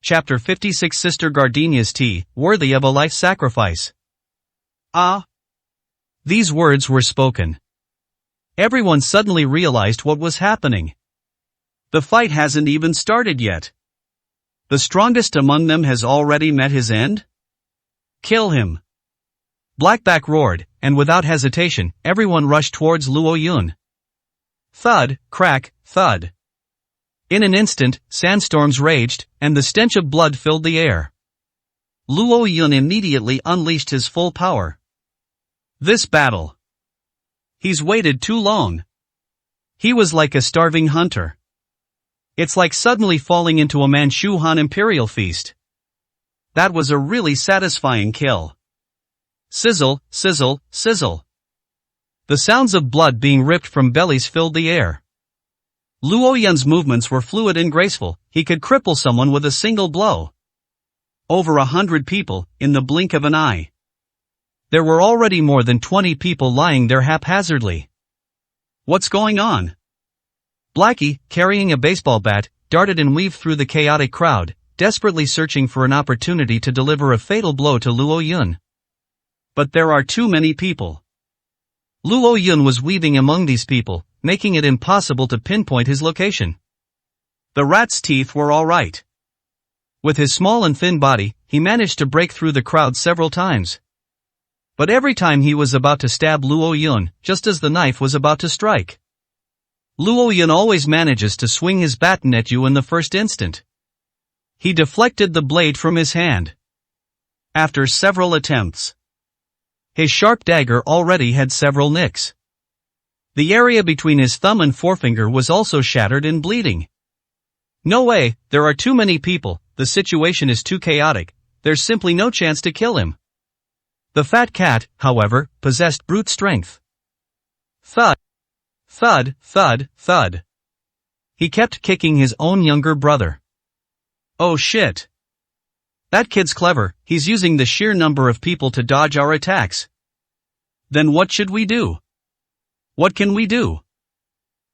Chapter 56 Sister Gardenia's tea, worthy of a life sacrifice. Ah! These words were spoken. Everyone suddenly realized what was happening. The fight hasn't even started yet. The strongest among them has already met his end? Kill him! Blackback roared, and without hesitation, everyone rushed towards Luo Yun. Thud, crack, thud. In an instant, sandstorms raged, and the stench of blood filled the air. Luo Yun immediately unleashed his full power. This battle. He's waited too long. He was like a starving hunter. It's like suddenly falling into a Manchu Han imperial feast. That was a really satisfying kill. Sizzle, sizzle, sizzle. The sounds of blood being ripped from bellies filled the air. Luo Yun's movements were fluid and graceful. He could cripple someone with a single blow. Over 100 people, in the blink of an eye. There were already more than 20 people lying there haphazardly. What's going on? Blackie, carrying a baseball bat, darted and weaved through the chaotic crowd, desperately searching for an opportunity to deliver a fatal blow to Luo Yun. But there are too many people. Luo Yun was weaving among these people, making it impossible to pinpoint his location. The rat's teeth were all right. With his small and thin body, he managed to break through the crowd several times. But every time he was about to stab Luo Yun, just as the knife was about to strike. Luo Yun always manages to swing his baton at you in the first instant. He deflected the blade from his hand. After several attempts, his sharp dagger already had several nicks. The area between his thumb and forefinger was also shattered and bleeding. No way, there are too many people, the situation is too chaotic, there's simply no chance to kill him. The fat cat, however, possessed brute strength. Thud. Thud, thud, thud. He kept kicking his own younger brother. Oh shit. That kid's clever, he's using the sheer number of people to dodge our attacks. Then what should we do? What can we do?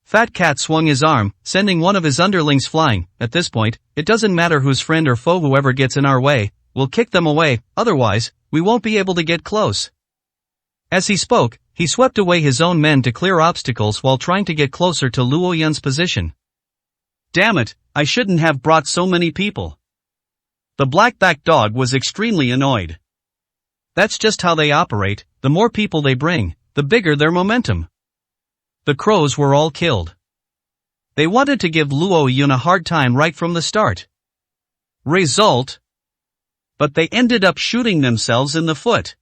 Fat Cat swung his arm, sending one of his underlings flying. At this point, it doesn't matter whose friend or foe whoever gets in our way, we'll kick them away, otherwise, we won't be able to get close. As he spoke, he swept away his own men to clear obstacles while trying to get closer to Luo Yun's position. Damn it, I shouldn't have brought so many people. The blackback dog was extremely annoyed. That's just how they operate, the more people they bring, the bigger their momentum. The crows were all killed. They wanted to give Luo Yun a hard time right from the start. Result? But they ended up shooting themselves in the foot.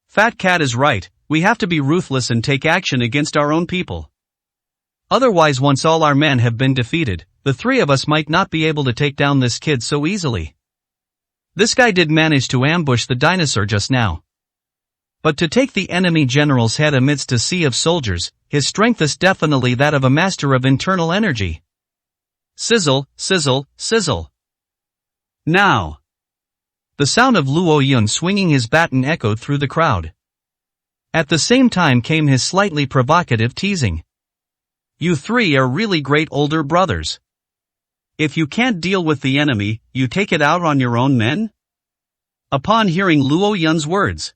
Fat Cat is right, we have to be ruthless and take action against our own people. Otherwise, once all our men have been defeated, the three of us might not be able to take down this kid so easily. This guy did manage to ambush the dinosaur just now. But to take the enemy general's head amidst a sea of soldiers, his strength is definitely that of a master of internal energy. Sizzle, sizzle, sizzle. Now. The sound of Luo Yun swinging his baton echoed through the crowd. At the same time came his slightly provocative teasing. You three are really great older brothers. If you can't deal with the enemy, you take it out on your own men? Upon hearing Luo Yun's words,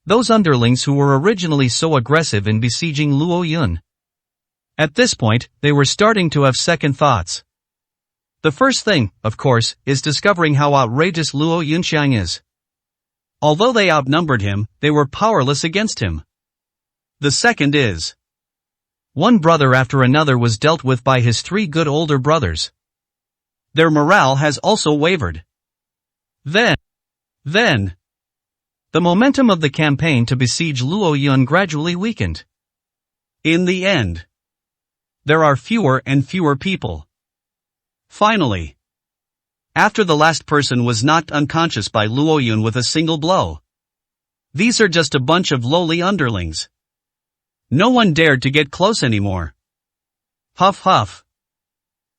those underlings who were originally so aggressive in besieging Luo Yun. At this point, they were starting to have second thoughts. The first thing, of course, is discovering how outrageous Luo Yunxiang is. Although they outnumbered him, they were powerless against him. The second is, one brother after another was dealt with by his three good older brothers. Their morale has also wavered. Then, the momentum of the campaign to besiege Luo Yun gradually weakened. In the end, there are fewer and fewer people. Finally, after the last person was knocked unconscious by Luo Yun with a single blow, these are just a bunch of lowly underlings. No one dared to get close anymore. Huff huff.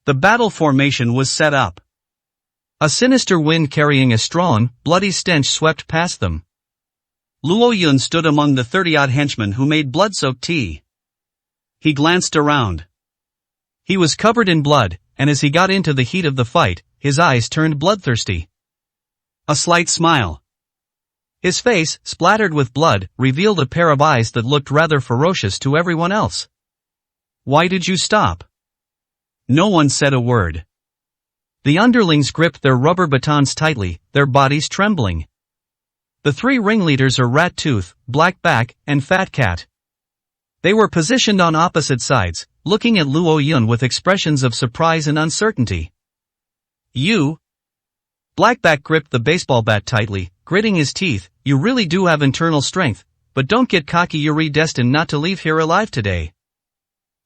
The battle formation was set up. A sinister wind carrying a strong, bloody stench swept past them. Luo Yun stood among the 30-odd henchmen who made blood-soaked tea. He glanced around. He was covered in blood, and as he got into the heat of the fight, his eyes turned bloodthirsty. A slight smile. His face, splattered with blood, revealed a pair of eyes that looked rather ferocious to everyone else. Why did you stop? No one said a word. The underlings gripped their rubber batons tightly, their bodies trembling. The three ringleaders are Rat Tooth, Black Back, and Fat Cat. They were positioned on opposite sides, looking at Luo Yun with expressions of surprise and uncertainty. You? Blackback gripped the baseball bat tightly, gritting his teeth. You really do have internal strength, but don't get cocky, you're destined not to leave here alive today.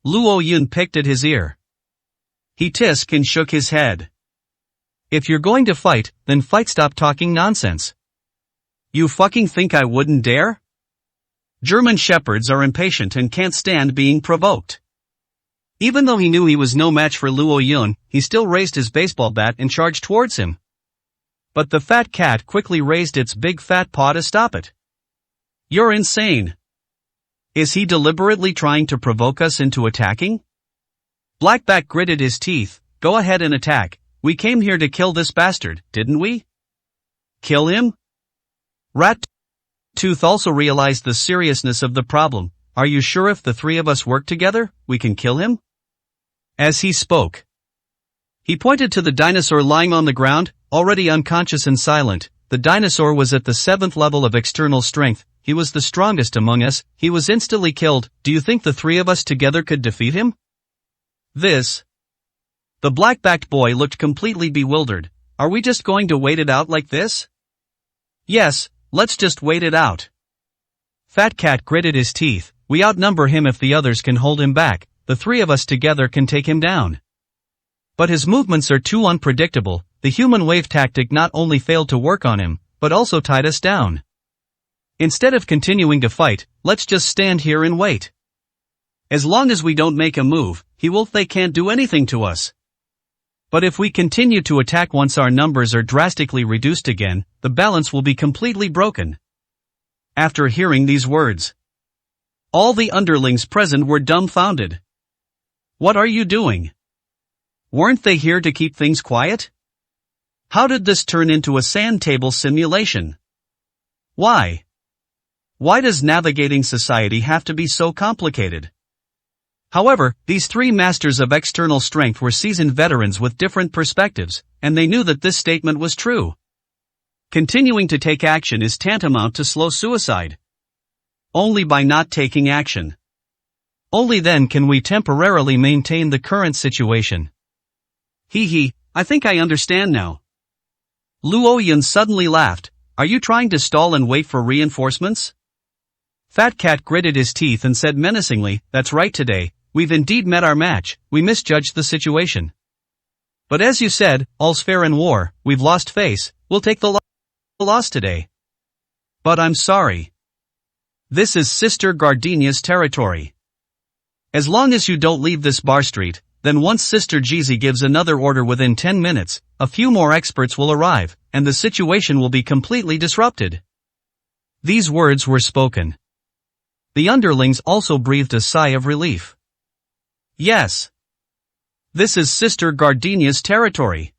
Luo Yun picked at his ear. He tisked and shook his head. If you're going to fight, then fight, stop talking nonsense. You fucking think I wouldn't dare? German shepherds are impatient and can't stand being provoked. Even though he knew he was no match for Luo Yun, he still raised his baseball bat and charged towards him. But the fat cat quickly raised its big fat paw to stop it. You're insane. Is he deliberately trying to provoke us into attacking? Blackback gritted his teeth. Go ahead and attack. We came here to kill this bastard, didn't we? Kill him? Rat Tooth also realized the seriousness of the problem. Are you sure if the three of us work together, we can kill him? As he spoke, he pointed to the dinosaur lying on the ground, already unconscious and silent. The dinosaur was at the 7th level of external strength. He was the strongest among us. He was instantly killed. Do you think the three of us together could defeat him? The black-backed boy looked completely bewildered. Are we just going to wait it out like this? Yes, let's just wait it out. Fat Cat gritted his teeth. We outnumber him if the others can hold him back. The three of us together can take him down. But his movements are too unpredictable. The human wave tactic not only failed to work on him, but also tied us down. Instead of continuing to fight, let's just stand here and wait. As long as we don't make a move, they can't do anything to us. But if we continue to attack once our numbers are drastically reduced again, the balance will be completely broken. After hearing these words, all the underlings present were dumbfounded. What are you doing? Weren't they here to keep things quiet? How did this turn into a sand table simulation? Why? Why does navigating society have to be so complicated? However, these three masters of external strength were seasoned veterans with different perspectives, and they knew that this statement was true. Continuing to take action is tantamount to slow suicide. Only by not taking action. Only then can we temporarily maintain the current situation. I think I understand now. Luo Yun suddenly laughed. Are you trying to stall and wait for reinforcements? Fat Cat gritted his teeth and said menacingly, that's right today, we've indeed met our match, we misjudged the situation. But as you said, all's fair in war, we've lost face, we'll take the loss today. But I'm sorry. This is Sister Gardenia's territory. As long as you don't leave this bar street, then once Sister Jeezy gives another order within 10 minutes, a few more experts will arrive, and the situation will be completely disrupted. These words were spoken. The underlings also breathed a sigh of relief. Yes. This is Sister Gardenia's territory.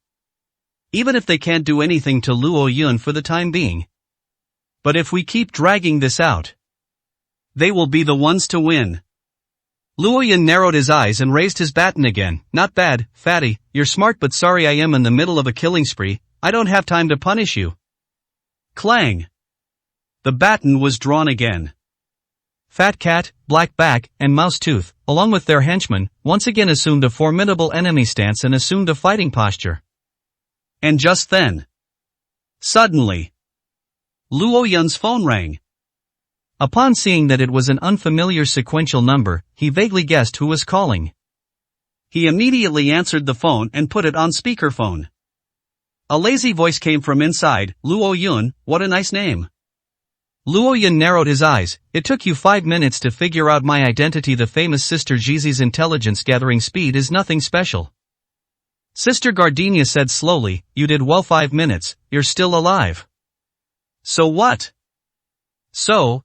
Even if they can't do anything to Luo Yun for the time being. But if we keep dragging this out, they will be the ones to win. Luo Yun narrowed his eyes and raised his baton again. Not bad, fatty, you're smart but sorry I am in the middle of a killing spree, I don't have time to punish you. Clang. The baton was drawn again. Fat Cat, Black Back, and Mouse Tooth, along with their henchmen, once again assumed a formidable enemy stance and assumed a fighting posture. And just then, suddenly, Luo Yun's phone rang. Upon seeing that it was an unfamiliar sequential number, he vaguely guessed who was calling. He immediately answered the phone and put it on speakerphone. A lazy voice came from inside. Luo Yun, what a nice name. Luo Yun narrowed his eyes. It took you 5 minutes to figure out my identity. The famous Sister Jeezy's intelligence gathering speed is nothing special. Sister Gardenia said slowly, you did well. 5 minutes, you're still alive. So what? So?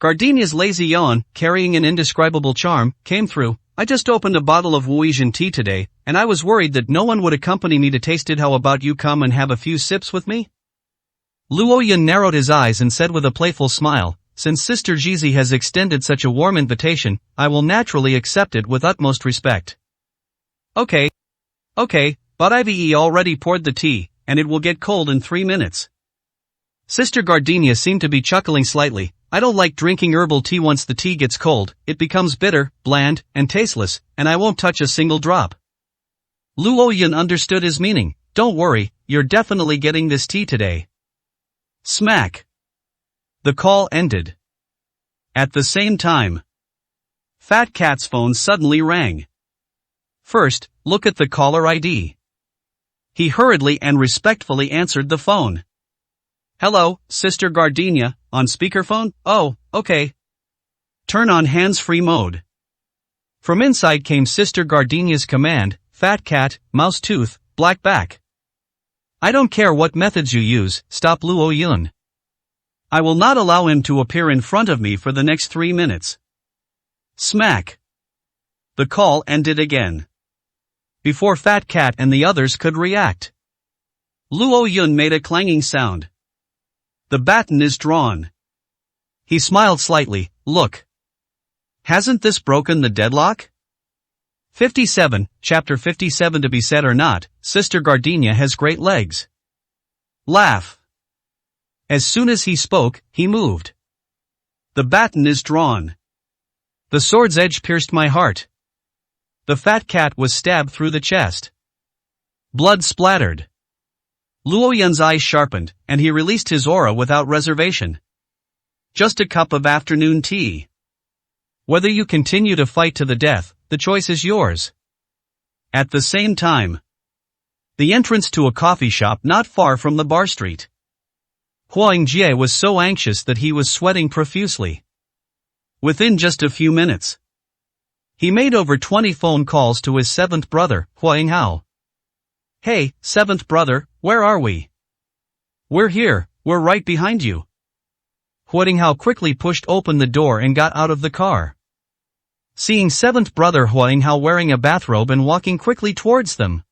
Gardenia's lazy yawn, carrying an indescribable charm, came through. I just opened a bottle of Wuijian tea today, and I was worried that no one would accompany me to taste it. How about you come and have a few sips with me? Luo Yun narrowed his eyes and said with a playful smile, since Sister Jizi has extended such a warm invitation, I will naturally accept it with utmost respect. Okay, but I've already poured the tea, and it will get cold in 3 minutes. Sister Gardenia seemed to be chuckling slightly. I don't like drinking herbal tea. Once the tea gets cold, it becomes bitter, bland, and tasteless, and I won't touch a single drop. Luo Yun understood his meaning. Don't worry, you're definitely getting this tea today. Smack. The call ended. At the same time, Fat Cat's phone suddenly rang. First, look at the caller ID. He hurriedly and respectfully answered the phone. Hello, Sister Gardenia, on speakerphone? Oh, okay. Turn on hands-free mode. From inside came Sister Gardenia's command, Fat Cat, Mouse Tooth, Black Back. I don't care what methods you use, stop Luo Yun. I will not allow him to appear in front of me for the next 3 minutes. Smack. The call ended again. Before Fat Cat and the others could react, Luo Yun made a clanging sound. The baton is drawn. He smiled slightly. Look. Hasn't this broken the deadlock? 57, Chapter 57. To be said or not, Sister Gardenia has great legs. Laugh. As soon as he spoke, he moved. The baton is drawn. The sword's edge pierced my heart. The Fat Cat was stabbed through the chest. Blood splattered. Luo Yun's eyes sharpened, and he released his aura without reservation. Just a cup of afternoon tea. Whether you continue to fight to the death, the choice is yours. At the same time, the entrance to a coffee shop not far from the bar street. Huang Jie was so anxious that he was sweating profusely. Within just a few minutes, he made over 20 phone calls to his seventh brother, Huang Hao. Hey, seventh brother, where are we? We're here, we're right behind you. Huang Hao quickly pushed open the door and got out of the car. Seeing seventh brother Huang Hao wearing a bathrobe and walking quickly towards them.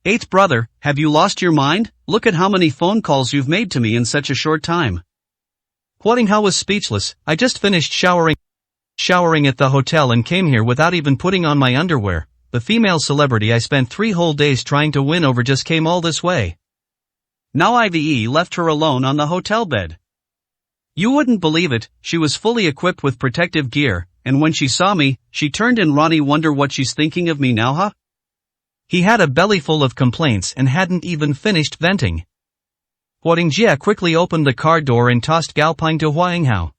Eighth brother, have you lost your mind? Look at how many phone calls you've made to me in such a short time. Huang Hao was speechless. I just finished showering at the hotel and came here without even putting on my underwear. The female celebrity I spent 3 whole days trying to win over just came all this way. Now Ive left her alone on the hotel bed. You wouldn't believe it, she was fully equipped with protective gear, and when she saw me, she turned and Ronnie wonder what she's thinking of me now, huh? He had a belly full of complaints and hadn't even finished venting. Huang Jie quickly opened the car door and tossed Gaoping to Huang Hao.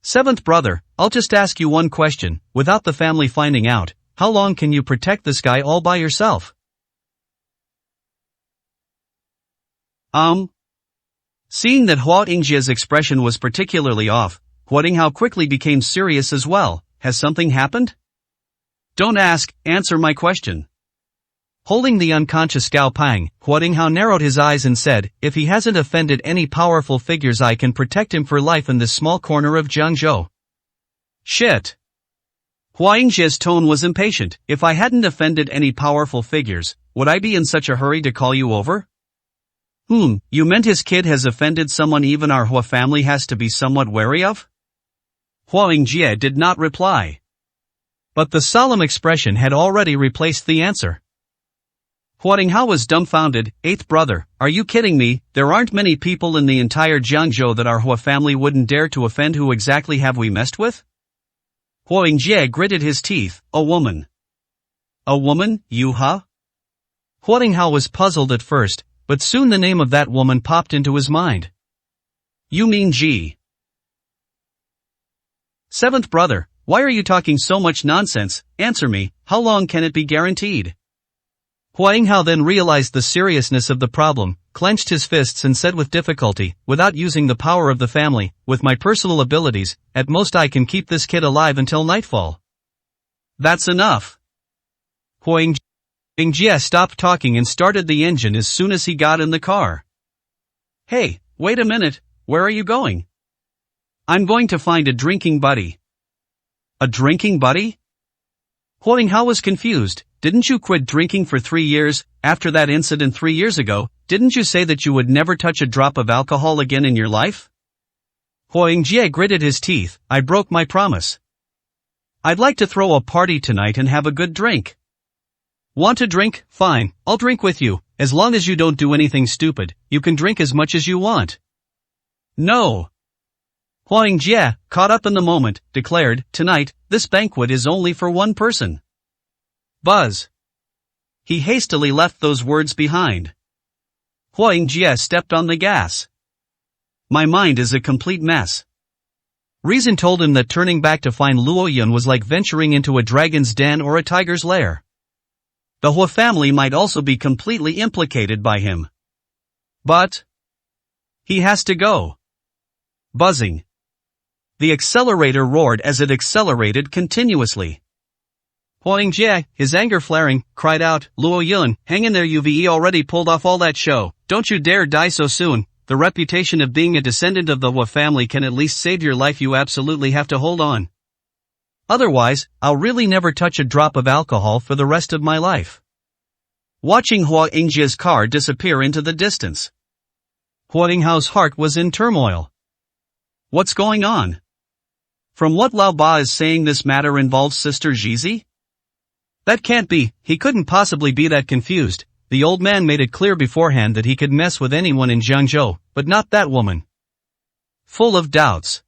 Seventh brother, I'll just ask you one question, without the family finding out, how long can you protect this guy all by yourself? Seeing that Huang Jie's expression was particularly off, Huang Hao quickly became serious as well. Has something happened? Don't ask, answer my question. Holding the unconscious Gaoping, Huang Hao narrowed his eyes and said, if he hasn't offended any powerful figures I can protect him for life in this small corner of Jiangzhou. Shit. Huang Jie's tone was impatient. If I hadn't offended any powerful figures, would I be in such a hurry to call you over? You meant his kid has offended someone even our Hua family has to be somewhat wary of? Huang Jie did not reply. But the solemn expression had already replaced the answer. Huang Hao was dumbfounded. Eighth brother, are you kidding me? There aren't many people in the entire Jiangzhou that our Hua family wouldn't dare to offend. Who exactly have we messed with? Huang Jie gritted his teeth. A woman. A woman, you huh? Huang Hao was puzzled at first, but soon the name of that woman popped into his mind. You mean Ji? Seventh brother, why are you talking so much nonsense? Answer me, how long can it be guaranteed? Huang Hao then realized the seriousness of the problem, clenched his fists and said with difficulty, without using the power of the family, with my personal abilities, at most I can keep this kid alive until nightfall. That's enough. Huang Jie stopped talking and started the engine as soon as he got in the car. Hey, wait a minute, where are you going? I'm going to find a drinking buddy. A drinking buddy? Huang Hao was confused. Didn't you quit drinking for 3 years, after that incident 3 years ago? Didn't you say that you would never touch a drop of alcohol again in your life? Huang Jie gritted his teeth. I broke my promise. I'd like to throw a party tonight and have a good drink. Want to drink? Fine, I'll drink with you, as long as you don't do anything stupid. You can drink as much as you want. No. Huang Jie, caught up in the moment, declared, tonight, this banquet is only for one person. Buzz. He hastily left those words behind. Huang Jie stepped on the gas. My mind is a complete mess. Reason told him that turning back to find Luo Yun was like venturing into a dragon's den or a tiger's lair. The Hua family might also be completely implicated by him. But he has to go. Buzzing. The accelerator roared as it accelerated continuously. Huang Jie, his anger flaring, cried out, Luo Yun, hang in there, you've already pulled off all that show. Don't you dare die so soon. The reputation of being a descendant of the Hua family can at least save your life. You absolutely have to hold on. Otherwise, I'll really never touch a drop of alcohol for the rest of my life. Watching Huang Jie's car disappear into the distance, Huang Hao's heart was in turmoil. What's going on? From what Lao Ba is saying, this matter involves Sister Jizi? That can't be, he couldn't possibly be that confused. The old man made it clear beforehand that he could mess with anyone in Jiangzhou, but not that woman. Full of doubts.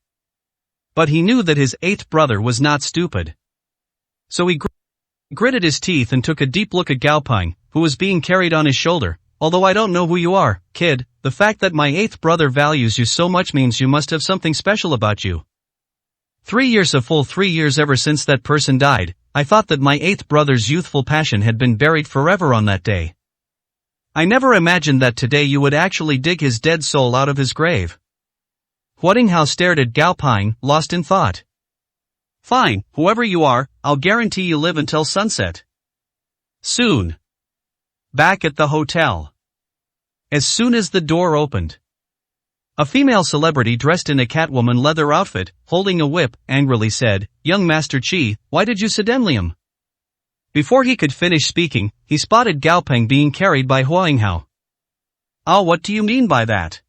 But he knew that his 8th brother was not stupid. So he gritted his teeth and took a deep look at Gao Ping, who was being carried on his shoulder. Although I don't know who you are, kid, the fact that my 8th brother values you so much means you must have something special about you. 3 years, a full 3 years ever since that person died. I thought that my 8th brother's youthful passion had been buried forever on that day. I never imagined that today you would actually dig his dead soul out of his grave. Huang Hao stared at Gao Ping, lost in thought. Fine, whoever you are, I'll guarantee you live until sunset. Soon. Back at the hotel. As soon as the door opened, a female celebrity dressed in a Catwoman leather outfit, holding a whip, angrily said, Young Master Qi, why did you sedemlium? Before he could finish speaking, he spotted Gao Ping being carried by Huang Hao. Oh, what do you mean by that?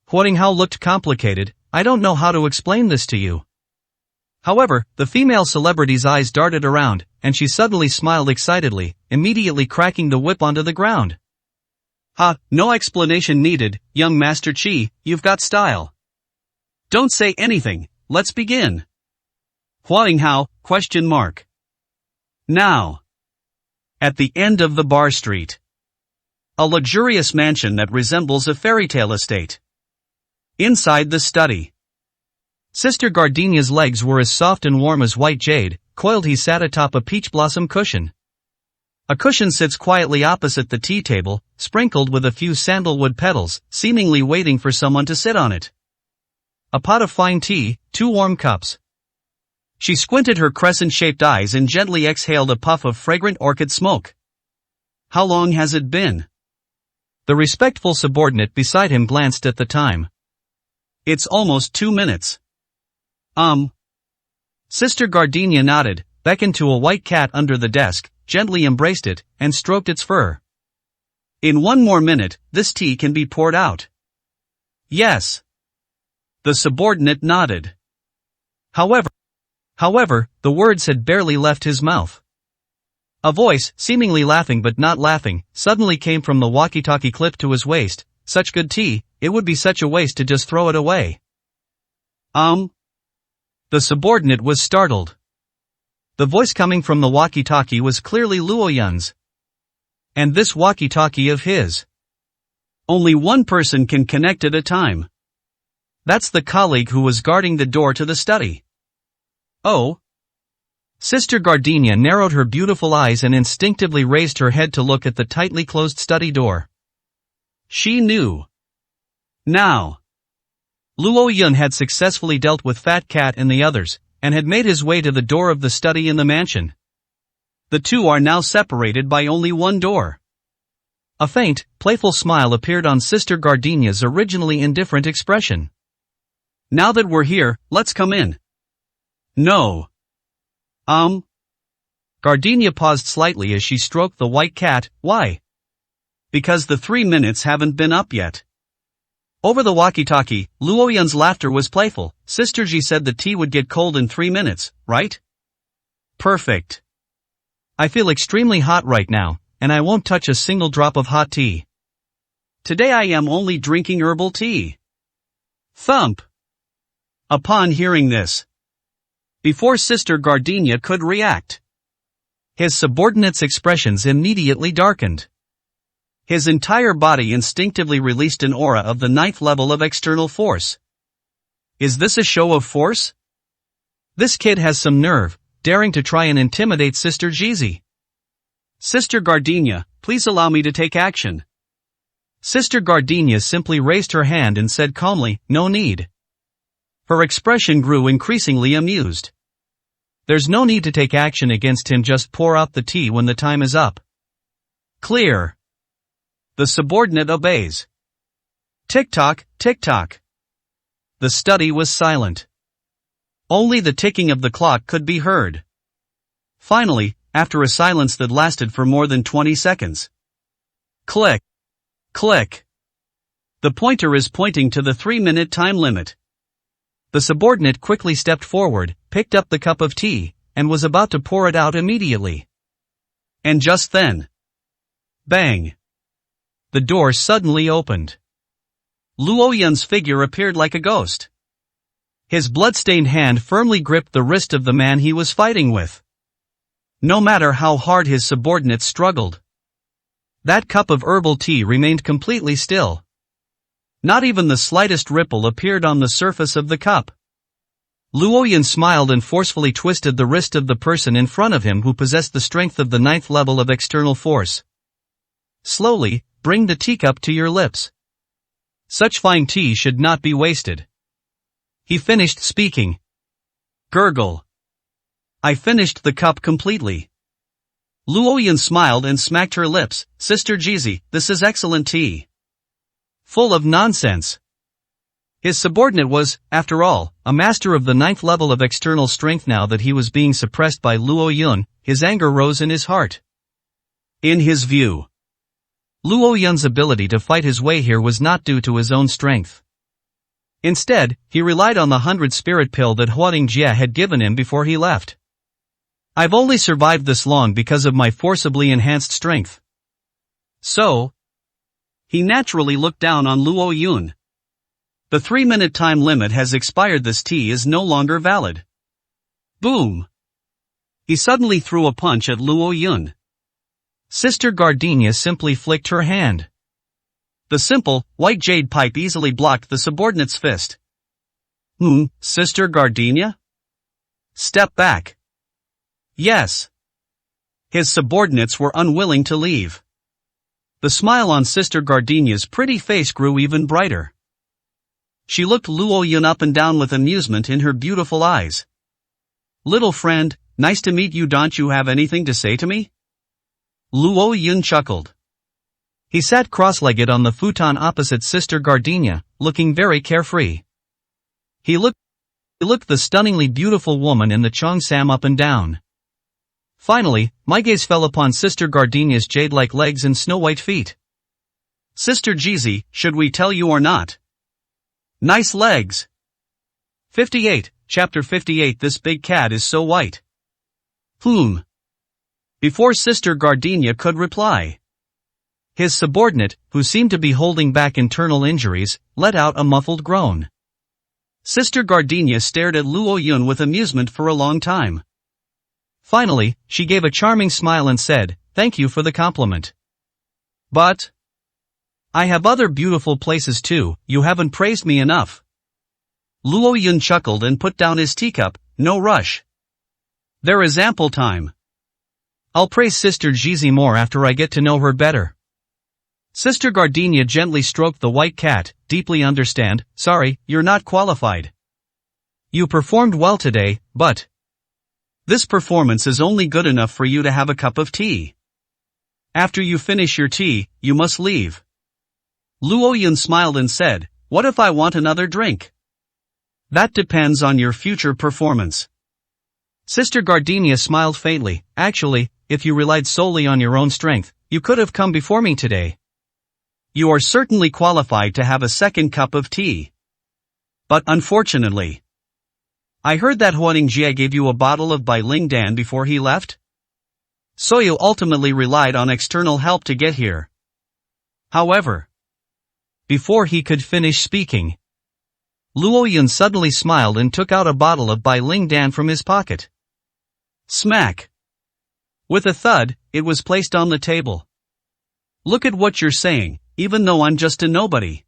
Huang Hao looked complicated. I don't know how to explain this to you. However, the female celebrity's eyes darted around, and she suddenly smiled excitedly, immediately cracking the whip onto the ground. Ha, no explanation needed, young Master Qi, you've got style. Don't say anything, let's begin. Huang Hao, ? Now. At the end of the bar street. A luxurious mansion that resembles a fairy tale estate. Inside the study. Sister Gardenia's legs were as soft and warm as white jade, coiled he sat atop a peach blossom cushion. A cushion sits quietly opposite the tea table, sprinkled with a few sandalwood petals, seemingly waiting for someone to sit on it. A pot of fine tea, 2 warm cups. She squinted her crescent-shaped eyes and gently exhaled a puff of fragrant orchid smoke. How long has it been? The respectful subordinate beside him glanced at the time. It's almost 2 minutes. Sister Gardenia nodded, beckoned to a white cat under the desk, gently embraced it, and stroked its fur. In 1 more minute, this tea can be poured out. Yes. The subordinate nodded. However, the words had barely left his mouth. A voice, seemingly laughing but not laughing, suddenly came from the walkie-talkie clipped to his waist. Such good tea, it would be such a waste to just throw it away. The subordinate was startled. The voice coming from the walkie-talkie was clearly Luo Yun's. And this walkie-talkie of his. Only one person can connect at a time. That's the colleague who was guarding the door to the study. Oh. Sister Gardenia narrowed her beautiful eyes and instinctively raised her head to look at the tightly closed study door. She knew. Now. Luo Yun had successfully dealt with Fat Cat and the others, and had made his way to the door of the study in the mansion. The two are now separated by only one door. A faint, playful smile appeared on Sister Gardenia's originally indifferent expression. Now that we're here, let's come in. No. Gardenia paused slightly as she stroked the white cat. Why? Because the 3 minutes haven't been up yet. Over the walkie-talkie, Luoyun's laughter was playful. Sister Ji said the tea would get cold in 3 minutes, right? Perfect. I feel extremely hot right now, and I won't touch a single drop of hot tea. Today I am only drinking herbal tea. Thump. Upon hearing this, before Sister Gardenia could react, his subordinate's expressions immediately darkened. His entire body instinctively released an aura of the 9th level of external force. Is this a show of force? This kid has some nerve, daring to try and intimidate Sister Jeezy. Sister Gardenia, please allow me to take action. Sister Gardenia simply raised her hand and said calmly, no need. Her expression grew increasingly amused. There's no need to take action against him, just pour out the tea when the time is up. Clear. The subordinate obeys. Tick-tock, tick-tock. The study was silent. Only the ticking of the clock could be heard. Finally, after a silence that lasted for more than 20 seconds. Click. Click. The pointer is pointing to the 3-minute time limit. The subordinate quickly stepped forward, picked up the cup of tea, and was about to pour it out immediately. And just then, bang! The door suddenly opened. Luoyun's figure appeared like a ghost. His blood-stained hand firmly gripped the wrist of the man he was fighting with. No matter how hard his subordinate struggled, that cup of herbal tea remained completely still. Not even the slightest ripple appeared on the surface of the cup. Luoyun smiled and forcefully twisted the wrist of the person in front of him who possessed the strength of the 9th level of external force. Slowly, bring the teacup to your lips. Such fine tea should not be wasted. He finished speaking. Gurgle. I finished the cup completely. Luoyun smiled and smacked her lips. Sister Jeezy, this is excellent tea. Full of nonsense. His subordinate was, after all, a master of the 9th level of external strength. Now that he was being suppressed by Luoyun, his anger rose in his heart. In his view, Luoyun's ability to fight his way here was not due to his own strength. Instead, he relied on the 100 spirit pill that Huading Jie had given him before he left. I've only survived this long because of my forcibly enhanced strength. So, he naturally looked down on Luoyun. The 3-minute time limit has expired. This tea is no longer valid. Boom! He suddenly threw a punch at Luoyun. Sister Gardenia simply flicked her hand. The simple, white jade pipe easily blocked the subordinate's fist. Sister Gardenia? Step back. Yes. His subordinates were unwilling to leave. The smile on Sister Gardenia's pretty face grew even brighter. She looked Luoyun up and down with amusement in her beautiful eyes. Little friend, nice to meet you. Don't you have anything to say to me? Luoyun chuckled. He sat cross-legged on the futon opposite Sister Gardenia, looking very carefree. He looked the stunningly beautiful woman in the cheongsam up and down. Finally, my gaze fell upon Sister Gardenia's jade-like legs and snow-white feet. Sister Jeezy, should we tell you or not? Nice legs. 58, Chapter 58. This big cat is so white. Before Sister Gardenia could reply, his subordinate, who seemed to be holding back internal injuries, let out a muffled groan. Sister Gardenia stared at Luoyun with amusement for a long time. Finally, she gave a charming smile and said, "Thank you for the compliment. But I have other beautiful places too. You haven't praised me enough." Luoyun chuckled and put down his teacup. No rush. There is ample time. I'll praise Sister Jeezy more after I get to know her better. Sister Gardenia gently stroked the white cat. Deeply understand. Sorry, you're not qualified. You performed well today, but this performance is only good enough for you to have a cup of tea. After you finish your tea, you must leave. Luoyun smiled and said, "What if I want another drink?" That depends on your future performance. Sister Gardenia smiled faintly. Actually, if you relied solely on your own strength, you could have come before me today. You are certainly qualified to have a second cup of tea. But unfortunately, I heard that Huang Jie gave you a bottle of Bai Ling Dan before he left? So you ultimately relied on external help to get here. However, before he could finish speaking, Luo Yun suddenly smiled and took out a bottle of Bai Ling Dan from his pocket. Smack! With a thud, it was placed on the table. Look at what you're saying, even though I'm just a nobody.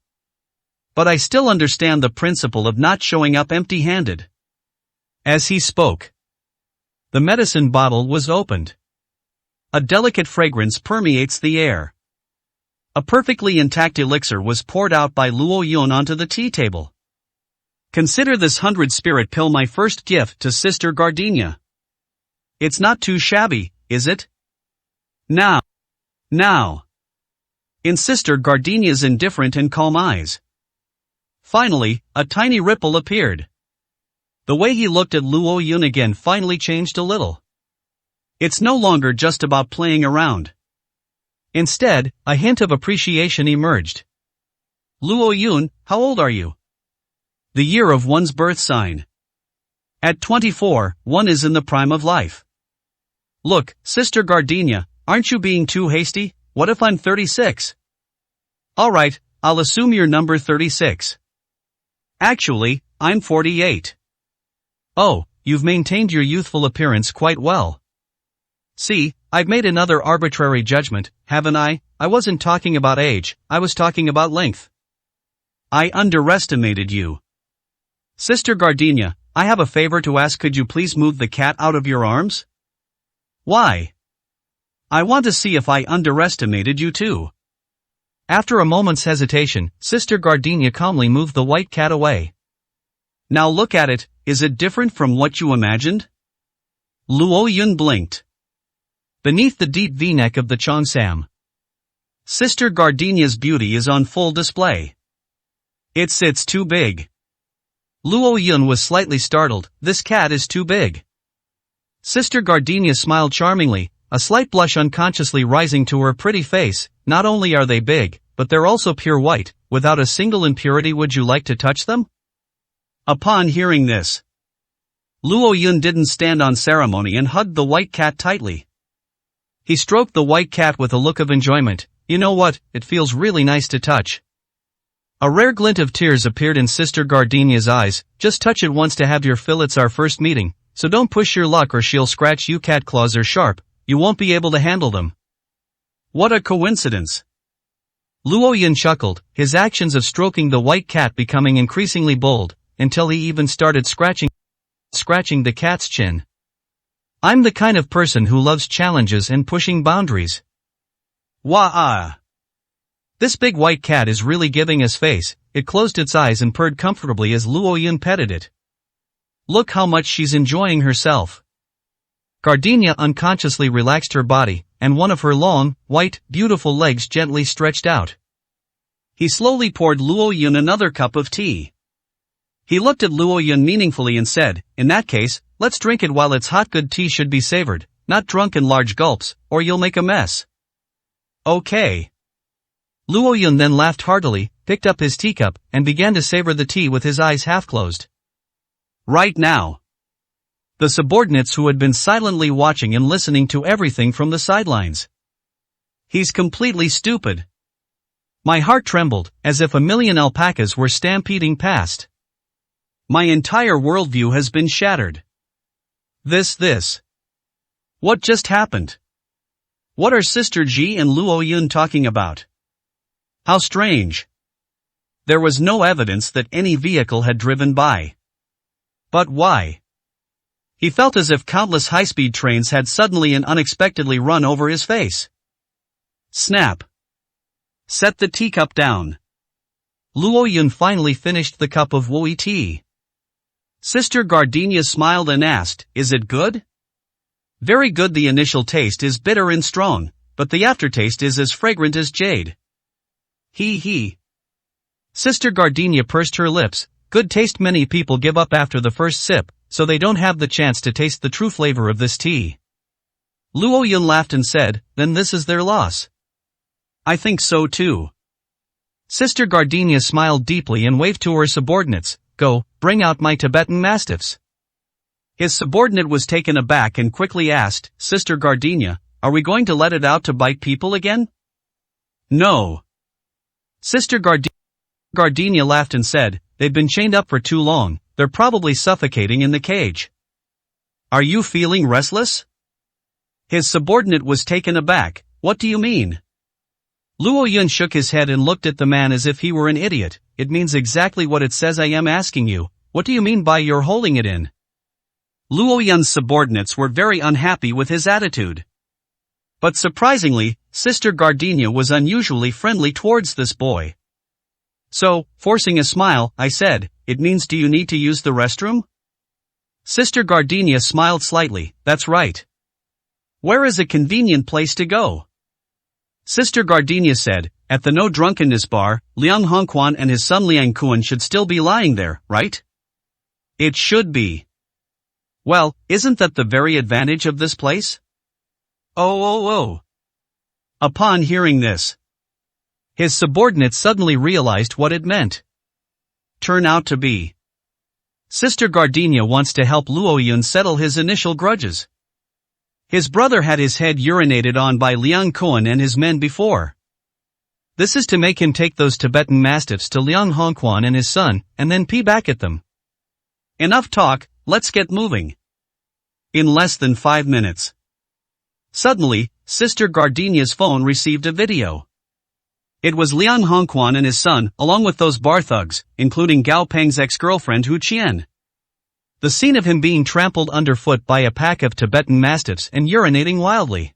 But I still understand the principle of not showing up empty-handed. As he spoke, the medicine bottle was opened. A delicate fragrance permeates the air. A perfectly intact elixir was poured out by Luo Yun onto the tea table. Consider this 100-spirit pill my first gift to Sister Gardenia. It's not too shabby, is it? Now. In Sister Gardenia's indifferent and calm eyes. Finally, a tiny ripple appeared. The way he looked at Luo Yun again finally changed a little. It's no longer just about playing around. Instead, a hint of appreciation emerged. Luo Yun, how old are you? The year of one's birth sign. At 24, one is in the prime of life. Look, Sister Gardenia, aren't you being too hasty? What if I'm 36? Alright, I'll assume you're number 36. Actually, I'm 48. Oh, you've maintained your youthful appearance quite well. See, I've made another arbitrary judgment, haven't I? I wasn't talking about age, I was talking about length. I underestimated you. Sister Gardenia, I have a favor to ask. Could you please move the cat out of your arms? Why? I want to see if I underestimated you too. After a moment's hesitation, Sister Gardenia calmly moved the white cat away. Now look at it, is it different from what you imagined? Luo Yun blinked. Beneath the deep V-neck of the Cheongsam, Sister Gardenia's beauty is on full display. It's too big. Luo Yun was slightly startled. This cat is too big. Sister Gardenia smiled charmingly, a slight blush unconsciously rising to her pretty face. Not only are they big, but they're also pure white, without a single impurity. Would you like to touch them? Upon hearing this, Luo Yun didn't stand on ceremony and hugged the white cat tightly. He stroked the white cat with a look of enjoyment. You know what, it feels really nice to touch. A rare glint of tears appeared in Sister Gardenia's eyes. Just touch it once to have your fill. It's our first meeting, so don't push your luck or she'll scratch you. Cat claws are sharp, you won't be able to handle them. What a coincidence. Luo Yun chuckled, his actions of stroking the white cat becoming increasingly bold, until he even started scratching the cat's chin. I'm the kind of person who loves challenges and pushing boundaries. Wah-ah! This big white cat is really giving us face. It closed its eyes and purred comfortably as Luo Yun petted it. Look how much she's enjoying herself. Gardenia unconsciously relaxed her body, and one of her long, white, beautiful legs gently stretched out. He slowly poured Luo Yun another cup of tea. He looked at Luo Yun meaningfully and said, in that case, let's drink it while it's hot. Good tea should be savored, not drunk in large gulps, or you'll make a mess. Okay. Luo Yun then laughed heartily, picked up his teacup, and began to savor the tea with his eyes half closed. Right now, the subordinates who had been silently watching and listening to everything from the sidelines. He's completely stupid. My heart trembled, as if a million alpacas were stampeding past. My entire worldview has been shattered. This. What just happened? What are Sister Ji and Luo Yun talking about? How strange. There was no evidence that any vehicle had driven by. But why? He felt as if countless high-speed trains had suddenly and unexpectedly run over his face. Snap. Set the teacup down. Luo Yun finally finished the cup of wooey tea. Sister Gardenia smiled and asked, is it good? Very good. The initial taste is bitter and strong, but the aftertaste is as fragrant as jade. He. Sister Gardenia pursed her lips. Good taste. Many people give up after the first sip, so they don't have the chance to taste the true flavor of this tea. Luo Yun laughed and said, then this is their loss. I think so too. Sister Gardenia smiled deeply and waved to her subordinates, go, bring out my Tibetan mastiffs. His subordinate was taken aback and quickly asked, Sister Gardenia, are we going to let it out to bite people again? No. Sister Gardenia laughed and said, they've been chained up for too long, they're probably suffocating in the cage. Are you feeling restless? His subordinate was taken aback, what do you mean? Luo Yun shook his head and looked at the man as if he were an idiot. It means exactly what it says I am asking you, what do you mean by you're holding it in? Luo Yun's subordinates were very unhappy with his attitude. But surprisingly, Sister Gardenia was unusually friendly towards this boy. So, forcing a smile, I said, it means do you need to use the restroom? Sister Gardenia smiled slightly, that's right. Where is a convenient place to go? Sister Gardenia said, at the no drunkenness bar, Liang Hongquan and his son Liang Kuan should still be lying there, right? It should be. Well, isn't that the very advantage of this place? Oh. Upon hearing this, his subordinate suddenly realized what it meant. Turn out to be. Sister Gardenia wants to help Luo Yun settle his initial grudges. His brother had his head urinated on by Liang Kuan and his men before. This is to make him take those Tibetan mastiffs to Liang Hongquan and his son, and then pee back at them. Enough talk, let's get moving. In less than 5 minutes. Suddenly, Sister Gardenia's phone received a video. It was Liang Hongquan and his son, along with those bar thugs, including Gao Peng's ex-girlfriend Hu Qian. The scene of him being trampled underfoot by a pack of Tibetan mastiffs and urinating wildly.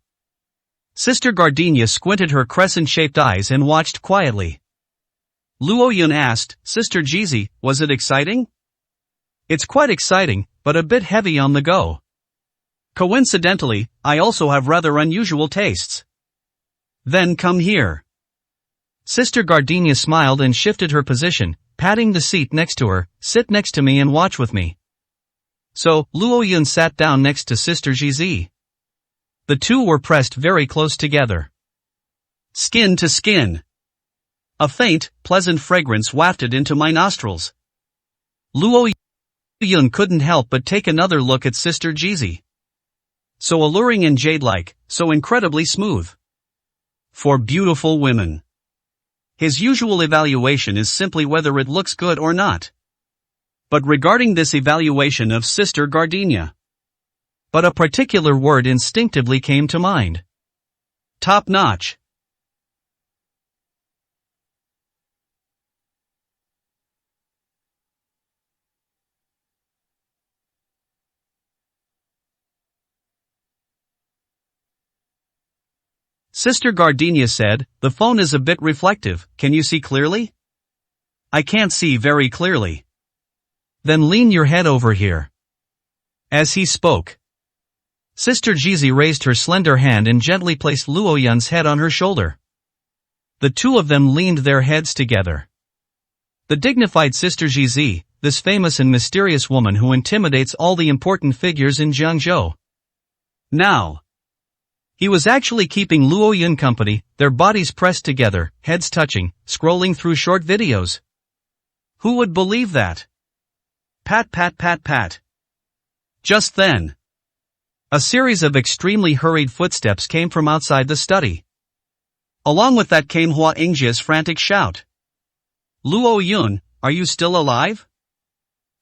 Sister Gardenia squinted her crescent-shaped eyes and watched quietly. Luo Yun asked, Sister Jizi, was it exciting? It's quite exciting, but a bit heavy on the go. Coincidentally, I also have rather unusual tastes. Then come here. Sister Gardenia smiled and shifted her position, patting the seat next to her, sit next to me and watch with me. So, Luo Yun sat down next to Sister Jizi. The two were pressed very close together. Skin to skin. A faint, pleasant fragrance wafted into my nostrils. Luo Yun couldn't help but take another look at Sister Jizi. So alluring and jade-like, so incredibly smooth. For beautiful women. His usual evaluation is simply whether it looks good or not. But regarding this evaluation of Sister Gardenia. But a particular word instinctively came to mind. Top-notch. Sister Gardenia said, the phone is a bit reflective, can you see clearly? I can't see very clearly. Then lean your head over here. As he spoke, Sister Jizi raised her slender hand and gently placed Luo Yun's head on her shoulder. The two of them leaned their heads together. The dignified Sister Jizi, this famous and mysterious woman who intimidates all the important figures in Jiangzhou. Now, he was actually keeping Luo Yun company, their bodies pressed together, heads touching, scrolling through short videos. Who would believe that? Pat pat pat pat. Just then, a series of extremely hurried footsteps came from outside the study. Along with that came Hua Ingjia's frantic shout. Luo Yun, are you still alive?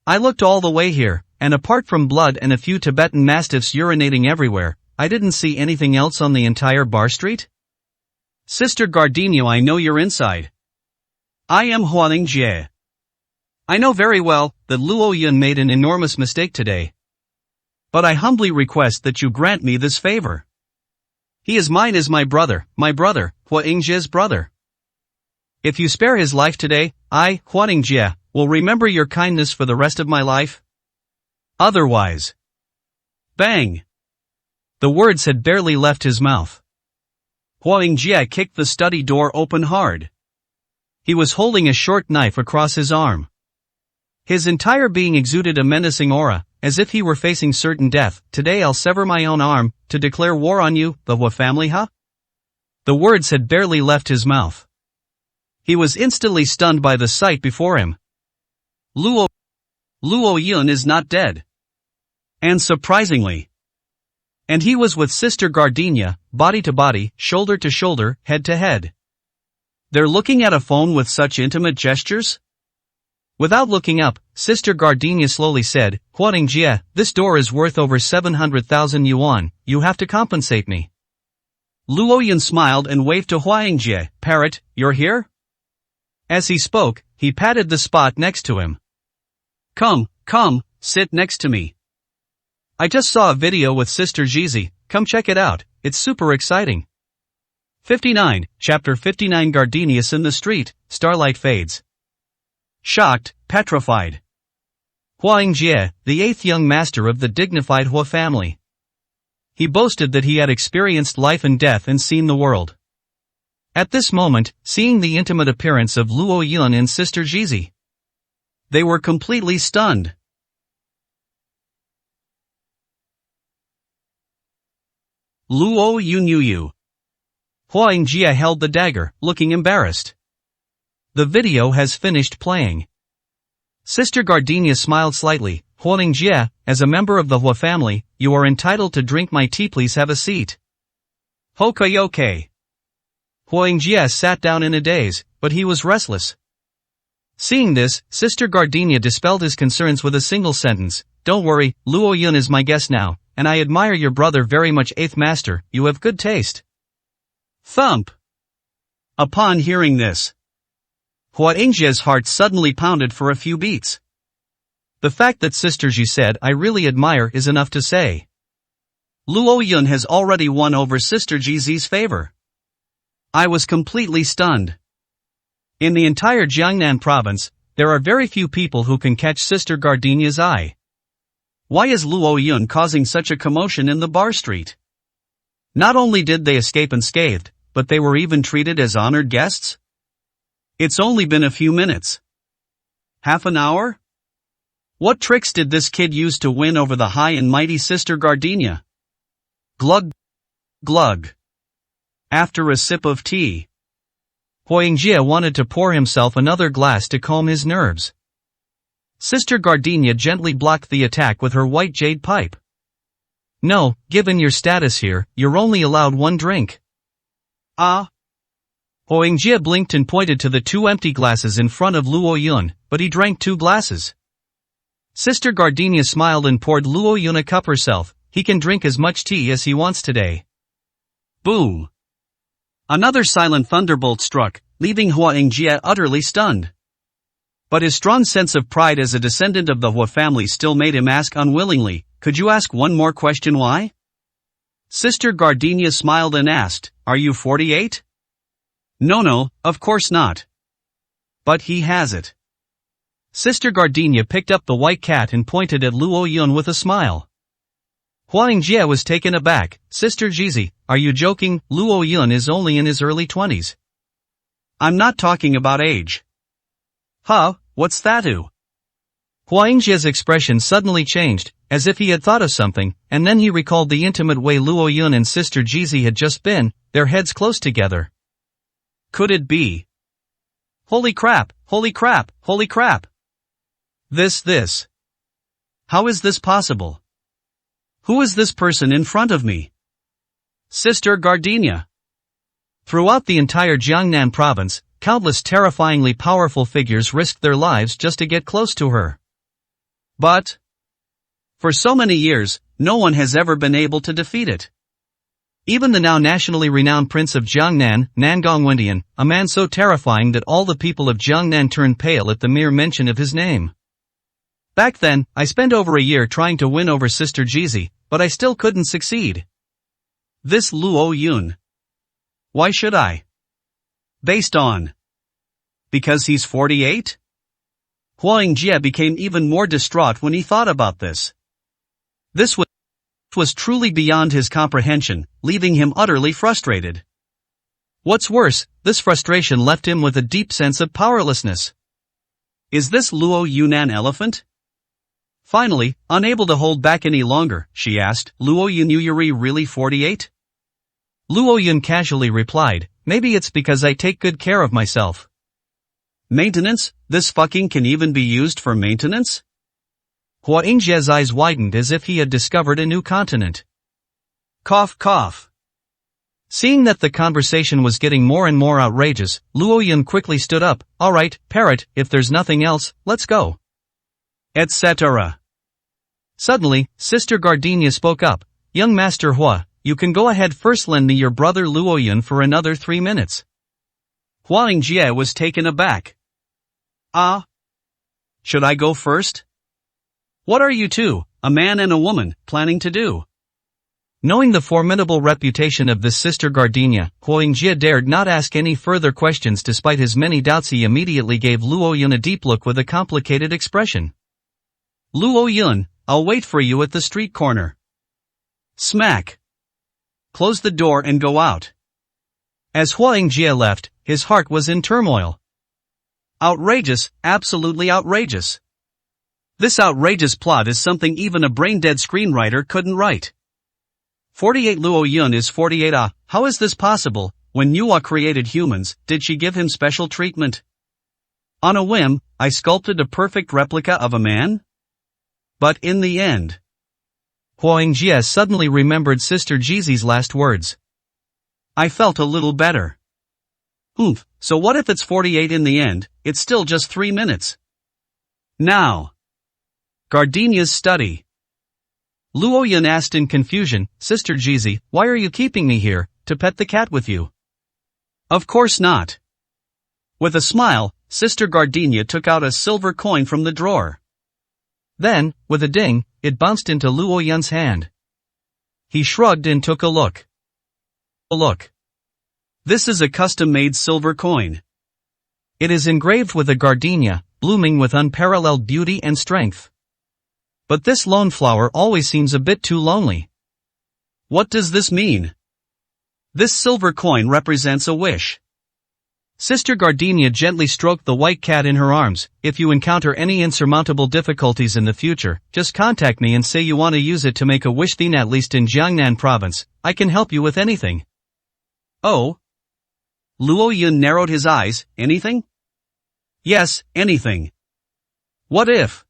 I looked all the way here, and apart from blood and a few Tibetan mastiffs urinating everywhere, I didn't see anything else on the entire bar street. Sister Gardenia, I know you're inside. I am Hua Ingjie. I know very well that Luo Yun made an enormous mistake today. But I humbly request that you grant me this favor. He is mine as my brother, Hua Ingjie's brother. If you spare his life today, I, Hua Ingjie, will remember your kindness for the rest of my life. Otherwise. Bang! The words had barely left his mouth. Hua Ingjie kicked the study door open hard. He was holding a short knife across his arm. His entire being exuded a menacing aura, as if he were facing certain death. Today I'll sever my own arm, to declare war on you, the Hua family, huh? The words had barely left his mouth. He was instantly stunned by the sight before him. Luo Yun is not dead. And surprisingly. And he was with Sister Gardenia, body to body, shoulder to shoulder, head to head. They're looking at a phone with such intimate gestures? Without looking up, Sister Gardenia slowly said, Huaningjie, this door is worth over 700,000 yuan, you have to compensate me. Luo Yun smiled and waved to Huaningjie, Parrot, you're here? As he spoke, he patted the spot next to him. Come, sit next to me. I just saw a video with Sister Jizi, come check it out, it's super exciting. 59, Chapter 59 Gardenius in the street, starlight fades. Shocked, petrified. Huaningjie, the eighth young master of the dignified Hua family. He boasted that he had experienced life and death and seen the world. At this moment, seeing the intimate appearance of Luo Yun and Sister Jizi, they were completely stunned. Luo Yun Yu. Huaningjie held the dagger, looking embarrassed. The video has finished playing. Sister Gardenia smiled slightly. Huaningjie, as a member of the Hua family, you are entitled to drink my tea, please have a seat. Okay. Huaningjie sat down in a daze, but he was restless. Seeing this, Sister Gardenia dispelled his concerns with a single sentence, Don't worry, Luo Yun is my guest now, and I admire your brother very much, eighth master, you have good taste. Thump. Upon hearing this, Huaningjie's heart suddenly pounded for a few beats. The fact that Sister Ji said I really admire is enough to say. Luo Yun has already won over Sister Ji's favor. I was completely stunned. In the entire Jiangnan province, there are very few people who can catch Sister Gardenia's eye. Why is Luo Yun causing such a commotion in the bar street? Not only did they escape unscathed, but they were even treated as honored guests? It's only been a few minutes. Half an hour? What tricks did this kid use to win over the high and mighty Sister Gardenia? Glug. Glug. After a sip of tea, Huaningjie wanted to pour himself another glass to calm his nerves. Sister Gardenia gently blocked the attack with her white jade pipe. No, given your status here, you're only allowed one drink. Ah. Huaningjie blinked and pointed to the two empty glasses in front of Luo Yun, but he drank 2 glasses. Sister Gardenia smiled and poured Luo Yun a cup herself. He can drink as much tea as he wants today. Boom. Another silent thunderbolt struck, leaving Huaningjie utterly stunned. But his strong sense of pride as a descendant of the Hua family still made him ask unwillingly, Could you ask one more question? Why? Sister Gardenia smiled and asked, Are you 48? No, of course not. But he has it. Sister Gardenia picked up the white cat and pointed at Luo Yun with a smile. Huaningjie was taken aback. Sister Jizi, are you joking? Luo Yun is only in his early 20s. I'm not talking about age. Huh, what's that? Huaningjie's expression suddenly changed, as if he had thought of something, and then he recalled the intimate way Luo Yun and Sister Jizi had just been, their heads close together. Could it be? Holy crap! This. How is this possible? Who is this person in front of me? Sister Gardenia. Throughout the entire Jiangnan province, countless terrifyingly powerful figures risked their lives just to get close to her. But, for so many years, no one has ever been able to defeat it. Even the now nationally renowned Prince of Jiangnan, Nangong Wendian, a man so terrifying that all the people of Jiangnan turned pale at the mere mention of his name. Back then, I spent over a year trying to win over Sister Jizi, but I still couldn't succeed. This Luo Yun. Why should I? Based on. Because he's 48? Huaningjie became even more distraught when he thought about this. This was truly beyond his comprehension, leaving him utterly frustrated. What's worse, this frustration left him with a deep sense of powerlessness. Is this Luo Yun an elephant? Finally, unable to hold back any longer, she asked, Luo Yun, you're really 48? Luo Yun casually replied, maybe it's because I take good care of myself. Maintenance? This fucking can even be used for maintenance? Hua Yingjia's eyes widened as if he had discovered a new continent. Cough cough. Seeing that the conversation was getting more and more outrageous, Luo Yun quickly stood up. Alright, parrot, if there's nothing else, let's go. Etc. Suddenly, Sister Gardenia spoke up. Young Master Hua, you can go ahead first, lend me your brother Luo Yun for another 3 minutes. Hua Yingjie was taken aback. Should I go first? What are you two, a man and a woman, planning to do? Knowing the formidable reputation of this Sister Gardenia, Hua Yingjie dared not ask any further questions despite his many doubts. He immediately gave Luo Yun a deep look with a complicated expression. Luo Yun, I'll wait for you at the street corner. Smack. Close the door and go out. As Hua Yingjie left, his heart was in turmoil. Outrageous, absolutely outrageous. This outrageous plot is something even a brain-dead screenwriter couldn't write. 48 Luo Yun is 48. How is this possible? When Nuwa created humans, did she give him special treatment? On a whim, I sculpted a perfect replica of a man? But in the end, Hua Yingjie suddenly remembered Sister Jizi's last words. I felt a little better. So what if it's 48 in the end? It's still just 3 minutes. Now. Gardenia's study. Luo Yun asked in confusion, Sister Jizi, why are you keeping me here, to pet the cat with you? Of course not. With a smile, Sister Gardenia took out a silver coin from the drawer. Then, with a ding, it bounced into Luo Yun's hand. He shrugged and took a look. Look. This is a custom-made silver coin. It is engraved with a gardenia, blooming with unparalleled beauty and strength. But this lone flower always seems a bit too lonely. What does this mean? This silver coin represents a wish. Sister Gardenia gently stroked the white cat in her arms. If you encounter any insurmountable difficulties in the future, just contact me and say you want to use it to make a wish. Then, at least in Jiangnan province, I can help you with anything. Oh? Luo Yun narrowed his eyes. Anything? Yes, anything. What if?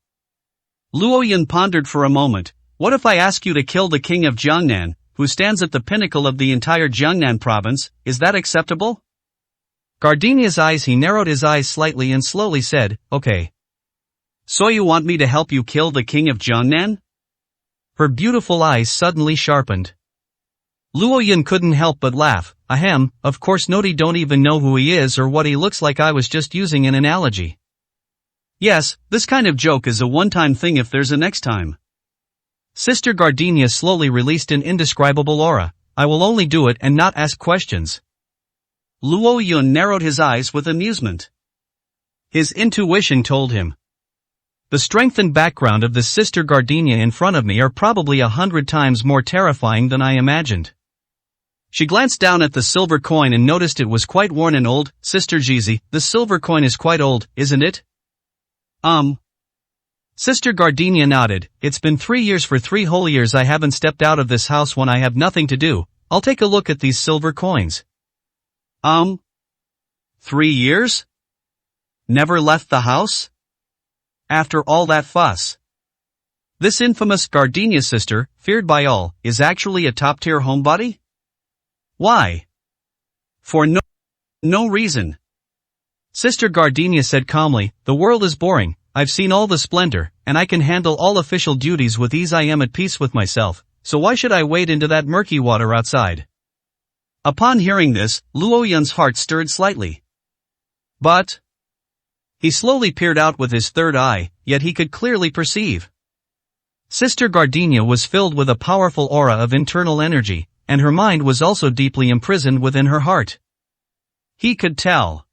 Luo Yun pondered for a moment. What if I ask you to kill the king of Jiangnan, who stands at the pinnacle of the entire Jiangnan province? Is that acceptable? Gardenia's eyes. He narrowed his eyes slightly and slowly said, okay. So you want me to help you kill the king of Jiangnan? Her beautiful eyes suddenly sharpened. Luo Yun couldn't help but laugh. Ahem, of course Noti don't even know who he is or what he looks like. I was just using an analogy. Yes, this kind of joke is a one-time thing if there's a next time. Sister Gardenia slowly released an indescribable aura. I will only do it and not ask questions. Luo Yun narrowed his eyes with amusement. His intuition told him. The strength and background of the Sister Gardenia in front of me are probably 100 times more terrifying than I imagined. She glanced down at the silver coin and noticed it was quite worn and old. Sister Jizi, the silver coin is quite old, isn't it? Sister Gardenia nodded. It's been 3 years. For 3 whole years I haven't stepped out of this house when I have nothing to do. I'll take a look at these silver coins. 3 years? Never left the house? After all that fuss. This infamous Gardenia sister, feared by all, is actually a top-tier homebody? Why? For no reason. Sister Gardenia said calmly, the world is boring, I've seen all the splendor, and I can handle all official duties with ease. I am at peace with myself, so why should I wade into that murky water outside? Upon hearing this, Luo Yun's heart stirred slightly. But he slowly peered out with his third eye, yet he could clearly perceive. Sister Gardenia was filled with a powerful aura of internal energy, and her mind was also deeply imprisoned within her heart. He could tell.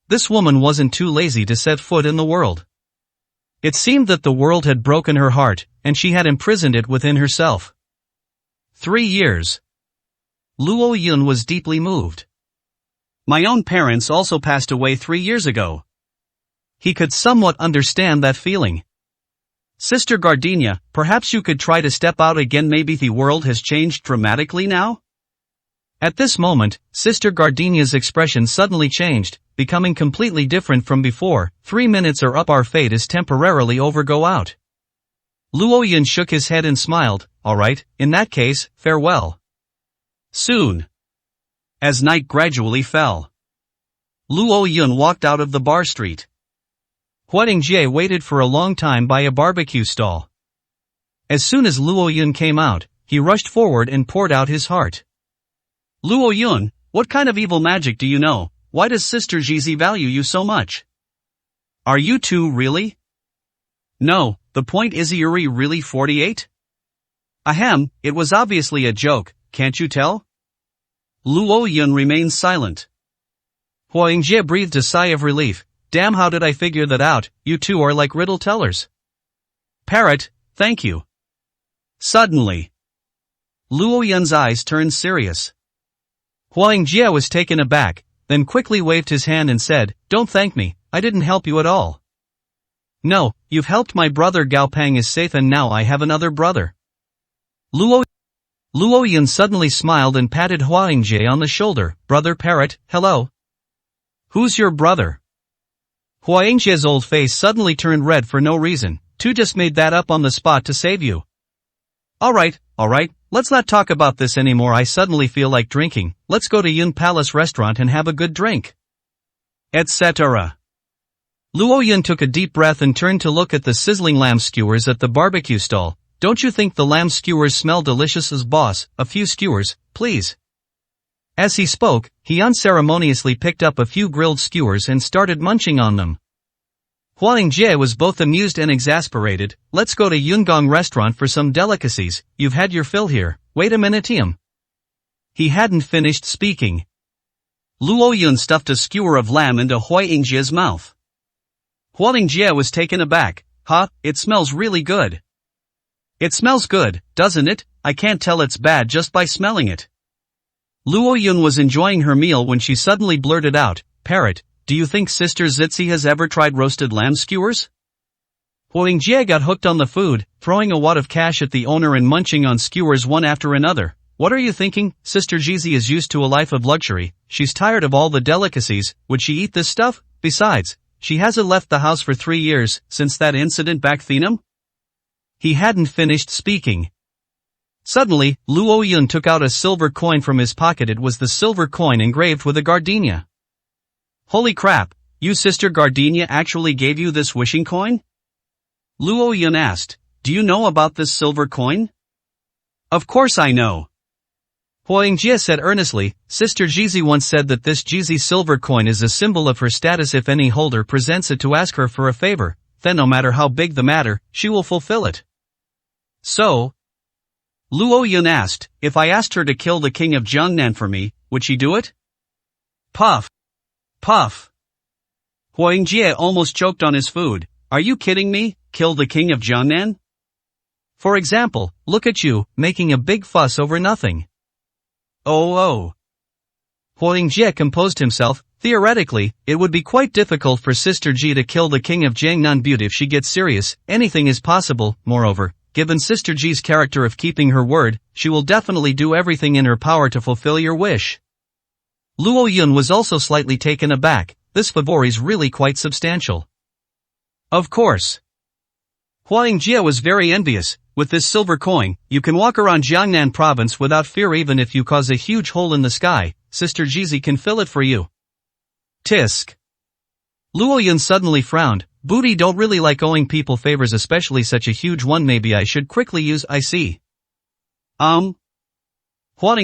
This woman wasn't too lazy to set foot in the world. It seemed that the world had broken her heart, and she had imprisoned it within herself. 3 years. Luo Yun was deeply moved. My own parents also passed away 3 years ago. He could somewhat understand that feeling. Sister Gardenia, perhaps you could try to step out again, maybe the world has changed dramatically now? At this moment, Sister Gardenia's expression suddenly changed, becoming completely different from before. 3 minutes are up, our fate is temporarily over, go out. Luo Yun shook his head and smiled, alright, in that case, farewell. Soon. As night gradually fell, Luo Yun walked out of the bar street. Huang Jie waited for a long time by a barbecue stall. As soon as Luo Yun came out, he rushed forward and poured out his heart. Luo Yun, what kind of evil magic do you know? Why does Sister Jizi value you so much? Are you two really? No, the point is, are you really 48? Ahem, it was obviously a joke, can't you tell? Luo Yun remained silent. Huang Jie breathed a sigh of relief. Damn, how did I figure that out? You two are like riddle tellers. Parrot, thank you. Suddenly, Luo Yun's eyes turned serious. Huang Jie was taken aback, then quickly waved his hand and said, don't thank me, I didn't help you at all. No, you've helped my brother. Gao Pang is safe and now I have another brother. Luo Yun suddenly smiled and patted Huang Jie on the shoulder. Brother Parrot, hello. Who's your brother? Huang Jie's old face suddenly turned red for no reason. Tu just made that up on the spot to save you. Alright, let's not talk about this anymore. I suddenly feel like drinking. Let's go to Yun Palace restaurant and have a good drink. Etc. Luo Yun took a deep breath and turned to look at the sizzling lamb skewers at the barbecue stall. Don't you think the lamb skewers smell delicious? As boss, a few skewers, please. As he spoke, he unceremoniously picked up a few grilled skewers and started munching on them. Huang Jie was both amused and exasperated. Let's go to Yungong restaurant for some delicacies. You've had your fill here. Wait a minute, Tim. He hadn't finished speaking. Luo Yun stuffed a skewer of lamb into Huang Jie's mouth. Huang Jie was taken aback. Huh, it smells really good. It smells good, doesn't it? I can't tell it's bad just by smelling it. Luo Yun was enjoying her meal when she suddenly blurted out, Parrot, do you think Sister Zitzi has ever tried roasted lamb skewers? Huang Jie got hooked on the food, throwing a wad of cash at the owner and munching on skewers one after another. What are you thinking? Sister Jizi is used to a life of luxury. She's tired of all the delicacies. Would she eat this stuff? Besides, she hasn't left the house for 3 years, since that incident back then. He hadn't finished speaking. Suddenly, Luo Yun took out a silver coin from his pocket. It was the silver coin engraved with a gardenia. Holy crap, you Sister Gardenia actually gave you this wishing coin? Luo Yun asked, do you know about this silver coin? Of course I know. Huang Jie said earnestly, Sister Jizi once said that this Jizi silver coin is a symbol of her status. If any holder presents it to ask her for a favor, then no matter how big the matter, she will fulfill it. So? Luo Yun asked, if I asked her to kill the king of Jiangnan for me, would she do it? Puff. Puff. Huang Jie almost choked on his food. Are you kidding me? Kill the king of Jiangnan? For example, look at you, making a big fuss over nothing. Oh. Huang Jie composed himself. Theoretically, it would be quite difficult for Sister Ji to kill the king of Jiangnan Butte. If she gets serious, anything is possible. Moreover, given Sister Ji's character of keeping her word, she will definitely do everything in her power to fulfill your wish. Luo Yun was also slightly taken aback. This favor is really quite substantial. Of course. Huang Jie was very envious. With this silver coin, you can walk around Jiangnan province without fear. Even if you cause a huge hole in the sky, Sister Jizi can fill it for you. Tisk. Luo Yun suddenly frowned. Booty don't really like owing people favors, especially such a huge one. Maybe I should quickly use I see. Huang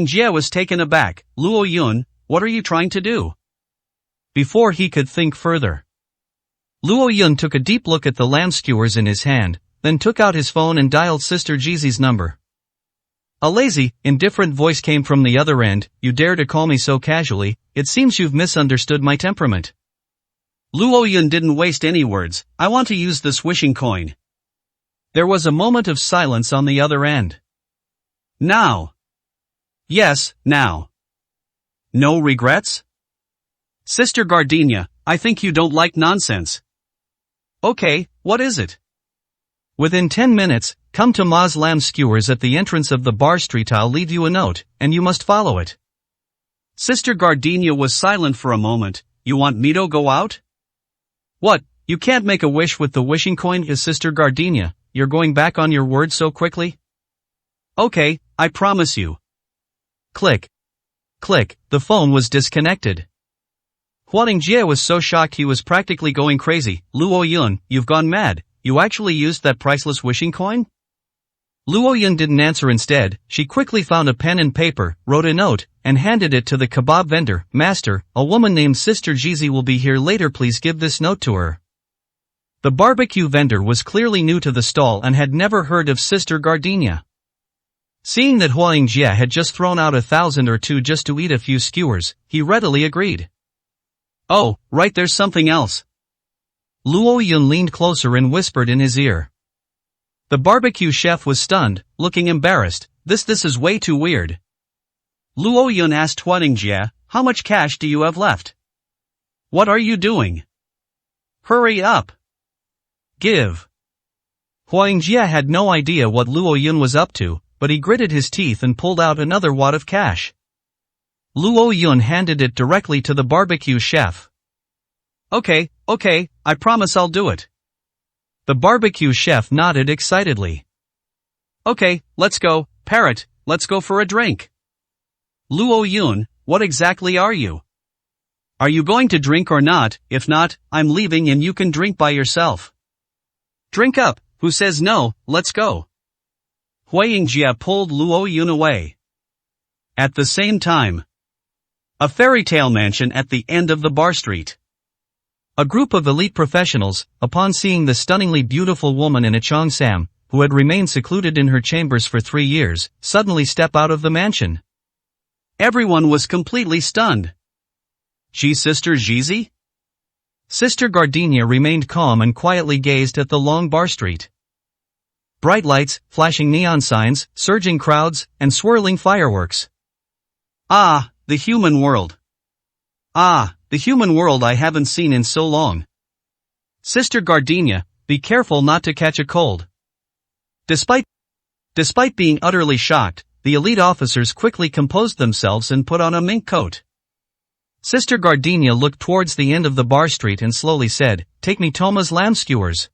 Jie was taken aback. Luo Yun, what are you trying to do? Before he could think further, Luo Yun took a deep look at the lamb skewers in his hand, then took out his phone and dialed Sister Jizi's number. A lazy, indifferent voice came from the other end. You dare to call me so casually? It seems you've misunderstood my temperament. Luo Yun didn't waste any words. I want to use this wishing coin. There was a moment of silence on the other end. Now. Yes, now. No regrets? Sister Gardenia, I think you don't like nonsense. Okay, what is it? Within 10 minutes, come to Ma's lamb skewers at the entrance of the bar street. I'll leave you a note, and you must follow it. Sister Gardenia was silent for a moment. You want me to go out? What, you can't make a wish with the wishing coin? Is Sister Gardenia, you're going back on your word so quickly? Okay, I promise you. Click. Click, the phone was disconnected. Huang Jie was so shocked he was practically going crazy. Luo Yun, you've gone mad. You actually used that priceless wishing coin? Luo Yun didn't answer. Instead, she quickly found a pen and paper, wrote a note, and handed it to the kebab vendor. Master, a woman named Sister Jizi will be here later. Please give this note to her. The barbecue vendor was clearly new to the stall and had never heard of Sister Gardenia. Seeing that Huang Jie had just thrown out 1,000 or two just to eat a few skewers, he readily agreed. Oh, right, there's something else. Luo Yun leaned closer and whispered in his ear. The barbecue chef was stunned, looking embarrassed. This is way too weird. Luo Yun asked Huang Jie, how much cash do you have left? What are you doing? Hurry up. Give. Huang Jie had no idea what Luo Yun was up to, but he gritted his teeth and pulled out another wad of cash. Luo Yun handed it directly to the barbecue chef. Okay, I promise I'll do it. The barbecue chef nodded excitedly. Okay, let's go, parrot, let's go for a drink. Luo Yun, what exactly are you? Are you going to drink or not? If not, I'm leaving and you can drink by yourself. Drink up, who says no? Let's go. Huang Jie pulled Luo Yun away. At the same time, a fairy tale mansion at the end of the bar street. A group of elite professionals, upon seeing the stunningly beautiful woman in a Cheongsam, who had remained secluded in her chambers for 3 years, suddenly step out of the mansion. Everyone was completely stunned. Sister Jizi? Sister Gardenia remained calm and quietly gazed at the long bar street. Bright lights, flashing neon signs, surging crowds, and swirling fireworks. Ah, the human world. Ah, the human world I haven't seen in so long. Sister Gardenia, be careful not to catch a cold. Despite being utterly shocked, the elite officers quickly composed themselves and put on a mink coat. Sister Gardenia looked towards the end of the bar street and slowly said, take me Toma's lamb skewers.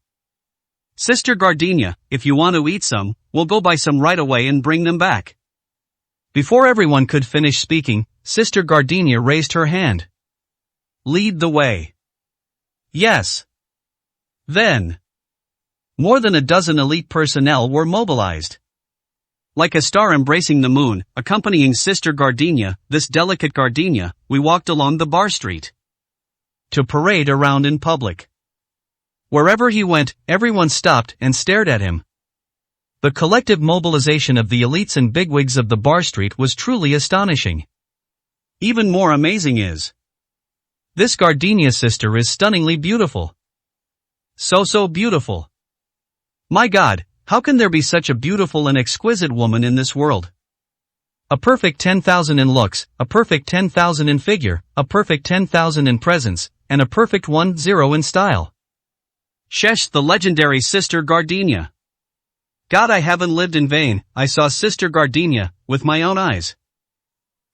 Sister Gardenia, if you want to eat some, we'll go buy some right away and bring them back. Before everyone could finish speaking, Sister Gardenia raised her hand. Lead the way. Yes. Then. More than a dozen elite personnel were mobilized. Like a star embracing the moon, accompanying Sister Gardenia, this delicate Gardenia, we walked along the bar street. To parade around in public. Wherever he went, everyone stopped and stared at him. The collective mobilization of the elites and bigwigs of the bar street was truly astonishing. Even more amazing is, this Gardenia sister is stunningly beautiful. So beautiful. My God, how can there be such a beautiful and exquisite woman in this world? A perfect 10,000 in looks, a perfect 10,000 in figure, a perfect 10,000 in presence, and a perfect 10 in style. Shesh, the legendary Sister Gardenia. God, I haven't lived in vain. I saw Sister Gardenia with my own eyes.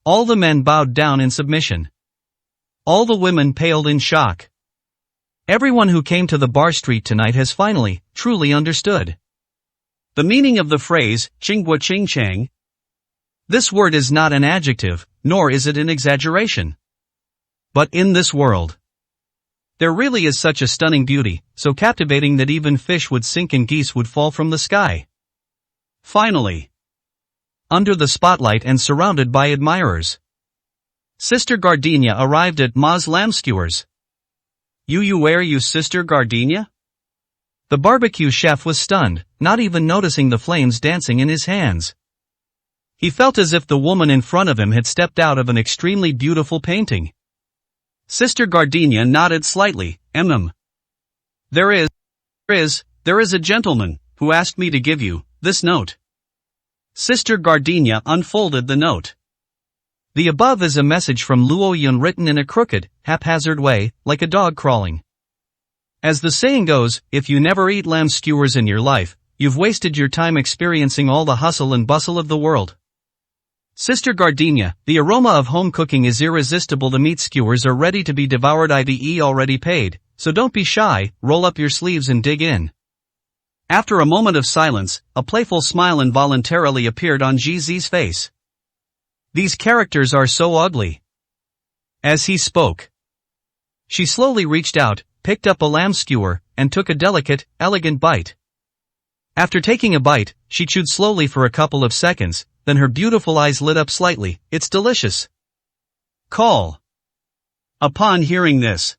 All the men bowed down in submission. All the women paled in shock. Everyone who came to the bar street tonight has finally, truly understood the meaning of the phrase, Qinghua Qingchang. This word is not an adjective, nor is it an exaggeration. But in this world, there really is such a stunning beauty, so captivating that even fish would sink and geese would fall from the sky. Finally, under the spotlight and surrounded by admirers, Sister Gardenia arrived at Ma's lamb skewers. Where you Sister Gardenia? The barbecue chef was stunned, not even noticing the flames dancing in his hands. He felt as if the woman in front of him had stepped out of an extremely beautiful painting. Sister Gardenia nodded slightly. There is a gentleman who asked me to give you this note. Sister Gardenia unfolded the note. The above is a message from Luo Yun written in a crooked, haphazard way, like a dog crawling. As the saying goes, if you never eat lamb skewers in your life, you've wasted your time experiencing all the hustle and bustle of the world. Sister Gardenia, the aroma of home cooking is irresistible. The meat skewers are ready to be devoured, i.e. already paid, so don't be shy, roll up your sleeves and dig in. After a moment of silence, a playful smile involuntarily appeared on GZ's face. These characters are so ugly. As he spoke, she slowly reached out, picked up a lamb skewer, and took a delicate, elegant bite. After taking a bite, she chewed slowly for a couple of seconds, then her beautiful eyes lit up slightly. It's delicious. Call. Upon hearing this,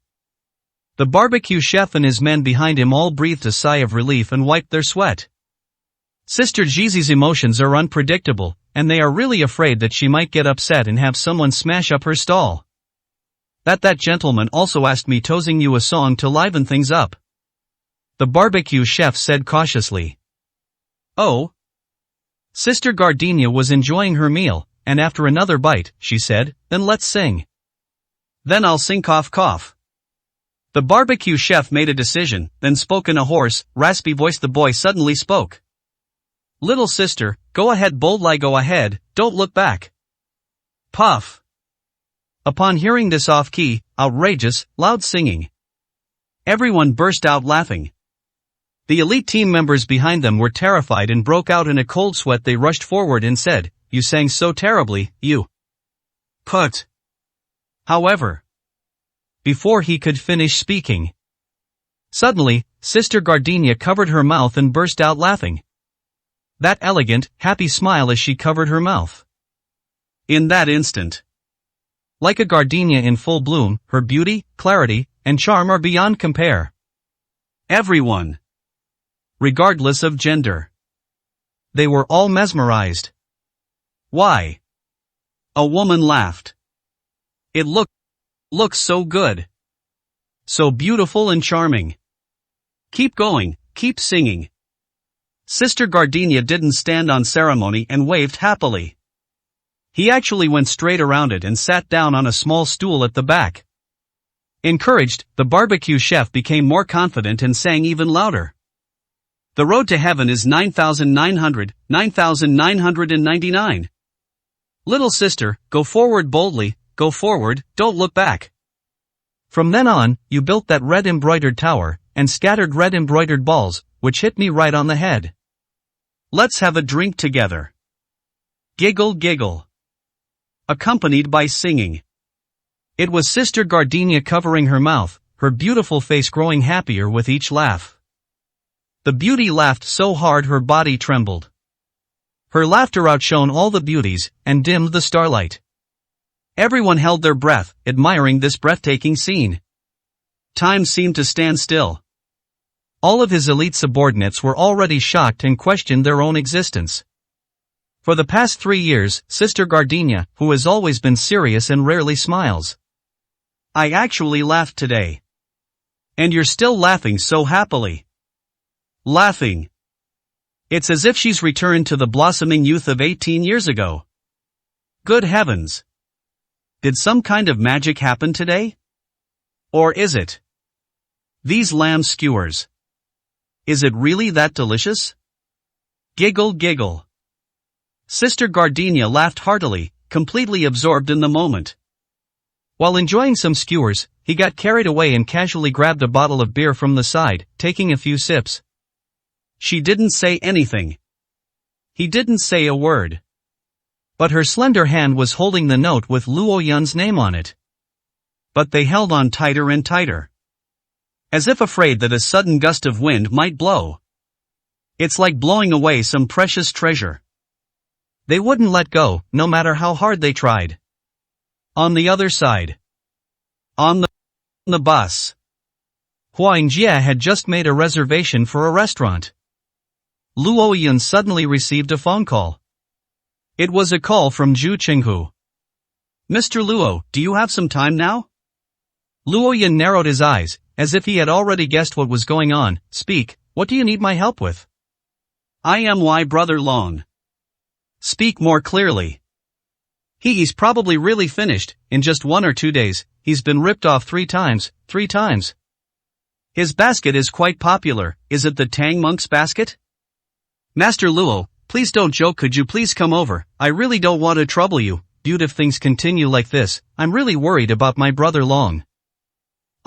the barbecue chef and his men behind him all breathed a sigh of relief and wiped their sweat. Sister GZ's emotions are unpredictable, and they are really afraid that she might get upset and have someone smash up her stall. That gentleman also asked me to sing you a song to liven things up, the barbecue chef said cautiously. Oh? Sister Gardenia was enjoying her meal, and after another bite, she said, then let's sing. Then I'll sing cough cough. The barbecue chef made a decision, then spoke in a hoarse, raspy voice. The boy suddenly spoke. Little sister, go ahead, boldly go ahead, don't look back. Puff. Upon hearing this off-key, outrageous, loud singing, everyone burst out laughing. The elite team members behind them were terrified and broke out in a cold sweat. They rushed forward and said, you sang so terribly, you put. However, before he could finish speaking, suddenly, Sister Gardenia covered her mouth and burst out laughing. That elegant, happy smile as she covered her mouth. In that instant, like a gardenia in full bloom, her beauty, clarity, and charm are beyond compare. Everyone, regardless of gender, they were all mesmerized. Why? A woman laughed. It looks so good. So beautiful and charming. Keep going, keep singing. Sister Gardenia didn't stand on ceremony and waved happily. He actually went straight around it and sat down on a small stool at the back. Encouraged, the barbecue chef became more confident and sang even louder. The road to heaven is 9,999. Little sister, go forward boldly, go forward, don't look back. From then on, you built that red embroidered tower, and scattered red embroidered balls, which hit me right on the head. Let's have a drink together. Giggle giggle. Accompanied by singing. It was Sister Gardenia covering her mouth, her beautiful face growing happier with each laugh. The beauty laughed so hard her body trembled. Her laughter outshone all the beauties, and dimmed the starlight. Everyone held their breath, admiring this breathtaking scene. Time seemed to stand still. All of his elite subordinates were already shocked and questioned their own existence. For the past 3 years, Sister Gardenia, who has always been serious and rarely smiles. I actually laughed today. And you're still laughing so happily. Laughing. It's as if she's returned to the blossoming youth of 18 years ago. Good heavens. Did some kind of magic happen today? Or is it? These lamb skewers. Is it really that delicious? Giggle giggle. Sister Gardenia laughed heartily, completely absorbed in the moment. While enjoying some skewers, he got carried away and casually grabbed a bottle of beer from the side, taking a few sips. She didn't say anything. He didn't say a word. But her slender hand was holding the note with Luo Yun's name on it. But they held on tighter and tighter. As if afraid that a sudden gust of wind might blow. It's like blowing away some precious treasure. They wouldn't let go, no matter how hard they tried. On the other side. On the bus. Huang Jia had just made a reservation for a restaurant. Luo Yun suddenly received a phone call. It was a call from Zhu Qinghu. Mr. Luo, do you have some time now? Luo Yun narrowed his eyes, as if he had already guessed what was going on. Speak, what do you need my help with? I am Y Brother Long. Speak more clearly. He's probably really finished. In just 1 or 2 days, he's been ripped off 3 times. 3 times. His basket is quite popular. Is it the Tang Monk's basket? Master Luo, please don't joke. Could you please come over? I really don't want to trouble you. Dude, if things continue like this, I'm really worried about my brother Long.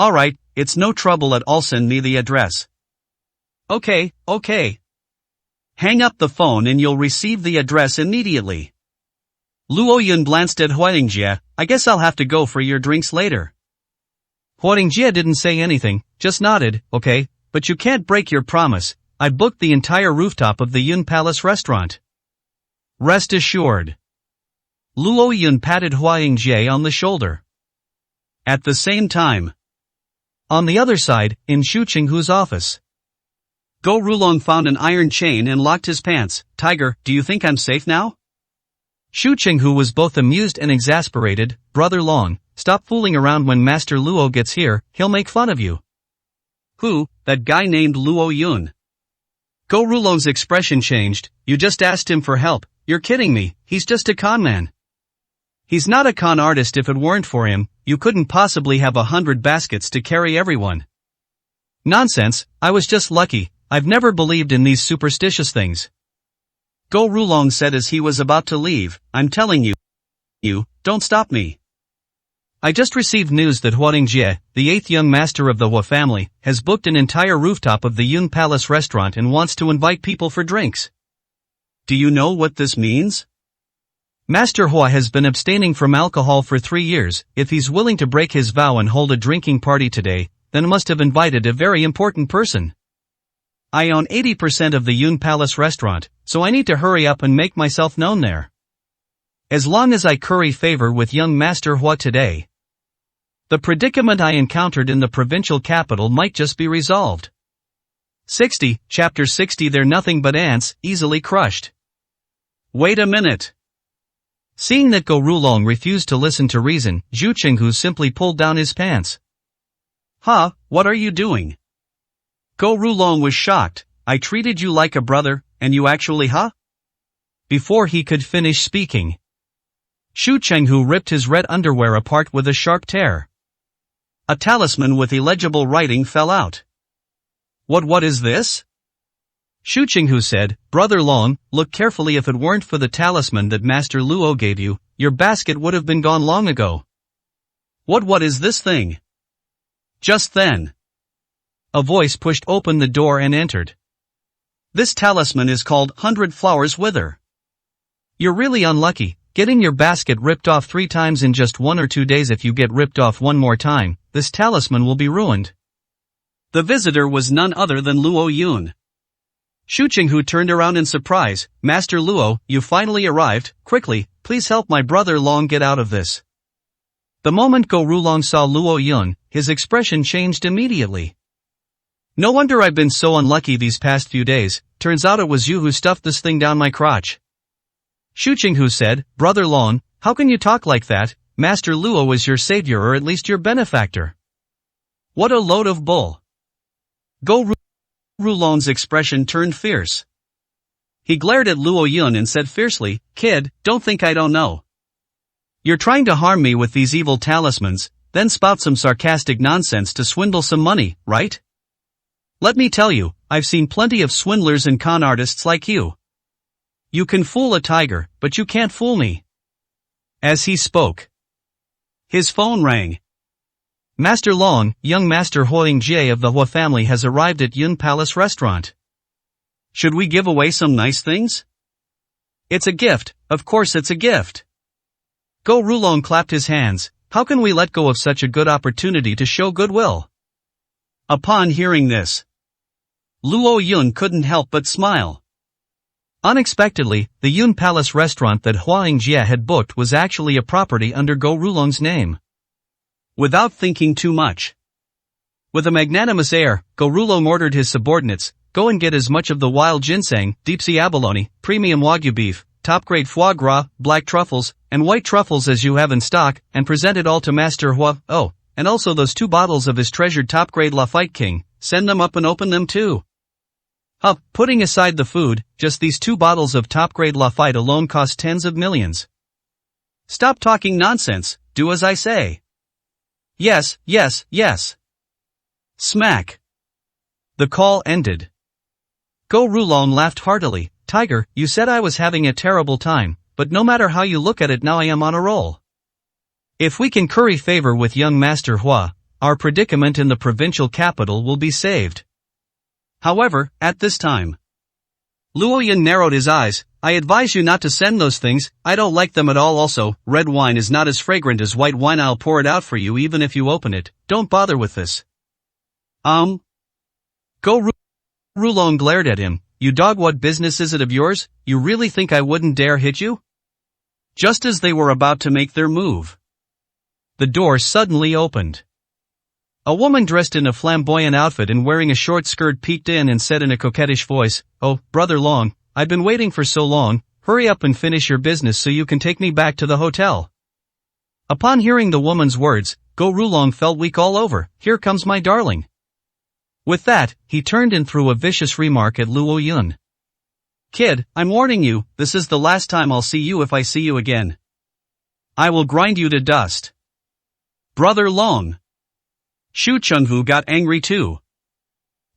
Alright, it's no trouble at all. Send me the address. Okay. Hang up the phone and you'll receive the address immediately. Luo Yun glanced at Huatingjie. I guess I'll have to go for your drinks later. Huatingjie didn't say anything, just nodded. Okay, but you can't break your promise. I booked the entire rooftop of the Yun Palace restaurant. Rest assured. Luo Yun patted Huatingjie on the shoulder. At the same time, on the other side, in Xu Qinghu's office, Go Rulong found an iron chain and locked his pants. Tiger, do you think I'm safe now? Xu Qinghu was both amused and exasperated. Brother Long, stop fooling around. When Master Luo gets here, he'll make fun of you. Who? That guy named Luo Yun. Go Rulong's expression changed. You just asked him for help. You're kidding me, he's just a con man. He's not a con artist. If it weren't for him, you couldn't possibly have 100 baskets to carry everyone. Nonsense, I was just lucky. I've never believed in these superstitious things. Go Rulong said as he was about to leave. I'm telling you, don't stop me. I just received news that Huatingjie, the 8th young master of the Hua family, has booked an entire rooftop of the Yun Palace restaurant and wants to invite people for drinks. Do you know what this means? Master Hua has been abstaining from alcohol for 3 years. If he's willing to break his vow and hold a drinking party today, then must have invited a very important person. I own 80% of the Yun Palace restaurant, so I need to hurry up and make myself known there. As long as I curry favor with young Master Hua today, the predicament I encountered in the provincial capital might just be resolved. 60, Chapter 60. They're nothing but ants, easily crushed. Wait a minute. Seeing that Go Rulong refused to listen to reason, Xu Qinghu simply pulled down his pants. Huh, what are you doing? Go Rulong was shocked. I treated you like a brother, and you actually Before he could finish speaking, Xu Qinghu ripped his red underwear apart with a sharp tear. A talisman with illegible writing fell out. What is this? Xu Qinghu said, Brother Long, look carefully. If it weren't for the talisman that Master Luo gave you, your basket would have been gone long ago. What is this thing? Just then, a voice pushed open the door and entered. This talisman is called 100 Flowers Wither. You're really unlucky, getting your basket ripped off 3 times in just 1 or 2 days. If you get ripped off one more time, this talisman will be ruined. The visitor was none other than Luo Yun. Xu Qinghu turned around in surprise. Master Luo, you finally arrived. Quickly, please help my brother Long get out of this. The moment Go Rulong saw Luo Yun, his expression changed immediately. No wonder I've been so unlucky these past few days. Turns out it was you who stuffed this thing down my crotch. Xu Qinghu said, Brother Long, how can you talk like that? Master Luo is your savior, or at least your benefactor. What a load of bull. Go Rulong's expression turned fierce. He glared at Luo Yun and said fiercely, Kid, don't think I don't know. You're trying to harm me with these evil talismans, then spout some sarcastic nonsense to swindle some money, right? Let me tell you, I've seen plenty of swindlers and con artists like you. You can fool a tiger, but you can't fool me. As he spoke, his phone rang. Master Long, young Master Huatingjie of the Hua family has arrived at Yun Palace restaurant. Should we give away some nice things? It's a gift, of course it's a gift. Go Rulong clapped his hands. How can we let go of such a good opportunity to show goodwill? Upon hearing this, Luo Yun couldn't help but smile. Unexpectedly, the Yun Palace restaurant that Huatingjie had booked was actually a property under Go Rulong's name. Without thinking too much, with a magnanimous air, Go Rulong ordered his subordinates, go and get as much of the wild ginseng, deep-sea abalone, premium wagyu beef, top-grade foie gras, black truffles, and white truffles as you have in stock, and present it all to Master Hua. Oh, and also those 2 bottles of his treasured top-grade Lafite King, send them up and open them too. Putting aside the food, just these 2 bottles of top-grade Lafite alone cost tens of millions. Stop talking nonsense, do as I say. Yes. Smack. The call ended. Go Rulong laughed heartily. Tiger, you said I was having a terrible time, but no matter how you look at it now I am on a roll. If we can curry favor with young Master Hua, our predicament in the provincial capital will be saved. However, at this time, Luoyin narrowed his eyes. I advise you not to send those things, I don't like them at all. Also, red wine is not as fragrant as white wine. I'll pour it out for you even if you open it, don't bother with this. Go Rulong glared at him. You dog, what business is it of yours? You really think I wouldn't dare hit you? Just as they were about to make their move, the door suddenly opened. A woman dressed in a flamboyant outfit and wearing a short skirt peeked in and said in a coquettish voice, "Oh, Brother Long, I've been waiting for so long, hurry up and finish your business so you can take me back to the hotel." Upon hearing the woman's words, Go Rulong felt weak all over. Here comes my darling. With that, he turned and threw a vicious remark at Luo Yun. Kid, I'm warning you, this is the last time I'll see you. If I see you again, I will grind you to dust. Brother Long. Shu Chenghu got angry too.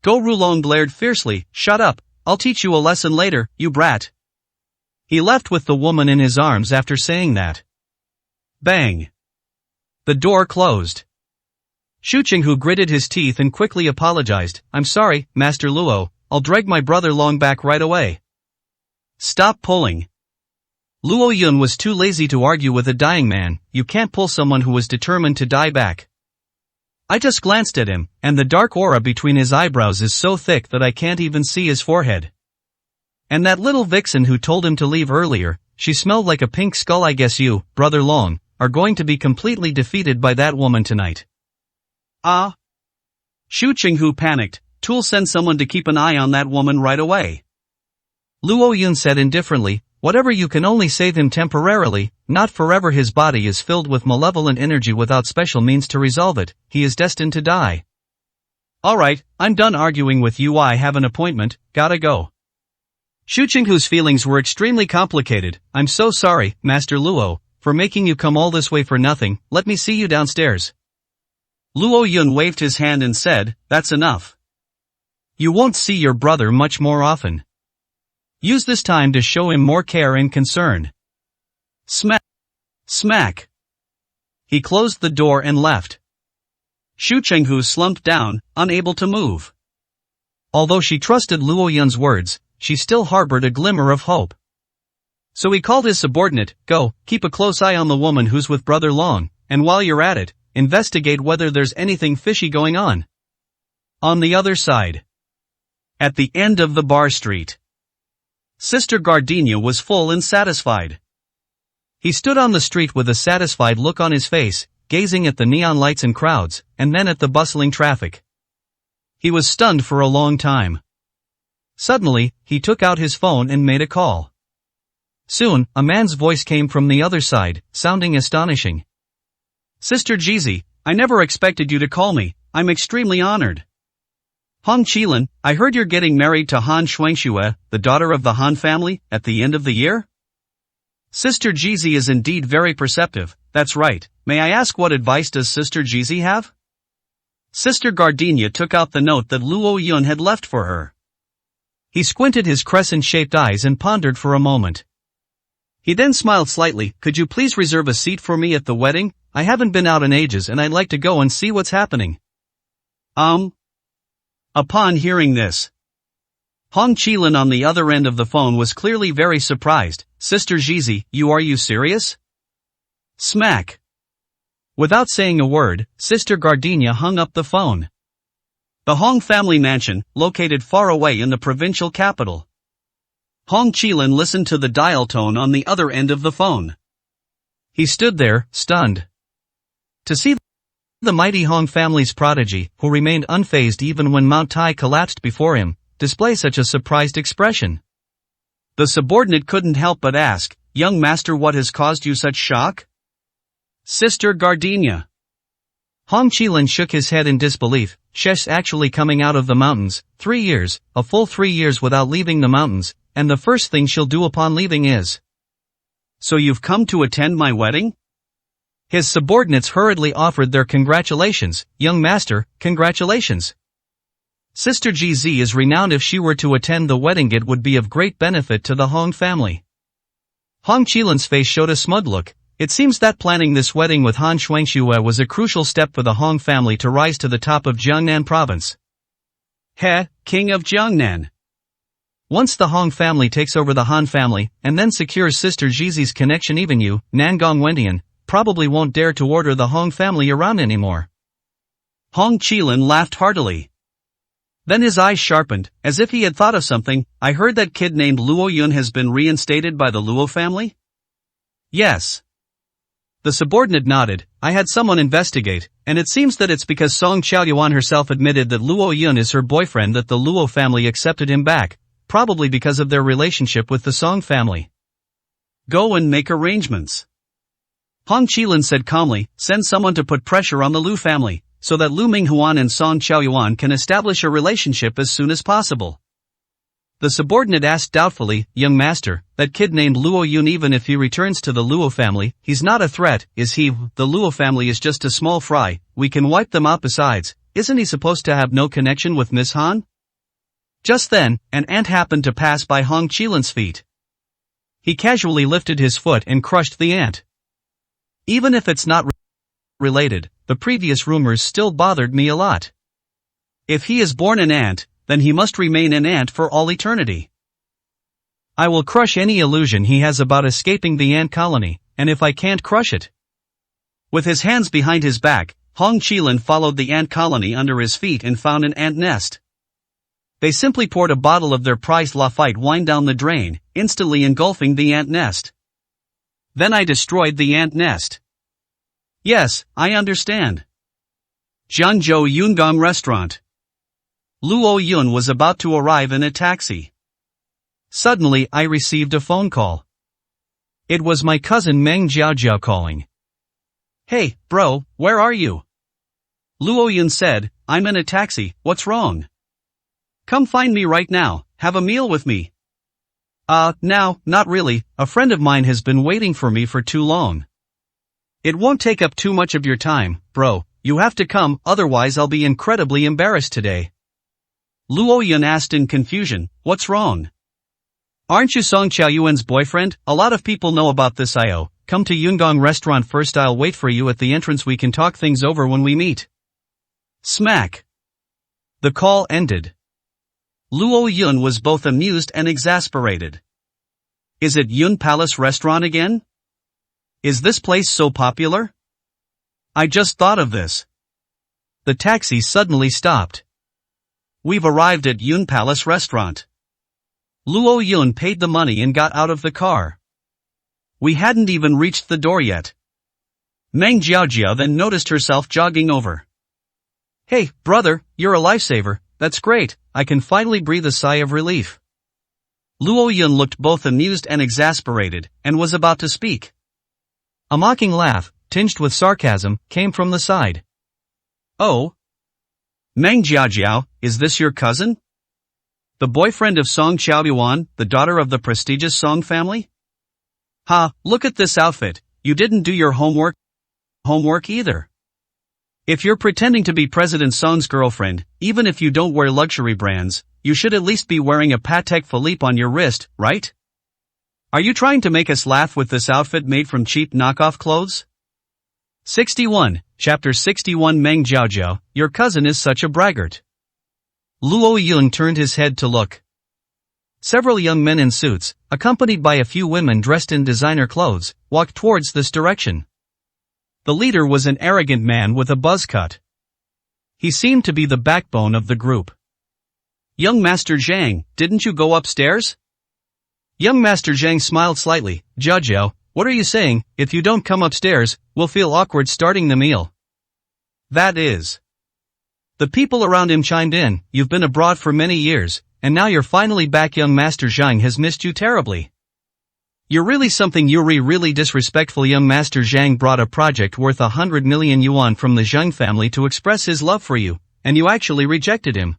Go Rulong glared fiercely, shut up, I'll teach you a lesson later, you brat. He left with the woman in his arms after saying that. Bang. The door closed. Shu Chenghu gritted his teeth and quickly apologized. I'm sorry, Master Luo, I'll drag my brother Long back right away. Stop pulling. Luo Yun was too lazy to argue with a dying man. You can't pull someone who was determined to die back. I just glanced at him, and the dark aura between his eyebrows is so thick that I can't even see his forehead. And that little vixen who told him to leave earlier, she smelled like a pink skull. I guess you, Brother Long, are going to be completely defeated by that woman tonight. Shu Chenghu panicked. Tool, send someone to keep an eye on that woman right away. Luo Yun said indifferently, whatever, you can only save him temporarily, not forever. His body is filled with malevolent energy. Without special means to resolve it, he is destined to die. Alright, I'm done arguing with you. I have an appointment, gotta go. Shu Chenghu's feelings were extremely complicated. I'm so sorry, Master Luo, for making you come all this way for nothing. Let me see you downstairs. Luo Yun waved his hand and said, that's enough. You won't see your brother much more often. Use this time to show him more care and concern. Smack. Smack. He closed the door and left. Shu Chenghu slumped down, unable to move. Although she trusted Luo Yun's words, she still harbored a glimmer of hope. So he called his subordinate, go, keep a close eye on the woman who's with Brother Long, and while you're at it, investigate whether there's anything fishy going on. On the other side, at the end of the bar street, Sister Gardenia was full and satisfied. He stood on the street with a satisfied look on his face, gazing at the neon lights and crowds, and then at the bustling traffic. He was stunned for a long time. Suddenly, he took out his phone and made a call. Soon, a man's voice came from the other side, sounding astonishing. Sister Jizi, I never expected you to call me, I'm extremely honored. Hong Qilin, I heard you're getting married to Han Shuangxue, the daughter of the Han family, at the end of the year? Sister Jizi is indeed very perceptive, that's right. May I ask what advice does Sister Jizi have? Sister Gardenia took out the note that Luo Yun had left for her. He squinted his crescent-shaped eyes and pondered for a moment. He then smiled slightly. Could you please reserve a seat for me at the wedding? I haven't been out in ages and I'd like to go and see what's happening. Upon hearing this, Hong Qilin on the other end of the phone was clearly very surprised. Sister Jizi, are you serious? Smack. Without saying a word, Sister Gardenia hung up the phone. The Hong family mansion, located far away in the provincial capital. Hong Qilin listened to the dial tone on the other end of the phone. He stood there, stunned. To see the mighty Hong family's prodigy, who remained unfazed even when Mount Tai collapsed before him, display such a surprised expression. The subordinate couldn't help but ask, young master, what has caused you such shock? Sister Gardenia. Hong Qilin shook his head in disbelief. She's actually coming out of the mountains, 3 years, a full 3 years without leaving the mountains, and the first thing she'll do upon leaving is. So you've come to attend my wedding? His subordinates hurriedly offered their congratulations. Young master, congratulations. Sister GZ is renowned. If she were to attend the wedding, it would be of great benefit to the Hong family. Hong Qilan's face showed a smug look. It seems that planning this wedding with Han Shuangxue was a crucial step for the Hong family to rise to the top of Jiangnan province. He, King of Jiangnan. Once the Hong family takes over the Han family, and then secures Sister Jizi's connection, even you, Nangong Wendian, probably won't dare to order the Hong family around anymore. Hong Qilan laughed heartily. Then his eyes sharpened, as if he had thought of something. I heard that kid named Luo Yun has been reinstated by the Luo family? Yes. The subordinate nodded. I had someone investigate, and it seems that it's because Song Qiaoyuan herself admitted that Luo Yun is her boyfriend that the Luo family accepted him back, probably because of their relationship with the Song family. Go and make arrangements. Hong Qilan said calmly, send someone to put pressure on the Lu family, so that Lu Minghuan and Song Qiaoyuan can establish a relationship as soon as possible. The subordinate asked doubtfully, young master, that kid named Luo Yun, even if he returns to the Luo family, he's not a threat, is he? The Luo family is just a small fry, we can wipe them out. Besides, isn't he supposed to have no connection with Miss Han? Just then, an ant happened to pass by Hong Qilan's feet. He casually lifted his foot and crushed the ant. Even if it's not related, the previous rumors still bothered me a lot. If he is born an ant, then he must remain an ant for all eternity. I will crush any illusion he has about escaping the ant colony, and if I can't crush it. With his hands behind his back, Hong Qilan followed the ant colony under his feet and found an ant nest. They simply poured a bottle of their prized Lafite wine down the drain, instantly engulfing the ant nest. Then I destroyed the ant nest. Yes, I understand. Zhangzhou Yungong Restaurant. Luo Yun was about to arrive in a taxi. Suddenly I received a phone call. It was my cousin Meng Jiaojiao calling. Hey, bro, where are you? Luo Yun said, I'm in a taxi, what's wrong? Come find me right now, have a meal with me. Now, not really, a friend of mine has been waiting for me for too long. It won't take up too much of your time, bro, you have to come, otherwise I'll be incredibly embarrassed today. Luo Yun asked in confusion, what's wrong? Aren't you Song Qiaoyuan's boyfriend? A lot of people know about this. Come to Yungong Restaurant first, I'll wait for you at the entrance, we can talk things over when we meet. Smack. The call ended. Luo Yun was both amused and exasperated. Is it Yun Palace Restaurant again? Is this place so popular? I just thought of this. The taxi suddenly stopped. We've arrived at Yun Palace Restaurant. Luo Yun paid the money and got out of the car. We hadn't even reached the door yet. Meng Jiaojiao then noticed herself jogging over. Hey, brother, you're a lifesaver, that's great, I can finally breathe a sigh of relief. Luo Yun looked both amused and exasperated, and was about to speak. A mocking laugh, tinged with sarcasm, came from the side. Oh? Meng Jiaojiao, is this your cousin? The boyfriend of Song Qiaoyuan, the daughter of the prestigious Song family? Ha, look at this outfit, you didn't do your homework either. If you're pretending to be President Song's girlfriend, even if you don't wear luxury brands, you should at least be wearing a Patek Philippe on your wrist, right? Are you trying to make us laugh with this outfit made from cheap knockoff clothes? 61, Chapter 61. Meng Jiaojiao, your cousin is such a braggart. Luo Yun turned his head to look. Several young men in suits, accompanied by a few women dressed in designer clothes, walked towards this direction. The leader was an arrogant man with a buzz cut. He seemed to be the backbone of the group. Young Master Zhang, didn't you go upstairs? Young Master Zhang smiled slightly. Jiaojiao, what are you saying? If you don't come upstairs, we'll feel awkward starting the meal. That is. The people around him chimed in, you've been abroad for many years, and now you're finally back. Young Master Zhang has missed you terribly. You're really something. Yuri, really disrespectful. Young Master Zhang brought a project worth 100 million yuan from the Zhang family to express his love for you, and you actually rejected him.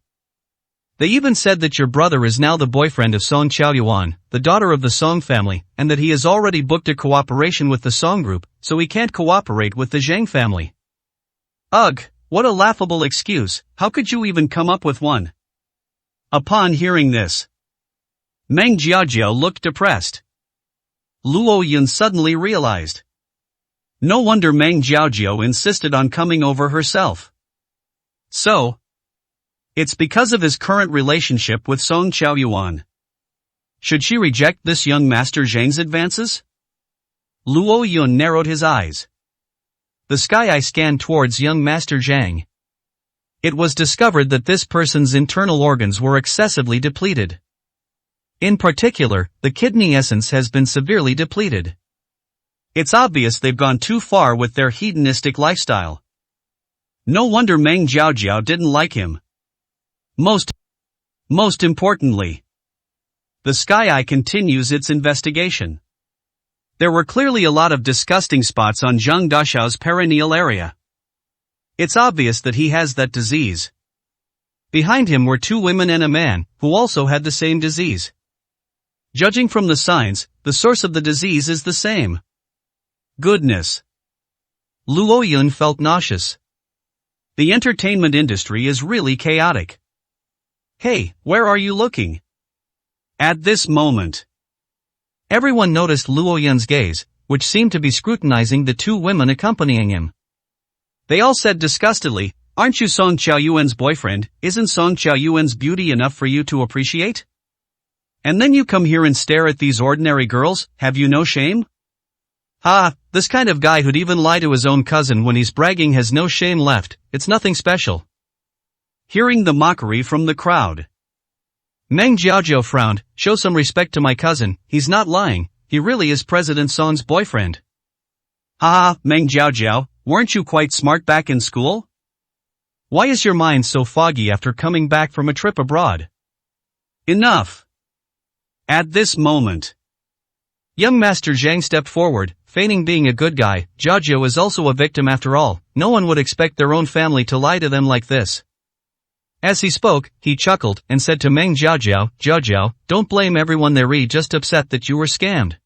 They even said that your brother is now the boyfriend of Song Qiaoyuan, the daughter of the Song family, and that he has already booked a cooperation with the Song group, so he can't cooperate with the Zhang family. Ugh, what a laughable excuse, how could you even come up with one? Upon hearing this, Meng Jiajiao looked depressed. Luo Yun suddenly realized. No wonder Meng Jiajiao insisted on coming over herself. So, it's because of his current relationship with Song Chaoyuan. Should she reject this young Master Zhang's advances? Luo Yun narrowed his eyes. The sky eye scanned towards young Master Zhang. It was discovered that this person's internal organs were excessively depleted. In particular, the kidney essence has been severely depleted. It's obvious they've gone too far with their hedonistic lifestyle. No wonder Meng Jiajiao didn't like him. Most importantly, the Sky Eye continues its investigation. There were clearly a lot of disgusting spots on Zhang Dashao's perineal area. It's obvious that he has that disease. Behind him were 2 women and a man, who also had the same disease. Judging from the signs, the source of the disease is the same. Goodness. Luo Yun felt nauseous. The entertainment industry is really chaotic. Hey, where are you looking? At this moment, everyone noticed Luo Yun's gaze, which seemed to be scrutinizing the 2 women accompanying him. They all said disgustedly, "Aren't you Song Chaoyuan's boyfriend? Isn't Song Chaoyuan's beauty enough for you to appreciate? And then you come here and stare at these ordinary girls, have you no shame?" Ha, this kind of guy who'd even lie to his own cousin when he's bragging has no shame left, it's nothing special. Hearing the mockery from the crowd, Meng Jiajiao frowned. "Show some respect to my cousin, he's not lying, he really is President Song's boyfriend." Ha, Meng Jiajiao, weren't you quite smart back in school? Why is your mind so foggy after coming back from a trip abroad? Enough. At this moment, young Master Zhang stepped forward, feigning being a good guy. Jiajiao is also a victim after all, no one would expect their own family to lie to them like this. As he spoke, he chuckled and said to Meng Jiajiao, "Jiajiao, don't blame everyone, they're just upset that you were scammed.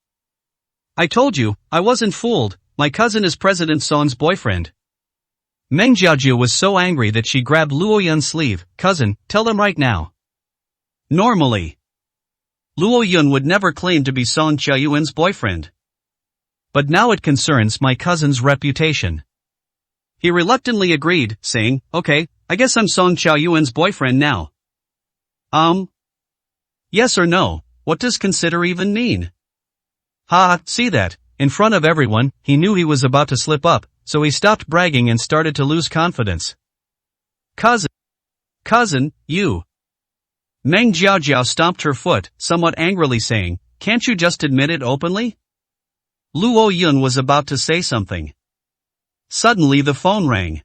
I told you, I wasn't fooled, my cousin is President Song's boyfriend." Meng Jiajiao was so angry that she grabbed Luo Yun's sleeve. "Cousin, tell them right now." Normally, Luo Yun would never claim to be Song Chaoyuan's boyfriend. But now it concerns my cousin's reputation. He reluctantly agreed, saying, "Okay, I guess I'm Song Chaoyuan's boyfriend now." Yes or no, what does consider even mean? Ha, see that, in front of everyone, he knew he was about to slip up, so he stopped bragging and started to lose confidence. Cousin, you. Meng Jiajiao stomped her foot, somewhat angrily saying, "Can't you just admit it openly?" Luo Yun was about to say something. Suddenly the phone rang.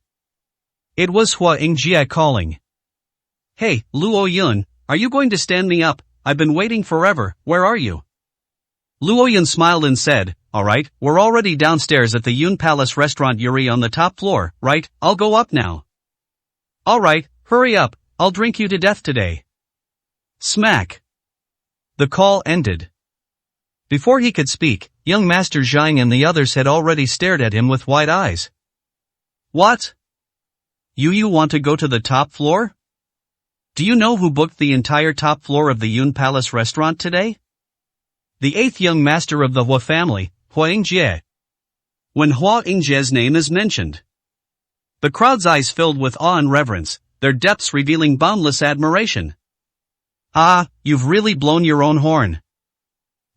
It was Hua Yingjie calling. "Hey, Luo Yun, are you going to stand me up? I've been waiting forever, where are you?" Luo Yun smiled and said, "Alright, we're already downstairs at the Yun Palace restaurant Yuri on the top floor, right? I'll go up now." "Alright, hurry up, I'll drink you to death today." Smack. The call ended. Before he could speak, young Master Zhang and the others had already stared at him with wide eyes. "What? You want to go to the top floor? Do you know who booked the entire top floor of the Yun Palace restaurant today? The 8th young master of the Hua family, Hua Yingjie." When Hua Yingjie's name is mentioned, the crowd's eyes filled with awe and reverence, their depths revealing boundless admiration. Ah, you've really blown your own horn.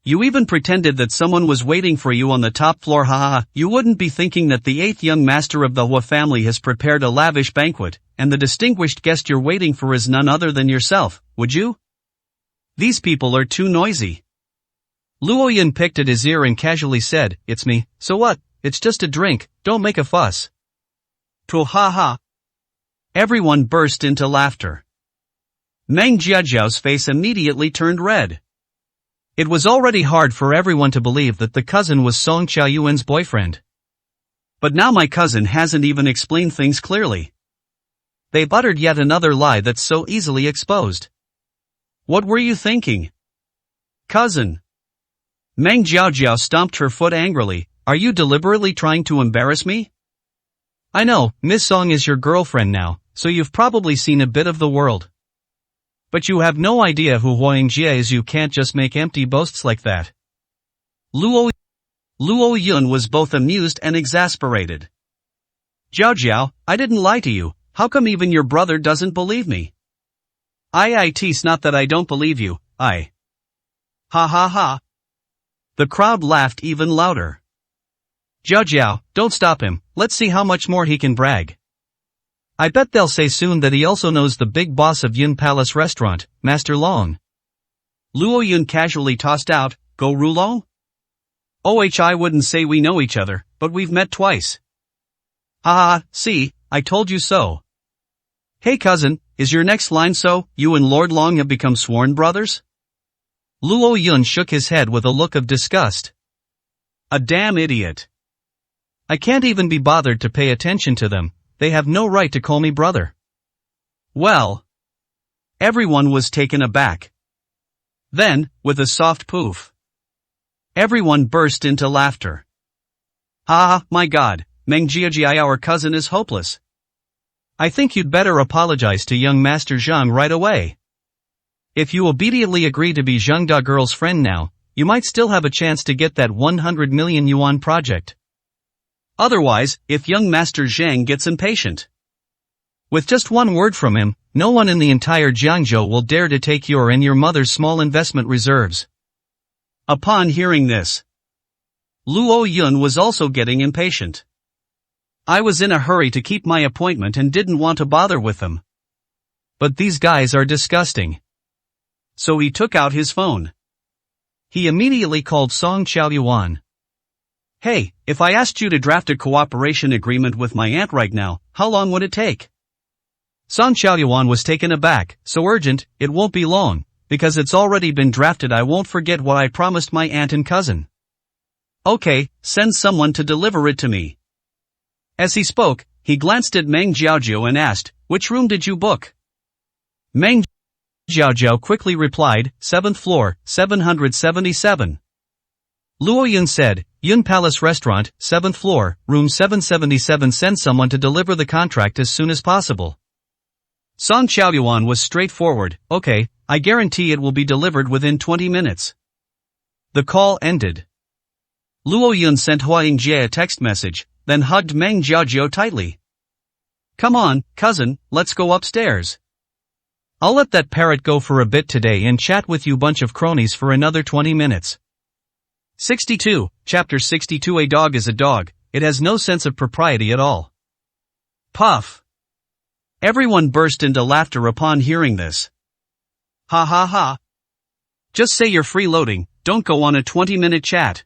You even pretended that someone was waiting for you on the top floor. Ha. You wouldn't be thinking that the 8th young master of the Hua family has prepared a lavish banquet, and the distinguished guest you're waiting for is none other than yourself, would you? These people are too noisy. Luo Yun picked at his ear and casually said, "It's me, so what, it's just a drink, don't make a fuss." Pooh ha ha. Everyone burst into laughter. Meng Jiajiao's face immediately turned red. It was already hard for everyone to believe that the cousin was Song Chaoyuan's boyfriend. But now my cousin hasn't even explained things clearly. They've uttered yet another lie that's so easily exposed. What were you thinking? Cousin. Meng Jiajiao stomped her foot angrily. Are you deliberately trying to embarrass me? I know, Miss Song is your girlfriend now, so you've probably seen a bit of the world. But you have no idea who Huang Jie is. You can't just make empty boasts like that. Luo Yun was both amused and exasperated. Jiao Jiao, I didn't lie to you, how come even your brother doesn't believe me? It's not that I don't believe you, I. Ha ha ha. The crowd laughed even louder. Jiao Jiao, don't stop him, let's see how much more he can brag. I bet they'll say soon that he also knows the big boss of Yun Palace Restaurant, Master Long. Luo Yun casually tossed out, go Rulong? I wouldn't say we know each other, but we've met twice. Ha, see, I told you so. Hey cousin, is your next line so, you and Lord Long have become sworn brothers? Luo Yun shook his head with a look of disgust. A damn idiot. I can't even be bothered to pay attention to them, they have no right to call me brother. Well. Everyone was taken aback. Then, with a soft poof, everyone burst into laughter. My god, Meng Jiaji, our cousin is hopeless. I think you'd better apologize to young Master Zhang right away. If you obediently agree to be Zhang Da girl's friend now, you might still have a chance to get that 100 million yuan project. Otherwise, if young Master Zhang gets impatient, with just one word from him, no one in the entire Jiangzhou will dare to take your and your mother's small investment reserves. Upon hearing this, Luo Yun was also getting impatient. I was in a hurry to keep my appointment and didn't want to bother with them. But these guys are disgusting. So he took out his phone. He immediately called Song Qiaoyuan. Hey, if I asked you to draft a cooperation agreement with my aunt right now, how long would it take? Song Qiaoyuan was taken aback, so urgent, it won't be long, because it's already been drafted. I won't forget what I promised my aunt and cousin. Okay, send someone to deliver it to me. As he spoke, he glanced at Meng Jiaojiao and asked, which room did you book? Meng Jiaojiao quickly replied, 7th floor, 777. Luo Yun said, Yun Palace Restaurant, 7th floor, room 777. Send someone to deliver the contract as soon as possible. Song Qiaoyuan was straightforward, okay, I guarantee it will be delivered within 20 minutes. The call ended. Luo Yun sent Huang Jie a text message, then hugged Meng Jiaojiao tightly. Come on, cousin, let's go upstairs. I'll let that parrot go for a bit today and chat with you bunch of cronies for another 20 minutes. 62, Chapter 62. A dog is a dog, it has no sense of propriety at all. Puff. Everyone burst into laughter upon hearing this. Ha ha ha. Just say you're freeloading, don't go on a 20-minute chat.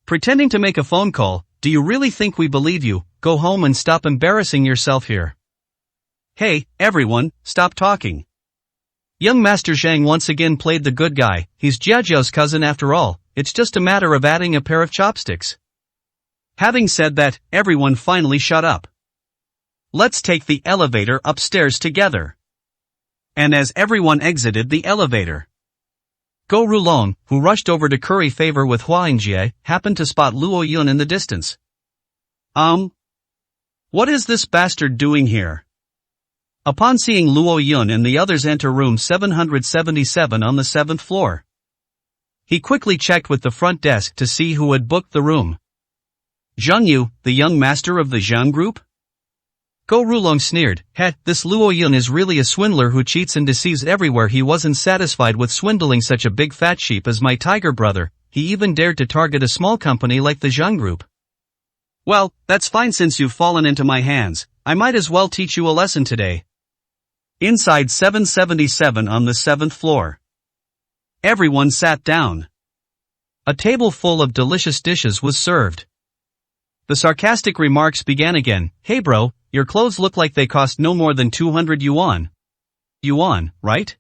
Pretending to make a phone call, do you really think we believe you? Go home and stop embarrassing yourself here. Hey, everyone, stop talking. Young Master Zhang once again played the good guy, he's Jiajiao's cousin after all, it's just a matter of adding a pair of chopsticks. Having said that, everyone finally shut up. Let's take the elevator upstairs together. And as everyone exited the elevator, Go Rulong, who rushed over to curry favor with Huang Jie, happened to spot Luo Yun in the distance. What is this bastard doing here? Upon seeing Luo Yun and the others enter room 777 on the 7th floor, he quickly checked with the front desk to see who had booked the room. Zhang Yu, the young master of the Zhang group? Go Rulong sneered, this Luo Yun is really a swindler who cheats and deceives everywhere. He wasn't satisfied with swindling such a big fat sheep as my tiger brother, he even dared to target a small company like the Zhang group. Well, that's fine since you've fallen into my hands, I might as well teach you a lesson today. Inside 777 on the 7th floor. Everyone sat down. A table full of delicious dishes was served. The sarcastic remarks began again, hey bro, your clothes look like they cost no more than 200 yuan. Yuan, right?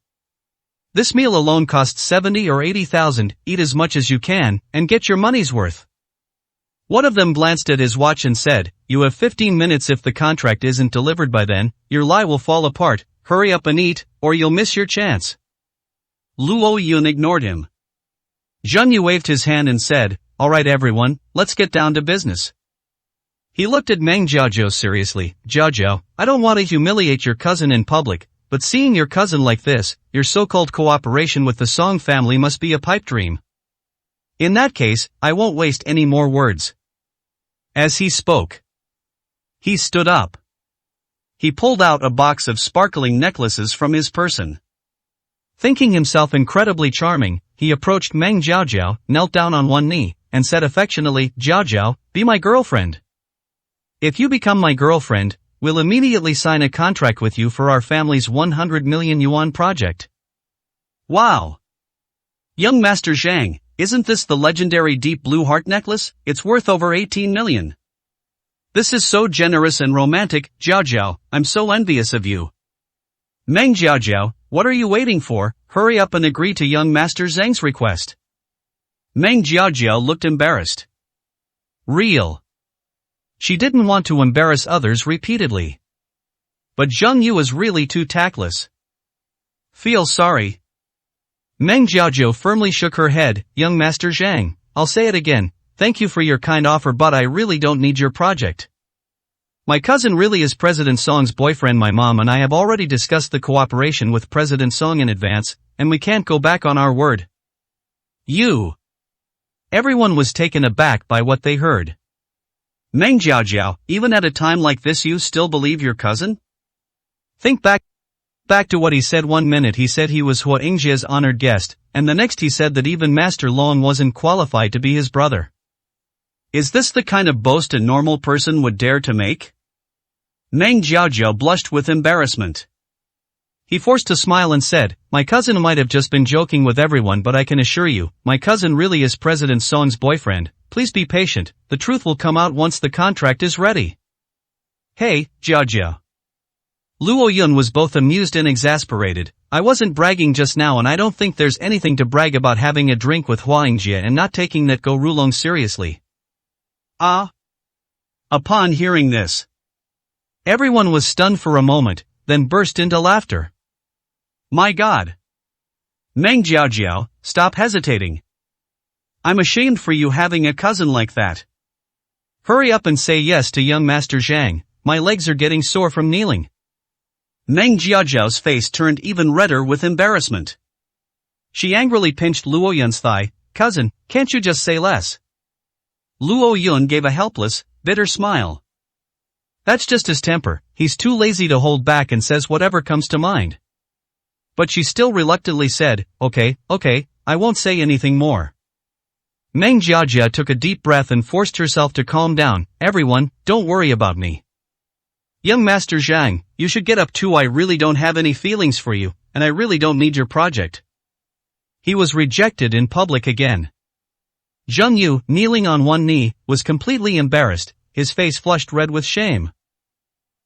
This meal alone costs 70 or 80,000, eat as much as you can, and get your money's worth. One of them glanced at his watch and said, you have 15 minutes. If the contract isn't delivered by then, your lie will fall apart, hurry up and eat, or you'll miss your chance. Luo Yun ignored him. Zhang Yu waved his hand and said, alright everyone, let's get down to business. He looked at Meng Jiaojiao seriously, Jiaojiao, I don't want to humiliate your cousin in public, but seeing your cousin like this, your so-called cooperation with the Song family must be a pipe dream. In that case, I won't waste any more words. As he spoke, he stood up. He pulled out a box of sparkling necklaces from his person. Thinking himself incredibly charming, he approached Meng Jiaojiao, knelt down on one knee, and said affectionately, "Jiaojiao, be my girlfriend. If you become my girlfriend, we'll immediately sign a contract with you for our family's 100 million yuan project." Wow! Young Master Zhang, isn't this the legendary deep blue heart necklace? It's worth over 18 million. This is so generous and romantic, Jiaojiao, I'm so envious of you. Meng Jiaojiao, what are you waiting for? Hurry up and agree to young Master Zhang's request. Meng Jiaojiao looked embarrassed. Real. She didn't want to embarrass others repeatedly. But Zheng Yu was really too tactless. Feel sorry. Meng Jiaojiao firmly shook her head, "Young Master Zhang, I'll say it again, thank you for your kind offer, but I really don't need your project. My cousin really is President Song's boyfriend. My mom and I have already discussed the cooperation with President Song in advance, and we can't go back on our word." You. Everyone was taken aback by what they heard. Meng Jiaojiao, even at a time like this you still believe your cousin? Think back to what he said. 1 minute he said he was Hua Yingjia's honored guest, and the next he said that even Master Long wasn't qualified to be his brother. Is this the kind of boast a normal person would dare to make? Meng Jiaojiao blushed with embarrassment. He forced a smile and said, "My cousin might have just been joking with everyone, but I can assure you, my cousin really is President Song's boyfriend. Please be patient, the truth will come out once the contract is ready." Hey, Jiaojiao. Luo Yun was both amused and exasperated. "I wasn't bragging just now, and I don't think there's anything to brag about having a drink with Hua Yingjie and not taking that Go Rulong seriously." Ah. Upon hearing this, everyone was stunned for a moment, then burst into laughter. My God! Meng Jiaojiao, stop hesitating. I'm ashamed for you having a cousin like that. Hurry up and say yes to young Master Zhang, my legs are getting sore from kneeling. Meng Jiaojiao's face turned even redder with embarrassment. She angrily pinched Luo Yun's thigh. "Cousin, can't you just say less?" Luo Yun gave a helpless, bitter smile. That's just his temper, he's too lazy to hold back and says whatever comes to mind. But she still reluctantly said, okay, I won't say anything more. Meng Jiaojia took a deep breath and forced herself to calm down. Everyone, don't worry about me. Young Master Zhang, you should get up too. I really don't have any feelings for you, and I really don't need your project. He was rejected in public again. Zheng Yu, kneeling on one knee, was completely embarrassed, his face flushed red with shame.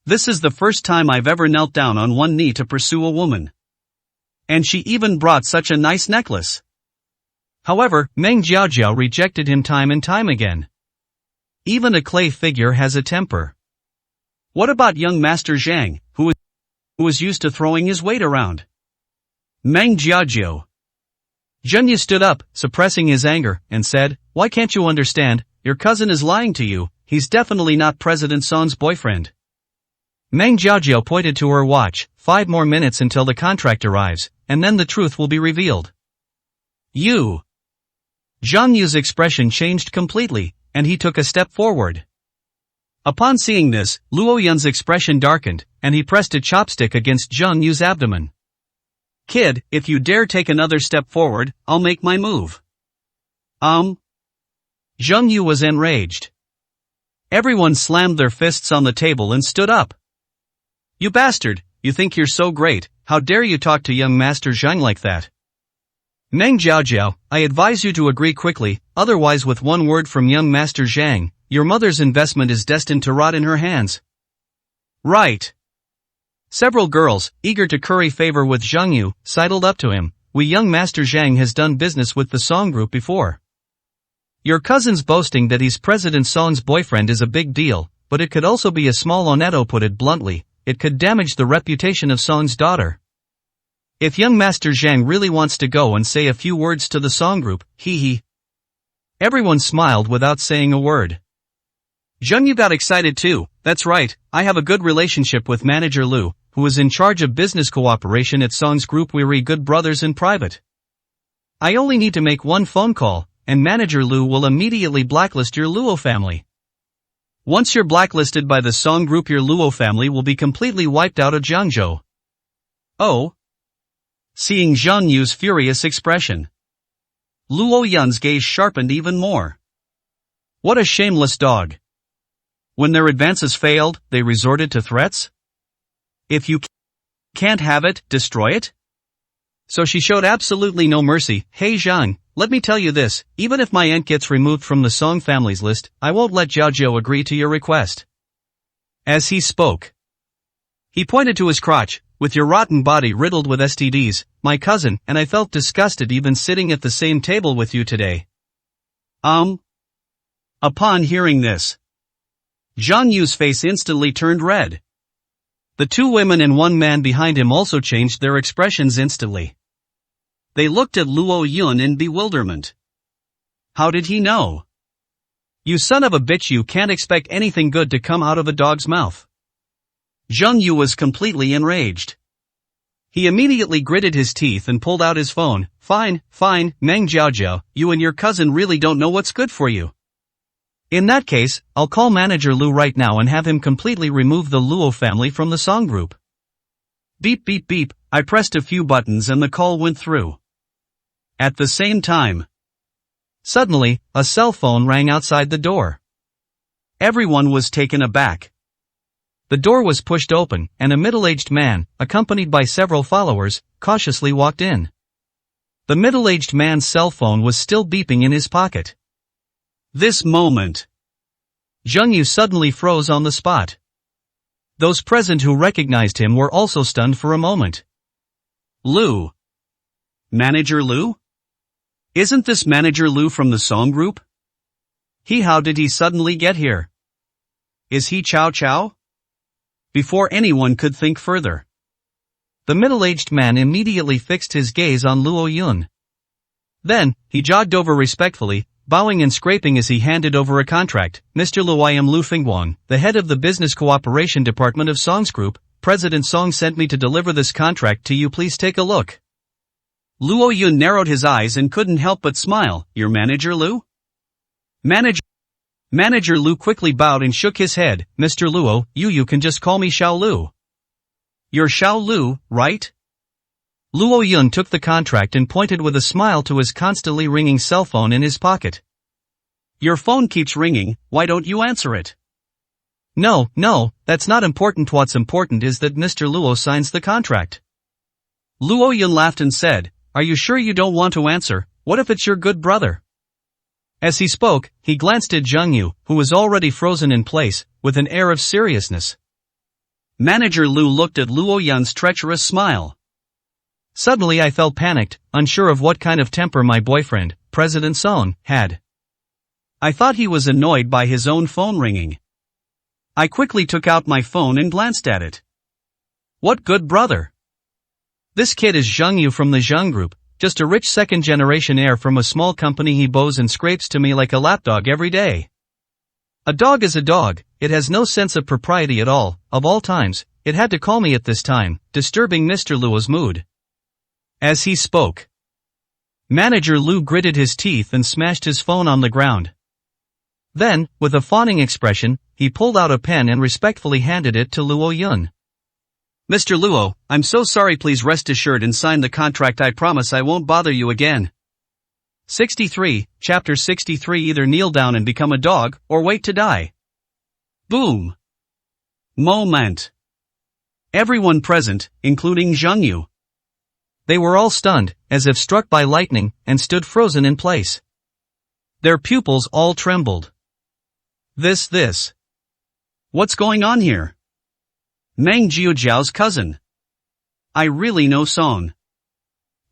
This is the first time I've ever knelt down on one knee to pursue a woman. And she even brought such a nice necklace. However, Meng Jiaojiao rejected him time and time again. Even a clay figure has a temper. What about young Master Zhang, who was used to throwing his weight around? Meng Jiaojiao. Zheng Yu stood up, suppressing his anger, and said, why can't you understand, your cousin is lying to you, he's definitely not President Son's boyfriend. Meng Jiaojiao pointed to her watch, 5 more minutes until the contract arrives, and then the truth will be revealed. You. Zheng Yu's expression changed completely, and he took a step forward. Upon seeing this, Luo Yun's expression darkened, and he pressed a chopstick against Zheng Yu's abdomen. Kid, if you dare take another step forward, I'll make my move. Zheng Yu was enraged. Everyone slammed their fists on the table and stood up. You bastard, you think you're so great, how dare you talk to young Master Zhang like that? Meng Jiaojiao, I advise you to agree quickly, otherwise with one word from young Master Zhang, your mother's investment is destined to rot in her hands. Right. Several girls, eager to curry favor with Zheng Yu, sidled up to him. We young Master Zhang has done business with the Song Group before. Your cousin's boasting that he's President Song's boyfriend is a big deal, but it could also be a small onetto. Put it bluntly, it could damage the reputation of Song's daughter. If young Master Zhang really wants to go and say a few words to the Song Group, he. Everyone smiled without saying a word. Zheng Yu got excited too. That's right, I have a good relationship with Manager Lu, who was in charge of business cooperation at Song's group. We're good brothers in private. I only need to make one phone call, and Manager Lu will immediately blacklist your Luo family. Once you're blacklisted by the Song group, your Luo family will be completely wiped out of Jiangzhou. Oh? Seeing Zhang Yu's furious expression, Luo Yun's gaze sharpened even more. What a shameless dog. When their advances failed, they resorted to threats? If you can't have it, destroy it? So she showed absolutely no mercy. Hey Zhang, let me tell you this, even if my aunt gets removed from the Song family's list, I won't let Jiao agree to your request. As he spoke, he pointed to his crotch. With your rotten body riddled with STDs, my cousin, and I felt disgusted even sitting at the same table with you today. Upon hearing this, Zhang Yu's face instantly turned red. The two women and one man behind him also changed their expressions instantly. They looked at Luo Yun in bewilderment. How did he know? You son of a bitch, you can't expect anything good to come out of a dog's mouth. Zhang Yu was completely enraged. He immediately gritted his teeth and pulled out his phone. Fine, Meng Jiaojiao, you and your cousin really don't know what's good for you. In that case, I'll call Manager Lu right now and have him completely remove the Luo family from the Song group. Beep beep beep, I pressed a few buttons and the call went through. At the same time, suddenly, a cell phone rang outside the door. Everyone was taken aback. The door was pushed open, and a middle-aged man, accompanied by several followers, cautiously walked in. The middle-aged man's cell phone was still beeping in his pocket. This moment, Zhang Yu suddenly froze on the spot. Those present who recognized him were also stunned for a moment. Lu? Manager Lu? Isn't this Manager Lu from the Song group? How did he suddenly get here? Is he Cao Cao? Before anyone could think further, the middle-aged man immediately fixed his gaze on Luo Yun. Then, he jogged over respectfully, bowing and scraping as he handed over a contract. Mr. Lu, I am Lu Fingguang, the head of the Business Cooperation Department of Song's group. President Song sent me to deliver this contract to you. Please take a look. Luo Yun narrowed his eyes and couldn't help but smile. Your Manager Lu? Manager Lu quickly bowed and shook his head. Mr. Luo, you can just call me Xiao Lu. You're Xiao Lu, right? Luo Yun took the contract and pointed with a smile to his constantly ringing cell phone in his pocket. Your phone keeps ringing, why don't you answer it? No, that's not important. What's important is that Mr. Luo signs the contract. Luo Yun laughed and said, are you sure you don't want to answer? What if it's your good brother? As he spoke, he glanced at Zhang Yu, who was already frozen in place, with an air of seriousness. Manager Lu looked at Luo Yun's treacherous smile. Suddenly I felt panicked, unsure of what kind of temper my boyfriend, President Song, had. I thought he was annoyed by his own phone ringing. I quickly took out my phone and glanced at it. What good brother? This kid is Zhang Yu from the Zhang group, just a rich second-generation heir from a small company. He bows and scrapes to me like a lapdog every day. A dog is a dog, it has no sense of propriety at all. Of all times, it had to call me at this time, disturbing Mr. Luo's mood. As he spoke, Manager Lu gritted his teeth and smashed his phone on the ground. Then, with a fawning expression, he pulled out a pen and respectfully handed it to Luo Yun. Mr. Luo, I'm so sorry. Please rest assured and sign the contract. I promise I won't bother you again. 63, Chapter 63. Either kneel down and become a dog, or wait to die. Boom. Moment. Everyone present, including Zhang Yu. They were all stunned, as if struck by lightning, and stood frozen in place. Their pupils all trembled. This. What's going on here? Meng Jiaojiao's cousin. I really know Song.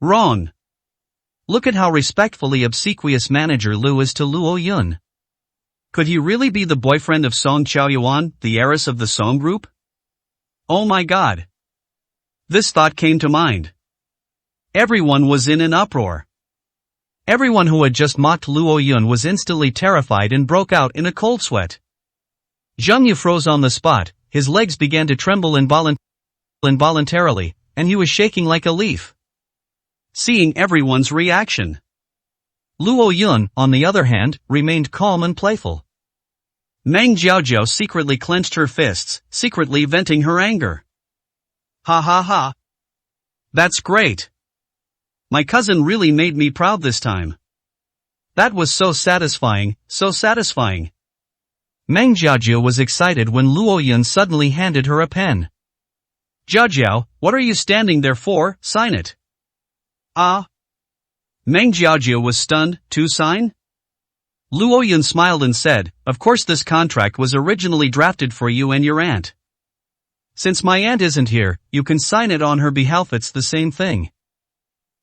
Wrong. Look at how respectfully obsequious Manager Lu is to Luo Yun. Could he really be the boyfriend of Song Chaoyuan, the heiress of the Song group? Oh my god. This thought came to mind. Everyone was in an uproar. Everyone who had just mocked Luo Yun was instantly terrified and broke out in a cold sweat. Zhang Yu froze on the spot, his legs began to tremble involuntarily. involuntarily, and he was shaking like a leaf. Seeing everyone's reaction, Luo Yun, on the other hand, remained calm and playful. Meng Jiaojiao secretly clenched her fists, secretly venting her anger. Ha ha ha. That's great. My cousin really made me proud this time. That was so satisfying, so satisfying. Meng Jiaojiao was excited when Luo Yun suddenly handed her a pen. Jiaojiao, what are you standing there for? Sign it. Ah. Meng Jiaojiao was stunned. To sign? Luo Yun smiled and said, of course this contract was originally drafted for you and your aunt. Since my aunt isn't here, you can sign it on her behalf. It's the same thing.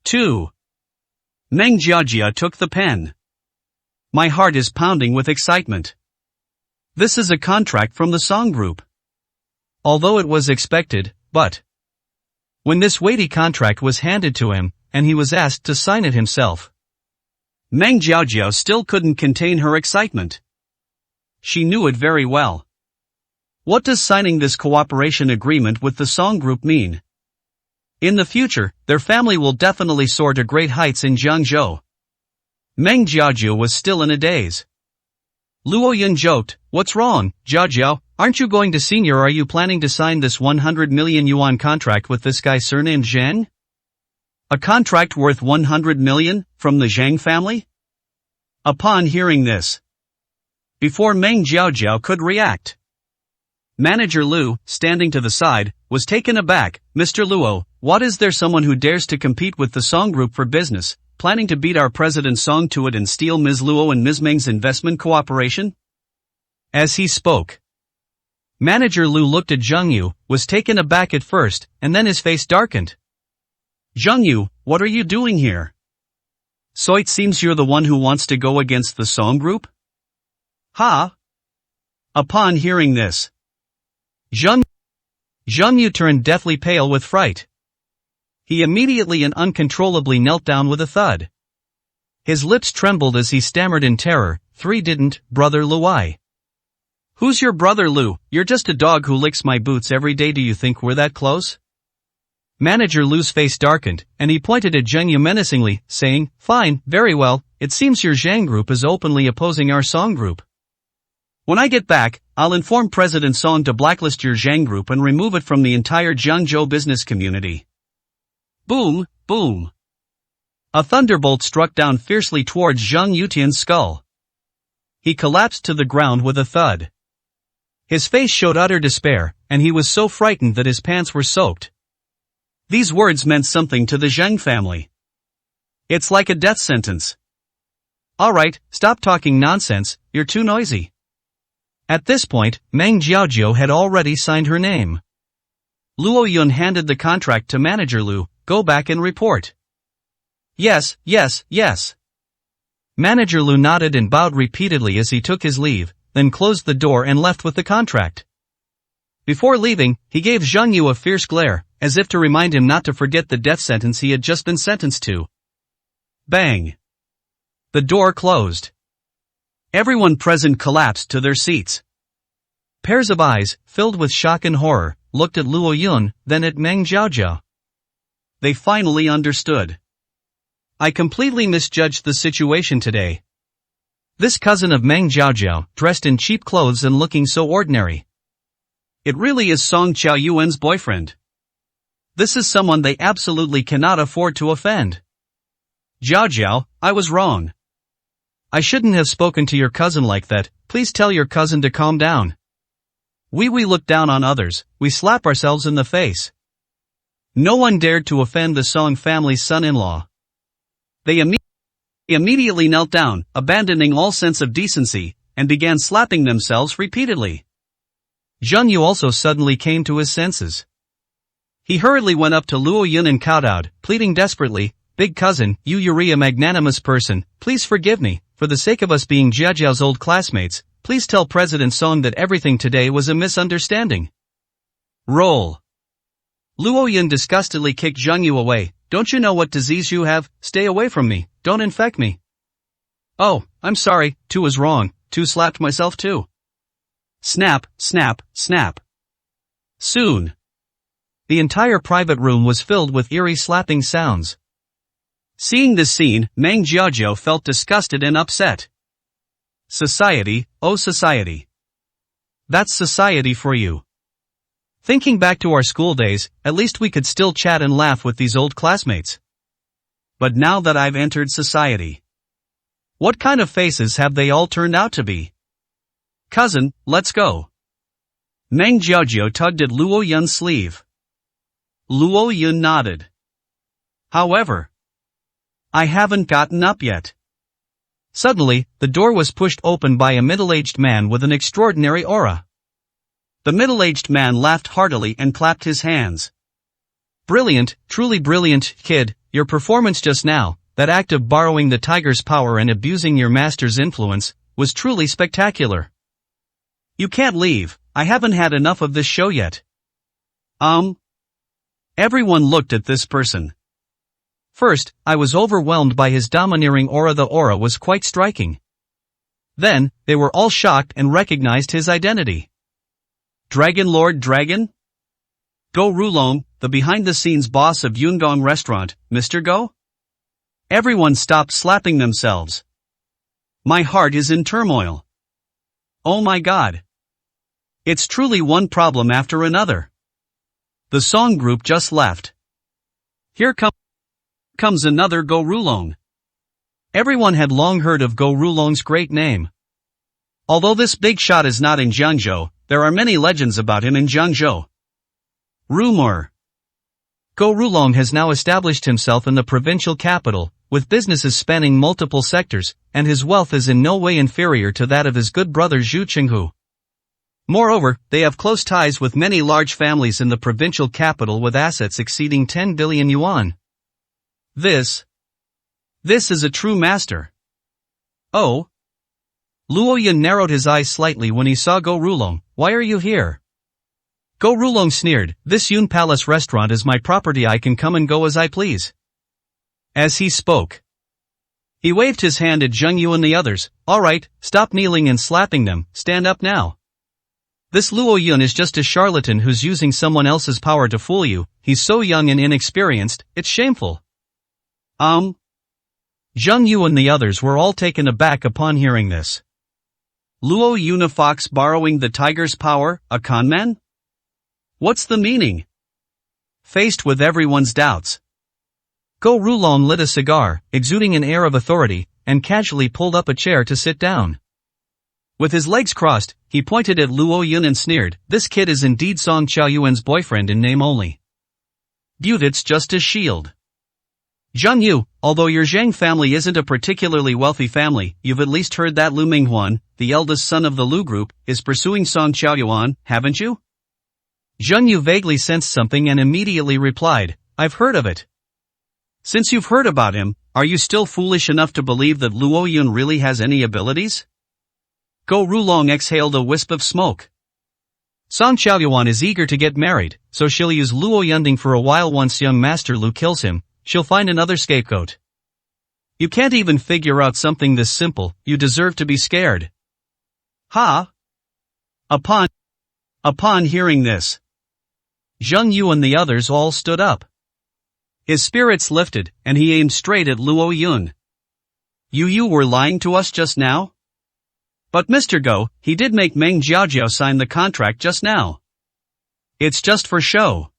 2. Meng Jiaojiao took the pen. My heart is pounding with excitement. This is a contract from the song group. Although it was expected, but when this weighty contract was handed to him, and he was asked to sign it himself, Meng Jiaojiao still couldn't contain her excitement. She knew it very well. What does signing this cooperation agreement with the song group mean? In the future, their family will definitely soar to great heights in Jiangzhou. Meng Jiaojiao was still in a daze. Luo Yun joked, what's wrong, Jiaojiao, aren't you going to senior? Are you planning to sign this 100 million yuan contract with this guy surnamed Zhang? A contract worth 100 million, from the Zhang family? Upon hearing this, before Meng Jiaojiao could react, Manager Lu, standing to the side, was taken aback. Mr. Luo, what is there someone who dares to compete with the Song Group for business, planning to beat our President Song to it and steal Ms. Luo and Ms. Meng's investment cooperation? As he spoke, Manager Lu looked at Zheng Yu, was taken aback at first, and then his face darkened. Zheng Yu, what are you doing here? So it seems you're the one who wants to go against the Song Group? Ha! Upon hearing this, Zheng Yu turned deathly pale with fright. He immediately and uncontrollably knelt down with a thud. His lips trembled as he stammered in terror, didn't, brother Luai. Who's your brother Lu? You're just a dog who licks my boots every day. Do you think we're that close? Manager Lu's face darkened, and he pointed at Zheng Yu menacingly, saying, fine, very well, it seems your Zhang group is openly opposing our Song group. When I get back, I'll inform President Song to blacklist your Zhang group and remove it from the entire Jiangzhou business community. Boom, boom. A thunderbolt struck down fiercely towards Zheng Yutian's skull. He collapsed to the ground with a thud. His face showed utter despair, and he was so frightened that his pants were soaked. These words meant something to the Zheng family. It's like a death sentence. Alright, stop talking nonsense, you're too noisy. At this point, Meng Jiaojiao had already signed her name. Luo Yun handed the contract to Manager Lu, go back and report. Yes, yes, yes. Manager Lu nodded and bowed repeatedly as he took his leave, then closed the door and left with the contract. Before leaving, he gave Zheng Yu a fierce glare, as if to remind him not to forget the death sentence he had just been sentenced to. Bang! The door closed. Everyone present collapsed to their seats. Pairs of eyes, filled with shock and horror, looked at Luo Yun, then at Meng Jiaojiao. They finally understood. I completely misjudged the situation today. This cousin of Meng Jiaojiao, dressed in cheap clothes and looking so ordinary. It really is Song Qiaoyuan's boyfriend. This is someone they absolutely cannot afford to offend. Jiaojiao, I was wrong. I shouldn't have spoken to your cousin like that. Please tell your cousin to calm down. We look down on others, we slap ourselves in the face. No one dared to offend the Song family's son-in-law. They immediately knelt down, abandoning all sense of decency, and began slapping themselves repeatedly. Zheng Yu also suddenly came to his senses. He hurriedly went up to Luo Yun and kowtowed, pleading desperately, Big cousin, you're a magnanimous person, please forgive me, for the sake of us being Jiajiao's old classmates, please tell President Song that everything today was a misunderstanding. Roll. Luo Yun disgustedly kicked Zheng Yu away. Don't you know what disease you have? Stay away from me, don't infect me. Oh, I'm sorry, Tu was wrong, Tu slapped myself too. Snap, snap, snap. Soon. The entire private room was filled with eerie slapping sounds. Seeing this scene, Meng Jiajiao felt disgusted and upset. Society, oh society. That's society for you. Thinking back to our school days, at least we could still chat and laugh with these old classmates. But now that I've entered society, what kind of faces have they all turned out to be? Cousin, let's go. Meng Jiajiao tugged at Luo Yun's sleeve. Luo Yun nodded. However, I haven't gotten up yet. Suddenly, the door was pushed open by a middle-aged man with an extraordinary aura. The middle-aged man laughed heartily and clapped his hands. Brilliant, truly brilliant, kid, your performance just now, that act of borrowing the tiger's power and abusing your master's influence, was truly spectacular. You can't leave, I haven't had enough of this show yet. Everyone looked at this person. First, I was overwhelmed by his domineering aura. The aura was quite striking. Then, they were all shocked and recognized his identity. Dragon Lord Dragon? Go Rulong, the behind-the-scenes boss of Yungong Restaurant, Mr. Go? Everyone stopped slapping themselves. My heart is in turmoil. Oh my god. It's truly one problem after another. The song group just left. Here comes another Go Rulong. Everyone had long heard of Go Rulong's great name. Although this big shot is not in Jiangzhou, there are many legends about him in Jiangzhou. Rumor. Go Rulong has now established himself in the provincial capital, with businesses spanning multiple sectors, and his wealth is in no way inferior to that of his good brother Zhu Qinghu. Moreover, they have close ties with many large families in the provincial capital with assets exceeding 10 billion yuan. This is a true master. Oh. Luo Yun narrowed his eyes slightly when he saw Go Rulong. Why are you here? Go Rulong sneered, this Yun Palace restaurant is my property, I can come and go as I please. As he spoke, he waved his hand at Zheng Yu and the others. Alright, stop kneeling and slapping them, stand up now. This Luo Yun is just a charlatan who's using someone else's power to fool you, he's so young and inexperienced, it's shameful. Zheng Yu and the others were all taken aback upon hearing this. Luo Yun, a fox borrowing the tiger's power, a conman? What's the meaning? Faced with everyone's doubts, Go Rulong lit a cigar, exuding an air of authority, and casually pulled up a chair to sit down. With his legs crossed, he pointed at Luo Yun and sneered, this kid is indeed Song Chaoyuan's boyfriend in name only. But it's just a shield. Zheng Yu, although your Zhang family isn't a particularly wealthy family, you've at least heard that Lu Minghuan, the eldest son of the Lu group, is pursuing Song Chaoyuan, haven't you? Zheng Yu vaguely sensed something and immediately replied, I've heard of it. Since you've heard about him, are you still foolish enough to believe that Luo Yun really has any abilities? Go Rulong exhaled a wisp of smoke. Song Chaoyuan is eager to get married, so she'll use Luo Yunding for a while. Once young Master Lu kills him, she'll find another scapegoat. You can't even figure out something this simple, you deserve to be scared. Ha! Upon hearing this, Zheng Yu and the others all stood up. His spirits lifted, and he aimed straight at Luo Yun. You were lying to us just now? But Mr. Go, he did make Meng Jiajiao sign the contract just now. It's just for show.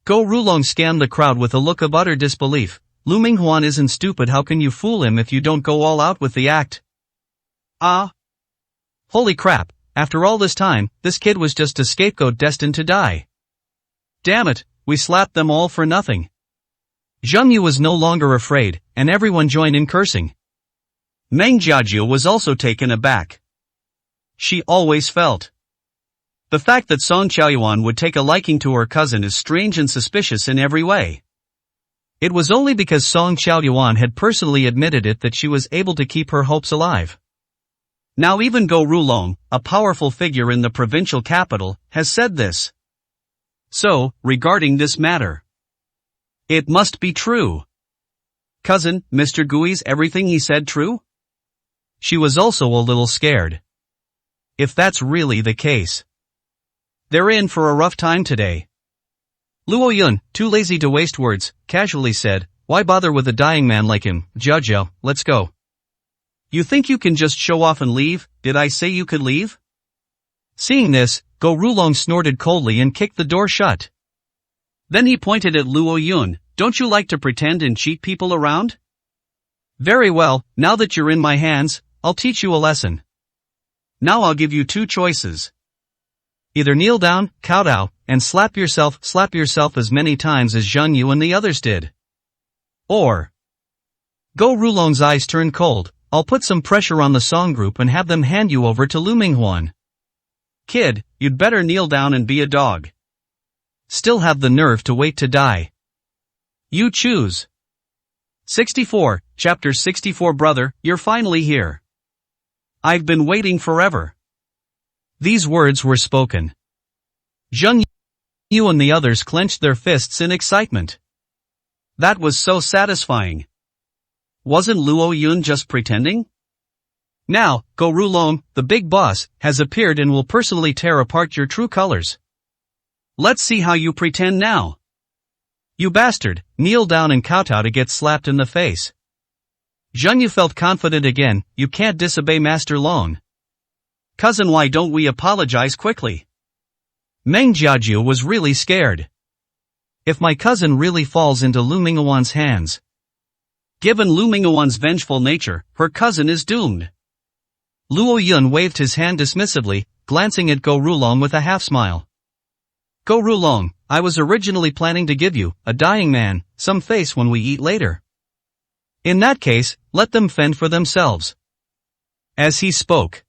Go Rulong scanned the crowd with a look of utter disbelief. Lu Minghuan isn't stupid, how can you fool him if you don't go all out with the act? Holy crap, after all this time, this kid was just a scapegoat destined to die. Damn it, we slapped them all for nothing. Zheng Yu was no longer afraid, and everyone joined in cursing. Meng Jiajiao was also taken aback. She always felt the fact that Song Chaoyuan would take a liking to her cousin is strange and suspicious in every way. It was only because Song Chaoyuan had personally admitted it that she was able to keep her hopes alive. Now even Go Rulong, a powerful figure in the provincial capital, has said this. So, regarding this matter, it must be true. Cousin, Mr. Gui's everything he said true? She was also a little scared. If that's really the case, they're in for a rough time today. Luo Yun, too lazy to waste words, casually said, "Why bother with a dying man like him? Jiao, let's go." "You think you can just show off and leave? Did I say you could leave?" Seeing this, Go Rulong snorted coldly and kicked the door shut. Then he pointed at Luo Yun. "Don't you like to pretend and cheat people around? Very well, now that you're in my hands, I'll teach you a lesson. Now I'll give you two choices. Either kneel down, kowtow, and slap yourself as many times as Zheng Yu and the others did. Or, Go Rulong's eyes turned cold, I'll put some pressure on the song group and have them hand you over to Lu Minghuan. Kid, you'd better kneel down and be a dog. Still have the nerve to wait to die. You choose." 64, Chapter 64. Brother, you're finally here. I've been waiting forever. These words were spoken. Zheng Yu and the others clenched their fists in excitement. That was so satisfying. Wasn't Luo Yun just pretending? Now, Go Rulong, the big boss, has appeared and will personally tear apart your true colors. Let's see how you pretend now. You bastard, kneel down and kowtow to get slapped in the face. Zheng Yu felt confident again. You can't disobey Master Long. Cousin, why don't we apologize quickly? Meng Jiajiu was really scared. If my cousin really falls into Lu Minghuan's hands. Given Lu Minghuan's vengeful nature, her cousin is doomed. Luo Yun waved his hand dismissively, glancing at Go Rulong with a half-smile. Go Rulong, I was originally planning to give you, a dying man, some face when we eat later. In that case, let them fend for themselves. As he spoke,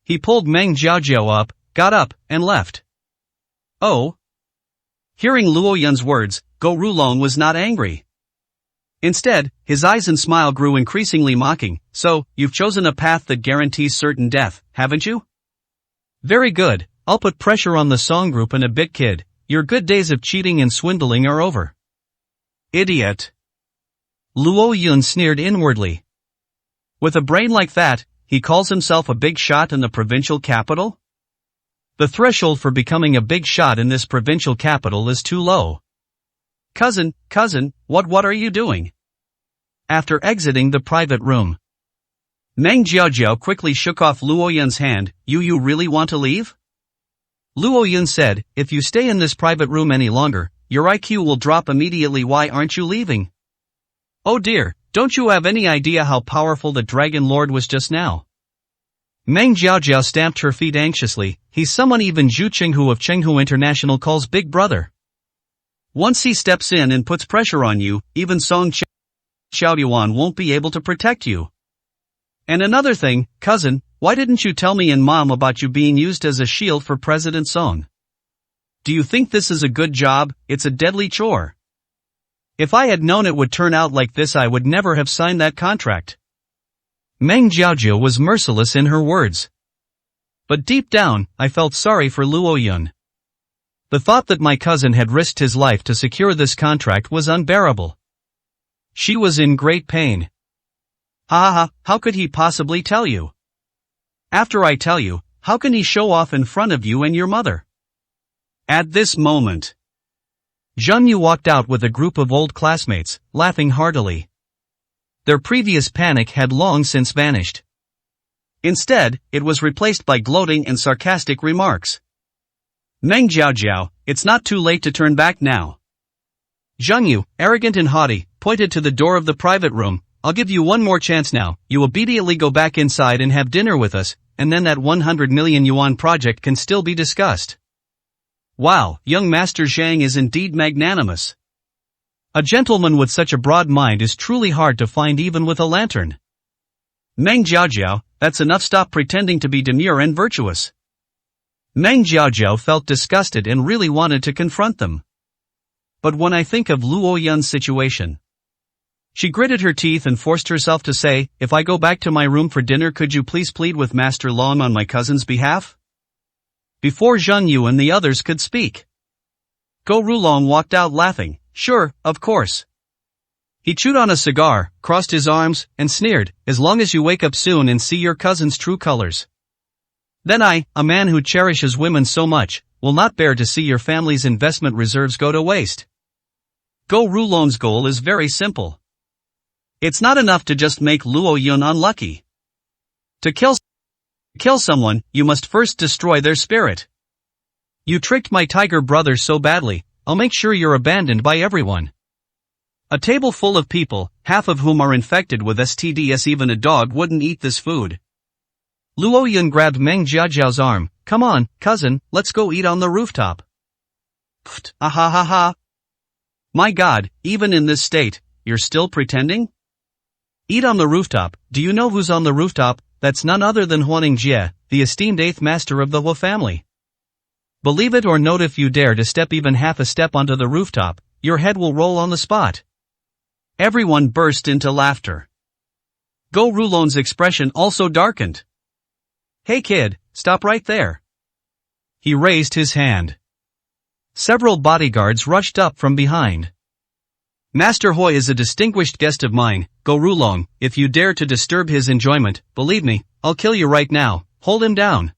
he pulled Meng Jiajiao up, got up, and left. Oh? Hearing Luo Yun's words, Go Rulong was not angry. Instead, his eyes and smile grew increasingly mocking. So, you've chosen a path that guarantees certain death, haven't you? Very good, I'll put pressure on the song group in a bit, kid. Your good days of cheating and swindling are over. Idiot. Luo Yun sneered inwardly. With a brain like that, he calls himself a big shot in the provincial capital? The threshold for becoming a big shot in this provincial capital is too low. Cousin, what are you doing? After exiting the private room, Meng Jiajiao quickly shook off Luo Yun's hand. You really want to leave? Luo Yun said, if you stay in this private room any longer, your IQ will drop immediately. Why aren't you leaving? Oh dear, don't you have any idea how powerful the Dragon Lord was just now? Meng Jiajiao stamped her feet anxiously. He's someone even Zhu Qinghu of Chenghu International calls Big Brother. Once he steps in and puts pressure on you, even Song Xiaoyuan won't be able to protect you. And another thing, cousin, why didn't you tell me and Mom about you being used as a shield for President Song? Do you think this is a good job? It's a deadly chore. If I had known it would turn out like this, I would never have signed that contract. Meng Jiajiao was merciless in her words. But deep down, I felt sorry for Luo Yun. The thought that my cousin had risked his life to secure this contract was unbearable. She was in great pain. How could he possibly tell you? After I tell you, how can he show off in front of you and your mother? At this moment, Zheng Yu walked out with a group of old classmates, laughing heartily. Their previous panic had long since vanished. Instead, it was replaced by gloating and sarcastic remarks. Meng Jiajiao, it's not too late to turn back now. Zheng Yu, arrogant and haughty, pointed to the door of the private room. I'll give you one more chance now. You immediately go back inside and have dinner with us, and then that 100 million yuan project can still be discussed. Wow, young Master Zhang is indeed magnanimous. A gentleman with such a broad mind is truly hard to find even with a lantern. Meng Jiajiao, that's enough. Stop pretending to be demure and virtuous. Meng Jiajiao felt disgusted and really wanted to confront them. But when I think of Luo Yun's situation, she gritted her teeth and forced herself to say, if I go back to my room for dinner, could you please plead with Master Long on my cousin's behalf? Before Zheng Yu and the others could speak, Go Rulong walked out laughing. Sure, of course. He chewed on a cigar, crossed his arms, and sneered, as long as you wake up soon and see your cousin's true colors. Then I, a man who cherishes women so much, will not bear to see your family's investment reserves go to waste. Go Rulong's goal is very simple. It's not enough to just make Luo Yun unlucky. To kill someone, you must first destroy their spirit. You tricked my tiger brother so badly, I'll make sure you're abandoned by everyone. A table full of people, half of whom are infected with STDs. Even a dog wouldn't eat this food. Luo Yun grabbed Meng Jiajiao's arm. Come on, cousin, let's go eat on the rooftop. Pfft, ah ha ha ha. My God, even in this state, you're still pretending? Eat on the rooftop. Do you know who's on the rooftop? That's none other than Huaning Jie, the esteemed 8th master of the Hua family. Believe it or not, if you dare to step even half a step onto the rooftop, your head will roll on the spot. Everyone burst into laughter. Go Rulong's expression also darkened. Hey kid, stop right there. He raised his hand. Several bodyguards rushed up from behind. Master Hoi is a distinguished guest of mine, Go Rulong. If you dare to disturb his enjoyment, believe me, I'll kill you right now. Hold him down.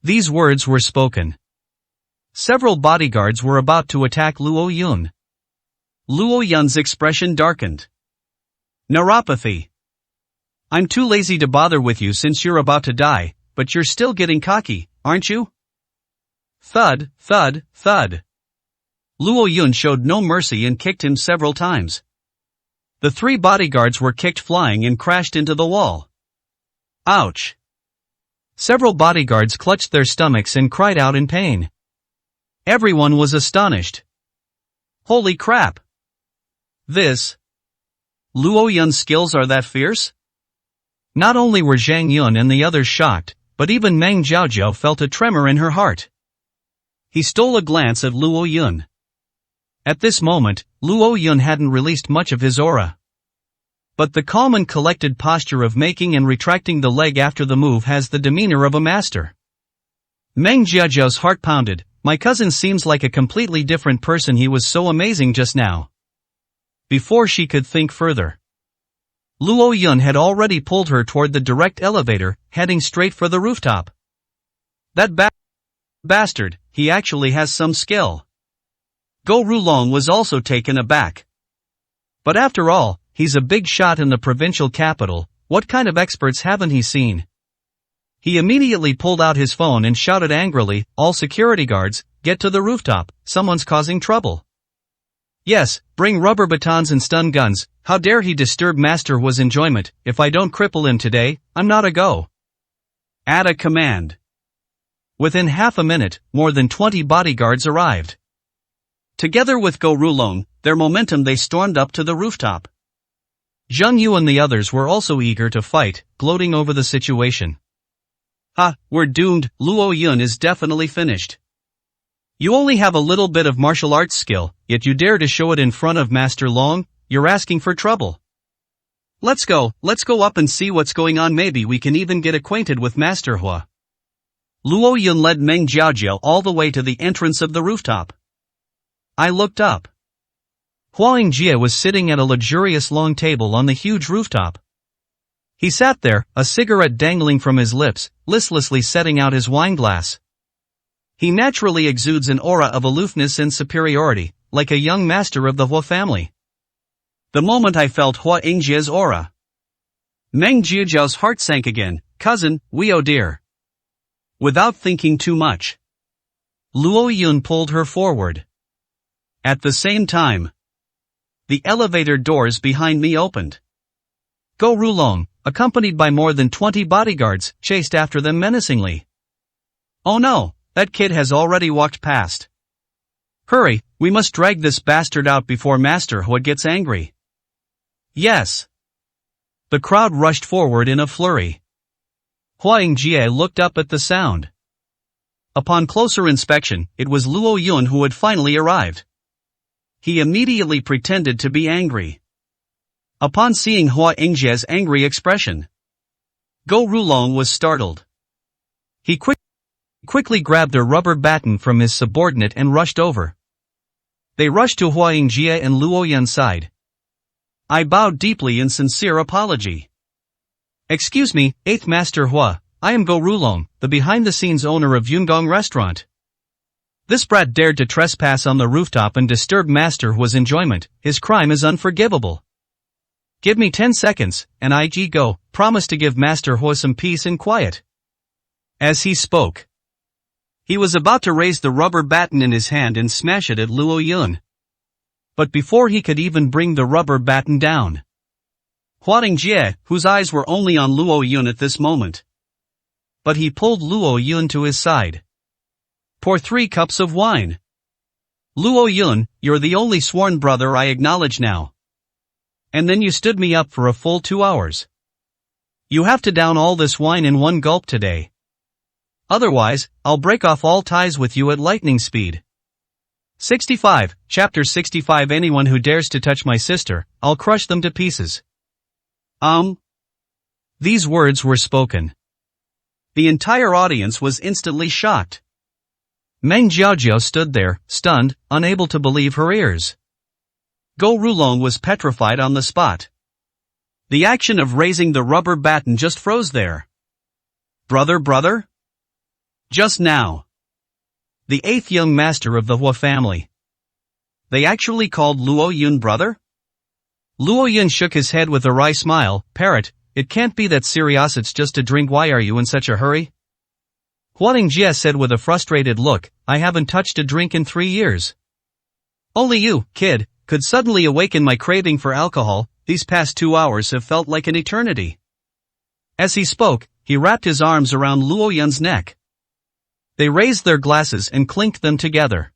These words were spoken. Several bodyguards were about to attack Luo Yun. Luo Yun's expression darkened. Neuropathy. I'm too lazy to bother with you since you're about to die, but you're still getting cocky, aren't you? Thud, thud, thud. Luo Yun showed no mercy and kicked him several times. The 3 bodyguards were kicked flying and crashed into the wall. Ouch. Several bodyguards clutched their stomachs and cried out in pain. Everyone was astonished. Holy crap. Luo Yun's skills are that fierce? Not only were Zhang Yun and the others shocked, but even Meng Jiaojiao felt a tremor in her heart. He stole a glance at Luo Yun. At this moment, Luo Yun hadn't released much of his aura. But the calm and collected posture of making and retracting the leg after the move has the demeanor of a master. Meng Jiajiao's heart pounded. My cousin seems like a completely different person. He was so amazing just now. Before she could think further, Luo Yun had already pulled her toward the direct elevator, heading straight for the rooftop. That bastard, he actually has some skill. Go Rulong was also taken aback. But after all, he's a big shot in the provincial capital. What kind of experts haven't he seen? He immediately pulled out his phone and shouted angrily, all security guards, get to the rooftop, someone's causing trouble. Yes, bring rubber batons and stun guns. How dare he disturb Master Hua's enjoyment? If I don't cripple him today, I'm not a go. At a command. Within half a minute, more than 20 bodyguards arrived. Together with Go Rulong, their momentum they stormed up to the rooftop. Zheng Yu and the others were also eager to fight, gloating over the situation. We're doomed. Luo Yun is definitely finished. You only have a little bit of martial arts skill, yet you dare to show it in front of Master Long. You're asking for trouble. Let's go up and see what's going on. Maybe we can even get acquainted with Master Hua. Luo Yun led Meng Jiaojiao all the way to the entrance of the rooftop. I looked up. Huaning Jie was sitting at a luxurious long table on the huge rooftop. He sat there, a cigarette dangling from his lips, listlessly setting out his wine glass. He naturally exudes an aura of aloofness and superiority, like a young master of the Hua family. The moment I felt Huaning Jie's aura, Meng Jiajiao's heart sank again. Cousin, oh dear. Without thinking too much, Luo Yun pulled her forward. At the same time, the elevator doors behind me opened. Go Rulong, accompanied by more than 20 bodyguards, chased after them menacingly. Oh no, that kid has already walked past. Hurry, we must drag this bastard out before Master Hua gets angry. Yes. The crowd rushed forward in a flurry. Huaning Jie looked up at the sound. Upon closer inspection, it was Luo Yun who had finally arrived. He immediately pretended to be angry. Upon seeing Huaning Jie's angry expression, Go Rulong was startled. He quickly grabbed a rubber baton from his subordinate and rushed over. They rushed to Huaning Jie and Luo Yun's side. I bowed deeply in sincere apology. Excuse me, 8th Master Hua, I am Go Rulong, the behind-the-scenes owner of Yungong Restaurant. This brat dared to trespass on the rooftop and disturb Master Hua's enjoyment. His crime is unforgivable. Give me 10 seconds, and IG go, promise to give Master Hua some peace and quiet. As he spoke, he was about to raise the rubber baton in his hand and smash it at Luo Yun. But before he could even bring the rubber baton down, Huang Jie, whose eyes were only on Luo Yun at this moment. But he pulled Luo Yun to his side. Pour 3 cups of wine. Luo Yun, you're the only sworn brother I acknowledge now. And then you stood me up for a full 2 hours. You have to down all this wine in one gulp today. Otherwise, I'll break off all ties with you at lightning speed. 65, Chapter 65. Anyone who dares to touch my sister, I'll crush them to pieces. These words were spoken. The entire audience was instantly shocked. Meng Jiaojiao stood there, stunned, unable to believe her ears. Go Rulong was petrified on the spot. The action of raising the rubber baton just froze there. Brother? Just now. The 8th young master of the Hua family. They actually called Luo Yun brother? Luo Yun shook his head with a wry smile. Parrot, it can't be that serious, it's just a drink. Why are you in such a hurry? Huang Jie said with a frustrated look, I haven't touched a drink in 3 years. Only you, kid, could suddenly awaken my craving for alcohol. These past 2 hours have felt like an eternity. As he spoke, he wrapped his arms around Luo Yun's neck. They raised their glasses and clinked them together.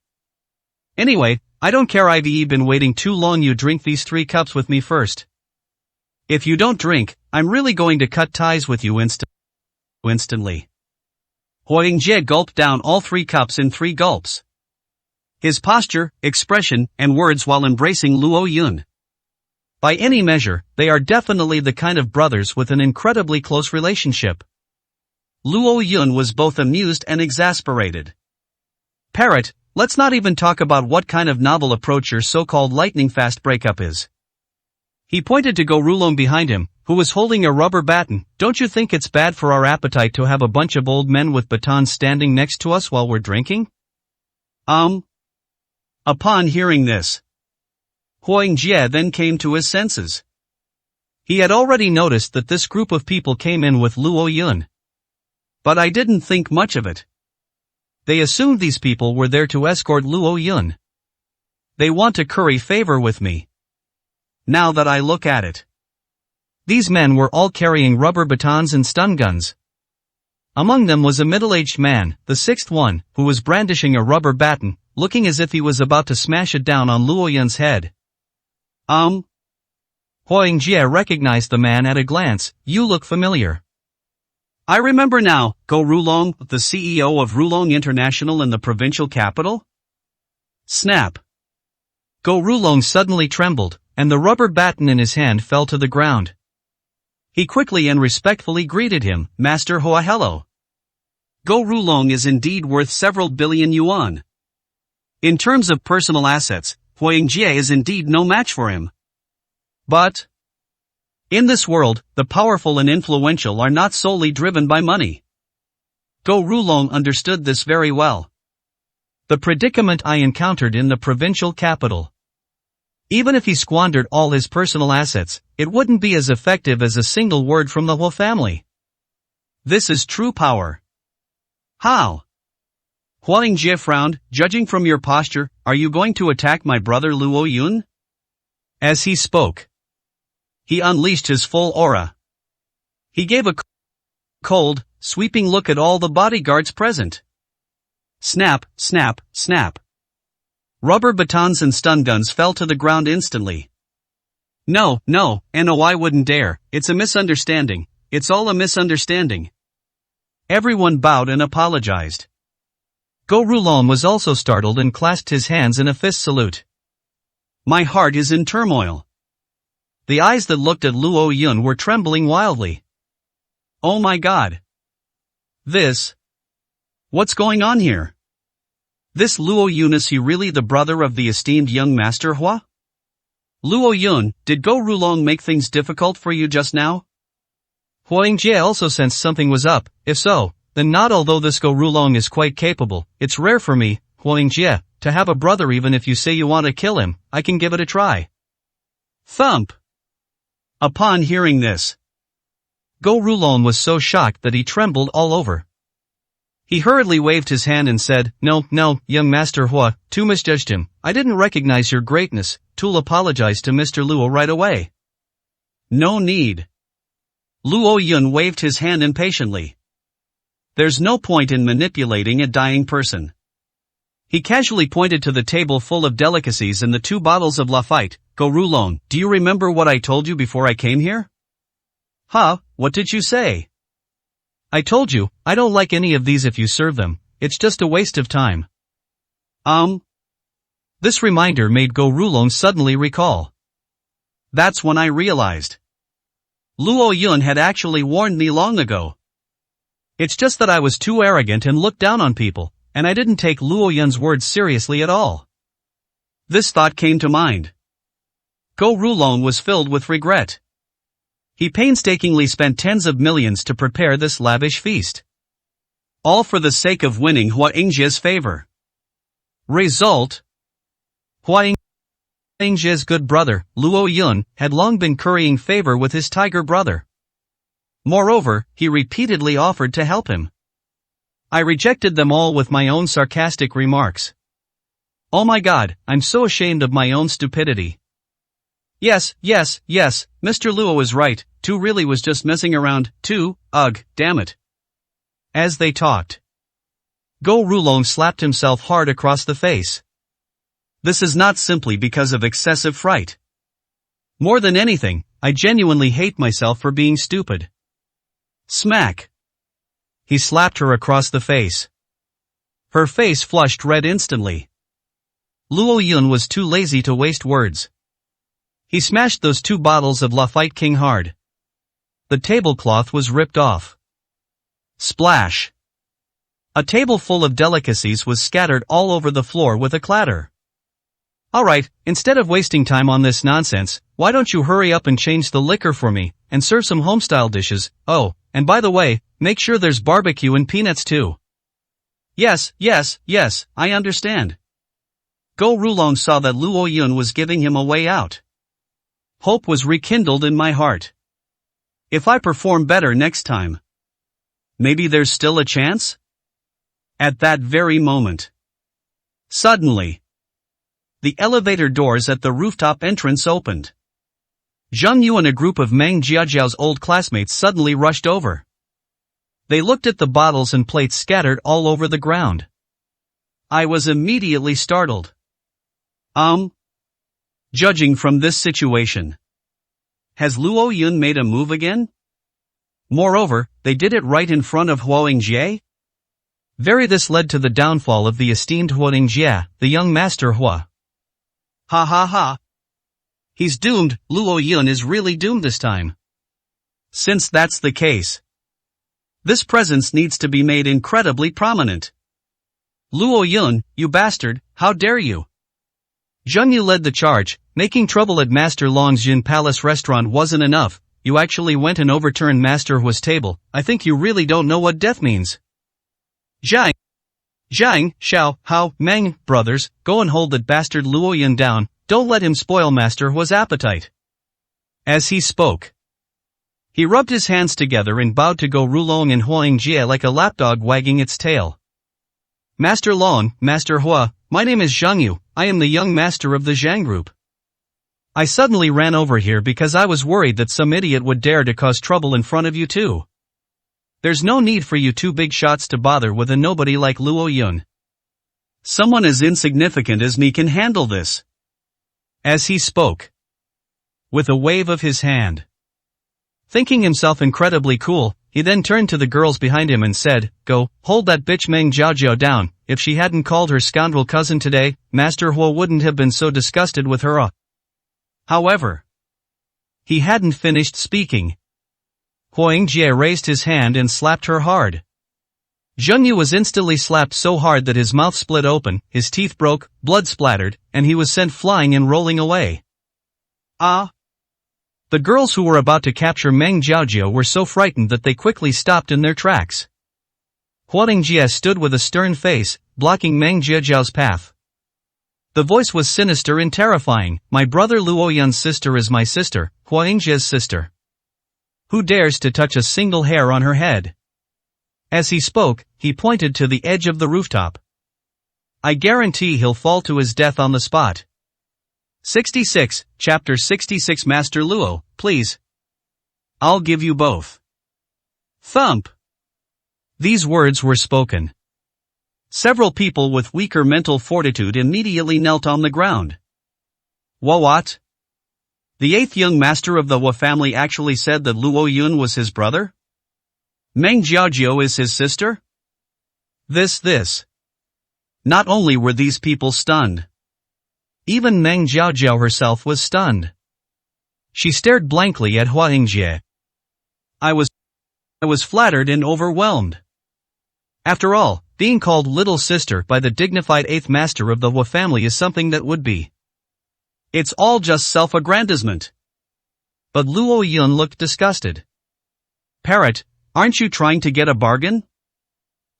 Anyway, I don't care, I've been waiting too long. You drink these 3 cups with me first. If you don't drink, I'm really going to cut ties with you instantly. Huang Jie gulped down all 3 cups in 3 gulps. His posture, expression, and words while embracing Luo Yun. By any measure, they are definitely the kind of brothers with an incredibly close relationship. Luo Yun was both amused and exasperated. Parrot, let's not even talk about what kind of novel approach your so-called lightning-fast breakup is. He pointed to Go Rulong behind him, who was holding a rubber baton. Don't you think it's bad for our appetite to have a bunch of old men with batons standing next to us while we're drinking? Upon hearing this, Huang Jie then came to his senses. He had already noticed that this group of people came in with Luo Yun. But I didn't think much of it. They assumed these people were there to escort Luo Yun. They want to curry favor with me. Now that I look at it, these men were all carrying rubber batons and stun guns. Among them was a middle-aged man, the 6th one, who was brandishing a rubber baton, looking as if he was about to smash it down on Luo Yun's head. Huang Jie recognized the man at a glance. You look familiar. I remember now, Go Rulong, the CEO of Rulong International in the provincial capital? Snap. Go Rulong suddenly trembled, and the rubber baton in his hand fell to the ground. He quickly and respectfully greeted him, Master Hua. Hello. Go Rulong is indeed worth several billion yuan. In terms of personal assets, Huang Jie is indeed no match for him. But in this world, the powerful and influential are not solely driven by money. Go Rulong understood this very well. The predicament I encountered in the provincial capital. Even if he squandered all his personal assets, it wouldn't be as effective as a single word from the Hua family. This is true power. How? Huang Jie frowned. Judging from your posture, are you going to attack my brother Luo Yun? As he spoke, he unleashed his full aura. He gave a cold, sweeping look at all the bodyguards present. Snap, snap, snap. Rubber batons and stun guns fell to the ground instantly. No, I wouldn't dare. It's a misunderstanding. It's all a misunderstanding. Everyone bowed and apologized. Go Rulong was also startled and clasped his hands in a fist salute. My heart is in turmoil. The eyes that looked at Luo Yun were trembling wildly. Oh my God. What's going on here? This Luo Yun, is he really the brother of the esteemed young Master Hua? Luo Yun, did Go Rulong make things difficult for you just now? Huang Jie also sensed something was up. If so, then not. Although this Go Rulong is quite capable, it's rare for me, Huangjie, to have a brother. Even if you say you want to kill him, I can give it a try. Thump! Upon hearing this, Go Rulon was so shocked that he trembled all over. He hurriedly waved his hand and said, No, young Master Hua, Tu misjudged him. I didn't recognize your greatness. Tu'll apologize to Mr. Luo right away. No need. Luo Yun waved his hand impatiently. There's no point in manipulating a dying person. He casually pointed to the table full of delicacies and the 2 bottles of Lafite. Go Rulon, do you remember what I told you before I came here? Huh, what did you say? I told you, I don't like any of these if you serve them, it's just a waste of time. This reminder made Go Rulon suddenly recall. That's when I realized. Luo Yun had actually warned me long ago. It's just that I was too arrogant and looked down on people, and I didn't take Luo Yun's words seriously at all. This thought came to mind. Go Rulon was filled with regret. He painstakingly spent tens of millions to prepare this lavish feast. All for the sake of winning Huangjie's favor. Result: Huangjie's good brother, Luo Yun, had long been currying favor with his tiger brother. Moreover, he repeatedly offered to help him. I rejected them all with my own sarcastic remarks. Oh my God, I'm so ashamed of my own stupidity. Yes, Mr. Luo is right, Tu really was just messing around, too, ugh, damn it. As they talked, Go Rulon slapped himself hard across the face. This is not simply because of excessive fright. More than anything, I genuinely hate myself for being stupid. Smack! He slapped her across the face. Her face flushed red instantly. Luo Yun was too lazy to waste words. He smashed those 2 bottles of Lafite King hard. The tablecloth was ripped off. Splash! A table full of delicacies was scattered all over the floor with a clatter. Alright, instead of wasting time on this nonsense, why don't you hurry up and change the liquor for me, and serve some homestyle dishes. Oh, and by the way, make sure there's barbecue and peanuts too. Yes, I understand. Go Rulon saw that Luo Yun was giving him a way out. Hope was rekindled in my heart. If I perform better next time, maybe there's still a chance? At that very moment, suddenly, the elevator doors at the rooftop entrance opened. Zhang Yu and a group of Meng Jiajiao's old classmates suddenly rushed over. They looked at the bottles and plates scattered all over the ground. I was immediately startled. Judging from this situation, has Luo Yun made a move again? Moreover, they did it right in front of Huangjie? This led to the downfall of the esteemed Huangjie, the young Master Hua. Ha. He's doomed, Luo Yun is really doomed this time. Since that's the case, this presence needs to be made incredibly prominent. Luo Yun, you bastard, how dare you? Zheng Yu led the charge. Making trouble at Master Long's Jin Palace restaurant wasn't enough, you actually went and overturned Master Hua's table. I think you really don't know what death means. Zhang, Xiao, Hao, Meng, brothers, go and hold that bastard Luo Yun down, don't let him spoil Master Hua's appetite. As he spoke, he rubbed his hands together and bowed to Go Rulong and Huangjie like a lapdog wagging its tail. Master Long, Master Hua, my name is Zhang Yu, I am the young master of the Zhang group. I suddenly ran over here because I was worried that some idiot would dare to cause trouble in front of you too. There's no need for you 2 big shots to bother with a nobody like Luo Yun. Someone as insignificant as me can handle this. As he spoke, with a wave of his hand. Thinking himself incredibly cool, he then turned to the girls behind him and said, Go, hold that bitch Meng Jiajiao down. If she hadn't called her scoundrel cousin today, Master Hua wouldn't have been so disgusted with her. However, he hadn't finished speaking. Huangjie raised his hand and slapped her hard. Zheng Yu was instantly slapped so hard that his mouth split open, his teeth broke, blood splattered, and he was sent flying and rolling away. The girls who were about to capture Meng Jiajiao were so frightened that they quickly stopped in their tracks. Huangjie stood with a stern face, blocking Meng Jiajiao's path. The voice was sinister and terrifying. My brother Luo Yun's sister is my sister, Hua Yingjia's sister. Who dares to touch a single hair on her head? As he spoke, he pointed to the edge of the rooftop. I guarantee he'll fall to his death on the spot. 66, Chapter 66. Master Luo, please. I'll give you both. Thump. These words were spoken. Several people with weaker mental fortitude immediately knelt on the ground. What? The 8th young master of the Hua family actually said that Luo Yun was his brother? Meng Jiajiao is his sister? This. Not only were these people stunned. Even Meng Jiajiao herself was stunned. She stared blankly at Hua Yingjie. I was flattered and overwhelmed. After all, being called little sister by the dignified 8th master of the Hua family is something that would be. It's all just self-aggrandizement. But Luo Yun looked disgusted. Parrot, aren't you trying to get a bargain?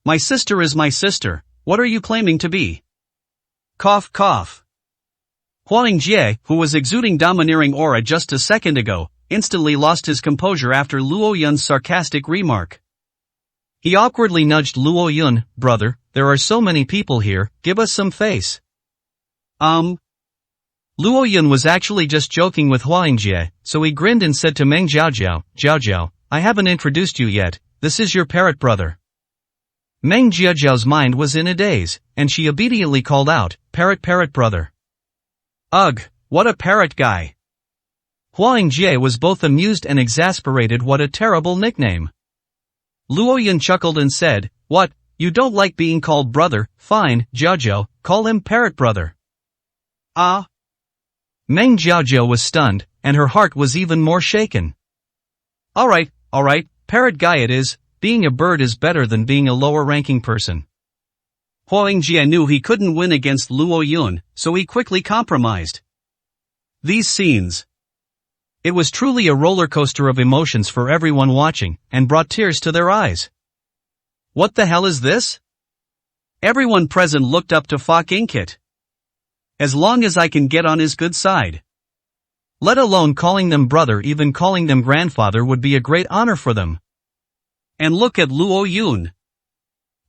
My sister is my sister, what are you claiming to be? Cough cough. Hua Yingjie, who was exuding domineering aura just a second ago, instantly lost his composure after Luo Yun's sarcastic remark. He awkwardly nudged Luo Yun, brother, there are so many people here, give us some face. Luo Yun was actually just joking with Hua Yingjie, so he grinned and said to Meng Jiajiao, Jiajiao, I haven't introduced you yet, this is your parrot brother. Meng Jiajiao's mind was in a daze, and she obediently called out, parrot brother. Ugh, what a parrot guy. Hua Yingjie was both amused and exasperated. What a terrible nickname. Luo Yun chuckled and said, what, you don't like being called brother, fine, Jiajiao, call him parrot brother. Ah. Meng Jiajiao was stunned, and her heart was even more shaken. Alright, parrot guy it is, being a bird is better than being a lower-ranking person. Hua Yingjie knew he couldn't win against Luo Yun, so he quickly compromised. These scenes. It was truly a roller coaster of emotions for everyone watching, and brought tears to their eyes. What the hell is this? Everyone present looked up to Fa Qingkit. As long as I can get on his good side. Let alone calling them brother, even calling them grandfather would be a great honor for them. And look at Luo Yun.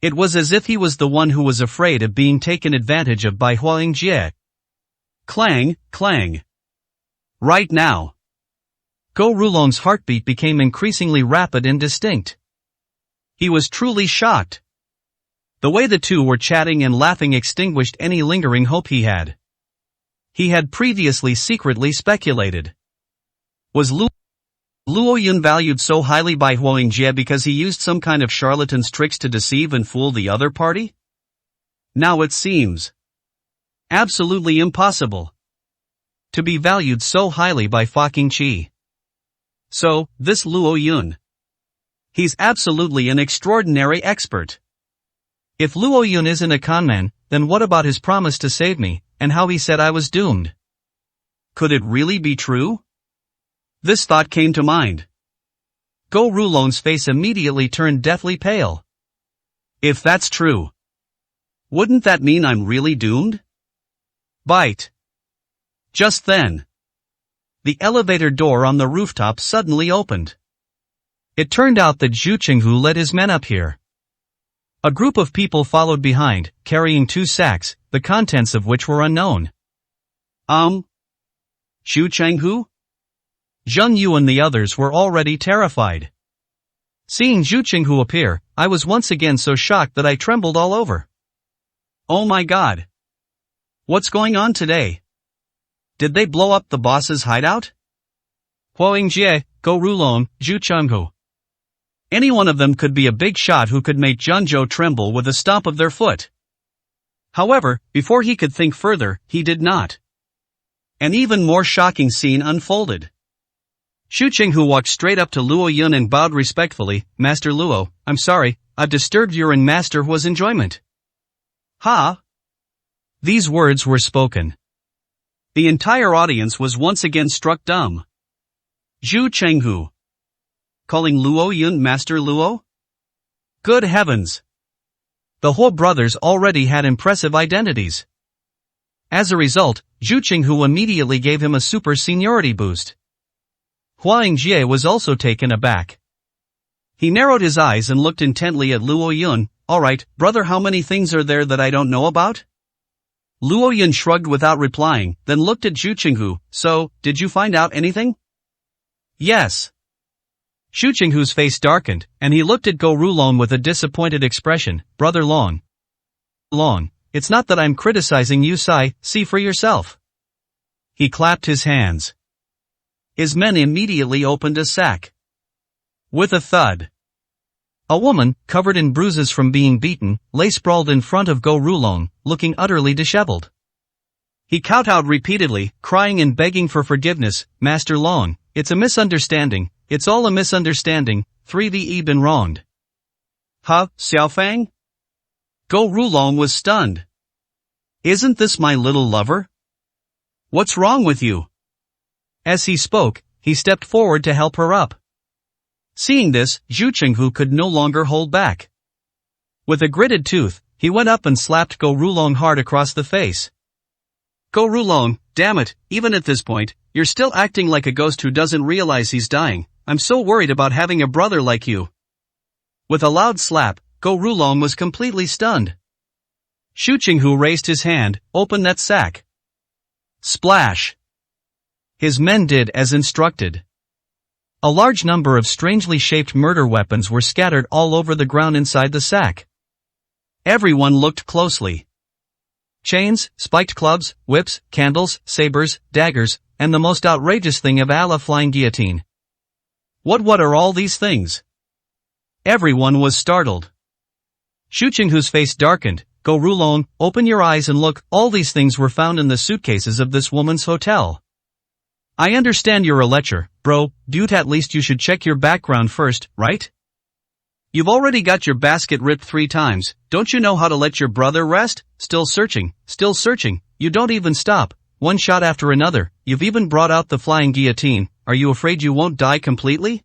It was as if he was the one who was afraid of being taken advantage of by Hua Yingjie. Clang, clang. Right now. Go Rulong's heartbeat became increasingly rapid and distinct. He was truly shocked. The way the two were chatting and laughing extinguished any lingering hope he had. He had previously secretly speculated. Was Luo Yun valued so highly by Hua Yingjie because he used some kind of charlatan's tricks to deceive and fool the other party? Now it seems absolutely impossible to be valued so highly by Fa Qingqi. So, this Luo Yun. He's absolutely an extraordinary expert. If Luo Yun isn't a conman, then what about his promise to save me, and how he said I was doomed? Could it really be true? This thought came to mind. Go Rulong's face immediately turned deathly pale. If that's true, wouldn't that mean I'm really doomed? Bite. Just then, the elevator door on the rooftop suddenly opened. It turned out that Zhu Qinghu led his men up here. A group of people followed behind, carrying 2 sacks, the contents of which were unknown. Zhu Qinghu? Zheng Yu and the others were already terrified. Seeing Zhu Qinghu appear, I was once again so shocked that I trembled all over. Oh my god. What's going on today? Did they blow up the boss's hideout? Hua Yingjie, Go Rulong, Zhu Qinghu. Any one of them could be a big shot who could make Zhengzhou tremble with a stomp of their foot. However, before he could think further, he did not. An even more shocking scene unfolded. Zhu Qinghu walked straight up to Luo Yun and bowed respectfully, Master Luo, I'm sorry, I've disturbed your and Master Hua's enjoyment. Ha! These words were spoken. The entire audience was once again struck dumb. Zhu Qinghu. Calling Luo Yun Master Luo? Good heavens! The Huo brothers already had impressive identities. As a result, Zhu Qinghu immediately gave him a super seniority boost. Hua Yingjie was also taken aback. He narrowed his eyes and looked intently at Luo Yun. Alright, brother, how many things are there that I don't know about? Luo Yun shrugged without replying, then looked at Zhu Qinghu. So, did you find out anything? Yes. Zhu Qinghu's face darkened, and he looked at Go Rulong with a disappointed expression. Brother Long, it's not that I'm criticizing you, Sai, see for yourself. He clapped his hands. His men immediately opened a sack. With a thud, a woman, covered in bruises from being beaten, lay sprawled in front of Go Rulong, looking utterly disheveled. He kowtowed repeatedly, crying and begging for forgiveness. Master Long, it's a misunderstanding, it's all a misunderstanding, 3VE been wronged. Huh, Xiaofang? Go Rulong was stunned. Isn't this my little lover? What's wrong with you? As he spoke, he stepped forward to help her up. Seeing this, Zhu Qinghu could no longer hold back. With a gritted tooth, he went up and slapped Go Rulong hard across the face. Go Rulong, damn it, even at this point, you're still acting like a ghost who doesn't realize he's dying. I'm so worried about having a brother like you. With a loud slap, Go Rulong was completely stunned. Zhu Qinghu raised his hand, opened that sack. Splash! His men did as instructed. A large number of strangely shaped murder weapons were scattered all over the ground inside the sack. Everyone looked closely. Chains, spiked clubs, whips, candles, sabers, daggers, and the most outrageous thing of all, a flying guillotine. What are all these things? Everyone was startled. Zhu Qinghu's face darkened. Go Rulong, open your eyes and look, all these things were found in the suitcases of this woman's hotel. I understand you're a lecher, bro, dude, at least you should check your background first, right? You've already got your basket ripped 3 times, don't you know how to let your brother rest? Still searching, you don't even stop, one shot after another, you've even brought out the flying guillotine, are you afraid you won't die completely?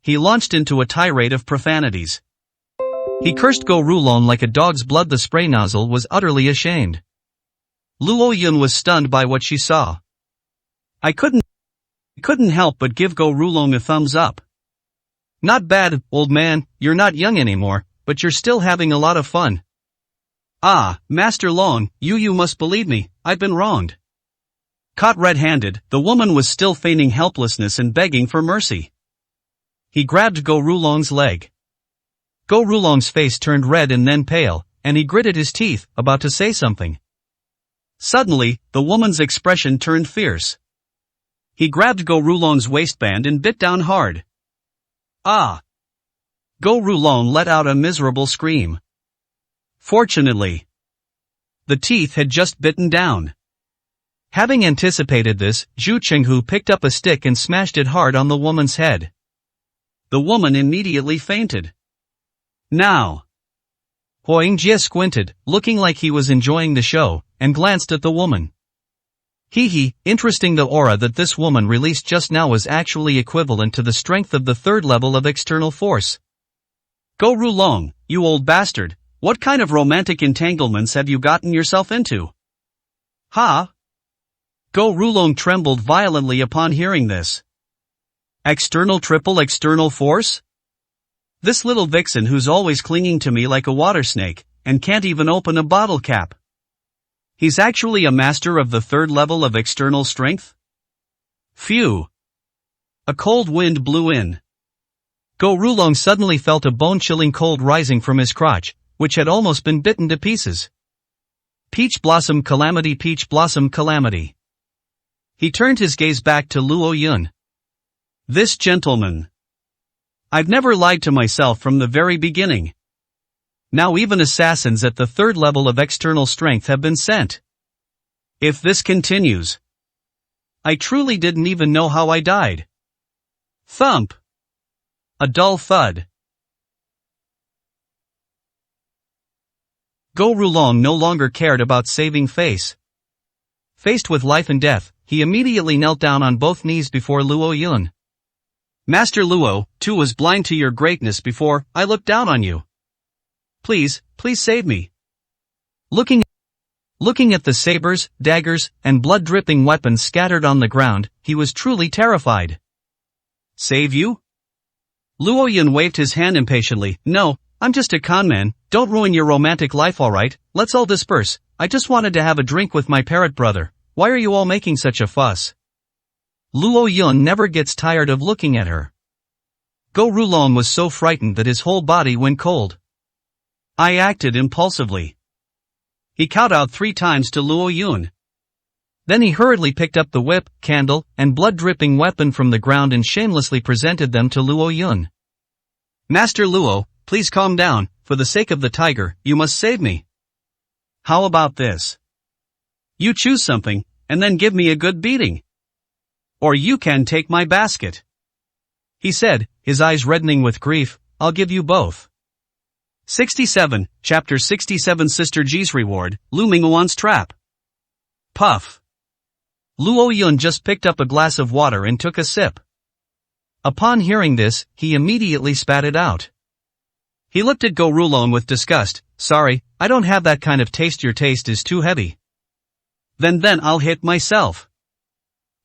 He launched into a tirade of profanities. He cursed Go Rulong like a dog's blood. The spray nozzle was utterly ashamed. Luo Yun was stunned by what she saw. I couldn't help but give Go Rulong a thumbs up. Not bad, old man, you're not young anymore, but you're still having a lot of fun. Ah, Master Long, you must believe me, I've been wronged. Caught red-handed, the woman was still feigning helplessness and begging for mercy. He grabbed Go Rulong's leg. Go Rulong's face turned red and then pale, and he gritted his teeth, about to say something. Suddenly, the woman's expression turned fierce. He grabbed Go Rulong's waistband and bit down hard. Ah! Go Rulong let out a miserable scream. Fortunately, the teeth had just bitten down. Having anticipated this, Zhu Qinghu picked up a stick and smashed it hard on the woman's head. The woman immediately fainted. Now, Hua Yingjie squinted, looking like he was enjoying the show, and glanced at the woman. Interesting, the aura that this woman released just now was actually equivalent to the strength of the 3rd level of external force. Go Rulong, you old bastard, what kind of romantic entanglements have you gotten yourself into? Ha! Go Rulong trembled violently upon hearing this. Triple external force? This little vixen who's always clinging to me like a water snake, and can't even open a bottle cap. He's actually a master of the 3rd level of external strength? Phew! A cold wind blew in. Go Rulong suddenly felt a bone-chilling cold rising from his crotch, which had almost been bitten to pieces. Peach blossom calamity, peach blossom calamity. He turned his gaze back to Luo Yun. This gentleman. I've never lied to myself from the very beginning. Now even assassins at the 3rd level of external strength have been sent. If this continues, I truly didn't even know how I died. Thump. A dull thud. Go Rulong no longer cared about saving face. Faced with life and death, he immediately knelt down on both knees before Luo Yun. Master Luo, too was blind to your greatness before I looked down on you. Please please save me. Looking at the sabers, daggers, and blood-dripping weapons scattered on the ground, he was truly terrified. Save you? Luo Yun waved his hand impatiently. No, I'm just a conman, don't ruin your romantic life alright, let's all disperse, I just wanted to have a drink with my parrot brother, why are you all making such a fuss? Luo Yun never gets tired of looking at her. Go Rulong was so frightened that his whole body went cold. I acted impulsively. He kowtowed 3 times to Luo Yun. Then he hurriedly picked up the whip, candle, and blood-dripping weapon from the ground and shamelessly presented them to Luo Yun. Master Luo, please calm down, for the sake of the tiger, you must save me. How about this? You choose something, and then give me a good beating. Or you can take my basket. He said, his eyes reddening with grief, I'll give you both. 67, Chapter 67 Sister Ji's Reward, Lu Mingwan's Trap. Puff. Luo Yun just picked up a glass of water and took a sip. Upon hearing this, he immediately spat it out. He looked at Go Rulong with disgust. Sorry, I don't have that kind of taste, your taste is too heavy. Then I'll hit myself.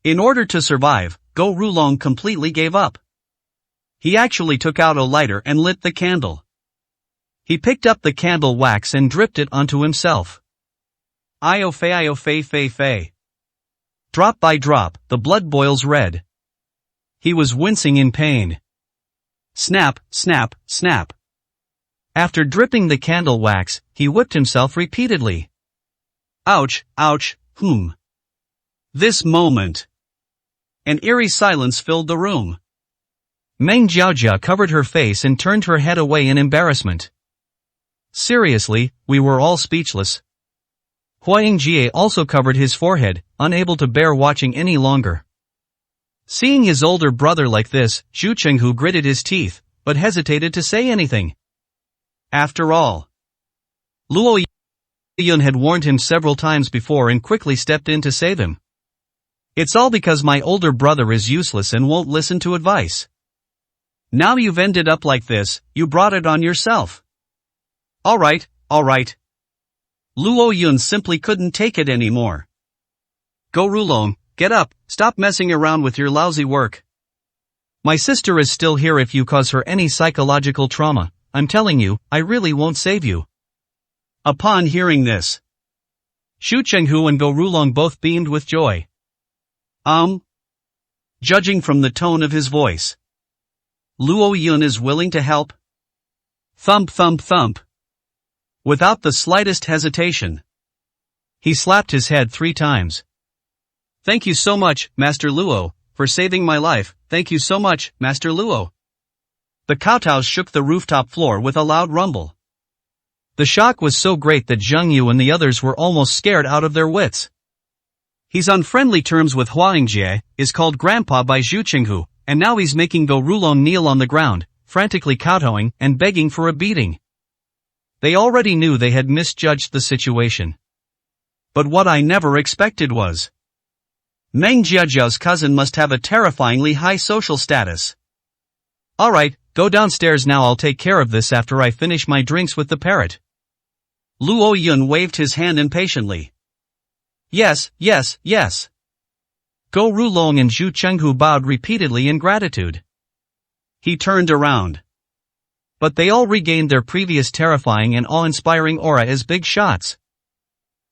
In order to survive, Go Rulong completely gave up. He actually took out a lighter and lit the candle. He picked up the candle wax and dripped it onto himself. Io fei. Drop by drop, the blood boils red. He was wincing in pain. Snap, snap, snap. After dripping the candle wax, he whipped himself repeatedly. Ouch, ouch, This moment. An eerie silence filled the room. Meng Jiaojia covered her face and turned her head away in embarrassment. Seriously, we were all speechless. Huang Jie also covered his forehead, unable to bear watching any longer. Seeing his older brother like this, Zhu Chenghu gritted his teeth, but hesitated to say anything. After all, Luo Yun had warned him several times before and quickly stepped in to save him. It's all because my older brother is useless and won't listen to advice. Now you've ended up like this, you brought it on yourself. Alright. Luo Yun simply couldn't take it anymore. Go Rulong, get up, stop messing around with your lousy work. My sister is still here if you cause her any psychological trauma, I'm telling you, I really won't save you. Upon hearing this, Xu Chenghu and Go Rulong both beamed with joy. Judging from the tone of his voice, Luo Yun is willing to help? Thump thump thump. Without the slightest hesitation, he slapped his head 3 times. Thank you so much, Master Luo, for saving my life, thank you so much, Master Luo. The kowtows shook the rooftop floor with a loud rumble. The shock was so great that Zheng Yu and the others were almost scared out of their wits. He's on friendly terms with Huang Jie, is called Grandpa by Zhu Chenghu, and now he's making Go Rulong kneel on the ground, frantically kowtowing and begging for a beating. They already knew they had misjudged the situation. But what I never expected was, Meng Jiajiao's cousin must have a terrifyingly high social status. Alright, go downstairs now, I'll take care of this after I finish my drinks with the parrot. Luo Yun waved his hand impatiently. Yes. Go Rulong and Zhu Chenghu bowed repeatedly in gratitude. He turned around. But they all regained their previous terrifying and awe-inspiring aura as big shots.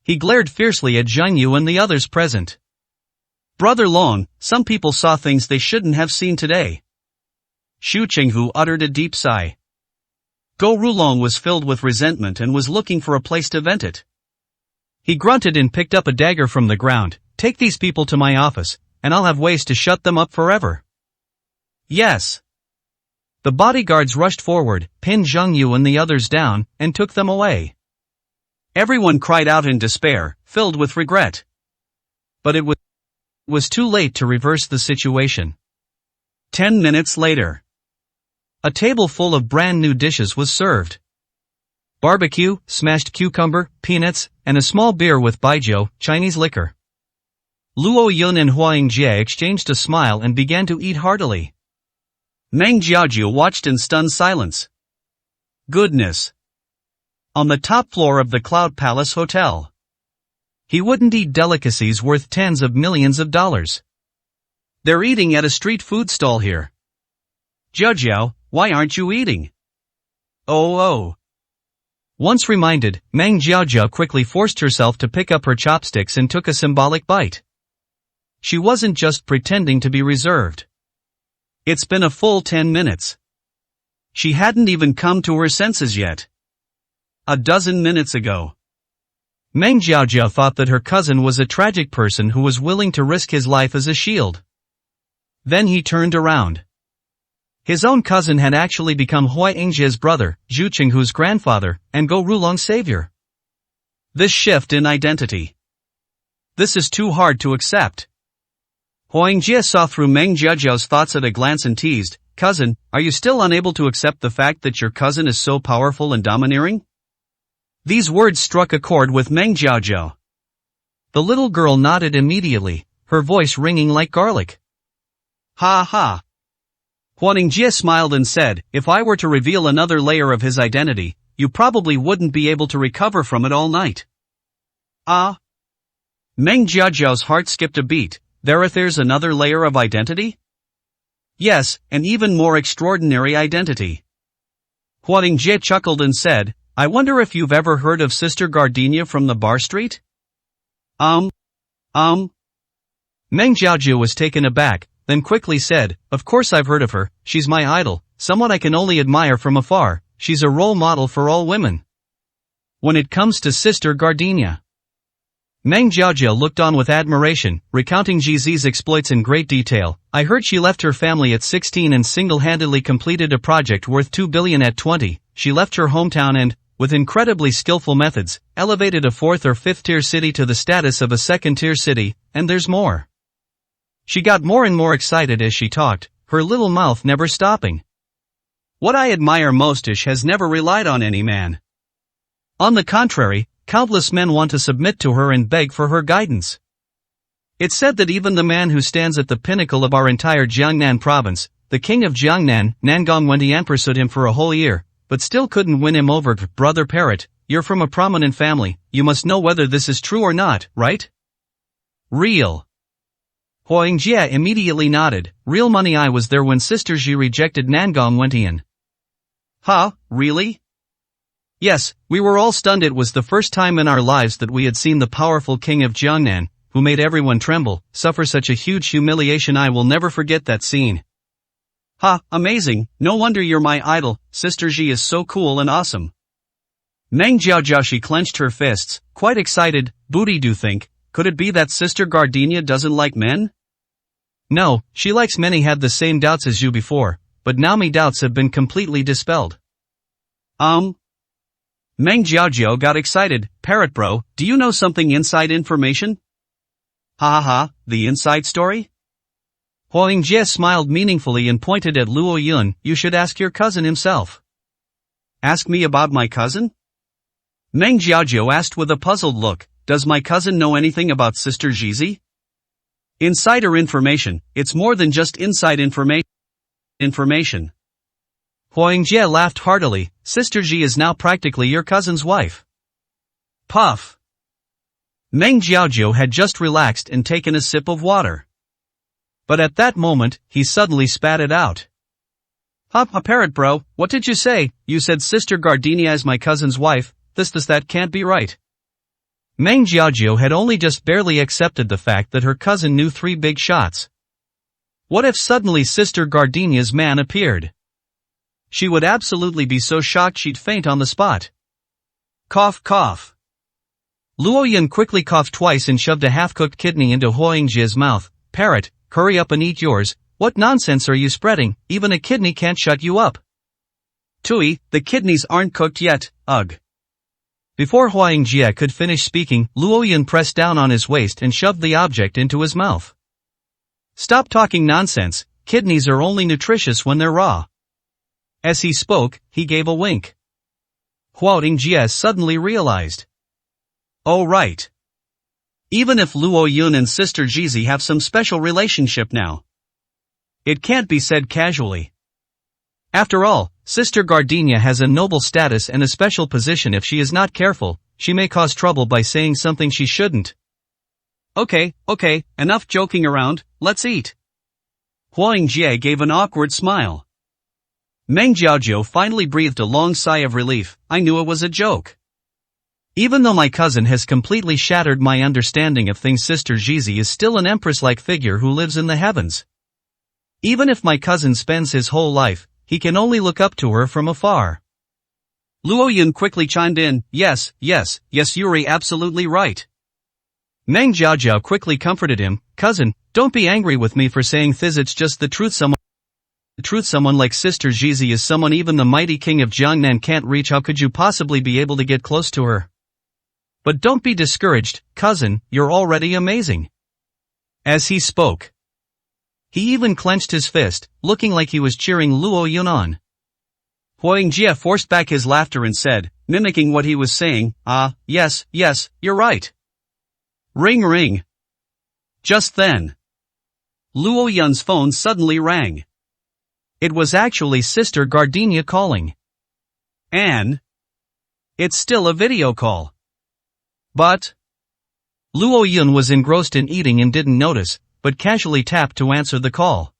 He glared fiercely at Zheng Yu and the others present. Brother Long, some people saw things they shouldn't have seen today. Xu Chenghu uttered a deep sigh. Go Rulong was filled with resentment and was looking for a place to vent it. He grunted and picked up a dagger from the ground. Take these people to my office, and I'll have ways to shut them up forever. Yes. The bodyguards rushed forward, pinned Zheng Yu and the others down, and took them away. Everyone cried out in despair, filled with regret. But it was too late to reverse the situation. 10 minutes later, a table full of brand new dishes was served. Barbecue, smashed cucumber, peanuts, and a small beer with baijiu, Chinese liquor. Luo Yun and Huang Jie exchanged a smile and began to eat heartily. Meng Jiaojiu watched in stunned silence. Goodness! on the top floor of the Cloud Palace Hotel. He wouldn't eat delicacies worth tens of millions of dollars. They're eating at a street food stall here. Jiajiao, why aren't you eating? Oh. Once reminded, Meng Jiajiao quickly forced herself to pick up her chopsticks and took a symbolic bite. She wasn't just pretending to be reserved. It's been a full 10 minutes. She hadn't even come to her senses yet. A dozen minutes ago. Meng Jiajiao thought that her cousin was a tragic person who was willing to risk his life as a shield. Then he turned around. His own cousin had actually become Huai Yingjie's brother, Zhu Qinghu's grandfather, and Go Rulong's savior. This shift in identity. This is too hard to accept. Huai Yingjie saw through Meng Jiajiao's thoughts at a glance and teased, "Cousin, are you still unable to accept the fact that your cousin is so powerful and domineering?" These words struck a chord with Meng Jiajiao. The little girl nodded immediately, her voice ringing like garlic. Ha ha. Huai Yingjie smiled and said, "If I were to reveal another layer of his identity, you probably wouldn't be able to recover from it all night." Ah. Meng Jiajiao's heart skipped a beat. There's another layer of identity? Yes, an even more extraordinary identity. Huai Yingjie chuckled and said, "I wonder if you've ever heard of Sister Gardenia from the bar street?" Meng Jiajiao was taken aback, then quickly said, "Of course I've heard of her, she's my idol, someone I can only admire from afar, she's a role model for all women." When it comes to Sister Gardenia. Meng Jiajiao looked on with admiration, recounting Jizi's exploits in great detail. "I heard she left her family at 16 and single-handedly completed a project worth 2 billion at 20, she left her hometown and, with incredibly skillful methods, elevated a 4th or 5th tier city to the status of a 2nd tier city, and there's more." She got more and more excited as she talked, her little mouth never stopping. "What I admire most is she has never relied on any man. On the contrary, countless men want to submit to her and beg for her guidance. It's said that even the man who stands at the pinnacle of our entire Jiangnan province, the king of Jiangnan, Nangong Wentian, pursued him for a whole year, but still couldn't win him over. Brother Parrot, you're from a prominent family, you must know whether this is true or not, right?" "Real." Huai Yingjie immediately nodded. "Real money. I was there when Sister Ji rejected Nangong Wentian." "Huh, really?" "Yes, we were all stunned. It was the first time in our lives that we had seen the powerful king of Jiangnan, who made everyone tremble, suffer such a huge humiliation. I will never forget that scene." "Ha, amazing, no wonder you're my idol, Sister Ji is so cool and awesome." Meng Jiajiao clenched her fists, quite excited. "Booty, do think, could it be that Sister Gardenia doesn't like men?" "No, she likes men." He had the same doubts as you before, but now my doubts have been completely dispelled. Meng Jiajiao got excited. "Parrot bro, do you know something inside information?" Ha, the inside story? Huai Yingjie smiled meaningfully and pointed at Luo Yun. "You should ask your cousin himself." "Ask me about my cousin?" Meng Jiajiao asked with a puzzled look. "Does my cousin know anything about Sister Jizi?" "Insider information, it's more than just inside information. Huai Yingjie laughed heartily. "Sister Ji is now practically your cousin's wife." Puff. Meng Jiajiao had just relaxed and taken a sip of water. But at that moment, he suddenly spat it out. Parrot bro, what did you say? You said Sister Gardenia is my cousin's wife, that can't be right." Meng Jiajiao had only just barely accepted the fact that her cousin knew 3 big shots. What if suddenly Sister Gardenia's man appeared? She would absolutely be so shocked she'd faint on the spot. Cough cough. Luo Yun quickly coughed twice and shoved a half-cooked kidney into Huai Yingjie's mouth. "Parrot, hurry up and eat yours. What nonsense are you spreading? Even a kidney can't shut you up." "Tui, the kidneys aren't cooked yet, ugh." Before Huai Yingjie could finish speaking, Luo Yun pressed down on his waist and shoved the object into his mouth. "Stop talking nonsense, kidneys are only nutritious when they're raw." As he spoke, he gave a wink. Huai Yingjie suddenly realized. Oh right. Even if Luo Yun and Sister Jizi have some special relationship now, it can't be said casually. After all, Sister Gardenia has a noble status and a special position. If she is not careful, she may cause trouble by saying something she shouldn't. Okay, enough joking around, let's eat. Huang Jie gave an awkward smile. Meng Jiaojiu finally breathed a long sigh of relief. I knew it was a joke. Even though my cousin has completely shattered my understanding of things, Sister Zizi is still an empress-like figure who lives in the heavens. Even if my cousin spends his whole life, he can only look up to her from afar. Luo Yun quickly chimed in, yes, Yuri, absolutely right. Meng Jiaojiu quickly comforted him, cousin, don't be angry with me for saying this, it's just the truth. Someone like Sister Zizi is someone even the mighty king of Jiangnan can't reach. How could you possibly be able to get close to her? But don't be discouraged, cousin, you're already amazing. As he spoke, he even clenched his fist, looking like he was cheering Luo Yun on. Huang Jie forced back his laughter and said, mimicking what he was saying, yes, you're right. Ring ring. Just then, Luo Yun's phone suddenly rang. It was actually Sister Gardenia calling. And it's still a video call. But Luo Yun was engrossed in eating and didn't notice, but casually tapped to answer the call.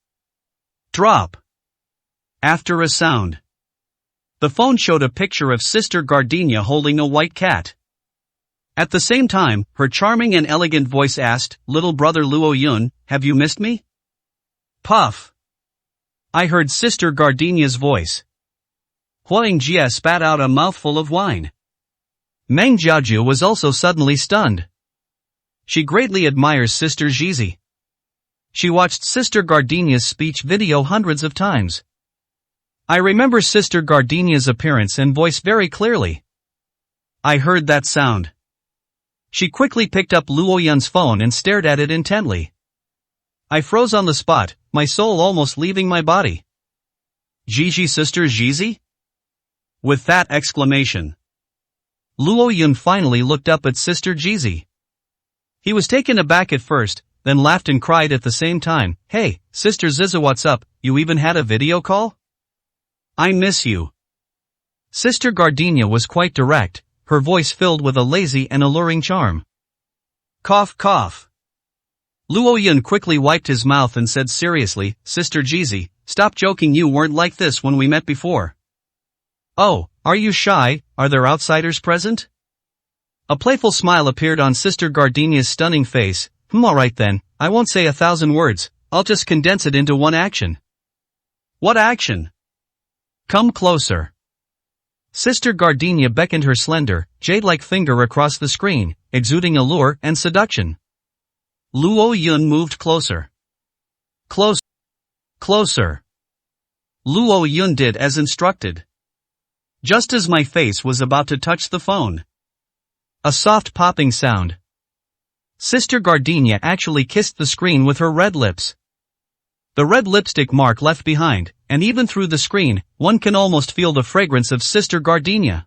Drop. After a sound, the phone showed a picture of Sister Gardenia holding a white cat. At the same time, her charming and elegant voice asked, little brother Luo Yun, have you missed me? Puff. I heard Sister Gardenia's voice. Huang Jie spat out a mouthful of wine. Meng Jiaojiu was also suddenly stunned. She greatly admires Sister Zizi. She watched Sister Gardenia's speech video hundreds of times. I remember Sister Gardenia's appearance and voice very clearly. I heard that sound. She quickly picked up Luo Yun's phone and stared at it intently. I froze on the spot, my soul almost leaving my body. Gigi, Sister Zizi? With that exclamation, Luo Yun finally looked up at Sister Zizi. He was taken aback at first, then laughed and cried at the same time, hey, Sister Zizi, what's up, you even had a video call? I miss you. Sister Gardenia was quite direct, her voice filled with a lazy and alluring charm. Cough cough. Luo Yun quickly wiped his mouth and said seriously, Sister Zizi, stop joking, you weren't like this when we met before. Oh, are you shy, are there outsiders present? A playful smile appeared on Sister Gardenia's stunning face, alright then, I won't say 1,000 words, I'll just condense it into one action. What action? Come closer. Sister Gardenia beckoned her slender, jade-like finger across the screen, exuding allure and seduction. Luo Yun moved closer. Closer. Luo Yun did as instructed. Just as my face was about to touch the phone, a soft popping sound. Sister Gardenia actually kissed the screen with her red lips. The red lipstick mark left behind, and even through the screen, one can almost feel the fragrance of Sister Gardenia.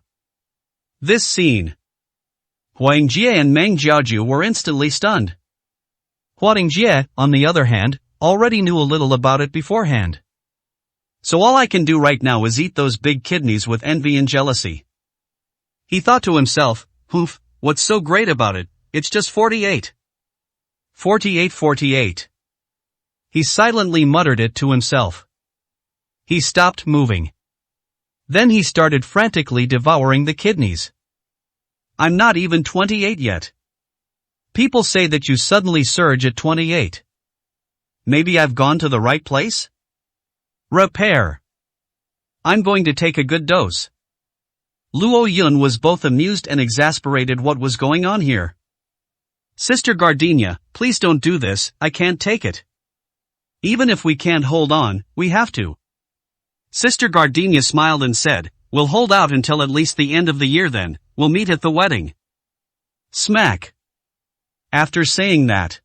This scene. Huang Jie and Meng Jiaojiu were instantly stunned. Huang Jie, on the other hand, already knew a little about it beforehand. So all I can do right now is eat those big kidneys with envy and jealousy. He thought to himself, what's so great about it, it's just 48. 48. He silently muttered it to himself. He stopped moving. Then he started frantically devouring the kidneys. I'm not even 28 yet. People say that you suddenly surge at 28. Maybe I've gone to the right place? Repair. I'm going to take a good dose. Luo Yun was both amused and exasperated. What was going on here? Sister Gardenia, please don't do this, I can't take it. Even if we can't hold on, we have to. Sister Gardenia smiled and said, we'll hold out until at least the end of the year, then, we'll meet at the wedding. Smack. After saying that,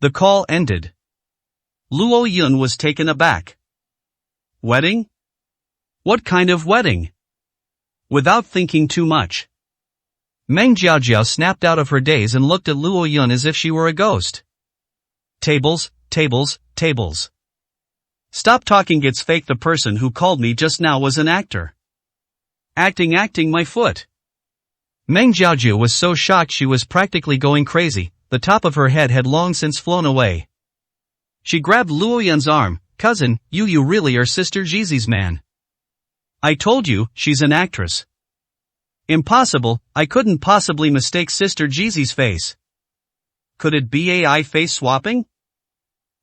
the call ended. Luo Yun was taken aback. Wedding? What kind of wedding? Without thinking too much, Meng Jiaojiu snapped out of her daze and looked at Luo Yun as if she were a ghost. Tables. Stop talking, it's fake. The person who called me just now was an actor. Acting my foot. Meng Jiaoju was so shocked she was practically going crazy, the top of her head had long since flown away. She grabbed Luo Yun's arm. Cousin, you really are Sister Jizi's man. I told you, she's an actress. Impossible, I couldn't possibly mistake Sister Jizi's face. Could it be AI face swapping?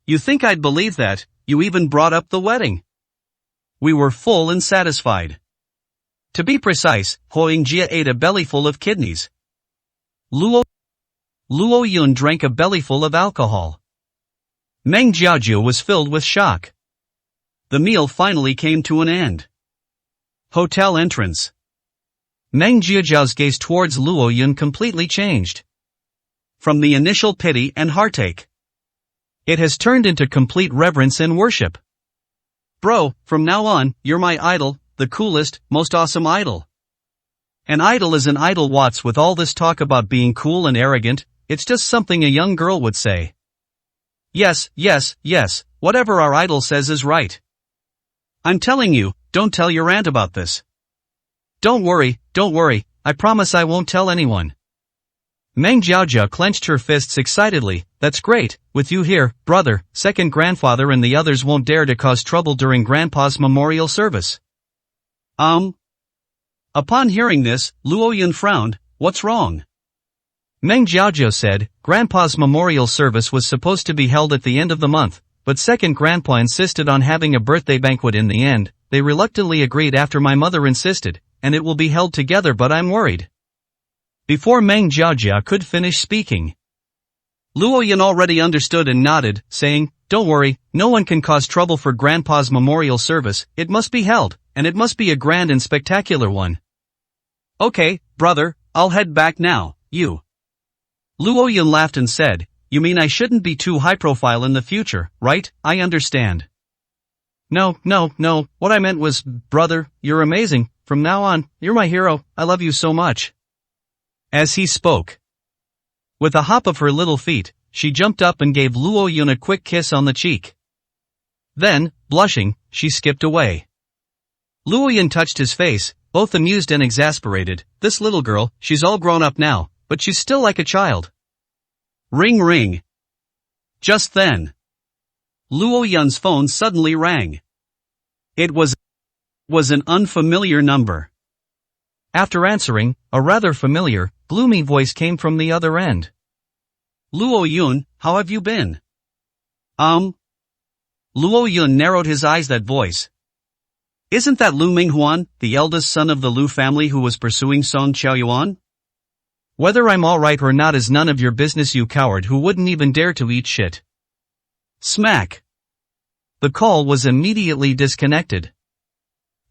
You think I'd believe that? You even brought up the wedding. We were full and satisfied. To be precise, Hoingjia ate a bellyful of kidneys. Luo Yun drank a bellyful of alcohol. Meng Jiaoju was filled with shock. The meal finally came to an end. Hotel entrance. Meng Jiaoju's gaze towards Luo Yun completely changed. From the initial pity and heartache, it has turned into complete reverence and worship. Bro, from now on, you're my idol, the coolest, most awesome idol. An idol is an idol. What's with all this talk about being cool and arrogant? It's just something a young girl would say. Yes, whatever our idol says is right. I'm telling you, don't tell your aunt about this. Don't worry, I promise I won't tell anyone. Meng Jiaoju clenched her fists excitedly. That's great, with you here, brother, second grandfather and the others won't dare to cause trouble during Grandpa's memorial service. Upon hearing this, Luo Yun frowned. What's wrong? Meng Jiaoju said, Grandpa's memorial service was supposed to be held at the end of the month, but second grandpa insisted on having a birthday banquet in the end. They reluctantly agreed after my mother insisted, and it will be held together, but I'm worried. Before Meng Jiaoju could finish speaking, Luo Yun already understood and nodded, saying, Don't worry, no one can cause trouble for Grandpa's memorial service. It must be held, and it must be a grand and spectacular one. Okay, brother, I'll head back now. You. Luo Yun laughed and said, You mean I shouldn't be too high profile in the future, right? I understand. No, what I meant was, brother, you're amazing. From now on, you're my hero. I love you so much. As he spoke, with a hop of her little feet, she jumped up and gave Luo Yun a quick kiss on the cheek. Then, blushing, she skipped away. Luo Yun touched his face, both amused and exasperated. This little girl, she's all grown up now, but she's still like a child. Ring ring. Just then, Luo Yun's phone suddenly rang. It was an unfamiliar number. After answering, a rather familiar, gloomy voice came from the other end. Luo Yun, how have you been? Luo Yun narrowed his eyes. That voice. Isn't that Lu Minghuan, the eldest son of the Lu family who was pursuing Song Qiaoyuan? Whether I'm alright or not is none of your business, you coward who wouldn't even dare to eat shit. Smack. The call was immediately disconnected.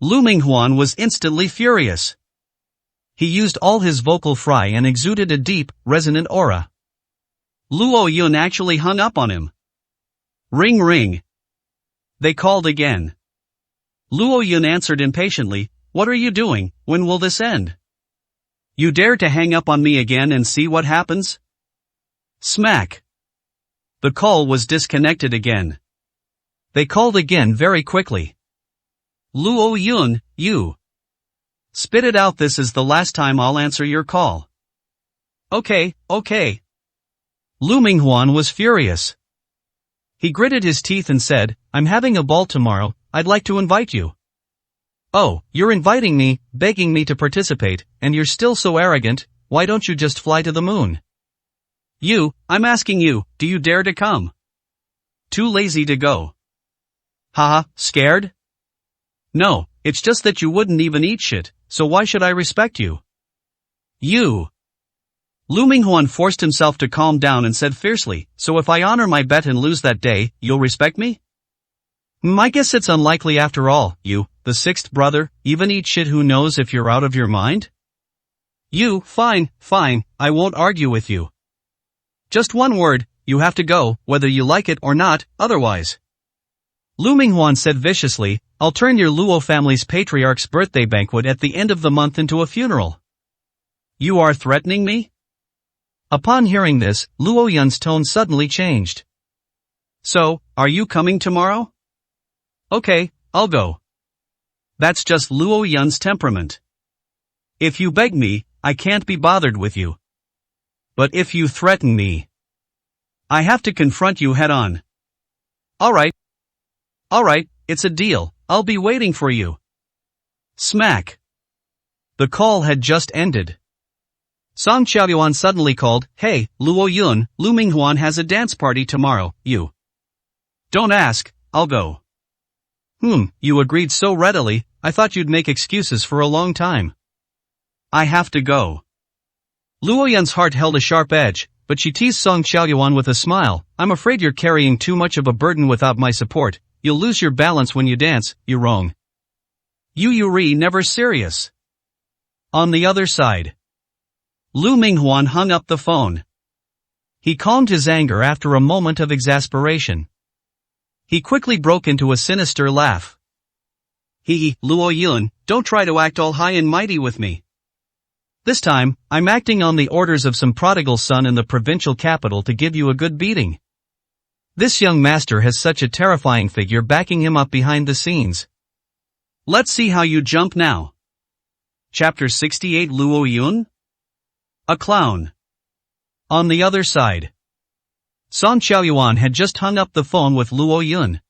Lu Minghuan was instantly furious. He used all his vocal fry and exuded a deep, resonant aura. Luo Yun actually hung up on him. Ring ring. They called again. Luo Yun answered impatiently, What are you doing? When will this end? You dare to hang up on me again and see what happens? Smack. The call was disconnected again. They called again very quickly. Luo Yun, you. Spit it out. This is the last time I'll answer your call. Okay. Lu Minghuan was furious. He gritted his teeth and said, I'm having a ball tomorrow, I'd like to invite you. Oh, you're inviting me, begging me to participate, and you're still so arrogant, why don't you just fly to the moon? I'm asking you, do you dare to come? Too lazy to go. Haha, scared? No, it's just that you wouldn't even eat shit, so why should I respect you? Lu Minghuan forced himself to calm down and said fiercely, so if I honor my bet and lose that day, you'll respect me? I guess it's unlikely after all. You, the sixth brother, even eat shit. Who knows if you're out of your mind? Fine, I won't argue with you. Just one word, you have to go, whether you like it or not, otherwise. Lu Minghuan said viciously, I'll turn your Luo family's patriarch's birthday banquet at the end of the month into a funeral. You are threatening me? Upon hearing this, Luo Yun's tone suddenly changed. So, are you coming tomorrow? Okay, I'll go. That's just Luo Yun's temperament. If you beg me, I can't be bothered with you. But if you threaten me, I have to confront you head on. Alright, it's a deal, I'll be waiting for you. Smack. The call had just ended. Song Xiaoyuan suddenly called, Hey, Luo Yun, Lu Minghuan has a dance party tomorrow, you. Don't ask, I'll go. You agreed so readily, I thought you'd make excuses for a long time. I have to go. Luo Yun's heart held a sharp edge, but she teased Song Xiaoyuan with a smile. I'm afraid you're carrying too much of a burden without my support. You'll lose your balance when you dance, you wrong. Yu never serious. On the other side. Lu Minghuan hung up the phone. He calmed his anger after a moment of exasperation. He quickly broke into a sinister laugh. Luo Yun, don't try to act all high and mighty with me. This time, I'm acting on the orders of some prodigal son in the provincial capital to give you a good beating. This young master has such a terrifying figure backing him up behind the scenes. Let's see how you jump now. Chapter 68 Luo Yun? A clown. On the other side. Song Xiaoyuan had just hung up the phone with Luo Yun.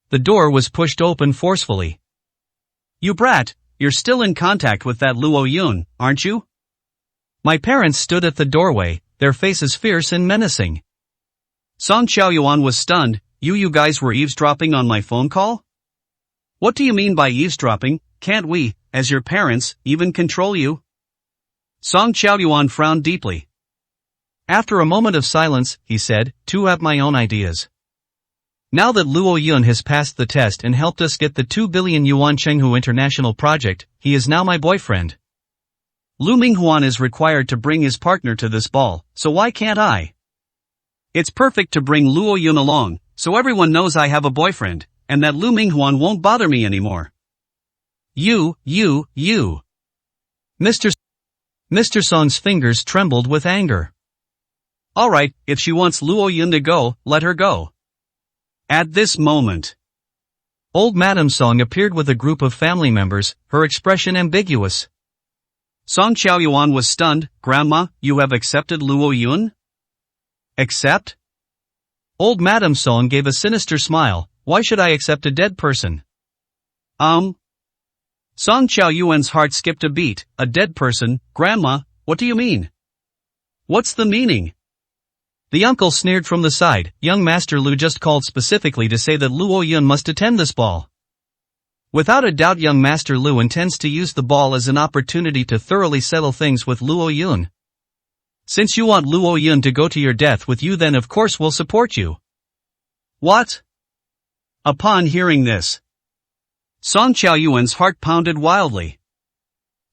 The door was pushed open forcefully. You brat, you're still in contact with that Luo Yun, aren't you? My parents stood at the doorway, their faces fierce and menacing. Song Xiaoyuan was stunned. You guys were eavesdropping on my phone call? What do you mean by eavesdropping? Can't we, as your parents, even control you? Song Xiaoyuan frowned deeply. After a moment of silence, he said, to have my own ideas. Now that Luo Yun has passed the test and helped us get the 2 billion yuan Chenghu International project, he is now my boyfriend. Lu Minghuan is required to bring his partner to this ball, so why can't I? It's perfect to bring Luo Yun along, so everyone knows I have a boyfriend, and that Lu Minghuan won't bother me anymore. You. Mr. Song's fingers trembled with anger. Alright, if she wants Luo Yun to go, let her go. At this moment, old Madame Song appeared with a group of family members, her expression ambiguous. Song Xiaoyuan was stunned. Grandma, you have accepted Luo Yun? Accept? Old Madame Song gave a sinister smile. Why should I accept a dead person? Song Xiaoyuan's heart skipped a beat. A dead person, Grandma, what do you mean? What's the meaning? The uncle sneered from the side. Young Master Lu just called specifically to say that Luo Yun must attend this ball. Without a doubt young Master Lu intends to use the ball as an opportunity to thoroughly settle things with Luo Yun. Since you want Luo Yun to go to your death with you, then of course we'll support you. What? Upon hearing this, Song Xiaoyuan's heart pounded wildly.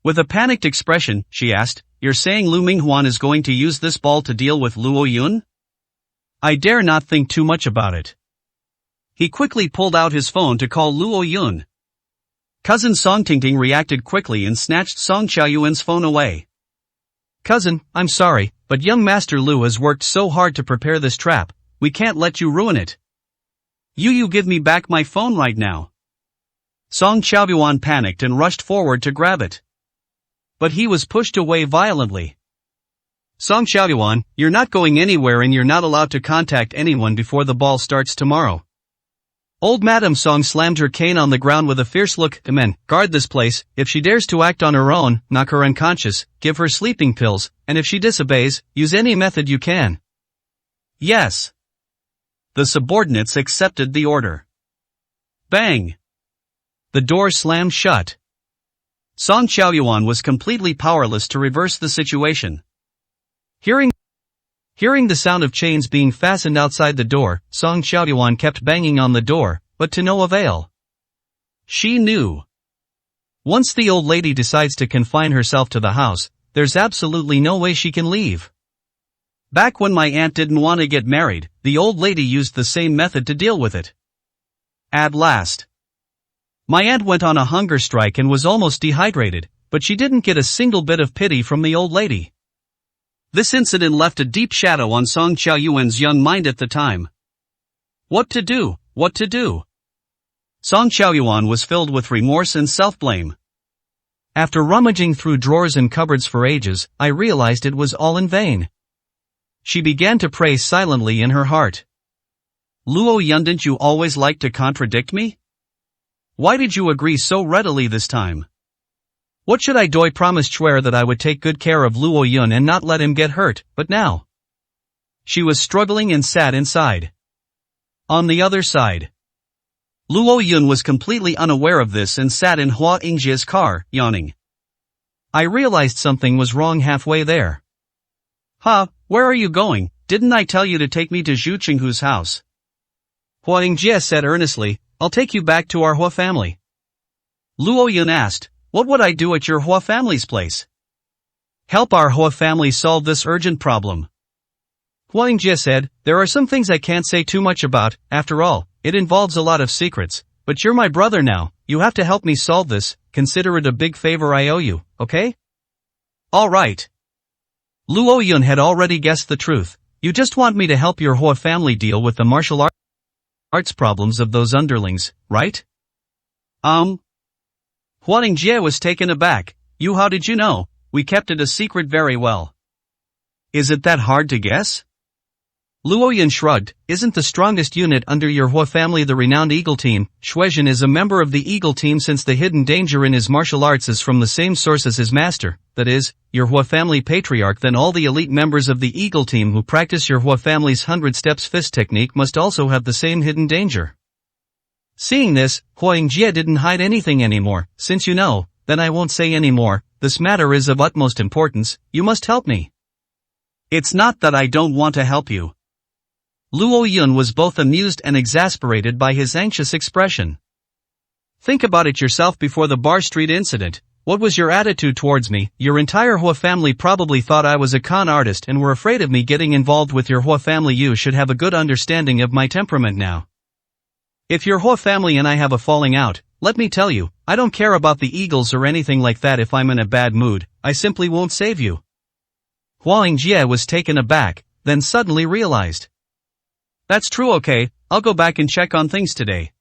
With a panicked expression, she asked, You're saying Lu Minghuan is going to use this ball to deal with Luo Yun? I dare not think too much about it. He quickly pulled out his phone to call Luo Yun. Cousin Song Tingting reacted quickly and snatched Song Xiaoyuan's phone away. Cousin, I'm sorry, but young Master Lu has worked so hard to prepare this trap, we can't let you ruin it. You give me back my phone right now. Song Xiaoyuan panicked and rushed forward to grab it. But he was pushed away violently. Song Xiaoyuan, you're not going anywhere and you're not allowed to contact anyone before the ball starts tomorrow. Old Madame Song slammed her cane on the ground with a fierce look. Men, guard this place. If she dares to act on her own, knock her unconscious, give her sleeping pills, and if she disobeys, use any method you can. Yes. The subordinates accepted the order. Bang! The door slammed shut. Song Xiaoyuan was completely powerless to reverse the situation. Hearing the sound of chains being fastened outside the door, Song Xiaoyuan kept banging on the door, but to no avail. She knew. Once the old lady decides to confine herself to the house, there's absolutely no way she can leave. Back when my aunt didn't want to get married, the old lady used the same method to deal with it. At last, my aunt went on a hunger strike and was almost dehydrated, but she didn't get a single bit of pity from the old lady. This incident left a deep shadow on Song Xiaoyuan's young mind at the time. What to do? Song Xiaoyuan was filled with remorse and self-blame. After rummaging through drawers and cupboards for ages, I realized it was all in vain. She began to pray silently in her heart. Luo Yun, didn't you always like to contradict me? Why did you agree so readily this time? What should I do? I promised Shuer that I would take good care of Luo Yun and not let him get hurt, but now. She was struggling and sat inside. On the other side, Luo Yun was completely unaware of this and sat in Hua Yingjie's car, yawning. I realized something was wrong halfway there. Where are you going? Didn't I tell you to take me to Zhu Qinghu's house? Hua Yingjie said earnestly, I'll take you back to our Hua family. Luo Yun asked, what would I do at your Hua family's place? Help our Hua family solve this urgent problem. Hua Yingjie said, there are some things I can't say too much about, after all, it involves a lot of secrets, but you're my brother now, you have to help me solve this, consider it a big favor I owe you, okay? Alright. Luo Yun had already guessed the truth, you just want me to help your Hua family deal with the martial arts problems of those underlings, right? Hua Yingjie was taken aback, how did you know? We kept it a secret very well. Is it that hard to guess? Luo Yun shrugged, isn't the strongest unit under your Hua family the renowned Eagle Team? Shuezhen is a member of the Eagle Team since the hidden danger in his martial arts is from the same source as his master, that is, your Hua family patriarch. Then all the elite members of the Eagle Team who practice your Hua family's 100 steps fist technique must also have the same hidden danger. Seeing this, Hua Yingjie didn't hide anything anymore, since you know, then I won't say any more, this matter is of utmost importance, you must help me. It's not that I don't want to help you. Luo Yun was both amused and exasperated by his anxious expression. Think about it yourself. Before the Bar Street incident, what was your attitude towards me? Your entire Hua family probably thought I was a con artist and were afraid of me getting involved with your Hua family. You should have a good understanding of my temperament now. If your Hua family and I have a falling out, let me tell you, I don't care about the Eagles or anything like that. If I'm in a bad mood, I simply won't save you. Hua Yingjie was taken aback, then suddenly realized. That's true, okay, I'll go back and check on things today.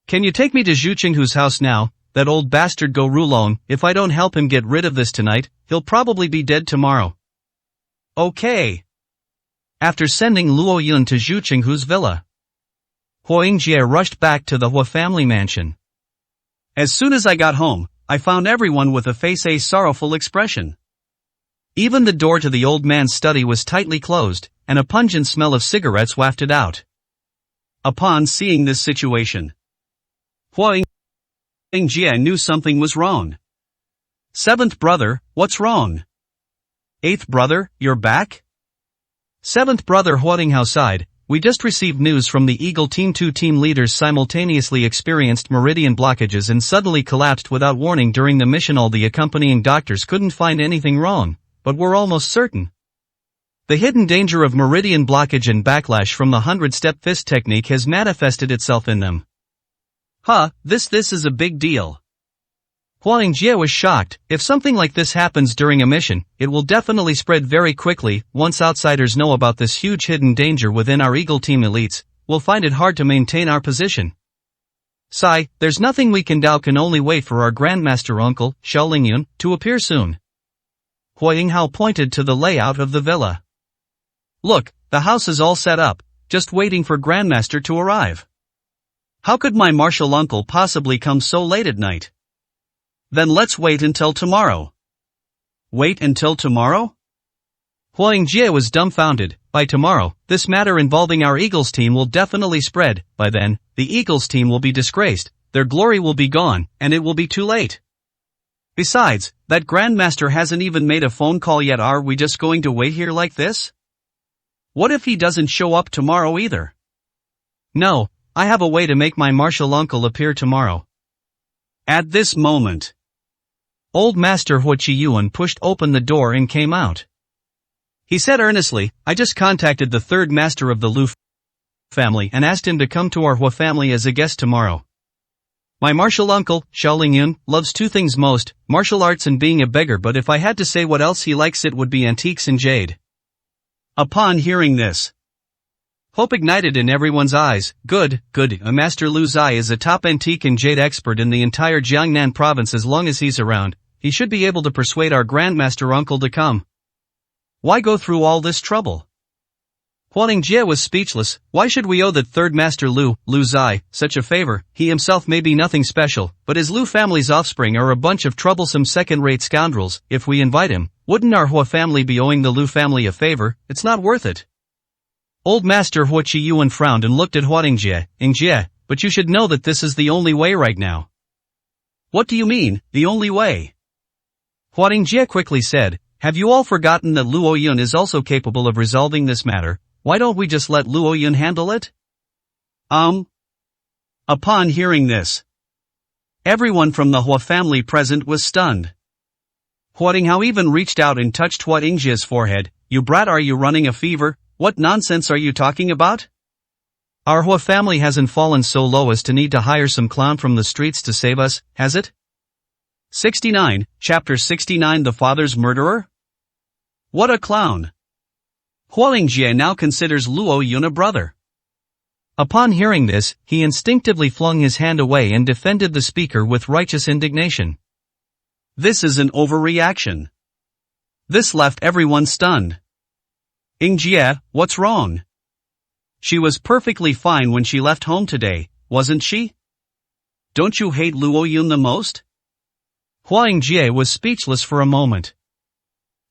Can you take me to Zhu Qinghu's house now? That old bastard Go Rulong, if I don't help him get rid of this tonight, he'll probably be dead tomorrow. Okay. After sending Luo Yun to Zhu Qinghu's villa, Hua Yingjie rushed back to the Hua family mansion. As soon as I got home, I found everyone with a sorrowful expression. Even the door to the old man's study was tightly closed, and a pungent smell of cigarettes wafted out. Upon seeing this situation, Hua Yingjie knew something was wrong. Seventh brother, what's wrong? Eighth brother, you're back? Seventh brother Hua Yinghao sighed, we just received news from the Eagle Team. 2 team leaders simultaneously experienced meridian blockages and suddenly collapsed without warning during the mission. All the accompanying doctors couldn't find anything wrong, but were almost certain. The hidden danger of meridian blockage and backlash from the 100-step fist technique has manifested itself in them. This is a big deal. Hua Yingjie was shocked. If something like this happens during a mission, it will definitely spread very quickly. Once outsiders know about this huge hidden danger within our Eagle Team elites, we'll find it hard to maintain our position. Sai, there's nothing we can do, can only wait for our Grandmaster uncle, Xiaolingyun, to appear soon. Hua Yinghao pointed to the layout of the villa. Look, the house is all set up, just waiting for Grandmaster to arrive. How could my martial uncle possibly come so late at night? Then let's wait until tomorrow. Wait until tomorrow? Hua Yingjie was dumbfounded. By tomorrow, this matter involving our Eagles team will definitely spread. By then, the Eagles team will be disgraced, their glory will be gone, and it will be too late. Besides, that Grandmaster hasn't even made a phone call yet. Are we just going to wait here like this? What if he doesn't show up tomorrow either? No, I have a way to make my martial uncle appear tomorrow. At this moment, Old Master Hua Qiyuan pushed open the door and came out. He said earnestly, I just contacted the third master of the Lu family and asked him to come to our Hua family as a guest tomorrow. My martial uncle, Xiaolingyun, loves 2 things most, martial arts and being a beggar, but if I had to say what else he likes, it would be antiques and jade. Upon hearing this, Hope ignited in everyone's eyes. Good. Master Lu Zai is a top antique and jade expert in the entire Jiangnan province. As long as he's around, he should be able to persuade our Grandmaster uncle to come. Why go through all this trouble? Huang Jie was speechless. Why should we owe that third master Lu Zai, such a favor? He himself may be nothing special, but his Lu family's offspring are a bunch of troublesome second-rate scoundrels. If we invite him, wouldn't our Hua family be owing the Lu family a favor? It's not worth it. Old Master Hua Qiyuan frowned and looked at Huang Jie, but you should know that this is the only way right now. What do you mean, the only way? Huang Jie quickly said, have you all forgotten that Luo Yun is also capable of resolving this matter? Why don't we just let Luo Yun handle it? Upon hearing this, everyone from the Hua family present was stunned. Huang Hao even reached out and touched Huang Jie's forehead. You brat, are you running a fever? What nonsense are you talking about? Our Hua family hasn't fallen so low as to need to hire some clown from the streets to save us, has it? 69, Chapter 69. The Father's Murderer? What a clown! Huang Jie now considers Luo Yun a brother. Upon hearing this, he instinctively flung his hand away and defended the speaker with righteous indignation. This is an overreaction. This left everyone stunned. Jie, what's wrong? She was perfectly fine when she left home today, wasn't she? Don't you hate Luo Yun the most? Huang Jie was speechless for a moment.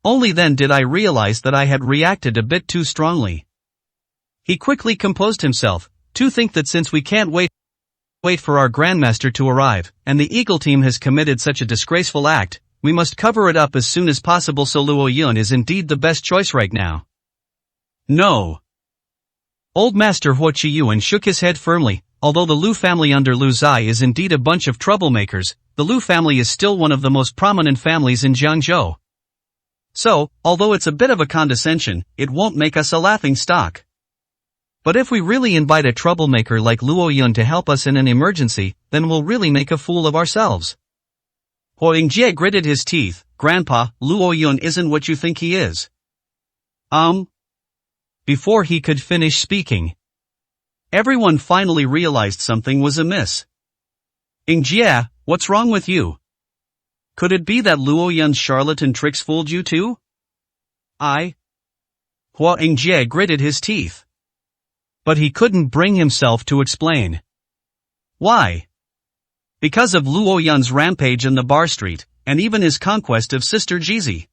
Only then did I realize that I had reacted a bit too strongly. He quickly composed himself. To think that since we can't wait for our Grandmaster to arrive, and the Eagle team has committed such a disgraceful act, we must cover it up as soon as possible, so Luo Yun is indeed the best choice right now. No. Old Master Hua Qiyuan shook his head firmly. Although the Lu family under Lu Zai is indeed a bunch of troublemakers, the Lu family is still one of the most prominent families in Jiangzhou. So, although it's a bit of a condescension, it won't make us a laughing stock. But if we really invite a troublemaker like Luo Yun to help us in an emergency, then we'll really make a fool of ourselves. Huang Jie gritted his teeth. Grandpa, Luo Yun isn't what you think he is. Before he could finish speaking, everyone finally realized something was amiss. Jie, what's wrong with you? Could it be that Luo Yun's charlatan tricks fooled you too? Huang Jie gritted his teeth. But he couldn't bring himself to explain. Why? Because of Luo Yun's rampage in the bar street, and even his conquest of Sister Jizi.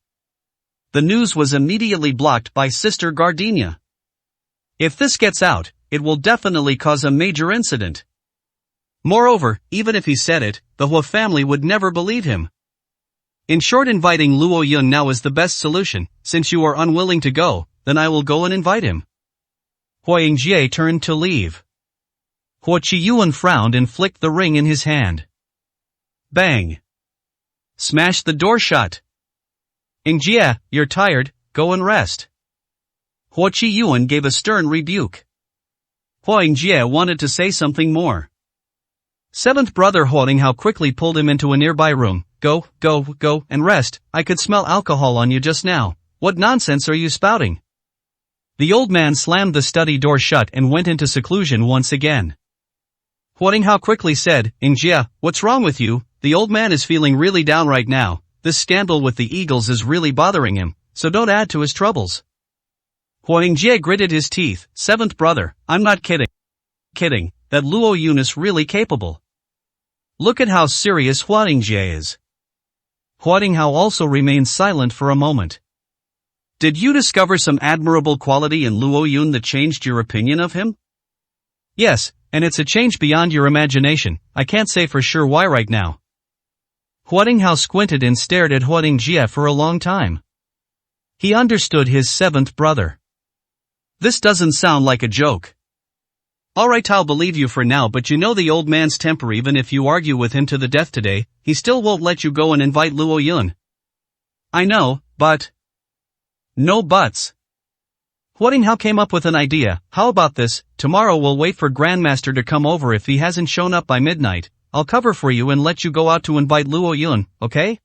The news was immediately blocked by Sister Gardenia. If this gets out, it will definitely cause a major incident. Moreover, even if he said it, the Hua family would never believe him. In short, inviting Luo Yun now is the best solution. Since you are unwilling to go, then I will go and invite him. Huang Jie turned to leave. Hua Qiyuan frowned and flicked the ring in his hand. Bang! Smash the door shut. Jie, you're tired, go and rest. Hua Qiyuan gave a stern rebuke. Huang Jie wanted to say something more. Seventh brother Huang Hao quickly pulled him into a nearby room. Go, and rest. I could smell alcohol on you just now. What nonsense are you spouting? The old man slammed the study door shut and went into seclusion once again. Huang Hao quickly said, Jie, what's wrong with you? The old man is feeling really down right now. This scandal with the Eagles is really bothering him, so don't add to his troubles. Huang Jie gritted his teeth. Seventh brother, I'm not kidding. That Luo Yun is really capable. Look at how serious Huang Jie is. Huang Hao also remained silent for a moment. Did you discover some admirable quality in Luo Yun that changed your opinion of him? Yes, and it's a change beyond your imagination. I can't say for sure why right now. Huang Hao squinted and stared at Huang Jie for a long time. He understood his seventh brother. This doesn't sound like a joke. Alright, I'll believe you for now, but you know the old man's temper. Even if you argue with him to the death today, he still won't let you go and invite Luo Yun. I know, but... No buts. Huang Hao came up with an idea. How about this? Tomorrow we'll wait for Grandmaster to come over. If he hasn't shown up by midnight, I'll cover for you and let you go out to invite Luo Yun, okay?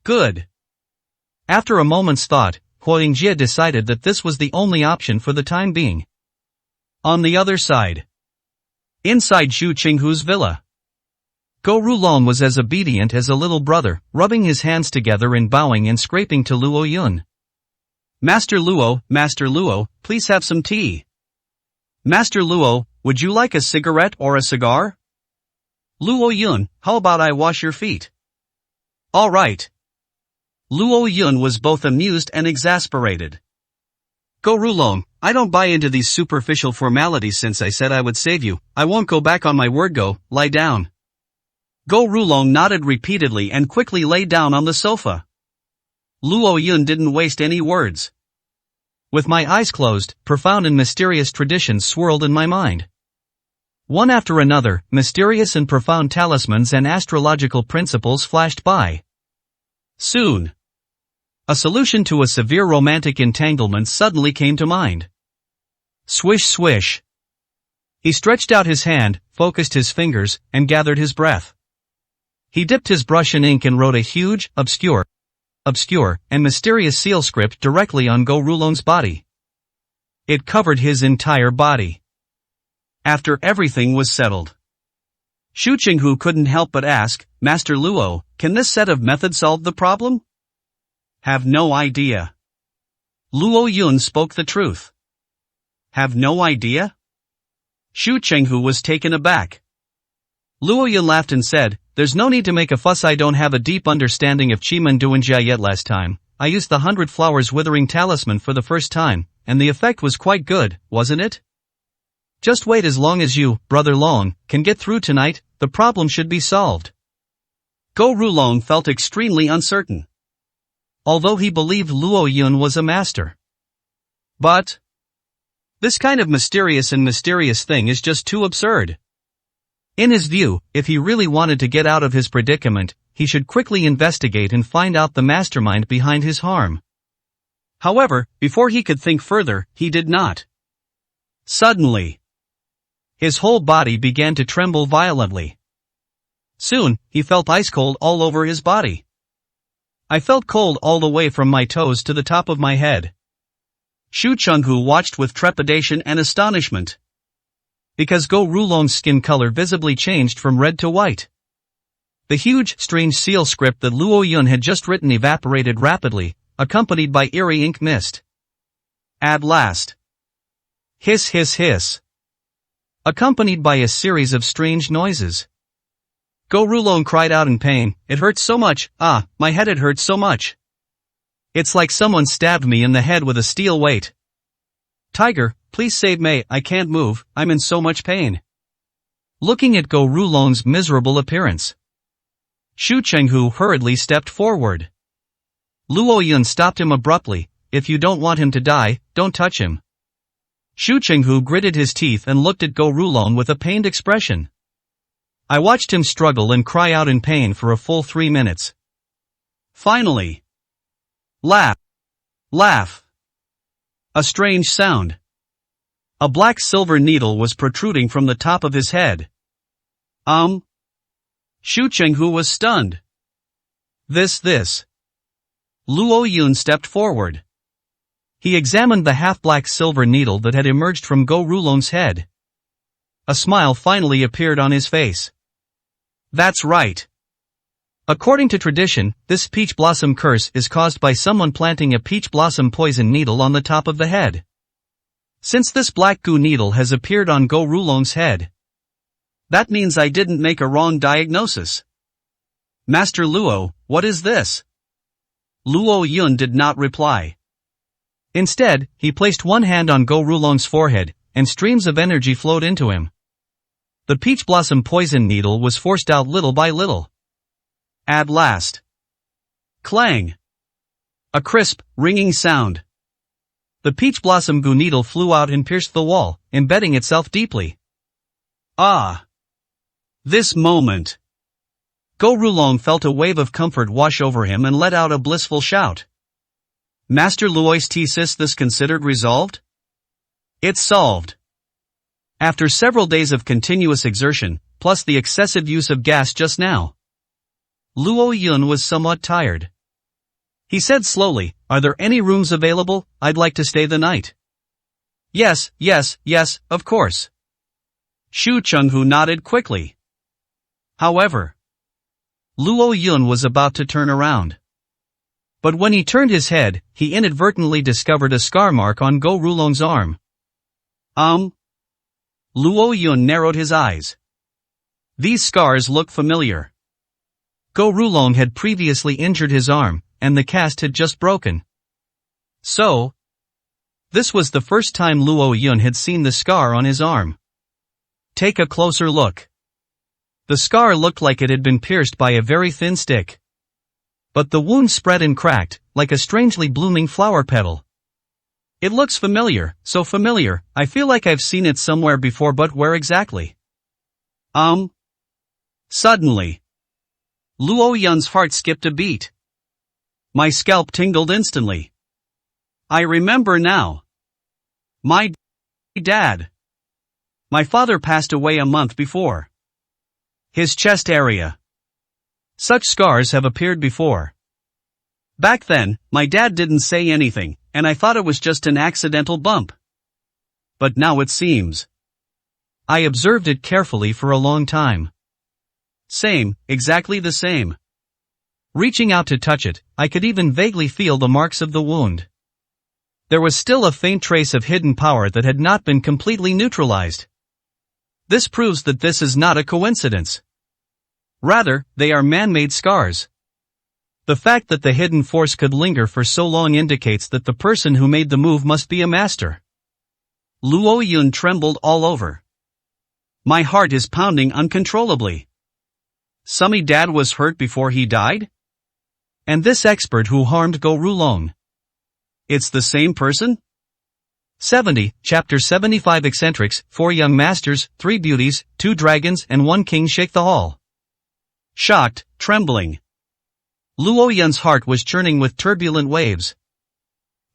Good. After a moment's thought, Huang Jie decided that this was the only option for the time being. On the other side. Inside Xu Qinghu's villa. Go Rulong was as obedient as a little brother, rubbing his hands together and bowing and scraping to Luo Yun. Master Luo, please have some tea. Master Luo, would you like a cigarette or a cigar? Luo Yun, how about I wash your feet? All right. Luo Yun was both amused and exasperated. Go Rulong, I don't buy into these superficial formalities. Since I said I would save you, I won't go back on my word. Go, lie down. Go Rulong nodded repeatedly and quickly lay down on the sofa. Luo Yun didn't waste any words. With my eyes closed, profound and mysterious traditions swirled in my mind. One after another, mysterious and profound talismans and astrological principles flashed by. Soon, a solution to a severe romantic entanglement suddenly came to mind. Swish swish. He stretched out his hand, focused his fingers, and gathered his breath. He dipped his brush in ink and wrote a huge, obscure, and mysterious seal script directly on Go Rulong's body. It covered his entire body. After everything was settled, Xu Qinghu couldn't help but ask, Master Luo, can this set of methods solve the problem? Have no idea. Luo Yun spoke the truth. Have no idea? Xu Qinghu was taken aback. Luo Yun laughed and said, there's no need to make a fuss. I don't have a deep understanding of Qi Men Duanjia yet. Last time, I used the 100 Flowers Withering Talisman for the first time, and the effect was quite good, wasn't it? Just wait. As long as you, Brother Long, can get through tonight, the problem should be solved. Go Rulong felt extremely uncertain. Although he believed Luo Yun was a master. But this kind of mysterious thing is just too absurd. In his view, if he really wanted to get out of his predicament, he should quickly investigate and find out the mastermind behind his harm. However, before he could think further, he did not. Suddenly, his whole body began to tremble violently. Soon, he felt ice cold all over his body. I felt cold all the way from my toes to the top of my head. Xu Qinghu watched with trepidation and astonishment. Because Go Rulong's skin color visibly changed from red to white. The huge, strange seal script that Luo Yun had just written evaporated rapidly, accompanied by eerie ink mist. At last. Hiss hiss hiss. Accompanied by a series of strange noises. Go Rulong cried out in pain, it hurts so much, my head, it hurts so much. It's like someone stabbed me in the head with a steel weight. Tiger, please save me, I can't move, I'm in so much pain. Looking at Go Rulong's miserable appearance, Xu Qinghu hurriedly stepped forward. Luo Yun stopped him abruptly, if you don't want him to die, don't touch him. Xu Qinghu gritted his teeth and looked at Go Rulong with a pained expression. I watched him struggle and cry out in pain for a full 3 minutes. Finally. Laugh. A strange sound. A black silver needle was protruding from the top of his head. Xu Qinghu was stunned. This. Luo Yun stepped forward. He examined the half-black silver needle that had emerged from Go Rulong's head. A smile finally appeared on his face. That's right. According to tradition, this peach blossom curse is caused by someone planting a peach blossom poison needle on the top of the head. Since this black goo needle has appeared on Go Rulong's head, that means I didn't make a wrong diagnosis. Master Luo, what is this? Luo Yun did not reply. Instead, he placed one hand on Go Rulong's forehead, and streams of energy flowed into him. The peach blossom poison needle was forced out little by little. At last. Clang. A crisp, ringing sound. The peach blossom goo needle flew out and pierced the wall, embedding itself deeply. This moment. Go Rulong felt a wave of comfort wash over him and let out a blissful shout. Master Luo's thesis, this considered resolved? It's solved. After several days of continuous exertion, plus the excessive use of gas just now, Luo Yun was somewhat tired. He said slowly, are there any rooms available? I'd like to stay the night. Yes, yes, yes, of course. Shu Chenghu nodded quickly. However, Luo Yun was about to turn around. But when he turned his head, he inadvertently discovered a scar mark on Go Rulong's arm. Luo Yun narrowed his eyes. These scars look familiar. Go Rulong had previously injured his arm, and the cast had just broken. So, this was the first time Luo Yun had seen the scar on his arm. Take a closer look. The scar looked like it had been pierced by a very thin stick. But the wound spread and cracked, like a strangely blooming flower petal. It looks familiar, so familiar, I feel like I've seen it somewhere before, but where exactly? Suddenly, Luo Yun's heart skipped a beat. My scalp tingled instantly. I remember now. My dad. My father passed away a month before. His chest area. Such scars have appeared before. Back then, my dad didn't say anything, and I thought it was just an accidental bump. But now it seems. I observed it carefully for a long time. Same, exactly the same. Reaching out to touch it, I could even vaguely feel the marks of the wound. There was still a faint trace of hidden power that had not been completely neutralized. This proves that this is not a coincidence. Rather, they are man-made scars. The fact that the hidden force could linger for so long indicates that the person who made the move must be a master. Luo Yun trembled all over. My heart is pounding uncontrollably. Summy dad was hurt before he died? And this expert who harmed Go Rulong. It's the same person? 70, Chapter 75 Eccentrics, 4 young masters, 3 beauties, 2 dragons and 1 king shake the hall. Shocked, trembling. Luo Yun's heart was churning with turbulent waves.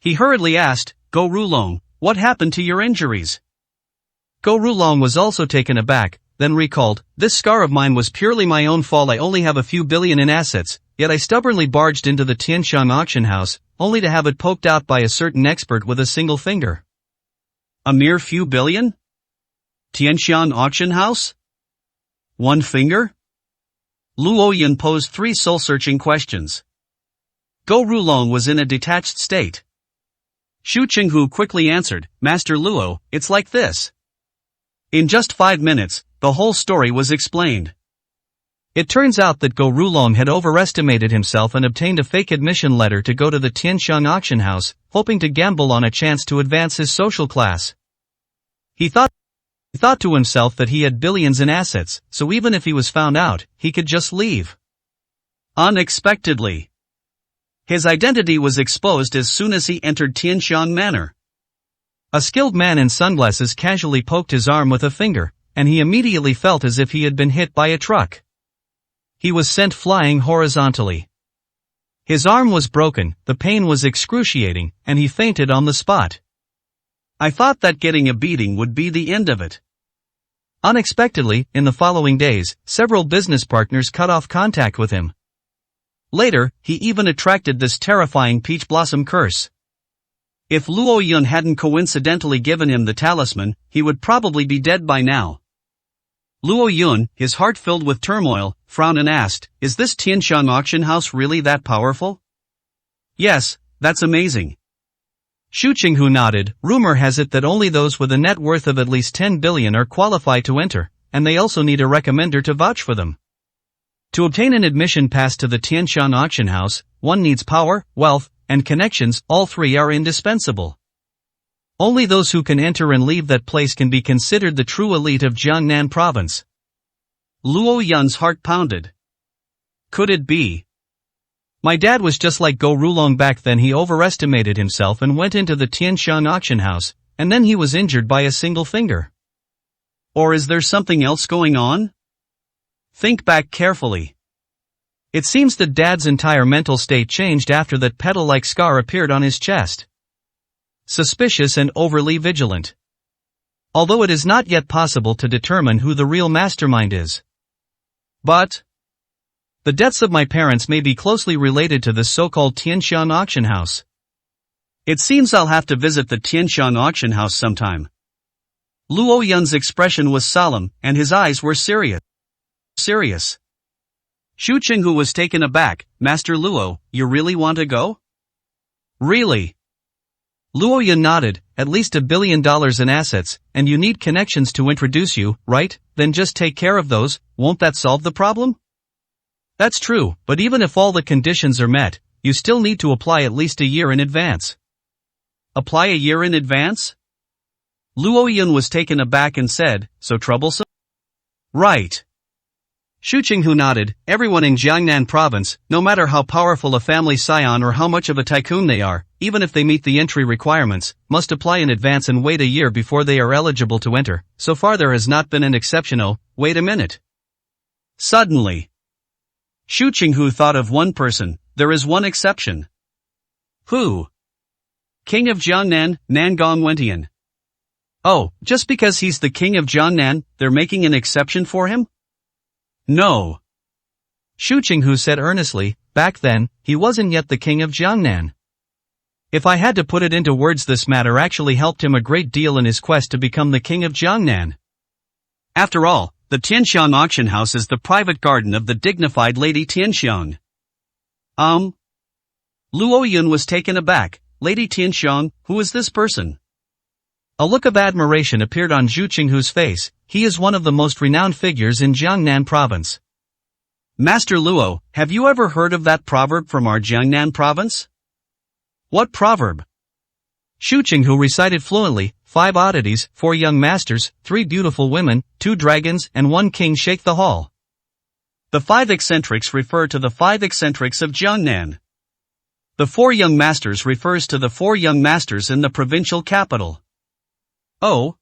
He hurriedly asked, Go Rulong, what happened to your injuries? Go Rulong was also taken aback, then recalled, this scar of mine was purely my own fault. I only have a few billion in assets, yet I stubbornly barged into the Tianshan auction house, only to have it poked out by a certain expert with a single finger. A mere few billion? Tianshan auction house? 1 finger? Luo Yun posed 3 soul-searching questions. Go Rulong was in a detached state. Shu Chenghu quickly answered, Master Luo, it's like this. In just 5 minutes, the whole story was explained. It turns out that Go Rulong had overestimated himself and obtained a fake admission letter to go to the Tianshan auction house, hoping to gamble on a chance to advance his social class. He thought to himself that he had billions in assets, so even if he was found out, he could just leave. Unexpectedly, his identity was exposed as soon as he entered Tianshan Manor. A skilled man in sunglasses casually poked his arm with a finger, and he immediately felt as if he had been hit by a truck. He was sent flying horizontally. His arm was broken, the pain was excruciating, and he fainted on the spot. I thought that getting a beating would be the end of it. Unexpectedly, in the following days, several business partners cut off contact with him. Later, he even attracted this terrifying peach blossom curse. If Luo Yun hadn't coincidentally given him the talisman, he would probably be dead by now. Luo Yun, his heart filled with turmoil, frowned and asked, is this Tianshan auction house really that powerful? Yes, that's amazing. Shu Chenghu nodded. Rumor has it that only those with a net worth of at least 10 billion are qualified to enter, and they also need a recommender to vouch for them. To obtain an admission pass to the Tianshan auction house, one needs power, wealth, and connections. All 3 are indispensable. Only those who can enter and leave that place can be considered the true elite of Jiangnan province. Luo Yun's heart pounded. Could it be? My dad was just like Go Rulong back then. He overestimated himself and went into the Tianshan auction house, and then he was injured by a single finger. Or is there something else going on? Think back carefully. It seems that Dad's entire mental state changed after that petal-like scar appeared on his chest. Suspicious and overly vigilant. Although it is not yet possible to determine who the real mastermind is. But the deaths of my parents may be closely related to the so-called Tianshan auction house. It seems I'll have to visit the Tianshan auction house sometime. Luo Yun's expression was solemn, and his eyes were serious. Shu Qinghu was taken aback. Master Luo, you really want to go? Really? Luo Yun nodded. At least $1 billion in assets, and you need connections to introduce you, right? Then just take care of those. Won't that solve the problem? That's true, but even if all the conditions are met, you still need to apply at least a year in advance. Apply a year in advance? Luo Yun was taken aback and said, so troublesome? Right. Shu Qinghu nodded. Everyone in Jiangnan province, no matter how powerful a family scion or how much of a tycoon they are, even if they meet the entry requirements, must apply in advance and wait a year before they are eligible to enter. So far there has not been an exception. Oh, wait a minute. Suddenly, Shu Qinghu thought of one person. There is one exception. Who? King of Jiangnan, Nangong Wentian. Oh, just because he's the king of Jiangnan, they're making an exception for him? No. Shu Qinghu said earnestly, back then, he wasn't yet the king of Jiangnan. If I had to put it into words, this matter actually helped him a great deal in his quest to become the king of Jiangnan. After all, the Tianshan auction house is the private garden of the dignified Lady Tianshan. Luo Yun was taken aback. Lady Tianshan, who is this person? A look of admiration appeared on Shu Qinghu's face. He is one of the most renowned figures in Jiangnan province. Master Luo, have you ever heard of that proverb from our Jiangnan province? What proverb? Shu Qinghu recited fluently. 5 oddities, 4 young masters, 3 beautiful women, 2 dragons, and 1 king shake the hall. The 5 eccentrics refer to the 5 eccentrics of Jiangnan. The 4 young masters refers to the 4 young masters in the provincial capital. Oh.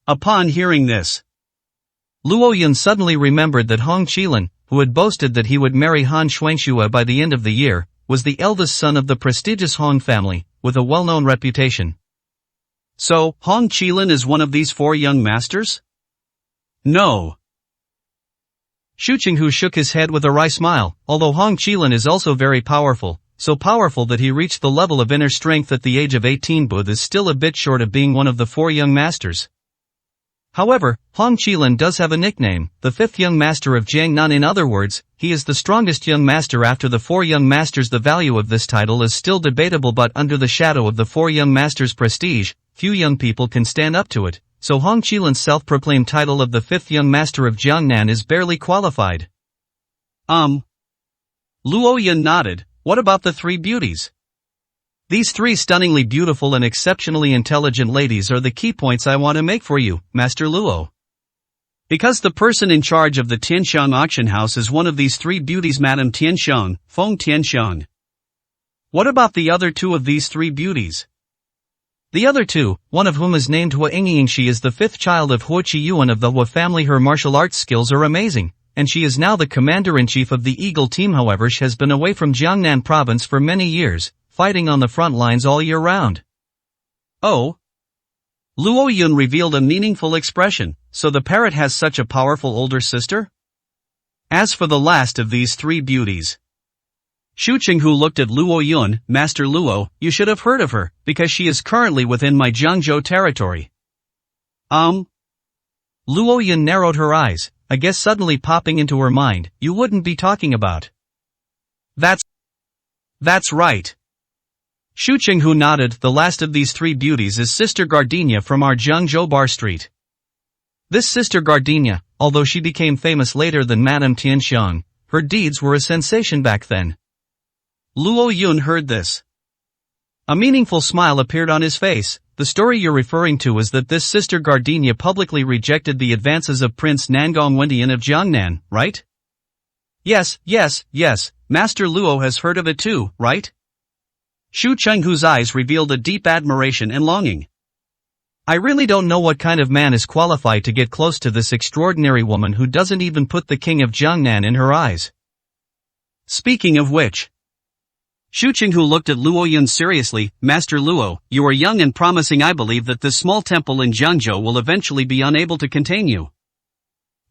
Upon hearing this, Luo Yun suddenly remembered that Hong Qilin, who had boasted that he would marry Han Shuangxue by the end of the year, was the eldest son of the prestigious Hong family, with a well-known reputation. So, Hong Qilin is one of these 4 young masters? No. Shu Qinghu shook his head with a wry smile. Although Hong Qilin is also very powerful, so powerful that he reached the level of inner strength at the age of 18, but is still a bit short of being one of the 4 young masters. However, Hong Qilin does have a nickname, the 5th young master of Jiangnan. In other words, he is the strongest young master after the 4 young masters. The value of this title is still debatable, but under the shadow of the 4 young masters' prestige, few young people can stand up to it, so Hong Qilin's self-proclaimed title of the 5th young master of Jiangnan is barely qualified. Luo Yun nodded. What about the 3 beauties? These 3 stunningly beautiful and exceptionally intelligent ladies are the key points I want to make for you, Master Luo. Because the person in charge of the Tianshan auction house is one of these 3 beauties, Madame Tianshan, Feng Tianshan. What about the other 2 of these 3 beauties? The other 2, one of whom is named Hua Yingying. She is the 5th child of Hua Qiyuan of the Hua family. Her martial arts skills are amazing, and she is now the commander-in-chief of the Eagle team. However, she has been away from Jiangnan province for many years, fighting on the front lines all year round. Oh. Luo Yun revealed a meaningful expression. So the parrot has such a powerful older sister? As for the last of these 3 beauties, Shu Qinghu looked at Luo Yun. Master Luo, you should have heard of her, because she is currently within my Jiangzhou territory. Luo Yun narrowed her eyes, I guess suddenly popping into her mind, you wouldn't be talking about. That's right. Shu Qinghu nodded. The last of these 3 beauties is Sister Gardenia from our Jiangzhou Bar Street. This Sister Gardenia, although she became famous later than Madame Tianshan, her deeds were a sensation back then. Luo Yun heard this. A meaningful smile appeared on his face. The story you're referring to is that this Sister Gardenia publicly rejected the advances of Prince Nangong Wentian of Jiangnan, right? Yes, Master Luo has heard of it too, right? Shu Qinghu's eyes revealed a deep admiration and longing. I really don't know what kind of man is qualified to get close to this extraordinary woman who doesn't even put the king of Jiangnan in her eyes. Speaking of which, Shu Qinghu looked at Luo Yun seriously. Master Luo, you are young and promising. I believe that this small temple in Jiangzhou will eventually be unable to contain you.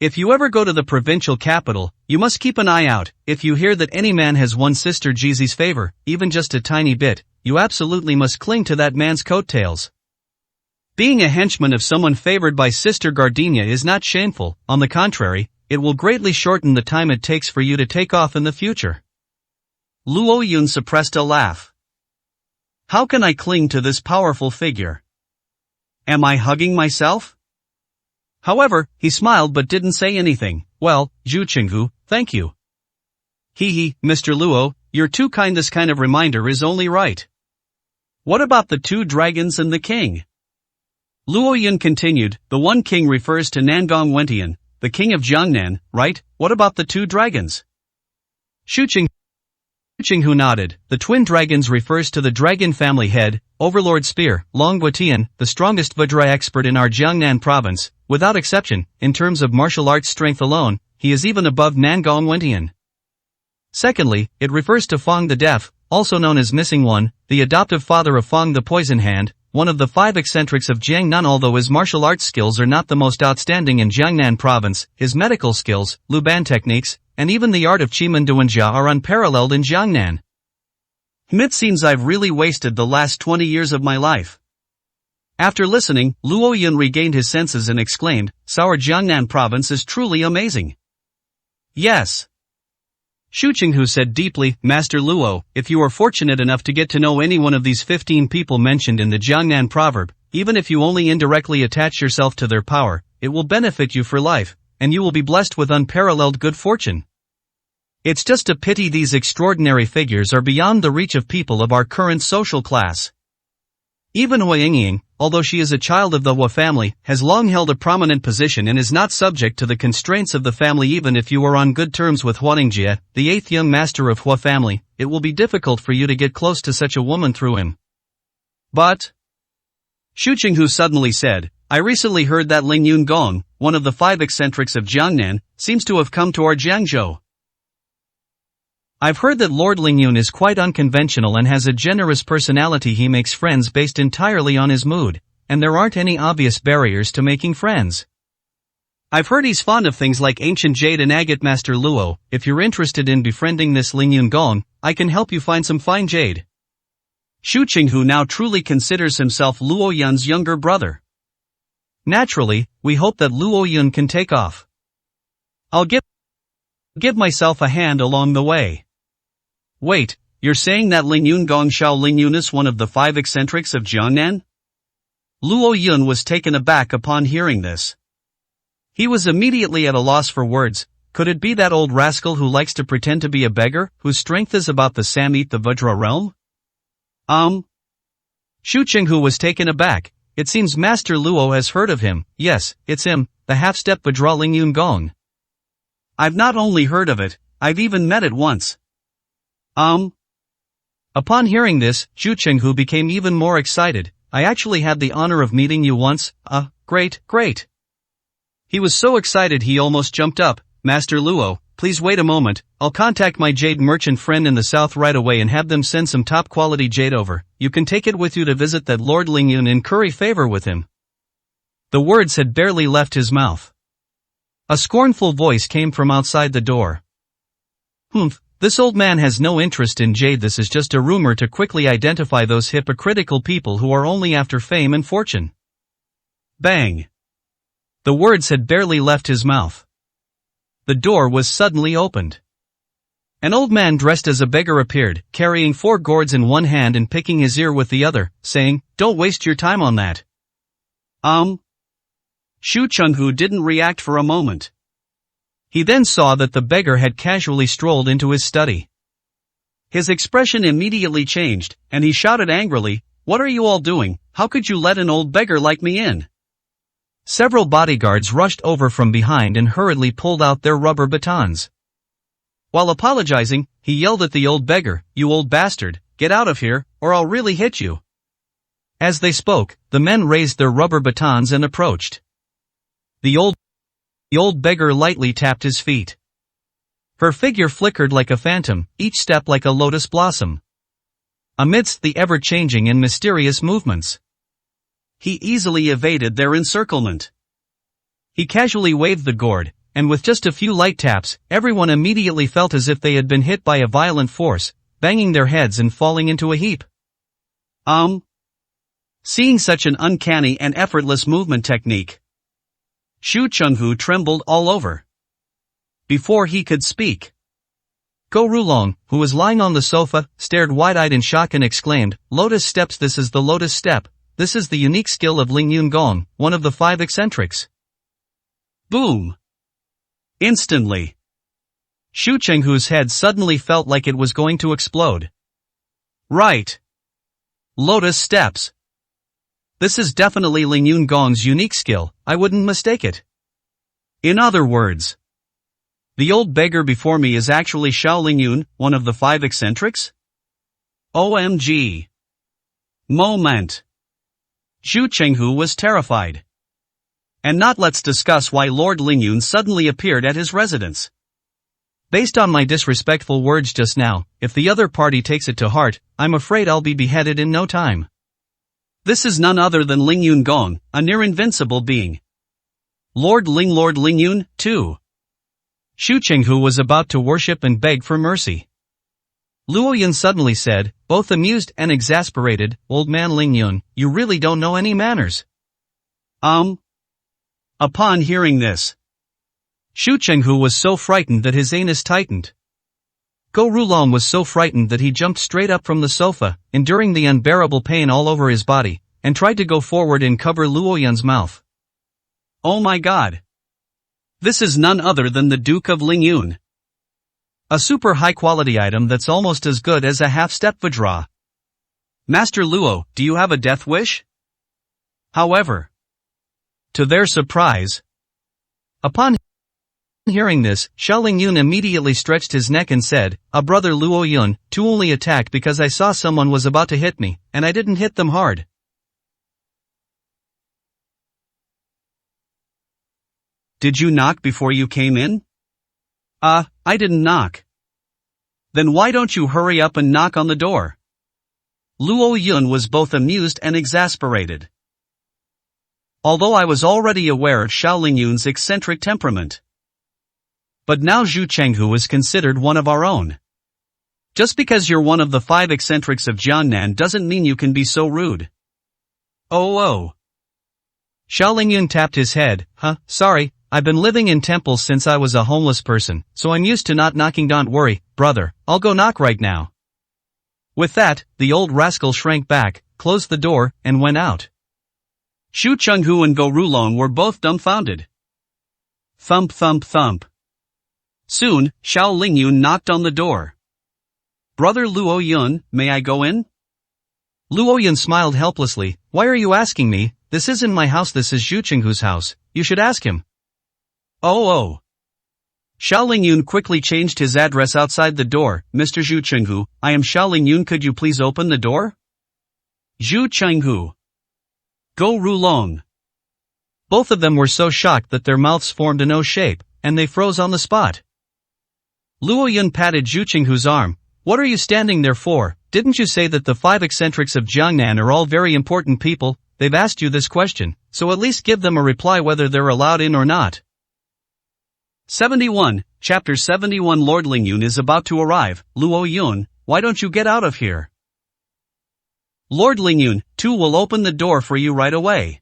If you ever go to the provincial capital, you must keep an eye out. If you hear that any man has won Sister Jeezy's favor, even just a tiny bit, you absolutely must cling to that man's coattails. Being a henchman of someone favored by Sister Gardenia is not shameful, on the contrary, it will greatly shorten the time it takes for you to take off in the future. Luo Yun suppressed a laugh. How can I cling to this powerful figure? Am I hugging myself? However, he smiled but didn't say anything. Well, Zhu Qinghu, thank you. Hee, Mr. Luo, you're too kind. This kind of reminder is only right. What about the two dragons and the king? Luo Yun continued, the one king refers to Nangong Wentian, the king of Jiangnan, right? What about the two dragons? Xu Qinghu nodded. The twin dragons refers to the dragon family head, Overlord Spear, Long Guotian, the strongest Vajra expert in our Jiangnan province, without exception, in terms of martial arts strength alone, he is even above Nangong Wentian. Secondly, it refers to Fong the Deaf, also known as Missing One, the adoptive father of Fong the Poison Hand, one of the 5 eccentrics of Jiangnan. Although his martial arts skills are not the most outstanding in Jiangnan province, his medical skills, Luban techniques, and even the art of Qimenduanjia are unparalleled in Jiangnan. It seems I've really wasted the last 20 years of my life. After listening, Luo Yun regained his senses and exclaimed, our Jiangnan province is truly amazing. Yes. Xu Qinghu said deeply, Master Luo, if you are fortunate enough to get to know any one of these 15 people mentioned in the Jiangnan proverb, even if you only indirectly attach yourself to their power, it will benefit you for life, and you will be blessed with unparalleled good fortune. It's just a pity these extraordinary figures are beyond the reach of people of our current social class. Even Hua Yingying, although she is a child of the Hua family, has long held a prominent position and is not subject to the constraints of the family. Even if you are on good terms with Huanningjie, the 8th young master of Hua family, it will be difficult for you to get close to such a woman through him. But, Xu Qinghu suddenly said, I recently heard that Ling Yun Gong, one of the 5 eccentrics of Jiangnan, seems to have come to our Jiangzhou. I've heard that Lord Lingyun is quite unconventional and has a generous personality. He makes friends based entirely on his mood, and there aren't any obvious barriers to making friends. I've heard he's fond of things like ancient jade and agate. Master Luo, if you're interested in befriending this Lingyun Gong, I can help you find some fine jade. Xu Qinghu now truly considers himself Luo Yun's younger brother. Naturally, we hope that Luo Yun can take off. I'll give myself a hand along the way. Wait, you're saying that Lingyun Gong Xiao Lingyun is one of the 5 eccentrics of Jiangnan? Luo Yun was taken aback upon hearing this. He was immediately at a loss for words. Could it be that old rascal who likes to pretend to be a beggar, whose strength is about the Samit the Vajra realm? Xu Qinghu was taken aback. It seems Master Luo has heard of him. Yes, it's him, the half-step Vajra Lingyun Gong. I've not only heard of it, I've even met it once. Upon hearing this, Xu Qinghu became even more excited. I actually had the honor of meeting you once. Great. He was so excited he almost jumped up. Master Luo, please wait a moment. I'll contact my jade merchant friend in the south right away and have them send some top quality jade over. You can take it with you to visit that Lord Lingyun and curry favor with him. The words had barely left his mouth. A scornful voice came from outside the door. This old man has no interest in jade. This is just a rumor to quickly identify those hypocritical people who are only after fame and fortune. Bang! The words had barely left his mouth. The door was suddenly opened. An old man dressed as a beggar appeared, carrying 4 gourds in one hand and picking his ear with the other, saying, Don't waste your time on that. Xu Qinghu didn't react for a moment. He then saw that the beggar had casually strolled into his study. His expression immediately changed, and he shouted angrily, What are you all doing? How could you let an old beggar like me in? Several bodyguards rushed over from behind and hurriedly pulled out their rubber batons. While apologizing, he yelled at the old beggar, You old bastard, get out of here, or I'll really hit you. As they spoke, the men raised their rubber batons and approached. The old beggar lightly tapped his feet. Her figure flickered like a phantom, each step like a lotus blossom. Amidst the ever-changing and mysterious movements, he easily evaded their encirclement. He casually waved the gourd, and with just a few light taps, everyone immediately felt as if they had been hit by a violent force, banging their heads and falling into a heap. Seeing such an uncanny and effortless movement technique, Shu Chenghu trembled all over. Before he could speak, Go Rulong, who was lying on the sofa, stared wide-eyed in shock and exclaimed, "Lotus steps! This is the lotus step! This is the unique skill of Ling Yun Gong, one of the 5 eccentrics." Boom! Instantly, Shu Chenghu's head suddenly felt like it was going to explode. Right. Lotus steps. This is definitely Ling Yun Gong's unique skill, I wouldn't mistake it. In other words, the old beggar before me is actually Xiao Lingyun, one of the 5 eccentrics? OMG. Moment. Shu Chenghu was terrified. And not let's discuss why Lord Lingyun suddenly appeared at his residence. Based on my disrespectful words just now, if the other party takes it to heart, I'm afraid I'll be beheaded in no time. This is none other than Ling Yun Gong, a near-invincible being. Lord Lingyun, too. Shu Chenghu was about to worship and beg for mercy. Luoyun suddenly said, both amused and exasperated, "Old man Lingyun, you really don't know any manners." Upon hearing this, Shu Chenghu was so frightened that his anus tightened. Go Rulong was so frightened that he jumped straight up from the sofa, enduring the unbearable pain all over his body, and tried to go forward and cover Luoyun's mouth. Oh my god! This is none other than the Duke of Lingyun. A super high-quality item that's almost as good as a half-step Vajra. Master Luo, do you have a death wish? However, to their surprise, upon hearing this, Xiao Lingyun immediately stretched his neck and said, Brother Luoyun, to only attack because I saw someone was about to hit me, and I didn't hit them hard. Did you knock before you came in? I didn't knock. Then why don't you hurry up and knock on the door? Luoyun was both amused and exasperated. Although I was already aware of Xiao Lingyun's eccentric temperament. But now Shu Chenghu is considered one of our own. Just because you're one of the 5 eccentrics of Jiangnan doesn't mean you can be so rude. Oh. Xiao Lingyun tapped his head, sorry, I've been living in temples since I was a homeless person, so I'm used to not knocking. Don't worry, brother, I'll go knock right now. With that, the old rascal shrank back, closed the door, and went out. Shu Chenghu and Go Rulong were both dumbfounded. Thump thump thump. Soon, Xiao Lingyun knocked on the door. Brother Luoyun, may I go in? Luoyun smiled helplessly, why are you asking me? This isn't my house, this is Shu Chenghu's house, you should ask him. Oh. Xiao Lingyun quickly changed his address outside the door, Mr. Shu Chenghu, I am Xiao Lingyun, could you please open the door? Shu Chenghu. Go Rulong. Both of them were so shocked that their mouths formed an O shape, and they froze on the spot. Luoyun patted Shu Chenghu's arm. What are you standing there for? Didn't you say that the 5 eccentrics of Jiangnan are all very important people? They've asked you this question, so at least give them a reply whether they're allowed in or not. 71, Chapter 71 Lord Lingyun is about to arrive. Luoyun, why don't you get out of here? Lord Lingyun, 2 will open the door for you right away.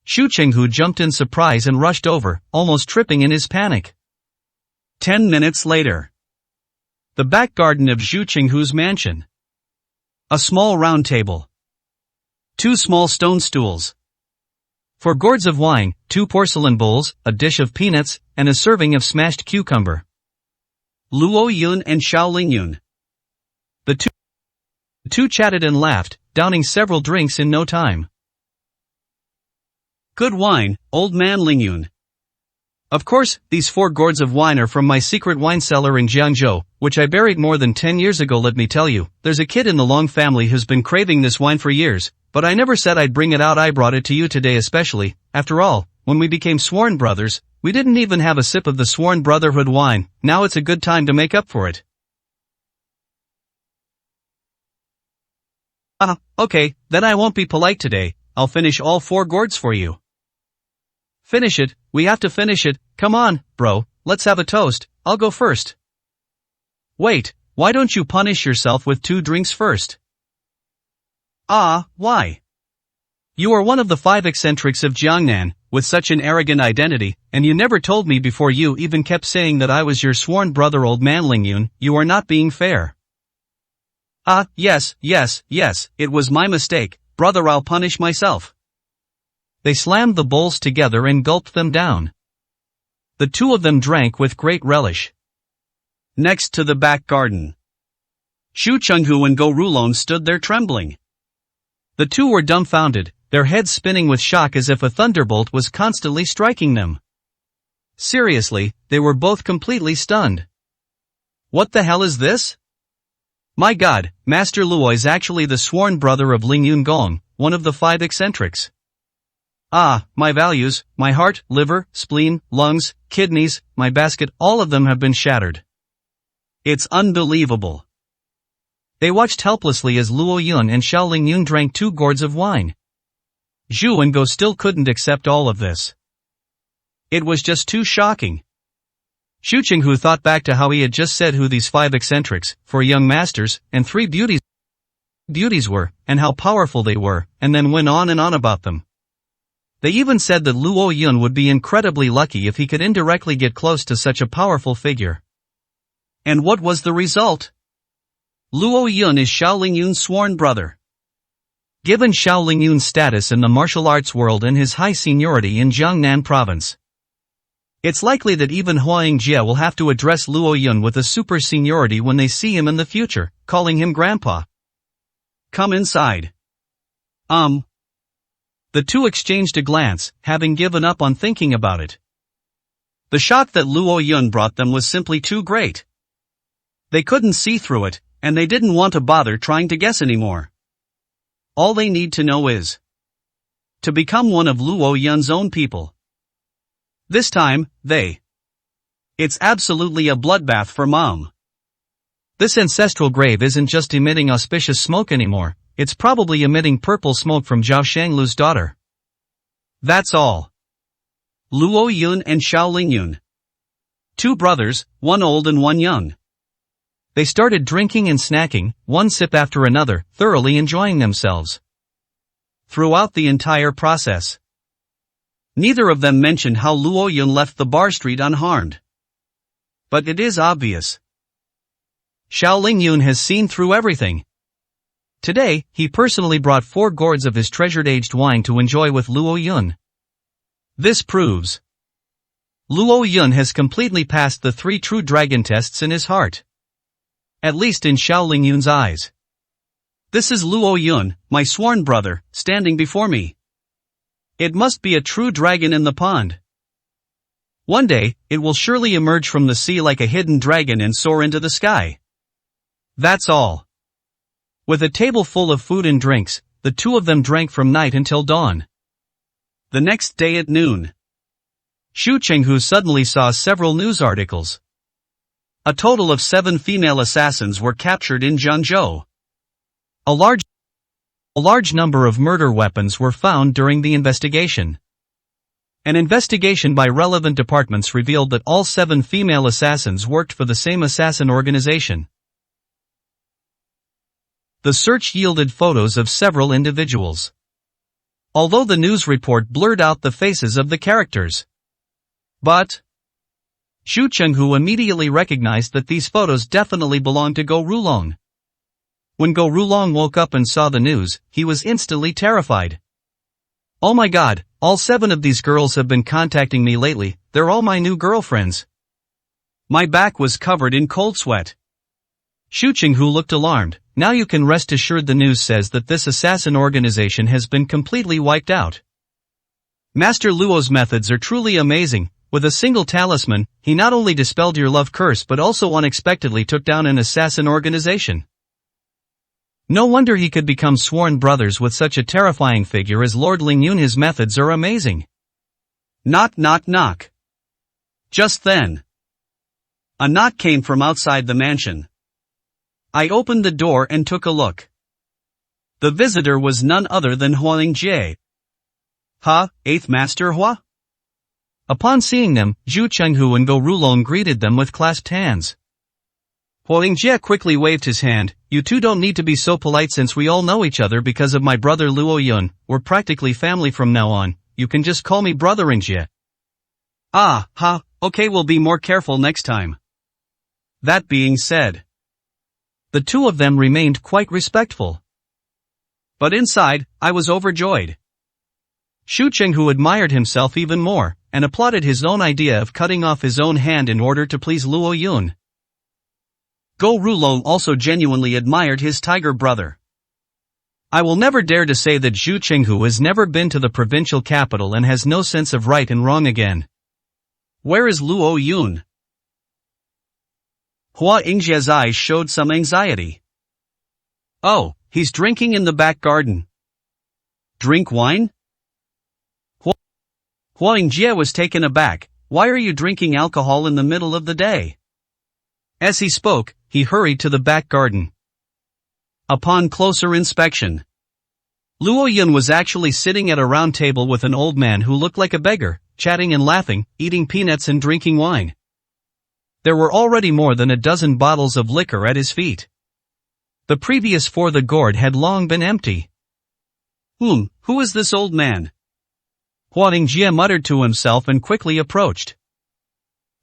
Shu Chenghu jumped in surprise and rushed over, almost tripping in his panic. 10 minutes later. The back garden of Shu Chenghu's mansion. A small round table. 2 small stone stools. 4 gourds of wine, 2 porcelain bowls, a dish of peanuts, and a serving of smashed cucumber. Luoyun and Xiao Lingyun. The two chatted and laughed, downing several drinks in no time. Good wine, old man Lingyun. Of course, these 4 gourds of wine are from my secret wine cellar in Jiangzhou, which I buried more than 10 years ago. Let me tell you, there's a kid in the Long family who's been craving this wine for years, but I never said I'd bring it out. I brought it to you today especially. After all, when we became sworn brothers, we didn't even have a sip of the sworn brotherhood wine. Now it's a good time to make up for it. Okay, then I won't be polite today, I'll finish all 4 gourds for you. Finish it, we have to finish it, come on, bro, let's have a toast, I'll go first. Wait, why don't you punish yourself with 2 drinks first? Ah, why? You are one of the 5 eccentrics of Jiangnan, with such an arrogant identity, and you never told me before. You even kept saying that I was your sworn brother. Old man Lingyun, you are not being fair. Ah, yes, it was my mistake, brother, I'll punish myself. They slammed the bowls together and gulped them down. The 2 of them drank with great relish. Next to the back garden, Xu Chenghu and Go Rulong stood there trembling. The 2 were dumbfounded, their heads spinning with shock as if a thunderbolt was constantly striking them. Seriously, they were both completely stunned. What the hell is this? My god, Master Luo is actually the sworn brother of Lingyun Gong, one of the 5 eccentrics. Ah, my values, my heart, liver, spleen, lungs, kidneys, my basket, all of them have been shattered. It's unbelievable. They watched helplessly as Luo Yun and Xiao Lingyun drank 2 gourds of wine. Zhu and Go still couldn't accept all of this. It was just too shocking. Xu Qinghu thought back to how he had just said who these 5 eccentrics, 4 young masters, and 3 beauties were, and how powerful they were, and then went on and on about them. They even said that Luo Yun would be incredibly lucky if he could indirectly get close to such a powerful figure. And what was the result? Luo Yun is Xiao Lingyun's sworn brother. Given Xiao Lingyun's status in the martial arts world and his high seniority in Jiangnan province, it's likely that even Huang Jie will have to address Luo Yun with a super seniority when they see him in the future, calling him grandpa. Come inside. The 2 exchanged a glance, having given up on thinking about it. The shock that Luo Yun brought them was simply too great. They couldn't see through it, and they didn't want to bother trying to guess anymore. All they need to know is to become one of Luo Yun's own people. This time, it's absolutely a bloodbath for Mom. This ancestral grave isn't just emitting auspicious smoke anymore, it's probably emitting purple smoke from Zhao Shanglu's daughter. That's all. Luo Yun and Xiao Lingyun. 2 brothers, one old and one young. They started drinking and snacking, one sip after another, thoroughly enjoying themselves. Throughout the entire process, neither of them mentioned how Luo Yun left the bar street unharmed. But it is obvious. Xiao Lingyun has seen through everything. Today, he personally brought 4 gourds of his treasured aged wine to enjoy with Luo Yun. This proves Luo Yun has completely passed the 3 true dragon tests in his heart. At least in Xiao Lingyun's eyes. This is Luo Yun, my sworn brother, standing before me. It must be a true dragon in the pond. One day, it will surely emerge from the sea like a hidden dragon and soar into the sky. That's all. With a table full of food and drinks, the 2 of them drank from night until dawn. The next day at noon, Xu Chenghu suddenly saw several news articles. A total of 7 female assassins were captured in Zhengzhou. A large number of murder weapons were found during the investigation. An investigation by relevant departments revealed that all 7 female assassins worked for the same assassin organization. The search yielded photos of several individuals. Although the news report blurred out the faces of the characters. But Xu Chenghu immediately recognized that these photos definitely belonged to Go Rulong. When Go Rulong woke up and saw the news, he was instantly terrified. Oh my god, all 7 of these girls have been contacting me lately, they're all my new girlfriends. My back was covered in cold sweat. Xu Chenghu looked alarmed. Now you can rest assured the news says that this assassin organization has been completely wiped out. Master Luo's methods are truly amazing. With a single talisman, he not only dispelled your love curse but also unexpectedly took down an assassin organization. No wonder he could become sworn brothers with such a terrifying figure as Lord Lingyun. His methods are amazing. Knock knock knock. Just then, a knock came from outside the mansion. I opened the door and took a look. The visitor was none other than Huang Jie. Ha, 8th Master Hua? Upon seeing them, Zhu Chenghu and Go Rulong greeted them with clasped hands. Huang Jie quickly waved his hand. You two don't need to be so polite since we all know each other because of my brother Luo Yun. We're practically family from now on. You can just call me Brother Jie. Ah, ha, okay, we'll be more careful next time. That being said, the two of them remained quite respectful. But inside, I was overjoyed. Xu Chenghu admired himself even more, and applauded his own idea of cutting off his own hand in order to please Luo Yun. Go Rulong also genuinely admired his tiger brother. I will never dare to say that Zhu Chenghu has never been to the provincial capital and has no sense of right and wrong again. Where is Luo Yun? Hua Yingjie's eyes showed some anxiety. Oh, he's drinking in the back garden. Drink wine? Hua Yingjie was taken aback. Why are you drinking alcohol in the middle of the day? As he spoke, he hurried to the back garden. Upon closer inspection, Luo Yun was actually sitting at a round table with an old man who looked like a beggar, chatting and laughing, eating peanuts and drinking wine. There were already more than a dozen bottles of liquor at his feet. The previous for the gourd had long been empty. Who is this old man? Huang Jie muttered to himself and quickly approached.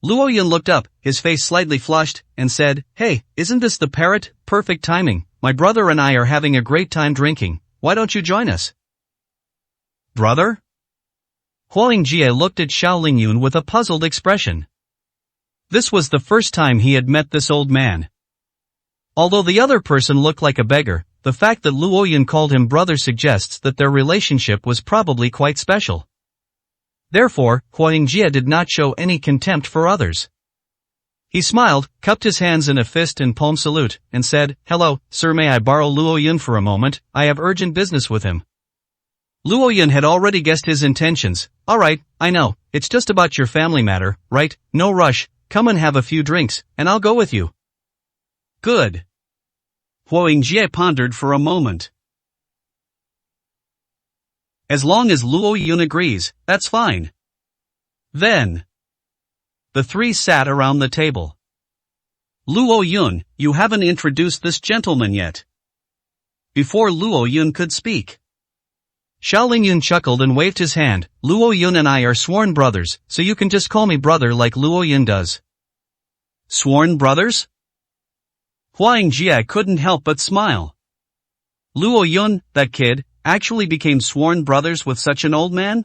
Luo Yun looked up, his face slightly flushed, and said, Hey, isn't this the parrot? Perfect timing, my brother and I are having a great time drinking, why don't you join us? Brother? Huang Jie looked at Xiao Lingyun with a puzzled expression. This was the first time he had met this old man. Although the other person looked like a beggar, the fact that Luo Yun called him brother suggests that their relationship was probably quite special. Therefore, Huang Jie did not show any contempt for others. He smiled, cupped his hands in a fist and palm salute, and said, Hello, sir, may I borrow Luo Yun for a moment? I have urgent business with him. Luo Yun had already guessed his intentions. Alright, I know, it's just about your family matter, right? No rush, come and have a few drinks, and I'll go with you. Good. Huang Jie pondered for a moment. As long as Luo Yun agrees, that's fine. Then, the three sat around the table. Luo Yun, you haven't introduced this gentleman yet. Before Luo Yun could speak, Xiao Lingyun chuckled and waved his hand. Luo Yun and I are sworn brothers, so you can just call me brother like Luo Yun does. Sworn brothers? Huang Jie couldn't help but smile. Luo Yun, that kid, actually became sworn brothers with such an old man?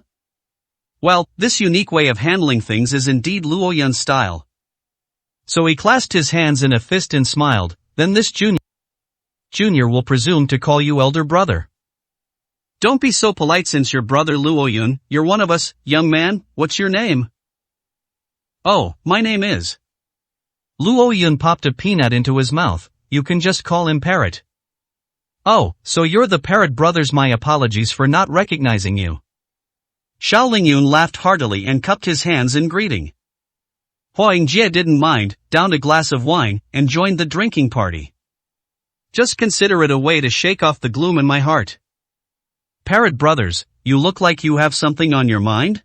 Well, this unique way of handling things is indeed Luo Yun's style. So he clasped his hands in a fist and smiled. Then this junior will presume to call you elder brother. Don't be so polite since you're brother Luo Yun, you're one of us, young man, what's your name? Oh, my name is. Luo Yun popped a peanut into his mouth. You can just call him Parrot. Oh, so you're the Parrot brothers, my apologies for not recognizing you. Xiao Lingyun laughed heartily and cupped his hands in greeting. Huang Jie didn't mind, downed a glass of wine, and joined the drinking party. Just consider it a way to shake off the gloom in my heart. Parrot brothers, you look like you have something on your mind?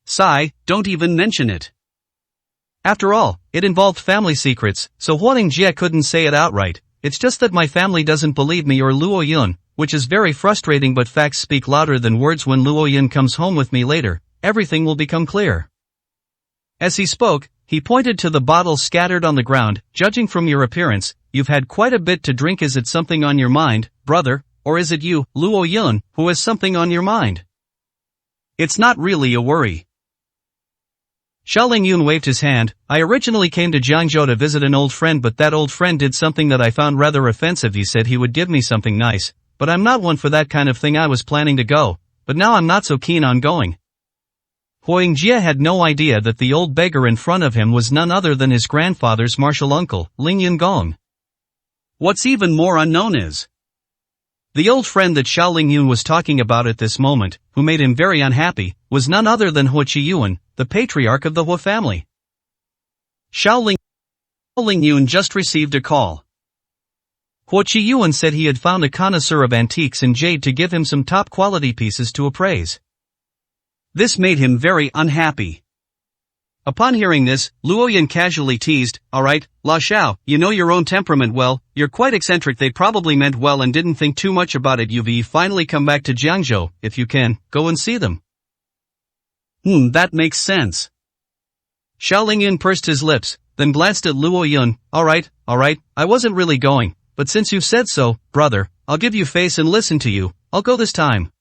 Sigh, don't even mention it. After all, it involved family secrets, so Huang Jie couldn't say it outright. It's just that my family doesn't believe me or Luo Yun, which is very frustrating, but facts speak louder than words. When Luo Yun comes home with me later, everything will become clear. As he spoke, he pointed to the bottles scattered on the ground. Judging from your appearance, you've had quite a bit to drink. Is it something on your mind, brother, or is it you, Luo Yun, who has something on your mind? It's not really a worry. Xiao Lingyun waved his hand. I originally came to Jiangzhou to visit an old friend, but that old friend did something that I found rather offensive. He said he would give me something nice, but I'm not one for that kind of thing. I was planning to go, but now I'm not so keen on going. Huang Jie had no idea that the old beggar in front of him was none other than his grandfather's martial uncle, Lingyun Gong. What's even more unknown is the old friend that Xiao Lingyun was talking about at this moment, who made him very unhappy, was none other than Hua Qiyuan, the patriarch of the Hua family. Xiao Lingyun just received a call. Hua Qiyuan said he had found a connoisseur of antiques and jade to give him some top quality pieces to appraise. This made him very unhappy. Upon hearing this, Luoyun casually teased, "Alright, La Xiao, you know your own temperament well, you're quite eccentric." They probably meant well and didn't think too much about it. You've finally come back to Jiangzhou, if you can, go and see them. That makes sense. Xiao Lingyun pursed his lips, then glanced at Luoyun. Alright, I wasn't really going, but since you've said so, brother, I'll give you face and listen to you, I'll go this time.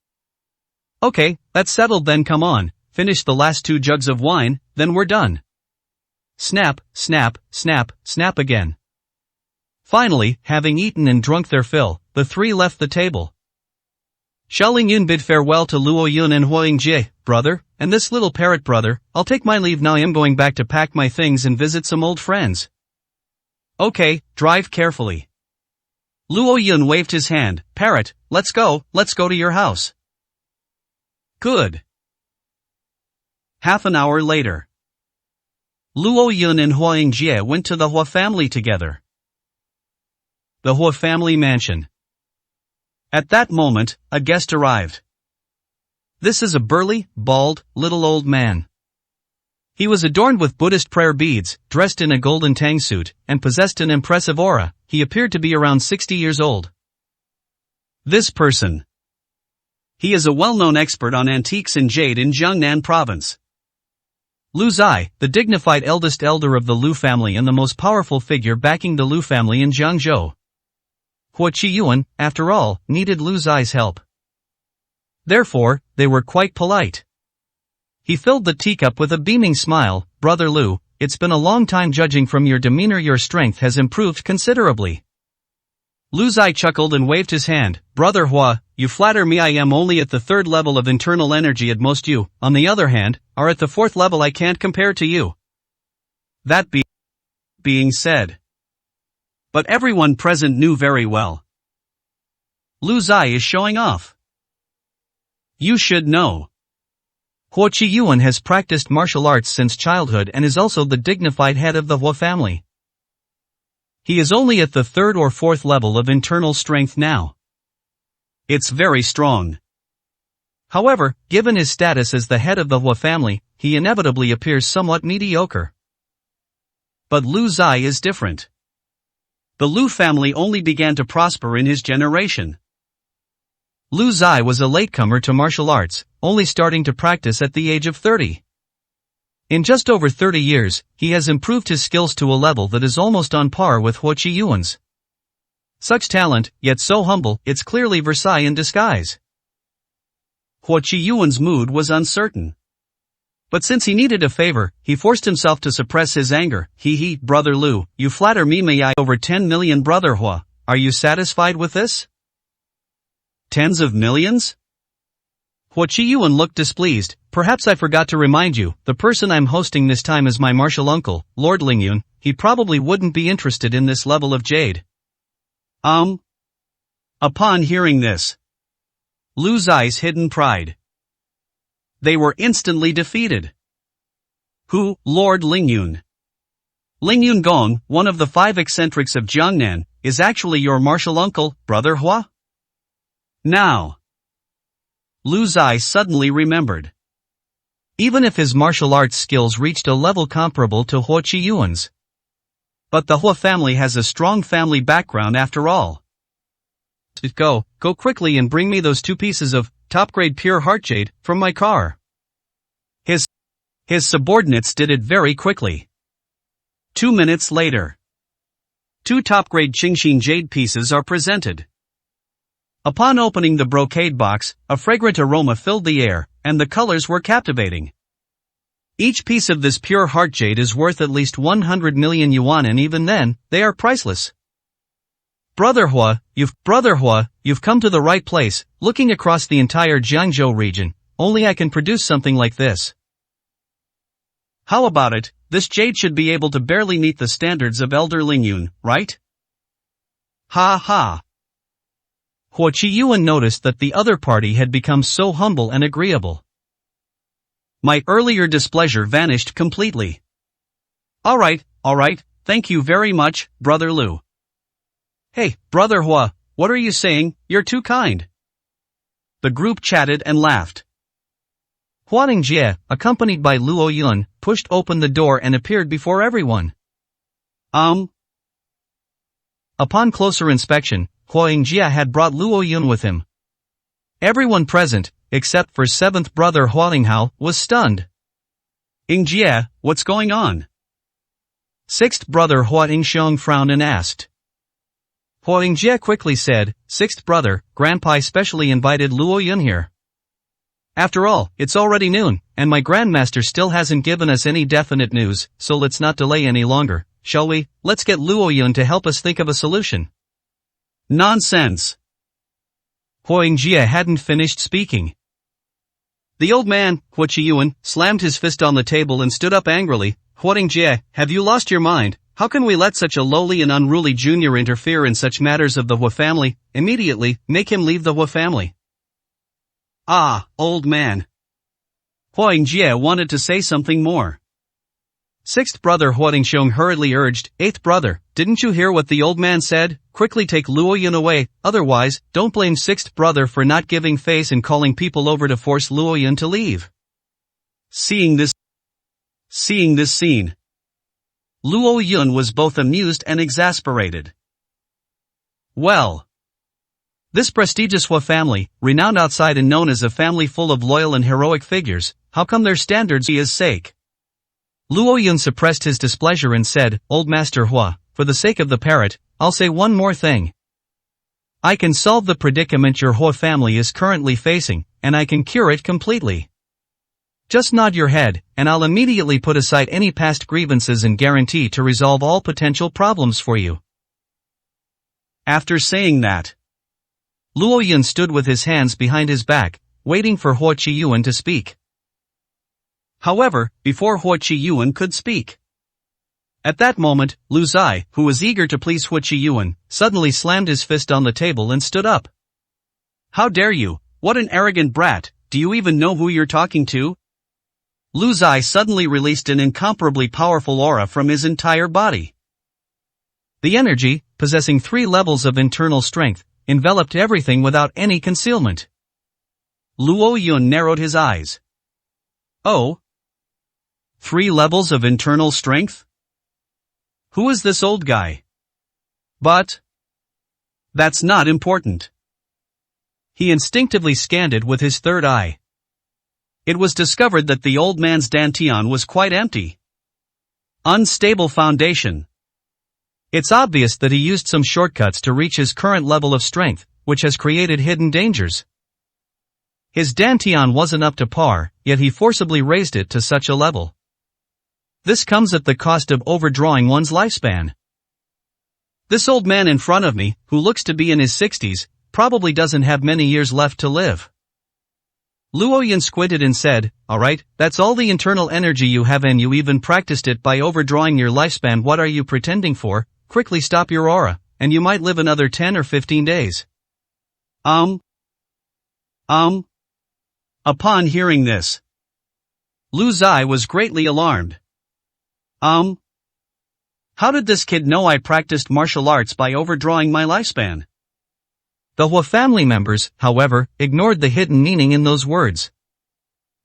Okay, that's settled then. Come on, finish the last 2 jugs of wine, then we're done. Snap, snap, snap, snap again. Finally, having eaten and drunk their fill, the 3 left the table. Xiao Lingyun bid farewell to Luoyun and Huoyingjie. Brother, and this little parrot brother, I'll take my leave now. I am going back to pack my things and visit some old friends. Okay, drive carefully. Luoyun waved his hand. Parrot, let's go to your house. Good. Half an hour later. Luoyun and Huoyingjie went to the Hua family together. The Hua family mansion. At that moment, a guest arrived. This is a burly, bald, little old man. He was adorned with Buddhist prayer beads, dressed in a golden tang suit, and possessed an impressive aura. He appeared to be around 60 years old. This person. He is a well-known expert on antiques and jade in Jiangnan province. Lu Zai, the dignified eldest elder of the Lu family and the most powerful figure backing the Lu family in Jiangzhou. Hua Qiyuan, after all, needed Lu Zai's help. Therefore, they were quite polite. He filled the teacup with a beaming smile. Brother Lu, it's been a long time. Judging from your demeanor, your strength has improved considerably. Lu Zai chuckled and waved his hand. Brother Hua, you flatter me. I am only at the 3rd level of internal energy at most. You, on the other hand, are at the 4th level. I can't compare to you. That being said. But everyone present knew very well. Lu Zai is showing off. You should know. Hua Qiyuan has practiced martial arts since childhood and is also the dignified head of the Hua family. He is only at the 3rd or 4th level of internal strength now. It's very strong. However, given his status as the head of the Hua family, he inevitably appears somewhat mediocre. But Lu Zai is different. The Lu family only began to prosper in his generation. Lu Zai was a latecomer to martial arts, only starting to practice at the age of 30. In just over 30 years, he has improved his skills to a level that is almost on par with Hua Qiyuan's. Such talent, yet so humble, it's clearly Versailles in disguise. Hua Qiyuan's mood was uncertain. But since he needed a favor, he forced himself to suppress his anger. Brother Lu, you flatter me. May I over 10 million? Brother Hua, are you satisfied with this? Tens of millions? Hua Qiyuan looked displeased. Perhaps I forgot to remind you, the person I'm hosting this time is my martial uncle, Lord Lingyun. He probably wouldn't be interested in this level of jade. Upon hearing this, Lu Zai's hidden pride. They were instantly defeated. Who, Lord Lingyun? Lingyun Gong, one of the 5 eccentrics of Jiangnan, is actually your martial uncle, Brother Hua? Now. Lu Zai suddenly remembered. Even if his martial arts skills reached a level comparable to Hua Qiyuan's. But the Hua family has a strong family background after all. Go quickly and bring me those 2 pieces of top-grade pure heart jade from my car. His subordinates did it very quickly. 2 minutes later. 2 top-grade Qingxin jade pieces are presented. Upon opening the brocade box, a fragrant aroma filled the air, and the colors were captivating. Each piece of this pure heart jade is worth at least 100 million yuan, and even then, they are priceless. Brother Hua, you've come to the right place. Looking across the entire Jiangzhou region, only I can produce something like this. How about it? This jade should be able to barely meet the standards of Elder Lingyun, right? Ha ha. Hua Qiyuan noticed that the other party had become so humble and agreeable. My earlier displeasure vanished completely. Alright, thank you very much, Brother Lu. Hey, Brother Hua, what are you saying? You're too kind. The group chatted and laughed. Huang Jie, accompanied by Luo Yun, pushed open the door and appeared before everyone. Upon closer inspection, Huang Jie had brought Luo Yun with him. Everyone present, except for seventh brother Huang Hao, was stunned. Jie, what's going on? Sixth brother Huang Xiong frowned and asked. Huang Jie quickly said, "Sixth brother, Grandpa specially invited Luo Yun here. After all, it's already noon, and my grandmaster still hasn't given us any definite news, so let's not delay any longer, shall we? Let's get Luo Yun to help us think of a solution." Nonsense. Huang Jie hadn't finished speaking. The old man, Huo Qiyuan, slammed his fist on the table and stood up angrily. Huang Jie, have you lost your mind? How can we let such a lowly and unruly junior interfere in such matters of the Hua family? Immediately, make him leave the Hua family. Old man. Huang Jie wanted to say something more. Sixth brother Huang Xiong hurriedly urged, "Eighth brother, didn't you hear what the old man said? Quickly take Luo Yun away, otherwise, don't blame sixth brother for not giving face and calling people over to force Luo Yun to leave." Seeing this scene, Luo Yun was both amused and exasperated. Well, this prestigious Hua family, renowned outside and known as a family full of loyal and heroic figures, how come their standards are his sake? Luo Yun suppressed his displeasure and said, "Old Master Hua, for the sake of the parrot, I'll say one more thing. I can solve the predicament your Hua family is currently facing, and I can cure it completely. Just nod your head, and I'll immediately put aside any past grievances and guarantee to resolve all potential problems for you." After saying that, Luo Yun stood with his hands behind his back, waiting for Huo Qiyuan to speak. However, before Huo Qiyuan could speak, at that moment, Lu Zai, who was eager to please Huo Qiyuan, suddenly slammed his fist on the table and stood up. "How dare you? What an arrogant brat, do you even know who you're talking to?" Lu Zai suddenly released an incomparably powerful aura from his entire body. The energy, possessing 3 levels of internal strength, enveloped everything without any concealment. Luo Yun narrowed his eyes. "Oh? 3 levels of internal strength? Who is this old guy? But that's not important." He instinctively scanned it with his third eye. It was discovered that the old man's dantian was quite empty. Unstable foundation. It's obvious that he used some shortcuts to reach his current level of strength, which has created hidden dangers. His dantian wasn't up to par, yet he forcibly raised it to such a level. This comes at the cost of overdrawing one's lifespan. This old man in front of me, who looks to be in his 60s, probably doesn't have many years left to live. Luo Yun squinted and said, "Alright, that's all the internal energy you have and you even practiced it by overdrawing your lifespan. What are you pretending for? Quickly stop your aura, and you might live another 10 or 15 days. Upon hearing this, Lu Zai was greatly alarmed. How did this kid know I practiced martial arts by overdrawing my lifespan? The Hua family members, however, ignored the hidden meaning in those words.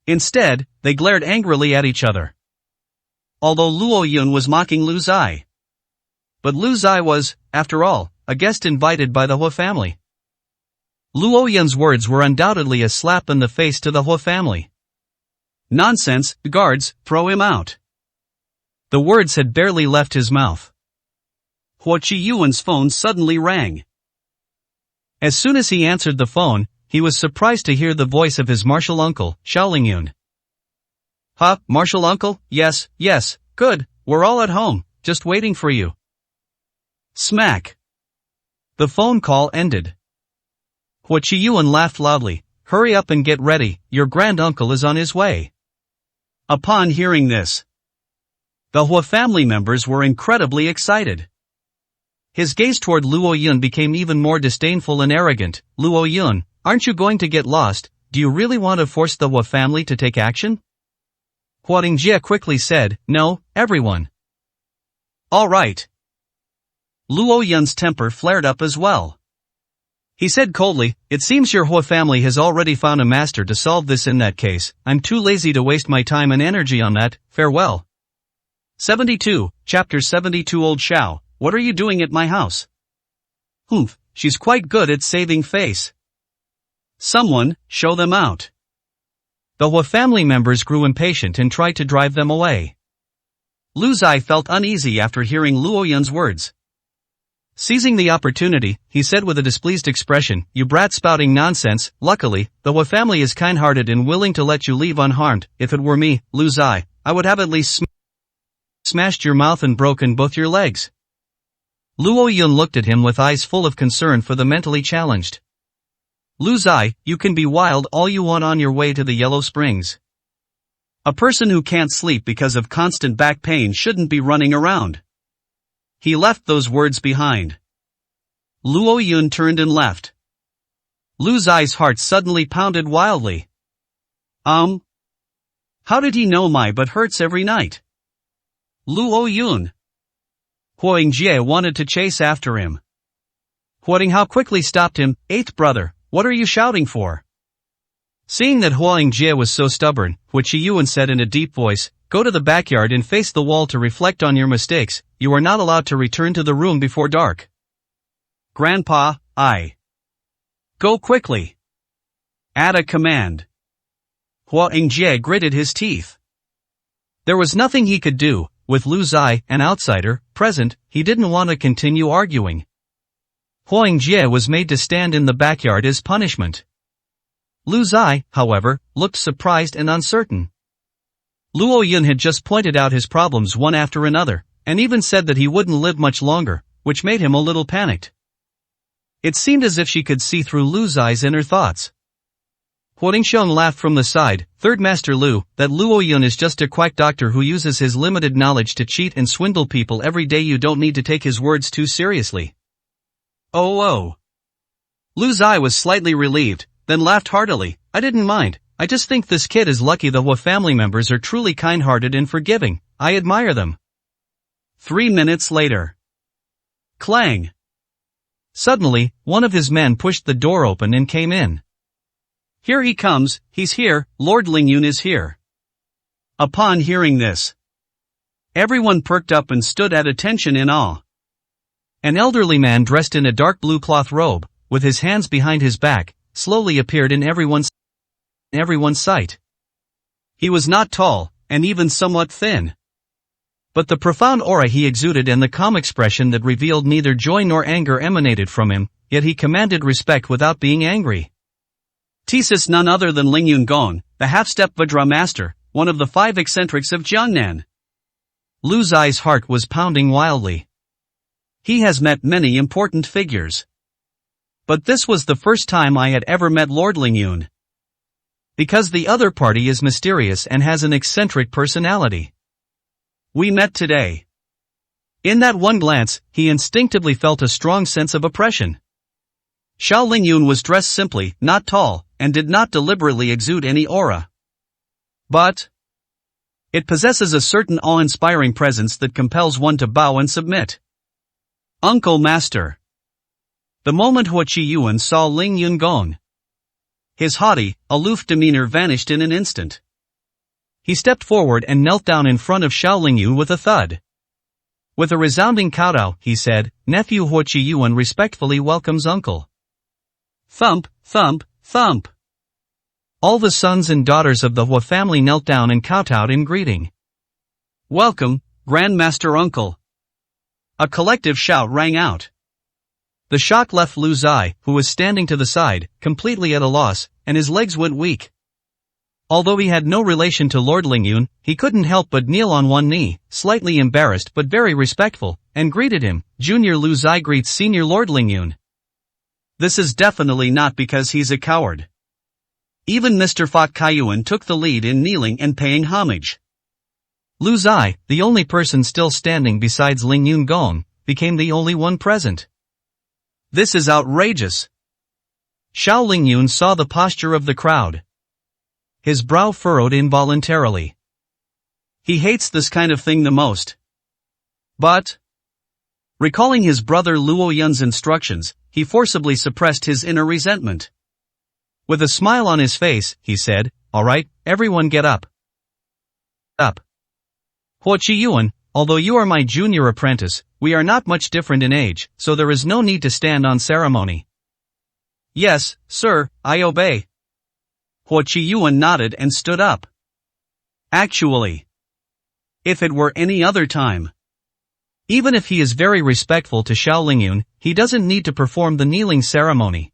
Instead, they glared angrily at each other. Although Luo Yun was mocking Lu Zai. But Lu Zai was, after all, a guest invited by the Hua family. Luo Yun's words were undoubtedly a slap in the face to the Hua family. "Nonsense, guards, throw him out." The words had barely left his mouth. Huo Qiyuan's phone suddenly rang. As soon as he answered the phone, he was surprised to hear the voice of his martial uncle, Xiaolingyun. "Huh, martial uncle? Yes, good, we're all at home, just waiting for you." Smack. The phone call ended. Huo Qiyuan laughed loudly. "Hurry up and get ready, your granduncle is on his way." Upon hearing this, the Hua family members were incredibly excited. His gaze toward Luo Yun became even more disdainful and arrogant. "Luo Yun, aren't you going to get lost? Do you really want to force the Hua family to take action?" Huang Jie quickly said, "No, everyone." "All right." Luo Yun's temper flared up as well. He said coldly, "It seems your Hua family has already found a master to solve this. In that case, I'm too lazy to waste my time and energy on that, farewell." 72, Chapter 72. Old Xiao, what are you doing at my house? Humph, she's quite good at saving face. Someone, show them out. The Hua family members grew impatient and tried to drive them away. Lu Zai felt uneasy after hearing Luo Yun's words. Seizing the opportunity, he said with a displeased expression, "You brat spouting nonsense. Luckily, the Hua family is kind-hearted and willing to let you leave unharmed. If it were me, Lu Zai, I would have at least smashed your mouth and broken both your legs." Luo Yun looked at him with eyes full of concern for the mentally challenged. "Lu Zai, you can be wild all you want on your way to the Yellow Springs. A person who can't sleep because of constant back pain shouldn't be running around." He left those words behind. Luo Yun turned and left. Lu Zai's heart suddenly pounded wildly. How did he know my butt hurts every night? Luo Yun. Huang Jie wanted to chase after him. Huang Hao quickly stopped him. "Eighth brother, what are you shouting for?" Seeing that Huang Jie was so stubborn, Hua Qiyuan said in a deep voice, "Go to the backyard and face the wall to reflect on your mistakes. You are not allowed to return to the room before dark." "Grandpa, go quickly. Add a command." Huang Jie gritted his teeth. There was nothing he could do. With Lu Zai, an outsider, present, he didn't want to continue arguing. Huang Jie was made to stand in the backyard as punishment. Lu Zai, however, looked surprised and uncertain. Luo Yun had just pointed out his problems one after another, and even said that he wouldn't live much longer, which made him a little panicked. It seemed as if she could see through Lu Zai's inner thoughts. Huang Xiong laughed from the side. "Third Master Lu, that Luo Yun is just a quack doctor who uses his limited knowledge to cheat and swindle people every day. You don't need to take his words too seriously." Oh. Lu Zai was slightly relieved, then laughed heartily. "I didn't mind. I just think this kid is lucky. The Hua family members are truly kind-hearted and forgiving. I admire them." 3 minutes later. Clang! Suddenly, one of his men pushed the door open and came in. "Here he comes, he's here, Lord Lingyun is here." Upon hearing this, everyone perked up and stood at attention in awe. An elderly man dressed in a dark blue cloth robe, with his hands behind his back, slowly appeared in everyone's sight. He was not tall, and even somewhat thin. But the profound aura he exuded and the calm expression that revealed neither joy nor anger emanated from him, yet he commanded respect without being angry. Thesis: none other than Lingyun Gong, the half-step Vajra master, one of the 5 eccentrics of Jiangnan. Lu Zai's heart was pounding wildly. He has met many important figures. But this was the first time I had ever met Lord Lingyun. Because the other party is mysterious and has an eccentric personality. We met today. In that one glance, he instinctively felt a strong sense of oppression. Xiao Lingyun was dressed simply, not tall, and did not deliberately exude any aura. But it possesses a certain awe-inspiring presence that compels one to bow and submit. "Uncle Master." The moment Hua Qiyuan saw Lingyun Gong, his haughty, aloof demeanor vanished in an instant. He stepped forward and knelt down in front of Xiao Lingyun with a thud. With a resounding kowtow, he said, "Nephew Hua Qiyuan respectfully welcomes uncle." Thump, thump, thump. All the sons and daughters of the Hua family knelt down and kowtowed in greeting. "Welcome, Grandmaster Uncle." A collective shout rang out. The shock left Lu Zai, who was standing to the side, completely at a loss, and his legs went weak. Although he had no relation to Lord Lingyun, he couldn't help but kneel on one knee, slightly embarrassed but very respectful, and greeted him. "Junior Lu Zai greets Senior Lord Lingyun." This is definitely not because he's a coward. Even Mr. Fat Kaiyuan took the lead in kneeling and paying homage. Lu Zai, the only person still standing besides Lingyun Gong, became the only one present. This is outrageous. Xiao Lingyun saw the posture of the crowd. His brow furrowed involuntarily. He hates this kind of thing the most. But recalling his brother Luo Yun's instructions, he forcibly suppressed his inner resentment. With a smile on his face, he said, "All right, everyone get up. Up. Huo Qiyuan, although you are my junior apprentice, we are not much different in age, so there is no need to stand on ceremony." "Yes, sir, I obey." Huo Qiyuan nodded and stood up. Actually, if it were any other time, even if he is very respectful to Xiao Lingyun, he doesn't need to perform the kneeling ceremony.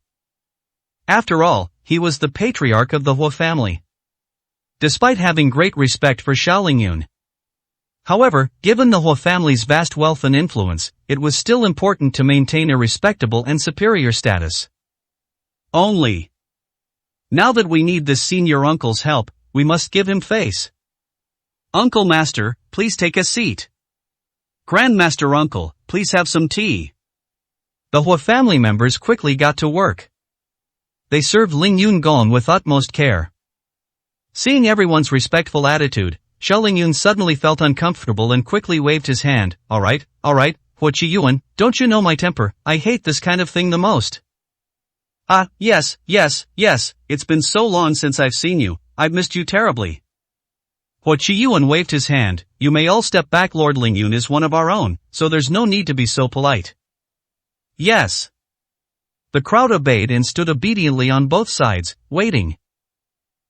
After all, he was the patriarch of the Huo family. Despite having great respect for Xiao Lingyun. However, given the Huo family's vast wealth and influence, it was still important to maintain a respectable and superior status. Only, now that we need this senior uncle's help, we must give him face. "Uncle Master, please take a seat." "Grandmaster Uncle, please have some tea." The Huo family members quickly got to work. They served Lingyun Gong with utmost care. Seeing everyone's respectful attitude, Xiao Lingyun suddenly felt uncomfortable and quickly waved his hand. All right, Huo Qiyuan, don't you know my temper? I hate this kind of thing the most." Yes, it's been so long since I've seen you, I've missed you terribly." Huo Qiyuan waved his hand. "You may all step back, Lord Lingyun is one of our own, so there's no need to be so polite." "Yes." The crowd obeyed and stood obediently on both sides, waiting.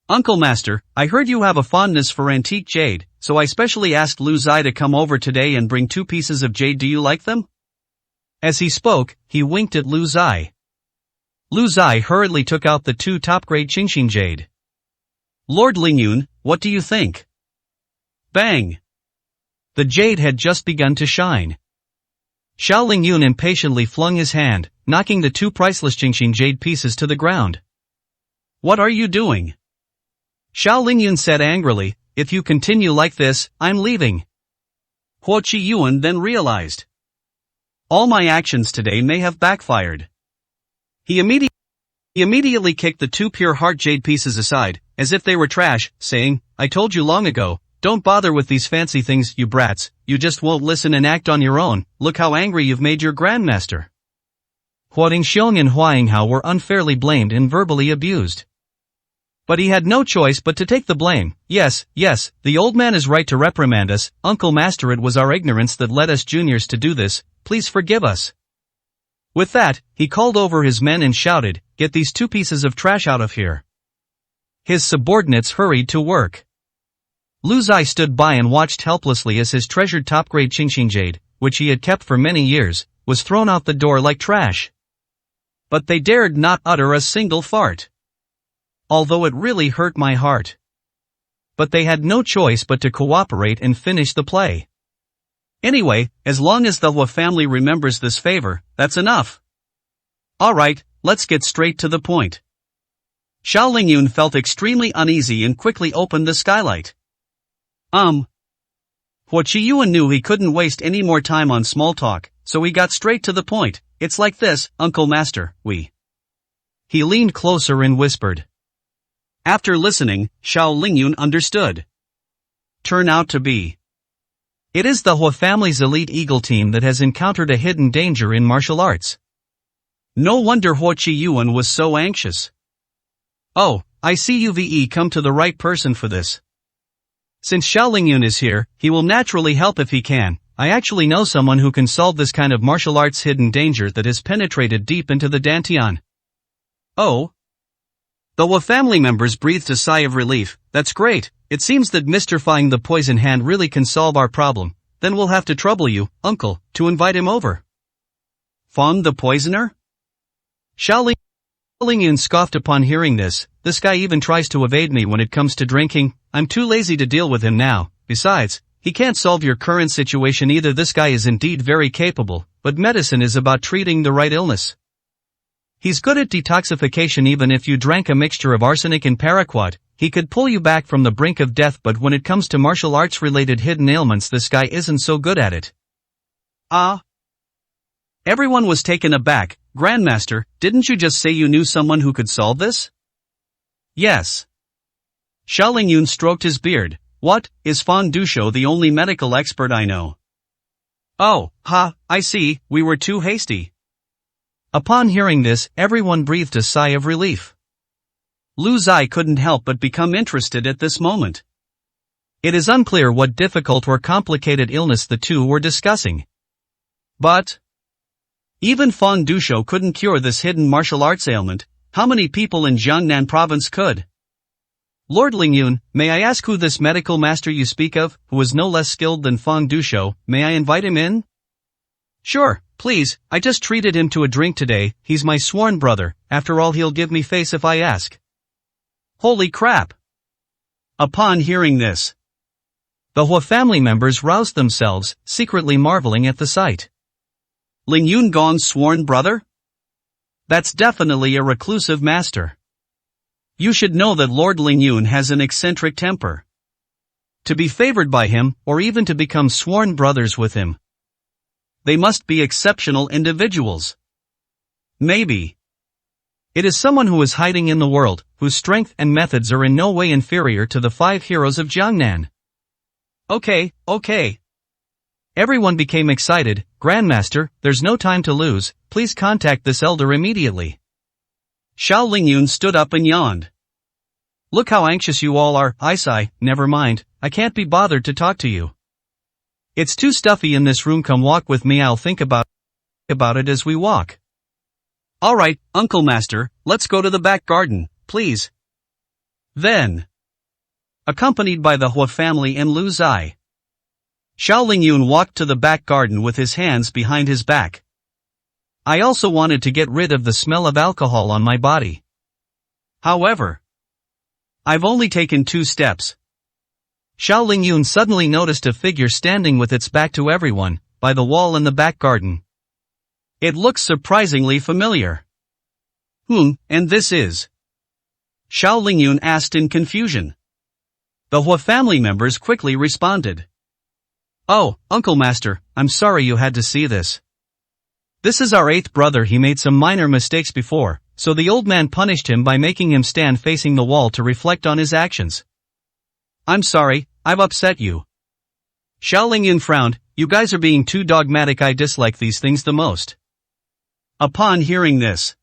"Uncle Master, I heard you have a fondness for antique jade, so I specially asked Lu Zai to come over today and bring 2 pieces of jade. Do you like them?" As he spoke, he winked at Lu Zai. Lu Zai hurriedly took out the 2 top-grade Qingxin jade. "Lord Lingyun, what do you think?" Bang! The jade had just begun to shine. Xiao Lingyun impatiently flung his hand, knocking the 2 priceless Qingxin jade pieces to the ground. "What are you doing?" Xiao Lingyun said angrily, "If you continue like this, I'm leaving." Huo Qiyuan then realized, all my actions today may have backfired. He immediately kicked the 2 pure heart jade pieces aside, as if they were trash, saying, "I told you long ago, don't bother with these fancy things, you brats, you just won't listen and act on your own. Look how angry you've made your grandmaster." Huo Dingxiong and Hua Yinghao were unfairly blamed and verbally abused. But he had no choice but to take the blame. Yes, the old man is right to reprimand us. "Uncle Master, it was our ignorance that led us juniors to do this, please forgive us." With that, he called over his men and shouted, "Get these 2 pieces of trash out of here." His subordinates hurried to work. Lu Zai stood by and watched helplessly as his treasured top-grade Qingxin jade, which he had kept for many years, was thrown out the door like trash. But they dared not utter a single fart. Although it really hurt my heart. But they had no choice but to cooperate and finish the play. Anyway, as long as the Hua family remembers this favor, that's enough. Alright, let's get straight to the point. Xiao Lingyun felt extremely uneasy and quickly opened the skylight. Huo Qiyuan knew he couldn't waste any more time on small talk, so he got straight to the point. "It's like this, Uncle Master, He leaned closer and whispered. After listening, Xiao Lingyun understood. Turn out to be. It is the Hua family's elite eagle team that has encountered a hidden danger in martial arts. No wonder Huo Qiyuan was so anxious. "Oh, I see you've come to the right person for this. Since Xiao Lingyun is here, he will naturally help if he can. I actually know someone who can solve this kind of martial arts hidden danger that has penetrated deep into the Dantian." "Oh?" The Hua family members breathed a sigh of relief. "That's great. It seems that mystifying the poison hand really can solve our problem. Then we'll have to trouble you, uncle, to invite him over." "Fong the poisoner?" Xiao Lingyun scoffed upon hearing this. "This guy even tries to evade me when it comes to drinking. I'm too lazy to deal with him now. Besides, he can't solve your current situation either. This guy is indeed very capable, but medicine is about treating the right illness. He's good at detoxification. Even if you drank a mixture of arsenic and paraquat, he could pull you back from the brink of death. But when it comes to martial arts related hidden ailments, this guy isn't so good at it." Everyone was taken aback. "Grandmaster, didn't you just say you knew someone who could solve this?" "Yes." Xiao Lingyun stroked his beard. "What, is Fan Dusho the only medical expert I know?" "Oh, I see, we were too hasty." Upon hearing this, everyone breathed a sigh of relief. Lu Zai couldn't help but become interested at this moment. It is unclear what difficult or complicated illness the two were discussing. But even Fang Dushou couldn't cure this hidden martial arts ailment. How many people in Jiangnan province could? Lord Lingyun, may I ask who this medical master you speak of, who is no less skilled than Fang Dushou, may I invite him in? Sure, please, I just treated him to a drink today, he's my sworn brother, after all he'll give me face if I ask. Holy crap! Upon hearing this, the Hua family members roused themselves, secretly marveling at the sight. Lingyun Gong's sworn brother? That's definitely a reclusive master. You should know that Lord Lingyun has an eccentric temper. To be favored by him, or even to become sworn brothers with him, they must be exceptional individuals. Maybe it is someone who is hiding in the world, whose strength and methods are in no way inferior to the 5 heroes of Jiangnan. Okay. Everyone became excited. Grandmaster, there's no time to lose, please contact this elder immediately. Xiao Lingyun stood up and yawned. Look how anxious you all are. I sigh, never mind, I can't be bothered to talk to you. It's too stuffy in this room, come walk with me, I'll think about it as we walk. Alright, Uncle Master, let's go to the back garden, please. Then, accompanied by the Hua family and Lu Zai, Xiao Lingyun walked to the back garden with his hands behind his back. I also wanted to get rid of the smell of alcohol on my body. However, I've only taken 2 steps. Xiao Lingyun suddenly noticed a figure standing with its back to everyone, by the wall in the back garden. It looks surprisingly familiar. And this is? Xiao Lingyun asked in confusion. The Hua family members quickly responded. Oh, Uncle Master, I'm sorry you had to see this. This is our 8th brother, he made some minor mistakes before, so the old man punished him by making him stand facing the wall to reflect on his actions. I'm sorry, I've upset you. Xiao Lingyun frowned, you guys are being too dogmatic, I dislike these things the most. Upon hearing this,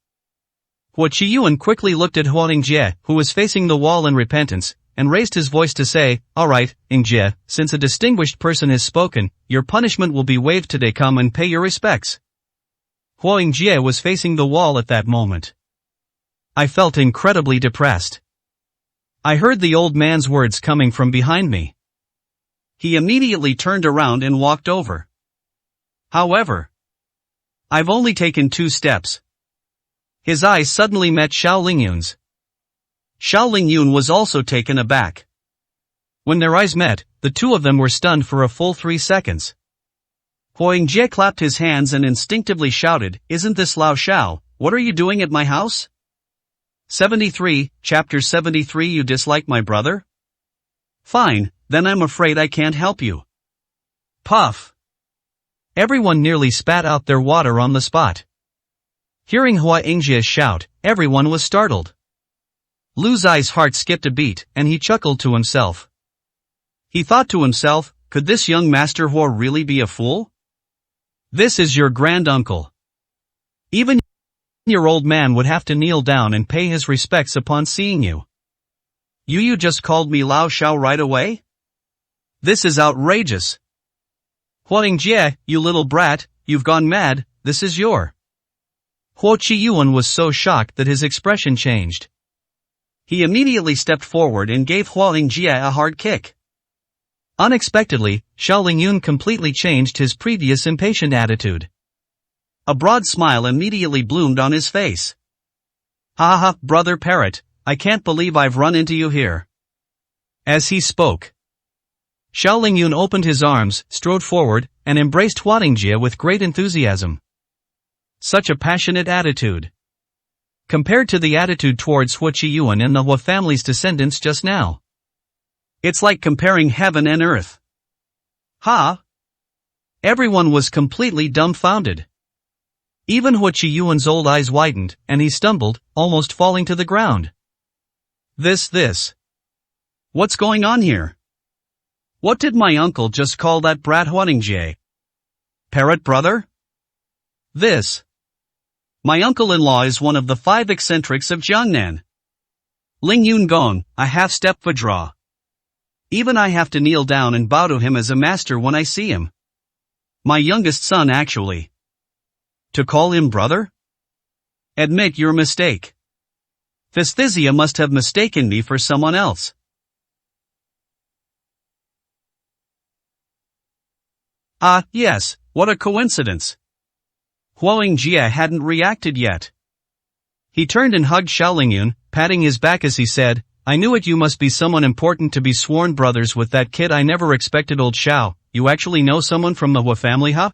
Hua Qiyuan quickly looked at Hua Yingjie, who was facing the wall in repentance, and raised his voice to say, alright, Yingjie, since a distinguished person has spoken, your punishment will be waived today, come and pay your respects. Hua Yingjie was facing the wall at that moment. I felt incredibly depressed. I heard the old man's words coming from behind me. He immediately turned around and walked over. However, I've only taken 2 steps. His eyes suddenly met Xiao Lingyun's. Xiao Lingyun was also taken aback. When their eyes met, the two of them were stunned for a full 3 seconds. Hua Yingjie clapped his hands and instinctively shouted, isn't this Lao Xiao, what are you doing at my house? 73, Chapter 73 You dislike my brother? Fine, then I'm afraid I can't help you. Puff! Everyone nearly spat out their water on the spot. Hearing Hua Yingjie's shout, everyone was startled. Lu Zai's heart skipped a beat, and he chuckled to himself. He thought to himself, could this young Master Hua really be a fool? This is your granduncle. Even your old man would have to kneel down and pay his respects upon seeing you. You just called me Lao Xiao right away? This is outrageous. Hua Yingjie, you little brat, you've gone mad, this is your... Hua Qiyuan was so shocked that his expression changed. He immediately stepped forward and gave Hua Yingjie a hard kick. Unexpectedly, Xiao Lingyun completely changed his previous impatient attitude. A broad smile immediately bloomed on his face. Ha ha, brother parrot, I can't believe I've run into you here. As he spoke, Xiao Lingyun opened his arms, strode forward, and embraced Hua Yingjie with great enthusiasm. Such a passionate attitude. Compared to the attitude towards Hua Qiyuan and the Hua family's descendants just now. It's like comparing heaven and earth. Ha! Everyone was completely dumbfounded. Even Hua Qiyuan's old eyes widened, and he stumbled, almost falling to the ground. This. What's going on here? What did my uncle just call that brat Hua Yingjie? Parrot brother? This. My uncle-in-law is one of the 5 eccentrics of Jiangnan. Ling Yun Gong, a half-step draw. Even I have to kneel down and bow to him as a master when I see him. My youngest son actually. To call him brother? Admit your mistake. Physthesia must have mistaken me for someone else. Ah, yes, what a coincidence. Huang Jie hadn't reacted yet. He turned and hugged Xiao Lingyun, patting his back as he said, I knew it, you must be someone important to be sworn brothers with that kid. I never expected. Old Xiao, you actually know someone from the Hua family, huh?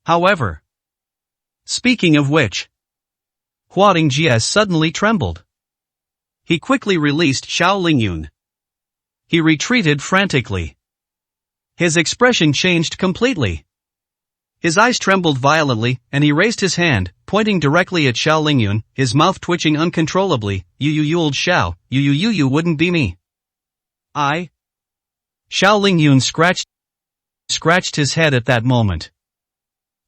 However. Speaking of which. Huang Jie suddenly trembled. He quickly released Xiao Lingyun. He retreated frantically. His expression changed completely. His eyes trembled violently, and he raised his hand, pointing directly at Xiao Lingyun, his mouth twitching uncontrollably. You old Xiao, you wouldn't be me. I? Xiao Lingyun scratched his head at that moment.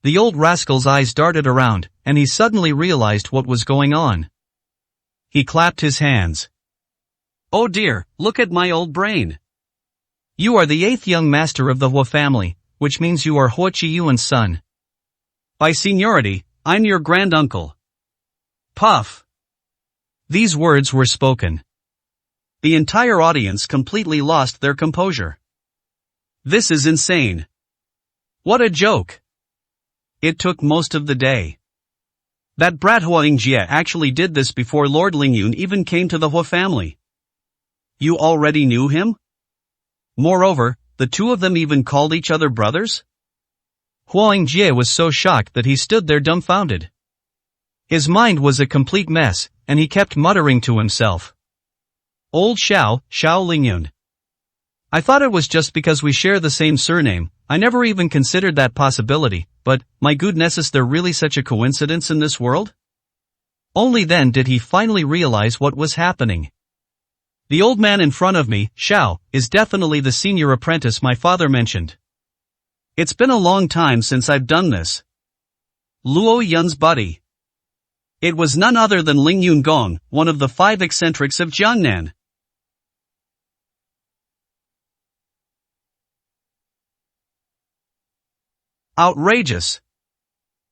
The old rascal's eyes darted around, and he suddenly realized what was going on. He clapped his hands. Oh dear, look at my old brain. You are the 8th young master of the Hua family, which means you are Hua Qiyuan's son. By seniority, I'm your granduncle. Puff. These words were spoken. The entire audience completely lost their composure. This is insane. What a joke. It took most of the day. That brat Huang Jie actually did this before Lord Lingyun even came to the Hua family. You already knew him? Moreover, the two of them even called each other brothers? Huang Jie was so shocked that he stood there dumbfounded. His mind was a complete mess, and he kept muttering to himself. Old Xiao Lingyun. I thought it was just because we share the same surname. I never even considered that possibility, but, my goodness, is there really such a coincidence in this world? Only then did he finally realize what was happening. The old man in front of me, Xiao, is definitely the senior apprentice my father mentioned. It's been a long time since I've done this. Luo Yun's buddy. It was none other than Ling Yun Gong, one of the 5 eccentrics of Jiangnan. Outrageous.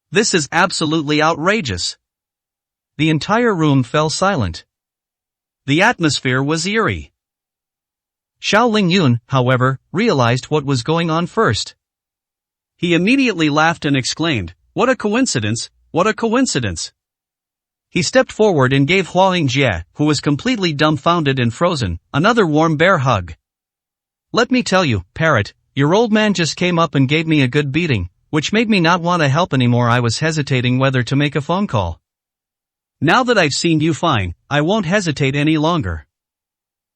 This is absolutely outrageous. The entire room fell silent. The atmosphere was eerie. Xiao Lingyun, however, realized what was going on first. He immediately laughed and exclaimed, what a coincidence, what a coincidence. He stepped forward and gave Huang Jie, who was completely dumbfounded and frozen, another warm bear hug. Let me tell you, parrot, your old man just came up and gave me a good beating, which made me not want to help anymore. I was hesitating whether to make a phone call. Now that I've seen you fine, I won't hesitate any longer.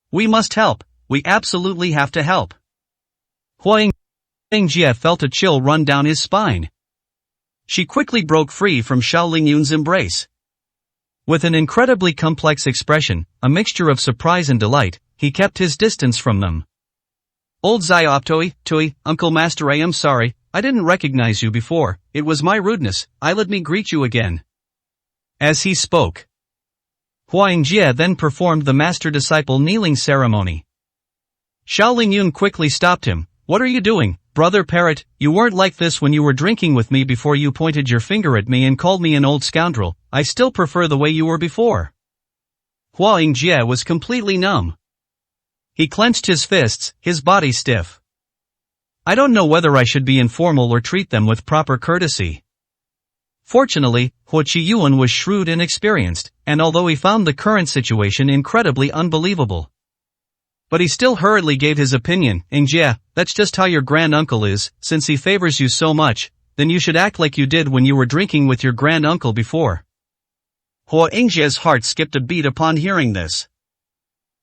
We must help, we absolutely have to help. Huang Jie felt a chill run down his spine. She quickly broke free from Xiao Lingyun's embrace. With an incredibly complex expression, a mixture of surprise and delight, he kept his distance from them. Old Xiaoptoi, Uncle Master, I am sorry, I didn't recognize you before, it was my rudeness, let me greet you again. As he spoke, Huang Jie then performed the master-disciple kneeling ceremony. Xiao Lingyun quickly stopped him. What are you doing, brother parrot? You weren't like this when you were drinking with me before. You pointed your finger at me and called me an old scoundrel. I still prefer the way you were before. Huang Jie was completely numb. He clenched his fists, his body stiff. I don't know whether I should be informal or treat them with proper courtesy. Fortunately, Hua Qiyuan was shrewd and experienced, and although he found the current situation incredibly unbelievable, but he still hurriedly gave his opinion. Jie, that's just how your granduncle is. Since he favors you so much, then you should act like you did when you were drinking with your granduncle before. Huang Jie's heart skipped a beat upon hearing this.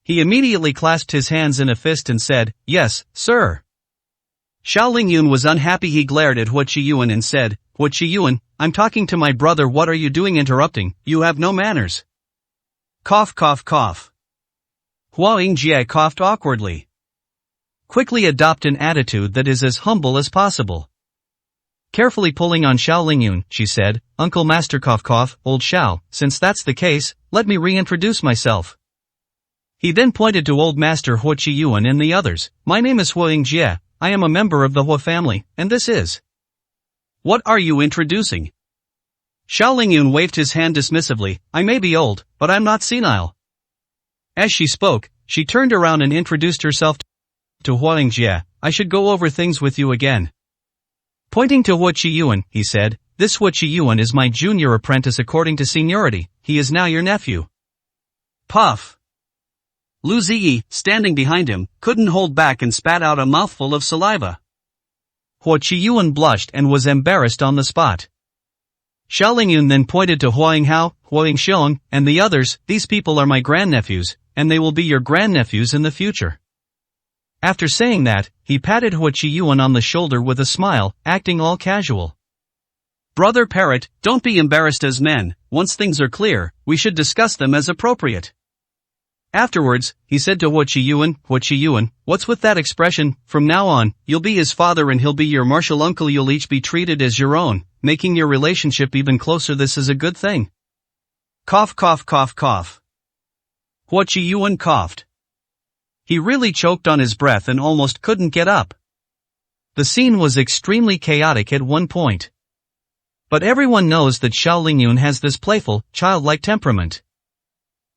He immediately clasped his hands in a fist and said, yes, sir. Xiao Lingyun was unhappy. He glared at Hua Qiyuan and said, Hua Qiyuan, I'm talking to my brother. What are you doing interrupting? You have no manners. Cough, cough, cough. Huang Jie coughed awkwardly. Quickly adopt an attitude that is as humble as possible. Carefully pulling on Xiao Lingyun, she said, Uncle Master cough, old Xiao, since that's the case, let me reintroduce myself. He then pointed to Old Master Huo Qiyuan and the others. My name is Huo Yingjie, I am a member of the Huo family, and this is... What are you introducing? Xiao Lingyun waved his hand dismissively. I may be old, but I'm not senile. As she spoke, she turned around and introduced herself to Huo Yingjie. I should go over things with you again. Pointing to Huo Qiyuan, he said, this Huo Qiyuan is my junior apprentice according to seniority, he is now your nephew. Puff. Lu Ziyi, standing behind him, couldn't hold back and spat out a mouthful of saliva. Huo Qiyuan blushed and was embarrassed on the spot. Xiao Lingyun then pointed to Huo Yinghao, Huo Yingxiong, and the others. These people are my grandnephews, and they will be your grandnephews in the future. After saying that, he patted Huo Qiyuan on the shoulder with a smile, acting all casual. Brother Parrot, don't be embarrassed as men, once things are clear, we should discuss them as appropriate. Afterwards, he said to Huo Qiyuan, what's with that expression? From now on, you'll be his father and he'll be your martial uncle. You'll each be treated as your own, making your relationship even closer. This is a good thing. Cough. Huo Qiyuan coughed. He really choked on his breath and almost couldn't get up. The scene was extremely chaotic at one point. But everyone knows that Xiao Lingyun has this playful, childlike temperament.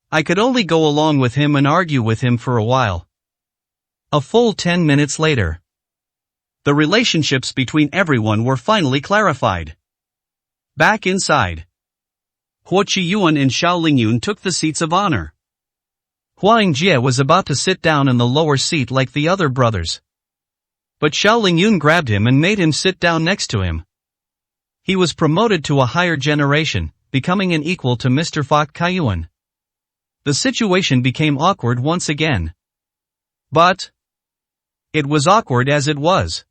I could only go along with him and argue with him for a while. A full 10 minutes later, the relationships between everyone were finally clarified. Back inside, Huo Qiyuan and Xiao Lingyun took the seats of honor. Huo Yingjie was about to sit down in the lower seat like the other brothers. But Xiao Lingyun grabbed him and made him sit down next to him. He was promoted to a higher generation, becoming an equal to Mr. Fok Kaiyuan. The situation became awkward once again. But it was awkward as it was.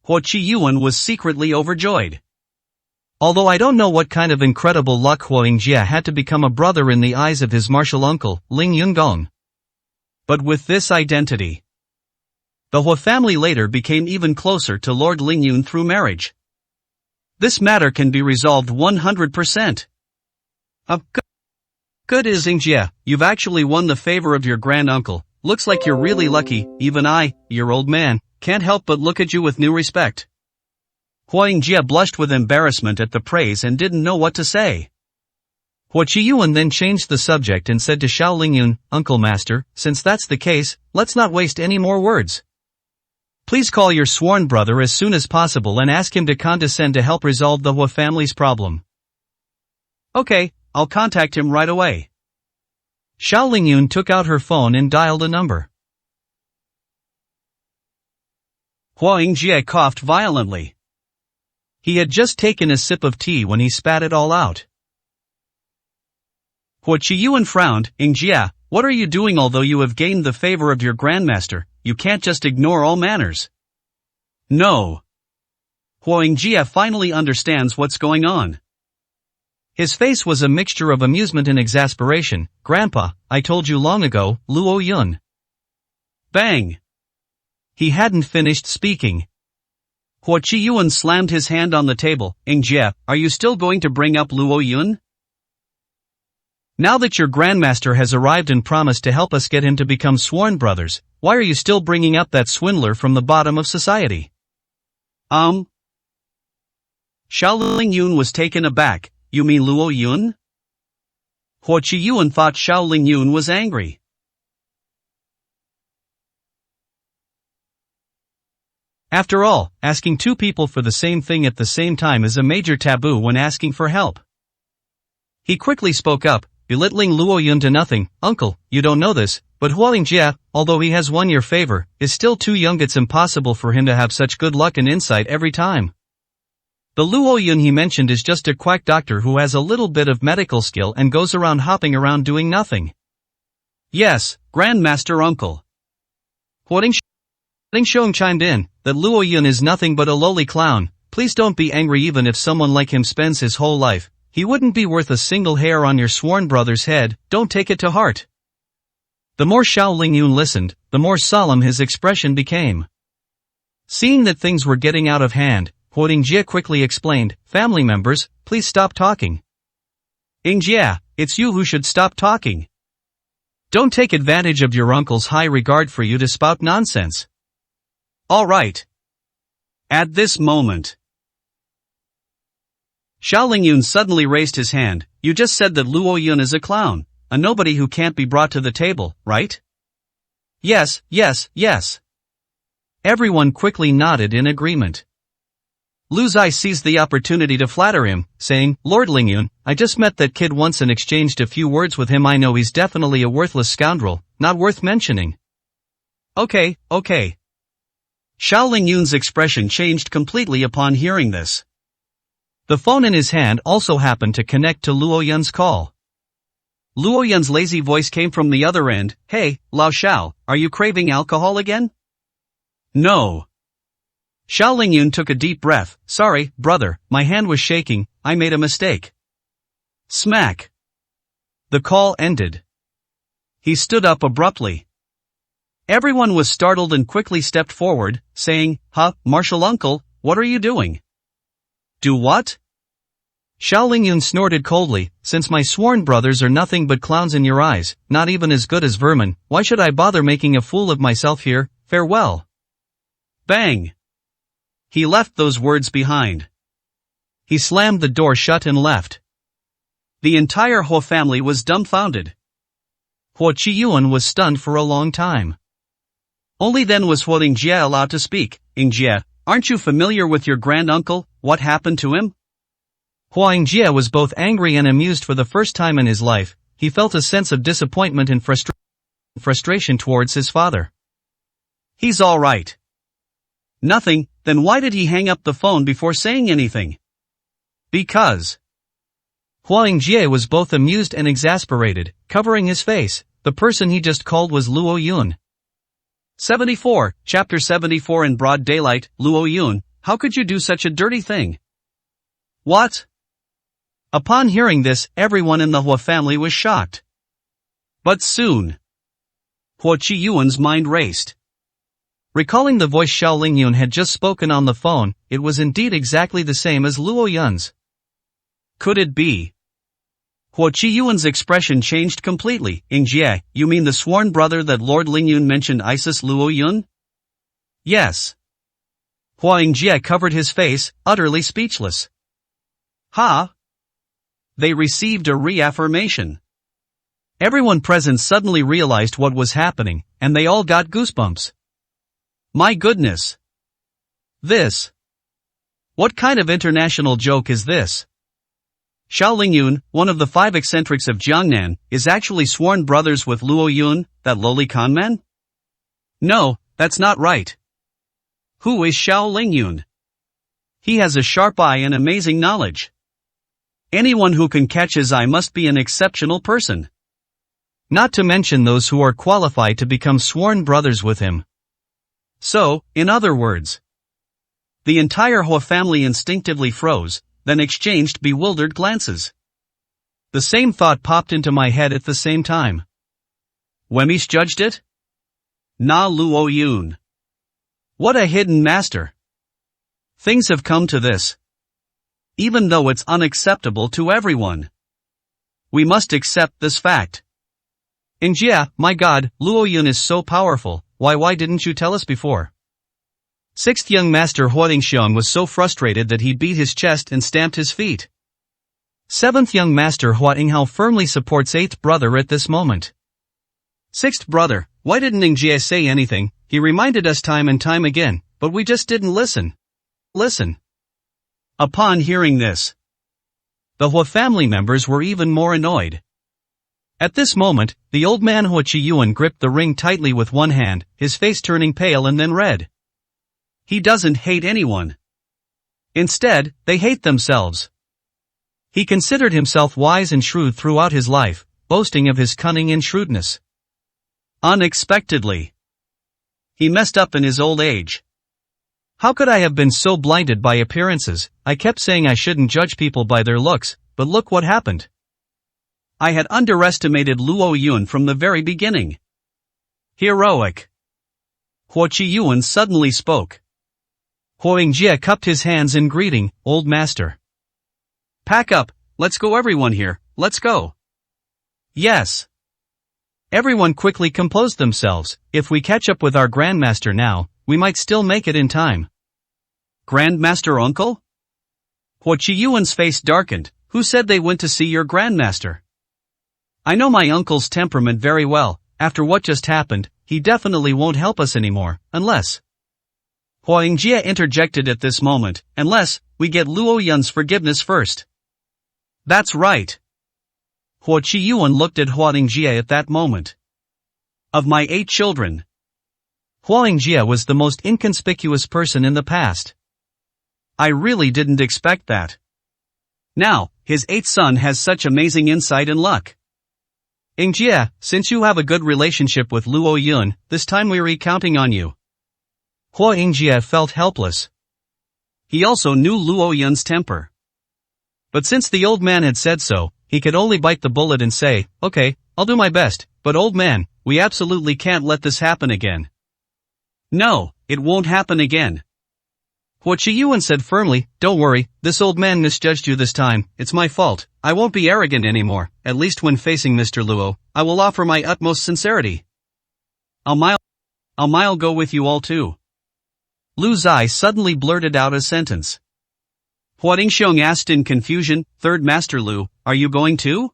Huo Qiyuan was secretly overjoyed. Although I don't know what kind of incredible luck Huo Yingjie had to become a brother in the eyes of his martial uncle, Ling Yunggong. But with this identity, the Huo family later became even closer to Lord Lingyun through marriage. This matter can be resolved 100%. Good is Yingjie, you've actually won the favor of your grand-uncle. Looks like you're really lucky. Even I, your old man, can't help but look at you with new respect. Huo Yingjie blushed with embarrassment at the praise and didn't know what to say. Huo Qiyuan then changed the subject and said to Xiao Lingyun, Uncle Master, since that's the case, let's not waste any more words. Please call your sworn brother as soon as possible and ask him to condescend to help resolve the Huo family's problem. Okay, I'll contact him right away. Xiao Lingyun took out her phone and dialed a number. Huo Yingjie coughed violently. He had just taken a sip of tea when he spat it all out. Huo Qiyuan frowned. Yingjie, what are you doing? Although you have gained the favor of your grandmaster, you can't just ignore all manners. No. Huo Yingjie finally understands what's going on. His face was a mixture of amusement and exasperation. Grandpa, I told you long ago, Luo Yun. Bang! He hadn't finished speaking. Huo Qiyuan slammed his hand on the table. Yingjie, are you still going to bring up Luo Yun? Now that your grandmaster has arrived and promised to help us get him to become sworn brothers, why are you still bringing up that swindler from the bottom of society? Xiao Lingyun was taken aback. You mean Luo Yun? Huo Qiyuan thought Xiao Lingyun was angry. After all, asking two people for the same thing at the same time is a major taboo when asking for help. He quickly spoke up, belittling Luo Yun to nothing. Uncle, you don't know this, but Huo Yingjie, although he has won your favor, is still too young. It's impossible for him to have such good luck and insight every time. The Luo Yun he mentioned is just a quack doctor who has a little bit of medical skill and goes around hopping around doing nothing. Yes, Grandmaster Uncle. Huo Yingxiong chimed in, that Luo Yun is nothing but a lowly clown. Please don't be angry. Even if someone like him spends his whole life, he wouldn't be worth a single hair on your sworn brother's head. Don't take it to heart. The more Xiao Lingyun listened, the more solemn his expression became. Seeing that things were getting out of hand, Huo Dingjie quickly explained, family members, please stop talking. Dingjie, it's you who should stop talking. Don't take advantage of your uncle's high regard for you to spout nonsense. Alright. At this moment, Xiao Lingyun suddenly raised his hand. You just said that Luo Yun is a clown, a nobody who can't be brought to the table, right? Yes, yes, yes. Everyone quickly nodded in agreement. Lu Zai seized the opportunity to flatter him, saying, Lord Lingyun, I just met that kid once and exchanged a few words with him. I know he's definitely a worthless scoundrel, not worth mentioning. Okay. Xiao Lingyun's expression changed completely upon hearing this. The phone in his hand also happened to connect to Luo Yun's call. Luo Yun's lazy voice came from the other end. Hey, Lao Xiao, are you craving alcohol again? No. Xiao Lingyun took a deep breath. Sorry, brother, my hand was shaking, I made a mistake. Smack. The call ended. He stood up abruptly. Everyone was startled and quickly stepped forward, saying, Martial uncle, what are you doing? Do what? Xiao Lingyun snorted coldly, since my sworn brothers are nothing but clowns in your eyes, not even as good as vermin, why should I bother making a fool of myself here? Farewell. Bang. He left those words behind. He slammed the door shut and left. The entire Huo family was dumbfounded. Huo Qiyuan was stunned for a long time. Only then was Huo Dingjie allowed to speak. Dingjie, aren't you familiar with your grand-uncle? What happened to him? Huo Dingjie was both angry and amused for the first time in his life. He felt a sense of disappointment and frustration towards his father. He's all right. Nothing, then why did he hang up the phone before saying anything? Because. Huo Dingjie was both amused and exasperated, covering his face. The person he just called was Luo Yun. 74, Chapter 74. In broad daylight, Luo Yun, how could you do such a dirty thing? What? Upon hearing this, everyone in the Huo family was shocked. But soon, Huo Qiyuan's mind raced. Recalling the voice Xiao Lingyun had just spoken on the phone, it was indeed exactly the same as Luo Yun's. Could it be? Huo Qiyuan's expression changed completely. Dingjie, you mean the sworn brother that Lord Lingyun mentioned, Isis Luo Yun? Yes. Huo Dingjie covered his face, utterly speechless. They received a reaffirmation. Everyone present suddenly realized what was happening, and they all got goosebumps. My goodness. This. What kind of international joke is this? Xiao Lingyun, one of the 5 eccentrics of Jiangnan, is actually sworn brothers with Luo Yun, that lowly conman? No, that's not right. Who is Xiao Lingyun? He has a sharp eye and amazing knowledge. Anyone who can catch his eye must be an exceptional person. Not to mention those who are qualified to become sworn brothers with him. So, in other words, the entire Huo family instinctively froze, then exchanged bewildered glances. The same thought popped into my head at the same time. Wemish judged it? Na Luo Yun. What a hidden master. Things have come to this. Even though it's unacceptable to everyone. We must accept this fact. Dingjie, my god, Luo Yun is so powerful, why didn't you tell us before? 6th young master Huo Dingxiang was so frustrated that he beat his chest and stamped his feet. 7th young master Huo Dinghao firmly supports 8th brother at this moment. 6th brother, why didn't Dingjie say anything? He reminded us time and time again, but we just didn't listen. Upon hearing this, the Huo family members were even more annoyed. At this moment, the old man Huo Qiyuan gripped the ring tightly with one hand, his face turning pale and then red. He doesn't hate anyone. Instead, they hate themselves. He considered himself wise and shrewd throughout his life, boasting of his cunning and shrewdness. Unexpectedly, he messed up in his old age. How could I have been so blinded by appearances? I kept saying I shouldn't judge people by their looks, but look what happened. I had underestimated Luo Yun from the very beginning. Heroic. Huo Qiyuan suddenly spoke. Jie cupped his hands in greeting, "Old master." Pack up, let's go everyone here, let's go. Yes. Everyone quickly composed themselves. If we catch up with our grandmaster now, we might still make it in time. Grandmaster uncle? Huo Qiyuan's face darkened. Who said they went to see your grandmaster? I know my uncle's temperament very well. After what just happened, he definitely won't help us anymore, unless... Jie interjected at this moment, unless we get Luo Yun's forgiveness first. That's right. Huo Qiyuan looked at Jie at that moment. Of my 8 children, Jie was the most inconspicuous person in the past. I really didn't expect that. Now, his 8th son has such amazing insight and luck. Jie, since you have a good relationship with Luo Yun, this time we're counting on you. Jie felt helpless. He also knew Luo Yun's temper. But since the old man had said so, he could only bite the bullet and say, "Okay, I'll do my best, but old man, we absolutely can't let this happen again." No, it won't happen again. Huo Qiyuan said firmly, "Don't worry, this old man misjudged you this time, it's my fault. I won't be arrogant anymore, at least when facing Mr. Luo, I will offer my utmost sincerity. I'll go with you all too." Lu Zai suddenly blurted out a sentence. Hua Dingxiong asked in confusion, "Third Master Lu, are you going too?"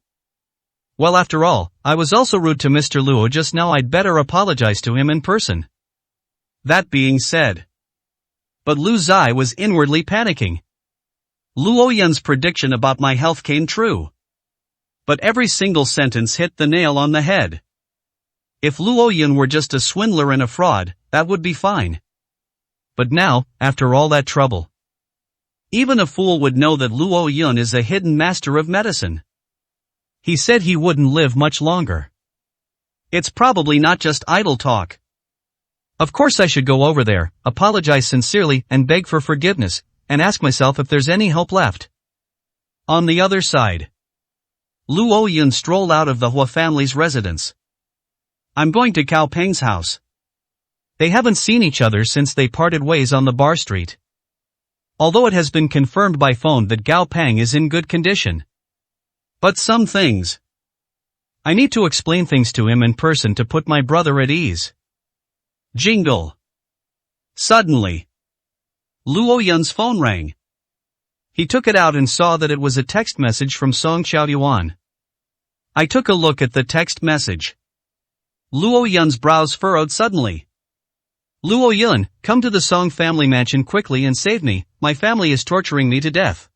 Well, after all, I was also rude to Mr. Luo just now. I'd better apologize to him in person. That being said. But Lu Zai was inwardly panicking. Luo Yun's prediction about my health came true. But every single sentence hit the nail on the head. If Luo Yun were just a swindler and a fraud, that would be fine. But now, after all that trouble, even a fool would know that Luo Yun is a hidden master of medicine. He said he wouldn't live much longer. It's probably not just idle talk. Of course I should go over there, apologize sincerely and beg for forgiveness, and ask myself if there's any hope left. On the other side, Luo Yun strolled out of the Hua family's residence. I'm going to Cao Peng's house. They haven't seen each other since they parted ways on the bar street. Although it has been confirmed by phone that Gao Peng is in good condition. But some things. I need to explain things to him in person to put my brother at ease. Jingle. Suddenly, Luo Yun's phone rang. He took it out and saw that it was a text message from Song Xiaoyuan. I took a look at the text message. Luo Yun's brows furrowed suddenly. Luo Yun, come to the Song family mansion quickly and save me, my family is torturing me to death.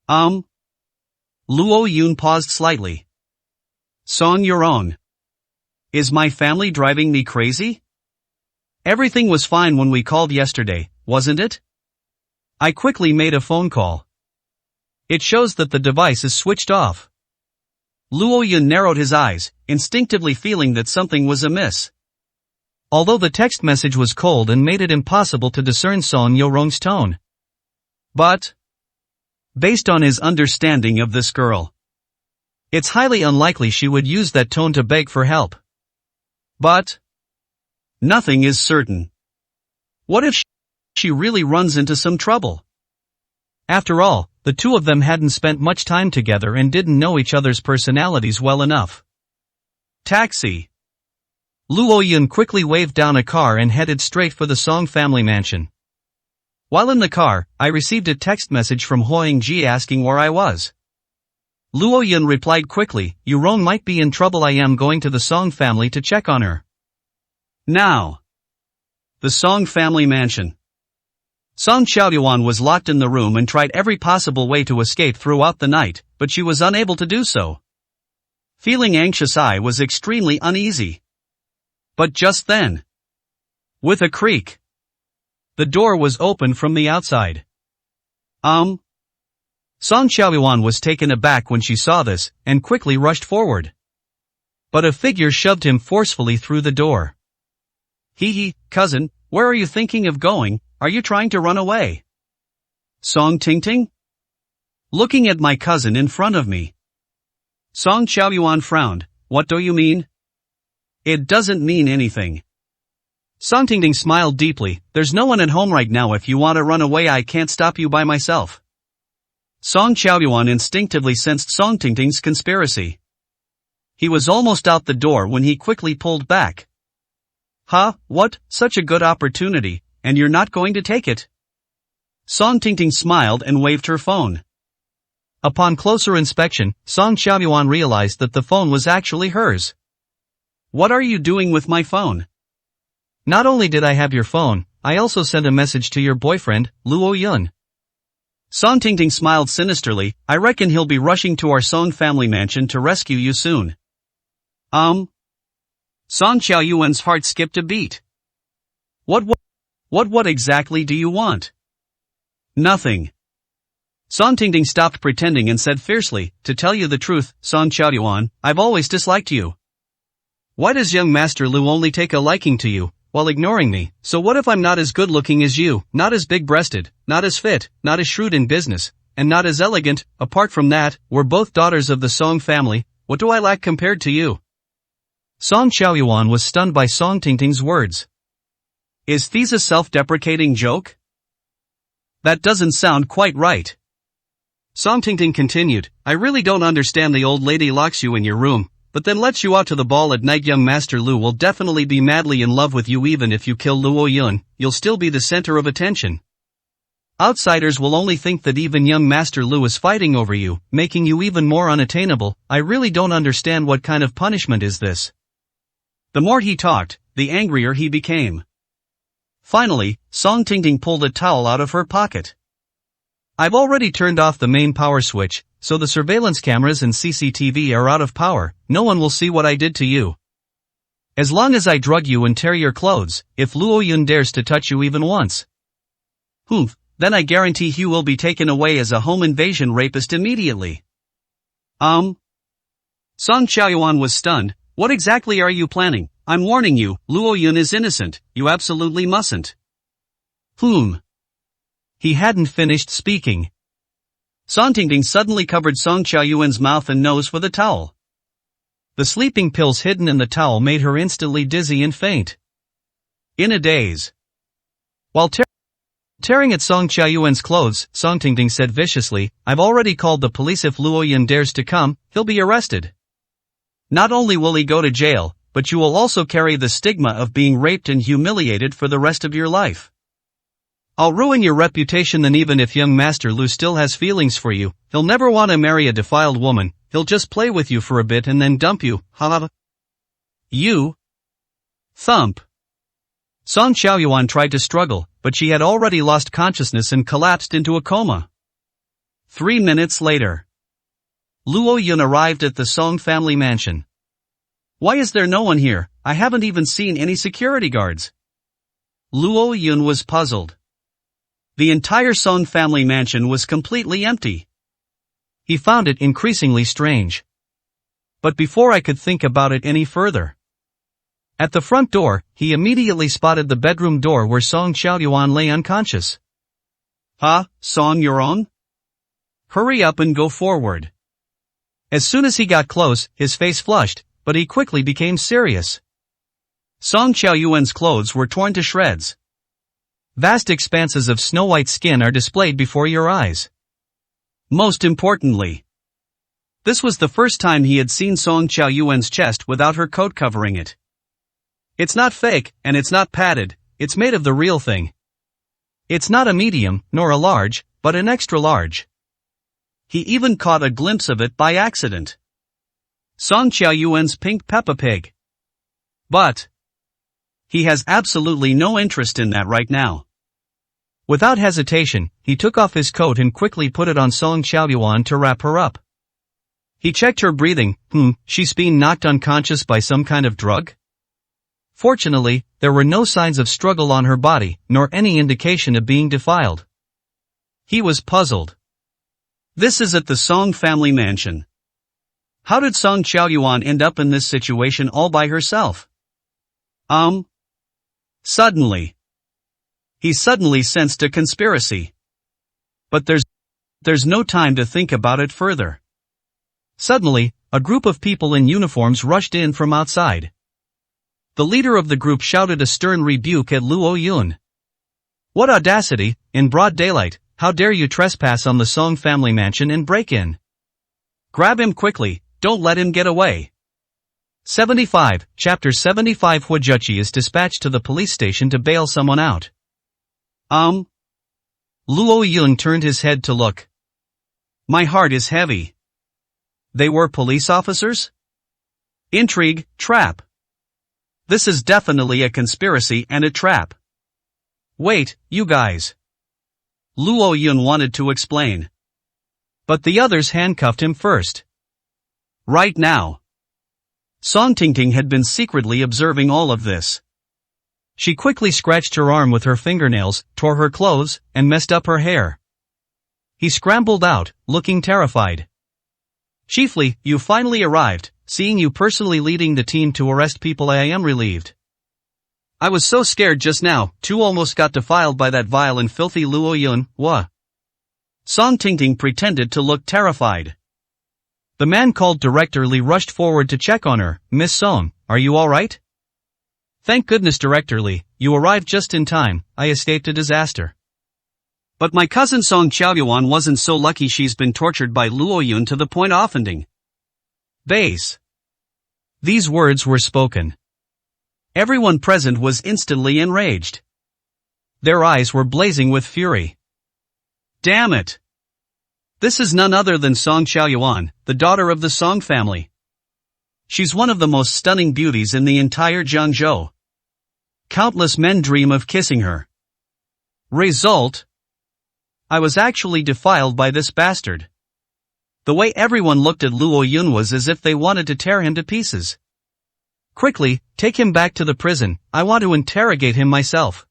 Luo Yun paused slightly. Song Yurong. Is my family driving me crazy? Everything was fine when we called yesterday, wasn't it? I quickly made a phone call. It shows that the device is switched off. Luo Yun narrowed his eyes, instinctively feeling that something was amiss. Although the text message was cold and made it impossible to discern Song Yorong's tone. But, based on his understanding of this girl, it's highly unlikely she would use that tone to beg for help. But, nothing is certain. What if she really runs into some trouble? After all, the two of them hadn't spent much time together and didn't know each other's personalities well enough. Taxi. Luo Yun quickly waved down a car and headed straight for the Song family mansion. While in the car, I received a text message from Hua Ji asking where I was. Luo Yun replied quickly, Yurong might be in trouble. I am going to the Song family to check on her. Now, the Song family mansion. Song Xiaoyuan was locked in the room and tried every possible way to escape throughout the night, but she was unable to do so. Feeling anxious, I was extremely uneasy. But just then, with a creak, the door was opened from the outside. Song Xiaoyuan was taken aback when she saw this, and quickly rushed forward. But a figure shoved him forcefully through the door. Cousin, where are you thinking of going? Are you trying to run away? Song Tingting? Looking at my cousin in front of me. Song Xiaoyuan frowned. What do you mean? It doesn't mean anything. Song Tingting smiled deeply. There's no one at home right now. If you want to run away, I can't stop you by myself. Song Qiaoyuan instinctively sensed Song Tingting's conspiracy. He was almost out the door when he quickly pulled back. Huh, what, such a good opportunity, and you're not going to take it? Song Tingting smiled and waved her phone. Upon closer inspection, Song Qiaoyuan realized that the phone was actually hers. What are you doing with my phone? Not only did I have your phone, I also sent a message to your boyfriend, Luo Yun. Song Tingting smiled sinisterly. I reckon he'll be rushing to our Song family mansion to rescue you soon. Song Qiaoyuan's heart skipped a beat. What exactly do you want? Nothing. Song Tingting stopped pretending and said fiercely, to tell you the truth, Song Qiaoyuan, I've always disliked you. Why does young Master Lu only take a liking to you, while ignoring me? So what if I'm not as good looking as you, not as big-breasted, not as fit, not as shrewd in business, and not as elegant? Apart from that, we're both daughters of the Song family. What do I lack compared to you? Song Qiaoyuan was stunned by Song Tingting's words. Is this a self-deprecating joke? That doesn't sound quite right. Song Tingting continued, I really don't understand. The old lady locks you in your room, but then lets you out to the ball at night. Young Master Lu will definitely be madly in love with you. Even if you kill Luo Yun, you'll still be the center of attention. Outsiders will only think that even young Master Lu is fighting over you, making you even more unattainable. I really don't understand what kind of punishment is this. The more he talked, the angrier he became. Finally, Song Tingting pulled a towel out of her pocket. I've already turned off the main power switch, so the surveillance cameras and CCTV are out of power. No one will see what I did to you. As long as I drug you and tear your clothes, if Luo Yun dares to touch you even once, then I guarantee he will be taken away as a home invasion rapist immediately. Song Qiaoyuan was stunned. What exactly are you planning? I'm warning you, Luo Yun is innocent. You absolutely mustn't. He hadn't finished speaking. Song Tingting suddenly covered Song Qiaoyuan's mouth and nose with a towel. The sleeping pills hidden in the towel made her instantly dizzy and faint. In a daze. While tearing at Song Qiaoyuan's clothes, Song Tingting said viciously, I've already called the police. If Luo Yun dares to come, he'll be arrested. Not only will he go to jail, but you will also carry the stigma of being raped and humiliated for the rest of your life. I'll ruin your reputation. And even if young Master Lu still has feelings for you, he'll never want to marry a defiled woman. He'll just play with you for a bit and then dump you. You. Thump. Song Qiaoyuan tried to struggle, but she had already lost consciousness and collapsed into a coma. 3 minutes later. Luo Yun arrived at the Song family mansion. Why is there no one here? I haven't even seen any security guards. Luo Yun was puzzled. The entire Song family mansion was completely empty. He found it increasingly strange. But before I could think about it any further, at the front door, he immediately spotted the bedroom door where Song Qiaoyuan lay unconscious. Song, you're on? Hurry up and go forward. As soon as he got close, his face flushed, but he quickly became serious. Song Qiaoyuan's clothes were torn to shreds. Vast expanses of snow-white skin are displayed before your eyes. Most importantly, this was the first time he had seen Song Qiaoyuan's chest without her coat covering it. It's not fake, and it's not padded, it's made of the real thing. It's not a medium, nor a large, but an extra large. He even caught a glimpse of it by accident. Song Qiaoyuan's pink Peppa Pig. But he has absolutely no interest in that right now. Without hesitation, he took off his coat and quickly put it on Song Qiaoyuan to wrap her up. He checked her breathing. She's been knocked unconscious by some kind of drug? Fortunately, there were no signs of struggle on her body, nor any indication of being defiled. He was puzzled. This is at the Song family mansion. How did Song Qiaoyuan end up in this situation all by herself? Suddenly. He suddenly sensed a conspiracy. But there's no time to think about it further. Suddenly, a group of people in uniforms rushed in from outside. The leader of the group shouted a stern rebuke at Luo Yun. What audacity, in broad daylight, how dare you trespass on the Song family mansion and break in? Grab him quickly, don't let him get away. 75, Chapter 75. Huajuchi is dispatched to the police station to bail someone out. Luo Yun turned his head to look. My heart is heavy. They were police officers? Intrigue, trap. This is definitely a conspiracy and a trap. Wait, you guys. Luo Yun wanted to explain. But the others handcuffed him first. Right now. Song Tingting had been secretly observing all of this. She quickly scratched her arm with her fingernails, tore her clothes, and messed up her hair. He scrambled out, looking terrified. Chiefly, you finally arrived. Seeing you personally leading the team to arrest people, I am relieved. I was so scared just now, too, almost got defiled by that vile and filthy Luo Yun. Wha? Song Tingting pretended to look terrified. The man called Director Li rushed forward to check on her. Miss Song, are you alright? Thank goodness, Director Li, you arrived just in time. I escaped a disaster. But my cousin Song Xiaoyuan wasn't so lucky. She's been tortured by Luo Yun to the point of offending. Base. These words were spoken. Everyone present was instantly enraged. Their eyes were blazing with fury. Damn it! This is none other than Song Xiaoyuan, the daughter of the Song family. She's one of the most stunning beauties in the entire Jiangzhou. Countless men dream of kissing her. Result? I was actually defiled by this bastard. The way everyone looked at Luo Yun was as if they wanted to tear him to pieces. Quickly, take him back to the prison. I want to interrogate him myself.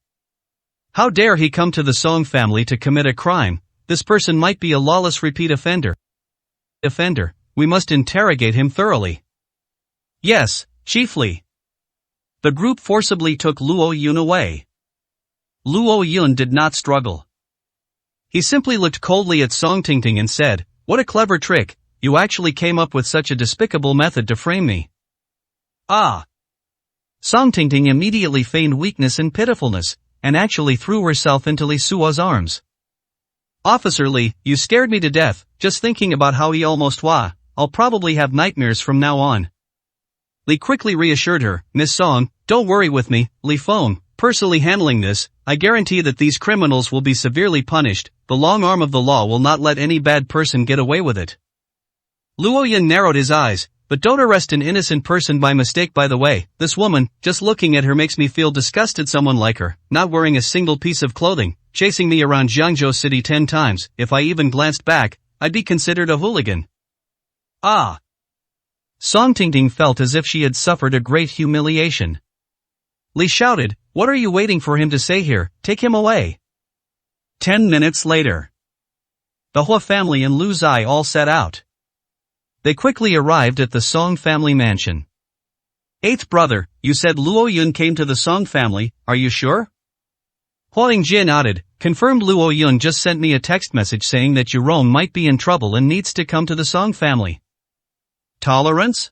How dare he come to the Song family to commit a crime? This person might be a lawless repeat offender. We must interrogate him thoroughly. Yes, chiefly. The group forcibly took Luo Yun away. Luo Yun did not struggle. He simply looked coldly at Song Tingting and said, what a clever trick, you actually came up with such a despicable method to frame me. Ah! Song Tingting immediately feigned weakness and pitifulness, and actually threw herself into Li Suo's arms. Officer Li, you scared me to death, just thinking about how he almost I'll probably have nightmares from now on. Li quickly reassured her, Miss Song, don't worry with me, Li Feng, personally handling this, I guarantee that these criminals will be severely punished, the long arm of the law will not let any bad person get away with it. Luo Yun narrowed his eyes, but don't arrest an innocent person by mistake. By the way, this woman, just looking at her makes me feel disgusted. Someone like her, not wearing a single piece of clothing, chasing me around Jiangzhou City 10 times, if I even glanced back, I'd be considered a hooligan. Ah! Song Tingting felt as if she had suffered a great humiliation. Li shouted, what are you waiting for him to say here? Take him away. 10 minutes later. The Hua family and Lu Zai all set out. They quickly arrived at the Song family mansion. Eighth brother, you said Luo Yun came to the Song family, are you sure? Hua Yingjie nodded, confirmed. Luo Yun just sent me a text message saying that Yurong might be in trouble and needs to come to the Song family. Tolerance?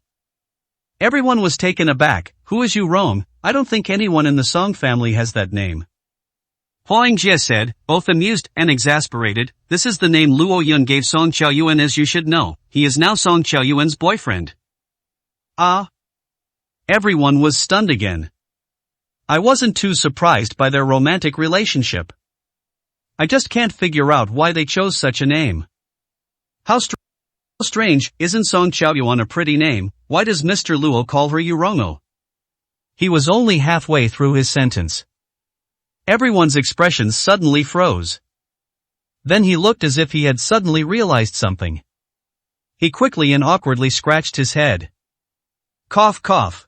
Everyone was taken aback. Who is Yurong? I don't think anyone in the Song family has that name. Hua Yingjie said, both amused and exasperated, this is the name Luo Yun gave Song Xiaoyuan, as you should know. He is now Song Xiaoyuan's boyfriend. Ah! Everyone was stunned again. I wasn't too surprised by their romantic relationship. I just can't figure out why they chose such a name. How strange, isn't Song Xiaoyuan a pretty name? Why does Mr. Luo call her Yurongo? He was only halfway through his sentence. Everyone's expressions suddenly froze. Then he looked as if he had suddenly realized something. He quickly and awkwardly scratched his head. Cough cough.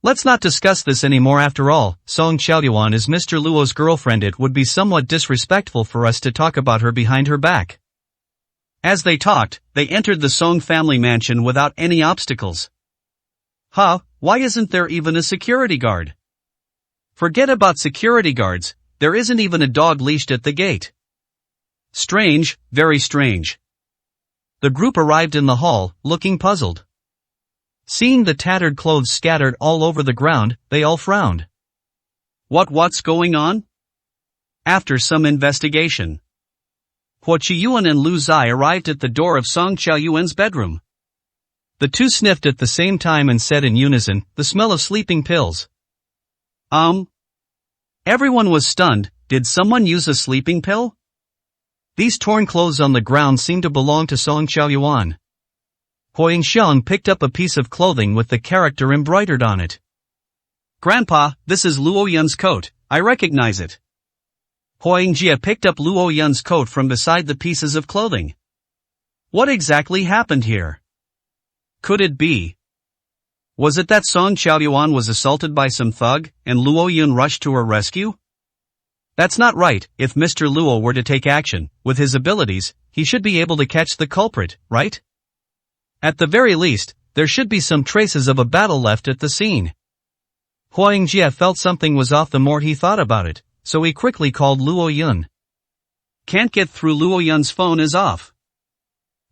Let's not discuss this anymore. After all, Song Xiaoyuan is Mr. Luo's girlfriend. It would be somewhat disrespectful for us to talk about her behind her back. As they talked, they entered the Song family mansion without any obstacles. Huh, why isn't there even a security guard? Forget about security guards, there isn't even a dog leashed at the gate. Strange, very strange. The group arrived in the hall, looking puzzled. Seeing the tattered clothes scattered all over the ground, they all frowned. What's going on? After some investigation, Huo Qiyuan and Lu Zai arrived at the door of Song Qiaoyuan's bedroom. The two sniffed at the same time and said in unison, "The smell of sleeping pills." Everyone was stunned. Did someone use a sleeping pill? These torn clothes on the ground seemed to belong to Song Qiaoyuan. Huo Yingxiang picked up a piece of clothing with the character embroidered on it. Grandpa, this is Luo Yun's coat, I recognize it. Huo Yingjie picked up Luo Yun's coat from beside the pieces of clothing. What exactly happened here? Could it be? Was it that Song Qiaoyuan was assaulted by some thug, and Luo Yun rushed to her rescue? That's not right. If Mr. Luo were to take action, with his abilities, he should be able to catch the culprit, right? At the very least, there should be some traces of a battle left at the scene. Huo Yingjie felt something was off the more he thought about it, so he quickly called Luo Yun. Can't get through. Luo Yun's phone is off.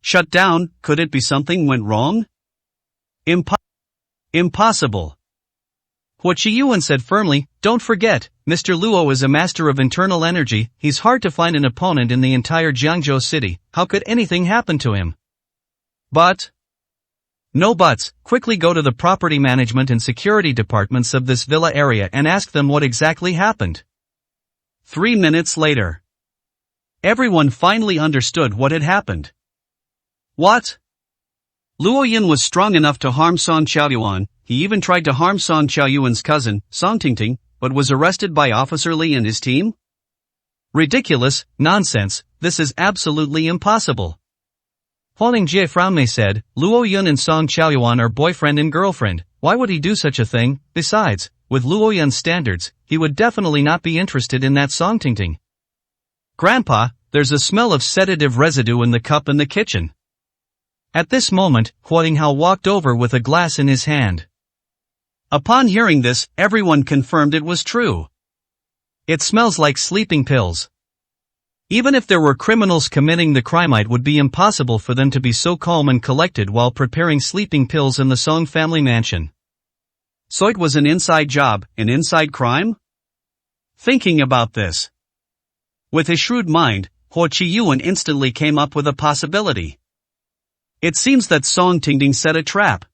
Shut down. Could it be something went wrong? Impossible. Huo Qiyuan said firmly, "Don't forget, Mr. Luo is a master of internal energy. He's hard to find an opponent in the entire Jiangzhou city. How could anything happen to him?" But? No buts. Quickly go to the property management and security departments of this villa area and ask them what exactly happened. 3 minutes later, everyone finally understood what had happened. What? Luo Yun was strong enough to harm Song Qiaoyuan. He even tried to harm Song Qiaoyuan's cousin, Song Tingting, but was arrested by Officer Li and his team? Ridiculous, nonsense, this is absolutely impossible. Huo Yingjie frowningly said, "Luo Yun and Song Qiaoyuan are boyfriend and girlfriend. Why would he do such a thing? Besides, with Luo Yun's standards, he would definitely not be interested in that Song Tingting." Grandpa, there's a smell of sedative residue in the cup in the kitchen. At this moment, Huo Yinghao walked over with a glass in his hand. Upon hearing this, everyone confirmed it was true. It smells like sleeping pills. Even if there were criminals committing the crime, it would be impossible for them to be so calm and collected while preparing sleeping pills in the Song family mansion. So it was an inside job, an inside crime? Thinking about this, with his shrewd mind, Huo Qiyuan instantly came up with a possibility. It seems that Song Tingting set a trap.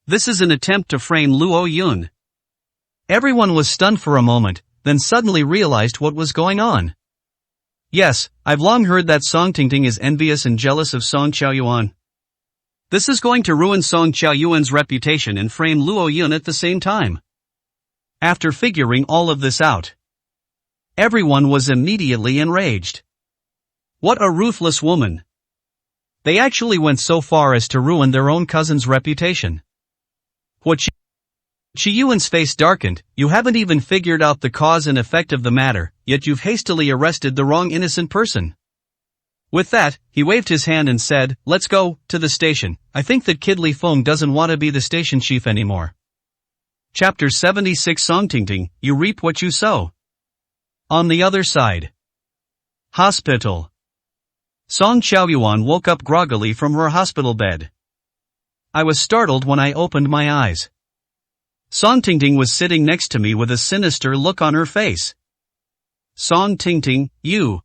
This is an attempt to frame Luo Yun. Everyone was stunned for a moment, then suddenly realized what was going on. Yes, I've long heard that Song Tingting is envious and jealous of Song Qiaoyuan. This is going to ruin Song Qiaoyuan's reputation and frame Luo Yun at the same time. After figuring all of this out, everyone was immediately enraged. What a ruthless woman. They actually went so far as to ruin their own cousin's reputation. Huo Qiyuan's face darkened. "You haven't even figured out the cause and effect of the matter, yet you've hastily arrested the wrong innocent person." With that, he waved his hand and said, "Let's go to the station. I think that Kid Li Feng doesn't want to be the station chief anymore." Chapter 76 Song Tingting, you reap what you sow. On the other side. Hospital. Song Qiaoyuan woke up groggily from her hospital bed. I was startled when I opened my eyes. Song Tingting was sitting next to me with a sinister look on her face. "Song Tingting, you."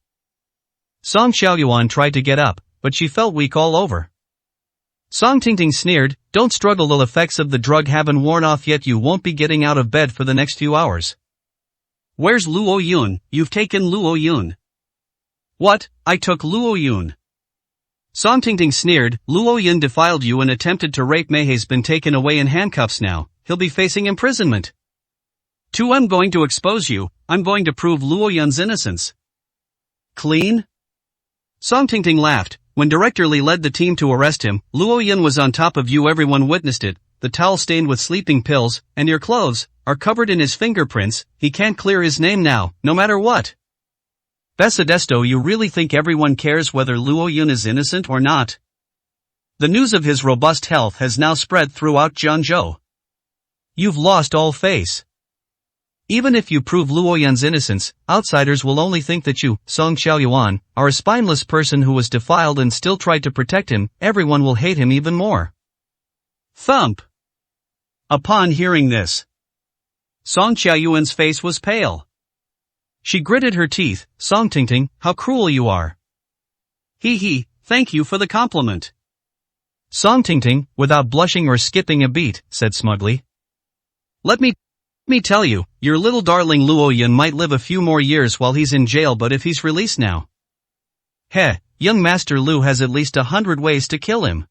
Song Qiaoyuan tried to get up, but she felt weak all over. Song Tingting sneered, "Don't struggle, the effects of the drug haven't worn off yet, you won't be getting out of bed for the next few hours." "Where's Luo Yun? You've taken Luo Yun." "What? I took Luo Yun?" Song Tingting sneered, "Luo Yun defiled you and attempted to rape me. He's been taken away in handcuffs now. He'll be facing imprisonment. 2. I'm going to expose you. I'm going to prove Luo Yun's innocence." "Clean?" Song Tingting laughed. "When Director Li led the team to arrest him, Luo Yun was on top of you. Everyone witnessed it. The towel stained with sleeping pills, and your clothes, are covered in his fingerprints. He can't clear his name now, no matter what." "Besadesto, you really think everyone cares whether Luo Yun is innocent or not? The news of his robust health has now spread throughout Jiangzhou. You've lost all face. Even if you prove Luo Yun's innocence, outsiders will only think that you, Song Qiaoyuan, are a spineless person who was defiled and still tried to protect him. Everyone will hate him even more." Thump! Upon hearing this, Song Qiaoyuan's face was pale. She gritted her teeth. Song Tingting, how cruel you are. He, thank you for the compliment. Song Tingting, without blushing or skipping a beat, said smugly. Let me tell you, your little darling Luo Yun might live a few more years while he's in jail, but if he's released now, young Master Lu has at least 100 ways to kill him.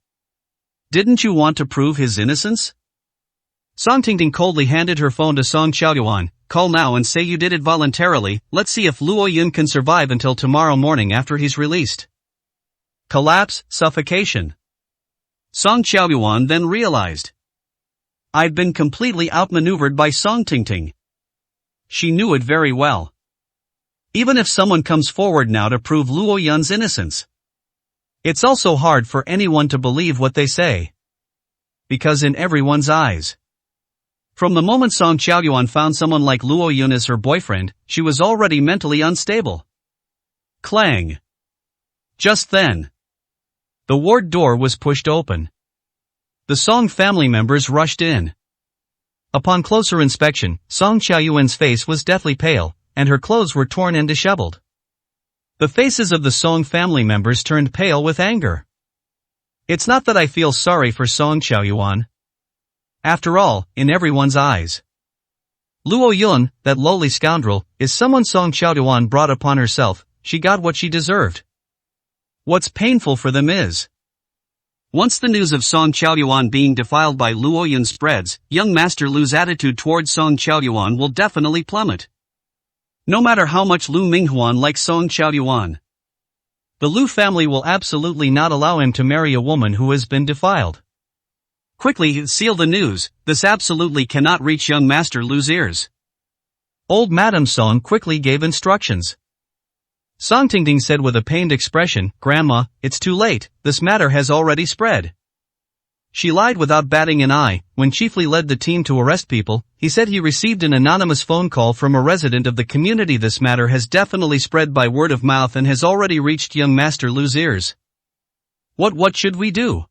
Didn't you want to prove his innocence? Song Tingting coldly handed her phone to Song Qiaoyuan. Call now and say you did it voluntarily. Let's see if Luo Yun can survive until tomorrow morning after he's released. Collapse, suffocation. Song Qiaoyuan then realized. I'd been completely outmaneuvered by Song Tingting. She knew it very well. Even if someone comes forward now to prove Luo Yun's innocence, it's also hard for anyone to believe what they say. Because in everyone's eyes, from the moment Song Qiaoyuan found someone like Luo Yun as her boyfriend, she was already mentally unstable. Clang. Just then, the ward door was pushed open. The Song family members rushed in. Upon closer inspection, Song Qiaoyuan's face was deathly pale, and her clothes were torn and disheveled. The faces of the Song family members turned pale with anger. It's not that I feel sorry for Song Qiaoyuan. After all, in everyone's eyes, Luo Yun, that lowly scoundrel, is someone Song Qiaoyuan brought upon herself. She got what she deserved. What's painful for them is, once the news of Song Qiaoyuan being defiled by Luo Yun spreads, young Master Lu's attitude towards Song Qiaoyuan will definitely plummet. No matter how much Lu Minghuan likes Song Qiaoyuan, the Lu family will absolutely not allow him to marry a woman who has been defiled. Quickly seal the news. This absolutely cannot reach young Master Lu's ears. Old Madame Song quickly gave instructions. Song Tingting said with a pained expression, Grandma, it's too late, this matter has already spread. She lied without batting an eye. When Chief Li led the team to arrest people, he said he received an anonymous phone call from a resident of the community. This matter has definitely spread by word of mouth and has already reached young Master Lu's ears. What should we do?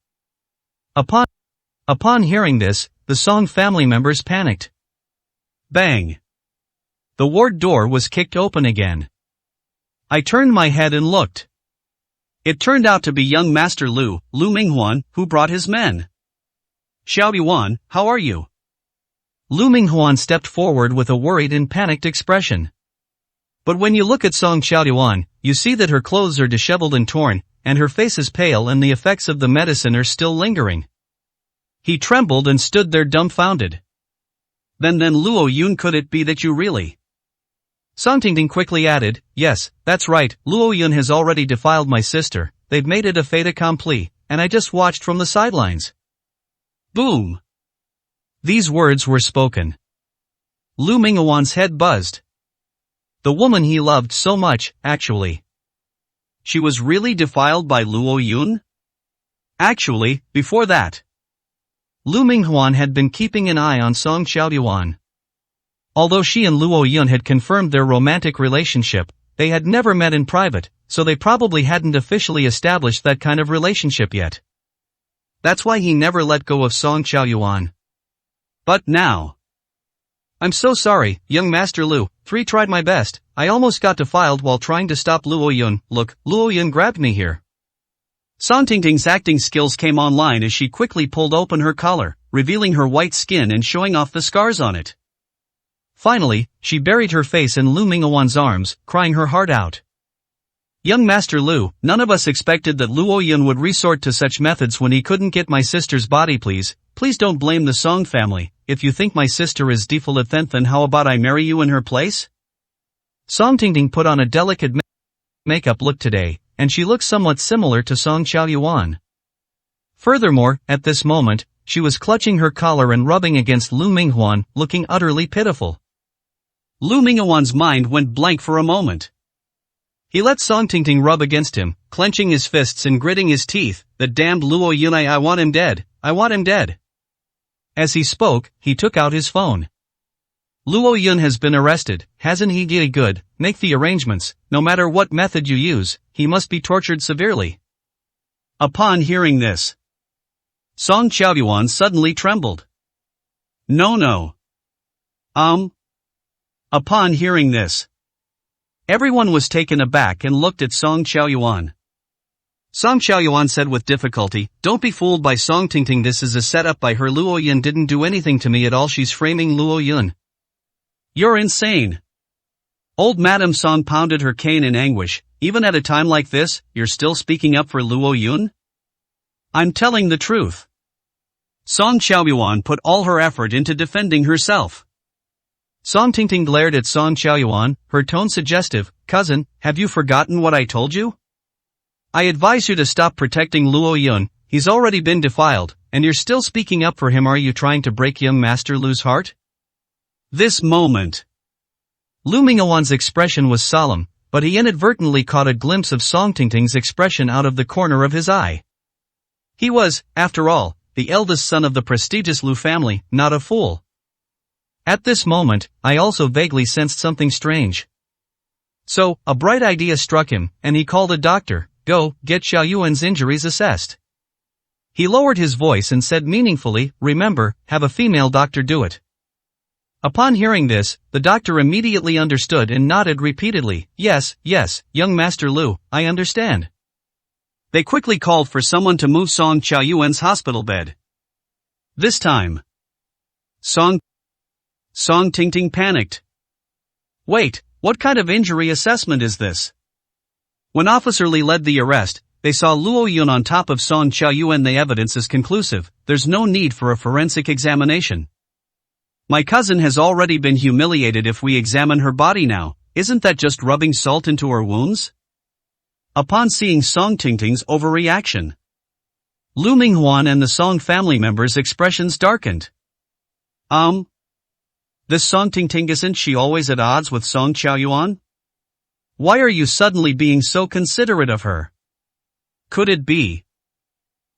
Upon hearing this, the Song family members panicked. Bang! The ward door was kicked open again. I turned my head and looked. It turned out to be young Master Lu Minghuan, who brought his men. Xiaoyuan, how are you? Lu Minghuan stepped forward with a worried and panicked expression. But when you look at Song Qiaoyuan, you see that her clothes are disheveled and torn, and her face is pale and the effects of the medicine are still lingering. He trembled and stood there dumbfounded. Then Luo Yun, could it be that you really? Song Tingting quickly added, yes, that's right, Luo Yun has already defiled my sister, they've made it a fait accompli, and I just watched from the sidelines. Boom! These words were spoken. Lu Minghuan's head buzzed. The woman he loved so much, actually. She was really defiled by Luo Yun? Actually, before that, Lu Minghuan had been keeping an eye on Song Qiaoyuan. Although she and Luo Yun had confirmed their romantic relationship, they had never met in private, so they probably hadn't officially established that kind of relationship yet. That's why he never let go of Song Qiaoyuan. But now, I'm so sorry, young Master Lu, tried my best, I almost got defiled while trying to stop Luo Yun. Look, Luo Yun grabbed me here. Song Tingting's acting skills came online as she quickly pulled open her collar, revealing her white skin and showing off the scars on it. Finally, she buried her face in Lu Minghuan's arms, crying her heart out. Young Master Lu, none of us expected that Luo Yun would resort to such methods when he couldn't get my sister's body. Please don't blame the Song family. If you think my sister is defiled, then how about I marry you in her place? Song Tingting put on a delicate makeup look today, and she looked somewhat similar to Song Qiaoyuan. Furthermore, at this moment, she was clutching her collar and rubbing against Lu Minghuan, looking utterly pitiful. Lu Minghuan's mind went blank for a moment. He let Song Tingting rub against him, clenching his fists and gritting his teeth. That damned Luo Yun, I want him dead, I want him dead. As he spoke, he took out his phone. Luo Yun has been arrested, hasn't he? Good, make the arrangements, no matter what method you use, he must be tortured severely. Upon hearing this, Song Xiaoyuan suddenly trembled. No. Upon hearing this, everyone was taken aback and looked at Song Xiaoyuan. Song Xiaoyuan said with difficulty, "Don't be fooled by Song Tingting, this is a setup by her. Luo Yun didn't do anything to me at all, she's framing Luo Yun." "You're insane." Old Madame Song pounded her cane in anguish. "Even at a time like this, you're still speaking up for Luo Yun?" "I'm telling the truth." Song Xiaoyuan put all her effort into defending herself. Song Tingting glared at Song Xiaoyuan, her tone suggestive. "Cousin, have you forgotten what I told you? I advise you to stop protecting Luo Yun, he's already been defiled, and you're still speaking up for him. Are you trying to break young Master Lu's heart?" This moment, Lu Minghuan's expression was solemn, but he inadvertently caught a glimpse of Song Tingting's expression out of the corner of his eye. He was, after all, the eldest son of the prestigious Lu family, not a fool. At this moment, I also vaguely sensed something strange. So, a bright idea struck him, and he called a doctor. "Go, get Xiaoyuan's injuries assessed." He lowered his voice and said meaningfully, "Remember, have a female doctor do it." Upon hearing this, the doctor immediately understood and nodded repeatedly. Yes, young Master Lu, I understand." They quickly called for someone to move Song Xiaoyuan's hospital bed. This time, Song Tingting panicked. "Wait, what kind of injury assessment is this?" When Officer Li led the arrest, they saw Luo Yun on top of Song Xiaoyuan. The evidence is conclusive, there's no need for a forensic examination. My cousin has already been humiliated. If we examine her body now, isn't that just rubbing salt into her wounds? Upon seeing Song Tingting's overreaction, Lu Minghuan and the Song family members' expressions darkened. This Song Tingting, isn't she always at odds with Song Xiaoyuan? Why are you suddenly being so considerate of her? Could it be?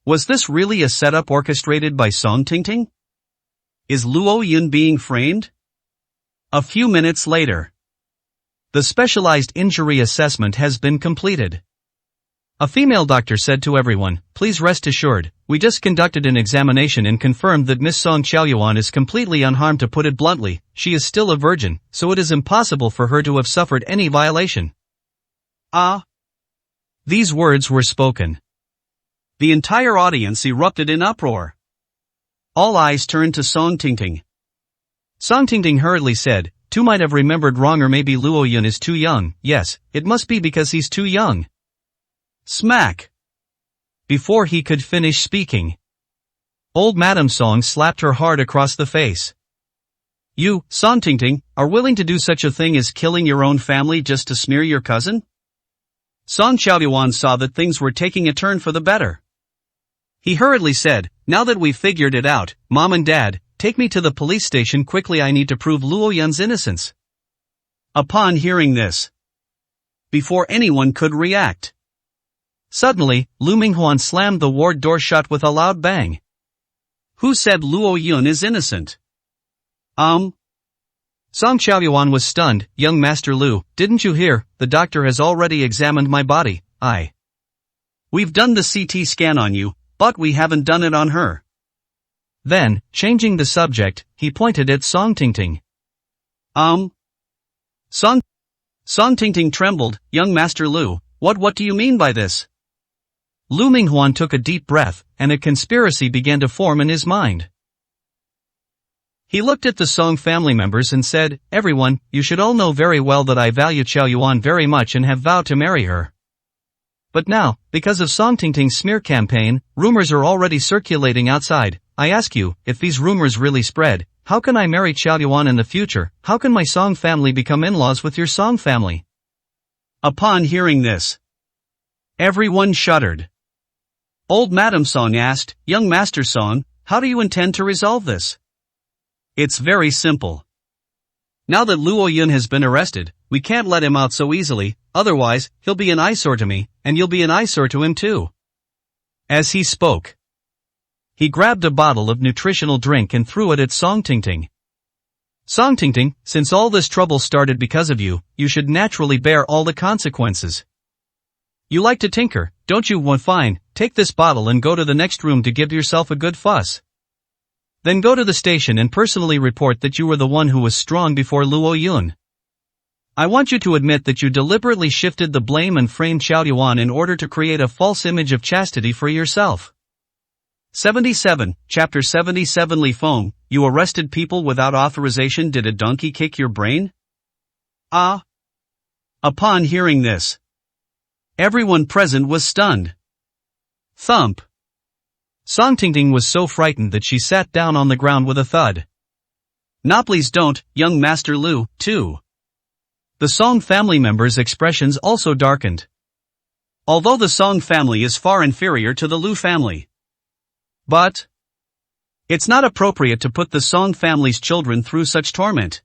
Was this really a setup orchestrated by Song Tingting? Is Luo Yun being framed? A few minutes later, the specialized injury assessment has been completed. A female doctor said to everyone, "Please rest assured, we just conducted an examination and confirmed that Miss Song Xiaoyuan is completely unharmed. To put it bluntly, she is still a virgin, so it is impossible for her to have suffered any violation." These words were spoken. The entire audience erupted in uproar. All eyes turned to Song Tingting. Song Tingting hurriedly said, "Tu might have remembered wrong, or maybe Luo Yun is too young. Yes, it must be because he's too young." Smack! Before he could finish speaking, old Madame Song slapped her hard across the face. "You, Song Tingting, are willing to do such a thing as killing your own family just to smear your cousin?" Song Xiaoyuan saw that things were taking a turn for the better. He hurriedly said, "Now that we've figured it out, Mom and Dad, take me to the police station quickly. I need to prove Luo Yun's innocence." Upon hearing this, before anyone could react, suddenly, Lu Minghuan slammed the ward door shut with a loud bang. "Who said Luo Yun is innocent?" Song Xiaoyuan was stunned. "Young Master Lu, didn't you hear? The doctor has already examined my body. We've done the CT scan on you, but we haven't done it on her." Then, changing the subject, he pointed at Song Tingting. Song Tingting trembled. "Young Master Lu, what do you mean by this?" Lu Minghuan took a deep breath, and a conspiracy began to form in his mind. He looked at the Song family members and said, "Everyone, you should all know very well that I value Xiaoyuan very much and have vowed to marry her. But now, because of Song Tingting's smear campaign, rumors are already circulating outside. I ask you, if these rumors really spread, how can I marry Xiaoyuan in the future? How can my Song family become in-laws with your Song family?" Upon hearing this, everyone shuddered. Old Madame Song asked, "Young Master Song, how do you intend to resolve this?" "It's very simple. Now that Luo Yun has been arrested, we can't let him out so easily, otherwise, he'll be an eyesore to me, and you'll be an eyesore to him too." As he spoke, he grabbed a bottle of nutritional drink and threw it at Song Tingting. "Song Tingting, since all this trouble started because of you, you should naturally bear all the consequences. You like to tinker, don't you? Well, fine, take this bottle and go to the next room to give yourself a good fuss. Then go to the station and personally report that you were the one who was strong before Luo Yun. I want you to admit that you deliberately shifted the blame and framed Xiao Yuan in order to create a false image of chastity for yourself. 77, Chapter 77 Li Feng, you arrested people without authorization. Did a donkey kick your brain? Ah. Upon hearing this, everyone present was stunned. Thump. Song Tingting was so frightened that she sat down on the ground with a thud. Nah, please don't, young Master Lu, too. The Song family members' expressions also darkened. Although the Song family is far inferior to the Lu family. But it's not appropriate to put the Song family's children through such torment.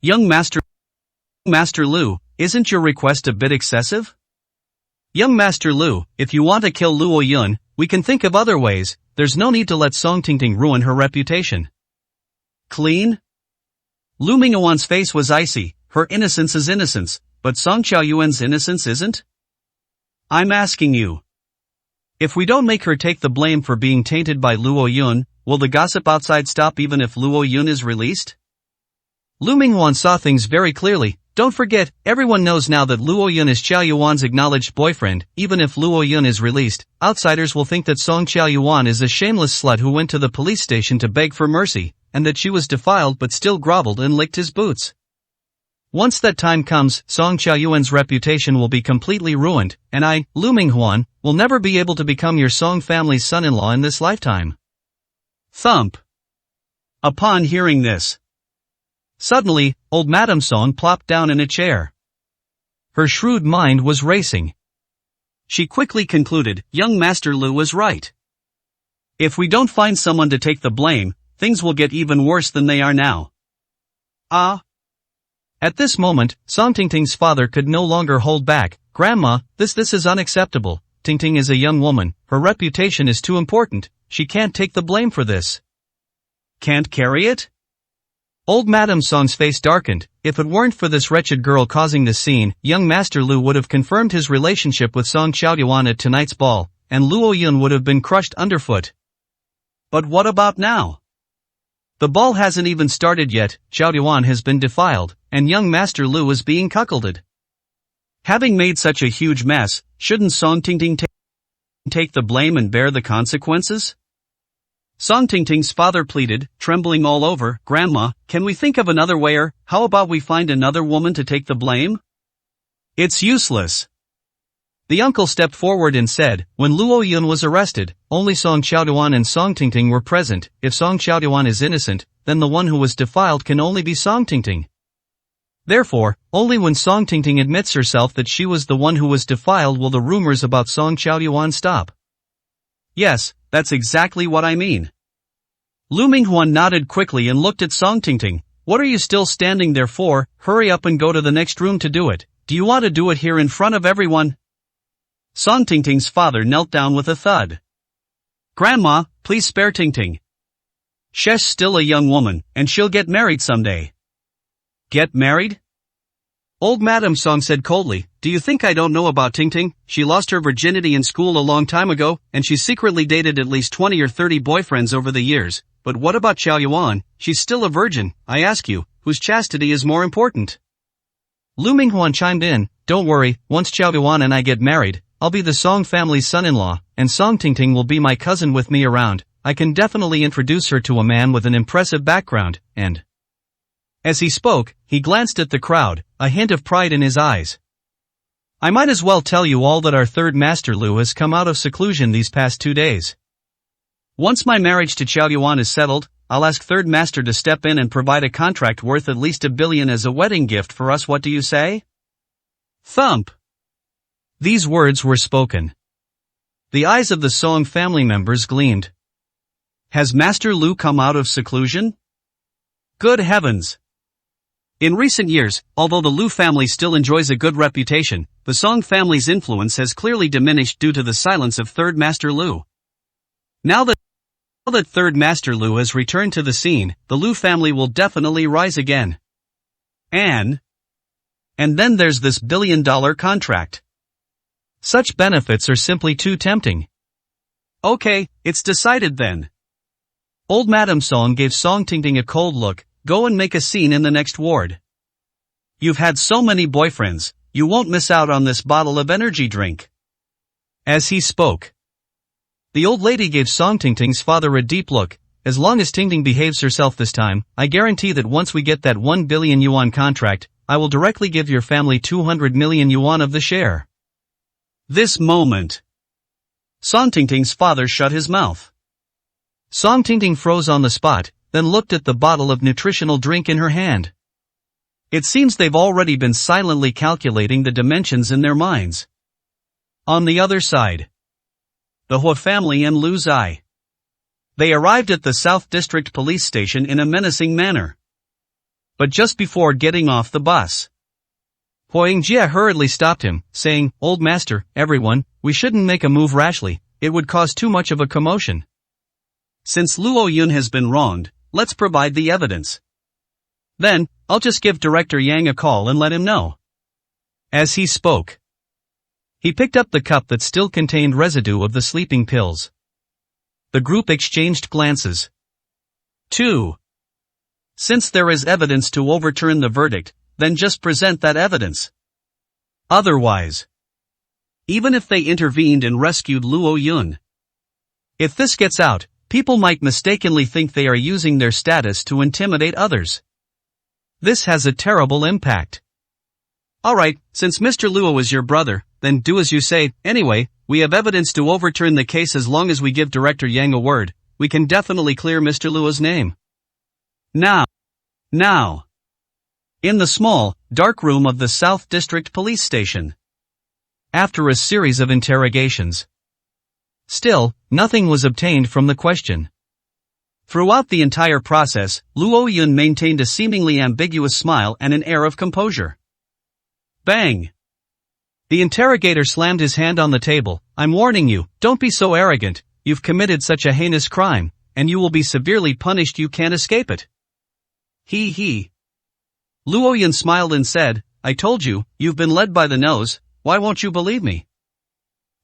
Young Master Lu, isn't your request a bit excessive? Young Master Lu, if you want to kill Luo Yun, we can think of other ways. There's no need to let Song Tingting ruin her reputation. Clean? Lu Minghuan's face was icy. Her innocence is innocence, but Song Qiaoyuan's innocence isn't? I'm asking you. If we don't make her take the blame for being tainted by Luo Yun, will the gossip outside stop even if Luo Yun is released? Lu Minghuan saw things very clearly. Don't forget, everyone knows now that Luo Yun is Xiao Yuan's acknowledged boyfriend. Even if Luo Yun is released, outsiders will think that Song Qiaoyuan is a shameless slut who went to the police station to beg for mercy, and that she was defiled but still groveled and licked his boots. Once that time comes, Song Qiaoyuan's reputation will be completely ruined, and I, Lu Minghuan, will never be able to become your Song family's son-in-law in this lifetime. Thump. Upon hearing this, suddenly, old Madame Song plopped down in a chair. Her shrewd mind was racing. She quickly concluded, young Master Lu was right. If we don't find someone to take the blame, things will get even worse than they are now. Ah. At this moment, Song Tingting's father could no longer hold back. Grandma, this is unacceptable. Tingting is a young woman, her reputation is too important, she can't take the blame for this. Can't carry it? Old Madame Song's face darkened. If it weren't for this wretched girl causing this scene, young Master Lu would have confirmed his relationship with Song Qiaoyuan at tonight's ball, and Luo Yun would have been crushed underfoot. But what about now? The ball hasn't even started yet, Qiaoyuan has been defiled, and young Master Lu is being cuckolded. Having made such a huge mess, shouldn't Song Tingting take the blame and bear the consequences? Song Tingting's father pleaded, trembling all over, Grandma, can we think of another way, or how about we find another woman to take the blame? It's useless. The uncle stepped forward and said, when Luo Yun was arrested, only Song Qiaoyuan and Song Tingting were present. If Song Qiaoyuan is innocent, then the one who was defiled can only be Song Tingting. Therefore, only when Song Tingting admits herself that she was the one who was defiled will the rumors about Song Qiaoyuan stop. Yes, that's exactly what I mean. Lu Minghuan nodded quickly and looked at Song Tingting. What are you still standing there for? Hurry up and go to the next room to do it. Do you want to do it here in front of everyone? Song Tingting's father knelt down with a thud. Grandma, please spare Tingting. She's still a young woman, and she'll get married someday. Get married? Old Madame Song said coldly, do you think I don't know about Tingting? She lost her virginity in school a long time ago, and she's secretly dated at least 20 or 30 boyfriends over the years. But what about Qiaoyuan? She's still a virgin. I ask you, whose chastity is more important? Lu Minghuan chimed in, don't worry, once Qiaoyuan and I get married, I'll be the Song family's son-in-law, and Song Tingting will be my cousin with me around. I can definitely introduce her to a man with an impressive background, and... As he spoke, he glanced at the crowd, a hint of pride in his eyes. I might as well tell you all that our third Master Lu has come out of seclusion these past 2 days. Once my marriage to Qiaoyuan is settled, I'll ask Third Master to step in and provide a contract worth at least $1 billion as a wedding gift for us. What do you say? Thump. These words were spoken. The eyes of the Song family members gleamed. Has Master Lu come out of seclusion? Good heavens! In recent years, although the Lu family still enjoys a good reputation, the Song family's influence has clearly diminished due to the silence of Third Master Lu. Now that Third Master Lu has returned to the scene, the Lu family will definitely rise again. And then there's this $1 billion contract. Such benefits are simply too tempting. Okay, it's decided then. Old Madame Song gave Song Tingting a cold look. Go and make a scene in the next ward. You've had so many boyfriends, you won't miss out on this bottle of energy drink. As he spoke, the old lady gave Song Tingting's father a deep look. As long as Tingting behaves herself this time, I guarantee that once we get that 1 billion yuan contract, I will directly give your family 200 million yuan of the share. This moment, Song Tingting's father shut his mouth. Song Tingting froze on the spot, then looked at the bottle of nutritional drink in her hand. It seems they've already been silently calculating the dimensions in their minds. On the other side, the Hua family and Lu Zai. They arrived at the South District Police Station in a menacing manner. But just before getting off the bus, Huangjie hurriedly stopped him, saying, Old master, everyone, we shouldn't make a move rashly, it would cause too much of a commotion. Since Luo Yun has been wronged, let's provide the evidence. Then, I'll just give Director Yang a call and let him know. As he spoke, he picked up the cup that still contained residue of the sleeping pills. The group exchanged glances. 2. Since there is evidence to overturn the verdict, then just present that evidence. Otherwise, even if they intervened and rescued Luo Yun, if this gets out, people might mistakenly think they are using their status to intimidate others. This has a terrible impact. Alright, since Mr. Luo is your brother, then do as you say. Anyway, we have evidence to overturn the case. As long as we give Director Yang a word, we can definitely clear Mr. Luo's name. Now. In the small, dark room of the South District Police Station. After a series of interrogations, still, nothing was obtained from the question. Throughout the entire process, Luo Yun maintained a seemingly ambiguous smile and an air of composure. Bang! The interrogator slammed his hand on the table. I'm warning you, don't be so arrogant, you've committed such a heinous crime, and you will be severely punished. You can't escape it. He. Luo Yun smiled and said, I told you, you've been led by the nose, why won't you believe me?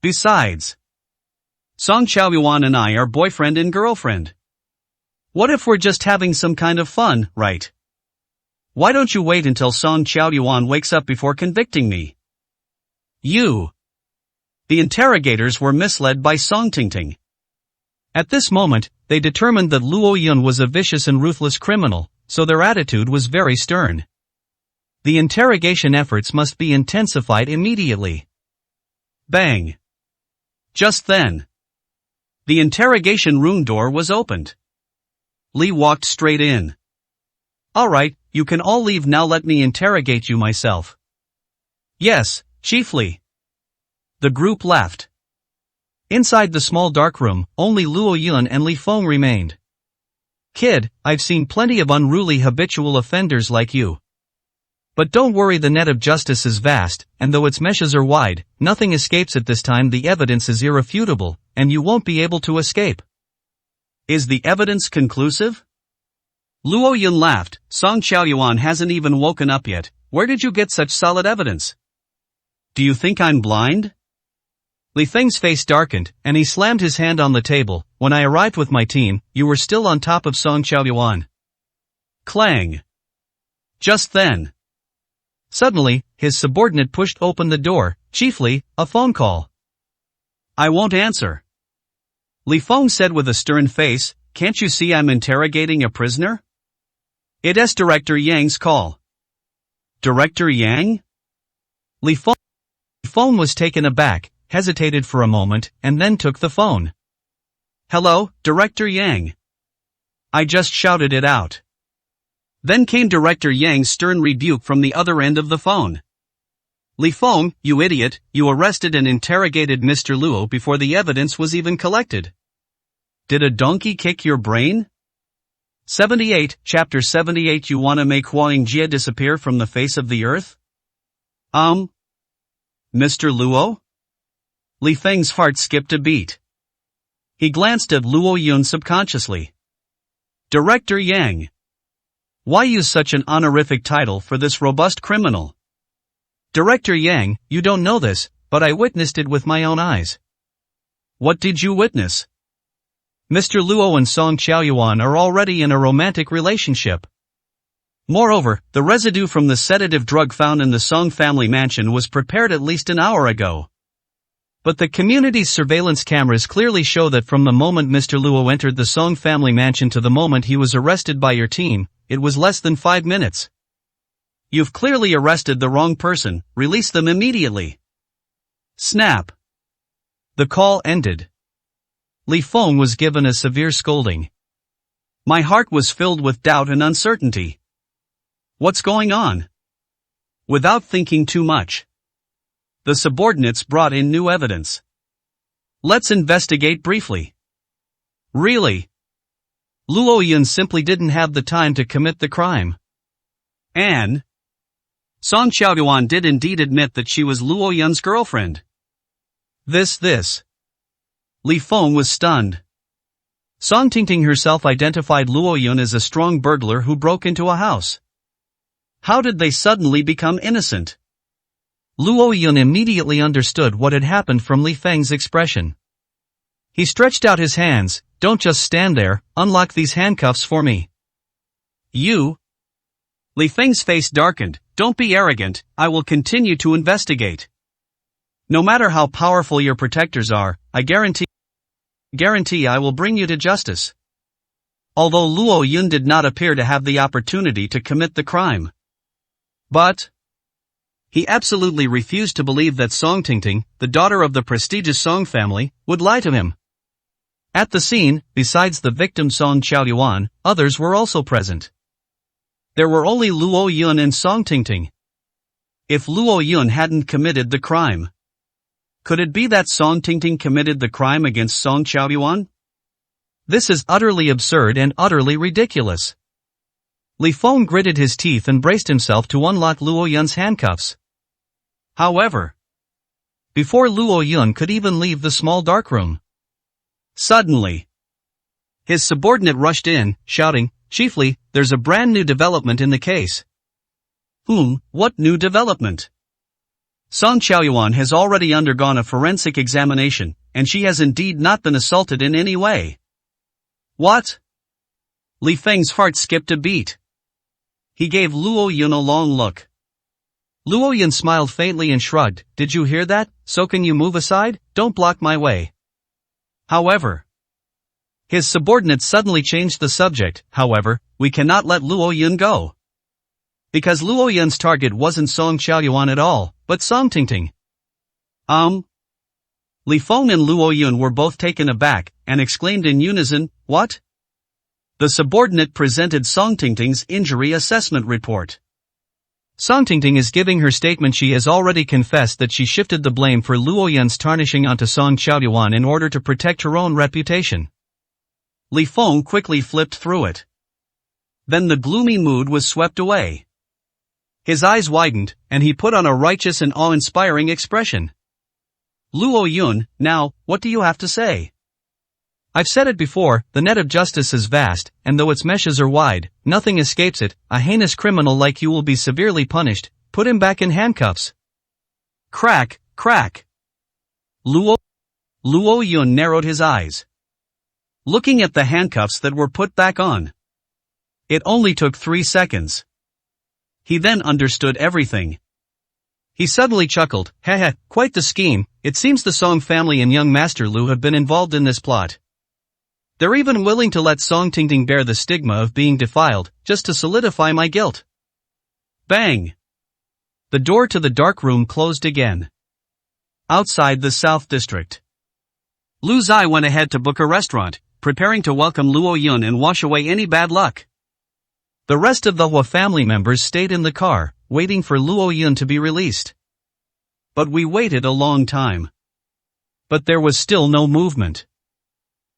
Besides, Song Chaoyuan and I are boyfriend and girlfriend. What if we're just having some kind of fun, right? Why don't you wait until Song Chaoyuan wakes up before convicting me? The interrogators were misled by Song Tingting. At this moment, they determined that Luo Yun was a vicious and ruthless criminal, so their attitude was very stern. The interrogation efforts must be intensified immediately. Bang! Just then, the interrogation room door was opened. Li walked straight in. Alright, you can all leave now, let me interrogate you myself. Yes, Chief Li. The group laughed. Inside the small dark room, only Luo Yun and Li Feng remained. Kid, I've seen plenty of unruly habitual offenders like you. But don't worry, the net of justice is vast, and though its meshes are wide, nothing escapes at this time. The evidence is irrefutable, and you won't be able to escape. Is the evidence conclusive? Luo Yun laughed. Song Chaoyuan hasn't even woken up yet. Where did you get such solid evidence? Do you think I'm blind? Li Feng's face darkened, and he slammed his hand on the table. When I arrived with my team, you were still on top of Song Chaoyuan. Clang. Just then, suddenly, his subordinate pushed open the door. Chief Li, a phone call. I won't answer. Li Feng said with a stern face, can't you see I'm interrogating a prisoner? It's Director Yang's call. Director Yang? Li Feng was taken aback, hesitated for a moment, and then took the phone. Hello, Director Yang. I just shouted it out. Then came Director Yang's stern rebuke from the other end of the phone. Li Feng, you idiot, you arrested and interrogated Mr. Luo before the evidence was even collected. Did a donkey kick your brain? 78, Chapter 78. You wanna make Huangjie disappear from the face of the earth? Mr. Luo? Li Feng's heart skipped a beat. He glanced at Luo Yun subconsciously. Director Yang. Why use such an honorific title for this robust criminal? Director Yang, you don't know this, but I witnessed it with my own eyes. What did you witness? Mr. Luo and Song Xiaoyuan are already in a romantic relationship. Moreover, the residue from the sedative drug found in the Song family mansion was prepared at least an hour ago. But the community's surveillance cameras clearly show that from the moment Mr. Luo entered the Song family mansion to the moment he was arrested by your team, it was less than 5 minutes. You've clearly arrested the wrong person, release them immediately. Snap. The call ended. Li Feng was given a severe scolding. My heart was filled with doubt and uncertainty. What's going on? Without thinking too much, the subordinates brought in new evidence. Let's investigate briefly. Really? Luo Yun simply didn't have the time to commit the crime. And Song Xiaoyuan did indeed admit that she was Luo Yun's girlfriend. This. Li Feng was stunned. Song Tingting herself identified Luo Yun as a strong burglar who broke into a house. How did they suddenly become innocent? Luo Yun immediately understood what had happened from Li Feng's expression. He stretched out his hands. Don't just stand there, unlock these handcuffs for me. You? Li Feng's face darkened. Don't be arrogant, I will continue to investigate. No matter how powerful your protectors are, I guarantee I will bring you to justice. Although Luo Yun did not appear to have the opportunity to commit the crime. But he absolutely refused to believe that Song Tingting, the daughter of the prestigious Song family, would lie to him. At the scene, besides the victim Song Xiaoyuan, others were also present. There were only Luo Yun and Song Tingting. If Luo Yun hadn't committed the crime, could it be that Song Tingting committed the crime against Song Xiaoyuan? This is utterly absurd and utterly ridiculous. Li Feng gritted his teeth and braced himself to unlock Luo Yun's handcuffs. However, before Luo Yun could even leave the small darkroom, suddenly, his subordinate rushed in, shouting, "Chiefly, there's a brand new development in the case." What new development? Song Xiaoyuan has already undergone a forensic examination, and she has indeed not been assaulted in any way. What? Li Feng's heart skipped a beat. He gave Luo Yun a long look. Luo Yun smiled faintly and shrugged. Did you hear that? So can you move aside? Don't block my way. However, his subordinate suddenly changed the subject. However, we cannot let Luo Yun go. Because Luo Yun's target wasn't Song Xiaoyuan at all, but Song Tingting. Li Feng and Luo Yun were both taken aback, and exclaimed in unison, "What?" The subordinate presented Song Tingting's injury assessment report. Song Tingting is giving her statement. She has already confessed that she shifted the blame for Luo Yun's tarnishing onto Song Xiaoyuan in order to protect her own reputation. Li Feng quickly flipped through it. Then the gloomy mood was swept away. His eyes widened, and he put on a righteous and awe-inspiring expression. Luo Yun, now, what do you have to say? I've said it before, the net of justice is vast, and though its meshes are wide, nothing escapes it. A heinous criminal like you will be severely punished. Put him back in handcuffs. Crack, crack. Luo Yun narrowed his eyes, looking at the handcuffs that were put back on. It only took 3 seconds. He then understood everything. He suddenly chuckled, "Heh, quite the scheme. It seems the Song family and young Master Lu have been involved in this plot. They're even willing to let Song Tingting bear the stigma of being defiled, just to solidify my guilt." Bang! The door to the dark room closed again. Outside the South District, Lu Zai went ahead to book a restaurant, preparing to welcome Luo Yun and wash away any bad luck. The rest of the Hua family members stayed in the car, waiting for Luo Yun to be released. But we waited a long time. But there was still no movement.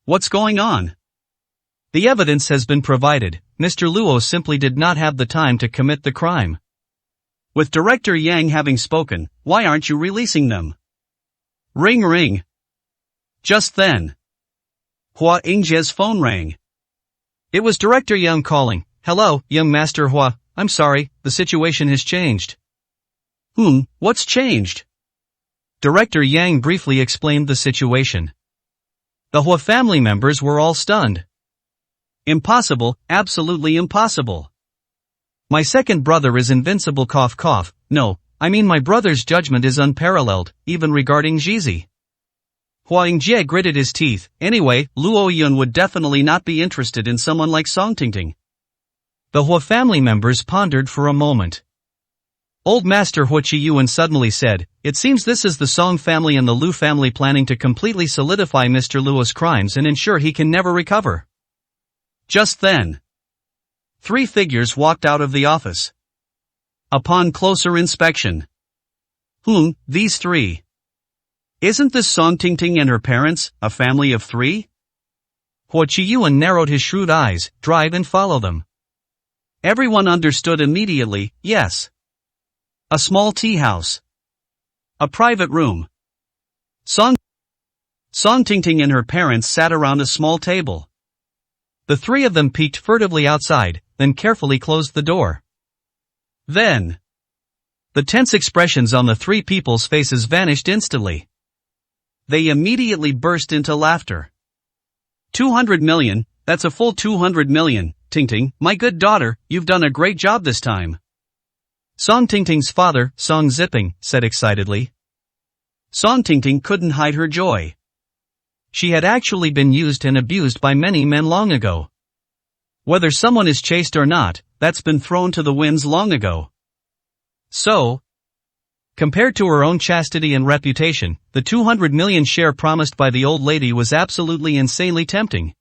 What's going on? The evidence has been provided. Mr. Luo simply did not have the time to commit the crime. With Director Yang having spoken, why aren't you releasing them? Ring ring. Just then, Hua Yingzhe's phone rang. It was Director Yang calling. "Hello, young Master Hua, I'm sorry, the situation has changed." What's changed? Director Yang briefly explained the situation. The Hua family members were all stunned. Impossible, absolutely impossible. My second brother is invincible cough cough, no, I mean my brother's judgment is unparalleled, even regarding Jizi. Hua Yingjie gritted his teeth. Anyway, Luo Yun would definitely not be interested in someone like Song Tingting. The Hua family members pondered for a moment. Old Master Hua Qiyuan suddenly said, "It seems this is the Song family and the Lu family planning to completely solidify Mr. Luo's crimes and ensure he can never recover." Just then, 3 figures walked out of the office. Upon closer inspection, these 3. Isn't this Song Tingting and her parents, a family of 3? Hua Qiyuan narrowed his shrewd eyes, drive and follow them. Everyone understood immediately, yes. A small tea house. A private room. Song Tingting and her parents sat around a small table. The 3 of them peeked furtively outside, then carefully closed the door. Then, the tense expressions on the 3 people's faces vanished instantly. They immediately burst into laughter. 200 million, that's a full 200 million, Tingting, my good daughter, you've done a great job this time. Song Tingting's father, Song Zipping, said excitedly. Song Tingting couldn't hide her joy. She had actually been used and abused by many men long ago. Whether someone is chaste or not, that's been thrown to the winds long ago. So, compared to her own chastity and reputation, the 200 million share promised by the old lady was absolutely insanely tempting.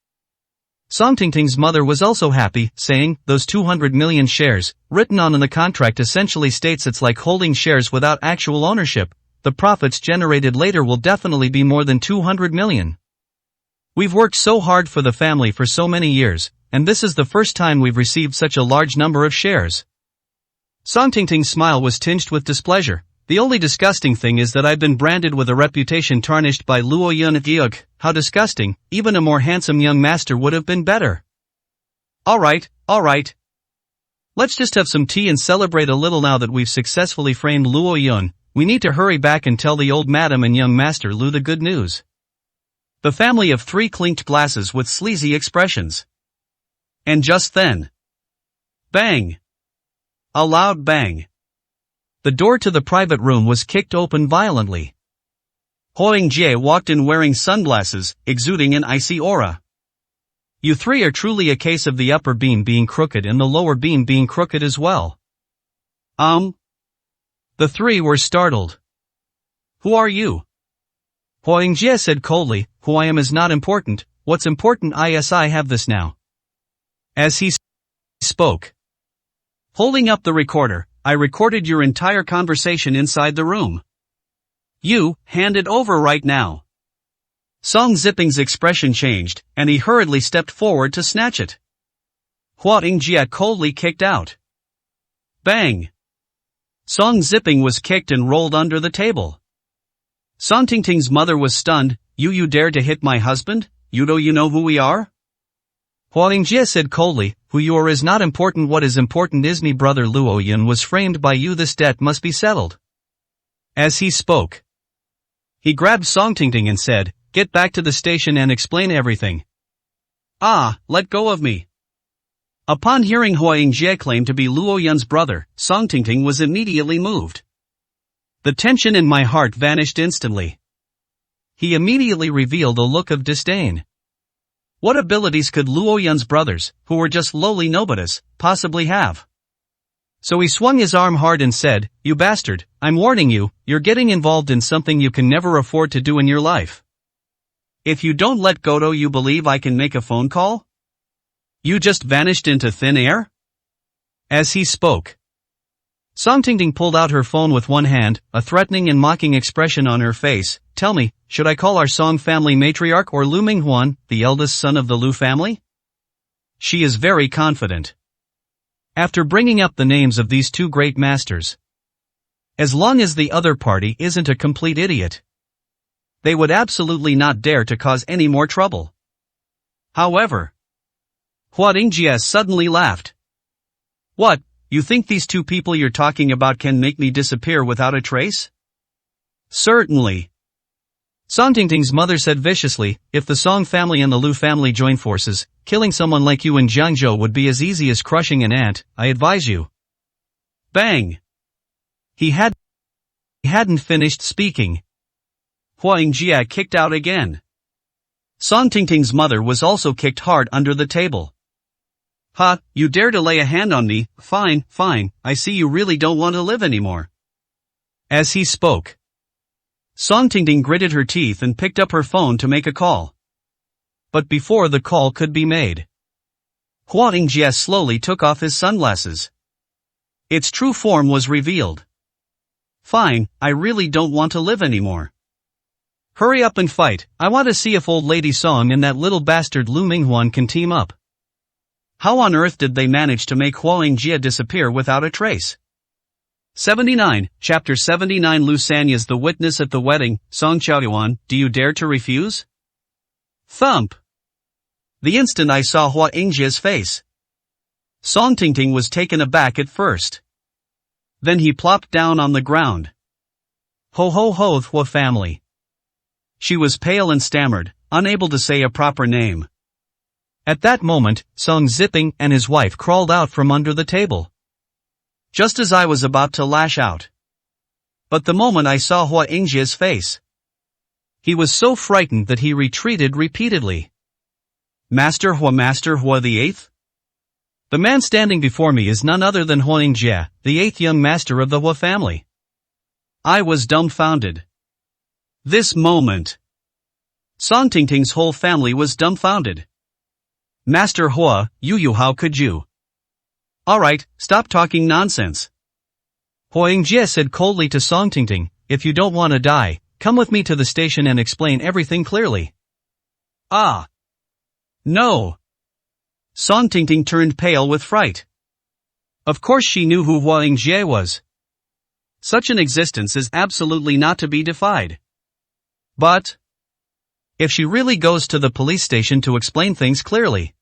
Song Tingting's mother was also happy, saying, those 200 million shares, written on in the contract essentially states it's like holding shares without actual ownership. The profits generated later will definitely be more than 200 million. We've worked so hard for the family for so many years, and this is the first time we've received such a large number of shares. Song Tingting's smile was tinged with displeasure. The only disgusting thing is that I've been branded with a reputation tarnished by Luo Yun at Yug. How disgusting, even a more handsome young master would have been better. Alright. Let's just have some tea and celebrate a little now that we've successfully framed Luo Yun. We need to hurry back and tell the old madam and young master Lu the good news. The family of 3 clinked glasses with sleazy expressions. And just then, bang! A loud bang. The door to the private room was kicked open violently. Hua Yingjie walked in wearing sunglasses, exuding an icy aura. You 3 are truly a case of the upper beam being crooked and the lower beam being crooked as well. The 3 were startled. Who are you? Hua Yingjie said coldly, who I am is not important, what's important is I have this now. As he spoke, holding up the recorder, I recorded your entire conversation inside the room. You, hand it over right now. Song Zipping's expression changed, and he hurriedly stepped forward to snatch it. Hua Yingjie coldly kicked out. Bang! Song Zipping was kicked and rolled under the table. Song Tingting's mother was stunned. You dare to hit my husband? You know who we are? Hua Yingjie said coldly, who you are is not important, what is important is me brother Luo Yun was framed by you, this debt must be settled. As he spoke, he grabbed Song Tingting and said, get back to the station and explain everything. Let go of me. Upon hearing Hua Yingjie claim to be Luo Yun's brother, Song Tingting was immediately moved. The tension in my heart vanished instantly. He immediately revealed a look of disdain. What abilities could Luo Yun's brothers, who were just lowly nobodies, possibly have? So he swung his arm hard and said, you bastard, I'm warning you, you're getting involved in something you can never afford to do in your life. If you don't let go, do you believe I can make a phone call? You just vanished into thin air? As he spoke, Song Tingting pulled out her phone with one hand, a threatening and mocking expression on her face. Tell me, should I call our Song family matriarch or Lu Minghuan, the eldest son of the Lu family? She is very confident. After bringing up the names of these 2 great masters, as long as the other party isn't a complete idiot, they would absolutely not dare to cause any more trouble. However, Hua Yingjie suddenly laughed. What? You think these 2 people you're talking about can make me disappear without a trace? Certainly. Song Tingting's mother said viciously, if the Song family and the Lu family join forces, killing someone like you in Jiangzhou would be as easy as crushing an ant, I advise you. Bang! He hadn't finished speaking. Huang Jia kicked out again. Song Tingting's mother was also kicked hard under the table. Ha, you dare to lay a hand on me, fine, I see you really don't want to live anymore. As he spoke, Song Tingting gritted her teeth and picked up her phone to make a call. But before the call could be made, Huang Jia slowly took off his sunglasses. Its true form was revealed. Fine, I really don't want to live anymore. Hurry up and fight, I want to see if old lady Song and that little bastard Lu Minghuan can team up. How on earth did they manage to make Huang Jia disappear without a trace? 79, Chapter 79 Lu Sanya's the witness at the wedding, Song Chaoyuan, do you dare to refuse? Thump! The instant I saw Huang Jia's face, Song Tingting was taken aback at first. Then he plopped down on the ground. Ho ho ho, Hua family. She was pale and stammered, unable to say a proper name. At that moment, Song Zipping and his wife crawled out from under the table. Just as I was about to lash out. But the moment I saw Huang Jia's face, he was so frightened that he retreated repeatedly. Master Hua the Eighth? The man standing before me is none other than Huang Jia, the eighth young master of the Hua family. I was dumbfounded. This moment, Song Tingting's whole family was dumbfounded. Master Hua, you how could you? Alright, stop talking nonsense. Huang Jia said coldly to Song Tingting, if you don't want to die, come with me to the station and explain everything clearly. Ah! No! Song Tingting turned pale with fright. Of course she knew who Huang Jia was. Such an existence is absolutely not to be defied. But if she really goes to the police station to explain things clearly,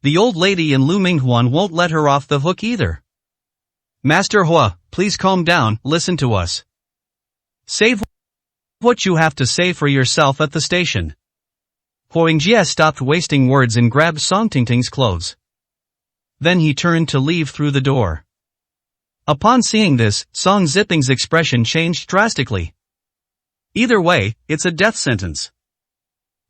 the old lady in Lu Minghuan won't let her off the hook either. Master Hua, please calm down, listen to us. Save what you have to say for yourself at the station. Huang Jia stopped wasting words and grabbed Song Tingting's clothes. Then he turned to leave through the door. Upon seeing this, Song Zipping's expression changed drastically. Either way, it's a death sentence.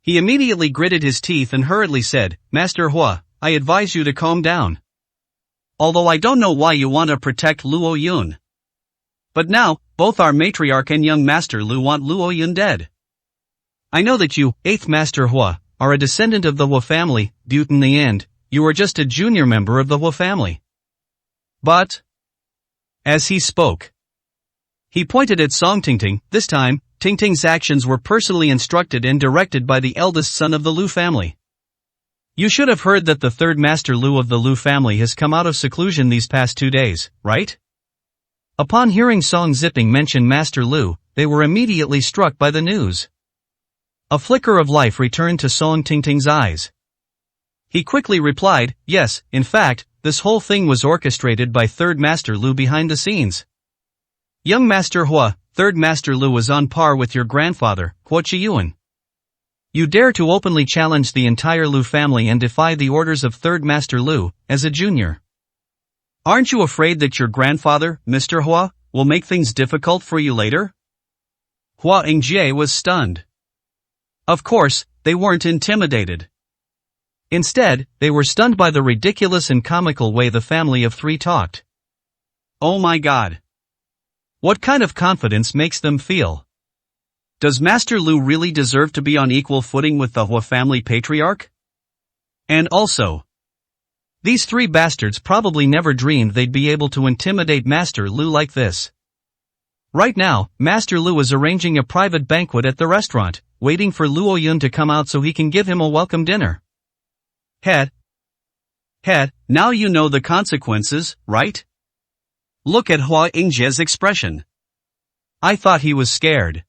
He immediately gritted his teeth and hurriedly said, Master Hua, I advise you to calm down. Although I don't know why you want to protect Luo Yun. But now, both our matriarch and young master Lu want Luo Yun dead. I know that you, 8th Master Hua, are a descendant of the Hua family, but in the end, you are just a junior member of the Hua family. But, as he spoke, he pointed at Song Tingting. This time, Tingting's actions were personally instructed and directed by the eldest son of the Lu family. You should have heard that the third Master Lu of the Lu family has come out of seclusion these past 2 days, right? Upon hearing Song Zipping mention Master Lu, they were immediately struck by the news. A flicker of life returned to Song Tingting's eyes. He quickly replied, yes, in fact, this whole thing was orchestrated by third Master Lu behind the scenes. Young Master Hua, third Master Lu was on par with your grandfather, Hua Qiyuan. You dare to openly challenge the entire Lu family and defy the orders of third Master Lu, as a junior. Aren't you afraid that your grandfather, Mr. Hua, will make things difficult for you later? Huang Jia was stunned. Of course, they weren't intimidated. Instead, they were stunned by the ridiculous and comical way the family of three talked. Oh my God. What kind of confidence makes them feel? Does Master Lu really deserve to be on equal footing with the Hua family patriarch? And also, these three bastards probably never dreamed they'd be able to intimidate Master Lu like this. Right now, Master Lu is arranging a private banquet at the restaurant, waiting for Luo Yun to come out so he can give him a welcome dinner. Head, now you know the consequences, right? Look at Huang Jia's expression. I thought he was scared.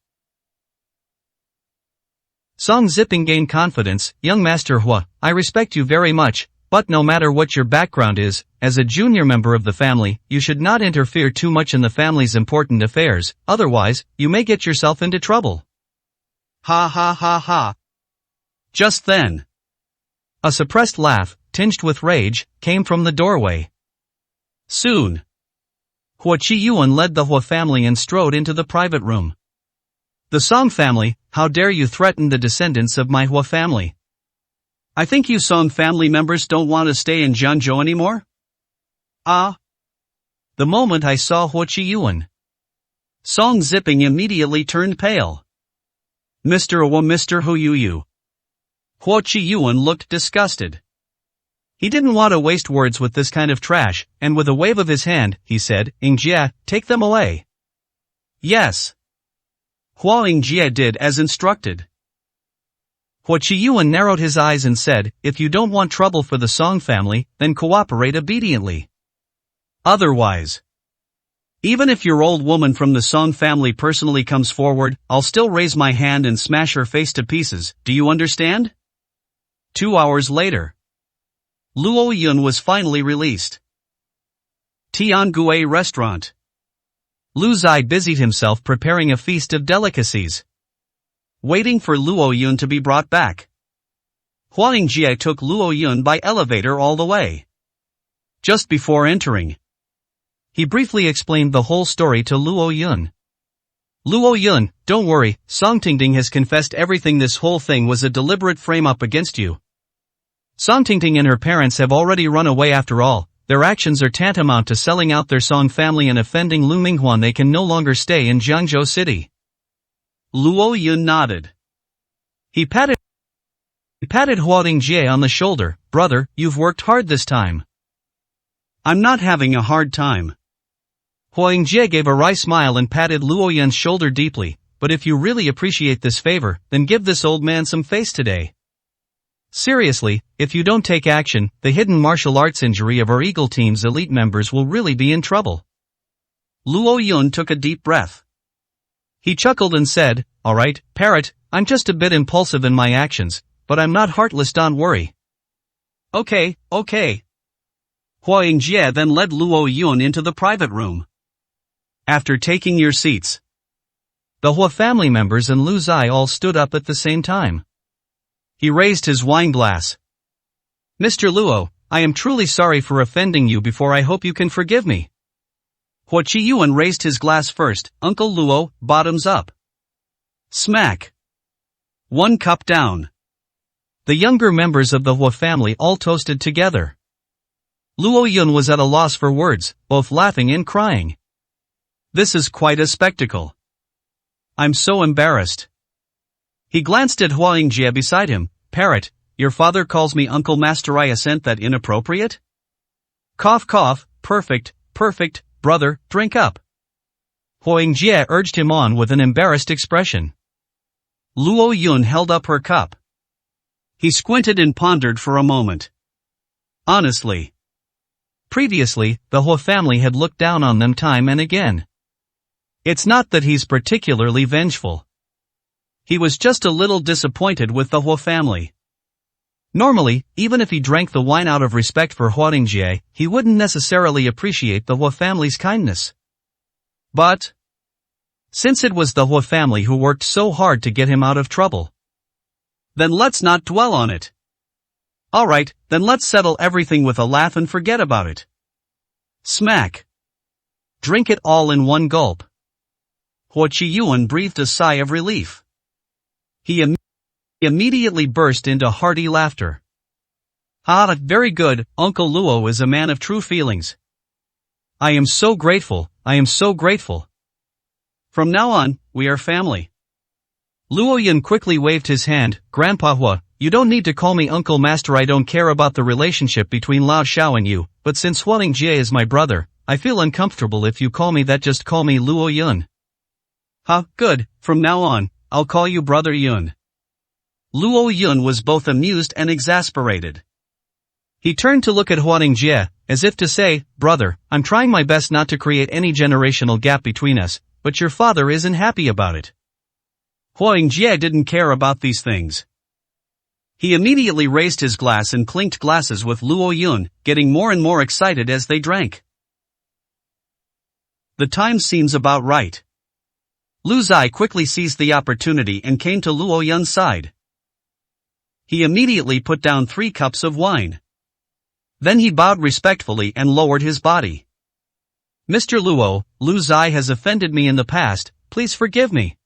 Song Zipping gained confidence. Young Master Hua, I respect you very much, But no matter what your background is, as a junior member of the family, you should not interfere too much in the family's important affairs, otherwise, you may get yourself into trouble. Ha ha ha ha. Just then, a suppressed laugh, tinged with rage, came from the doorway. Soon, Huo Qiyuan led the Huo family and strode into the private room. The Song family, how dare you threaten the descendants of my Huo family? I think you Song family members don't want to stay in Jianzhou anymore? Ah! The moment I saw Huo Qiyuan, Song Zipping immediately turned pale. Mr. Hu Yu. Huo Qiyuan looked disgusted. He didn't want to waste words with this kind of trash, and with a wave of his hand, he said, "Yingjie, take them away." Yes. Hua Yingjie did as instructed. Huo Qiyuan narrowed his eyes and said, "If you don't want trouble for the Song family, then cooperate obediently. Otherwise, even if your old woman from the Song family personally comes forward, I'll still raise my hand and smash her face to pieces, do you understand?" 2 hours later, Luo Yun was finally released. Tiangue Restaurant. Lu Zai busied himself preparing a feast of delicacies, waiting for Luo Yun to be brought back. Hua Yingjie took Luo Yun by elevator all the way. Just before entering, he briefly explained the whole story to Luo Yun. "Luo Yun, don't worry, Song Tingting has confessed everything. This whole thing was a deliberate frame-up against you. Song Tingting and her parents have already run away after all. Their actions are tantamount to selling out their Song family and offending Lu Minghuan. They can no longer stay in Jiangzhou City." Luo Yun nodded. He patted Hua Yingjie on the shoulder. "Brother, you've worked hard this time." "I'm not having a hard time." Hua Yingjie gave a wry smile and patted Luo Yun's shoulder deeply. "But if you really appreciate this favor, then give this old man some face today. Seriously, if you don't take action, the hidden martial arts injury of our Eagle Team's elite members will really be in trouble." Luo Yun took a deep breath. He chuckled and said, "All right, parrot, I'm just a bit impulsive in my actions, but I'm not heartless, don't worry." Okay. Hua Yingjie then led Luo Yun into the private room. "After taking your seats." The Hua family members and Lu Zai all stood up at the same time. He raised his wine glass. "Mr. Luo, I am truly sorry for offending you before. I hope you can forgive me." Huo Qiyuan raised his glass first. "Uncle Luo, bottoms up." Smack. 1 cup down. The younger members of the Hua family all toasted together. Luo Yun was at a loss for words, both laughing and crying. This is quite a spectacle. I'm so embarrassed. He glanced at Hua Yingjie beside him. "Parrot, your father calls me Uncle Master. I assent that inappropriate?" Cough cough, perfect, brother, drink up." Hua Yingjie urged him on with an embarrassed expression. Luo Yun held up her cup. He squinted and pondered for a moment. Honestly. Previously, the Hua family had looked down on them time and again. It's not that he's particularly vengeful. He was just a little disappointed with the Hua family. Normally, even if he drank the wine out of respect for Hua Yingjie, he wouldn't necessarily appreciate the Hua family's kindness. But since it was the Hua family who worked so hard to get him out of trouble, then let's not dwell on it. Alright, then let's settle everything with a laugh and forget about it. Smack. Drink it all in one gulp. Huo Qiyuan breathed a sigh of relief. He immediately burst into hearty laughter. "Ah, very good, Uncle Luo is a man of true feelings. I am so grateful. From now on, we are family." Luo Yun quickly waved his hand. "Grandpa Hua, you don't need to call me Uncle Master. I don't care about the relationship between Lao Xiao and you, but since Hua Yingjie is my brother, I feel uncomfortable if you call me that. Just call me Luo Yun." "Ha, good, from now on, I'll call you Brother Yun." Luo Yun was both amused and exasperated. He turned to look at Hua Yingjie, as if to say, "Brother, I'm trying my best not to create any generational gap between us, but your father isn't happy about it." Hua Yingjie didn't care about these things. He immediately raised his glass and clinked glasses with Luo Yun, getting more and more excited as they drank. The time seems about right. Lu Zai quickly seized the opportunity and came to Luo Yun's side. He immediately put down 3 cups of wine. Then he bowed respectfully and lowered his body. Mr. Luo, Lu Zai has offended me in the past, please forgive me.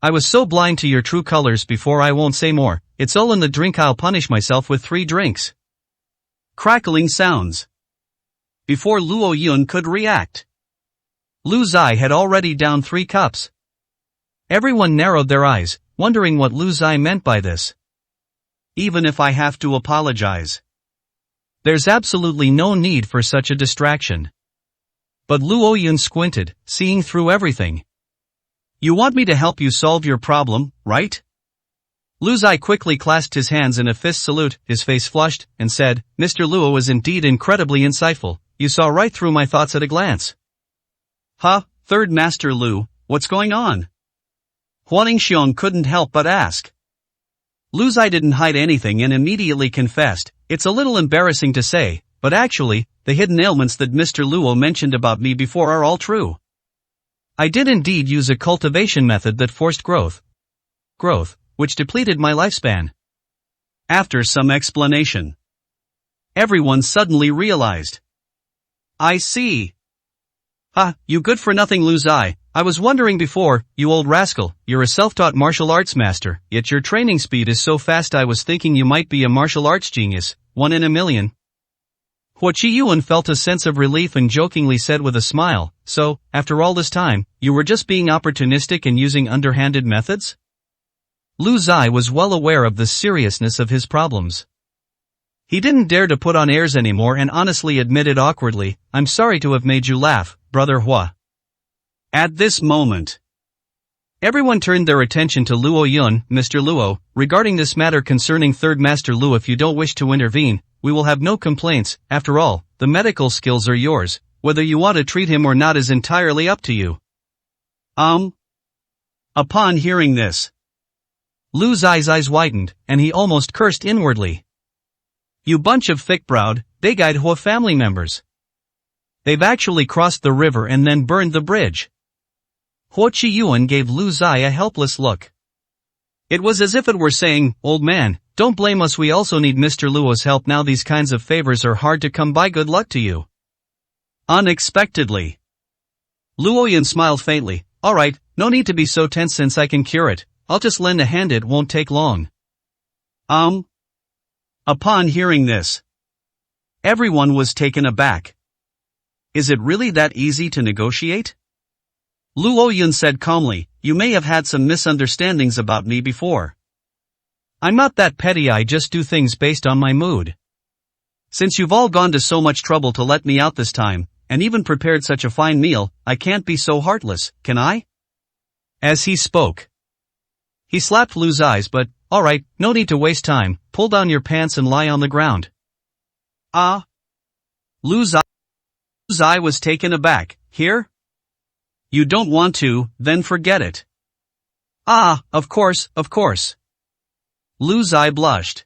I was so blind to your true colors before, I won't say more, it's all in the drink, I'll punish myself with 3 drinks. Crackling sounds. Before Luo Yun could react, Lu Zai had already downed 3 cups. Everyone narrowed their eyes, wondering what Lu Zai meant by this. Even if I have to apologize, there's absolutely no need for such a distraction. But Luo Yun squinted, seeing through everything. You want me to help you solve your problem, right? Lu Zai quickly clasped his hands in a fist salute, his face flushed, and said, Mr. Luo is indeed incredibly insightful, you saw right through my thoughts at a glance. Huh, Third Master Lu, what's going on? Huang Xiong couldn't help but ask. Lu Zai didn't hide anything and immediately confessed, it's a little embarrassing to say, but actually, the hidden ailments that Mr. Luo mentioned about me before are all true. I did indeed use a cultivation method that forced growth, which depleted my lifespan. After some explanation, everyone suddenly realized. I see. You good-for-nothing Lu Zai, I was wondering before, you old rascal, you're a self-taught martial arts master, yet your training speed is so fast I was thinking you might be a martial arts genius, 1 in a million. Huo Qiyuan felt a sense of relief and jokingly said with a smile, so, after all this time, you were just being opportunistic and using underhanded methods? Lu Zai was well aware of the seriousness of his problems. He didn't dare to put on airs anymore and honestly admitted awkwardly, I'm sorry to have made you laugh, Brother Hua. At this moment, everyone turned their attention to Luo Yun. Mr. Luo, regarding this matter concerning Third Master Lu, if you don't wish to intervene, we will have no complaints. After all, the medical skills are yours, whether you want to treat him or not is entirely up to you. Upon hearing this, Lu Zai's eyes widened, and he almost cursed inwardly. You bunch of thick-browed, big-eyed Hua family members. They've actually crossed the river and then burned the bridge. Huo Qiyuan gave Lu Zai a helpless look. It was as if it were saying, old man, don't blame us, we also need Mr. Luo's help now, these kinds of favors are hard to come by, good luck to you. Unexpectedly, Luo Yun smiled faintly, alright, no need to be so tense since I can cure it, I'll just lend a hand, it won't take long. Upon hearing this, everyone was taken aback. Is it really that easy to negotiate? Luo Yun said calmly, you may have had some misunderstandings about me before. I'm not that petty, I just do things based on my mood. Since you've all gone to so much trouble to let me out this time, and even prepared such a fine meal, I can't be so heartless, can I? As he spoke, he slapped Lu Zai's butt. Alright, no need to waste time, pull down your pants and lie on the ground. Lu Zai was taken aback, here? You don't want to, then forget it. Of course. Lu Zai blushed.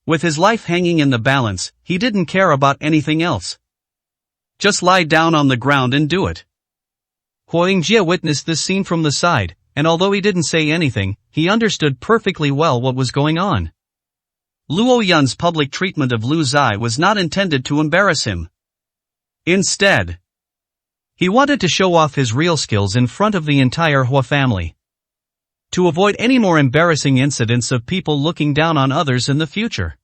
With his life hanging in the balance, he didn't care about anything else. Just lie down on the ground and do it. Huang Jie witnessed this scene from the side, and although he didn't say anything, he understood perfectly well what was going on. Luo Yun's public treatment of Lu Zai was not intended to embarrass him. Instead, he wanted to show off his real skills in front of the entire Hua family. To avoid any more embarrassing incidents of people looking down on others in the future.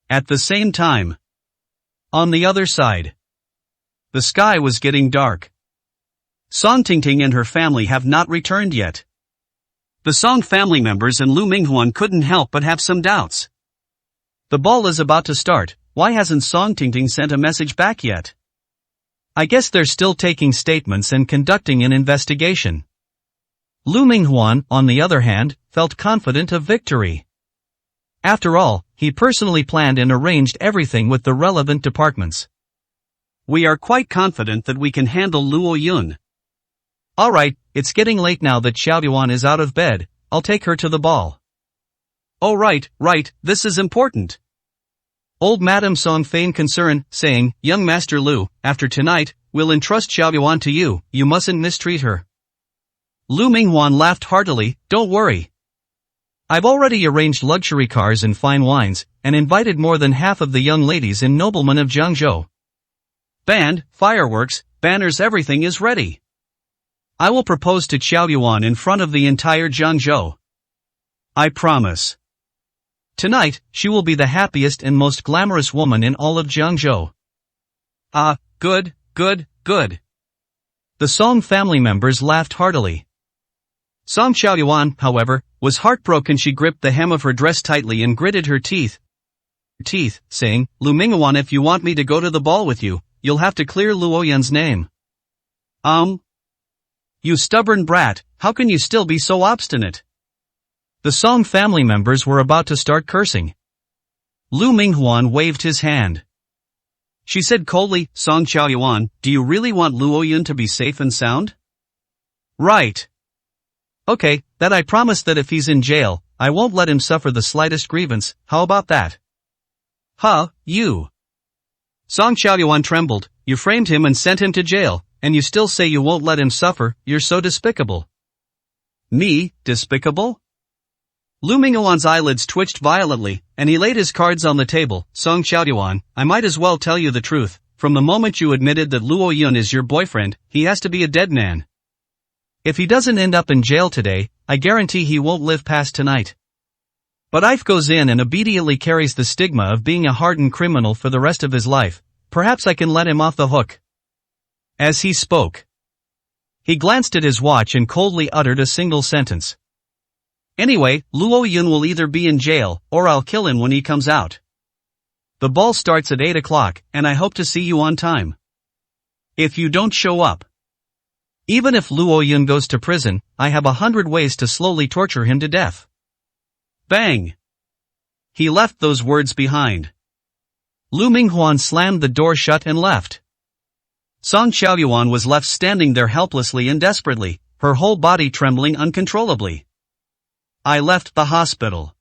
At the same time, on the other side, the sky was getting dark. Song Tingting and her family have not returned yet. The Song family members and Lu Minghuan couldn't help but have some doubts. The ball is about to start, why hasn't Song Tingting sent a message back yet? I guess they're still taking statements and conducting an investigation. Lu Minghuan, on the other hand, felt confident of victory. After all, he personally planned and arranged everything with the relevant departments. We are quite confident that we can handle Luo Yun. Alright, it's getting late now that Xiaoduan is out of bed, I'll take her to the ball. Oh right, this is important. Old Madame Song feigned concern, saying, Young Master Lu, after tonight, we'll entrust Xiao Yuan to you, you mustn't mistreat her. Lu Minghuan laughed heartily, don't worry. I've already arranged luxury cars and fine wines, and invited more than half of the young ladies and noblemen of Jiangzhou. Band, fireworks, banners, everything is ready. I will propose to Xiao Yuan in front of the entire Jiangzhou. I promise. Tonight, she will be the happiest and most glamorous woman in all of Jiangzhou. Ah, good. The Song family members laughed heartily. Song Xiaoyuan, however, was heartbroken. She gripped the hem of her dress tightly and gritted her teeth, saying, Lu Minghuan, if you want me to go to the ball with you, you'll have to clear Lu Oyan's name. You stubborn brat, how can you still be so obstinate? The Song family members were about to start cursing. Lu Minghuan waved his hand. She said coldly, Song Xiaoyuan, do you really want Lu Oyan to be safe and sound? Right. Okay, that I promise that if he's in jail, I won't let him suffer the slightest grievance, how about that? Huh, you. Song Xiaoyuan trembled, you framed him and sent him to jail, and you still say you won't let him suffer, you're so despicable. Me, despicable? Lu Minghuan's eyelids twitched violently, and he laid his cards on the table. Song Xiaoyuan, I might as well tell you the truth, from the moment you admitted that Luo Yun is your boyfriend, he has to be a dead man. If he doesn't end up in jail today, I guarantee he won't live past tonight. But if goes in and obediently carries the stigma of being a hardened criminal for the rest of his life, perhaps I can let him off the hook. As he spoke, he glanced at his watch and coldly uttered a single sentence. Anyway, Luo Yun will either be in jail, or I'll kill him when he comes out. The ball starts at 8 o'clock, and I hope to see you on time. If you don't show up. Even if Luo Yun goes to prison, I have 100 ways to slowly torture him to death. Bang! He left those words behind. Lu Minghuan slammed the door shut and left. Song Xiaoyuan was left standing there helplessly and desperately, her whole body trembling uncontrollably. I left the hospital.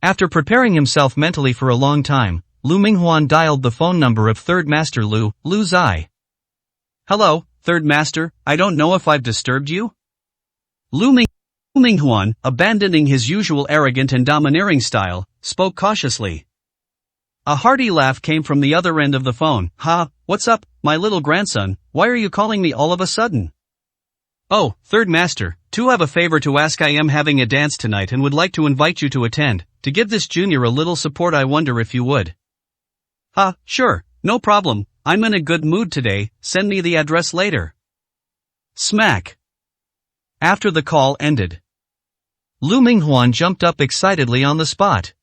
After preparing himself mentally for a long time, Lu Minghuan dialed the phone number of Third Master Lu Zai. Hello, Third Master, I don't know if I've disturbed you? Lu Minghuan, abandoning his usual arrogant and domineering style, spoke cautiously. A hearty laugh came from the other end of the phone. Ha, what's up, my little grandson, why are you calling me all of a sudden? Oh, Third Master, to have a favor to ask. I am having a dance tonight and would like to invite you to attend, to give this junior a little support. I wonder if you would. Sure, no problem, I'm in a good mood today, send me the address later. Smack. After the call ended, Lu Minghuan jumped up excitedly on the spot.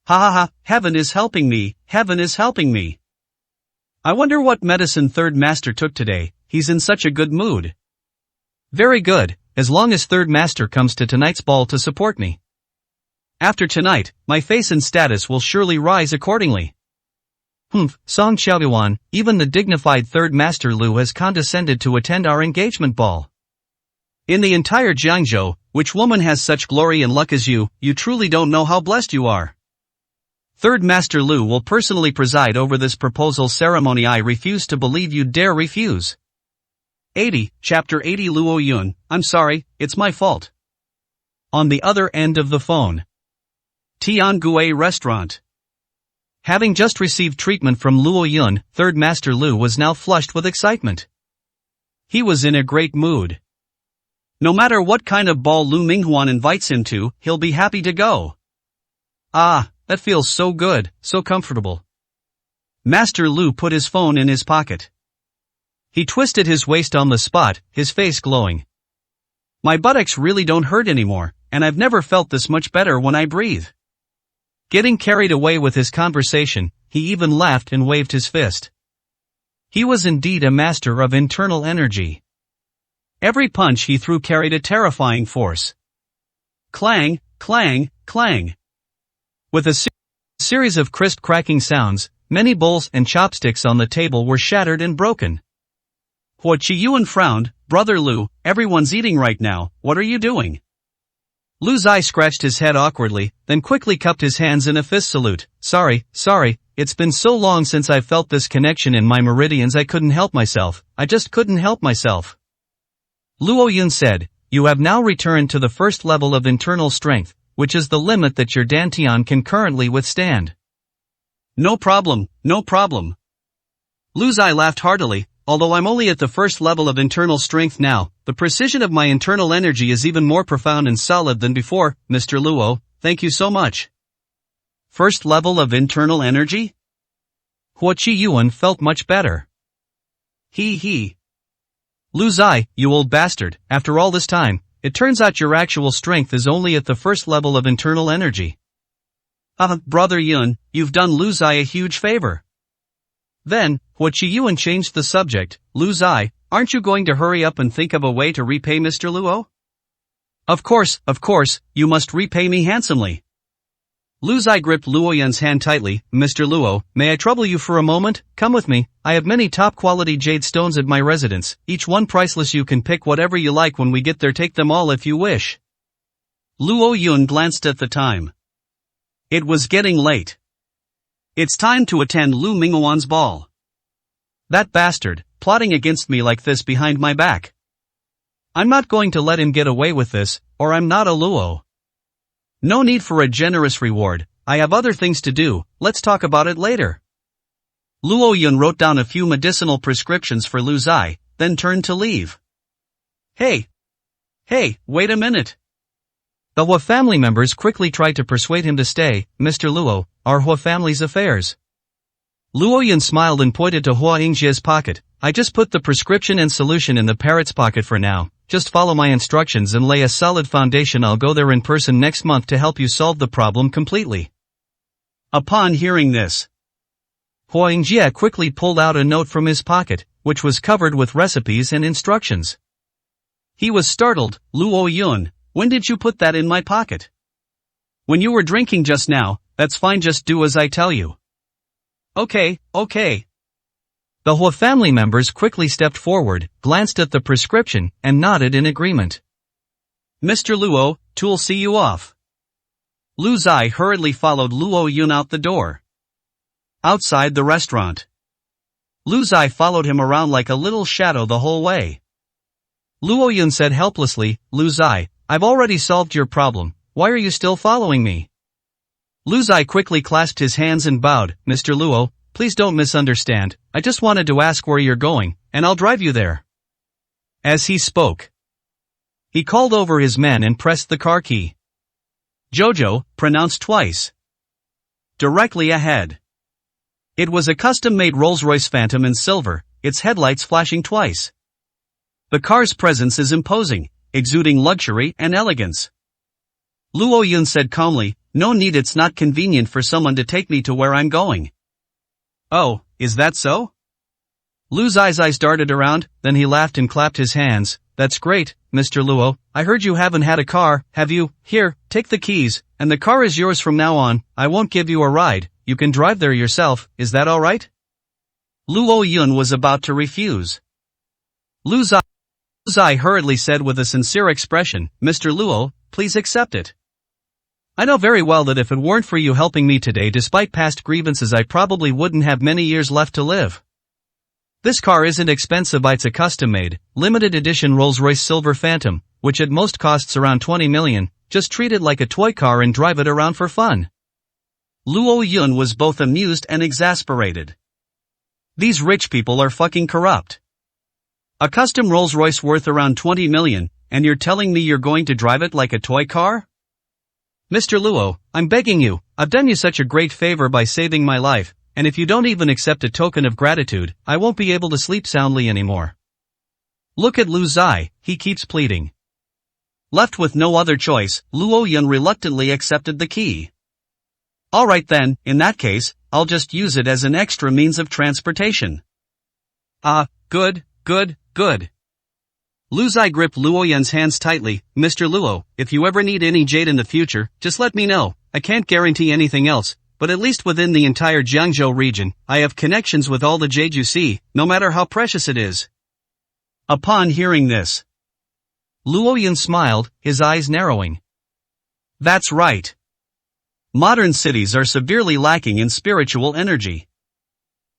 Ha, heaven is helping me, heaven is helping me. I wonder what medicine Third Master took today, he's in such a good mood. Very good, as long as Third Master comes to tonight's ball to support me. After tonight, my face and status will surely rise accordingly. Song Xiaoyuan, even the dignified Third Master Lu has condescended to attend our engagement ball. In the entire Jiangzhou, which woman has such glory and luck as you truly don't know how blessed you are. Third Master Lu will personally preside over this proposal ceremony. I refuse to believe you dare refuse. 80, Chapter 80. Luo Yun, I'm sorry, it's my fault. On the other end of the phone. Tiangui Restaurant. Having just received treatment from Luo Yun, Third Master Lu was now flushed with excitement. He was in a great mood. No matter what kind of ball Lu Minghuan invites him to, he'll be happy to go. Ah, that feels so good, so comfortable. Master Lu put his phone in his pocket. He twisted his waist on the spot, his face glowing. My buttocks really don't hurt anymore, and I've never felt this much better when I breathe. Getting carried away with his conversation, he even laughed and waved his fist. He was indeed a master of internal energy. Every punch he threw carried a terrifying force. Clang, clang, clang. With a series of crisp cracking sounds, many bowls and chopsticks on the table were shattered and broken. Huo Qiyuan frowned, Brother Lu, everyone's eating right now, what are you doing? Lu Zai scratched his head awkwardly, then quickly cupped his hands in a fist salute. Sorry, it's been so long since I felt this connection in my meridians I couldn't help myself, I just couldn't help myself. Luo Yun said, you have now returned to the first level of internal strength, which is the limit that your dantian can currently withstand. No problem, no problem. Lu Zai laughed heartily. Although I'm only at the first level of internal strength now, the precision of my internal energy is even more profound and solid than before, Mr. Luo, thank you so much. First level of internal energy? Hua Qiyuan felt much better. He. Lu Zai, you old bastard, after all this time, it turns out your actual strength is only at the first level of internal energy. Brother Yun, you've done Lu Zai a huge favor. Then, Hua Qiyuan changed the subject. Lu Zai, aren't you going to hurry up and think of a way to repay Mr. Luo? Of course, you must repay me handsomely. Lu Zai gripped Luo Yun's hand tightly. Mr. Luo, may I trouble you for a moment? Come with me, I have many top-quality jade stones at my residence, each one priceless. You can pick whatever you like when we get there, take them all if you wish. Luo Yun glanced at the time. It was getting late. It's time to attend Lu Minghuan's ball. That bastard, plotting against me like this behind my back. I'm not going to let him get away with this, or I'm not a Luo. No need for a generous reward, I have other things to do, let's talk about it later. Luo Yun wrote down a few medicinal prescriptions for Lu Zai, then turned to leave. Hey, wait a minute. The Hua family members quickly tried to persuade him to stay. Mr. Luo, our Hua family's affairs. Luo Yun smiled and pointed to Hua Yingjie's pocket. I just put the prescription and solution in the parrot's pocket for now, just follow my instructions and lay a solid foundation. I'll go there in person next month to help you solve the problem completely. Upon hearing this, Hua Yingjie quickly pulled out a note from his pocket, which was covered with recipes and instructions. He was startled. Luo Yun, when did you put that in my pocket? When you were drinking just now. That's fine, just do as I tell you. Okay. The Hua family members quickly stepped forward, glanced at the prescription, and nodded in agreement. Mr. Luo, tool see you off. Lu Zai hurriedly followed Luo Yun out the door. Outside the restaurant, Lu Zai followed him around like a little shadow the whole way. Luo Yun said helplessly, Lu Zai, I've already solved your problem, why are you still following me? Lu Zai quickly clasped his hands and bowed. Mr. Luo, please don't misunderstand, I just wanted to ask where you're going, and I'll drive you there. As he spoke, he called over his men and pressed the car key. Jojo, pronounced twice. Directly ahead. It was a custom-made Rolls-Royce Phantom in silver, its headlights flashing twice. The car's presence is imposing, exuding luxury and elegance. Luo Yun said calmly, no need, it's not convenient for someone to take me to where I'm going. Oh, is that so? Lu Zai's eyes darted around, then he laughed and clapped his hands. That's great, Mr. Luo, I heard you haven't had a car, have you? Here, take the keys, and the car is yours from now on. I won't give you a ride, you can drive there yourself, is that alright? Luo Yun was about to refuse. Lu Zai hurriedly said with a sincere expression, Mr. Luo, please accept it. I know very well that if it weren't for you helping me today despite past grievances, I probably wouldn't have many years left to live. This car isn't expensive, it's a custom-made, limited edition Rolls-Royce Silver Phantom, which at most costs around 20 million, just treat it like a toy car and drive it around for fun. Luo Yun was both amused and exasperated. These rich people are fucking corrupt. A custom Rolls-Royce worth around 20 million, and you're telling me you're going to drive it like a toy car? Mr. Luo, I'm begging you, I've done you such a great favor by saving my life, and if you don't even accept a token of gratitude, I won't be able to sleep soundly anymore. Look at Lu Zai, he keeps pleading. Left with no other choice, Luo Yun reluctantly accepted the key. Alright then, in that case, I'll just use it as an extra means of transportation. Good. Lu Zai gripped Luo Yun's hands tightly. Mr. Luo, if you ever need any jade in the future, just let me know. I can't guarantee anything else, but at least within the entire Jiangzhou region, I have connections with all the jade you see, no matter how precious it is. Upon hearing this, Luo Yun smiled, his eyes narrowing. That's right. Modern cities are severely lacking in spiritual energy.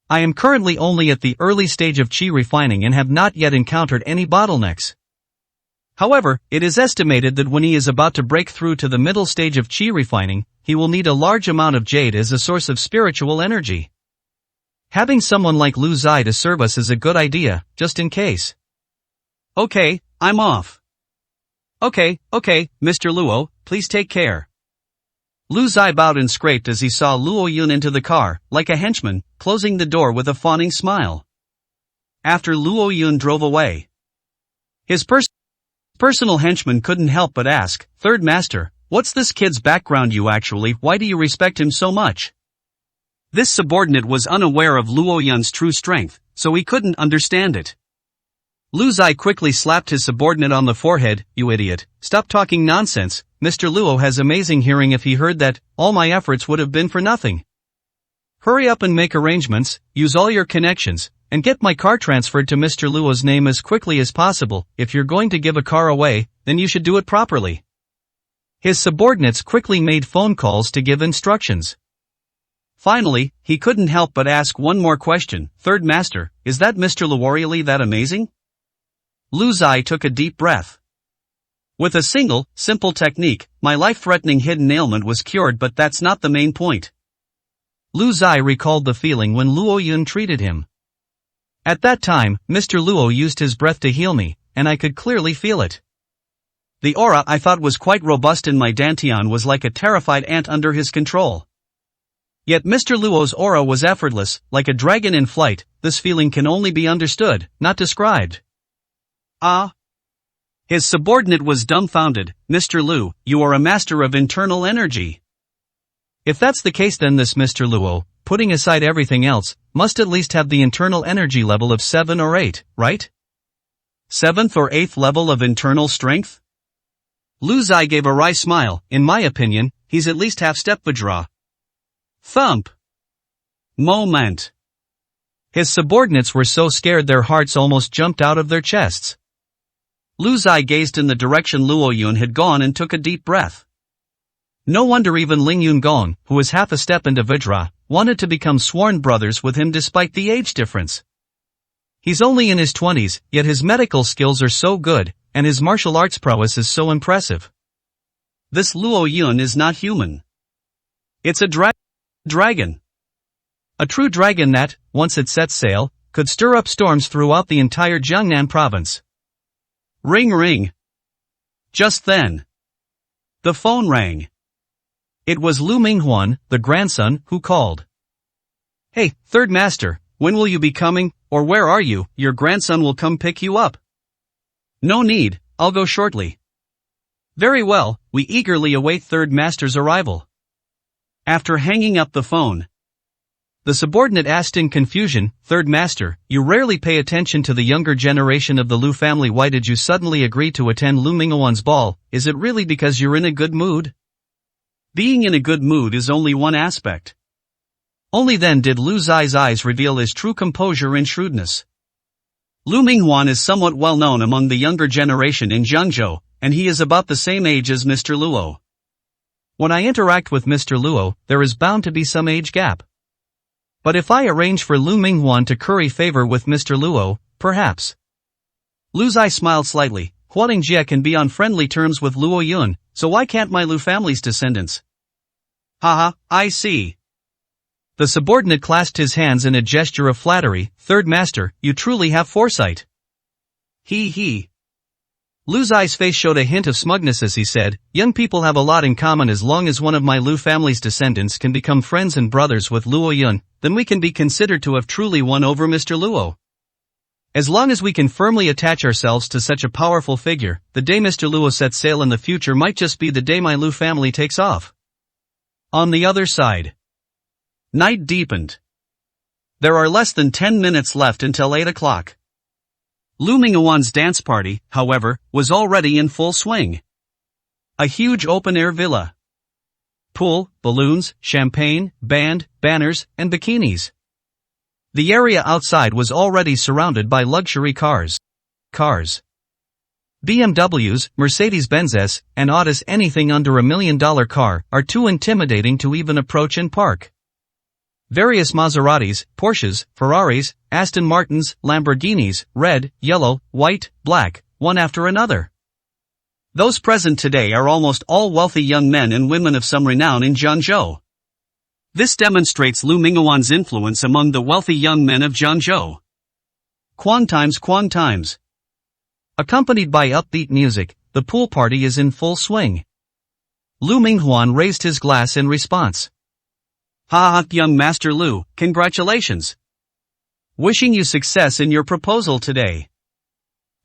I am currently only at the early stage of chi refining and have not yet encountered any bottlenecks. However, it is estimated that when he is about to break through to the middle stage of chi refining, he will need a large amount of jade as a source of spiritual energy. Having someone like Lu Zai to serve us is a good idea, just in case. Okay, I'm off. Okay, Mr. Luo, please take care. Lu Zai bowed and scraped as he saw Luo Yun into the car, like a henchman, closing the door with a fawning smile. After Luo Yun drove away, his personal henchman couldn't help but ask, "Third Master, what's this kid's background why do you respect him so much?" This subordinate was unaware of Luo Yun's true strength, so he couldn't understand it. Lu Zai quickly slapped his subordinate on the forehead. "You idiot, stop talking nonsense. Mr. Luo has amazing hearing. If he heard that, all my efforts would have been for nothing. Hurry up and make arrangements, use all your connections, and get my car transferred to Mr. Luo's name as quickly as possible. If you're going to give a car away, then you should do it properly." His subordinates quickly made phone calls to give instructions. Finally, he couldn't help but ask one more question. "Third Master, is that Mr. Luo really that amazing?" Lu Zai took a deep breath. "With a single, simple technique, my life-threatening hidden ailment was cured, but that's not the main point." Lu Zai recalled the feeling when Luo Yun treated him. "At that time, Mr. Luo used his breath to heal me, and I could clearly feel it. The aura I thought was quite robust in my dantian was like a terrified ant under his control. Yet Mr. Luo's aura was effortless, like a dragon in flight. This feeling can only be understood, not described." Ah! His subordinate was dumbfounded. "Mr. Lu, you are a master of internal energy." If that's the case, then this Mr. Luo, putting aside everything else, must at least have the internal energy level of 7 or 8, right? 7th or 8th level of internal strength? Lu Zai gave a wry smile. "In my opinion, he's at least half-step Vajra." Thump! Moment! His subordinates were so scared their hearts almost jumped out of their chests. Lu Zai gazed in the direction Luo Yun had gone and took a deep breath. No wonder even Ling Yun Gong, who was half a step into Vajra, wanted to become sworn brothers with him despite the age difference. He's only in his 20s, yet his medical skills are so good, and his martial arts prowess is so impressive. This Luo Yun is not human. It's a dragon. A true dragon that, once it sets sail, could stir up storms throughout the entire Jiangnan province. Ring ring. Just then, the phone rang. It was Lu Minghuan, the grandson, who called. "Hey, Third Master, when will you be coming, or where are you? Your grandson will come pick you up." "No need, I'll go shortly." "Very well, we eagerly await Third Master's arrival." After hanging up the phone, the subordinate asked in confusion, "Third Master, you rarely pay attention to the younger generation of the Lu family. Why did you suddenly agree to attend Lu Minghuan's ball? Is it really because you're in a good mood?" Being in a good mood is only one aspect. Only then did Lu Zai's eyes reveal his true composure and shrewdness. Lu Minghuan is somewhat well known among the younger generation in Jiangzhou, and he is about the same age as Mr. Luo. When I interact with Mr. Luo, there is bound to be some age gap. But if I arrange for Lu Minghuan to curry favor with Mr. Luo, perhaps. Lu Zai smiled slightly. Hualing Jie can be on friendly terms with Luo Yun, so why can't my Lu family's descendants? Haha, I see. The subordinate clasped his hands in a gesture of flattery. "Third Master, you truly have foresight." He. Lu Zai's face showed a hint of smugness as he said, "Young people have a lot in common. As long as one of my Lu family's descendants can become friends and brothers with Luo Yun, then we can be considered to have truly won over Mr. Luo. As long as we can firmly attach ourselves to such a powerful figure, the day Mr. Luo sets sail in the future might just be the day my Lu family takes off." On the other side, night deepened. There are less than 10 minutes left until 8 o'clock. Lu Minghuan's dance party, however, was already in full swing. A huge open-air villa. Pool, balloons, champagne, band, banners, and bikinis. The area outside was already surrounded by luxury cars. BMWs, Mercedes-Benzes, and Audis, anything under $1 million car, are too intimidating to even approach and park. Various Maseratis, Porsches, Ferraris, Aston Martins, Lamborghinis, red, yellow, white, black, one after another. Those present today are almost all wealthy young men and women of some renown in Jiangzhou. This demonstrates Lu Minghuan's influence among the wealthy young men of Jiangzhou. Quan times. Accompanied by upbeat music, the pool party is in full swing. Lu Minghuan raised his glass in response. Ha ha, young Master Lu, congratulations. Wishing you success in your proposal today.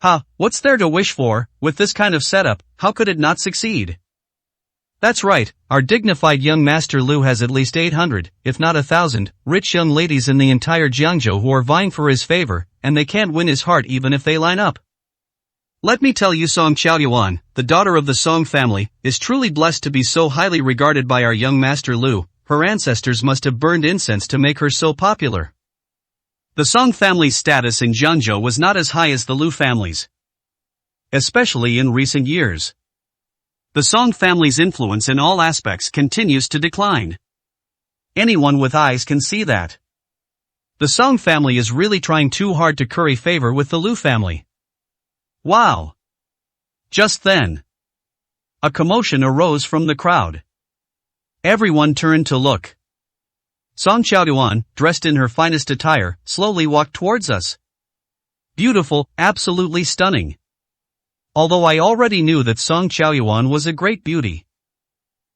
Ha, what's there to wish for? With this kind of setup, how could it not succeed? That's right, our dignified young Master Lu has at least 800, if not 1,000, rich young ladies in the entire Jiangzhou who are vying for his favor, and they can't win his heart even if they line up. Let me tell you, Song Qiaoyuan, the daughter of the Song family, is truly blessed to be so highly regarded by our young Master Lu. Her ancestors must have burned incense to make her so popular. The Song family's status in Jiangzhou was not as high as the Lu family's, especially in recent years. The Song family's influence in all aspects continues to decline. Anyone with eyes can see that. The Song family is really trying too hard to curry favor with the Lu family. Wow! Just then, a commotion arose from the crowd. Everyone turned to look. Song Qiaoyuan, dressed in her finest attire, slowly walked towards us. Beautiful, absolutely stunning. Although I already knew that Song Qiaoyuan was a great beauty.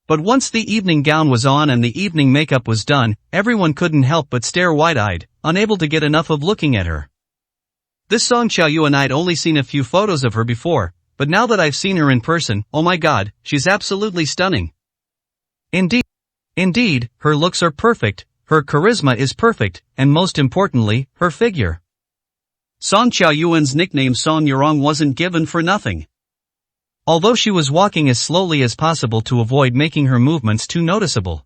But once the evening gown was on and the evening makeup was done, everyone couldn't help but stare wide-eyed, unable to get enough of looking at her. This Song Qiaoyuan, I'd only seen a few photos of her before, but now that I've seen her in person, oh my god, she's absolutely stunning. Indeed, her looks are perfect, her charisma is perfect, and most importantly, her figure. Song Qiaoyuan's nickname Song Yurong wasn't given for nothing. Although she was walking as slowly as possible to avoid making her movements too noticeable.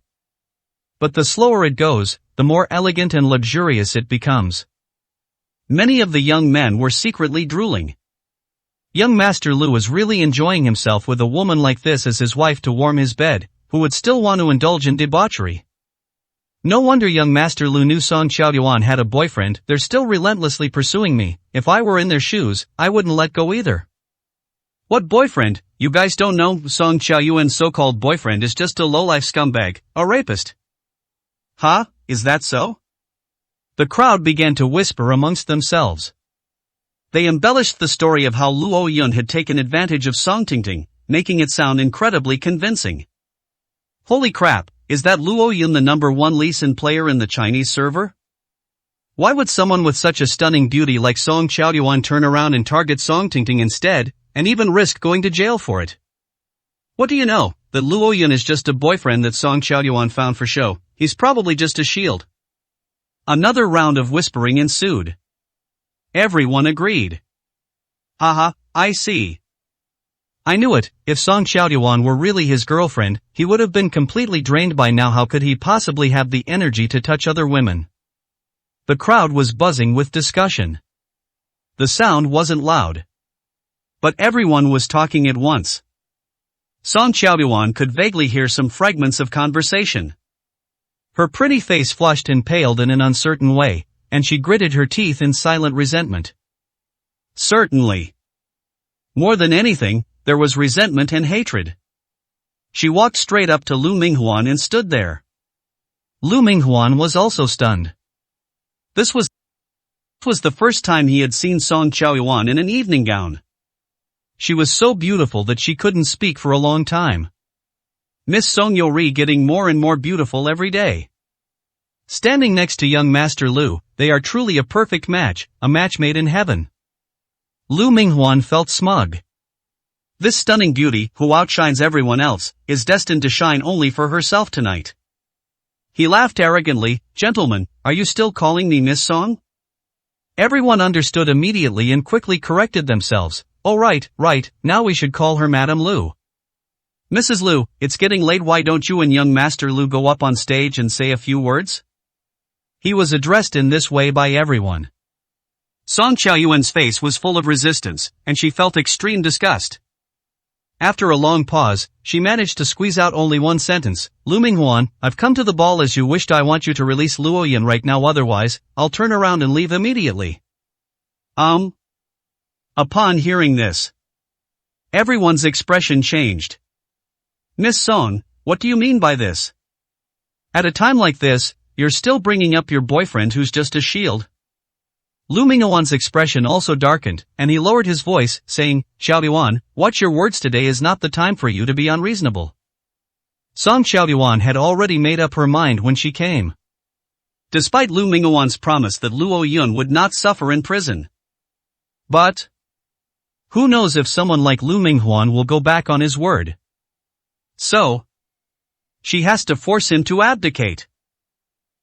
But the slower it goes, the more elegant and luxurious it becomes. Many of the young men were secretly drooling. Young Master Lu was really enjoying himself with a woman like this as his wife to warm his bed, who would still want to indulge in debauchery. No wonder young Master Lu knew Song Qiaoyuan had a boyfriend. They're still relentlessly pursuing me. If I were in their shoes, I wouldn't let go either. What boyfriend? You guys don't know? Song Qiaoyuan's so-called boyfriend is just a lowlife scumbag, a rapist. Huh? Is that so? The crowd began to whisper amongst themselves. They embellished the story of how Luo Yun had taken advantage of Song Tingting, making it sound incredibly convincing. Holy crap, is that Luo Yun the #1 Lee Sin player in the Chinese server? Why would someone with such a stunning beauty like Song Qiaoyuan turn around and target Song Tingting instead, and even risk going to jail for it? What do you know, that Luo Yun is just a boyfriend that Song Qiaoyuan found for show. He's probably just a shield. Another round of whispering ensued. Everyone agreed. Haha, I see. I knew it, if Song Qiaoyuan were really his girlfriend, he would have been completely drained by now. How could he possibly have the energy to touch other women? The crowd was buzzing with discussion. The sound wasn't loud. But everyone was talking at once. Song Qiaoyuan could vaguely hear some fragments of conversation. Her pretty face flushed and paled in an uncertain way, and she gritted her teeth in silent resentment. Certainly. More than anything, there was resentment and hatred. She walked straight up to Lu Minghuan and stood there. Lu Minghuan was also stunned. This was the first time he had seen Song Qiaoyuan in an evening gown. She was so beautiful that she couldn't speak for a long time. Miss Song Yori getting more and more beautiful every day. Standing next to young Master Lu, they are truly a perfect match, a match made in heaven. Lu Minghuan felt smug. This stunning beauty, who outshines everyone else, is destined to shine only for herself tonight. He laughed arrogantly. Gentlemen, are you still calling me Miss Song? Everyone understood immediately and quickly corrected themselves. Oh right, now we should call her Madame Lu. Mrs. Lu, it's getting late. Why don't you and young Master Lu go up on stage and say a few words? He was addressed in this way by everyone. Song Qiaoyuan's face was full of resistance, and she felt extreme disgust. After a long pause, she managed to squeeze out only one sentence. Lu Minghuan, I've come to the ball as you wished. I want you to release Luo Yan right now, otherwise, I'll turn around and leave immediately. Upon hearing this, everyone's expression changed. Miss Song, what do you mean by this? At a time like this, you're still bringing up your boyfriend who's just a shield? Lu Minghuan's expression also darkened, and he lowered his voice, saying, Xiaoyuan, watch your words, today is not the time for you to be unreasonable. Song Xiaoyuan had already made up her mind when she came. Despite Lu Minghuan's promise that Luo Yun would not suffer in prison. But who knows if someone like Lu Minghuan will go back on his word. So she has to force him to abdicate.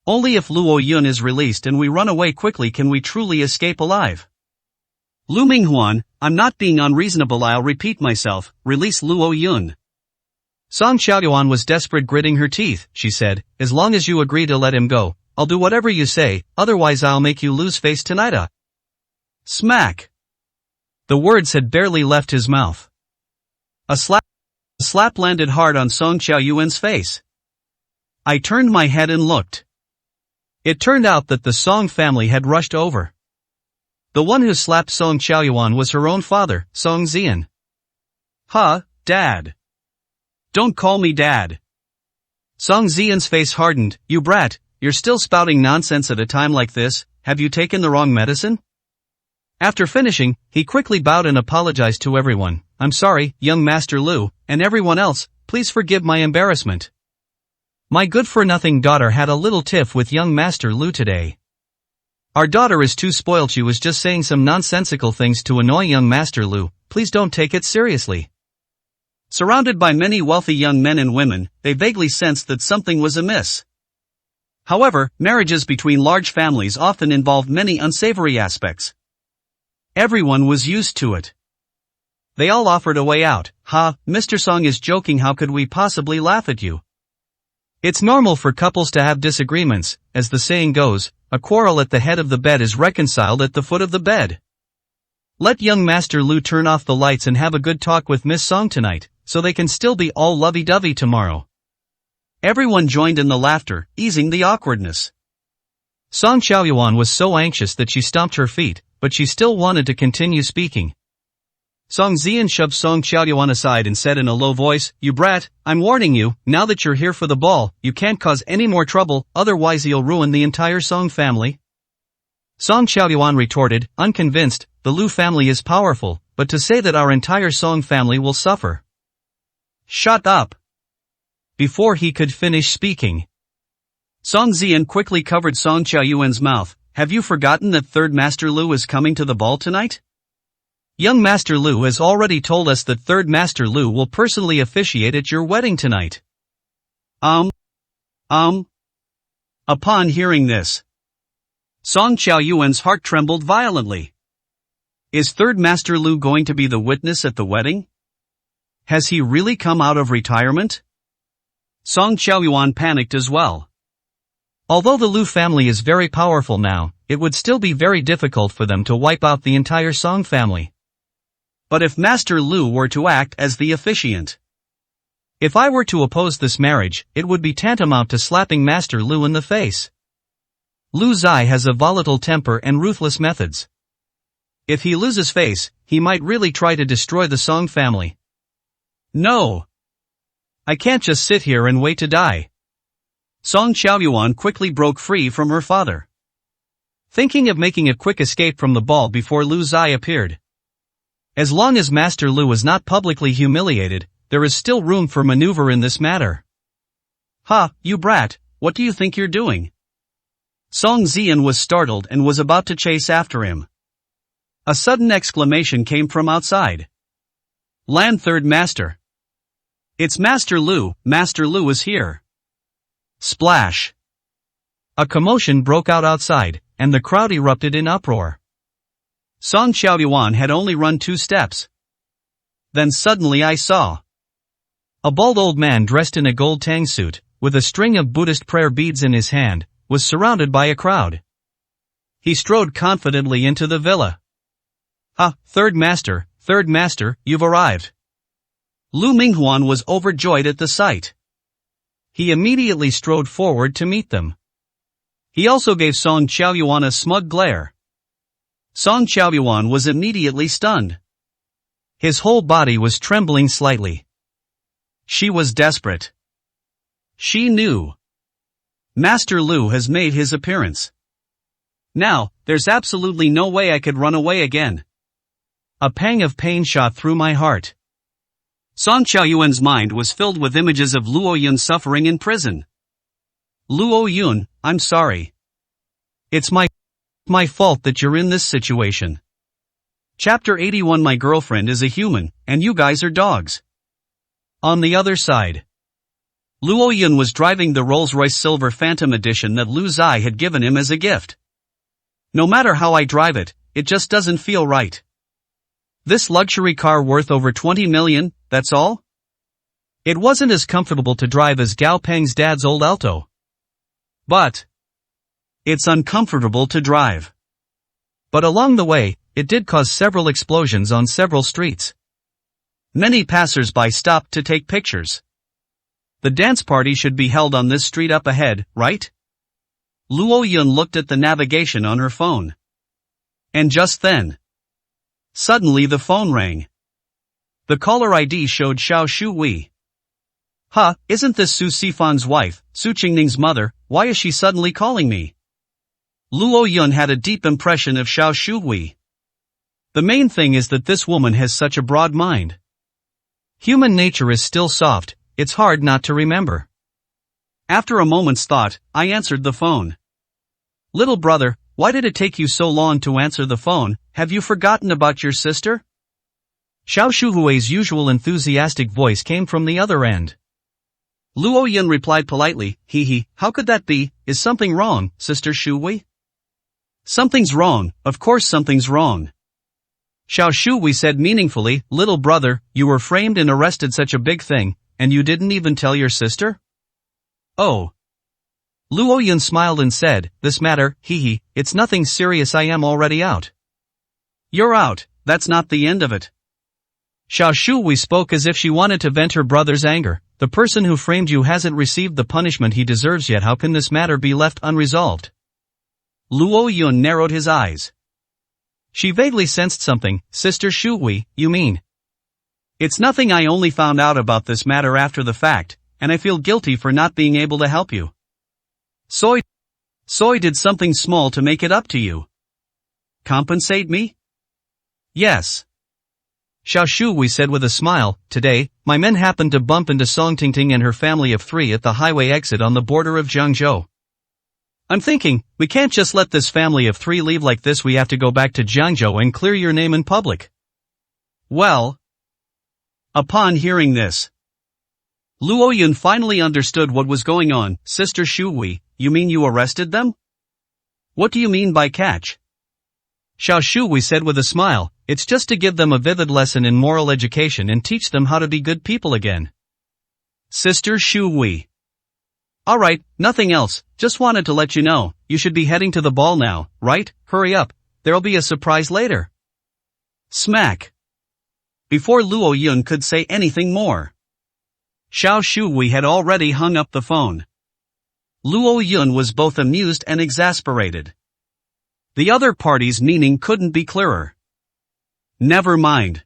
Only if Luo Yun is released and we run away quickly can we truly escape alive. Lu Minghuan, I'm not being unreasonable, I'll repeat myself, release Luo Yun. Song Xiaoyuan was desperate, gritting her teeth. She said, as long as you agree to let him go, I'll do whatever you say, otherwise I'll make you lose face tonight. Smack. The words had barely left his mouth. A slap landed hard on Song Qiaoyuan's face. I turned my head and looked. It turned out that the Song family had rushed over. The one who slapped Song Qiaoyuan was her own father, Song Zian. Huh, Dad. Don't call me Dad. Song Zian's face hardened. You brat, you're still spouting nonsense at a time like this, have you taken the wrong medicine? After finishing, he quickly bowed and apologized to everyone. I'm sorry, young Master Lu, and everyone else, please forgive my embarrassment. My good-for-nothing daughter had a little tiff with young Master Lu today. Our daughter is too spoiled, she was just saying some nonsensical things to annoy young Master Lu, please don't take it seriously. Surrounded by many wealthy young men and women, they vaguely sensed that something was amiss. However, marriages between large families often involve many unsavory aspects. Everyone was used to it. They all offered a way out. Mr. Song is joking, how could we possibly laugh at you? It's normal for couples to have disagreements, as the saying goes, a quarrel at the head of the bed is reconciled at the foot of the bed. Let young Master Lu turn off the lights and have a good talk with Miss Song tonight, so they can still be all lovey-dovey tomorrow. Everyone joined in the laughter, easing the awkwardness. Song Xiaoyuan was so anxious that she stomped her feet, but she still wanted to continue speaking. Song Zian shoved Song Xiaoyuan aside and said in a low voice, You brat, I'm warning you, now that you're here for the ball, you can't cause any more trouble, otherwise you'll ruin the entire Song family. Song Xiaoyuan retorted, unconvinced, the Lu family is powerful, but to say that our entire Song family will suffer. Shut up. Before he could finish speaking, Song Zian quickly covered Song Qiaoyuan's mouth. Have you forgotten that third Master Lu is coming to the ball tonight? Young Master Lu has already told us that third Master Lu will personally officiate at your wedding tonight. Upon hearing this, Song Qiaoyuan's heart trembled violently. Is third Master Lu going to be the witness at the wedding? Has he really come out of retirement? Song Qiaoyuan panicked as well. Although the Lu family is very powerful now, it would still be very difficult for them to wipe out the entire Song family. But if Master Lu were to act as the officiant, if I were to oppose this marriage, it would be tantamount to slapping Master Lu in the face. Lu Zai has a volatile temper and ruthless methods. If he loses face, he might really try to destroy the Song family. No. I can't just sit here and wait to die. Song Qiaoyuan quickly broke free from her father, thinking of making a quick escape from the ball before Lu Zai appeared. As long as Master Lu is not publicly humiliated, there is still room for maneuver in this matter. You brat, what do you think you're doing? Song Zian was startled and was about to chase after him. A sudden exclamation came from outside. Land third master. It's Master Lu is here. Splash. A commotion broke out outside, and the crowd erupted in uproar. Song Xiaoyuan had only run 2 steps. Then suddenly I saw a bald old man dressed in a gold tang suit, with a string of Buddhist prayer beads in his hand, was surrounded by a crowd. He strode confidently into the villa. "Ah, third master, you've arrived." Lu Minghuan was overjoyed at the sight. He immediately strode forward to meet them. He also gave Song Qiaoyuan a smug glare. Song Qiaoyuan was immediately stunned. His whole body was trembling slightly. She was desperate. She knew. Master Lu has made his appearance. Now, there's absolutely no way I could run away again. A pang of pain shot through my heart. Song Qiaoyuan's mind was filled with images of Luo Yun suffering in prison. "Luo Yun, I'm sorry. It's my fault that you're in this situation." Chapter 81. My girlfriend is a human, and you guys are dogs. On the other side, Luo Yun was driving the Rolls-Royce Silver Phantom Edition that Lu Zai had given him as a gift. "No matter how I drive it, it just doesn't feel right. This luxury car worth over 20 million, that's all?" It wasn't as comfortable to drive as Gao Peng's dad's old Alto. But it's uncomfortable to drive. But along the way, it did cause several explosions on several streets. Many passers-by stopped to take pictures. The dance party should be held on this street up ahead, right? Luo Yun looked at the navigation on her phone. And just then, suddenly the phone rang. The caller ID showed Xiao Shuwei. "Huh, isn't this Su Sifan's wife, Su Qingning's mother? Why is she suddenly calling me?" Luo Yun had a deep impression of Xiao Shuwei. The main thing is that this woman has such a broad mind. Human nature is still soft, it's hard not to remember. After a moment's thought, I answered the phone. "Little brother, why did it take you so long to answer the phone? Have you forgotten about your sister?" Xiao Shuhui's usual enthusiastic voice came from the other end. Luo Yun replied politely, "Hee, how could that be? Is something wrong, Sister Shuhui?" "Something's wrong, of course something's wrong." Xiao Shuhui said meaningfully, "Little brother, you were framed and arrested, such a big thing, and you didn't even tell your sister?" "Oh." Luo Yun smiled and said, "This matter, it's nothing serious, I am already out." "You're out, that's not the end of it." Xiao Shuhui spoke as if she wanted to vent her brother's anger. "The person who framed you hasn't received the punishment he deserves yet. How can this matter be left unresolved?" Luo Yun narrowed his eyes. She vaguely sensed something. "Sister Shuhui, you mean?" "It's nothing, I only found out about this matter after the fact, and I feel guilty for not being able to help you." Soy did something small to make it up to you. "Compensate me?" "Yes." Xiao Shuhui said with a smile, "Today, my men happened to bump into Song Tingting and her family of 3 at the highway exit on the border of Jiangzhou. I'm thinking, we can't just let this family of 3 leave like this, we have to go back to Jiangzhou and clear your name in public." Well, upon hearing this, Luo Yun finally understood what was going on. "Sister Shuhui, you mean you arrested them? What do you mean by catch?" Xiao Shuhui said with a smile, "It's just to give them a vivid lesson in moral education and teach them how to be good people again." "Sister Shuhui. Alright, nothing else, just wanted to let you know, you should be heading to the ball now, right? Hurry up, there'll be a surprise later." Smack. Before Luo Yun could say anything more, Xiao Shuhui had already hung up the phone. Luo Yun was both amused and exasperated. The other party's meaning couldn't be clearer. "Never mind."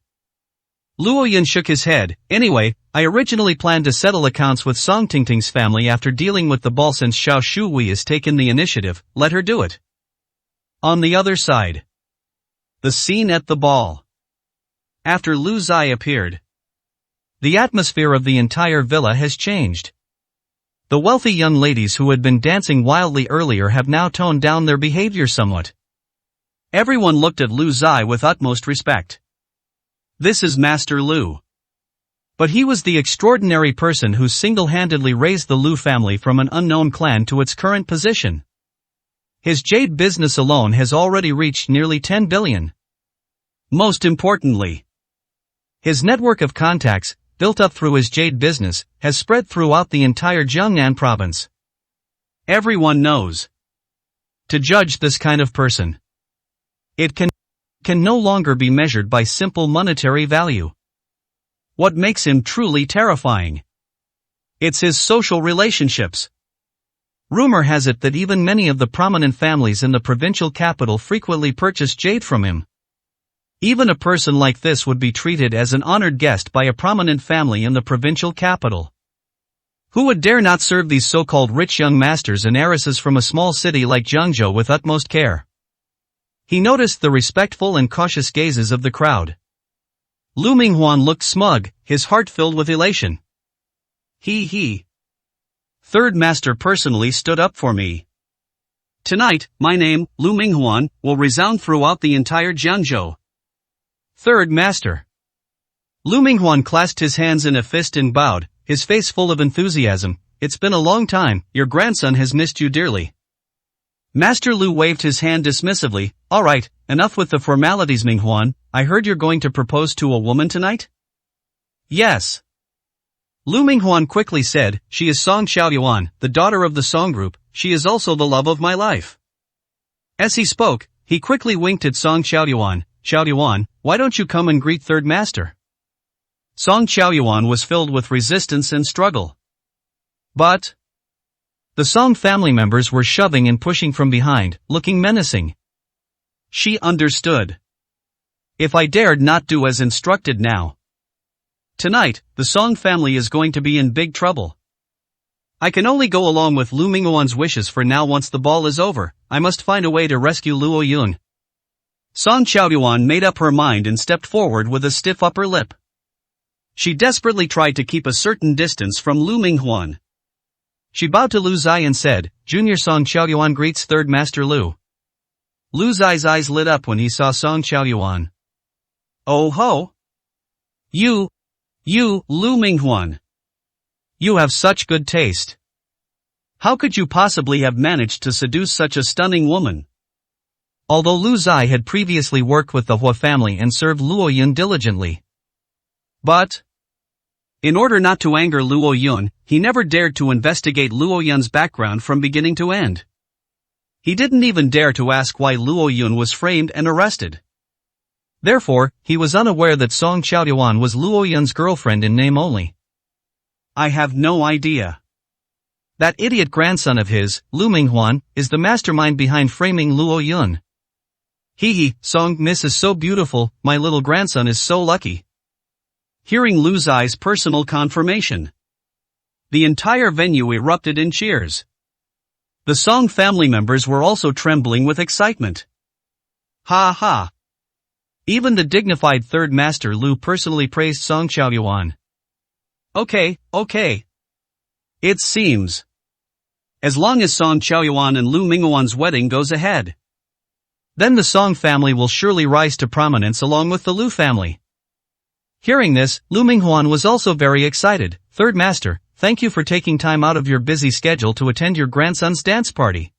Luo Yun shook his head. "Anyway, I originally planned to settle accounts with Song Tingting's family after dealing with the ball. Since Xiao Shuhui has taken the initiative, let her do it." On the other side, the scene at the ball. After Lu Zai appeared, the atmosphere of the entire villa has changed. The wealthy young ladies who had been dancing wildly earlier have now toned down their behavior somewhat. Everyone looked at Lu Zai with utmost respect. This is Master Lu. But he was the extraordinary person who single-handedly raised the Lu family from an unknown clan to its current position. His jade business alone has already reached nearly 10 billion. Most importantly, his network of contacts, built up through his jade business, has spread throughout the entire Jiangnan province. Everyone knows To judge this kind of person, it can no longer be measured by simple monetary value. What makes him truly terrifying? It's his social relationships. Rumor has it that even many of the prominent families in the provincial capital frequently purchase jade from him. Even a person like this would be treated as an honored guest by a prominent family in the provincial capital. Who would dare not serve these so-called rich young masters and heiresses from a small city like Jiangzhou with utmost care? He noticed the respectful and cautious gazes of the crowd. Lu Minghuan looked smug, his heart filled with elation. He. Third master personally stood up for me. Tonight, my name, Lu Minghuan, will resound throughout the entire Jiangzhou. Third master. Lu Minghuan clasped his hands in a fist and bowed, his face full of enthusiasm. It's been a long time, your grandson has missed you dearly. Master Lu waved his hand dismissively. Alright, enough with the formalities, Minghuan. I heard you're going to propose to a woman tonight? Yes. Lu Minghuan quickly said, she is Song Xiaoyuan, the daughter of the Song group, she is also the love of my life. As he spoke, he quickly winked at Song Xiaoyuan. Xiaoyuan, why don't you come and greet third master? Song Xiaoyuan was filled with resistance and struggle. But the Song family members were shoving and pushing from behind, looking menacing. She understood. If I dared not do as instructed now, tonight, the Song family is going to be in big trouble. I can only go along with Lu Minghuan's wishes for now. Once the ball is over, I must find a way to rescue Luo Yun. Song Xiaoyuan made up her mind and stepped forward with a stiff upper lip. She desperately tried to keep a certain distance from Lu Minghuan. She bowed to Lu Zai and said, Junior Song Xiaoyuan greets third master Lu. Lu Zai's eyes lit up when he saw Song Xiaoyuan. Oh ho! You, Lu Minghuan. You have such good taste. How could you possibly have managed to seduce such a stunning woman? Although Lu Zai had previously worked with the Hua family and served Luo Yun diligently. But in order not to anger Luo Yun, he never dared to investigate Luo Yun's background from beginning to end. He didn't even dare to ask why Luo Yun was framed and arrested. Therefore, he was unaware that Song Xiaoyuan was Luo Yun's girlfriend in name only. I have no idea. That idiot grandson of his, Lu Minghuan, is the mastermind behind framing Luo Yun. Song Miss is so beautiful, my little grandson is so lucky. Hearing Lu Zai's personal confirmation, the entire venue erupted in cheers. The Song family members were also trembling with excitement. Ha ha! Even the dignified third master Lu personally praised Song Xiaoyuan. Okay. It seems. As long as Song Xiaoyuan and Lu Minghuan's wedding goes ahead, then the Song family will surely rise to prominence along with the Lu family. Hearing this, Lu Minghuan was also very excited. Third master, thank you for taking time out of your busy schedule to attend your grandson's dance party.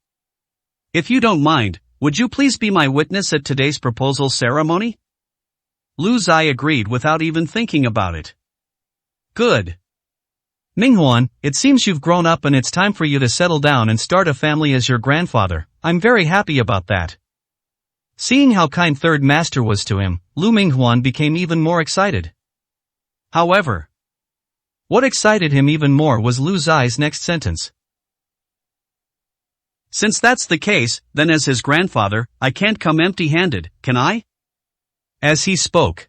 If you don't mind, would you please be my witness at today's proposal ceremony? Lu Zai agreed without even thinking about it. Good. Minghuan, it seems you've grown up and it's time for you to settle down and start a family as your grandfather. I'm very happy about that. Seeing how kind third master was to him, Lu Minghuan became even more excited. However, what excited him even more was Lu Zai's next sentence. Since that's the case, then as his grandfather, I can't come empty-handed, can I? As he spoke,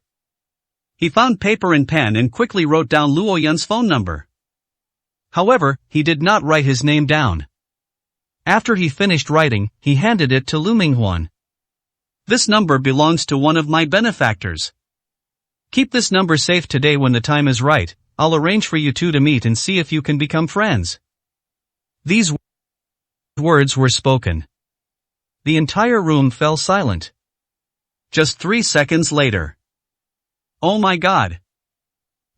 he found paper and pen and quickly wrote down Luo Yun's phone number. However, he did not write his name down. After he finished writing, he handed it to Lu Minghuan. This number belongs to one of my benefactors. Keep this number safe today. When the time is right, I'll arrange for you two to meet and see if you can become friends. These words were spoken. The entire room fell silent. Just 3 seconds later. Oh my God!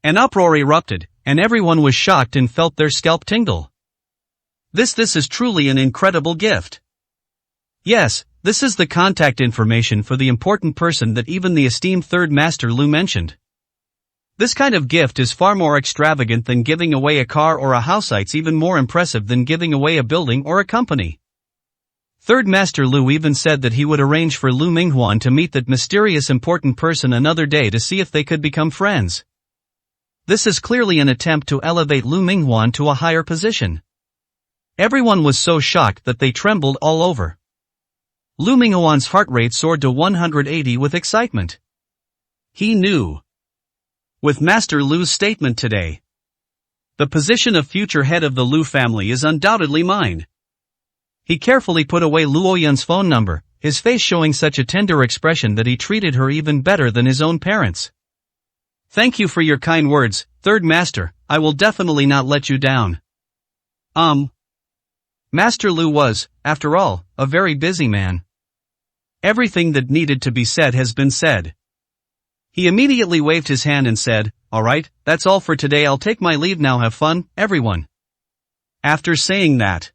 An uproar erupted, and everyone was shocked and felt their scalp tingle. This is truly an incredible gift. Yes, this is the contact information for the important person that even the esteemed third master Lu mentioned. This kind of gift is far more extravagant than giving away a car or a house. It's even more impressive than giving away a building or a company. Third Master Lu even said that he would arrange for Lu Minghuan to meet that mysterious important person another day to see if they could become friends. This is clearly an attempt to elevate Lu Minghuan to a higher position. Everyone was so shocked that they trembled all over. Lu Minghuan's heart rate soared to 180 with excitement. He knew. With Master Lu's statement today, the position of future head of the Lu family is undoubtedly mine. He carefully put away Luo Yun's phone number, his face showing such a tender expression that he treated her even better than his own parents. Thank you for your kind words, Third Master, I will definitely not let you down. Master Lu was, after all, a very busy man. Everything that needed to be said has been said. He immediately waved his hand and said, "Alright, that's all for today, I'll take my leave now, have fun, everyone." After saying that,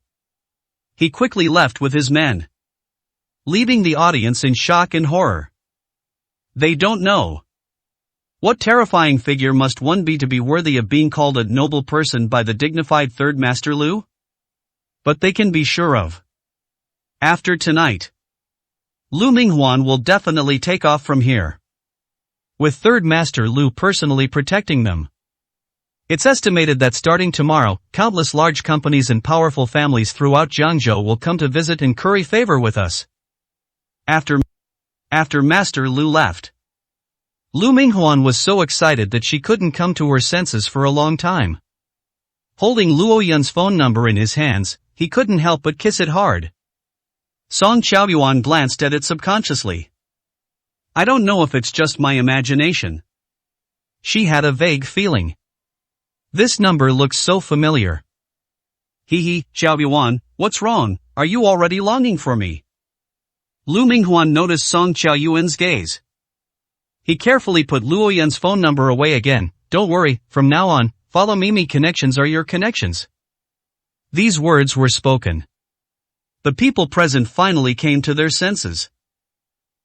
he quickly left with his men, leaving the audience in shock and horror. They don't know. What terrifying figure must one be to be worthy of being called a noble person by the dignified Third Master Lu? But they can be sure of. After tonight, Lu Minghuan will definitely take off from here, with Third Master Lu personally protecting them. It's estimated that starting tomorrow, countless large companies and powerful families throughout Jiangzhou will come to visit and curry favor with us. After Master Lu left, Lu Minghuan was so excited that she couldn't come to her senses for a long time. Holding Luo Yun's phone number in his hands, he couldn't help but kiss it hard. Song Qiaoyuan glanced at it subconsciously. I don't know if it's just my imagination. She had a vague feeling. This number looks so familiar. Hee, Qiaoyuan, what's wrong, are you already longing for me? Lu Minghuan noticed Song Qiaoyuan's gaze. He carefully put Luo Yun's phone number away again. Don't worry, from now on, follow me, connections are your connections. These words were spoken. The people present finally came to their senses.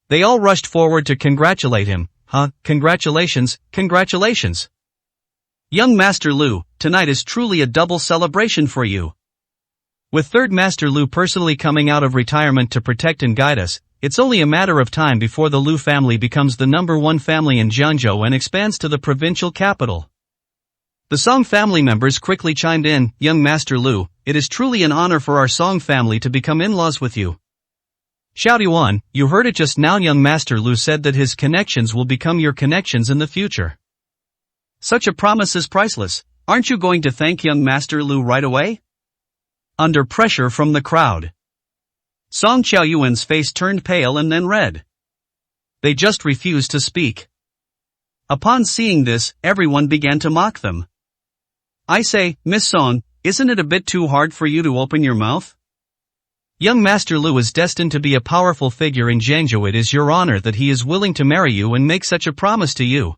They all rushed forward to congratulate him. Congratulations, congratulations. Young Master Lu, tonight is truly a double celebration for you. With Third Master Lu personally coming out of retirement to protect and guide us, it's only a matter of time before the Lu family becomes the #1 family in Jiangzhou and expands to the provincial capital. The Song family members quickly chimed in, Young Master Lu, it is truly an honor for our Song family to become in-laws with you. Xiaoduan, you heard it just now, Young Master Lu said that his connections will become your connections in the future. Such a promise is priceless, aren't you going to thank Young Master Lu right away? Under pressure from the crowd, Song Qiaoyuan's face turned pale and then red. They just refused to speak. Upon seeing this, everyone began to mock them. I say, Miss Song, isn't it a bit too hard for you to open your mouth? Young Master Lu is destined to be a powerful figure in Jiangzhou. It is your honor that he is willing to marry you and make such a promise to you.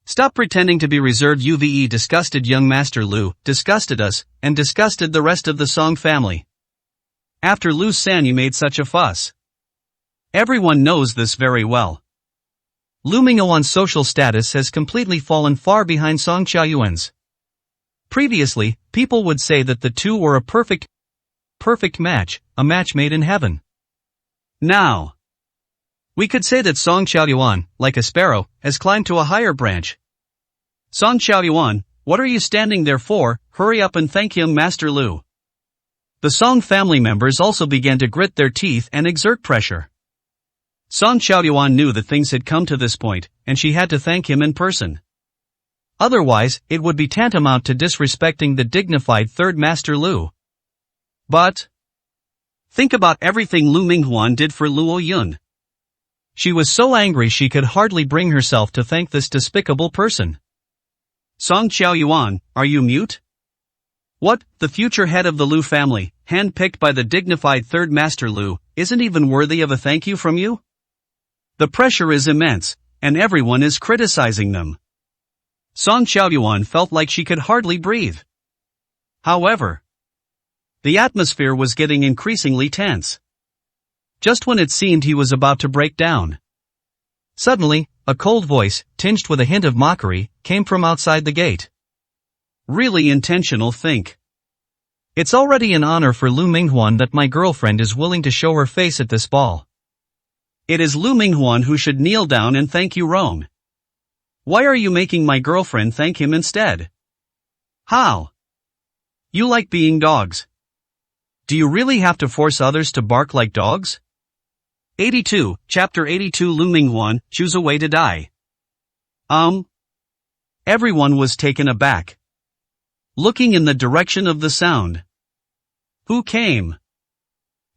Stop pretending to be reserved. Uve disgusted Young Master Lu, disgusted us, and disgusted the rest of the Song family. After Lu San you made such a fuss. Everyone knows this very well. Lu Minghuan's social status has completely fallen far behind Song Qiaoyuan's. Previously, people would say that the two were a perfect match, a match made in heaven. Now, we could say that Song Qiaoyuan, like a sparrow, has climbed to a higher branch. Song Qiaoyuan, what are you standing there for? Hurry up and thank Young Master Lu. The Song family members also began to grit their teeth and exert pressure. Song Qiaoyuan knew that things had come to this point, and she had to thank him in person. Otherwise, it would be tantamount to disrespecting the dignified Third Master Lu. But think about everything Lu Minghuan did for Luo Yun. She was so angry she could hardly bring herself to thank this despicable person. Song Qiaoyuan, are you mute? What, the future head of the Lu family, handpicked by the dignified Third Master Lu, isn't even worthy of a thank you from you? The pressure is immense, and everyone is criticizing them. Song Qiaoyuan felt like she could hardly breathe. However, the atmosphere was getting increasingly tense. Just when it seemed he was about to break down, suddenly, a cold voice, tinged with a hint of mockery, came from outside the gate. Really intentional think. It's already an honor for Lu Minghuan that my girlfriend is willing to show her face at this ball. It is Lu Minghuan who should kneel down and thank you, wrong. Why are you making my girlfriend thank him instead? How? You like being dogs. Do you really have to force others to bark like dogs? 82, Chapter 82. Lu Minghuan, choose a way to die. Everyone was taken aback, looking in the direction of the sound. Who came?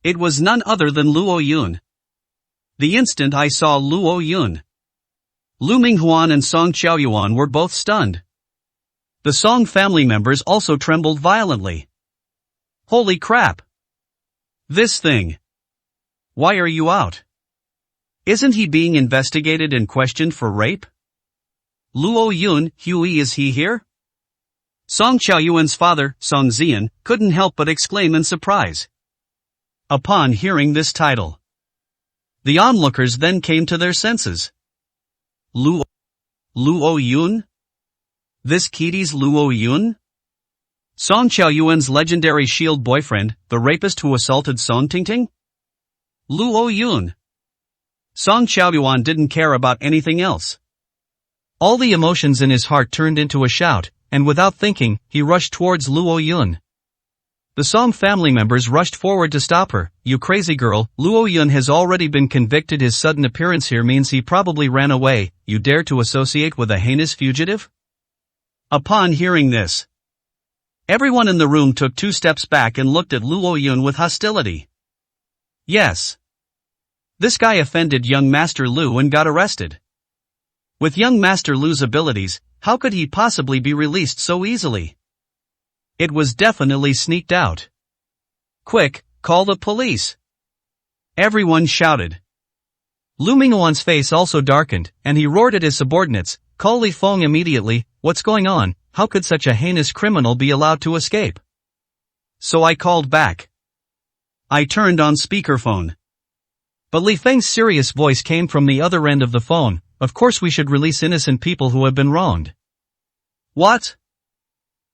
It was none other than Luo Yun. The instant I saw Luo Yun, Lu Minghuan and Song Qiaoyuan were both stunned. The Song family members also trembled violently. Holy crap! This thing! Why are you out? Isn't he being investigated and questioned for rape? Luo Yun, Hui, is he here? Song Qiaoyuan's father, Song Zian, couldn't help but exclaim in surprise upon hearing this title. The onlookers then came to their senses. Luo Yun? This Kitty's Luo Yun? Song Qiaoyuan's legendary shield boyfriend, the rapist who assaulted Song Tingting? Luo Yun. Song Qiaoyuan didn't care about anything else. All the emotions in his heart turned into a shout, and without thinking, he rushed towards Luo Yun. The Song family members rushed forward to stop her. You crazy girl, Luo Yun has already been convicted. His sudden appearance here means he probably ran away. You dare to associate with a heinous fugitive? Upon hearing this, everyone in the room took 2 steps back and looked at Luo Yun with hostility. Yes. This guy offended young Master Lu and got arrested. With young Master Lu's abilities, how could he possibly be released so easily? It was definitely sneaked out. Quick, call the police! Everyone shouted. Lu Minghuan's face also darkened, and he roared at his subordinates, call Li Feng immediately. What's going on? How could such a heinous criminal be allowed to escape? So I called back. I turned on speakerphone. But Li Feng's serious voice came from the other end of the phone. Of course we should release innocent people who have been wronged. What?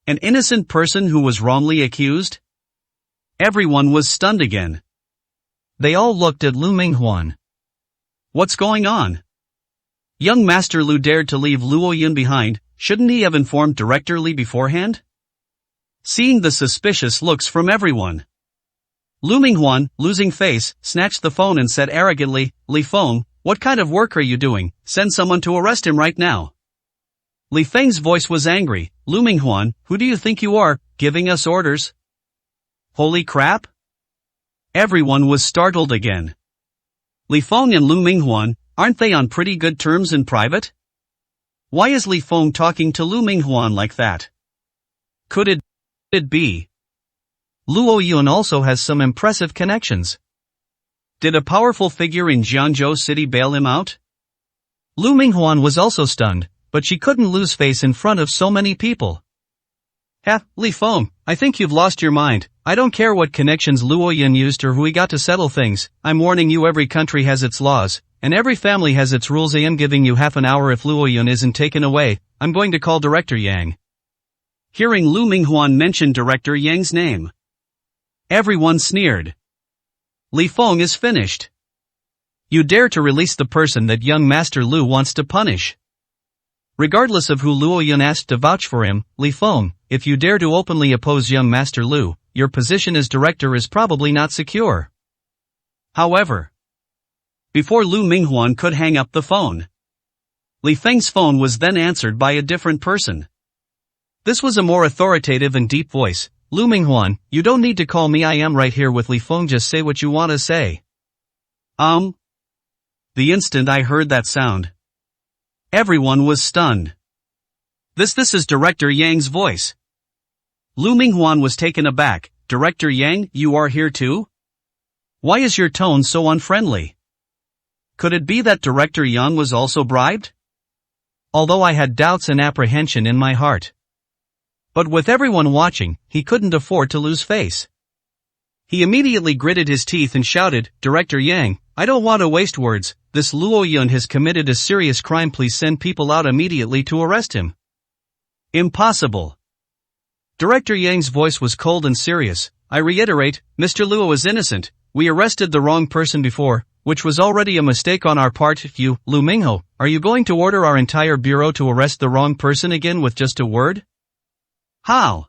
An innocent person who was wrongly accused? Everyone was stunned again. They all looked at Lu Minghuan. What's going on? Young Master Lu dared to leave Luo Yun behind. Shouldn't he have informed Director Li beforehand? Seeing the suspicious looks from everyone, Lu Minghuan, losing face, snatched the phone and said arrogantly, Li Feng, what kind of work are you doing? Send someone to arrest him right now. Li Feng's voice was angry. Lu Minghuan, who do you think you are, giving us orders? Holy crap! Everyone was startled again. Li Feng and Lu Minghuan, aren't they on pretty good terms in private? Why is Li Feng talking to Lu Minghuan like that? Could it be? Luo Yun also has some impressive connections. Did a powerful figure in Jiangzhou City bail him out? Lu Minghuan was also stunned, but she couldn't lose face in front of so many people. Li Feng, I think you've lost your mind. I don't care what connections Luo Yun used or who he got to settle things. I'm warning you, every country has its laws, and every family has its rules. I am giving you half an hour. If Luo Yun isn't taken away, I'm going to call Director Yang. Hearing Lu Minghuan mention Director Yang's name, everyone sneered. Li Feng is finished. You dare to release the person that young Master Lu wants to punish. Regardless of who Luo Yun asked to vouch for him, Li Feng, if you dare to openly oppose young Master Lu, your position as director is probably not secure. However, before Lu Minghuan could hang up the phone, Li Feng's phone was then answered by a different person. This was a more authoritative and deep voice. Lu Minghuan, you don't need to call me, I am right here with Li Feng, just say what you want to say. The instant I heard that sound, everyone was stunned. This is Director Yang's voice. Lu Minghuan was taken aback. Director Yang, you are here too? Why is your tone so unfriendly? Could it be that Director Yang was also bribed? Although I had doubts and apprehension in my heart, but with everyone watching, he couldn't afford to lose face. He immediately gritted his teeth and shouted, Director Yang, I don't want to waste words. This Luo Yun has committed a serious crime. Please send people out immediately to arrest him. Impossible. Director Yang's voice was cold and serious. I reiterate, Mr. Luo is innocent. We arrested the wrong person before, which was already a mistake on our part. You, Lu Mingho, are you going to order our entire bureau to arrest the wrong person again with just a word? How?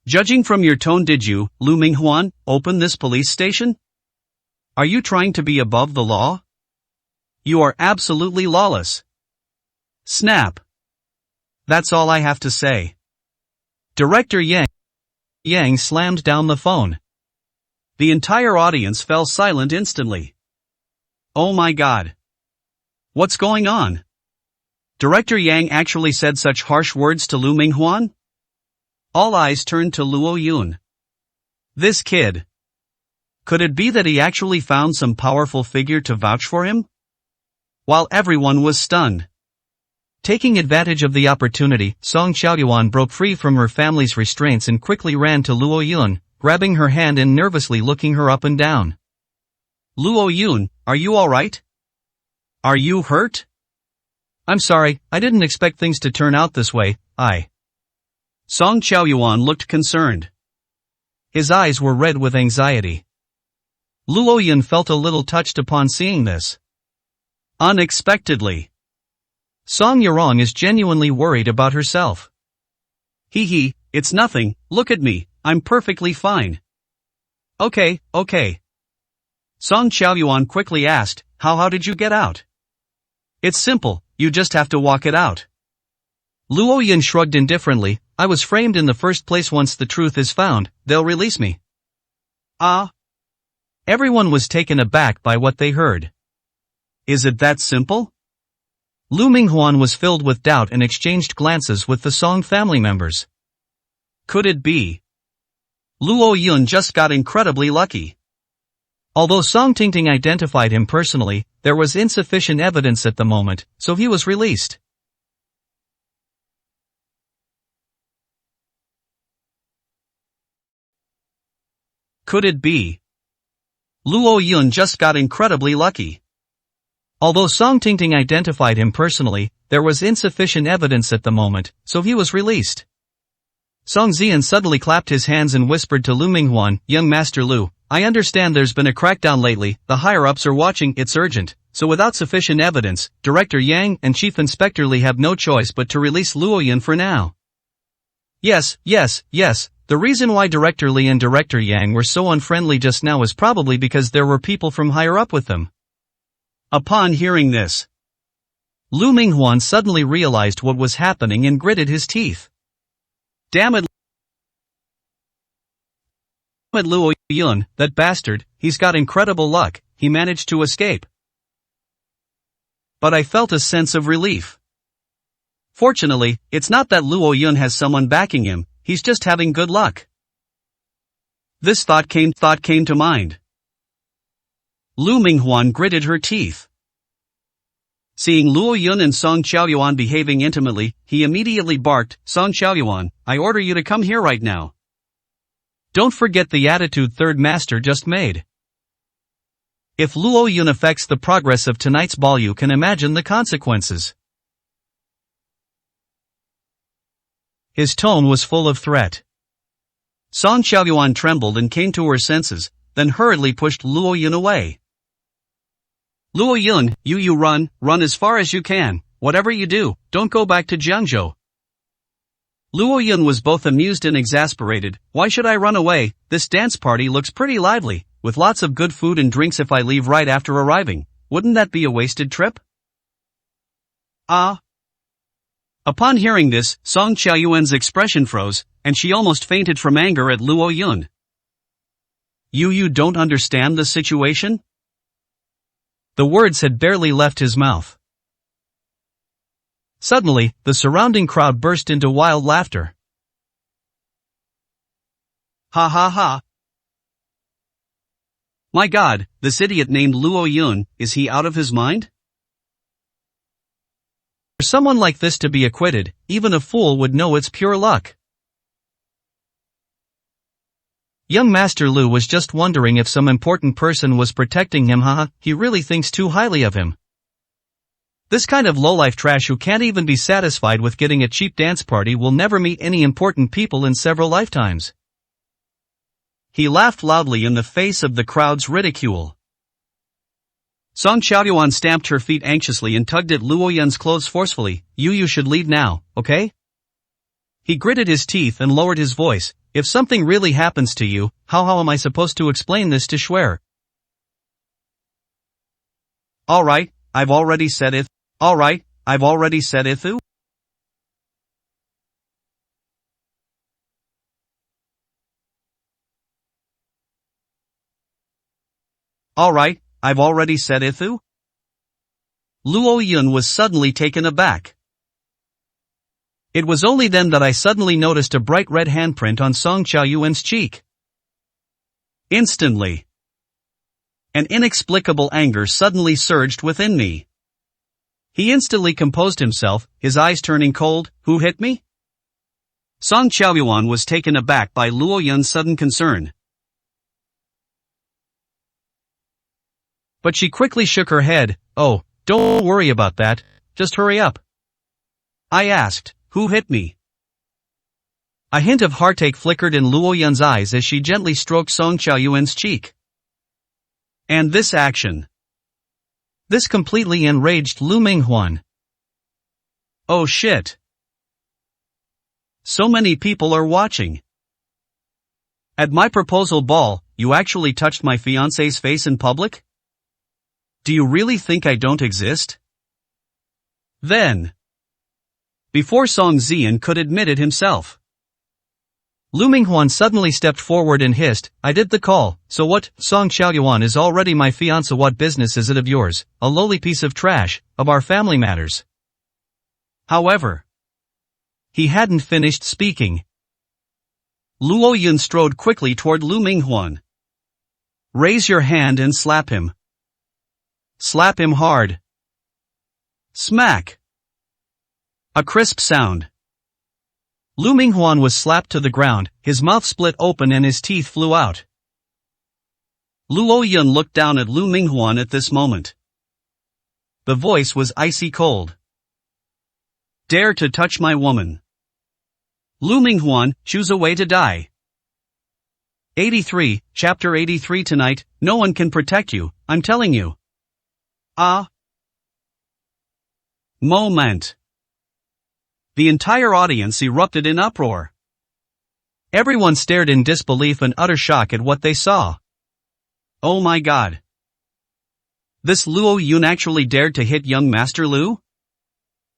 Judging from your tone, did you, Lu Minghuan, open this police station? Are you trying to be above the law? You are absolutely lawless. Snap. That's all I have to say. Director Yang slammed down the phone. The entire audience fell silent instantly. Oh my god. What's going on? Director Yang actually said such harsh words to Lu Minghuan? All eyes turned to Luo Yun. This kid. Could it be that he actually found some powerful figure to vouch for him? While everyone was stunned. Taking advantage of the opportunity, Song Xiaoyuan broke free from her family's restraints and quickly ran to Luo Yun, grabbing her hand and nervously looking her up and down. Luo Yun, are you alright? Are you hurt? I'm sorry, I didn't expect things to turn out this way. Song Xiaoyuan looked concerned. His eyes were red with anxiety. Luo Yun felt a little touched upon seeing this. Unexpectedly. Song Yurong is genuinely worried about herself. Hee, it's nothing, look at me, I'm perfectly fine. Okay. Song Xiaoyuan quickly asked, how did you get out? It's simple, you just have to walk it out. Luo Yun shrugged indifferently, I was framed in the first place. Once the truth is found, they'll release me. Everyone was taken aback by what they heard. Is it that simple? Lu Minghuan was filled with doubt and exchanged glances with the Song family members. Could it be? Luo Yun just got incredibly lucky. Although Song Tingting identified him personally, there was insufficient evidence at the moment, so he was released. Could it be? Luo Yun just got incredibly lucky. Although Song Tingting identified him personally, there was insufficient evidence at the moment, so he was released. Song Zian suddenly clapped his hands and whispered to Lu Minghuan, Young Master Lu, I understand there's been a crackdown lately, the higher-ups are watching, it's urgent, so without sufficient evidence, Director Yang and Chief Inspector Li have no choice but to release Luo Yun for now. Yes, the reason why Director Li and Director Yang were so unfriendly just now is probably because there were people from higher up with them. Upon hearing this, Lu Minghuan suddenly realized what was happening and gritted his teeth. Damn it, Luo Yun, that bastard, he's got incredible luck, he managed to escape. But I felt a sense of relief. Fortunately, it's not that Luo Yun has someone backing him, he's just having good luck. This thought came to mind. Lu Minghuan gritted her teeth. Seeing Luo Yun and Song Xiaoyuan behaving intimately, he immediately barked, Song Xiaoyuan, I order you to come here right now. Don't forget the attitude Third Master just made. If Luo Yun affects the progress of tonight's ball, you can imagine the consequences. His tone was full of threat. Song Xiaoyuan trembled and came to her senses, then hurriedly pushed Luo Yun away. Luo Yun, you run as far as you can, whatever you do, don't go back to Jiangzhou. Luo Yun was both amused and exasperated, why should I run away, this dance party looks pretty lively, with lots of good food and drinks. If I leave right after arriving, wouldn't that be a wasted trip? Upon hearing this, Song Xiaoyuan's expression froze, and she almost fainted from anger at Luo Yun. You don't understand the situation? The words had barely left his mouth. Suddenly, the surrounding crowd burst into wild laughter. Ha ha ha. My god, this idiot named Luo Yun, is he out of his mind? For someone like this to be acquitted, even a fool would know it's pure luck. Young Master Lu was just wondering if some important person was protecting him. He really thinks too highly of him. This kind of lowlife trash who can't even be satisfied with getting a cheap dance party will never meet any important people in several lifetimes. He laughed loudly in the face of the crowd's ridicule. Song Xiaoyuan stamped her feet anxiously and tugged at Luo Yun's clothes forcefully. You should leave now, okay? He gritted his teeth and lowered his voice. If something really happens to you, how am I supposed to explain this to Schwer? Alright, I've already said it. Alright, I've already said it. Alright, I've already said it. Luo Yun was suddenly taken aback. It was only then that I suddenly noticed a bright red handprint on Song Xiaoyuan's cheek. Instantly, an inexplicable anger suddenly surged within me. He instantly composed himself, his eyes turning cold. Who hit me? Song Xiaoyuan was taken aback by Luo Yun's sudden concern. But she quickly shook her head. Oh, don't worry about that, just hurry up. I asked, who hit me? A hint of heartache flickered in Luo Yun's eyes as she gently stroked Song Xiaoyuan's cheek. And this action. This completely enraged Lu Minghuan. Oh shit. So many people are watching. At my proposal ball, you actually touched my fiancé's face in public? Do you really think I don't exist? Then, before Song Zian could admit it himself, Lu Minghuan suddenly stepped forward and hissed, I did the call, so what? Song Xiaoyuan is already my fiancé. What business is it of yours, a lowly piece of trash, of our family matters? However, he hadn't finished speaking. Luo Yun strode quickly toward Lu Minghuan. Raise your hand and slap him. Slap him hard. Smack. A crisp sound. Lu Minghuan was slapped to the ground, his mouth split open and his teeth flew out. Luo Yun looked down at Lu Minghuan at this moment. The voice was icy cold. Dare to touch my woman. Lu Minghuan, choose a way to die. 83, Chapter 83 Tonight, no one can protect you, I'm telling you. Moment. The entire audience erupted in uproar. Everyone stared in disbelief and utter shock at what they saw. Oh my god. This Luo Yun actually dared to hit young Master Lu?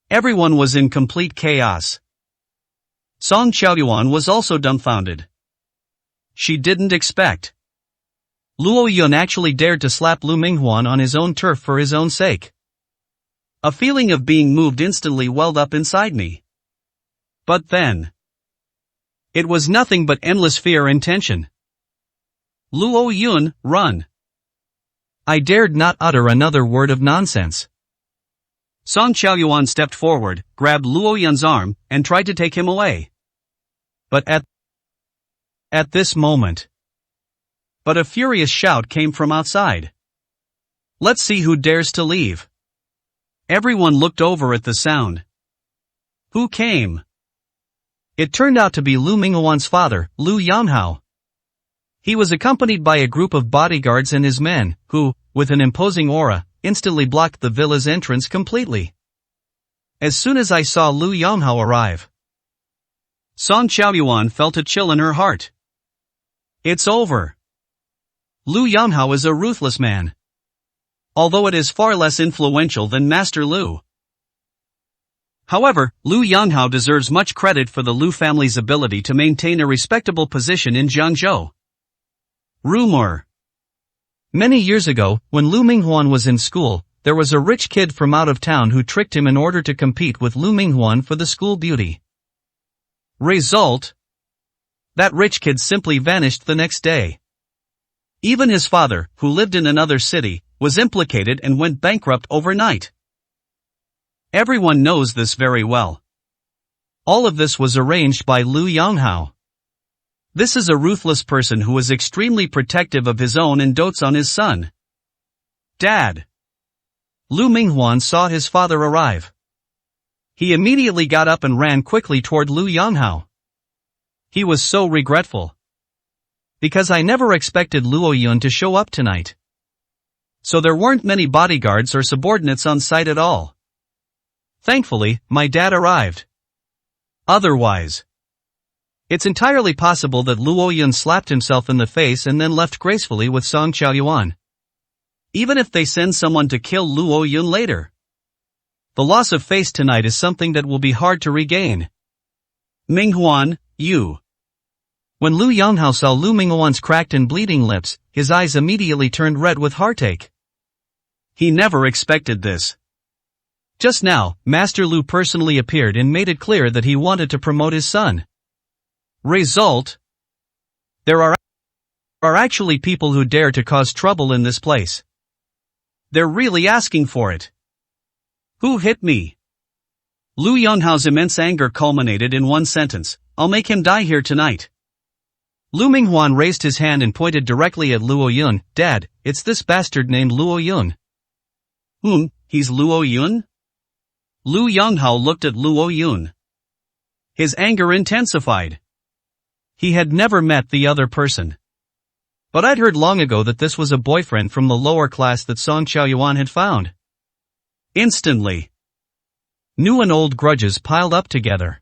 Everyone was in complete chaos. Song Xiaoyuan was also dumbfounded. She didn't expect Luo Yun actually dared to slap Lu Minghuan on his own turf for his own sake. A feeling of being moved instantly welled up inside me. But then, it was nothing but endless fear and tension. Luo Yun, run. I dared not utter another word of nonsense. Song Xiaoyuan stepped forward, grabbed Luo Yun's arm, and tried to take him away. But at this moment, a furious shout came from outside. Let's see who dares to leave. Everyone looked over at the sound. Who came? It turned out to be Lu Minghuan's father, Lu Yanhao. He was accompanied by a group of bodyguards and his men, who, with an imposing aura, instantly blocked the villa's entrance completely. As soon as I saw Lu Yanhao arrive, Song Xiaoyuan felt a chill in her heart. It's over. Lu Yanhao is a ruthless man. Although it is far less influential than Master Lu. However, Lu Yanhao deserves much credit for the Lu family's ability to maintain a respectable position in Jiangzhou. Rumor. Many years ago, when Lu Minghuan was in school, there was a rich kid from out of town who tricked him in order to compete with Lu Minghuan for the school beauty. Result? That rich kid simply vanished the next day. Even his father, who lived in another city, was implicated and went bankrupt overnight. Everyone knows this very well. All of this was arranged by Lu Yanhao. This is a ruthless person who is extremely protective of his own and dotes on his son. Dad. Lu Minghuan saw his father arrive. He immediately got up and ran quickly toward Lu Yonghao. He was so regretful. Because I never expected Luo Yun to show up tonight. So there weren't many bodyguards or subordinates on site at all. Thankfully, my dad arrived. Otherwise, it's entirely possible that Luo Yun slapped himself in the face and then left gracefully with Song Qiaoyuan. Even if they send someone to kill Luo Yun later, the loss of face tonight is something that will be hard to regain. Minghuan, you. When Lu Yonghao saw Lu Minghuan's cracked and bleeding lips, his eyes immediately turned red with heartache. He never expected this. Just now, Master Lu personally appeared and made it clear that he wanted to promote his son. Result? There are actually people who dare to cause trouble in this place. They're really asking for it. Who hit me? Lu Yonghao's immense anger culminated in one sentence: I'll make him die here tonight. Lu Minghuan raised his hand and pointed directly at Luo Yun. Dad, it's this bastard named Luo Yun. He's Luo Yun? Lu Yonghao looked at Luo Yun. His anger intensified. He had never met the other person. But I'd heard long ago that this was a boyfriend from the lower class that Song Qiaoyuan had found. Instantly, new and old grudges piled up together.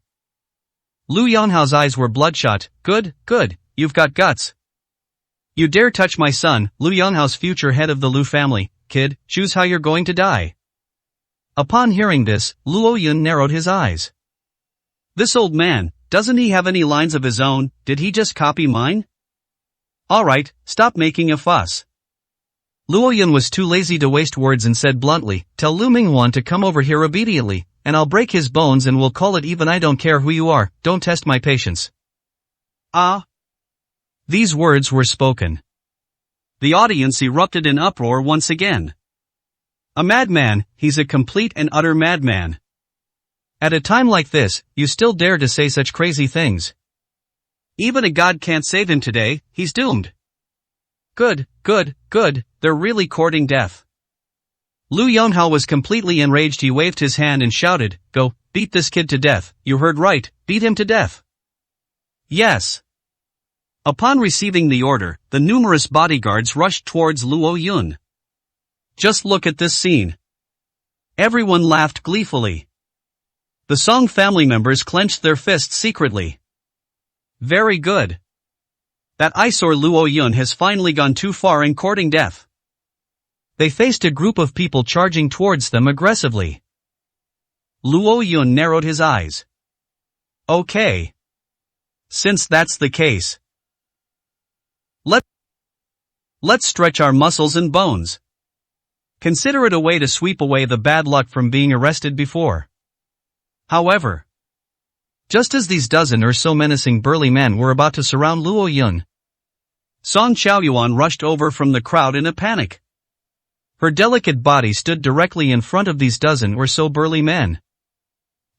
Lu Yonghao's eyes were bloodshot. Good, you've got guts. You dare touch my son, Lu Yonghao's future head of the Lu family. Kid, choose how you're going to die. Upon hearing this, Luo Yun narrowed his eyes. This old man, doesn't he have any lines of his own? Did he just copy mine? Alright, stop making a fuss. Luo Yun was too lazy to waste words and said bluntly, tell Lu Minghuan to come over here immediately, and I'll break his bones and we'll call it even. I don't care who you are, don't test my patience. These words were spoken. The audience erupted in uproar once again. A madman, he's a complete and utter madman. At a time like this, you still dare to say such crazy things. Even a god can't save him today, he's doomed. Good, they're really courting death. Lu Yonghao was completely enraged. He waved his hand and shouted, go, beat this kid to death. You heard right, beat him to death. Yes. Upon receiving the order, the numerous bodyguards rushed towards Luo Yun. Just look at this scene. Everyone laughed gleefully. The Song family members clenched their fists secretly. Very good. That eyesore Luo Yun has finally gone too far in courting death. They faced a group of people charging towards them aggressively. Luo Yun narrowed his eyes. Okay. Since that's the case, let's stretch our muscles and bones. Consider it a way to sweep away the bad luck from being arrested before. However, just as these dozen or so menacing burly men were about to surround Luo Yun, Song Qiaoyuan rushed over from the crowd in a panic. Her delicate body stood directly in front of these dozen or so burly men.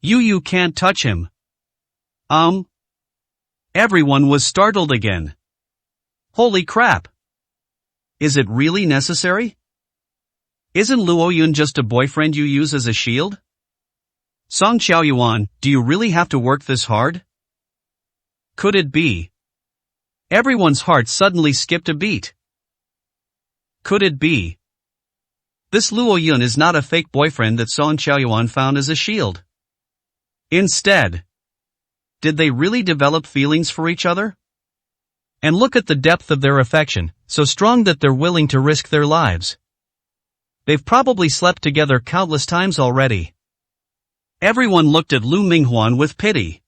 You can't touch him. Everyone was startled again. Holy crap. Is it really necessary? Isn't Luo Yun just a boyfriend you use as a shield? Song Qiaoyuan, do you really have to work this hard? Could it be? Everyone's heart suddenly skipped a beat. Could it be? This Luo Yun is not a fake boyfriend that Song Qiaoyuan found as a shield. Instead, did they really develop feelings for each other? And look at the depth of their affection, so strong that they're willing to risk their lives. They've probably slept together countless times already. Everyone looked at Lu Minghuan with pity.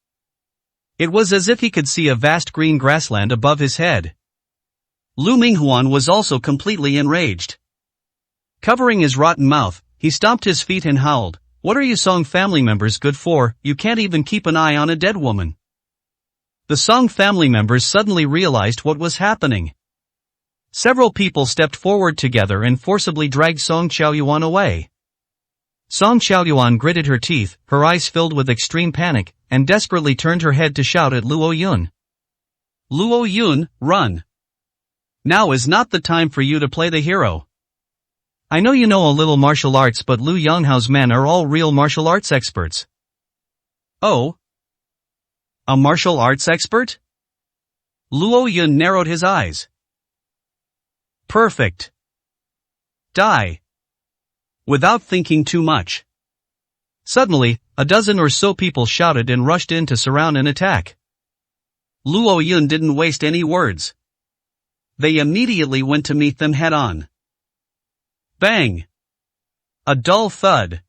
It was as if he could see a vast green grassland above his head. Lu Minghuan was also completely enraged. Covering his rotten mouth, he stomped his feet and howled, "What are you Song family members good for? You can't even keep an eye on a dead woman." The Song family members suddenly realized what was happening. Several people stepped forward together and forcibly dragged Song Qiaoyuan away. Song Qiaoyuan gritted her teeth, her eyes filled with extreme panic, and desperately turned her head to shout at Luo Yun. Luo Yun, run! Now is not the time for you to play the hero. I know you know a little martial arts, but Lu Yonghao's men are all real martial arts experts. Oh? A martial arts expert? Luo Yun narrowed his eyes. Perfect. Die. Without thinking too much. Suddenly, a dozen or so people shouted and rushed in to surround and attack. Luo Yun didn't waste any words. They immediately went to meet them head-on. Bang! A dull thud.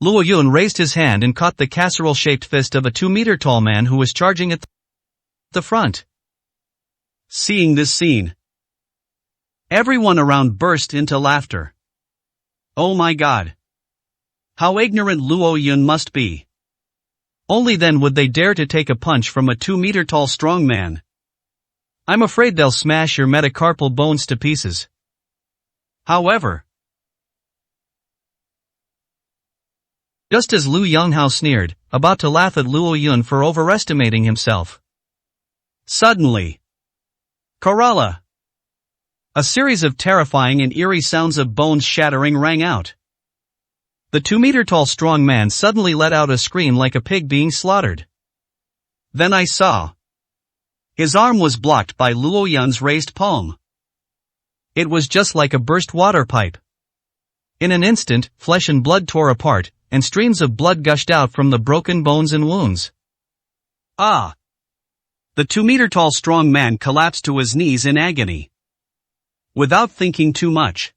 Luo Yun raised his hand and caught the casserole-shaped fist of a 2-meter-tall man who was charging at the front. Seeing this scene, everyone around burst into laughter. Oh my God! How ignorant Luo Yun must be. Only then would they dare to take a punch from a 2-meter-tall strong man. I'm afraid they'll smash your metacarpal bones to pieces. However, just as Lu Yonghao sneered, about to laugh at Luo Yun for overestimating himself, suddenly, Kerala! A series of terrifying and eerie sounds of bones shattering rang out. The 2-meter-tall strong man suddenly let out a scream like a pig being slaughtered. Then I saw. His arm was blocked by Luo Yun's raised palm. It was just like a burst water pipe. In an instant, flesh and blood tore apart, and streams of blood gushed out from the broken bones and wounds. Ah! The 2-meter-tall strong man collapsed to his knees in agony. Without thinking too much,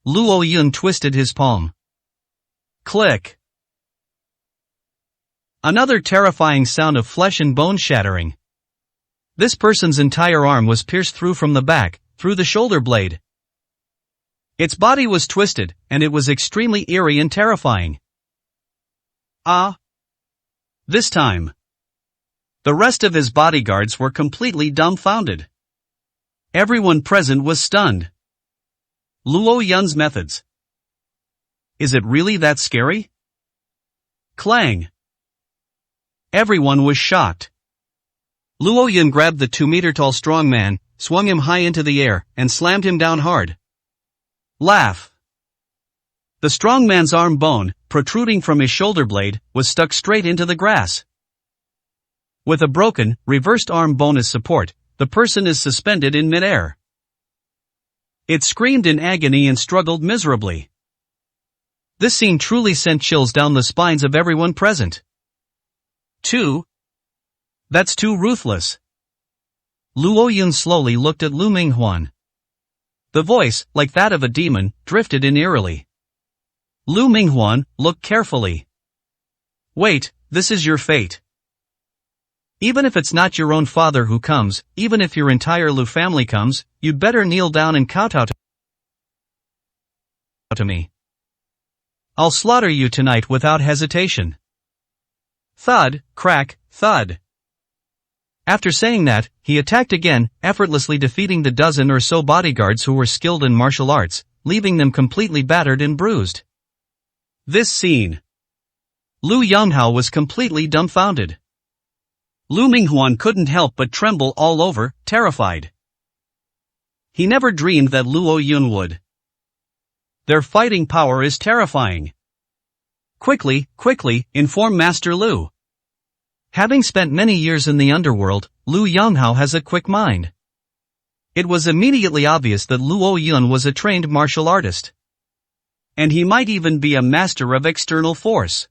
Luo Yun twisted his palm. Click! Another terrifying sound of flesh and bone shattering. This person's entire arm was pierced through from the back, through the shoulder blade. Its body was twisted, and it was extremely eerie and terrifying. Ah! This time, the rest of his bodyguards were completely dumbfounded. Everyone present was stunned. Luo Yun's methods. Is it really that scary? Clang! Everyone was shocked. Luo Yun grabbed the 2-meter-tall strong man, swung him high into the air, and slammed him down hard. Laugh! The strong man's arm bone, protruding from his shoulder blade, was stuck straight into the grass. With a broken, reversed arm bone as support, the person is suspended in midair. It screamed in agony and struggled miserably. This scene truly sent chills down the spines of everyone present. That's too ruthless. Luo Yun slowly looked at Lu Minghuan. The voice, like that of a demon, drifted in eerily. Lu Minghuan, look carefully. Wait, this is your fate. Even if it's not your own father who comes, even if your entire Lu family comes, you'd better kneel down and kowtow to me. I'll slaughter you tonight without hesitation. Thud, crack, thud. After saying that, he attacked again, effortlessly defeating the dozen or so bodyguards who were skilled in martial arts, leaving them completely battered and bruised. This scene. Lu Yonghao was completely dumbfounded. Lu Minghuan couldn't help but tremble all over, terrified. He never dreamed that Luo Yun would. Their fighting power is terrifying. Quickly, inform Master Lu. Having spent many years in the underworld, Lu Yonghao has a quick mind. It was immediately obvious that Luo Yun was a trained martial artist. And he might even be a master of external force.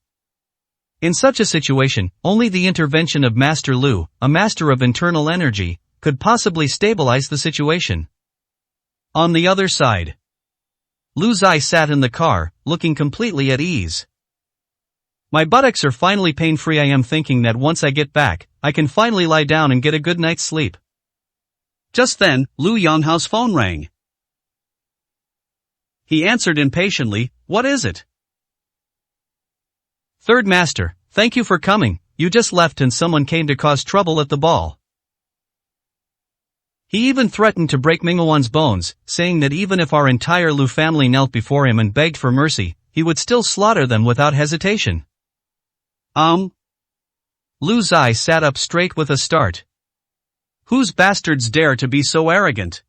In such a situation, only the intervention of Master Lu, a master of internal energy, could possibly stabilize the situation. On the other side, Lu Zai sat in the car, looking completely at ease. My buttocks are finally pain-free. I am thinking that once I get back, I can finally lie down and get a good night's sleep. Just then, Lu Yonghao's phone rang. He answered impatiently, "What is it?" "Third Master, thank you for coming. You just left and someone came to cause trouble at the ball. He even threatened to break Minghuan's bones, saying that even if our entire Lu family knelt before him and begged for mercy, he would still slaughter them without hesitation." Lu Zai sat up straight with a start. Whose bastards dare to be so arrogant?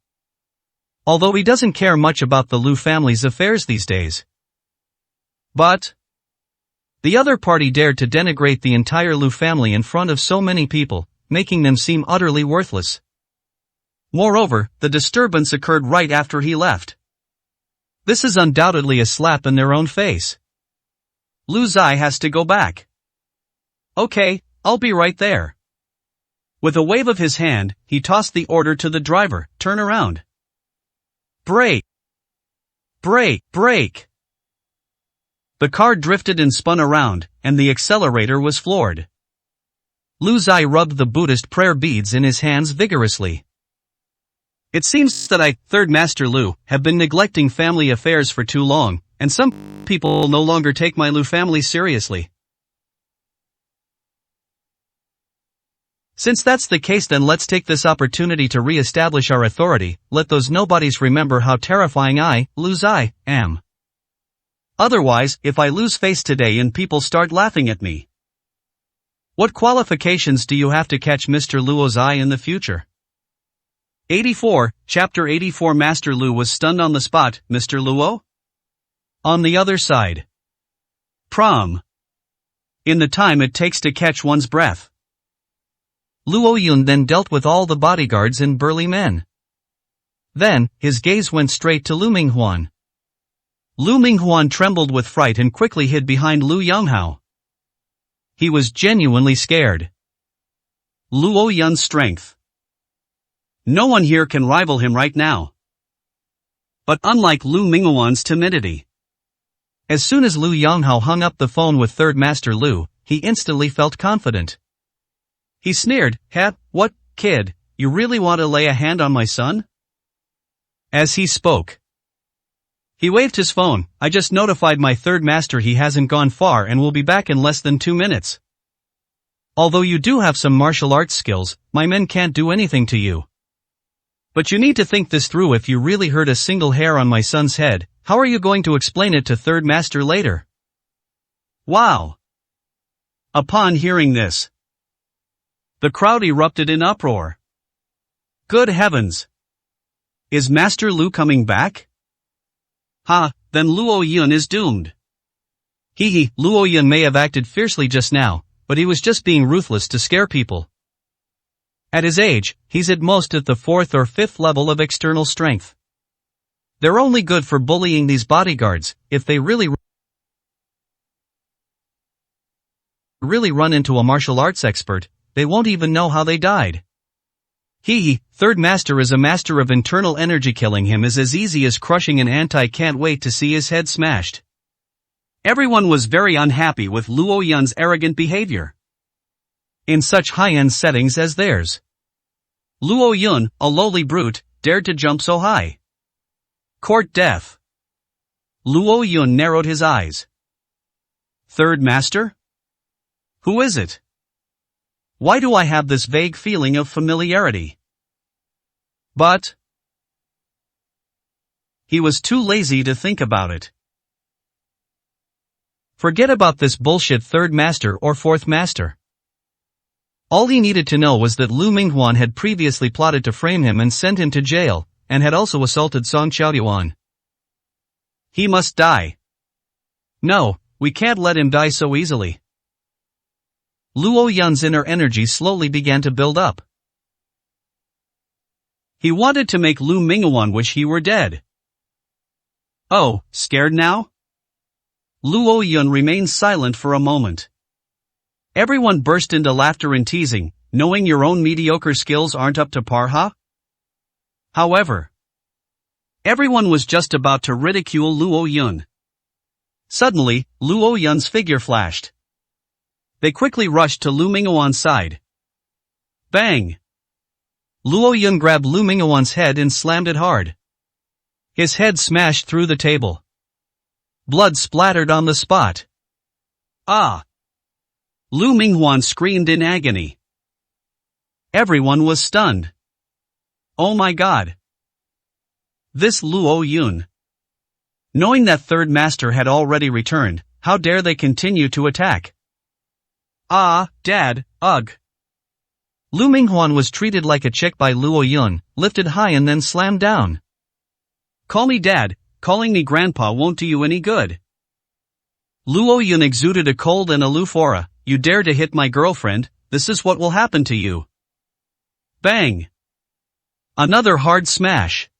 Although he doesn't care much about the Lu family's affairs these days. But the other party dared to denigrate the entire Lu family in front of so many people, making them seem utterly worthless. Moreover, the disturbance occurred right after he left. This is undoubtedly a slap in their own face. Lu Zai has to go back. Okay, I'll be right there. With a wave of his hand, he tossed the order to the driver, turn around. Brake! Brake! Brake! The car drifted and spun around, and the accelerator was floored. Lu Zai rubbed the Buddhist prayer beads in his hands vigorously. It seems that I, Third Master Lu, have been neglecting family affairs for too long, and some people no longer take my Lu family seriously. Since that's the case, then let's take this opportunity to re-establish our authority. Let those nobodies remember how terrifying I, Lu Zai, am. Otherwise, if I lose face today and people start laughing at me. What qualifications do you have to catch Mr. Luo Zai in the future? 84, Chapter 84. Master Lu was stunned on the spot. Mr. Luo? On the other side. Prom. In the time it takes to catch one's breath. Luo Yun then dealt with all the bodyguards and burly men. Then, his gaze went straight to Lu Minghuan. Lu Minghuan trembled with fright and quickly hid behind Lu Yonghao. He was genuinely scared. Luo Yun's strength. No one here can rival him right now. But unlike Lu Minghuan's timidity. As soon as Lu Yonghao hung up the phone with Third Master Lu, he instantly felt confident. He sneered, What, kid, you really want to lay a hand on my son? As he spoke. He waved his phone. I just notified my third master he hasn't gone far and will be back in less than 2 minutes. Although you do have some martial arts skills, my men can't do anything to you. But you need to think this through. If you really hurt a single hair on my son's head, how are you going to explain it to Third Master later? Wow! Upon hearing this, the crowd erupted in uproar. Good heavens! Is Master Lu coming back? Then Luo Yun is doomed. Luo Yun may have acted fiercely just now, but he was just being ruthless to scare people. At his age, he's at most at the 4th or 5th level of external strength. They're only good for bullying these bodyguards. If they really run into a martial arts expert, they won't even know how they died. Third Master is a master of internal energy. Killing him is as easy as crushing an ant. I can't wait to see his head smashed. Everyone was very unhappy with Luo Yun's arrogant behavior. In such high-end settings as theirs. Luo Yun, a lowly brute, dared to jump so high. Court death. Luo Yun narrowed his eyes. Third Master? Who is it? Why do I have this vague feeling of familiarity? But he was too lazy to think about it. Forget about this bullshit Third Master or Fourth Master. All he needed to know was that Lu Minghuan had previously plotted to frame him and send him to jail, and had also assaulted Song Qiaoyuan. He must die. No, we can't let him die so easily. Luo Yun's inner energy slowly began to build up. He wanted to make Lu Minghuan wish he were dead. Oh, scared now? Luo Yun remained silent for a moment. Everyone burst into laughter and teasing, knowing your own mediocre skills aren't up to par, However, everyone was just about to ridicule Luo Yun. Suddenly, Luo Yun's figure flashed. They quickly rushed to Lu Minghuan's side. Bang! Luo Yun grabbed Lu Minghuan's head and slammed it hard. His head smashed through the table. Blood splattered on the spot. Ah! Lu Minghuan screamed in agony. Everyone was stunned. Oh my god! This Luo Yun. Knowing that Third Master had already returned, how dare they continue to attack? Dad, ugh. Lu Minghuan was treated like a chick by Luo Yun, lifted high and then slammed down. Call me dad, calling me grandpa won't do you any good. Luo Yun exuded a cold and aloof aura. You dare to hit my girlfriend, this is what will happen to you. Bang! Another hard smash.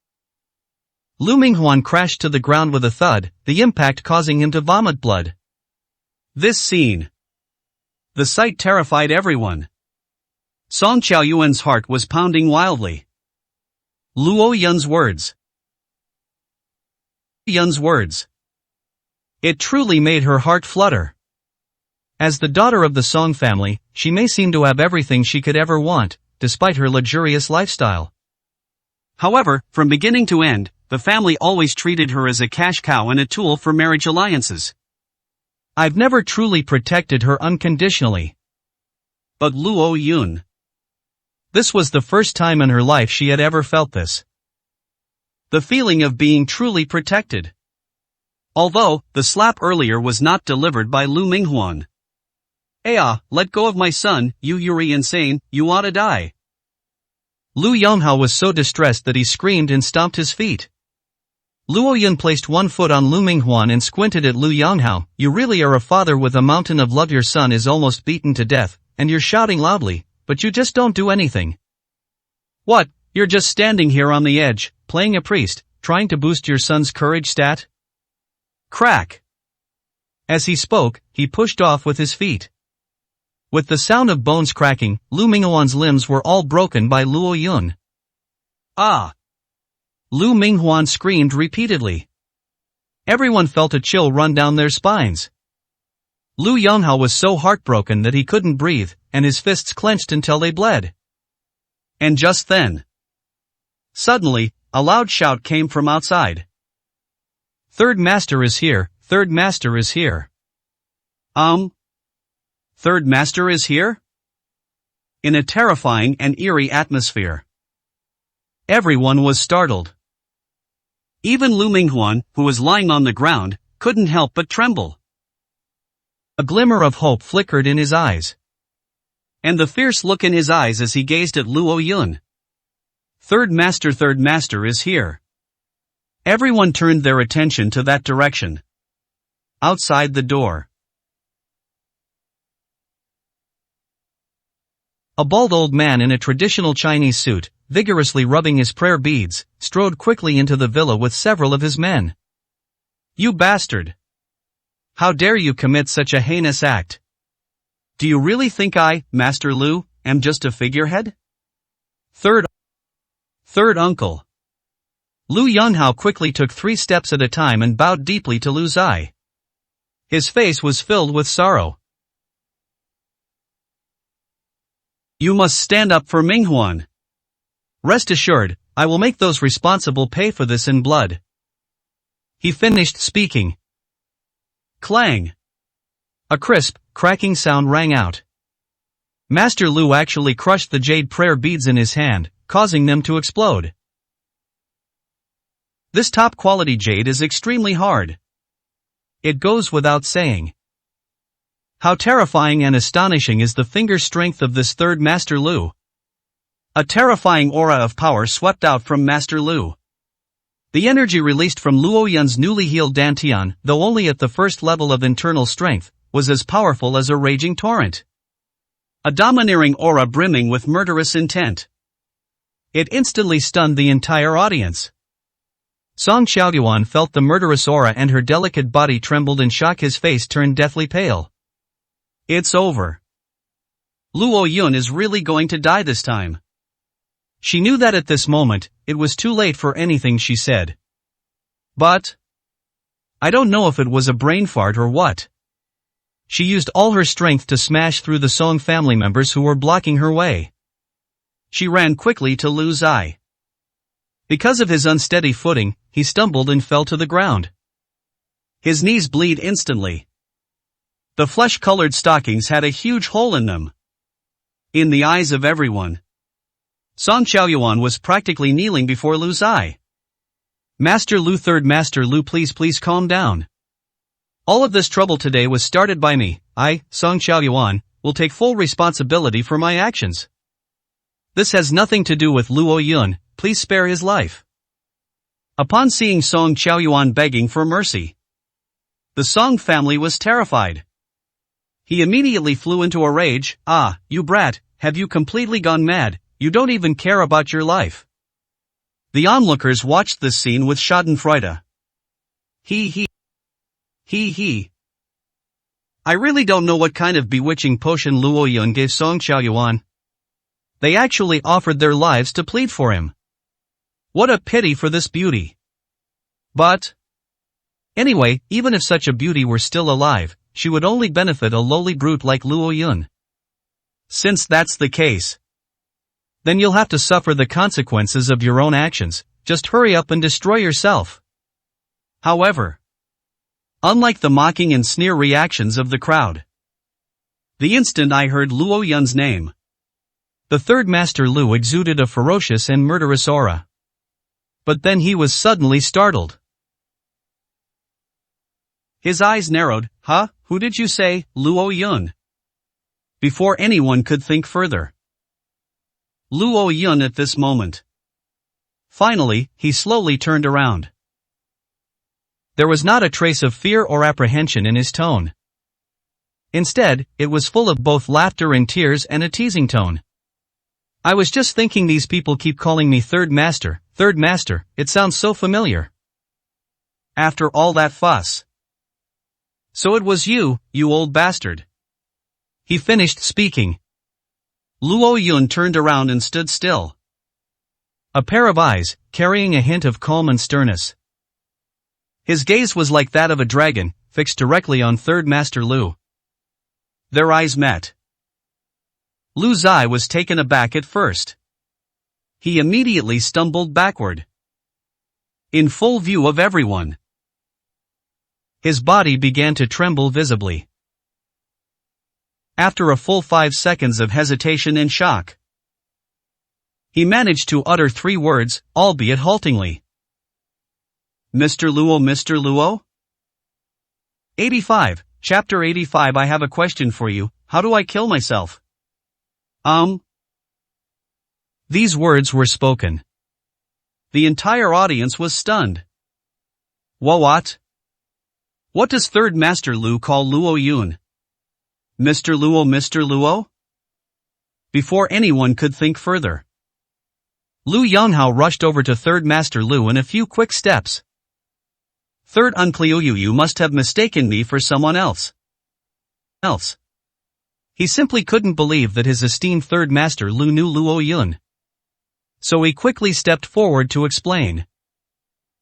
Lu Minghuan crashed to the ground with a thud, the impact causing him to vomit blood. This scene. The sight terrified everyone. Song Qiaoyuan's heart was pounding wildly. Luo Yun's words. It truly made her heart flutter. As the daughter of the Song family, she may seem to have everything she could ever want, despite her luxurious lifestyle. However, from beginning to end, the family always treated her as a cash cow and a tool for marriage alliances. I've never truly protected her unconditionally. But Luo Yun. This was the first time in her life she had ever felt this. The feeling of being truly protected. Although, the slap earlier was not delivered by Lu Minghuan. Let go of my son, you're insane, you ought to die. Lu Yonghao was so distressed that he screamed and stomped his feet. Luo Yun placed one foot on Lu Minghuan and squinted at Lu Yonghao. You really are a father with a mountain of love. Your son is almost beaten to death, and you're shouting loudly, but you just don't do anything. What, you're just standing here on the edge, playing a priest, trying to boost your son's courage stat? Crack! As he spoke, he pushed off with his feet. With the sound of bones cracking, Lu Minghuan's limbs were all broken by Luo Yun. Ah! Lu Minghuan screamed repeatedly. Everyone felt a chill run down their spines. Lu Yonghao was so heartbroken that he couldn't breathe, and his fists clenched until they bled. And just then, suddenly, a loud shout came from outside. Third Master is here, Third Master is here. Third Master is here? In a terrifying and eerie atmosphere. Everyone was startled. Even Lu Minghuan, who was lying on the ground, couldn't help but tremble. A glimmer of hope flickered in his eyes. And the fierce look in his eyes as he gazed at Luo Yun. Third Master is here. Everyone turned their attention to that direction. Outside the door. A bald old man in a traditional Chinese suit, vigorously rubbing his prayer beads, strode quickly into the villa with several of his men. You bastard! How dare you commit such a heinous act? Do you really think I, Master Lu, am just a figurehead? Third uncle. Lu Yonghao quickly took 3 steps at a time and bowed deeply to Lu Zai. His face was filled with sorrow. You must stand up for Minghuan. Rest assured, I will make those responsible pay for this in blood. He finished speaking. Clang! A crisp, cracking sound rang out. Master Lu actually crushed the jade prayer beads in his hand, causing them to explode. This top-quality jade is extremely hard. It goes without saying. How terrifying and astonishing is the finger strength of this third Master Lu. A terrifying aura of power swept out from Master Lu. The energy released from Luo Yun's newly healed Dantian, though only at the first level of internal strength, was as powerful as a raging torrent. A domineering aura brimming with murderous intent. It instantly stunned the entire audience. Song Qiaoyuan felt the murderous aura and her delicate body trembled in shock. His face turned deathly pale. It's over. Luo Yun is really going to die this time. She knew that at this moment, it was too late for anything she said. But I don't know if it was a brain fart or what. She used all her strength to smash through the Song family members who were blocking her way. She ran quickly to Lu Zai. Because of his unsteady footing, he stumbled and fell to the ground. His knees bled instantly. The flesh-colored stockings had a huge hole in them. In the eyes of everyone, Song Qiaoyuan was practically kneeling before Lu Zai. Master Lu, Third Master Lu, please calm down. All of this trouble today was started by me. I, Song Qiaoyuan, will take full responsibility for my actions. This has nothing to do with Luo Yun, please spare his life. Upon seeing Song Qiaoyuan begging for mercy, the Song family was terrified. He immediately flew into a rage. "Ah, you brat, have you completely gone mad? You don't even care about your life." The onlookers watched this scene with schadenfreude. He. I really don't know what kind of bewitching potion Luo Yun gave Song Qiaoyuan. They actually offered their lives to plead for him. What a pity for this beauty. But anyway, even if such a beauty were still alive, she would only benefit a lowly brute like Luo Yun. Since that's the case, then you'll have to suffer the consequences of your own actions. Just hurry up and destroy yourself. However, unlike the mocking and sneer reactions of the crowd, the instant I heard Luo Yun's name, the third master Lu exuded a ferocious and murderous aura. But then he was suddenly startled. His eyes narrowed. "Huh? Who did you say, Luo Yun?" Before anyone could think further, Luo Yun at this moment. Finally, he slowly turned around. There was not a trace of fear or apprehension in his tone. Instead, it was full of both laughter and tears and a teasing tone. "I was just thinking these people keep calling me Third Master, it sounds so familiar. After all that fuss. So it was you, you old bastard." He finished speaking. Luo Yun turned around and stood still. A pair of eyes, carrying a hint of calm and sternness. His gaze was like that of a dragon, fixed directly on Third Master Lu. Their eyes met. Lu Zai was taken aback at first. He immediately stumbled backward, in full view of everyone. His body began to tremble visibly. After a full 5 seconds of hesitation and shock, he managed to utter 3 words, albeit haltingly. "Mr. Luo, Mr. Luo?" 85, Chapter 85. I have a question for you. How do I kill myself? These words were spoken. The entire audience was stunned. What? What does Third Master Lu call Luo Yun? Mr. Luo, Mr. Luo? Before anyone could think further, Lu Yonghao rushed over to Third Master Lu in a few quick steps. "Third Uncle, you must have mistaken me for someone else." He simply couldn't believe that his esteemed Third Master Lu knew Luo Yun. So he quickly stepped forward to explain.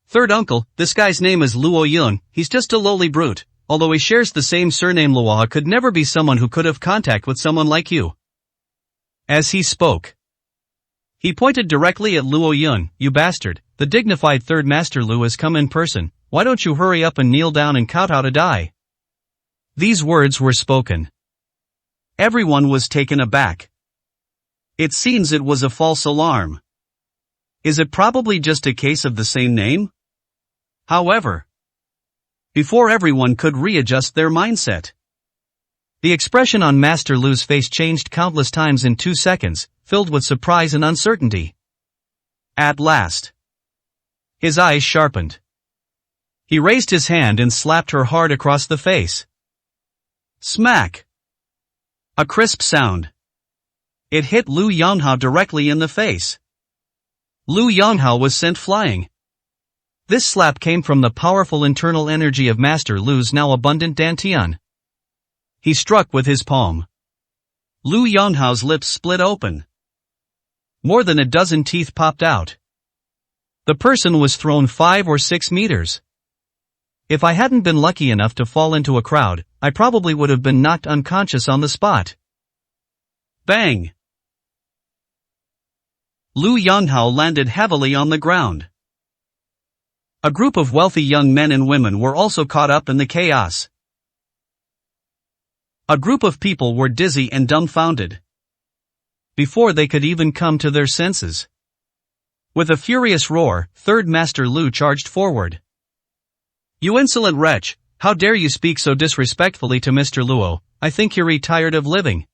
"Third Uncle, this guy's name is Luo Yun, he's just a lowly brute. Although he shares the same surname, Luo could never be someone who could have contact with someone like you." As he spoke, he pointed directly at Luo Yun. "You bastard, the dignified Third Master Lu has come in person. Why don't you hurry up and kneel down and kowtow to die?" These words were spoken. Everyone was taken aback. It seems it was a false alarm. Is it probably just a case of the same name? However, before everyone could readjust their mindset, the expression on Master Lu's face changed countless times in 2 seconds, filled with surprise and uncertainty. At last, his eyes sharpened. He raised his hand and slapped her hard across the face. Smack! A crisp sound. It hit Lu Yonghao directly in the face. Lu Yonghao was sent flying. This slap came from the powerful internal energy of Master Lu's now abundant dantian. He struck with his palm. Lu Yonghao's lips split open. More than a dozen teeth popped out. The person was thrown 5 or 6 meters. If I hadn't been lucky enough to fall into a crowd, I probably would have been knocked unconscious on the spot. Bang! Lu Yonghao landed heavily on the ground. A group of wealthy young men and women were also caught up in the chaos. A group of people were dizzy and dumbfounded before they could even come to their senses. With a furious roar, Third Master Lu charged forward. "You insolent wretch, how dare you speak so disrespectfully to Mr. Luo? I think you're tired of living."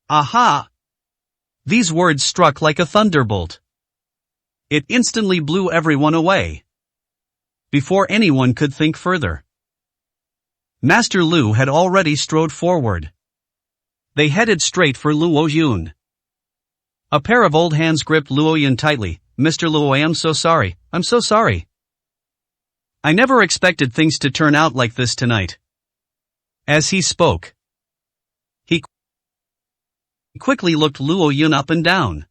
Aha! These words struck like a thunderbolt. It instantly blew everyone away. Before anyone could think further, Master Lu had already strode forward. They headed straight for Luo Yun. A pair of old hands gripped Luo Yun tightly. "Mr. Luo, I am so sorry, I'm so sorry. I never expected things to turn out like this tonight." As he spoke, he quickly looked Luo Yun up and down.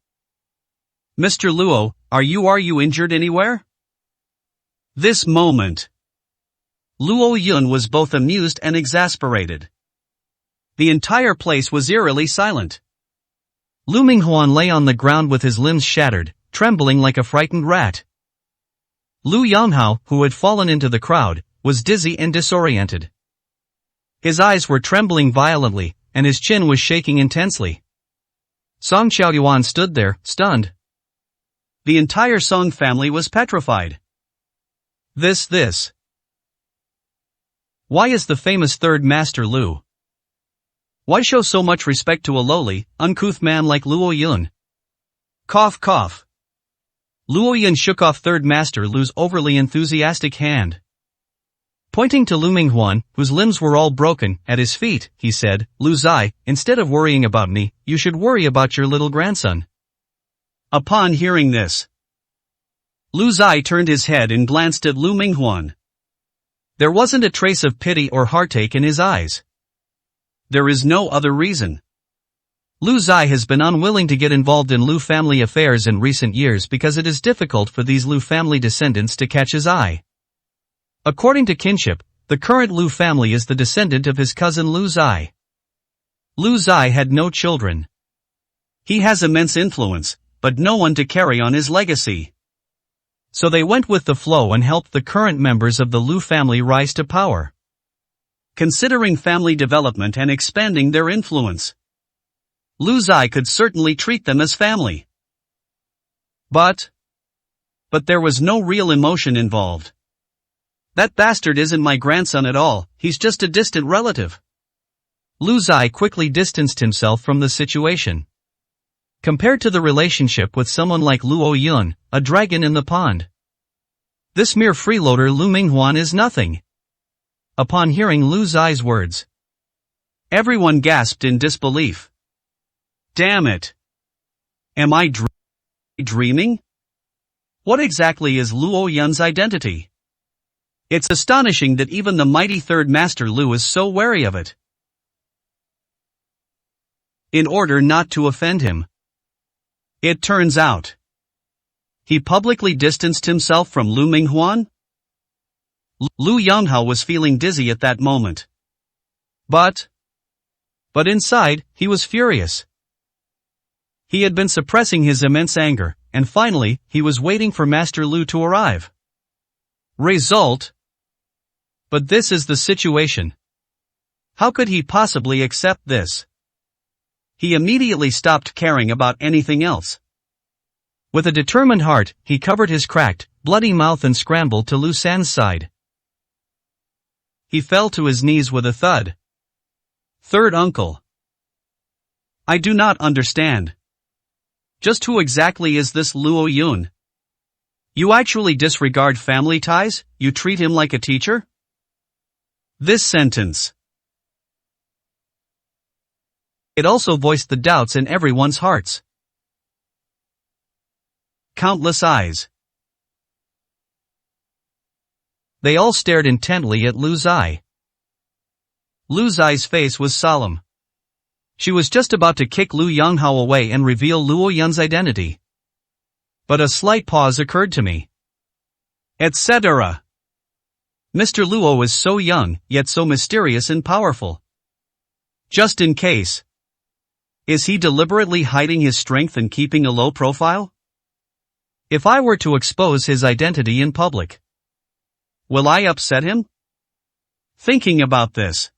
"Mr. Luo, are you injured anywhere?" This moment, Luo Yun was both amused and exasperated. The entire place was eerily silent. Lu Minghuan lay on the ground with his limbs shattered, trembling like a frightened rat. Lu Yanghao, who had fallen into the crowd, was dizzy and disoriented. His eyes were trembling violently, and his chin was shaking intensely. Song Xiaoyuan stood there, stunned. The entire Song family was petrified. This. Why is the famous third master Lu? Why show so much respect to a lowly, uncouth man like Luo Yun? Cough cough. Luo Yun shook off third master Lu's overly enthusiastic hand. Pointing to Lu Minghuan, whose limbs were all broken, at his feet, he said, "Lu Zai, instead of worrying about me, you should worry about your little grandson." Upon hearing this, Lu Zai turned his head and glanced at Lu Minghuan. There wasn't a trace of pity or heartache in his eyes. There is no other reason. Lu Zai has been unwilling to get involved in Lu family affairs in recent years because it is difficult for these Lu family descendants to catch his eye. According to kinship, the current Lu family is the descendant of his cousin Lu Zai. Lu Zai had no children. He has immense influence, but no one to carry on his legacy. So they went with the flow and helped the current members of the Lu family rise to power. Considering family development and expanding their influence, Lu Zai could certainly treat them as family. But there was no real emotion involved. "That bastard isn't my grandson at all, he's just a distant relative." Lu Zai quickly distanced himself from the situation. Compared to the relationship with someone like Luo Yun, a dragon in the pond, this mere freeloader Lu Minghuan is nothing. Upon hearing Lu Zai's words, everyone gasped in disbelief. Damn it! Am I dreaming? What exactly is Luo Yun's identity? It's astonishing that even the mighty third master Lu is so wary of it. In order not to offend him, it turns out, he publicly distanced himself from Lu Minghuan? Lu Yanghao was feeling dizzy at that moment. But inside, he was furious. He had been suppressing his immense anger, and finally, he was waiting for Master Lu to arrive. Result? But this is the situation. How could he possibly accept this? He immediately stopped caring about anything else. With a determined heart, he covered his cracked, bloody mouth and scrambled to Lu San's side. He fell to his knees with a thud. Third uncle. I do not understand. Just who exactly is this Luo Yun? You actually disregard family ties? You treat him like a teacher? This sentence. It also voiced the doubts in everyone's hearts. Countless eyes. They all stared intently at Lu Zai. Lu Zai's face was solemn. She was just about to kick Lu Yanghao away and reveal Luo Yun's identity. But a slight pause occurred to me. Etc. Mr. Luo is so young, yet so mysterious and powerful. Just in case. Is he deliberately hiding his strength and keeping a low profile? If I were to expose his identity in public, will I upset him? Thinking about this,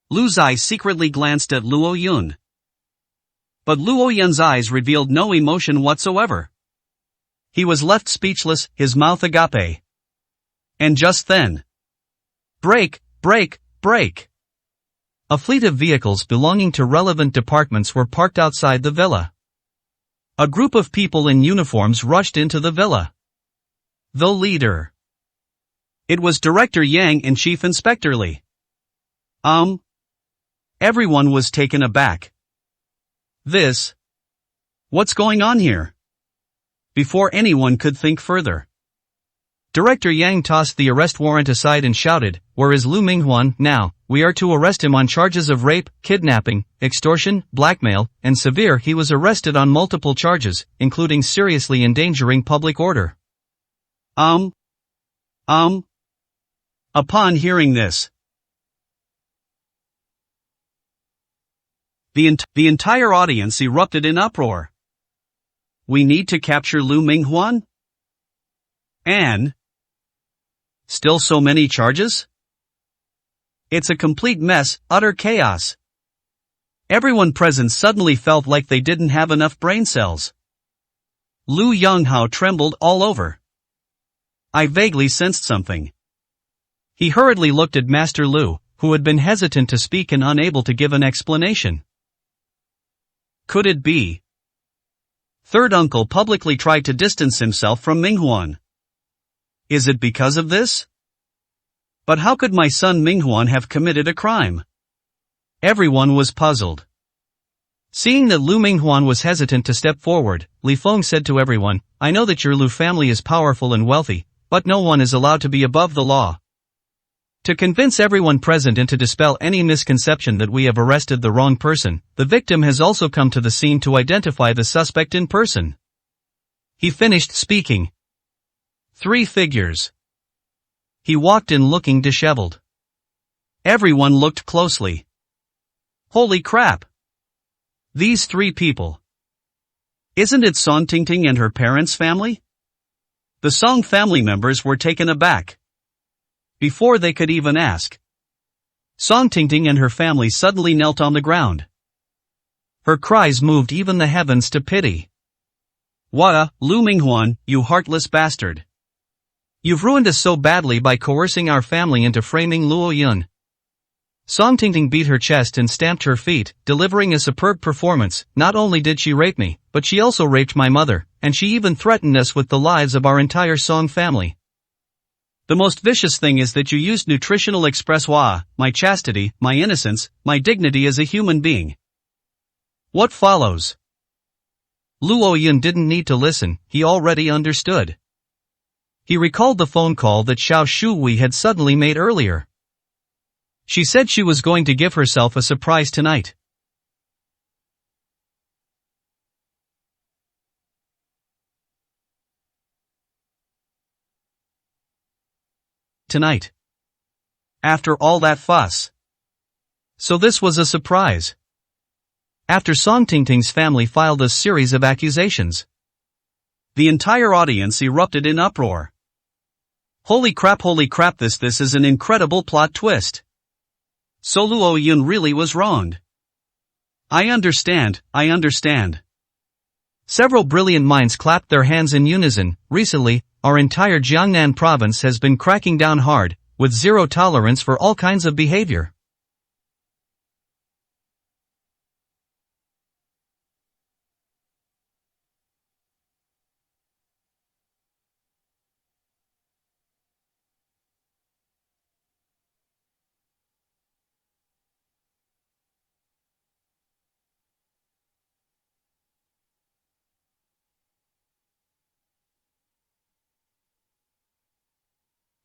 Lu Zai secretly glanced at Luo Yun. But Luo Yun's eyes revealed no emotion whatsoever. He was left speechless, his mouth agape. And just then, brake! A fleet of vehicles belonging to relevant departments were parked outside the villa. A group of people in uniforms rushed into the villa. The leader. It was Director Yang and Chief Inspector Lee. Everyone was taken aback. What's going on here? Before anyone could think further, Director Yang tossed the arrest warrant aside and shouted, "Where is Lu Minghuan now? We are to arrest him on charges of rape, kidnapping, extortion, blackmail, and severe." He was arrested on multiple charges, including seriously endangering public order. Upon hearing this, the entire audience erupted in uproar. We need to capture Lu Minghuan? And still so many charges? It's a complete mess, utter chaos. Everyone present suddenly felt like they didn't have enough brain cells. Lu Yonghao trembled all over. I vaguely sensed something. He hurriedly looked at Master Lu, who had been hesitant to speak and unable to give an explanation. Could it be? Third uncle publicly tried to distance himself from Minghuan. Is it because of this? But how could my son Minghuan have committed a crime? Everyone was puzzled. Seeing that Lu Minghuan was hesitant to step forward, Li Feng said to everyone, "I know that your Lu family is powerful and wealthy, but no one is allowed to be above the law." To convince everyone present and to dispel any misconception that we have arrested the wrong person, the victim has also come to the scene to identify the suspect in person. He finished speaking. 3 figures. He walked in looking disheveled. Everyone looked closely. Holy crap! These 3 people. Isn't it Song Tingting and her parents' family? The Song family members were taken aback. Before they could even ask, Song Tingting and her family suddenly knelt on the ground. Her cries moved even the heavens to pity. "What, Lu Minghuan, you heartless bastard! You've ruined us so badly by coercing our family into framing Luo Yun." Song Tingting beat her chest and stamped her feet, delivering a superb performance. "Not only did she rape me, but she also raped my mother, and she even threatened us with the lives of our entire Song family. The most vicious thing is that you used nutritional express my chastity, my innocence, my dignity as a human being." What follows? Luo Yun didn't need to listen, he already understood. He recalled the phone call that Xiao Shuwei had suddenly made earlier. She said she was going to give herself a surprise tonight. After all that fuss. So this was a surprise. After Song Tingting's family filed a series of accusations, the entire audience erupted in uproar. Holy crap, this is an incredible plot twist. So Luo Yun really was wronged. I understand. Several brilliant minds clapped their hands in unison. Recently, our entire Jiangnan province has been cracking down hard, with zero tolerance for all kinds of behavior.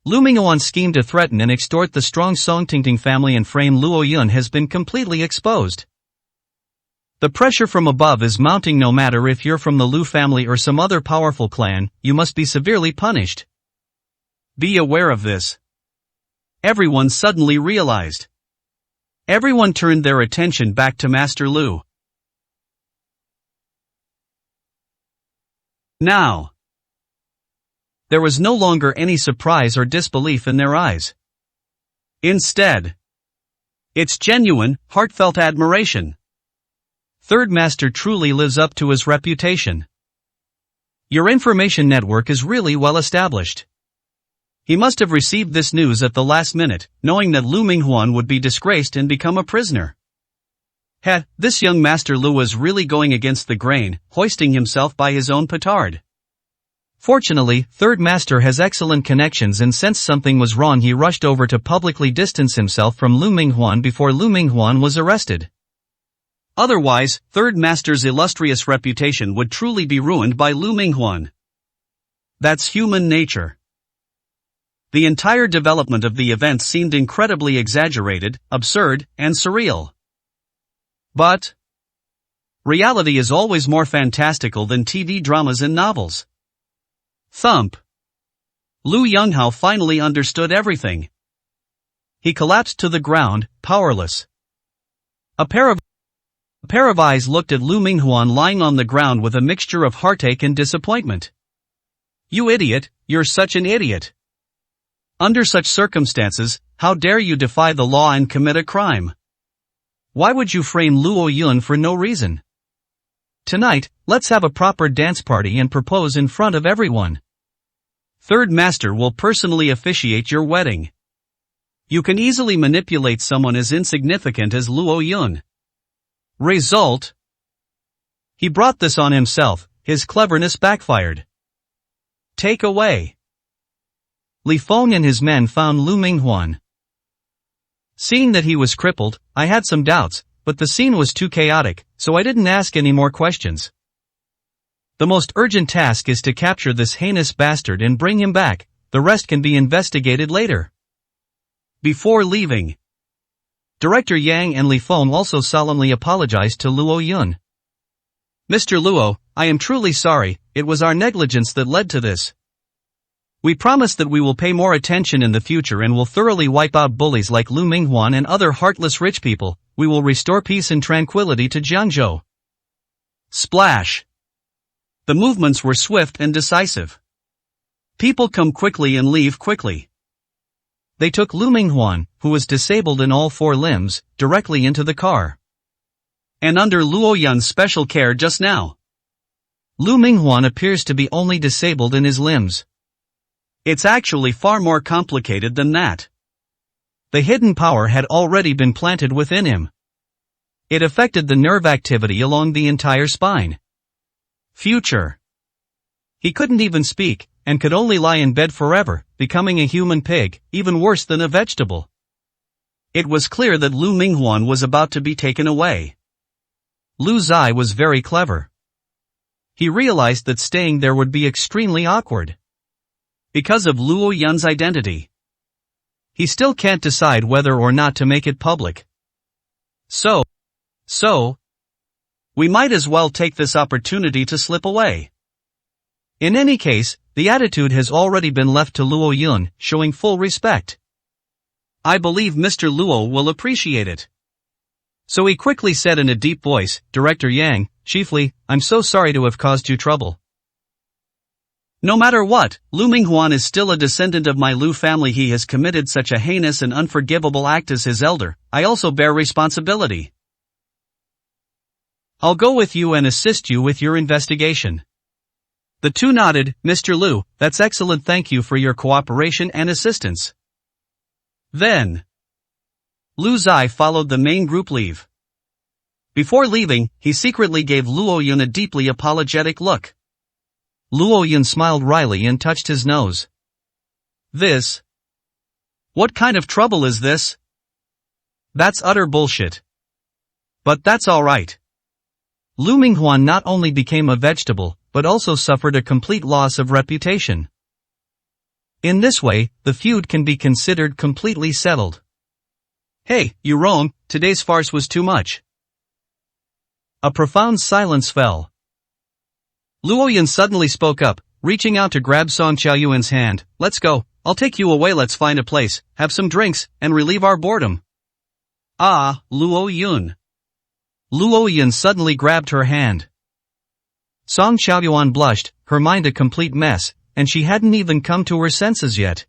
Lu Minghuan scheme to threaten and extort the strong Song Tingting family and frame Luo Yun has been completely exposed. The pressure from above is mounting. No matter if you're from the Lu family or some other powerful clan, you must be severely punished. Be aware of this. Everyone suddenly realized. Everyone turned their attention back to Master Lu. Now, there was no longer any surprise or disbelief in their eyes. Instead, it's genuine, heartfelt admiration. Third Master truly lives up to his reputation. Your information network is really well established. He must have received this news at the last minute, knowing that Lu Minghuan would be disgraced and become a prisoner. This young Master Lu was really going against the grain, hoisting himself by his own petard. Fortunately, Third Master has excellent connections and sensed something was wrong. He rushed over to publicly distance himself from Lu Minghuan before Lu Minghuan was arrested. Otherwise, Third Master's illustrious reputation would truly be ruined by Lu Minghuan. That's human nature. The entire development of the events seemed incredibly exaggerated, absurd, and surreal. But reality is always more fantastical than TV dramas and novels. Thump. Lu Yonghao finally understood everything. He collapsed to the ground, powerless. A pair of eyes looked at Lu Minghuan lying on the ground with a mixture of heartache and disappointment. You idiot, you're such an idiot. Under such circumstances, how dare you defy the law and commit a crime? Why would you frame Luo Yun for no reason? Tonight, let's have a proper dance party and propose in front of everyone. Third Master will personally officiate your wedding. You can easily manipulate someone as insignificant as Luo Yun. Result? He brought this on himself, his cleverness backfired. Take away. Li Feng and his men found Lu Minghuan. Seeing that he was crippled, I had some doubts, but the scene was too chaotic, so I didn't ask any more questions. The most urgent task is to capture this heinous bastard and bring him back, the rest can be investigated later. Before leaving, Director Yang and Li Feng also solemnly apologized to Luo Yun. Mr. Luo, I am truly sorry, it was our negligence that led to this. We promise that we will pay more attention in the future and will thoroughly wipe out bullies like Lu Minghuan and other heartless rich people. We will restore peace and tranquility to Jiangzhou. Splash. The movements were swift and decisive. People come quickly and leave quickly. They took Lu Minghuan, who was disabled in all four limbs, directly into the car. And under Luo Yun's special care just now. Lu Minghuan appears to be only disabled in his limbs. It's actually far more complicated than that. The hidden power had already been planted within him. It affected the nerve activity along the entire spine. Future. He couldn't even speak, and could only lie in bed forever, becoming a human pig, even worse than a vegetable. It was clear that Lu Minghuan was about to be taken away. Lu Zai was very clever. He realized that staying there would be extremely awkward. Because of Luo Yun's identity. He still can't decide whether or not to make it public. So, we might as well take this opportunity to slip away. In any case, the attitude has already been left to Luo Yun, showing full respect. I believe Mr. Luo will appreciate it. So he quickly said in a deep voice, Director Yang, chiefly, I'm so sorry to have caused you trouble. No matter what, Lu Minghuan is still a descendant of my Lu family. He has committed such a heinous and unforgivable act as his elder. I also bear responsibility. I'll go with you and assist you with your investigation. The two nodded. Mr. Lu, that's excellent, thank you for your cooperation and assistance. Then, Lu Zai followed the main group leave. Before leaving, he secretly gave Luo Yun a deeply apologetic look. Luo Yun smiled wryly and touched his nose. What kind of trouble is this? That's utter bullshit. But that's alright. Lu Minghuan not only became a vegetable, but also suffered a complete loss of reputation. In this way, the feud can be considered completely settled. Hey, you're wrong, today's farce was too much. A profound silence fell. Luo Yun suddenly spoke up, reaching out to grab Song Qiaoyuan's hand. Let's go, I'll take you away, let's find a place, have some drinks, and relieve our boredom. Ah, Luo Yun. Luo Yun suddenly grabbed her hand. Song Qiaoyuan blushed, her mind a complete mess, and she hadn't even come to her senses yet.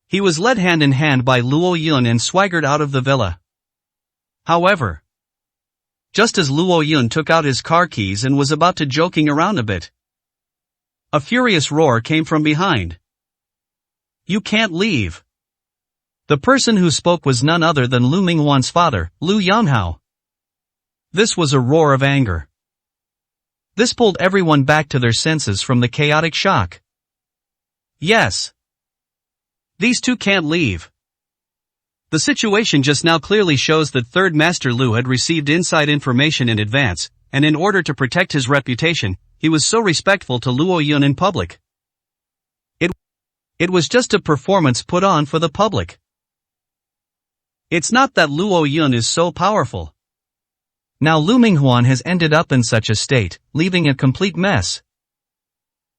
He was led hand in hand by Luo Yun and swaggered out of the villa. However, just as Luo Yun took out his car keys and was about to joking around a bit, a furious roar came from behind. You can't leave. The person who spoke was none other than Lu Minghuan's father, Lu Yonghao. This was a roar of anger. This pulled everyone back to their senses from the chaotic shock. Yes. These two can't leave. The situation just now clearly shows that Third Master Lu had received inside information in advance, and in order to protect his reputation, he was so respectful to Luo Yun in public. It was just a performance put on for the public. It's not that Luo Yun is so powerful. Now Lu Minghuan has ended up in such a state, leaving a complete mess.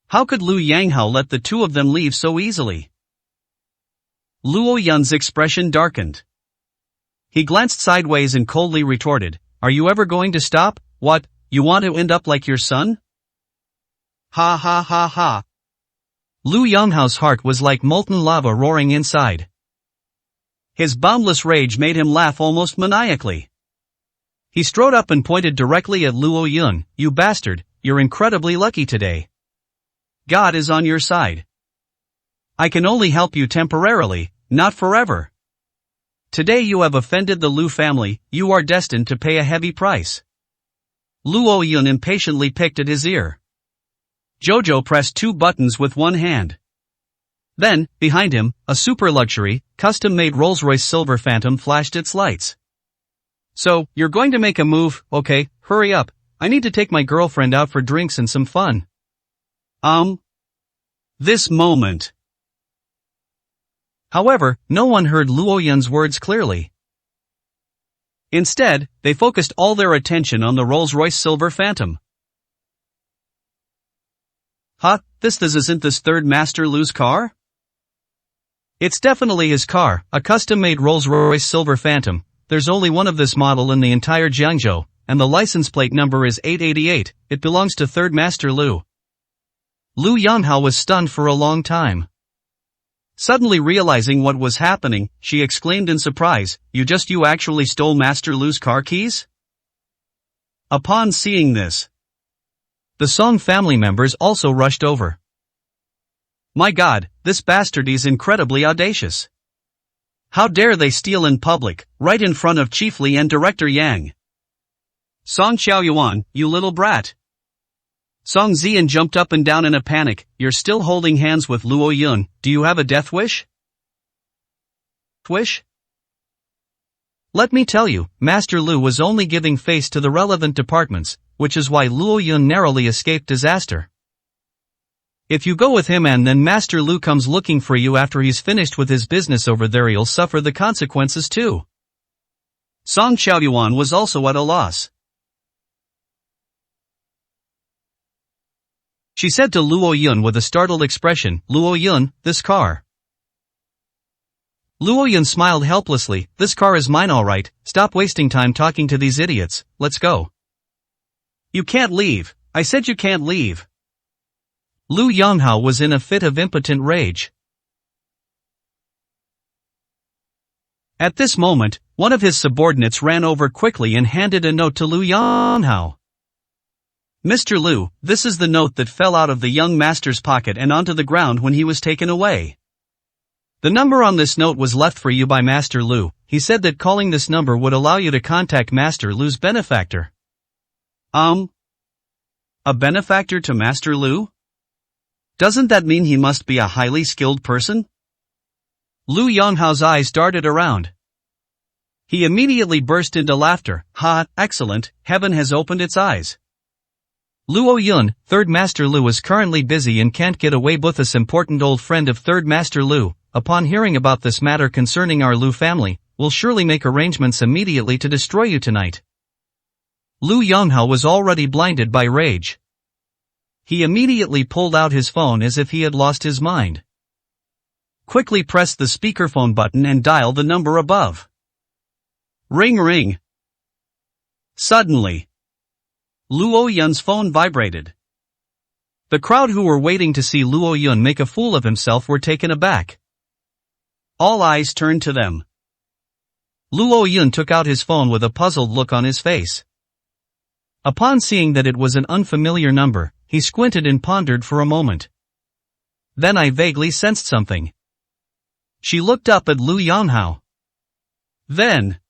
How could Lu Yanghao let the two of them leave so easily? Luo Yun's expression darkened. He glanced sideways and coldly retorted, "Are you ever going to stop? What, you want to end up like your son?" Ha ha ha ha. Lu Yanghao's heart was like molten lava roaring inside. His boundless rage made him laugh almost maniacally. He strode up and pointed directly at Luo Yun. "You bastard, you're incredibly lucky today. God is on your side. I can only help you temporarily, not forever. Today you have offended the Lu family, you are destined to pay a heavy price." Luo Yun impatiently picked at his ear. Jojo pressed two buttons with one hand. Then, behind him, a super luxury, custom-made Rolls-Royce Silver Phantom flashed its lights. "So, you're going to make a move, okay, hurry up, I need to take my girlfriend out for drinks and some fun." This moment. However, no one heard Luo Yun's words clearly. Instead, they focused all their attention on the Rolls-Royce Silver Phantom. "Huh, this isn't this Third Master Lu's car?" "It's definitely his car, a custom-made Rolls-Royce Silver Phantom. There's only one of this model in the entire Jiangzhou, and the license plate number is 888, it belongs to Third Master Lu." Lu Yanghao was stunned for a long time. Suddenly realizing what was happening, she exclaimed in surprise, You actually stole Master Lu's car keys?" Upon seeing this, the Song family members also rushed over. "My God, this bastard is incredibly audacious. How dare they steal in public, right in front of Chief Li and Director Yang. Song Xiaoyuan, you little brat." Song Zian jumped up and down in a panic. "You're still holding hands with Luo Yun, do you have a death wish?" "Wish?" "Let me tell you, Master Lu was only giving face to the relevant departments, which is why Luo Yun narrowly escaped disaster. If you go with him and then Master Lu comes looking for you after he's finished with his business over there, you'll suffer the consequences too." Song Xiaoyuan was also at a loss. She said to Luo Yun with a startled expression, "Luo Yun, this car." Luo Yun smiled helplessly, "This car is mine alright, stop wasting time talking to these idiots, let's go." "You can't leave, I said you can't leave." Lu Yanghao was in a fit of impotent rage. At this moment, one of his subordinates ran over quickly and handed a note to Lu Yanghao. "Mr. Lu, this is the note that fell out of the young master's pocket and onto the ground when he was taken away. The number on this note was left for you by Master Lu. He said that calling this number would allow you to contact Master Lu's benefactor." A benefactor to Master Lu? Doesn't that mean he must be a highly skilled person? Lu Yonghao's eyes darted around. He immediately burst into laughter. "Ha, excellent, heaven has opened its eyes. Luo Yun, Third Master Lu is currently busy and can't get away with this important old friend of Third Master Lu. Upon hearing about this matter concerning our Lu family, we'll surely make arrangements immediately to destroy you tonight." Lu Yonghao was already blinded by rage. He immediately pulled out his phone as if he had lost his mind. Quickly pressed the speakerphone button and dialed the number above. Ring ring. Suddenly, Luo Yun's phone vibrated. The crowd who were waiting to see Luo Yun make a fool of himself were taken aback. All eyes turned to them. Luo Yun took out his phone with a puzzled look on his face. Upon seeing that it was an unfamiliar number, he squinted and pondered for a moment. Then I vaguely sensed something. She looked up at Lu Yonghao. Then,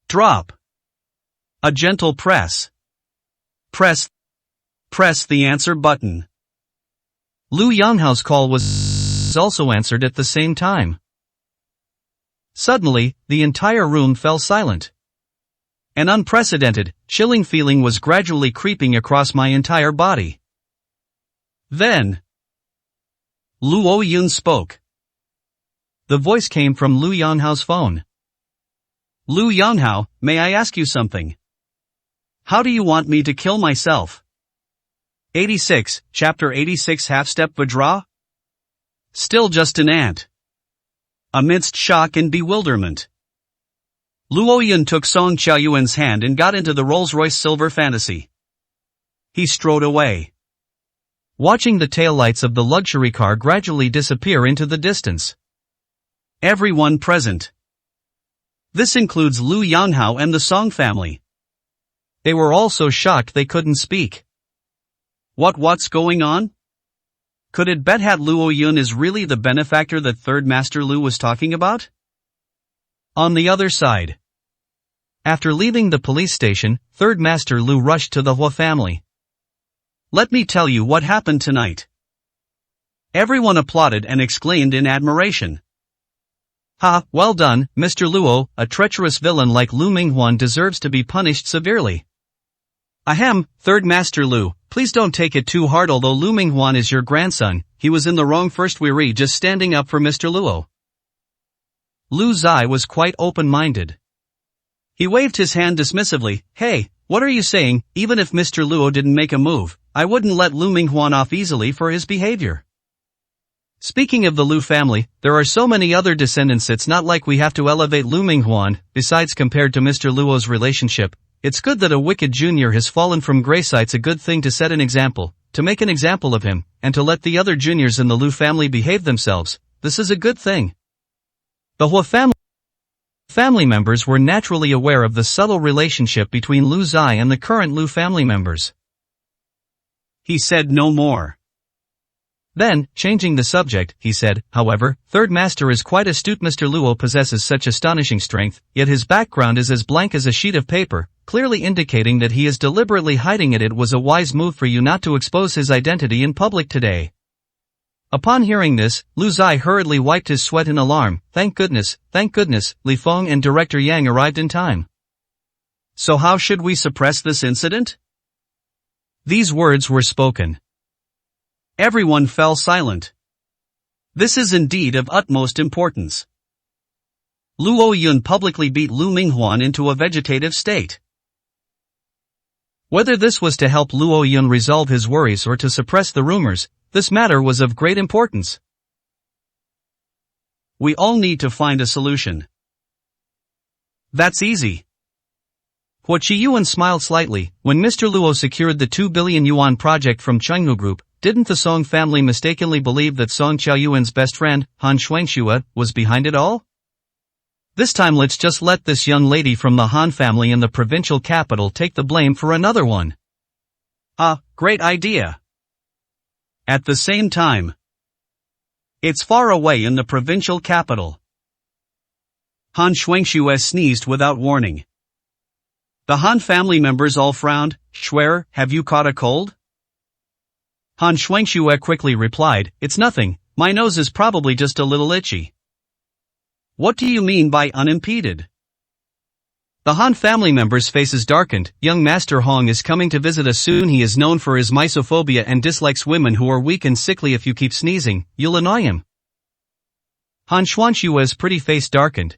drop. A gentle press. Press the answer button. Lu Yanghao's call was also answered at the same time. Suddenly, the entire room fell silent. An unprecedented, chilling feeling was gradually creeping across my entire body. Then, Luo Yun spoke. The voice came from Lu Yanghao's phone. Lu Yanghao, may I ask you something? How do you want me to kill myself? 86, Chapter 86 Half-Step Vajra? Still just an ant. Amidst shock and bewilderment, Luo Yun took Song Qiaoyuan's hand and got into the Rolls-Royce Silver Fantasy. He strode away, watching the taillights of the luxury car gradually disappear into the distance. Everyone present, this includes Lu Yanghao and the Song family, they were all so shocked they couldn't speak. What's going on? Could it bet that Luo Yun is really the benefactor that Third Master Lu was talking about? On the other side, after leaving the police station, Third Master Lu rushed to the Hua family. Let me tell you what happened tonight. Everyone applauded and exclaimed in admiration. Ha, well done, Mr. Luo, a treacherous villain like Lu Minghuan deserves to be punished severely. Ahem, Third Master Lu, please don't take it too hard. Although Lu Minghuan is your grandson, he was in the wrong first. We're just standing up for Mr. Luo. Lu Zai was quite open-minded. He waved his hand dismissively. Hey, what are you saying? Even if Mr. Luo didn't make a move, I wouldn't let Lu Minghuan off easily for his behavior. Speaking of the Lu family, there are so many other descendants, it's not like we have to elevate Lu Minghuan. Besides, compared to Mr. Luo's relationship, it's good that a wicked junior has fallen from grace. It's a good thing to set an example, to make an example of him, and to let the other juniors in the Lu family behave themselves. This is a good thing. The Hua family members were naturally aware of the subtle relationship between Lu Zai and the current Lu family members. He said no more. Then, changing the subject, he said, however, Third Master is quite astute. Mr. Luo possesses such astonishing strength, yet his background is as blank as a sheet of paper, clearly indicating that he is deliberately hiding it. It was a wise move for you not to expose his identity in public today. Upon hearing this, Lu Zai hurriedly wiped his sweat in alarm. Thank goodness, Li Feng and Director Yang arrived in time. So how should we suppress this incident? These words were spoken. Everyone fell silent. This is indeed of utmost importance. Luo Yun publicly beat Lu Minghuan into a vegetative state. Whether this was to help Luo Yun resolve his worries or to suppress the rumors, this matter was of great importance. We all need to find a solution. That's easy. Hua Qiyuan smiled slightly. When Mr. Luo secured the 2 billion yuan project from Chenghu Group, didn't the Song family mistakenly believe that Song Qiaoyuan's best friend, Han Shuangxue, was behind it all? This time let's just let this young lady from the Han family in the provincial capital take the blame for another one. Ah, great idea. At the same time, it's far away in the provincial capital. Han Shuangxue sneezed without warning. The Han family members all frowned. Schwer, have you caught a cold? Han Shuangxue quickly replied, it's nothing, my nose is probably just a little itchy. What do you mean by unimpeded? The Han family members' faces darkened. Young Master Hong is coming to visit us soon. He is known for his misophobia and dislikes women who are weak and sickly. If you keep sneezing, you'll annoy him. Han Shuangxue's pretty face darkened.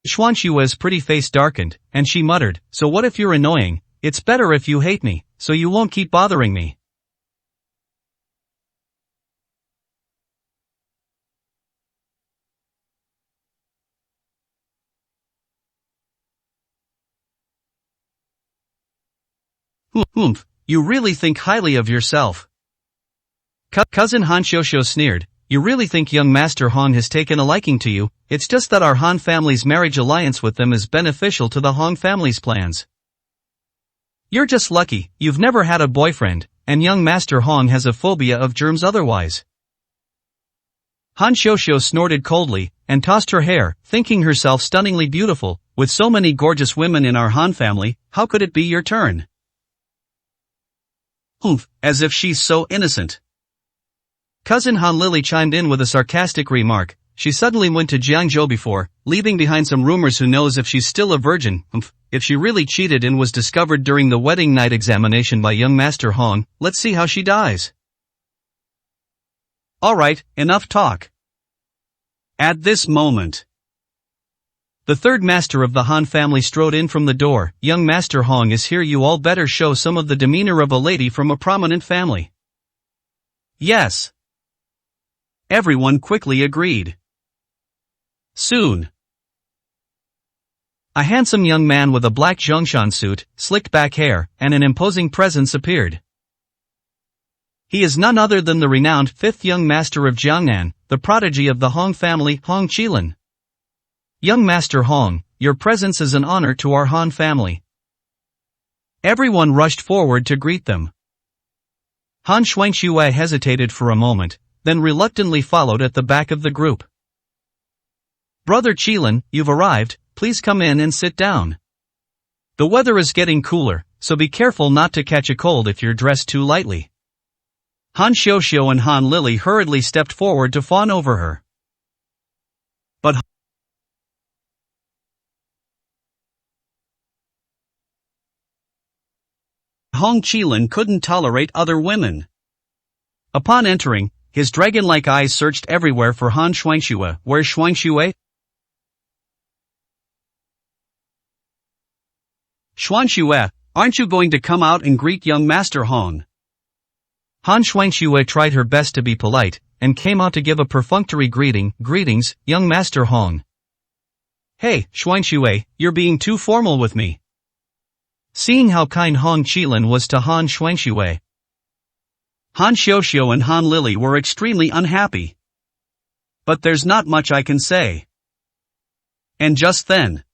Shuangxue's pretty face darkened, and she muttered, so what if you're annoying? It's better if you hate me, so you won't keep bothering me. Humph, you really think highly of yourself. Cousin Han Xiaoxiao sneered. You really think young Master Hong has taken a liking to you? It's just that our Han family's marriage alliance with them is beneficial to the Hong family's plans. You're just lucky, you've never had a boyfriend, and young Master Hong has a phobia of germs otherwise. Han Xiaoxiao snorted coldly, and tossed her hair, thinking herself stunningly beautiful. With so many gorgeous women in our Han family, how could it be your turn? Humph, as if she's so innocent. Cousin Han Lily chimed in with a sarcastic remark. She suddenly went to Jiangzhou before, leaving behind some rumors. Who knows if she's still a virgin. If she really cheated and was discovered during the wedding night examination by young Master Hong, let's see how she dies. Alright, enough talk. At this moment, the third master of the Han family strode in from the door. Young Master Hong is here. You all better show some of the demeanor of a lady from a prominent family. Yes. Everyone quickly agreed. Soon, a handsome young man with a black Zhongshan suit, slicked back hair, and an imposing presence appeared. He is none other than the renowned fifth young master of Jiangnan, the prodigy of the Hong family, Hong Qilin. Young Master Hong, your presence is an honor to our Han family. Everyone rushed forward to greet them. Han Xuanxue hesitated for a moment, then reluctantly followed at the back of the group. Brother Qilin, you've arrived, please come in and sit down. The weather is getting cooler, so be careful not to catch a cold if you're dressed too lightly. Han Xiaoxiao and Han Lily hurriedly stepped forward to fawn over her. But Hong Qilin couldn't tolerate other women. Upon entering, his dragon-like eyes searched everywhere for Han Xuanxue. Where's Xuanxue? Xuanxue, aren't you going to come out and greet young Master Hong? Han Xuanxue tried her best to be polite, and came out to give a perfunctory greeting. Greetings, young Master Hong. Hey, Xuanxue, you're being too formal with me. Seeing how kind Hong Qilin was to Han Xuanxue, Han Xiaoxiao and Han Lily were extremely unhappy. But there's not much I can say. And just then,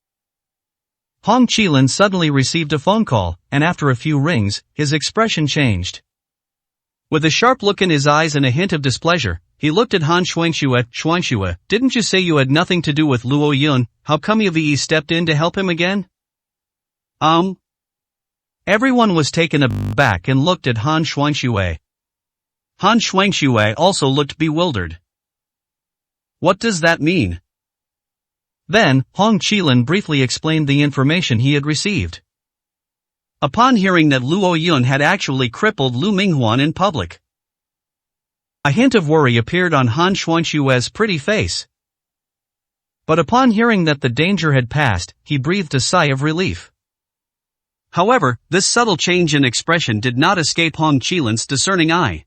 Hong Qilin suddenly received a phone call, and after a few rings, his expression changed. With a sharp look in his eyes and a hint of displeasure, he looked at Han Xuanxue. Xuanxue, didn't you say you had nothing to do with Luo Yun? How come you stepped in to help him again? Everyone was taken aback and looked at Han Xuanxue. Han Xuanxue also looked bewildered. What does that mean? Then, Hong Qilin briefly explained the information he had received. Upon hearing that Luo Yun had actually crippled Lu Minghuan in public, a hint of worry appeared on Han Xuanxue's pretty face. But upon hearing that the danger had passed, he breathed a sigh of relief. However, this subtle change in expression did not escape Hong Qilin's discerning eye.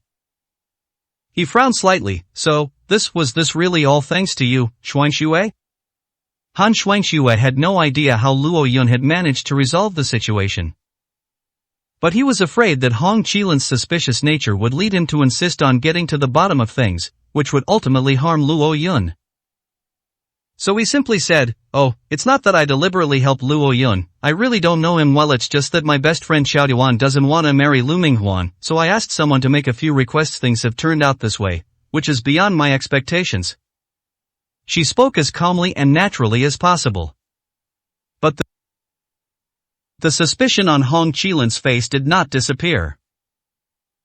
He frowned slightly. So, was this really all thanks to you, Xuanxue? Han Xuanxue had no idea how Luo Yun had managed to resolve the situation. But he was afraid that Hong Qilin's suspicious nature would lead him to insist on getting to the bottom of things, which would ultimately harm Luo Yun. So he simply said, "Oh, it's not that I deliberately helped Luo Yun, I really don't know him well, it's just that my best friend Xiao Duan doesn't want to marry Lu Minghuan, so I asked someone to make a few requests. Things have turned out this way, which is beyond my expectations." She spoke as calmly and naturally as possible. But the suspicion on Hong Qilin's face did not disappear.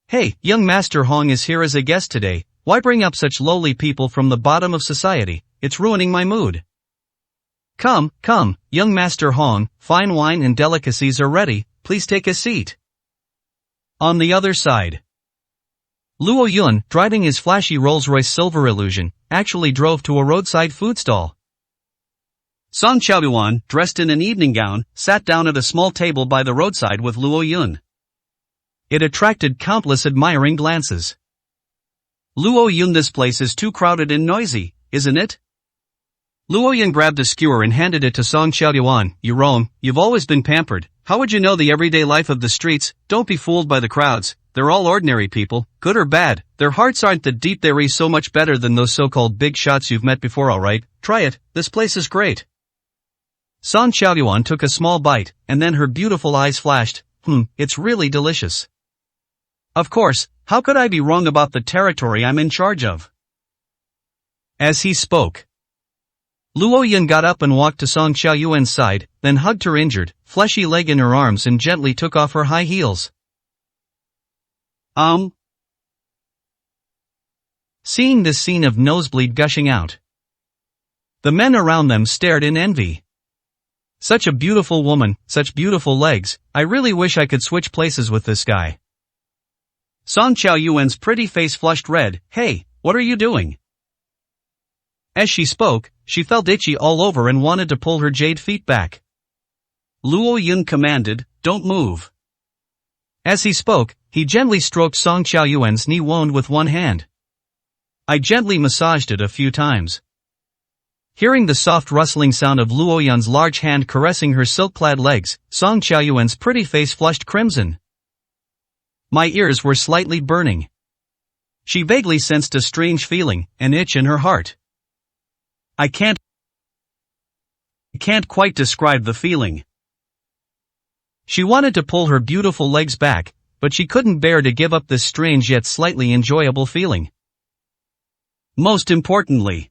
"Hey, young Master Hong is here as a guest today, why bring up such lowly people from the bottom of society? It's ruining my mood. Come, young Master Hong, fine wine and delicacies are ready, please take a seat." On the other side, Luo Yun, driving his flashy Rolls-Royce Silver Illusion, actually drove to a roadside food stall. Song Xiaoduan, dressed in an evening gown, sat down at a small table by the roadside with Luo Yun. It attracted countless admiring glances. "Luo Yun, this place is too crowded and noisy, isn't it?" Luo Yun grabbed a skewer and handed it to Song Xiaoduan. "You've always been pampered, how would you know the everyday life of the streets? Don't be fooled by the crowds, they're all ordinary people, good or bad, their hearts aren't that deep, they're so much better than those so-called big shots you've met before, alright, try it, this place is great. Song Xiaoyuan took a small bite, and then her beautiful eyes flashed, it's really delicious. Of course, how could I be wrong about the territory I'm in charge of? As he spoke, Luo Yun got up and walked to Song Xiaoyuan's side, then hugged her injured, fleshy leg in her arms and gently took off her high heels. Seeing this scene of nosebleed gushing out, the men around them stared in envy. Such a beautiful woman, such beautiful legs, I really wish I could switch places with this guy. Song Xiaoyuan's pretty face flushed red. Hey, what are you doing? As she spoke, she felt itchy all over and wanted to pull her jade feet back. Luo Yun commanded, don't move. As he spoke, he gently stroked Song Xiaoyuan's knee wound with one hand. I gently massaged it a few times. Hearing the soft rustling sound of Luo Yun's large hand caressing her silk-clad legs, Song Xiaoyuan's pretty face flushed crimson. My ears were slightly burning. She vaguely sensed a strange feeling, an itch in her heart. I can't quite describe the feeling. She wanted to pull her beautiful legs back, but she couldn't bear to give up this strange yet slightly enjoyable feeling. Most importantly,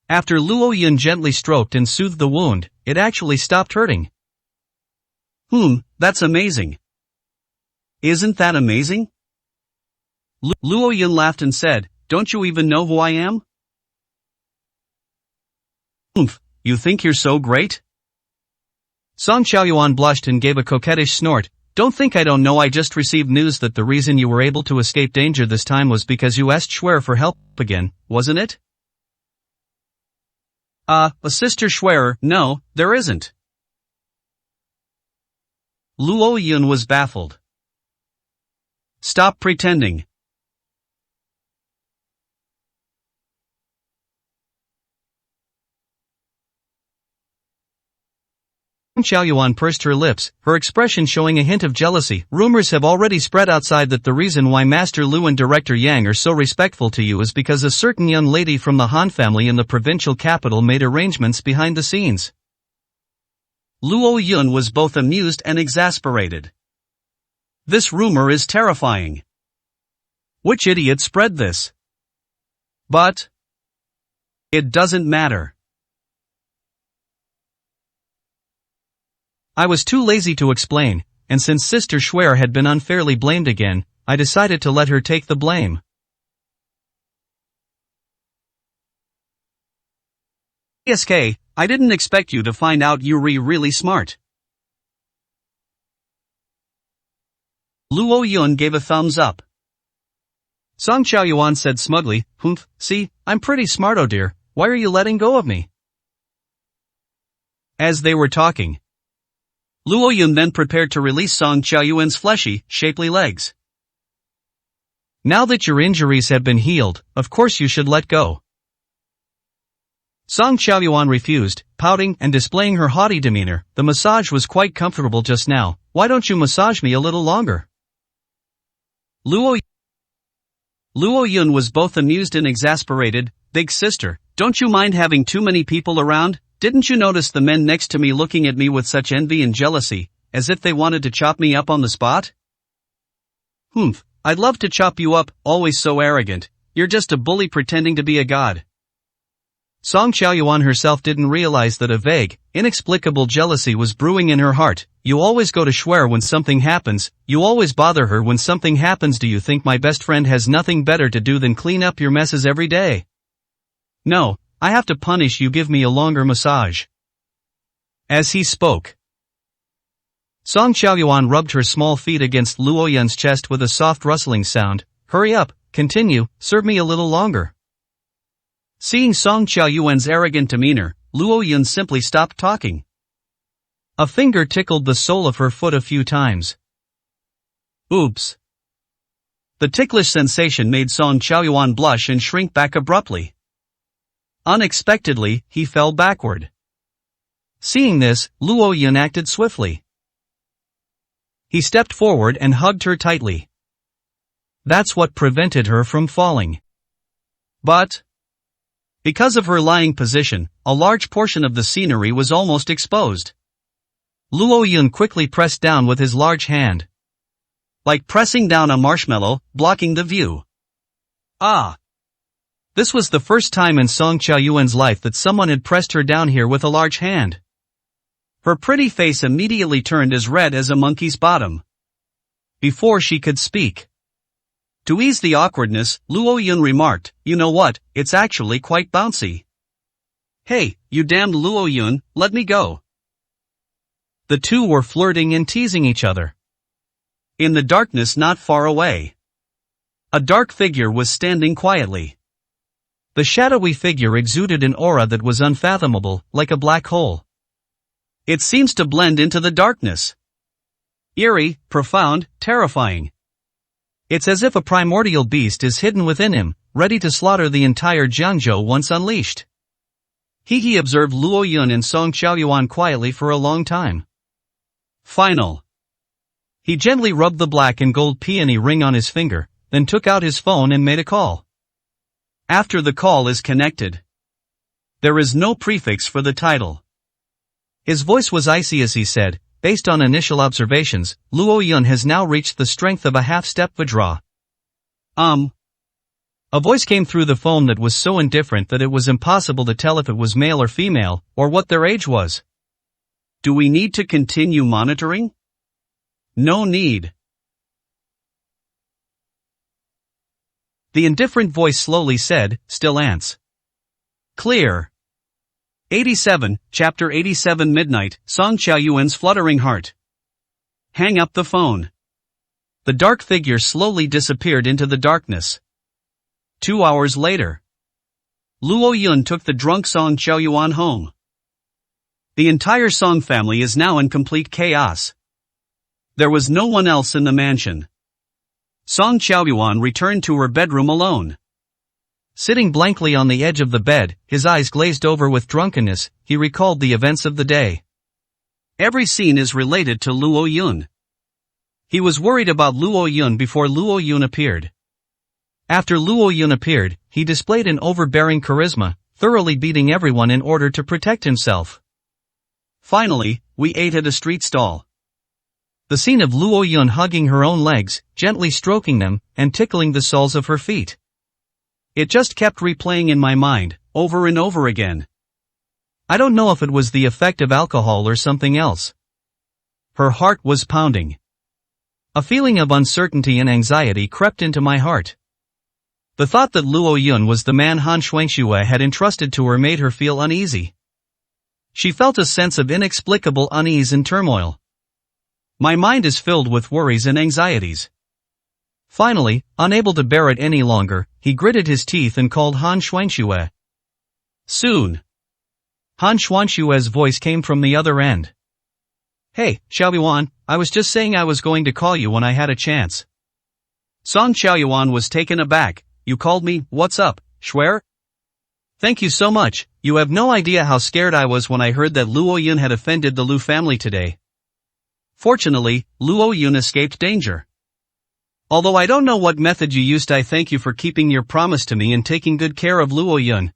after Luo Yun gently stroked and soothed the wound, it actually stopped hurting. That's amazing. Isn't that amazing? Luo Yun laughed and said, don't you even know who I am? You think you're so great? Song Xiaoyuan blushed and gave a coquettish snort. Don't think I don't know, I just received news that the reason you were able to escape danger this time was because you asked Schwer for help again, wasn't it? A sister Schwer, no, there isn't. Luo Yun was baffled. Stop pretending. Xiaoyuan pursed her lips, her expression showing a hint of jealousy. Rumors have already spread outside that the reason why Master Lu and Director Yang are so respectful to you is because a certain young lady from the Han family in the provincial capital made arrangements behind the scenes. Luo Yun was both amused and exasperated. This rumor is terrifying. Which idiot spread this? But it doesn't matter. I was too lazy to explain, and since Sister Schwer had been unfairly blamed again, I decided to let her take the blame. SK, I didn't expect you to find out you're really smart. Luo Yun gave a thumbs up. Song Xiaoyuan said smugly, see, I'm pretty smart, oh dear, why are you letting go of me? As they were talking, Luo Yun then prepared to release Song Xiaoyuan's fleshy, shapely legs. Now that your injuries have been healed, of course you should let go. Song Xiaoyuan refused, pouting and displaying her haughty demeanor. The massage was quite comfortable just now, why don't you massage me a little longer? Luo Yun was both amused and exasperated. Big sister, don't you mind having too many people around? Didn't you notice the men next to me looking at me with such envy and jealousy, as if they wanted to chop me up on the spot? I'd love to chop you up, always so arrogant, you're just a bully pretending to be a god. Song Xiaoyuan herself didn't realize that a vague, inexplicable jealousy was brewing in her heart. You always go to Schwer when something happens, you always bother her when something happens. Do you think my best friend has nothing better to do than clean up your messes every day? No, I have to punish you, give me a longer massage. As he spoke, Song Xiaoyuan rubbed her small feet against Luo Yun's chest with a soft rustling sound. Hurry up, continue, serve me a little longer. Seeing Song Xiaoyuan's arrogant demeanor, Luo Yun simply stopped talking. A finger tickled the sole of her foot a few times. Oops. The ticklish sensation made Song Xiaoyuan blush and shrink back abruptly. Unexpectedly, he fell backward. Seeing this, Luo Yun acted swiftly. He stepped forward and hugged her tightly. That's what prevented her from falling. But, because of her lying position, a large portion of the scenery was almost exposed. Luo Yun quickly pressed down with his large hand. Like pressing down a marshmallow, blocking the view. Ah! This was the first time in Song Qiaoyuan's life that someone had pressed her down here with a large hand. Her pretty face immediately turned as red as a monkey's bottom. Before she could speak. To ease the awkwardness, Luo Yun remarked, "You know what, it's actually quite bouncy." "Hey, you damned Luo Yun, let me go." The two were flirting and teasing each other. In the darkness not far away, a dark figure was standing quietly. The shadowy figure exuded an aura that was unfathomable, like a black hole. It seems to blend into the darkness. Eerie, profound, terrifying. It's as if a primordial beast is hidden within him, ready to slaughter the entire Jiangzhou once unleashed. He observed Luo Yun and Song Qiaoyuan quietly for a long time. Final. He gently rubbed the black and gold peony ring on his finger, then took out his phone and made a call. After the call is connected, there is no prefix for the title. His voice was icy as he said, "Based on initial observations, Luo Yun has now reached the strength of a half-step Vajra." A voice came through the phone that was so indifferent that it was impossible to tell if it was male or female, or what their age was. "Do we need to continue monitoring?" "No need." The indifferent voice slowly said, "Still ants." Clear. 87, Chapter 87 Midnight, Song Qiaoyuan's fluttering heart. Hang up the phone. The dark figure slowly disappeared into the darkness. 2 hours later, Luo Yun took the drunk Song Qiaoyuan home. The entire Song family is now in complete chaos. There was no one else in the mansion. Song Qiaoyuan returned to her bedroom alone. Sitting blankly on the edge of the bed, his eyes glazed over with drunkenness, he recalled the events of the day. Every scene is related to Luo Yun. He was worried about Luo Yun before Luo Yun appeared. After Luo Yun appeared, he displayed an overbearing charisma, thoroughly beating everyone in order to protect himself. Finally, we ate at a street stall. The scene of Luo Yun hugging her own legs, gently stroking them, and tickling the soles of her feet. It just kept replaying in my mind, over and over again. I don't know if it was the effect of alcohol or something else. Her heart was pounding. A feeling of uncertainty and anxiety crept into my heart. The thought that Luo Yun was the man Han Shuangxue had entrusted to her made her feel uneasy. She felt a sense of inexplicable unease and turmoil. My mind is filled with worries and anxieties. Finally, unable to bear it any longer, he gritted his teeth and called Han Shuangxue. Soon. Han Shuangxue's voice came from the other end. Hey, Xiaoyuan, I was just saying I was going to call you when I had a chance. Song Qiaoyuan was taken aback. You called me, what's up, Schwer? Thank you so much, you have no idea how scared I was when I heard that Luo Yun had offended the Lu family today. Fortunately, Luo Yun escaped danger. Although I don't know what method you used, I thank you for keeping your promise to me and taking good care of Luo Yun.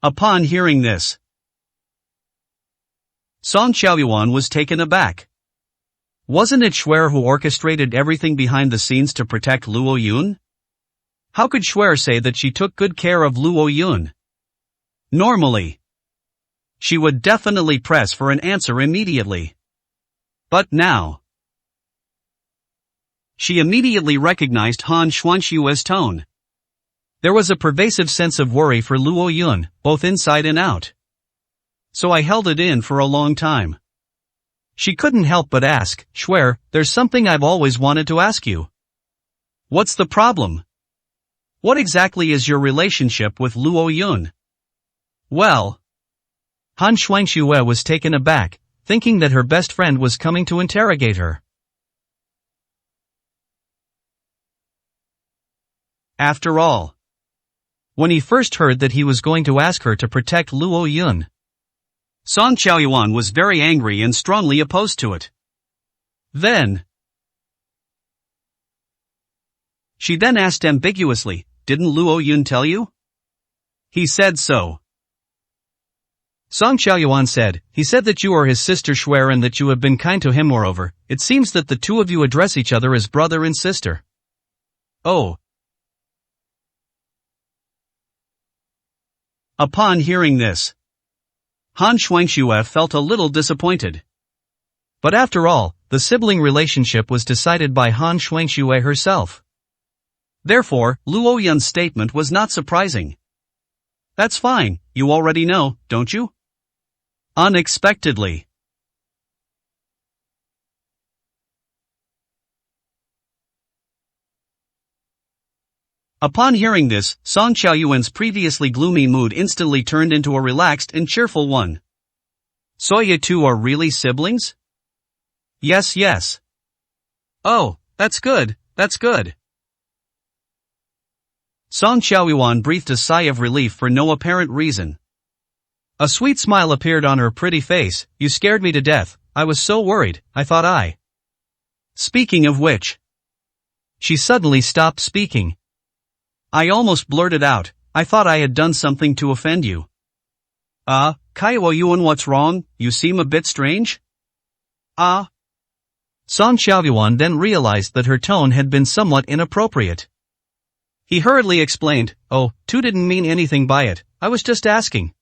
Upon hearing this, Song Qiaoyuan was taken aback. Wasn't it Schwer who orchestrated everything behind the scenes to protect Luo Yun? How could Schwer say that she took good care of Luo Yun? Normally, she would definitely press for an answer immediately. But now, she immediately recognized Han Shuangxue's tone. There was a pervasive sense of worry for Luo Yun, both inside and out. So I held it in for a long time. She couldn't help but ask, Schwer, there's something I've always wanted to ask you. What's the problem? What exactly is your relationship with Luo Yun? Well, Han Shuangxue was taken aback, thinking that her best friend was coming to interrogate her. After all, when he first heard that he was going to ask her to protect Luo Yun, Song Qiaoyuan was very angry and strongly opposed to it. Then, She then asked ambiguously, "Didn't Luo Yun tell you?" "He said so." Song Xiaoyuan said, "He said that you are his sister Shuer and that you have been kind to him. Moreover, it seems that the two of you address each other as brother and sister." "Oh." Upon hearing this, Han Shuangxue felt a little disappointed. But after all, the sibling relationship was decided by Han Shuangxue herself. Therefore, Luo Yun's statement was not surprising. "That's fine, you already know, don't you?" Unexpectedly. Upon hearing this, Song Xiaoyuan's previously gloomy mood instantly turned into a relaxed and cheerful one. "So you two are really siblings?" "Yes, yes." "Oh, that's good, that's good." Song Xiaoyuan breathed a sigh of relief for no apparent reason. A sweet smile appeared on her pretty face. "You scared me to death, I was so worried, I thought I." Speaking of which. She suddenly stopped speaking. I almost blurted out, "I thought I had done something to offend you." Kaiwo Yuan, what's wrong? You seem a bit strange?" Song Xiaoyuan then realized that her tone had been somewhat inappropriate. He hurriedly explained, "Oh, Tu didn't mean anything by it, I was just asking.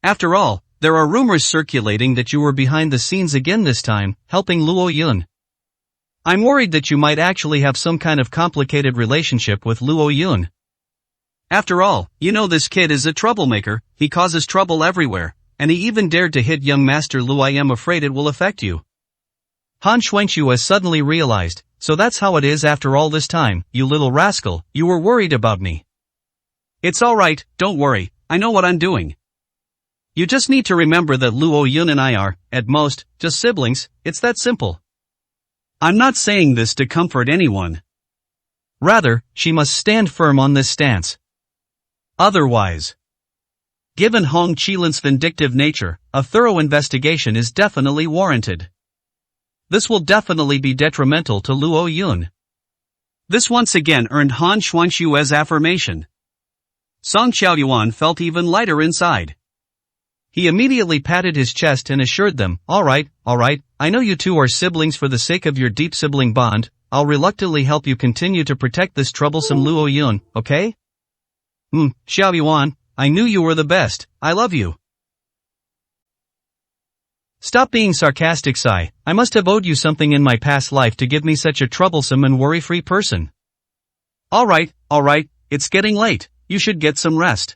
After all, there are rumors circulating that you were behind the scenes again this time, helping Luo Yun. I'm worried that you might actually have some kind of complicated relationship with Luo Yun. After all, you know this kid is a troublemaker, he causes trouble everywhere, and he even dared to hit young Master Lu. I am afraid it will affect you." Han Shuangxue suddenly realized, "So that's how it is after all this time, you little rascal, you were worried about me." "It's alright, don't worry, I know what I'm doing. You just need to remember that Luo Yun and I are, at most, just siblings, it's that simple." I'm not saying this to comfort anyone. Rather, she must stand firm on this stance. Otherwise, given Hong Qilin's vindictive nature, a thorough investigation is definitely warranted. This will definitely be detrimental to Luo Yun. This once again earned Han Shuangxue's affirmation. Song Xiaoyuan felt even lighter inside. He immediately patted his chest and assured them, all right, I know you two are siblings. For the sake of your deep sibling bond, I'll reluctantly help you continue to protect this troublesome Luo Yun, okay? Xiaoyuan, I knew you were the best, I love you." Stop being sarcastic, Sai. I must have owed you something in my past life to give me such a troublesome and worry-free person. Alright, it's getting late, you should get some rest.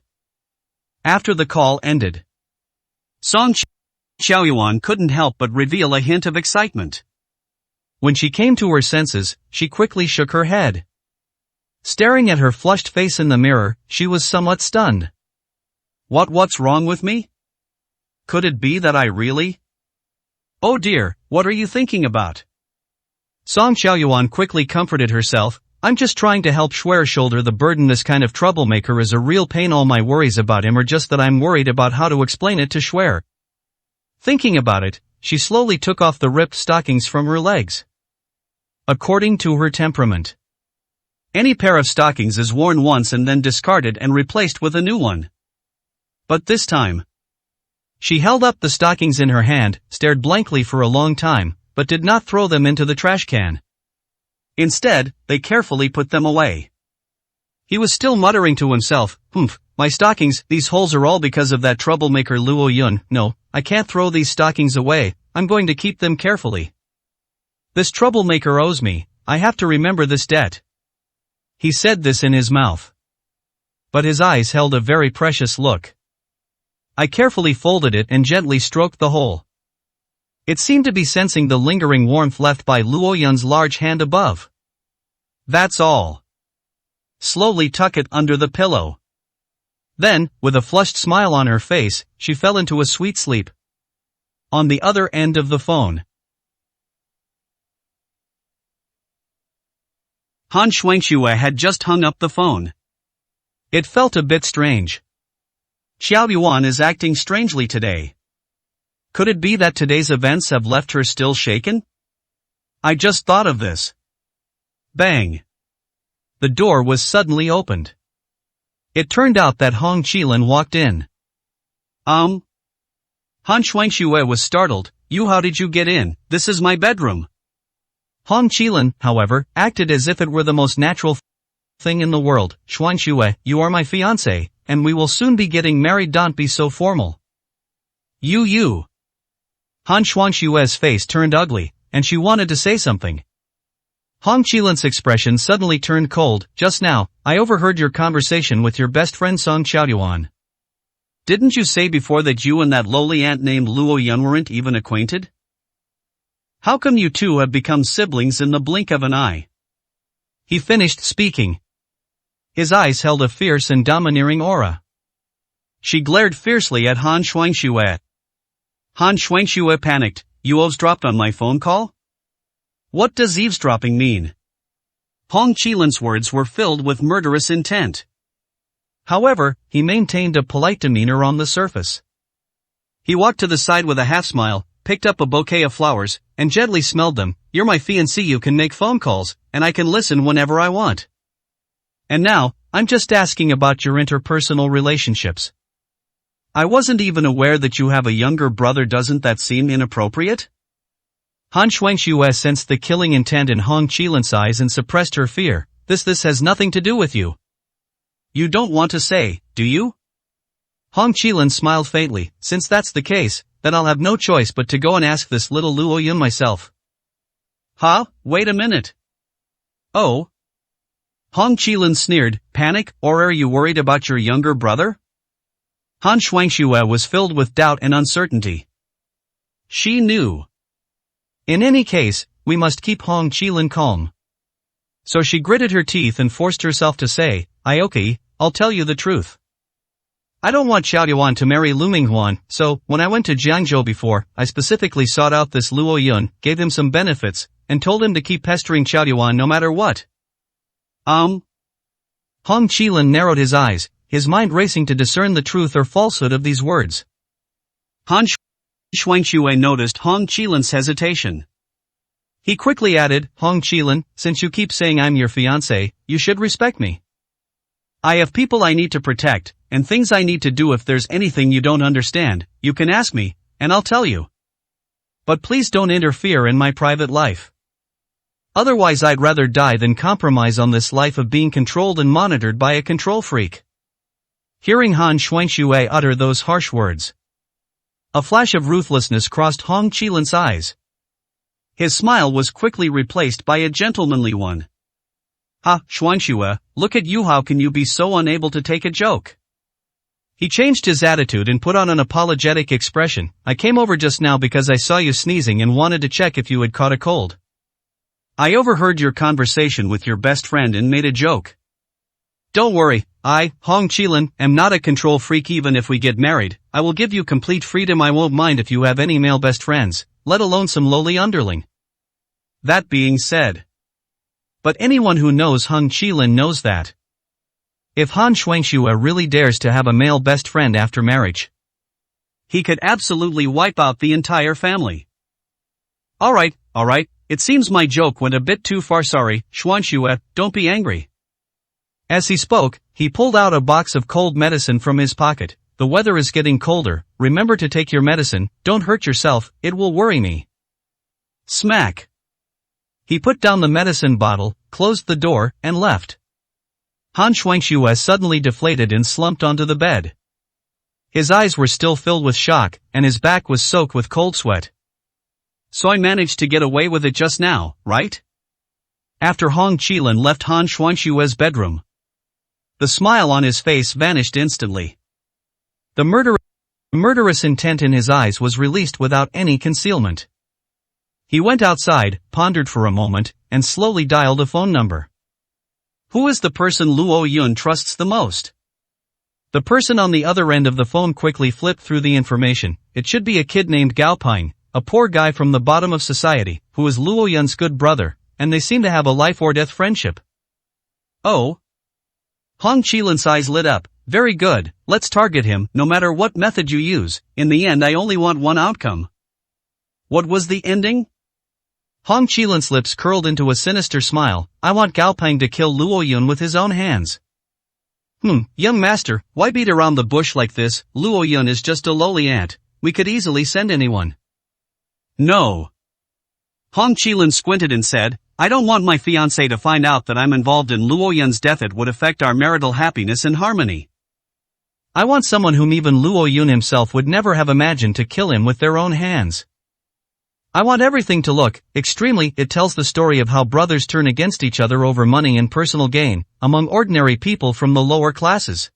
After the call ended, Song Xiaoyuan couldn't help but reveal a hint of excitement. When she came to her senses, she quickly shook her head. Staring at her flushed face in the mirror, she was somewhat stunned. What's wrong with me? Could it be that I really? Oh dear, what are you thinking about? Song Xiaoyuan quickly comforted herself. I'm just trying to help Shuer shoulder the burden. This kind of troublemaker is a real pain. All my worries about him are just that I'm worried about how to explain it to Shuer. Thinking about it, she slowly took off the ripped stockings from her legs. According to her temperament, any pair of stockings is worn once and then discarded and replaced with a new one. But this time, she held up the stockings in her hand, stared blankly for a long time, but did not throw them into the trash can. Instead, they carefully put them away. He was still muttering to himself, my stockings, these holes are all because of that troublemaker Luo Yun. No, I can't throw these stockings away, I'm going to keep them carefully. This troublemaker owes me, I have to remember this debt. He said this in his mouth, but his eyes held a very precious look. I carefully folded it and gently stroked the hole. It seemed to be sensing the lingering warmth left by Luo Yun's large hand above. That's all. Slowly tuck it under the pillow. Then, with a flushed smile on her face, she fell into a sweet sleep. On the other end of the phone, Han Shuangxue had just hung up the phone. It felt a bit strange. Xiaoyuan is acting strangely today. Could it be that today's events have left her still shaken? I just thought of this. Bang. The door was suddenly opened. It turned out that Hong Qilin walked in. Han Shuangxue was startled. "You, how did you get in? This is my bedroom." Hong Qilin, however, acted as if it were the most natural thing in the world. "Shuangxue, you are my fiancé, and we will soon be getting married. Don't be so formal." You. Han Shuangshue's face turned ugly, and she wanted to say something. Hong Qilin's expression suddenly turned cold. "Just now, I overheard your conversation with your best friend Song Xiaoyuan. Didn't you say before that you and that lowly ant named Luo Yun weren't even acquainted? How come you two have become siblings in the blink of an eye?" He finished speaking. His eyes held a fierce and domineering aura. She glared fiercely at Han Shuangxue. Han Shuangxue panicked. "You eavesdropped on my phone call? What does eavesdropping mean?" Hong Qilin's words were filled with murderous intent. However, he maintained a polite demeanor on the surface. He walked to the side with a half-smile, picked up a bouquet of flowers, and gently smelled them. "You're my fiancé, you can make phone calls, and I can listen whenever I want. And now, I'm just asking about your interpersonal relationships. I wasn't even aware that you have a younger brother. Doesn't that seem inappropriate?" Han Shuangxue sensed the killing intent in Hong Qilin's eyes and suppressed her fear. This has nothing to do with you. You don't want to say, do you?" Hong Qilin smiled faintly. "Since that's the case, then I'll have no choice but to go and ask this little Luo Yun myself." "Huh? Wait a minute. Oh?" Hong Qilin sneered. "Panic, or are you worried about your younger brother?" Han Shuangxue was filled with doubt and uncertainty. She knew. In any case, we must keep Hong Qilin calm. So she gritted her teeth and forced herself to say, "Okay, I'll tell you the truth. I don't want Xiaoyuan to marry Lu Minghuan, so, when I went to Jiangzhou before, I specifically sought out this Luo Yun, gave him some benefits, and told him to keep pestering Xiaoyuan no matter what." Hong Qilin narrowed his eyes, his mind racing to discern the truth or falsehood of these words. Han Shuangxue noticed Hong Qilin's hesitation. He quickly added, "Hong Qilin, since you keep saying I'm your fiancé, you should respect me. I have people I need to protect, and things I need to do. If there's anything you don't understand, you can ask me, and I'll tell you. But please don't interfere in my private life. Otherwise I'd rather die than compromise on this life of being controlled and monitored by a control freak." Hearing Han Shuangxue utter those harsh words, a flash of ruthlessness crossed Hong Qilin's eyes. His smile was quickly replaced by a gentlemanly one. "Ha, Shuangxue, look at you, how can you be so unable to take a joke?" He changed his attitude and put on an apologetic expression. "I came over just now because I saw you sneezing and wanted to check if you had caught a cold. I overheard your conversation with your best friend and made a joke. Don't worry, I, Hong Qilin, am not a control freak. Even if we get married, I will give you complete freedom. I won't mind if you have any male best friends, let alone some lowly underling." That being said, but anyone who knows Hong Qilin knows that if Han Shuangxue really dares to have a male best friend after marriage, he could absolutely wipe out the entire family. Alright, it seems my joke went a bit too far. Sorry, Shuangxue, don't be angry." As he spoke, he pulled out a box of cold medicine from his pocket. "The weather is getting colder, remember to take your medicine, don't hurt yourself, it will worry me." Smack! He put down the medicine bottle, closed the door, and left. Han Shuangxue suddenly deflated and slumped onto the bed. His eyes were still filled with shock, and his back was soaked with cold sweat. "So I managed to get away with it just now, right?" After Hong Qilin left Han Shuangxue's bedroom, the smile on his face vanished instantly. The murderous intent in his eyes was released without any concealment. He went outside, pondered for a moment, and slowly dialed a phone number. Who is the person Luo Yun trusts the most? The person on the other end of the phone quickly flipped through the information. It should be a kid named Gao Pine, a poor guy from the bottom of society, who is Luo Yun's good brother, and they seem to have a life-or-death friendship. Oh? Hong Qilin's eyes lit up. Very good, let's target him, no matter what method you use. In the end I only want one outcome. What was the ending? Hong Qilan's lips curled into a sinister smile. I want Gao Peng to kill Luo Yun with his own hands. Young master, why beat around the bush like this? Luo Yun is just a lowly ant. We could easily send anyone. No. Hong Qilan squinted and said, I don't want my fiancé to find out that I'm involved in Luo Yun's death. It would affect our marital happiness and harmony. I want someone whom even Luo Yun himself would never have imagined to kill him with their own hands. I want everything to look extremely. It tells the story of how brothers turn against each other over money and personal gain, among ordinary people from the lower classes.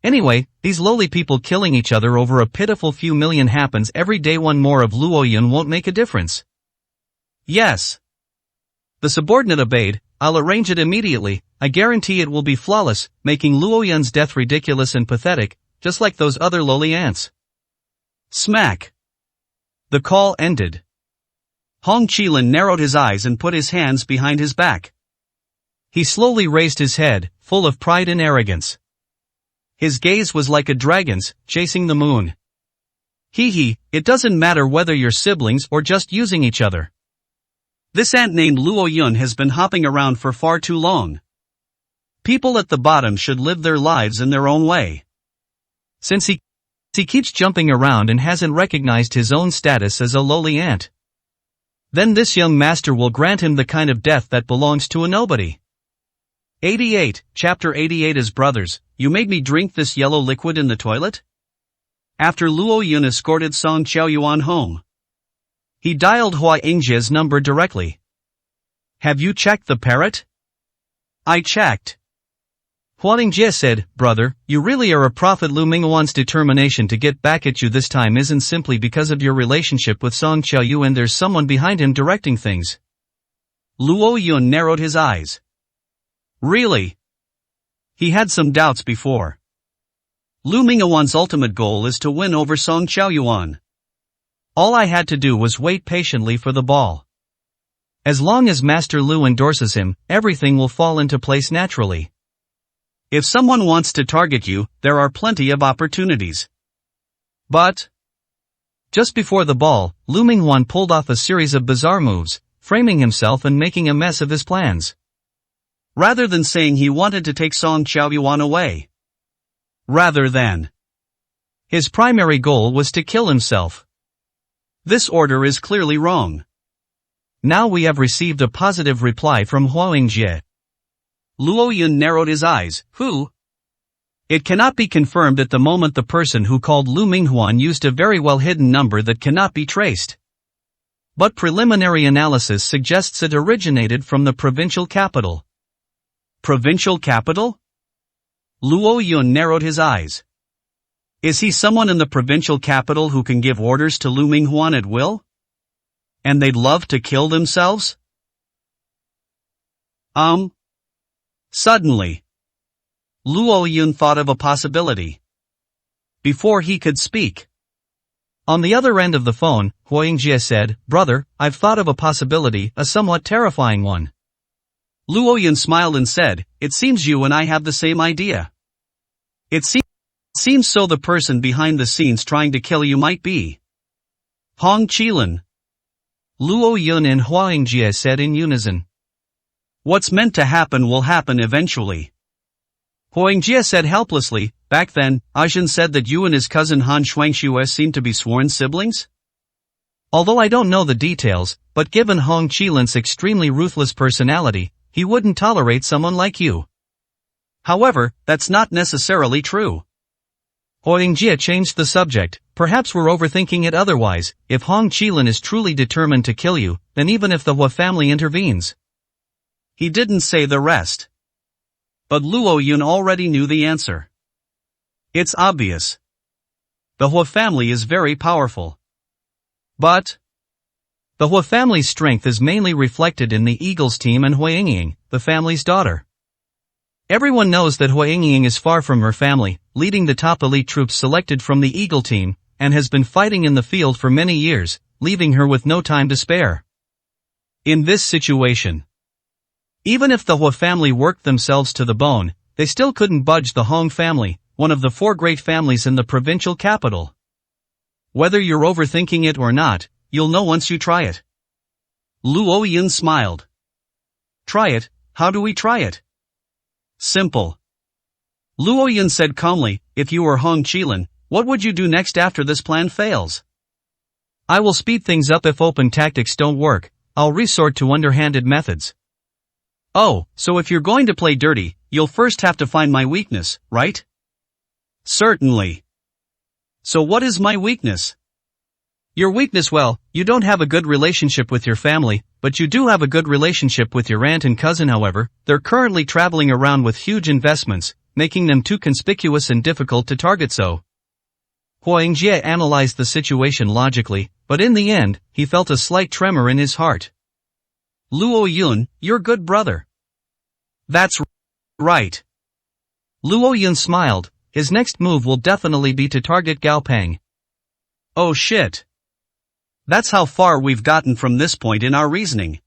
Anyway, these lowly people killing each other over a pitiful few million happens every day. One more of Luo Yun won't make a difference. Yes. The subordinate obeyed. I'll arrange it immediately. I guarantee it will be flawless, making Luo Yun's death ridiculous and pathetic, just like those other lowly ants. Smack. The call ended. Hong Qilan narrowed his eyes and put his hands behind his back. He slowly raised his head, full of pride and arrogance. His gaze was like a dragon's, chasing the moon. It doesn't matter whether you're siblings or just using each other. This ant named Luo Yun has been hopping around for far too long. People at the bottom should live their lives in their own way. Since he keeps jumping around and hasn't recognized his own status as a lowly ant, then this young master will grant him the kind of death that belongs to a nobody. 88, Chapter 88 As brothers, you made me drink this yellow liquid in the toilet? After Luo Yun escorted Song Qiaoyuan home, he dialed Hua Yingjie's number directly. Have you checked the parrot? I checked. Hua Yingjie said, brother, you really are a prophet. Lu Mingwan's determination to get back at you this time isn't simply because of your relationship with Song Qiaoyuan. There's someone behind him directing things. Luo Yun narrowed his eyes. Really? He had some doubts before. Lu Mingwan's ultimate goal is to win over Song Qiaoyuan. All I had to do was wait patiently for the ball. As long as Master Lu endorses him, everything will fall into place naturally. If someone wants to target you, there are plenty of opportunities. But just before the ball, Lu Mingwan pulled off a series of bizarre moves, framing himself and making a mess of his plans. Rather than saying he wanted to take Song Qiaoyuan away, his primary goal was to kill himself. This order is clearly wrong. Now we have received a positive reply from Hua Yingjie. Luo Yun narrowed his eyes. Who? It cannot be confirmed at the moment. The person who called Lu Mingwan used a very well hidden number that cannot be traced. But preliminary analysis suggests it originated from the provincial capital. Provincial capital? Luo Yun narrowed his eyes. Is he someone in the provincial capital who can give orders to Lu Mingwan at will? And they'd love to kill themselves? Suddenly, Luo Yun thought of a possibility. Before he could speak. On the other end of the phone, Hua Yingjie said, brother, I've thought of a possibility, a somewhat terrifying one. Luo Yun smiled and said, it seems you and I have the same idea. It seems so. The person behind the scenes trying to kill you might be Hong Qilan. Luo Yun and Hua Yingjie said in unison. What's meant to happen will happen eventually. Hua Yingjie said helplessly, back then, Ajin said that you and his cousin Han Shuangxue seemed to be sworn siblings? Although I don't know the details, but given Hong Qilan's extremely ruthless personality, he wouldn't tolerate someone like you. However, that's not necessarily true. Hua Yingjie changed the subject. Perhaps we're overthinking it. Otherwise, if Hong Qilan is truly determined to kill you, then even if the Hua family intervenes. He didn't say the rest. But Luo Yun already knew the answer. It's obvious. The Hua family is very powerful. But the Hua family's strength is mainly reflected in the Eagles team and Hua Yingying, the family's daughter. Everyone knows that Hua Yingying is far from her family, leading the top elite troops selected from the Eagle team, and has been fighting in the field for many years, leaving her with no time to spare. In this situation, even if the Hua family worked themselves to the bone, they still couldn't budge the Hong family, one of the four great families in the provincial capital. Whether you're overthinking it or not, you'll know once you try it. Luo Yun smiled. Try it. How do we try it? Simple. Luo Yun said calmly, if you were Hong Qilin, what would you do next after this plan fails? I will speed things up if open tactics don't work. I'll resort to underhanded methods. Oh, so if you're going to play dirty, you'll first have to find my weakness, right? Certainly. So what is my weakness? Your weakness, well, you don't have a good relationship with your family, but you do have a good relationship with your aunt and cousin. However, they're currently traveling around with huge investments, making them too conspicuous and difficult to target. So Huangjie analyzed the situation logically, but in the end, he felt a slight tremor in his heart. Luo Yun, your good brother. That's right. Luo Yun smiled. His next move will definitely be to target Gao Peng. Oh shit. That's how far we've gotten from this point in our reasoning.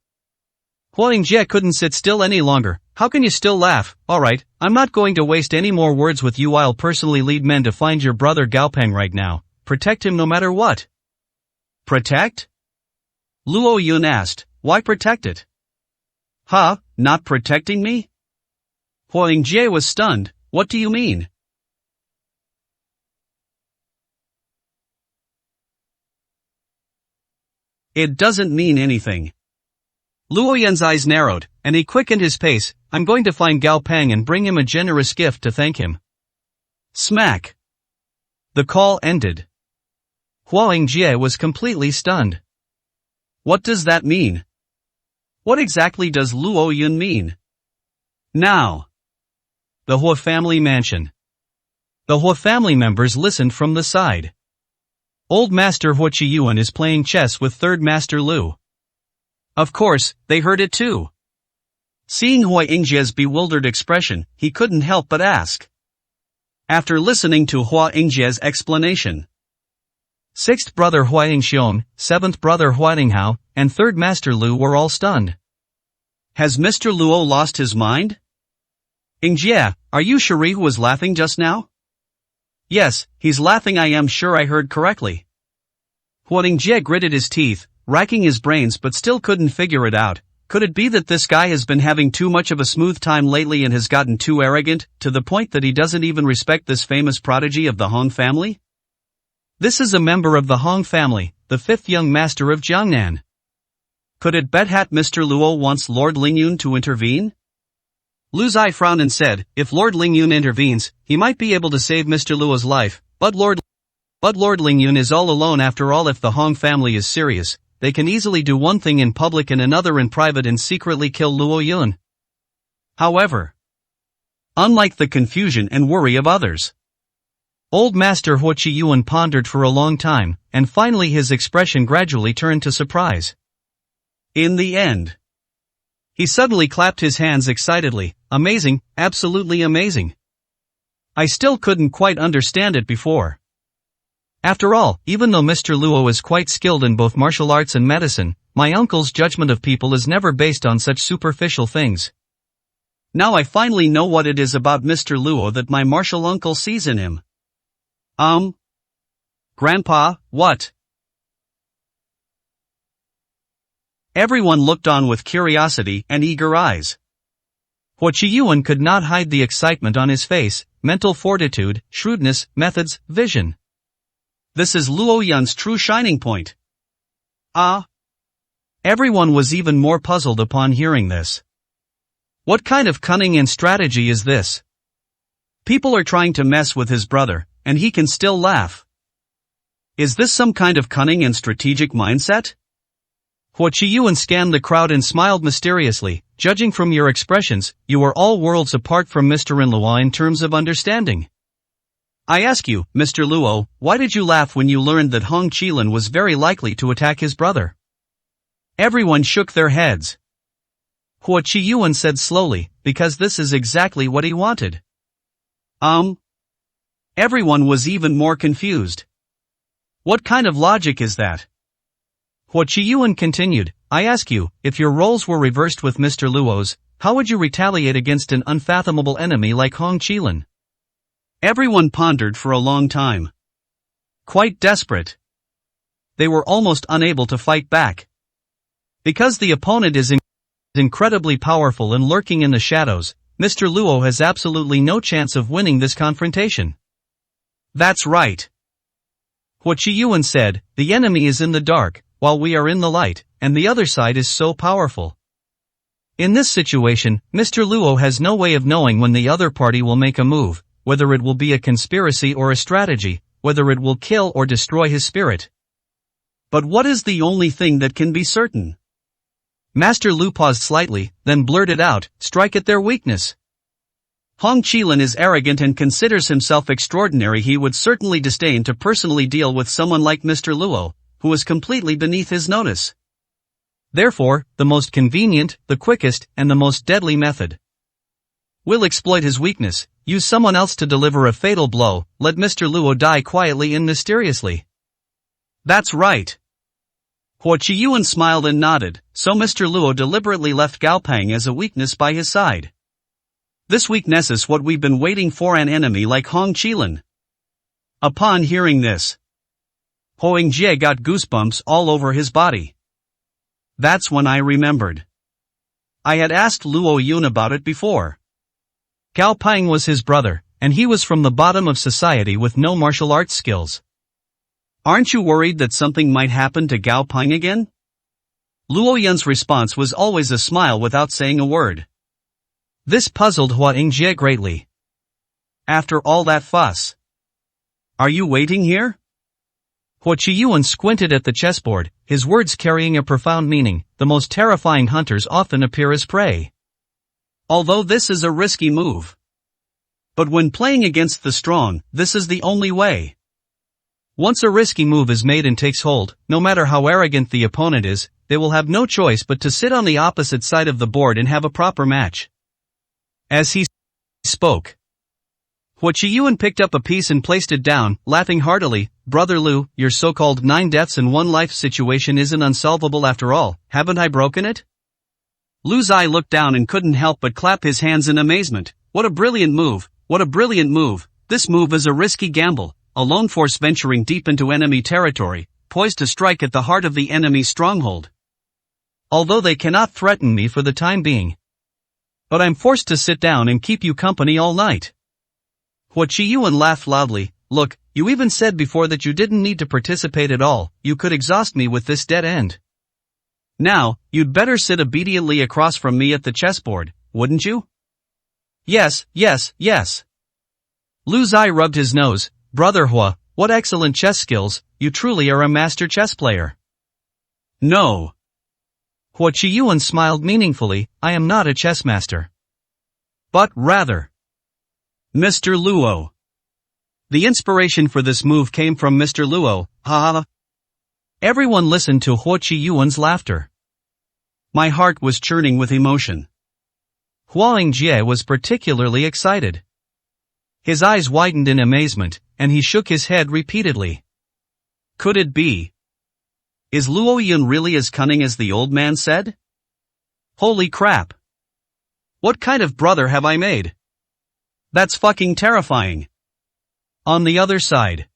Huangjie couldn't sit still any longer. How can you still laugh? Alright, I'm not going to waste any more words with you. I'll personally lead men to find your brother Gao Peng right now. Protect him no matter what. Protect? Luo Yun asked, why protect it? Huh, not protecting me? Huangjie was stunned. What do you mean? It doesn't mean anything. Luo Yun's eyes narrowed, and he quickened his pace. I'm going to find Gao Peng and bring him a generous gift to thank him. Smack. The call ended. Huangjie was completely stunned. What does that mean? What exactly does Luo Yun mean? Now. The Hua family mansion. The Hua family members listened from the side. Old Master Hua Qiyuan is playing chess with Third Master Lu. Of course, they heard it too. Seeing Huangjie's bewildered expression, he couldn't help but ask. After listening to Huangjie's explanation, Sixth brother Huangxiong, seventh brother Huanghao, and Third Master Lu were all stunned. Has Mr. Luo lost his mind? Yingjie, are you sure he was laughing just now? Yes, he's laughing. I am sure I heard correctly. Huangjie gritted his teeth, racking his brains but still couldn't figure it out. Could it be that this guy has been having too much of a smooth time lately and has gotten too arrogant, to the point that he doesn't even respect this famous prodigy of the Hong family? This is a member of the Hong family, the fifth young master of Jiangnan. Could it bet hat Mr. Luo wants Lord Lingyun to intervene? Lu Zai frowned and said, if Lord Lingyun intervenes, he might be able to save Mr. Luo's life, but Lord Lingyun is all alone after all. If the Hong family is serious, they can easily do one thing in public and another in private and secretly kill Luo Yun. However, unlike the confusion and worry of others, Old Master Hua Qiyuan pondered for a long time, and finally his expression gradually turned to surprise. In the end, he suddenly clapped his hands excitedly. Amazing, absolutely amazing. I still couldn't quite understand it before. After all, even though Mr. Luo is quite skilled in both martial arts and medicine, my uncle's judgment of people is never based on such superficial things. Now I finally know what it is about Mr. Luo that my martial uncle sees in him. Grandpa, what? Everyone looked on with curiosity and eager eyes. Hua Qiyuan could not hide the excitement on his face, mental fortitude, shrewdness, methods, vision. This is Luo Yun's true shining point. Everyone was even more puzzled upon hearing this. What kind of cunning and strategy is this? People are trying to mess with his brother, and he can still laugh. Is this some kind of cunning and strategic mindset? Hua Qiyuan scanned the crowd and smiled mysteriously. Judging from your expressions, you are all worlds apart from Mr. Luo in terms of understanding. I ask you, Mr. Luo, why did you laugh when you learned that Hong Qilin was very likely to attack his brother? Everyone shook their heads. Hua Qiyuan said slowly, because this is exactly what he wanted. Everyone was even more confused. What kind of logic is that? Hua Qiyuan continued, I ask you, if your roles were reversed with Mr. Luo's, how would you retaliate against an unfathomable enemy like Hong Qilin? Everyone pondered for a long time. Quite desperate. They were almost unable to fight back. Because the opponent is incredibly powerful and lurking in the shadows, Mr. Luo has absolutely no chance of winning this confrontation. That's right. Huo Qiyuan said, the enemy is in the dark, while we are in the light, and the other side is so powerful. In this situation, Mr. Luo has no way of knowing when the other party will make a move, whether it will be a conspiracy or a strategy, whether it will kill or destroy his spirit. But what is the only thing that can be certain? Master Lu paused slightly, then blurted out, strike at their weakness. Hong Qilin is arrogant and considers himself extraordinary. He would certainly disdain to personally deal with someone like Mr. Luo, who is completely beneath his notice. Therefore, the most convenient, the quickest, and the most deadly method will exploit his weakness, use someone else to deliver a fatal blow, let Mr. Luo die quietly and mysteriously. That's right. Huo Qiyuan smiled and nodded, so Mr. Luo deliberately left Gao Pang as a weakness by his side. This weakness is what we've been waiting for, an enemy like Hong Qilin. Upon hearing this, Hoang Jie got goosebumps all over his body. That's when I remembered. I had asked Luo Yun about it before. Gao Pang was his brother, and he was from the bottom of society with no martial arts skills. Aren't you worried that something might happen to Gao Pang again? Luo Yun's response was always a smile without saying a word. This puzzled Hoang Jie greatly. After all that fuss, are you waiting here? Huo Qiyuan squinted at the chessboard, his words carrying a profound meaning. The most terrifying hunters often appear as prey. Although this is a risky move. But when playing against the strong, this is the only way. Once a risky move is made and takes hold, no matter how arrogant the opponent is, they will have no choice but to sit on the opposite side of the board and have a proper match. As he spoke, Huo Qiyuan picked up a piece and placed it down, laughing heartily. Brother Lu, your so-called 9 deaths and 1 life situation isn't unsolvable after all, haven't I broken it? Lu Zai looked down and couldn't help but clap his hands in amazement. What a brilliant move, what a brilliant move. This move is a risky gamble, a lone force venturing deep into enemy territory, poised to strike at the heart of the enemy's stronghold. Although they cannot threaten me for the time being, but I'm forced to sit down and keep you company all night. Huo Qiyuan laughed loudly. Look, you even said before that you didn't need to participate at all, you could exhaust me with this dead end. Now, you'd better sit obediently across from me at the chessboard, wouldn't you? Yes, yes, yes. Lu Zai rubbed his nose. Brother Hua, what excellent chess skills, you truly are a master chess player. No. Huo Qiyuan smiled meaningfully, I am not a chess master. But rather, Mr. Luo. The inspiration for this move came from Mr. Luo, ha ha. Everyone listened to Huo Qiyuan's laughter. My heart was churning with emotion. Hoang Jie was particularly excited. His eyes widened in amazement, and he shook his head repeatedly. Could it be? Is Luo Yun really as cunning as the old man said? Holy crap. What kind of brother have I made? That's fucking terrifying. On the other side,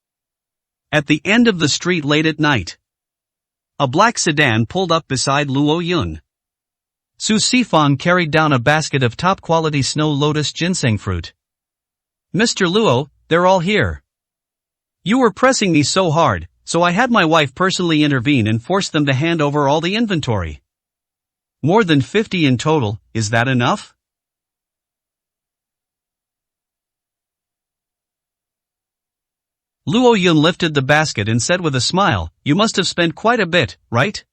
at the end of the street late at night, a black sedan pulled up beside Luo Yun. Su Sifang carried down a basket of top-quality snow lotus ginseng fruit. Mr. Luo, they're all here. You were pressing me so hard, so I had my wife personally intervene and force them to hand over all the inventory. More than 50 in total, is that enough? Luo Yun lifted the basket and said with a smile, you must have spent quite a bit, right?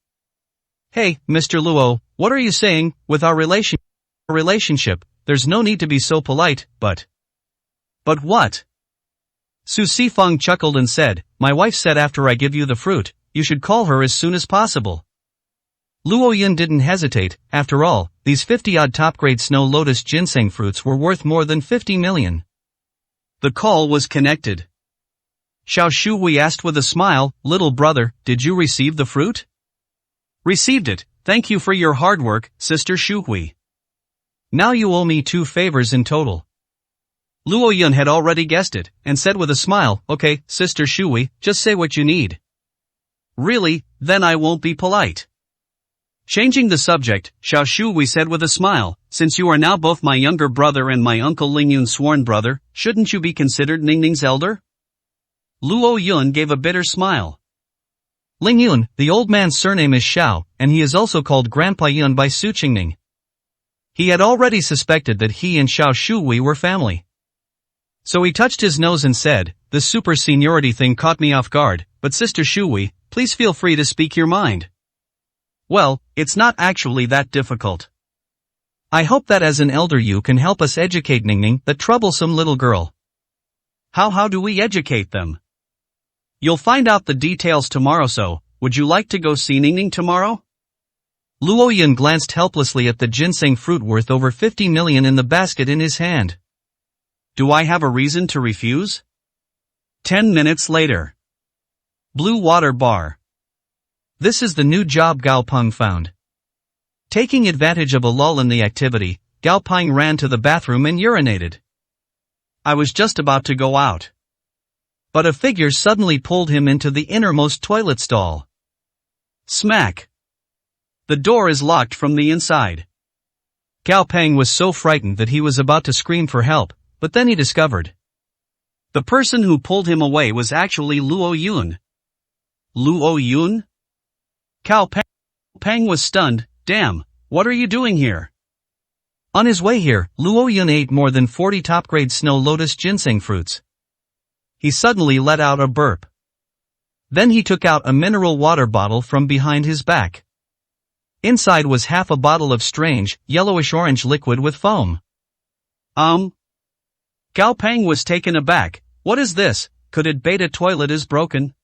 Hey, Mr. Luo, what are you saying? With our relationship, there's no need to be so polite, but what? Su Sifang chuckled and said, my wife said after I give you the fruit, you should call her as soon as possible. Luo Yun didn't hesitate. After all, these 50-odd top-grade snow lotus ginseng fruits were worth more than 50 million. The call was connected. Xiao Shuhui asked with a smile, little brother, did you receive the fruit? Received it, thank you for your hard work, Sister Shuhui. Now you owe me 2 favors in total. Luo Yun had already guessed it, and said with a smile, okay, Sister Shuhui, just say what you need. Really, then I won't be polite. Changing the subject, Xiao Shui said with a smile, since you are now both my younger brother and my uncle Lingyun's sworn brother, shouldn't you be considered Ningning's elder? Luo Yun gave a bitter smile. Lingyun, the old man's surname is Xiao, and he is also called Grandpa Yun by Su Qingning. He had already suspected that he and Xiao Shui were family. So he touched his nose and said, "The super seniority thing caught me off guard, but Sister Shui, please feel free to speak your mind." Well, it's not actually that difficult. I hope that as an elder you can help us educate Ningning, that troublesome little girl. How do we educate them? You'll find out the details tomorrow, so, would you like to go see Ningning tomorrow? Luo Yun glanced helplessly at the ginseng fruit worth over 50 million in the basket in his hand. Do I have a reason to refuse? 10 minutes later. Blue Water Bar. This is the new job Gao Peng found. Taking advantage of a lull in the activity, Gao Peng ran to the bathroom and urinated. I was just about to go out. But a figure suddenly pulled him into the innermost toilet stall. Smack! The door is locked from the inside. Gao Peng was so frightened that he was about to scream for help, but then he discovered. The person who pulled him away was actually Luo Yun. Luo Yun? Gao Peng was stunned. Damn, what are you doing here? On his way here, Luo Yun ate more than 40 top-grade snow lotus ginseng fruits. He suddenly let out a burp. Then he took out a mineral water bottle from behind his back. Inside was half a bottle of strange, yellowish-orange liquid with foam. Gao Peng was taken aback. What is this? Could it be a toilet is broken?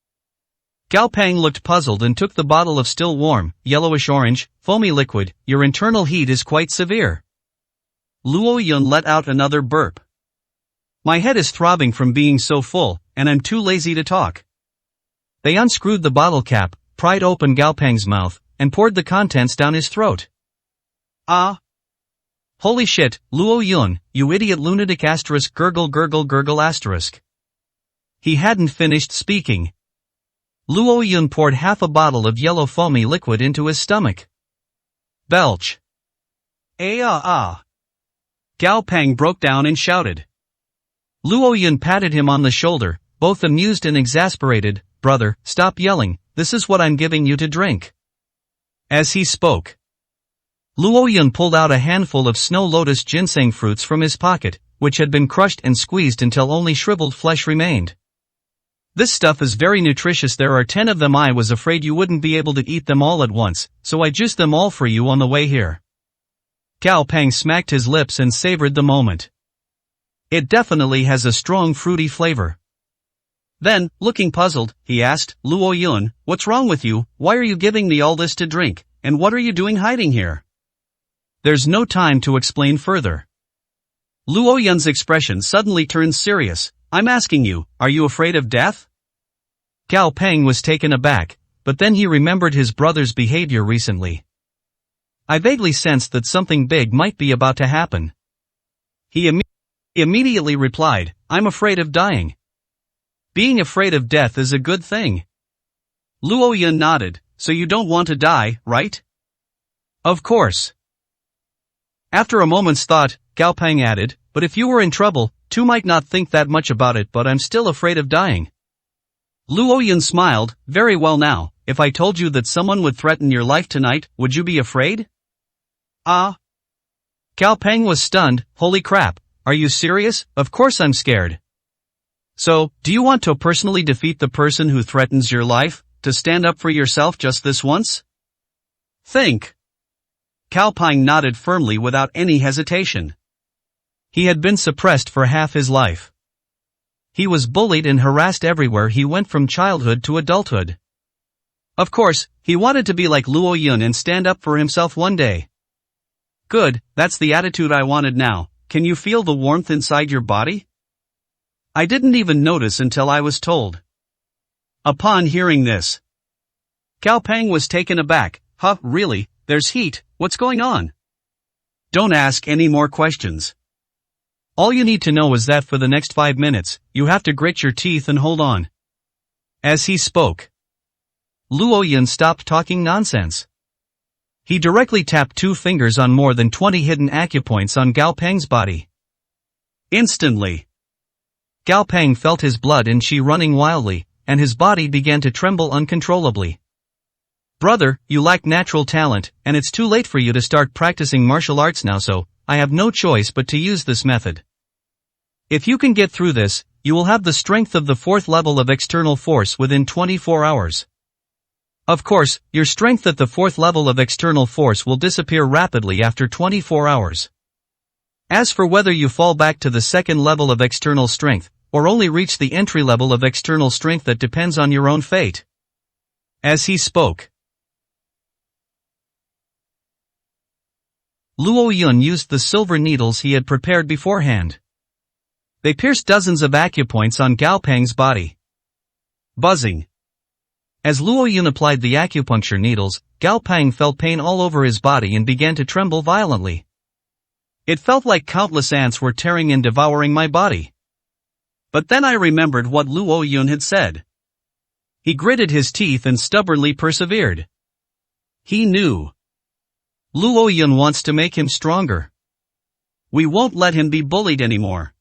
Gao Peng looked puzzled and took the bottle of still warm, yellowish-orange, foamy liquid. Your internal heat is quite severe. Luo Yun let out another burp. My head is throbbing from being so full, and I'm too lazy to talk. They unscrewed the bottle cap, pried open Gao Peng's mouth, and poured the contents down his throat. Ah! Holy shit, Luo Yun, you idiot lunatic asterisk gurgle gurgle gurgle asterisk. He hadn't finished speaking. Luo Yun poured half a bottle of yellow foamy liquid into his stomach. Belch. Ah. Gao Peng broke down and shouted. Luo Yun patted him on the shoulder, both amused and exasperated. Brother, stop yelling, this is what I'm giving you to drink. As he spoke, Luo Yun pulled out a handful of snow lotus ginseng fruits from his pocket, which had been crushed and squeezed until only shriveled flesh remained. This stuff is very nutritious. There are 10 of them. I was afraid you wouldn't be able to eat them all at once, so I juiced them all for you on the way here. Gao Peng smacked his lips and savored the moment. It definitely has a strong fruity flavor. Then, looking puzzled, he asked, Luo Yun, what's wrong with you? Why are you giving me all this to drink, and what are you doing hiding here? There's no time to explain further. Luo Yun's expression suddenly turned serious. I'm asking you, are you afraid of death? Gao Peng was taken aback, but then he remembered his brother's behavior recently. I vaguely sensed that something big might be about to happen. He immediately replied, I'm afraid of dying. Being afraid of death is a good thing. Luo Yun nodded, so you don't want to die, right? Of course. After a moment's thought, Gao Peng added, but if you were in trouble, you might not think that much about it, but I'm still afraid of dying. Luo Yun smiled, very well now, if I told you that someone would threaten your life tonight, would you be afraid? Ah. Gao Peng was stunned. Holy crap, are you serious? Of course I'm scared. So, do you want to personally defeat the person who threatens your life, to stand up for yourself just this once? Think. Gao Peng nodded firmly without any hesitation. He had been suppressed for half his life. He was bullied and harassed everywhere he went from childhood to adulthood. Of course, he wanted to be like Luo Yun and stand up for himself one day. Good, that's the attitude I wanted now. Can you feel the warmth inside your body? I didn't even notice until I was told. Upon hearing this, Gao Peng was taken aback. Huh, really? There's heat, what's going on? Don't ask any more questions. All you need to know is that for the next 5 minutes, you have to grit your teeth and hold on. As he spoke, Luo Yun stopped talking nonsense. He directly tapped 2 fingers on more than 20 hidden acupoints on Gao Peng's body. Instantly, Gao Peng felt his blood and qi running wildly, and his body began to tremble uncontrollably. Brother, you lack natural talent, and it's too late for you to start practicing martial arts now, so I have no choice but to use this method. If you can get through this, you will have the strength of the 4th level of external force within 24 hours. Of course, your strength at the 4th level of external force will disappear rapidly after 24 hours. As for whether you fall back to the 2nd level of external strength, or only reach the entry level of external strength, that depends on your own fate. As he spoke, Luo Yun used the silver needles he had prepared beforehand. They pierced dozens of acupoints on Gao Peng's body. Buzzing. As Luo Yun applied the acupuncture needles, Gao Peng felt pain all over his body and began to tremble violently. It felt like countless ants were tearing and devouring my body. But then I remembered what Luo Yun had said. He gritted his teeth and stubbornly persevered. He knew. Luo Yun wants to make him stronger. We won't let him be bullied anymore.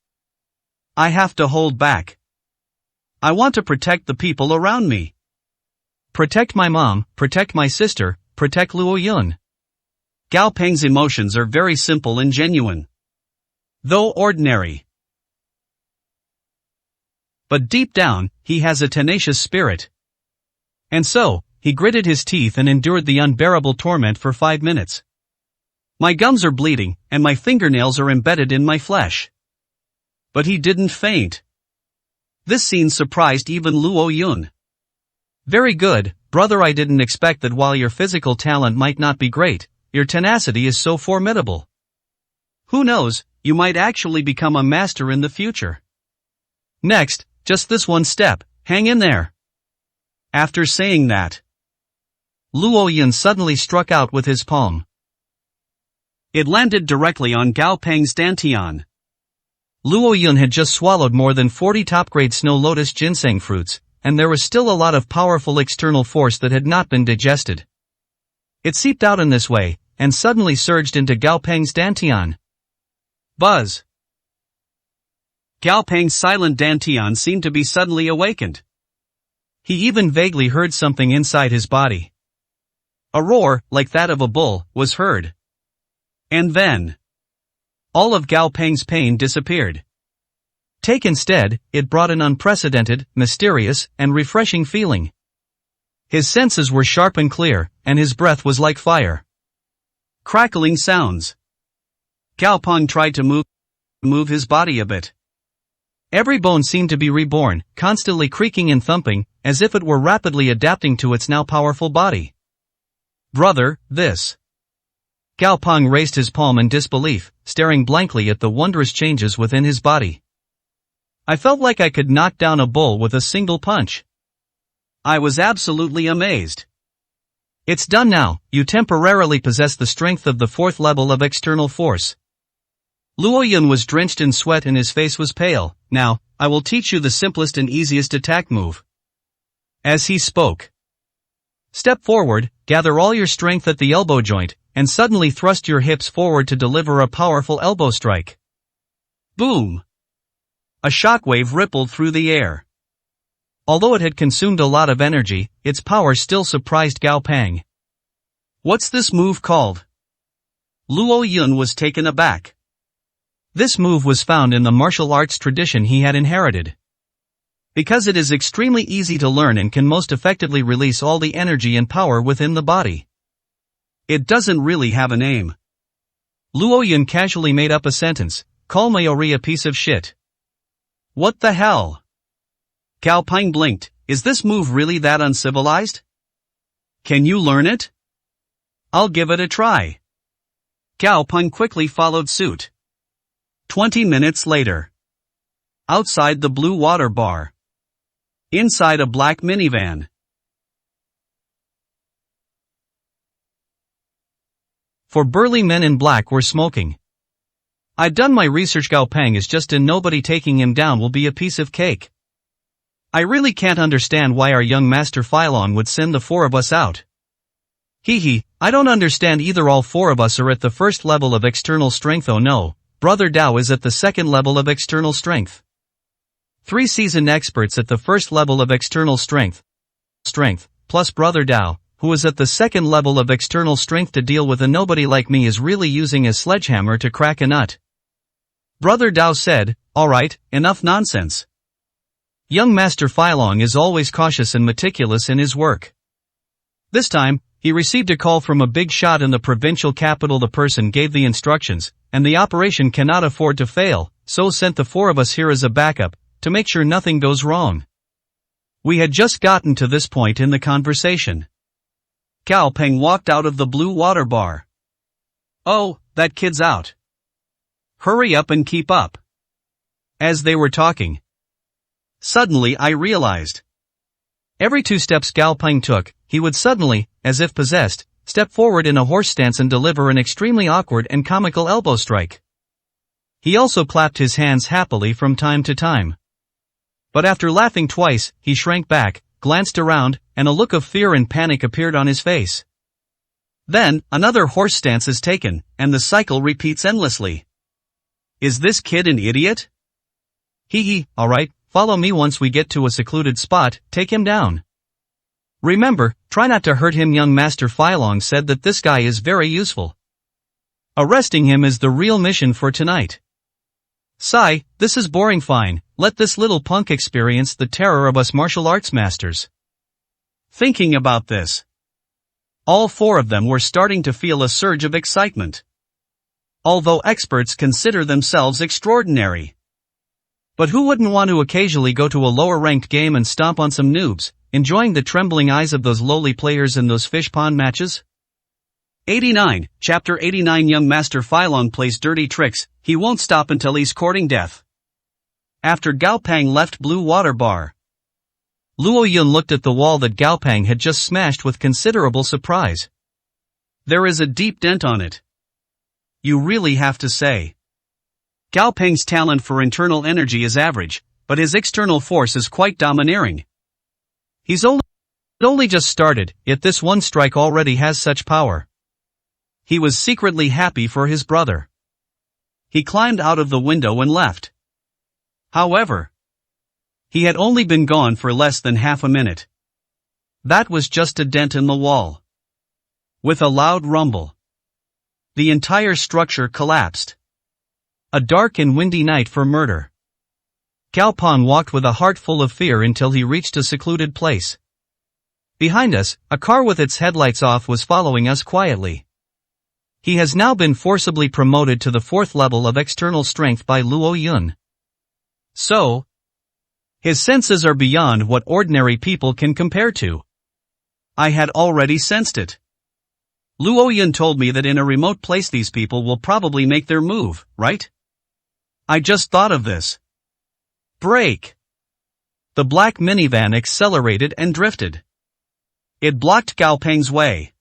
I have to hold back. I want to protect the people around me. Protect my mom, protect my sister, protect Luo Yun. Gao Peng's emotions are very simple and genuine, though ordinary. But deep down, he has a tenacious spirit. And so, he gritted his teeth and endured the unbearable torment for 5 minutes. My gums are bleeding, and my fingernails are embedded in my flesh. But he didn't faint. This scene surprised even Luo Yun. Very good, brother. I didn't expect that while your physical talent might not be great, your tenacity is so formidable. Who knows, you might actually become a master in the future. Next, just this one step, hang in there. After saying that, Luo Yun suddenly struck out with his palm. It landed directly on Gao Peng's dantian. Luo Yun had just swallowed more than 40 top-grade snow lotus ginseng fruits, and there was still a lot of powerful external force that had not been digested. It seeped out in this way, and suddenly surged into Gao Peng's dantian. Buzz! Gao Peng's silent dantian seemed to be suddenly awakened. He even vaguely heard something inside his body. A roar, like that of a bull, was heard. And then, all of Gao Peng's pain disappeared. Take instead, it brought an unprecedented, mysterious, and refreshing feeling. His senses were sharp and clear, and his breath was like fire. Crackling sounds. Gao Peng tried to move his body a bit. Every bone seemed to be reborn, constantly creaking and thumping, as if it were rapidly adapting to its now powerful body. Brother, this. Gao Peng raised his palm in disbelief, staring blankly at the wondrous changes within his body. I felt like I could knock down a bull with a single punch. I was absolutely amazed. It's done now, you temporarily possess the strength of the 4th level of external force. Luo Yun was drenched in sweat and his face was pale. Now, I will teach you the simplest and easiest attack move. As he spoke, step forward, gather all your strength at the elbow joint, and suddenly thrust your hips forward to deliver a powerful elbow strike. Boom! A shockwave rippled through the air. Although it had consumed a lot of energy, its power still surprised Gao Peng. What's this move called? Luo Yun was taken aback. This move was found in the martial arts tradition he had inherited. Because it is extremely easy to learn and can most effectively release all the energy and power within the body. It doesn't really have a name. Luo Yun casually made up a sentence, call Mayori a piece of shit. What the hell? Gao Peng blinked, is this move really that uncivilized? Can you learn it? I'll give it a try. Gao Peng quickly followed suit. 20 minutes later. Outside the Blue Water Bar. Inside a black minivan. Four burly men in black were smoking. I've done my research. Gao Peng is just in. Nobody taking him down will be a piece of cake. I really can't understand why our young master Phylon would send the 4 of us out. I don't understand either. All four of us are at the first level of external strength. Oh no, Brother Dao is at the second level of external strength. 3 seasoned experts at the first level of external strength, plus Brother Dao, who is at the second level of external strength. To deal with a nobody like me is really using a sledgehammer to crack a nut. Brother Dao said, alright, enough nonsense. Young Master Filong is always cautious and meticulous in his work. This time, he received a call from a big shot in the provincial capital. The person gave the instructions, and the operation cannot afford to fail, so sent the 4 of us here as a backup, to make sure nothing goes wrong. We had just gotten to this point in the conversation. Gao Peng walked out of the blue water bar. Oh, that kid's out. Hurry up and keep up. As they were talking, suddenly I realized. Every 2 steps Gao Peng took, he would suddenly, as if possessed, step forward in a horse stance and deliver an extremely awkward and comical elbow strike. He also clapped his hands happily from time to time. But after laughing twice, he shrank back, glanced around, and a look of fear and panic appeared on his face. Then, another horse stance is taken, and the cycle repeats endlessly. Is this kid an idiot? Alright, follow me. Once we get to a secluded spot, take him down. Remember, try not to hurt him. Young Master Filong said that this guy is very useful. Arresting him is the real mission for tonight. Sigh, this is boring. Fine, let this little punk experience the terror of us martial arts masters. Thinking about this, all 4 of them were starting to feel a surge of excitement. Although experts consider themselves extraordinary. But who wouldn't want to occasionally go to a lower-ranked game and stomp on some noobs, enjoying the trembling eyes of those lowly players in those fish pond matches? 89, Chapter 89. Young Master Filong plays dirty tricks, he won't stop until he's courting death. After Gao Peng left Blue Water Bar, Luo Yun looked at the wall that Gao Peng had just smashed with considerable surprise. There is a deep dent on it. You really have to say. Gao Peng's talent for internal energy is average, but his external force is quite domineering. He's only just started, yet this one strike already has such power. He was secretly happy for his brother. He climbed out of the window and left. However, he had only been gone for less than half a minute. That was just a dent in the wall. With a loud rumble, the entire structure collapsed. A dark and windy night for murder. Gao Peng walked with a heart full of fear until he reached a secluded place. Behind us, a car with its headlights off was following us quietly. He has now been forcibly promoted to the 4th level of external strength by Luo Yun. So, his senses are beyond what ordinary people can compare to. I had already sensed it. Luo Yun told me that in a remote place these people will probably make their move, right? I just thought of this. Brake! The black minivan accelerated and drifted. It blocked Gao Peng's way.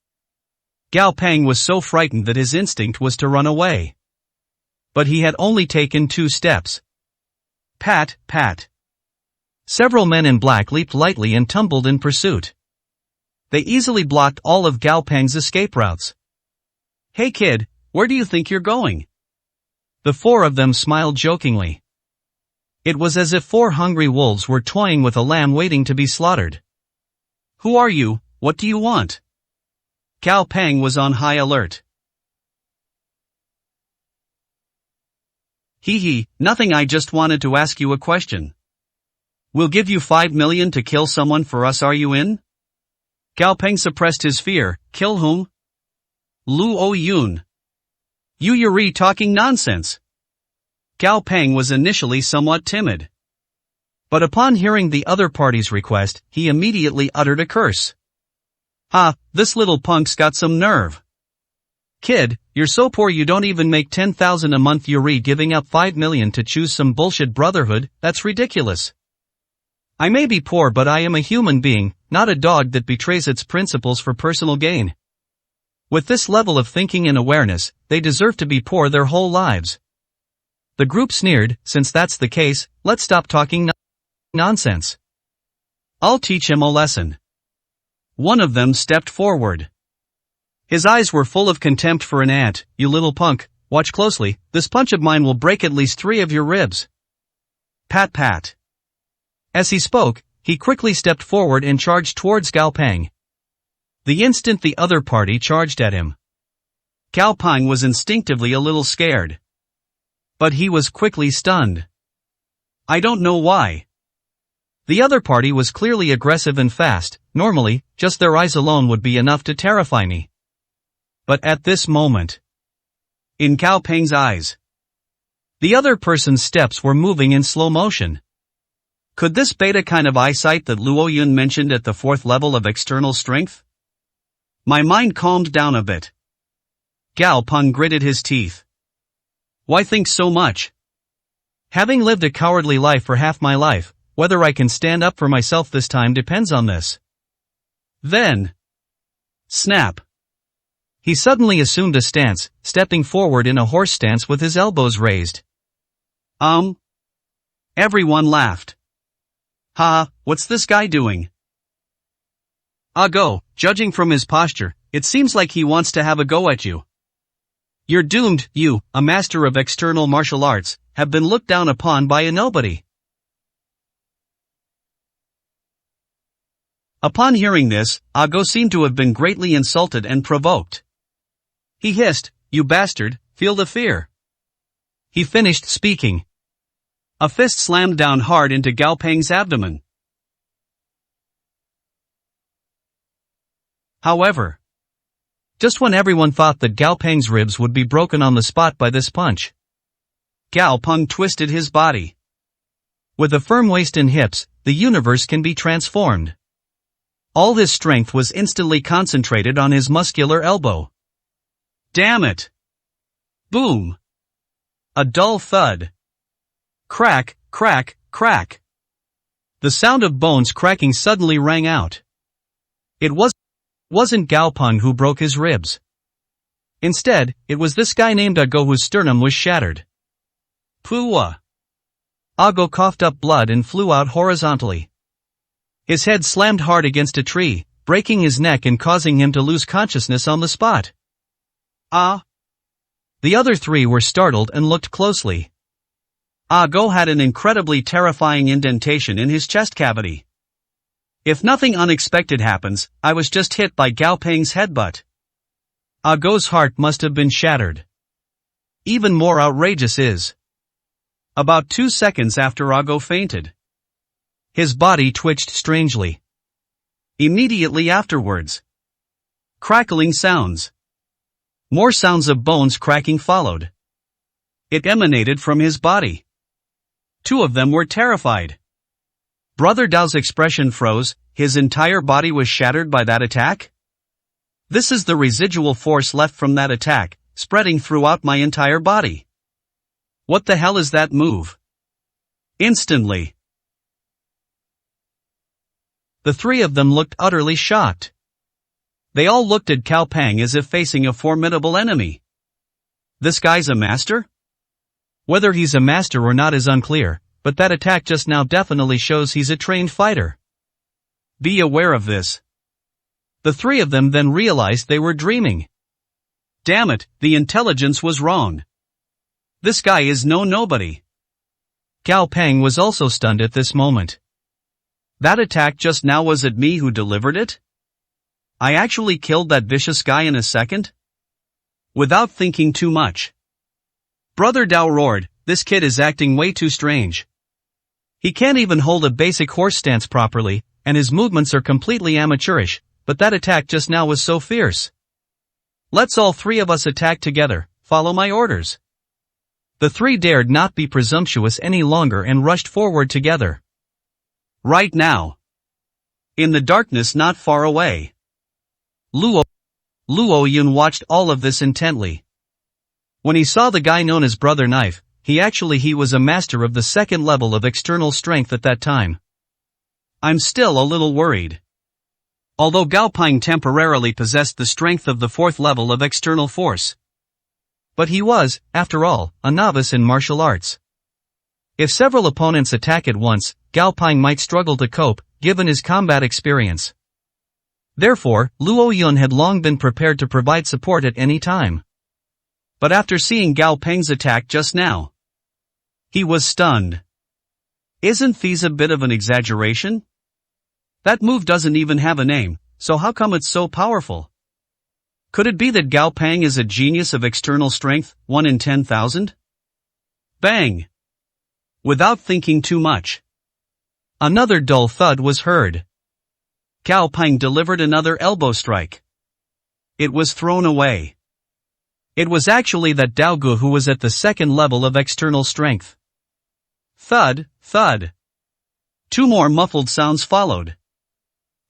Gao Peng was so frightened that his instinct was to run away. But he had only taken 2 steps. Pat, pat. Several men in black leaped lightly and tumbled in pursuit. They easily blocked all of Gao Peng's escape routes. Hey kid, where do you think you're going? The 4 of them smiled jokingly. It was as if 4 hungry wolves were toying with a lamb waiting to be slaughtered. Who are you? What do you want? Gao Peng was on high alert. Nothing, I just wanted to ask you a question. We'll give you 5 million to kill someone for us, are you in? Gao Peng suppressed his fear. Kill whom? Luo Yun. You're talking nonsense. Gao Peng was initially somewhat timid. But upon hearing the other party's request, he immediately uttered a curse. This little punk's got some nerve. Kid, you're so poor you don't even make 10,000 a month. You're giving up 5 million to choose some bullshit brotherhood, that's ridiculous. I may be poor, but I am a human being, not a dog that betrays its principles for personal gain. With this level of thinking and awareness, they deserve to be poor their whole lives. The group sneered. Since that's the case, let's stop talking nonsense. I'll teach him a lesson. One of them stepped forward. His eyes were full of contempt for an ant. "You little punk, watch closely, this punch of mine will break at least 3 of your ribs." Pat pat. As he spoke, he quickly stepped forward and charged towards Gao Peng. The instant the other party charged at him, Gao Peng was instinctively a little scared. But he was quickly stunned. I don't know why. The other party was clearly aggressive and fast. Normally, just their eyes alone would be enough to terrify me. But at this moment, in Gao Peng's eyes, the other person's steps were moving in slow motion. Could this be the kind of eyesight that Luo Yun mentioned at the 4th level of external strength? My mind calmed down a bit. Gao Peng gritted his teeth. Why think so much? Having lived a cowardly life for half my life, whether I can stand up for myself this time depends on this. Then, snap. He suddenly assumed a stance, stepping forward in a horse stance with his elbows raised. Everyone laughed. Ha, what's this guy doing? Go, judging from his posture, it seems like he wants to have a go at you. You're doomed. You, a master of external martial arts, have been looked down upon by a nobody. Upon hearing this, Go seemed to have been greatly insulted and provoked. He hissed, "You bastard, feel the fear." He finished speaking. A fist slammed down hard into Gao Peng's abdomen. However, just when everyone thought that Gao Peng's ribs would be broken on the spot by this punch, Gao Peng twisted his body. With a firm waist and hips, the universe can be transformed. All his strength was instantly concentrated on his muscular elbow. Damn it! Boom! A dull thud. Crack, crack, crack. The sound of bones cracking suddenly rang out. It wasn't Gao Peng who broke his ribs. Instead, it was this guy named Go whose sternum was shattered. Pooah! Go coughed up blood and flew out horizontally. His head slammed hard against a tree, breaking his neck and causing him to lose consciousness on the spot. The other 3 were startled and looked closely. Go had an incredibly terrifying indentation in his chest cavity. If nothing unexpected happens, I was just hit by Gao Peng's headbutt. Go's heart must have been shattered. Even more outrageous is, about 2 seconds after Go fainted, his body twitched strangely. Immediately afterwards, crackling sounds. More sounds of bones cracking followed. It emanated from his body. 2 of them were terrified. Brother Dao's expression froze. His entire body was shattered by that attack? This is the residual force left from that attack, spreading throughout my entire body. What the hell is that move? Instantly, the 3 of them looked utterly shocked. They all looked at Gao Peng as if facing a formidable enemy. This guy's a master? Whether he's a master or not is unclear, but that attack just now definitely shows he's a trained fighter. Be aware of this. The 3 of them then realized they were dreaming. Damn it, the intelligence was wrong. This guy is no nobody. Gao Peng was also stunned at this moment. That attack just now was it me who delivered it? I actually killed that vicious guy in a second? Without thinking too much, Brother Dao roared, "This kid is acting way too strange. He can't even hold a basic horse stance properly, and his movements are completely amateurish, but that attack just now was so fierce. Let's all 3 of us attack together, follow my orders." The 3 dared not be presumptuous any longer and rushed forward together. Right now, in the darkness not far away, Luo Yun watched all of this intently. When he saw the guy known as Brother Knife, he was a master of the 2nd level of external strength at that time. I'm still a little worried. Although Gao Peng temporarily possessed the strength of the 4th level of external force. But he was, after all, a novice in martial arts. If several opponents attack at once, Gao Peng might struggle to cope, given his combat experience. Therefore, Luo Yun had long been prepared to provide support at any time. But after seeing Gao Peng's attack just now, he was stunned. Isn't these a bit of an exaggeration? That move doesn't even have a name, so how come it's so powerful? Could it be that Gao Peng is a genius of external strength, 1 in 10,000? Bang! Without thinking too much, another dull thud was heard. Gao Peng delivered another elbow strike. It was thrown away. It was actually that Dao Gu who was at the second level of external strength. Thud, thud. 2 more muffled sounds followed.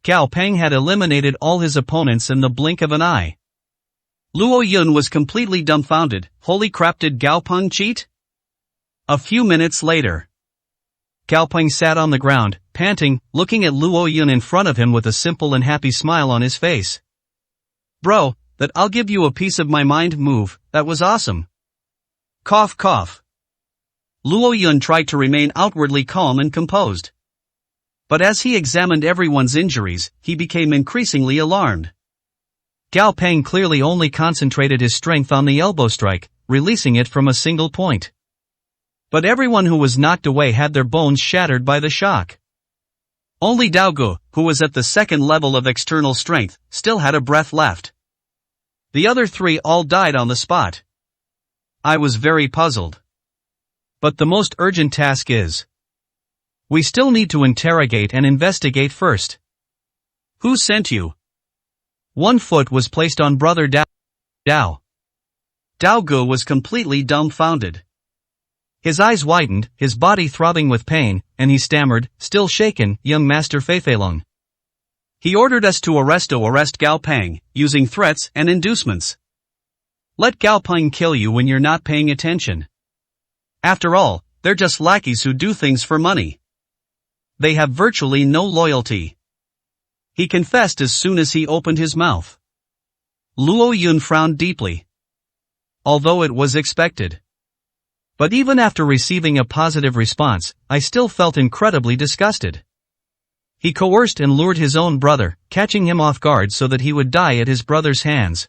Gao Peng had eliminated all his opponents in the blink of an eye. Luo Yun was completely dumbfounded. Holy crap, did Gao Peng cheat? A few minutes later, Gao Peng sat on the ground, panting, looking at Luo Yun in front of him with a simple and happy smile on his face. Bro, that I'll give you a piece of my mind move, that was awesome. Cough cough. Luo Yun tried to remain outwardly calm and composed. But as he examined everyone's injuries, he became increasingly alarmed. Gao Peng clearly only concentrated his strength on the elbow strike, releasing it from a single point. But everyone who was knocked away had their bones shattered by the shock. Only Dao Gu, who was at the second level of external strength, still had a breath left. The other 3 all died on the spot. I was very puzzled. But the most urgent task is, we still need to interrogate and investigate first. Who sent you? 1 foot was placed on Brother Dao. Dao Gu was completely dumbfounded. His eyes widened, his body throbbing with pain, and he stammered, still shaken, young Master Feifeilong. He ordered us to arrest Gao Peng, using threats and inducements. Let Gao Peng kill you when you're not paying attention. After all, they're just lackeys who do things for money. They have virtually no loyalty. He confessed as soon as he opened his mouth. Luo Yun frowned deeply. Although it was expected. But even after receiving a positive response, I still felt incredibly disgusted. He coerced and lured his own brother, catching him off guard so that he would die at his brother's hands.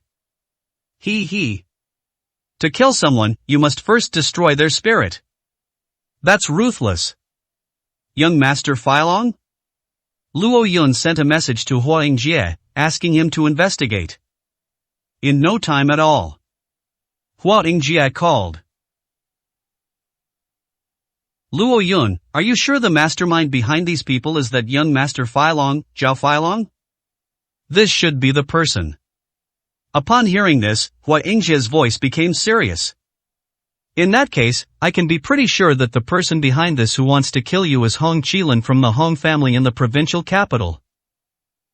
To kill someone, you must first destroy their spirit. That's ruthless. Young Master Feilong? Luo Yun sent a message to Huang Jie, asking him to investigate. In no time at all, Huang Jie called. Luo Yun, are you sure the mastermind behind these people is that young Master Feilong, Zhao Feilong? This should be the person. Upon hearing this, Huang Jie's voice became serious. In that case, I can be pretty sure that the person behind this who wants to kill you is Hong Qilin from the Hong family in the provincial capital.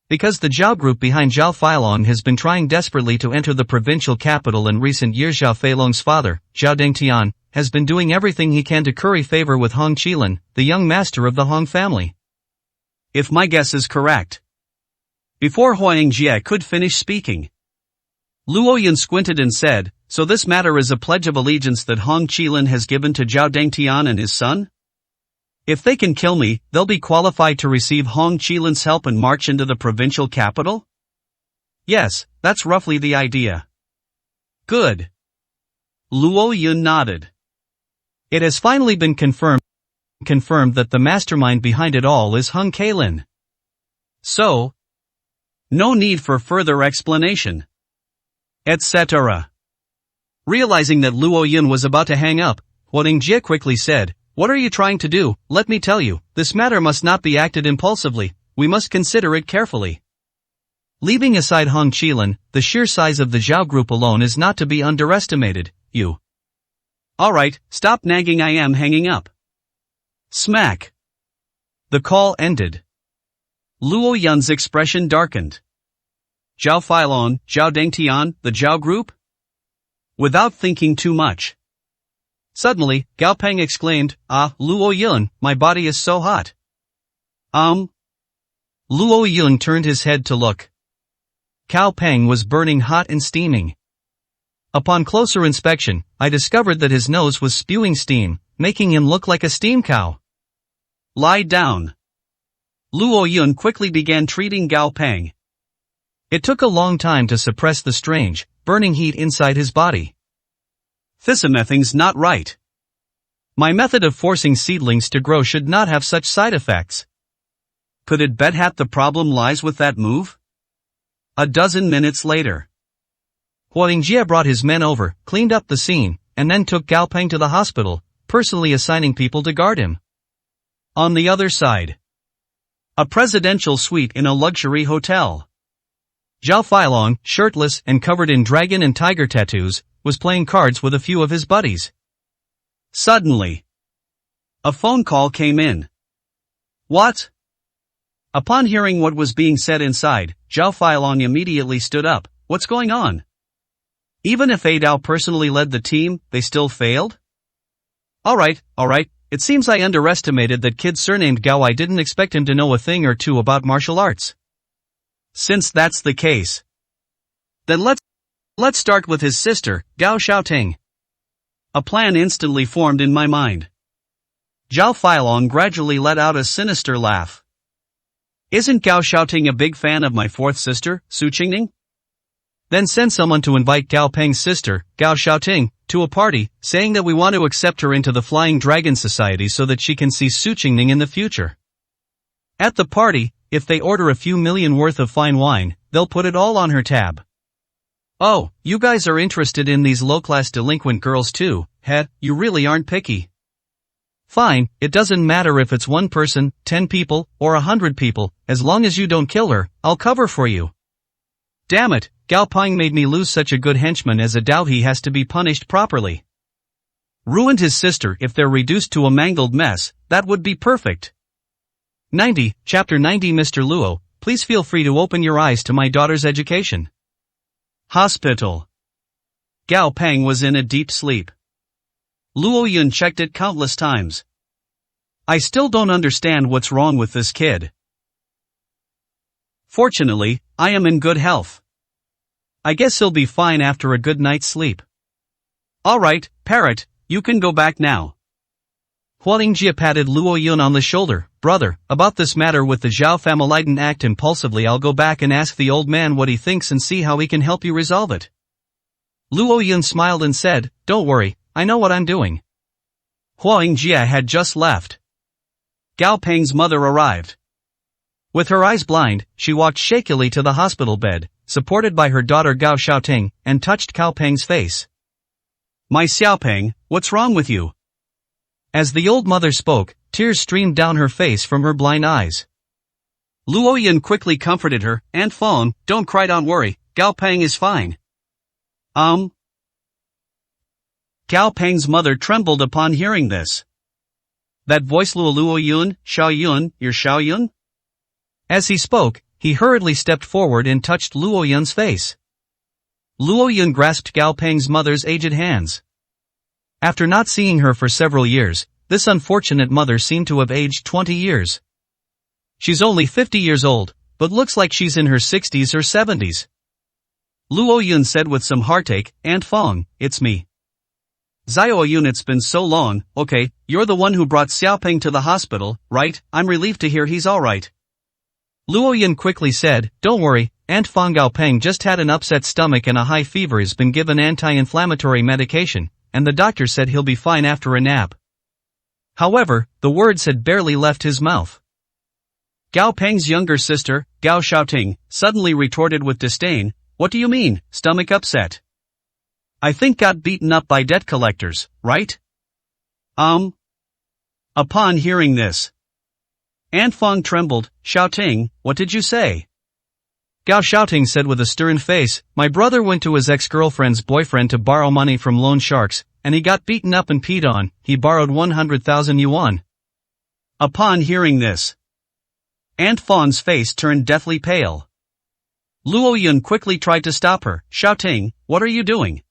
Because the Zhao group behind Zhao Feilong has been trying desperately to enter the provincial capital in recent years, Zhao Feilong's father, Zhao Dengtian, has been doing everything he can to curry favor with Hong Qilin, the young master of the Hong family. If my guess is correct. Before Huang Jie could finish speaking, Luo Yun squinted and said, so this matter is a pledge of allegiance that Hong Qilin has given to Zhao Dengtian and his son? If they can kill me, they'll be qualified to receive Hong Qilin's help and march into the provincial capital? Yes, that's roughly the idea. Good. Luo Yun nodded. It has finally been confirmed that the mastermind behind it all is Hong Qilin. So, no need for further explanation. Etc. Realizing that Luo Yun was about to hang up, Huang Jie quickly said, what are you trying to do? Let me tell you, this matter must not be acted impulsively, we must consider it carefully. Leaving aside Hong Qilin, the sheer size of the Zhao group alone is not to be underestimated, you. Alright, stop nagging, I am hanging up. Smack. The call ended. Luo Yun's expression darkened. Zhao Feilong, Zhao Dengtian, the Zhao group? Without thinking too much. Suddenly, Gao Peng exclaimed, Luo Yun, my body is so hot. Luo Yun turned his head to look. Gao Peng was burning hot and steaming. Upon closer inspection, I discovered that his nose was spewing steam, making him look like a steam cow. Lie down. Luo Yun quickly began treating Gao Peng. It took a long time to suppress the strange, burning heat inside his body. Thisomething's not right. My method of forcing seedlings to grow should not have such side effects. Could it bet the problem lies with that move? A dozen minutes later. Hualingjie brought his men over, cleaned up the scene, and then took Gao Peng to the hospital, personally assigning people to guard him. On the other side. A presidential suite in a luxury hotel. Zhao Feilong, shirtless and covered in dragon and tiger tattoos, was playing cards with a few of his buddies. Suddenly, a phone call came in. What? Upon hearing what was being said inside, Zhao Feilong immediately stood up. What's going on? Even if Adao personally led the team, they still failed? Alright, it seems I underestimated that kid surnamed Gao. I didn't expect him to know a thing or two about martial arts. Since that's the case, then let's start with his sister, Gao Xiaoting. A plan instantly formed in my mind. Zhao Feilong gradually let out a sinister laugh. Isn't Gao Xiaoting a big fan of my fourth sister, Su Qingning? Then send someone to invite Gao Peng's sister, Gao Xiaoting, to a party, saying that we want to accept her into the Flying Dragon Society so that she can see Su Qingning in the future. At the party, if they order a few million worth of fine wine, they'll put it all on her tab. Oh, you guys are interested in these low-class delinquent girls too, heh? You really aren't picky. Fine, it doesn't matter if it's 1 person, 10 people, or 100 people, as long as you don't kill her, I'll cover for you. Damn it, Gao Peng made me lose such a good henchman as a doubt he has to be punished properly. Ruined his sister. If they're reduced to a mangled mess, that would be perfect. 90, Chapter 90. Mr. Luo, please feel free to open your eyes to my daughter's education. Hospital. Gao Peng was in a deep sleep. Luo Yun checked it countless times. I still don't understand what's wrong with this kid. Fortunately, I am in good health. I guess he'll be fine after a good night's sleep. Alright, parrot, you can go back now. Hualingjie patted Luo Yun on the shoulder. Brother, about this matter with the Zhao family, didn't act impulsively. I'll go back and ask the old man what he thinks and see how he can help you resolve it. Luo Yun smiled and said, don't worry, I know what I'm doing. Hualingjie had just left. Gao Peng's mother arrived. With her eyes blind, she walked shakily to the hospital bed, supported by her daughter Gao Xiaoting, and touched Gao Peng's face. My Xiaopeng, what's wrong with you? As the old mother spoke, tears streamed down her face from her blind eyes. Luo Yun quickly comforted her. Aunt Fong, don't cry, don't worry, Gao Peng is fine. Gao Peng's mother trembled upon hearing this. That voice, Luo Yun, Xiao Yun, you're Xiao Yun? As he spoke, he hurriedly stepped forward and touched Luo Yun's face. Luo Yun grasped Gao Peng's mother's aged hands. After not seeing her for several years, this unfortunate mother seemed to have aged 20 years. She's only 50 years old, but looks like she's in her 60s or 70s. Luo Yun said with some heartache, Aunt Fong, it's me. Xiao Yun, it's been so long. Okay, you're the one who brought Xiaopeng to the hospital, right? I'm relieved to hear he's alright. Luo Yun quickly said, don't worry, Aunt Fong. Gao Peng just had an upset stomach and a high fever, has been given anti-inflammatory medication, and the doctor said he'll be fine after a nap. However, the words had barely left his mouth. Gao Peng's younger sister, Gao Xiaoting, suddenly retorted with disdain, what do you mean, stomach upset? I think got beaten up by debt collectors, right? Upon hearing this, Aunt Fong trembled. Xiaoting, what did you say? Gao Xiaoting said with a stern face, my brother went to his ex-girlfriend's boyfriend to borrow money from loan sharks, and he got beaten up and peed on. He borrowed 100,000 yuan. Upon hearing this, Aunt Fong's face turned deathly pale. Luo Yun quickly tried to stop her. Xiaoting, what are you doing?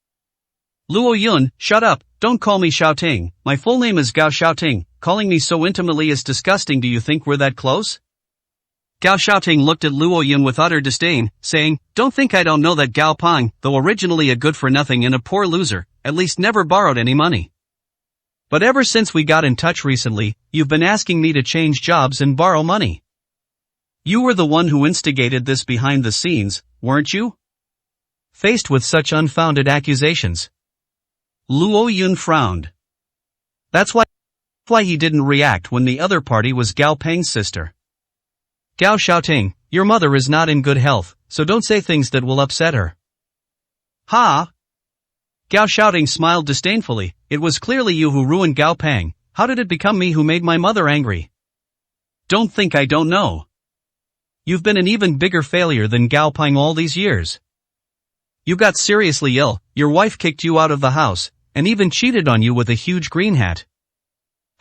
Luo Yun, shut up, don't call me Xiaoting, my full name is Gao Xiaoting, calling me so intimately is disgusting. Do you think we're that close? Gao Xiaoting looked at Luo Yun with utter disdain, saying, don't think I don't know that Gao Peng, though originally a good-for-nothing and a poor loser, at least never borrowed any money. But ever since we got in touch recently, you've been asking me to change jobs and borrow money. You were the one who instigated this behind the scenes, weren't you? Faced with such unfounded accusations, Luo Yun frowned. That's why he didn't react when the other party was Gao Peng's sister. Gao Xiaoting, your mother is not in good health, so don't say things that will upset her. Ha! Gao Xiaoting smiled disdainfully. It was clearly you who ruined Gao Peng. How did it become me who made my mother angry? Don't think I don't know. You've been an even bigger failure than Gao Peng all these years. You got seriously ill, your wife kicked you out of the house, and even cheated on you with a huge green hat.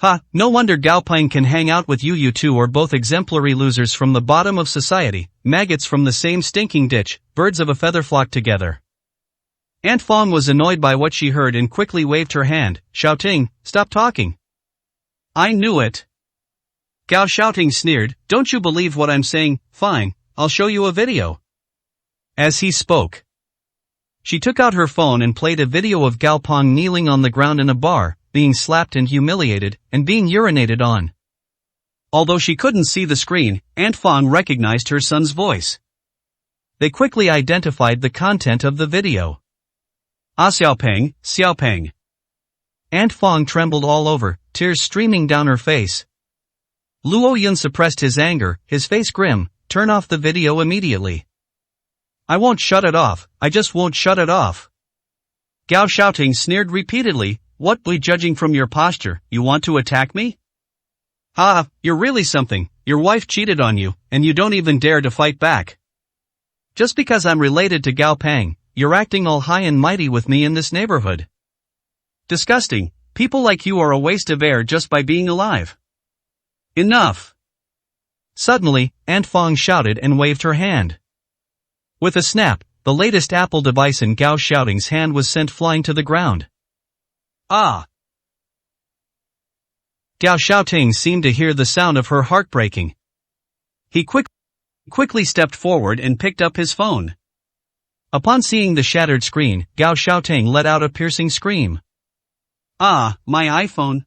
Ha, no wonder Gao Peng can hang out with you. You two are both exemplary losers from the bottom of society, maggots from the same stinking ditch, birds of a feather flock together. Aunt Fong was annoyed by what she heard and quickly waved her hand. Xiaoting, stop talking. I knew it. Gao Xiaoting sneered, don't you believe what I'm saying? Fine, I'll show you a video. As he spoke, she took out her phone and played a video of Gao Peng kneeling on the ground in a bar, being slapped and humiliated, and being urinated on. Although she couldn't see the screen, Aunt Fong recognized her son's voice. They quickly identified the content of the video. Ah, Xiaopeng, Xiaopeng. Aunt Fong trembled all over, tears streaming down her face. Luo Yun suppressed his anger, his face grim. Turn off the video immediately. I won't shut it off, I just won't shut it off. Gao Xiaoting sneered repeatedly. What, judging from your posture, you want to attack me? Ah, you're really something. Your wife cheated on you, and you don't even dare to fight back. Just because I'm related to Gao Peng, you're acting all high and mighty with me in this neighborhood. Disgusting, people like you are a waste of air just by being alive. Enough! Suddenly, Aunt Fong shouted and waved her hand. With a snap, the latest Apple device in Gao Xiaoting's hand was sent flying to the ground. Ah! Gao Xiaoting seemed to hear the sound of her heart breaking. He quickly stepped forward and picked up his phone. Upon seeing the shattered screen, Gao Xiaoting let out a piercing scream. Ah, my iPhone.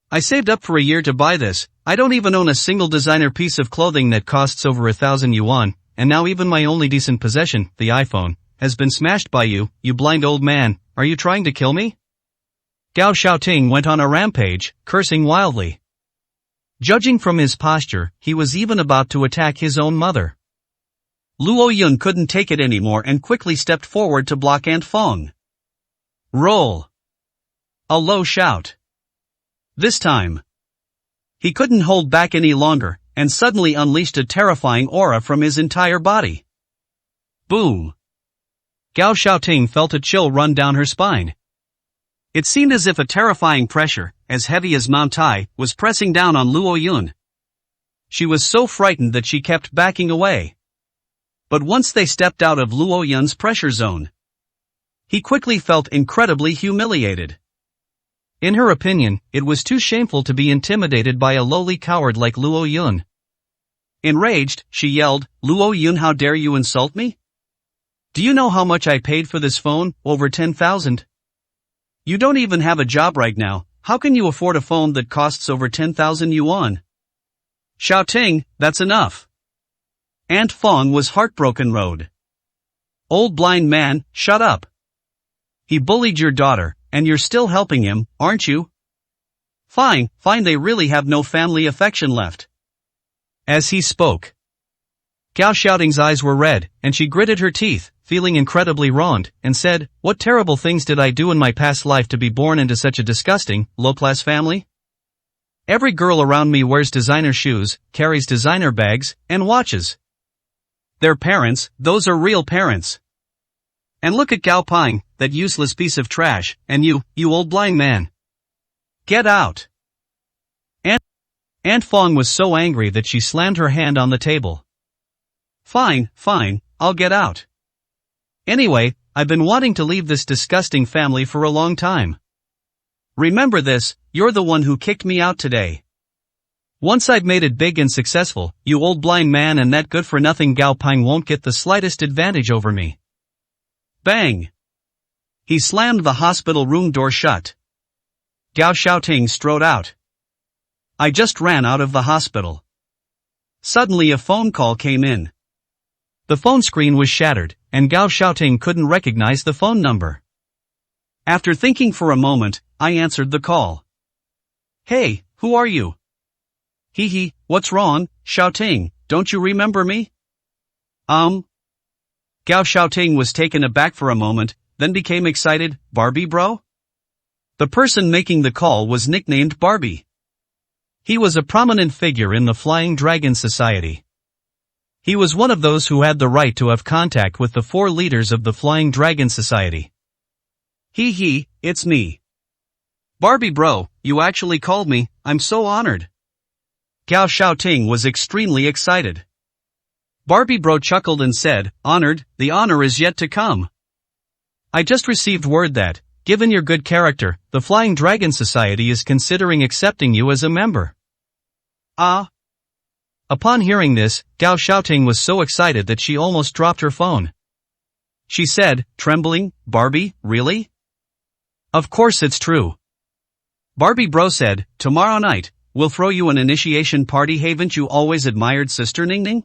I saved up for a year to buy this. I don't even own a single designer piece of clothing that costs over 1,000 yuan, and now even my only decent possession, the iPhone, has been smashed by you, you blind old man. Are you trying to kill me? Gao Xiaoting went on a rampage, cursing wildly. Judging from his posture, he was even about to attack his own mother. Luo Yun couldn't take it anymore and quickly stepped forward to block Aunt Fong. Roll! A low shout. This time, he couldn't hold back any longer, and suddenly unleashed a terrifying aura from his entire body. Boom! Gao Xiaoting felt a chill run down her spine. It seemed as if a terrifying pressure, as heavy as Mount Tai, was pressing down on Luo Yun. She was so frightened that she kept backing away. But once they stepped out of Luo Yun's pressure zone, he quickly felt incredibly humiliated. In her opinion, it was too shameful to be intimidated by a lowly coward like Luo Yun. Enraged, she yelled, Luo Yun, how dare you insult me? Do you know how much I paid for this phone? Over 10,000. You don't even have a job right now, how can you afford a phone that costs over 10,000 yuan? Xiaoting, that's enough. Aunt Fong was heartbroken. Road. Old blind man, shut up. He bullied your daughter, and you're still helping him, aren't you? Fine, they really have no family affection left. As he spoke, Gao Xiaoting's eyes were red, and she gritted her teeth, feeling incredibly wronged, and said, what terrible things did I do in my past life to be born into such a disgusting, low-class family? Every girl around me wears designer shoes, carries designer bags, and watches. Their parents, those are real parents. And look at Gao Peng, that useless piece of trash, and you old blind man. Get out. Aunt Fong was so angry that she slammed her hand on the table. Fine, I'll get out. Anyway, I've been wanting to leave this disgusting family for a long time. Remember this, you're the one who kicked me out today. Once I've made it big and successful, you old blind man and that good-for-nothing Gao Peng won't get the slightest advantage over me. Bang! He slammed the hospital room door shut. Gao Xiaoting strode out. I just ran out of the hospital. Suddenly a phone call came in. The phone screen was shattered, and Gao Xiaoting couldn't recognize the phone number. After thinking for a moment, I answered the call. Hey, who are you? Hee, what's wrong, Xiaoting, don't you remember me? Gao Xiaoting was taken aback for a moment, then became excited. Barbie bro? The person making the call was nicknamed Barbie. He was a prominent figure in the Flying Dragon Society. He was one of those who had the right to have contact with the 4 leaders of the Flying Dragon Society. Hee, it's me. Barbie bro, you actually called me, I'm so honored. Gao Xiaoting was extremely excited. Barbie bro chuckled and said, honored, the honor is yet to come. I just received word that, given your good character, the Flying Dragon Society is considering accepting you as a member. Upon hearing this, Gao Xiaoting was so excited that she almost dropped her phone. She said, trembling, Barbie, really? Of course it's true. Barbie bro said, tomorrow night, we'll throw you an initiation party. Haven't you always admired Sister Ningning?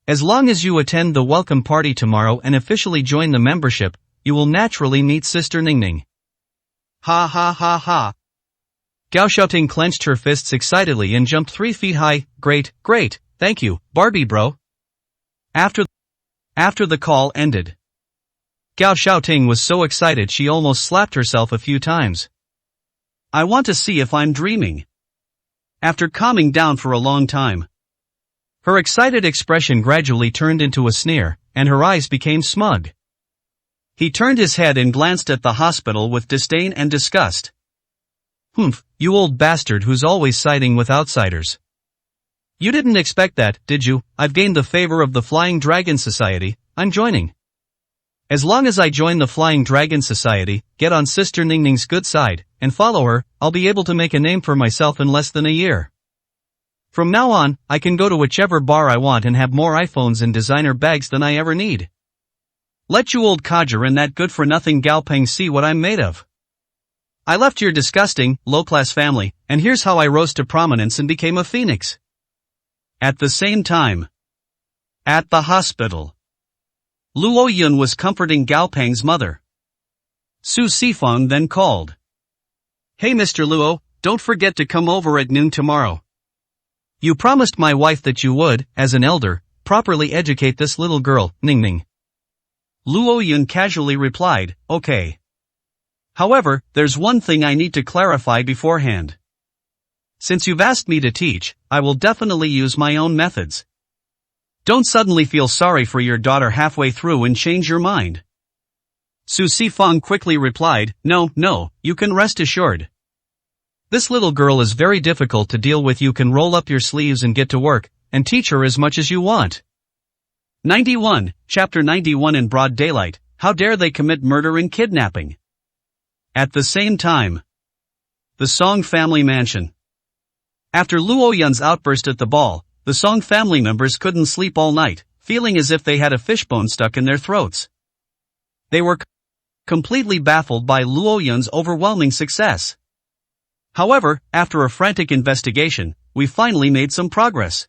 As long as you attend the welcome party tomorrow and officially join the membership, you will naturally meet Sister Ningning. Ha ha ha ha. Gao Xiaoting clenched her fists excitedly and jumped 3 feet high. Great, thank you, Barbie bro. After the call ended, Gao Xiaoting was so excited she almost slapped herself a few times. I want to see if I'm dreaming. After calming down for a long time, her excited expression gradually turned into a sneer, and her eyes became smug. He turned his head and glanced at the hospital with disdain and disgust. Humph, you old bastard who's always siding with outsiders. You didn't expect that, did you? I've gained the favor of the Flying Dragon Society, I'm joining. As long as I join the Flying Dragon Society, get on Sister Ningning's good side, and follow her, I'll be able to make a name for myself in less than a year. From now on, I can go to whichever bar I want and have more iPhones and designer bags than I ever need. Let you old codger and that good-for-nothing Galpeng see what I'm made of. I left your disgusting, low-class family, and here's how I rose to prominence and became a phoenix. At the same time, at the hospital, Luo Yun was comforting Gao Peng's mother. Su Sifeng then called. Hey Mr. Luo, don't forget to come over at noon tomorrow. You promised my wife that you would, as an elder, properly educate this little girl, Ningning. Luo Yun casually replied, okay. However, there's one thing I need to clarify beforehand. Since you've asked me to teach, I will definitely use my own methods. Don't suddenly feel sorry for your daughter halfway through and change your mind. Su Sifeng quickly replied, no, you can rest assured. This little girl is very difficult to deal with. You can roll up your sleeves and get to work, and teach her as much as you want. 91, Chapter 91. In broad daylight, how dare they commit murder and kidnapping? At the same time, the Song family mansion. After Luo Yun's outburst at the ball, the Song family members couldn't sleep all night, feeling as if they had a fishbone stuck in their throats. They were completely baffled by Luo Yun's overwhelming success. However, after a frantic investigation, we finally made some progress.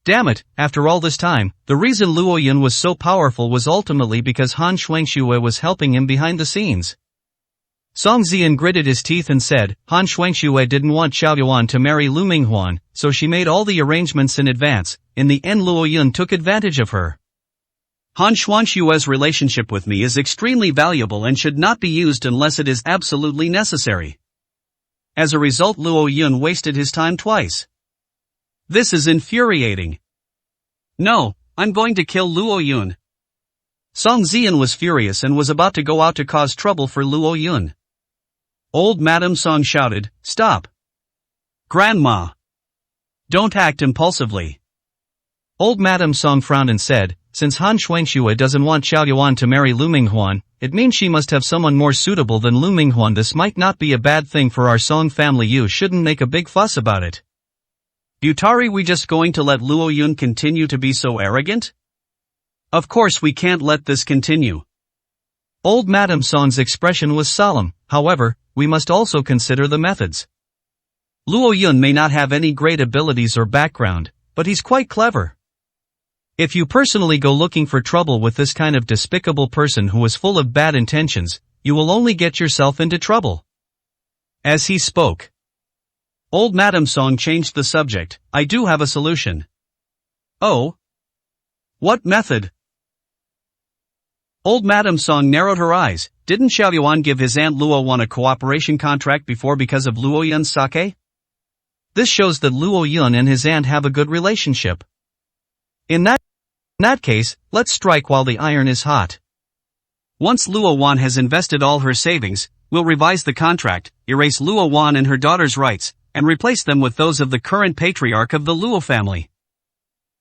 Damn it, after all this time, the reason Luo Yun was so powerful was ultimately because Han Shuangxue was helping him behind the scenes. Song Zian gritted his teeth and said, Han Shuangxue didn't want Xiao Yuan to marry Lu Minghuan, so she made all the arrangements in advance. In the end Luo Yun took advantage of her. Han Shuangxue's relationship with me is extremely valuable and should not be used unless it is absolutely necessary. As a result, Luo Yun wasted his time twice. This is infuriating. No, I'm going to kill Luo Yun. Song Zian was furious and was about to go out to cause trouble for Luo Yun. Old Madame Song shouted, stop. Grandma. Don't act impulsively. Old Madame Song frowned and said, since Han Shuangxue doesn't want Xiao Yuan to marry Lu Minghuan, it means she must have someone more suitable than Lu Minghuan. This might not be a bad thing for our Song family. You shouldn't make a big fuss about it. Butari, we just going to let Luo Yun continue to be so arrogant? Of course we can't let this continue. Old Madame Song's expression was solemn, however, we must also consider the methods. Luo Yun may not have any great abilities or background, but he's quite clever. If you personally go looking for trouble with this kind of despicable person who is full of bad intentions, you will only get yourself into trouble. As he spoke, old Madam Song changed the subject. I do have a solution. Oh? What method? Old Madam Song narrowed her eyes. Didn't Xiao Yuan give his Aunt Luo Yuan a cooperation contract before because of Luo Yun's sake? This shows that Luo Yun and his aunt have a good relationship. In that case, let's strike while the iron is hot. Once Luo Yuan has invested all her savings, we'll revise the contract, erase Luo Yuan and her daughter's rights, and replace them with those of the current patriarch of the Luo family.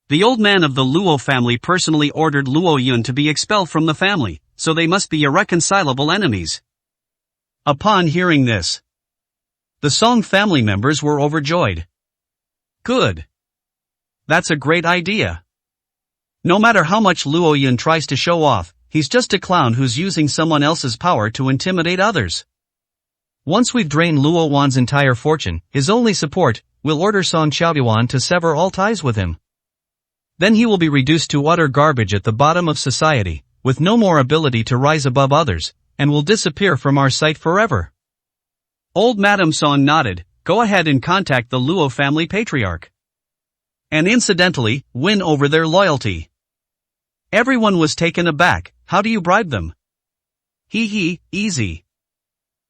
The old man of the Luo family personally ordered Luo Yun to be expelled from the family, so they must be irreconcilable enemies. Upon hearing this, the Song family members were overjoyed. Good. That's a great idea. No matter how much Luo Yun tries to show off, he's just a clown who's using someone else's power to intimidate others. Once we've drained Luo Yuan's entire fortune, his only support, we'll order Song Xiaoyuan to sever all ties with him. Then he will be reduced to utter garbage at the bottom of society, with no more ability to rise above others, and will disappear from our sight forever. Old Madam Song nodded. Go ahead and contact the Luo family patriarch. And incidentally, win over their loyalty. Everyone was taken aback. How do you bribe them? Easy.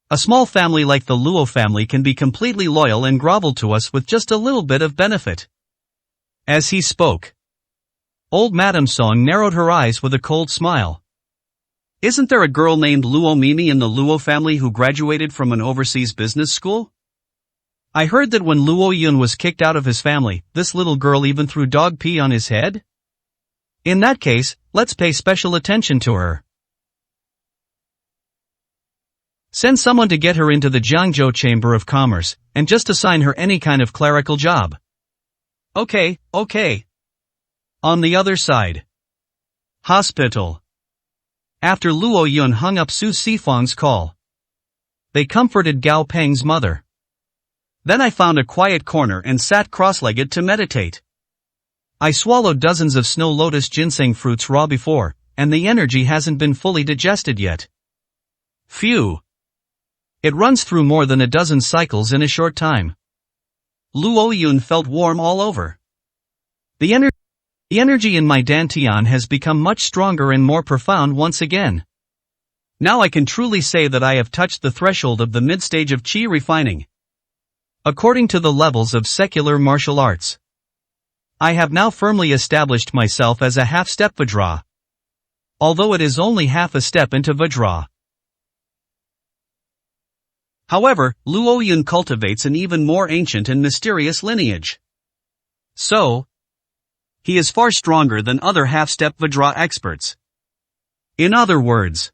A small family like the Luo family can be completely loyal and grovel to us with just a little bit of benefit. As he spoke, old Madam Song narrowed her eyes with a cold smile. Isn't there a girl named Luo Mimi in the Luo family who graduated from an overseas business school? I heard that when Luo Yun was kicked out of his family, this little girl even threw dog pee on his head? In that case, let's pay special attention to her. Send someone to get her into the Jiangzhou Chamber of Commerce, and just assign her any kind of clerical job. Okay. On the other side. Hospital. After Luo Yun hung up Su Sifang's call, they comforted Gao Peng's mother. Then I found a quiet corner and sat cross-legged to meditate. I swallowed dozens of snow lotus ginseng fruits raw before, and the energy hasn't been fully digested yet. Phew. It runs through more than a dozen cycles in a short time. Luo Yun felt warm all over. The energy in my dantian has become much stronger and more profound once again. Now I can truly say that I have touched the threshold of the mid-stage of qi refining. According to the levels of secular martial arts, I have now firmly established myself as a half-step Vajra. Although it is only half a step into Vajra. However, Luo Yun cultivates an even more ancient and mysterious lineage. So, he is far stronger than other half-step Vajra experts. In other words,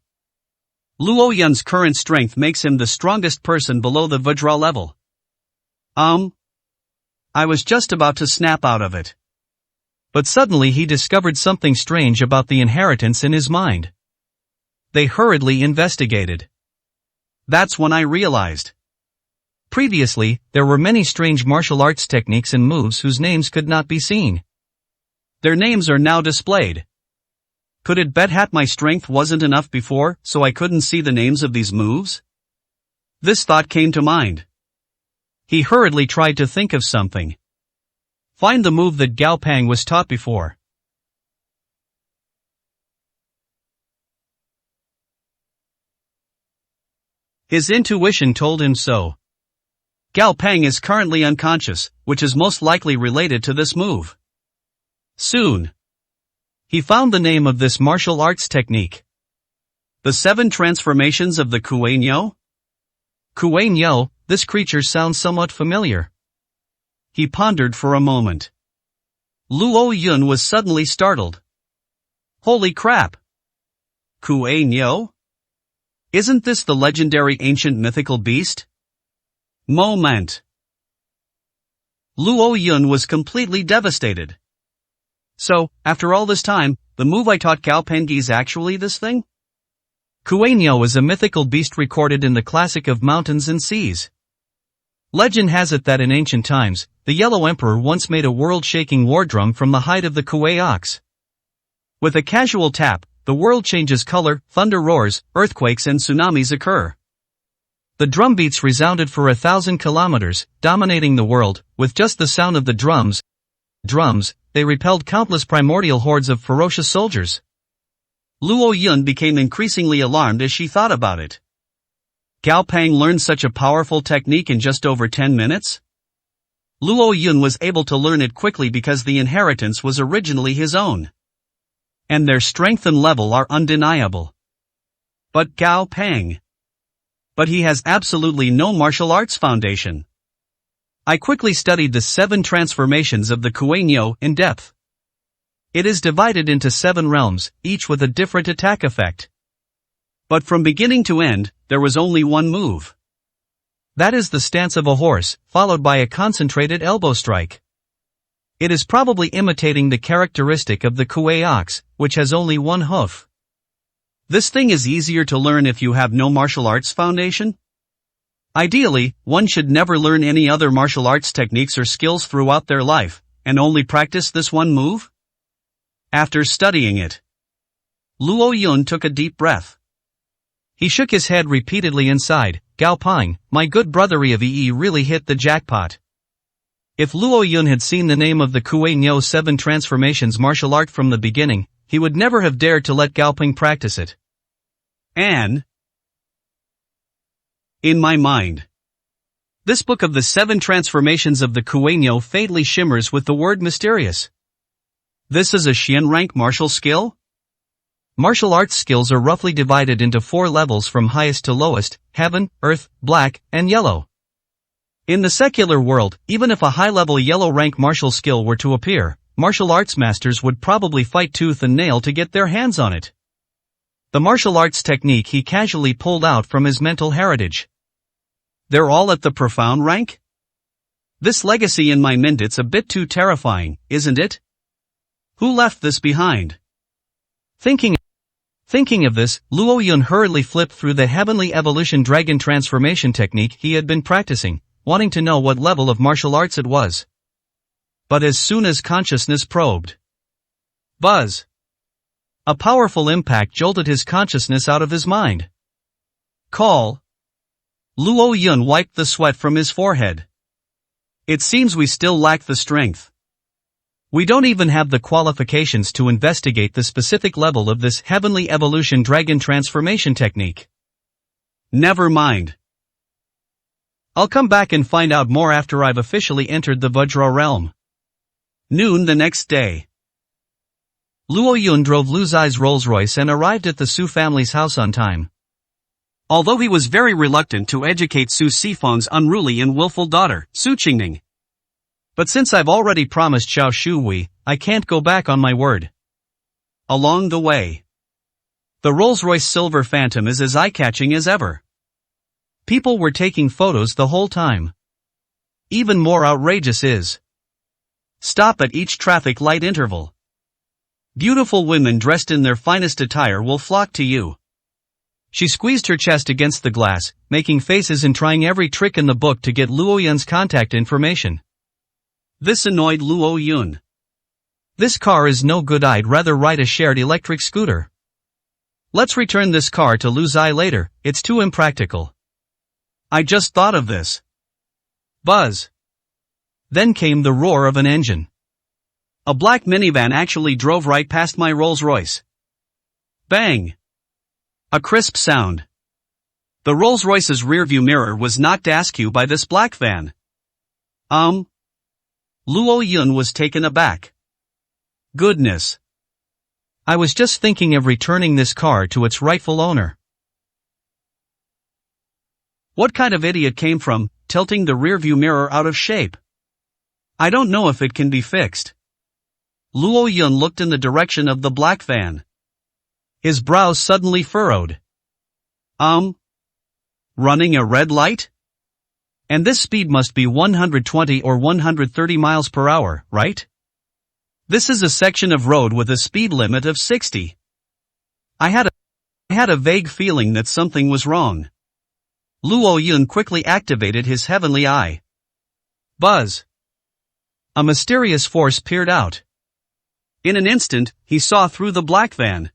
Luo Yun's current strength makes him the strongest person below the Vajra level. I was just about to snap out of it. But suddenly he discovered something strange about the inheritance in his mind. They hurriedly investigated. That's when I realized. Previously, there were many strange martial arts techniques and moves whose names could not be seen. Their names are now displayed. Could it bet hat my strength wasn't enough before, so I couldn't see the names of these moves? This thought came to mind. He hurriedly tried to think of something. Find the move that Gao Peng was taught before. His intuition told him so. Gao Peng is currently unconscious, which is most likely related to this move. Soon, he found the name of this martial arts technique. The 7 transformations of the Kuei-Nyo? Kuei-Nyo, this creature sounds somewhat familiar. He pondered for a moment. Luo Yun was suddenly startled. Holy crap! Kuei-Nyo? Isn't this the legendary ancient mythical beast? Moment. Luo Yun was completely devastated. So, after all this time, the move I taught Gao Penggi is actually this thing? Kuei-Nyo is a mythical beast recorded in the classic of mountains and seas. Legend has it that in ancient times, the Yellow Emperor once made a world-shaking war drum from the hide of the Kuei ox. With a casual tap, the world changes color, thunder roars, earthquakes and tsunamis occur. The drum beats resounded for 1,000 kilometers, dominating the world. With just the sound of the drums, they repelled countless primordial hordes of ferocious soldiers. Luo Yun became increasingly alarmed as she thought about it. Gao Pang learned such a powerful technique in just over 10 minutes? Luo Yun was able to learn it quickly because the inheritance was originally his own. And their strength and level are undeniable. But Gao Pang. But he has absolutely no martial arts foundation. I quickly studied the 7 transformations of the Kuei-nyo in depth. It is divided into 7 realms, each with a different attack effect. But from beginning to end, there was only one move. That is the stance of a horse, followed by a concentrated elbow strike. It is probably imitating the characteristic of the Kuei ox, which has only one hoof. This thing is easier to learn if you have no martial arts foundation. Ideally, one should never learn any other martial arts techniques or skills throughout their life, and only practice this one move? After studying it, Luo Yun took a deep breath. He shook his head repeatedly and sighed. Gao Pang, my good brother Eve really hit the jackpot. If Luo Yun had seen the name of the Kuei-nyo 7 transformations martial art from the beginning, he would never have dared to let Gao Pang practice it. And in my mind, this book of the 7 transformations of the Kuei-nyo faintly shimmers with the word mysterious. This is a Xian rank martial skill? Martial arts skills are roughly divided into 4 levels from highest to lowest: heaven, earth, black, and yellow. In the secular world, even if a high-level yellow rank martial skill were to appear, martial arts masters would probably fight tooth and nail to get their hands on it. The martial arts technique he casually pulled out from his mental heritage. They're all at the profound rank? This legacy in my mind, it's a bit too terrifying, isn't it? Who left this behind? Thinking of this, Luo Yun hurriedly flipped through the Heavenly Evolution Dragon Transformation technique he had been practicing, wanting to know what level of martial arts it was. But as soon as consciousness probed, buzz! A powerful impact jolted his consciousness out of his mind. Call! Luo Yun wiped the sweat from his forehead. It seems we still lack the strength. We don't even have the qualifications to investigate the specific level of this Heavenly Evolution Dragon Transformation technique. Never mind. I'll come back and find out more after I've officially entered the Vajra realm. Noon the next day. Luo Yun drove Lu Zai's Rolls-Royce and arrived at the Su family's house on time. Although he was very reluctant to educate Su Sifeng's unruly and willful daughter, Su Qingning. But since I've already promised Xiao Shuhui, I can't go back on my word. Along the way, the Rolls-Royce Silver Phantom is as eye-catching as ever. People were taking photos the whole time. Even more outrageous is, stop at each traffic light interval. Beautiful women dressed in their finest attire will flock to you. She squeezed her chest against the glass, making faces and trying every trick in the book to get Luo Yun's contact information. This annoyed Luo Yun. This car is no good, I'd rather ride a shared electric scooter. Let's return this car to Lu Zai later, it's too impractical. I just thought of this. Buzz. Then came the roar of an engine. A black minivan actually drove right past my Rolls-Royce. Bang! A crisp sound. The Rolls-Royce's rearview mirror was knocked askew by this black van. Luo Yun was taken aback. Goodness. I was just thinking of returning this car to its rightful owner. What kind of idiot came from tilting the rearview mirror out of shape? I don't know if it can be fixed. Luo Yun looked in the direction of the black van. His brows suddenly furrowed. Running a red light? And this speed must be 120 or 130 miles per hour, right? This is a section of road with a speed limit of 60. I had a vague feeling that something was wrong. Luo Yun quickly activated his heavenly eye. Buzz. A mysterious force peered out. In an instant, he saw through the black van.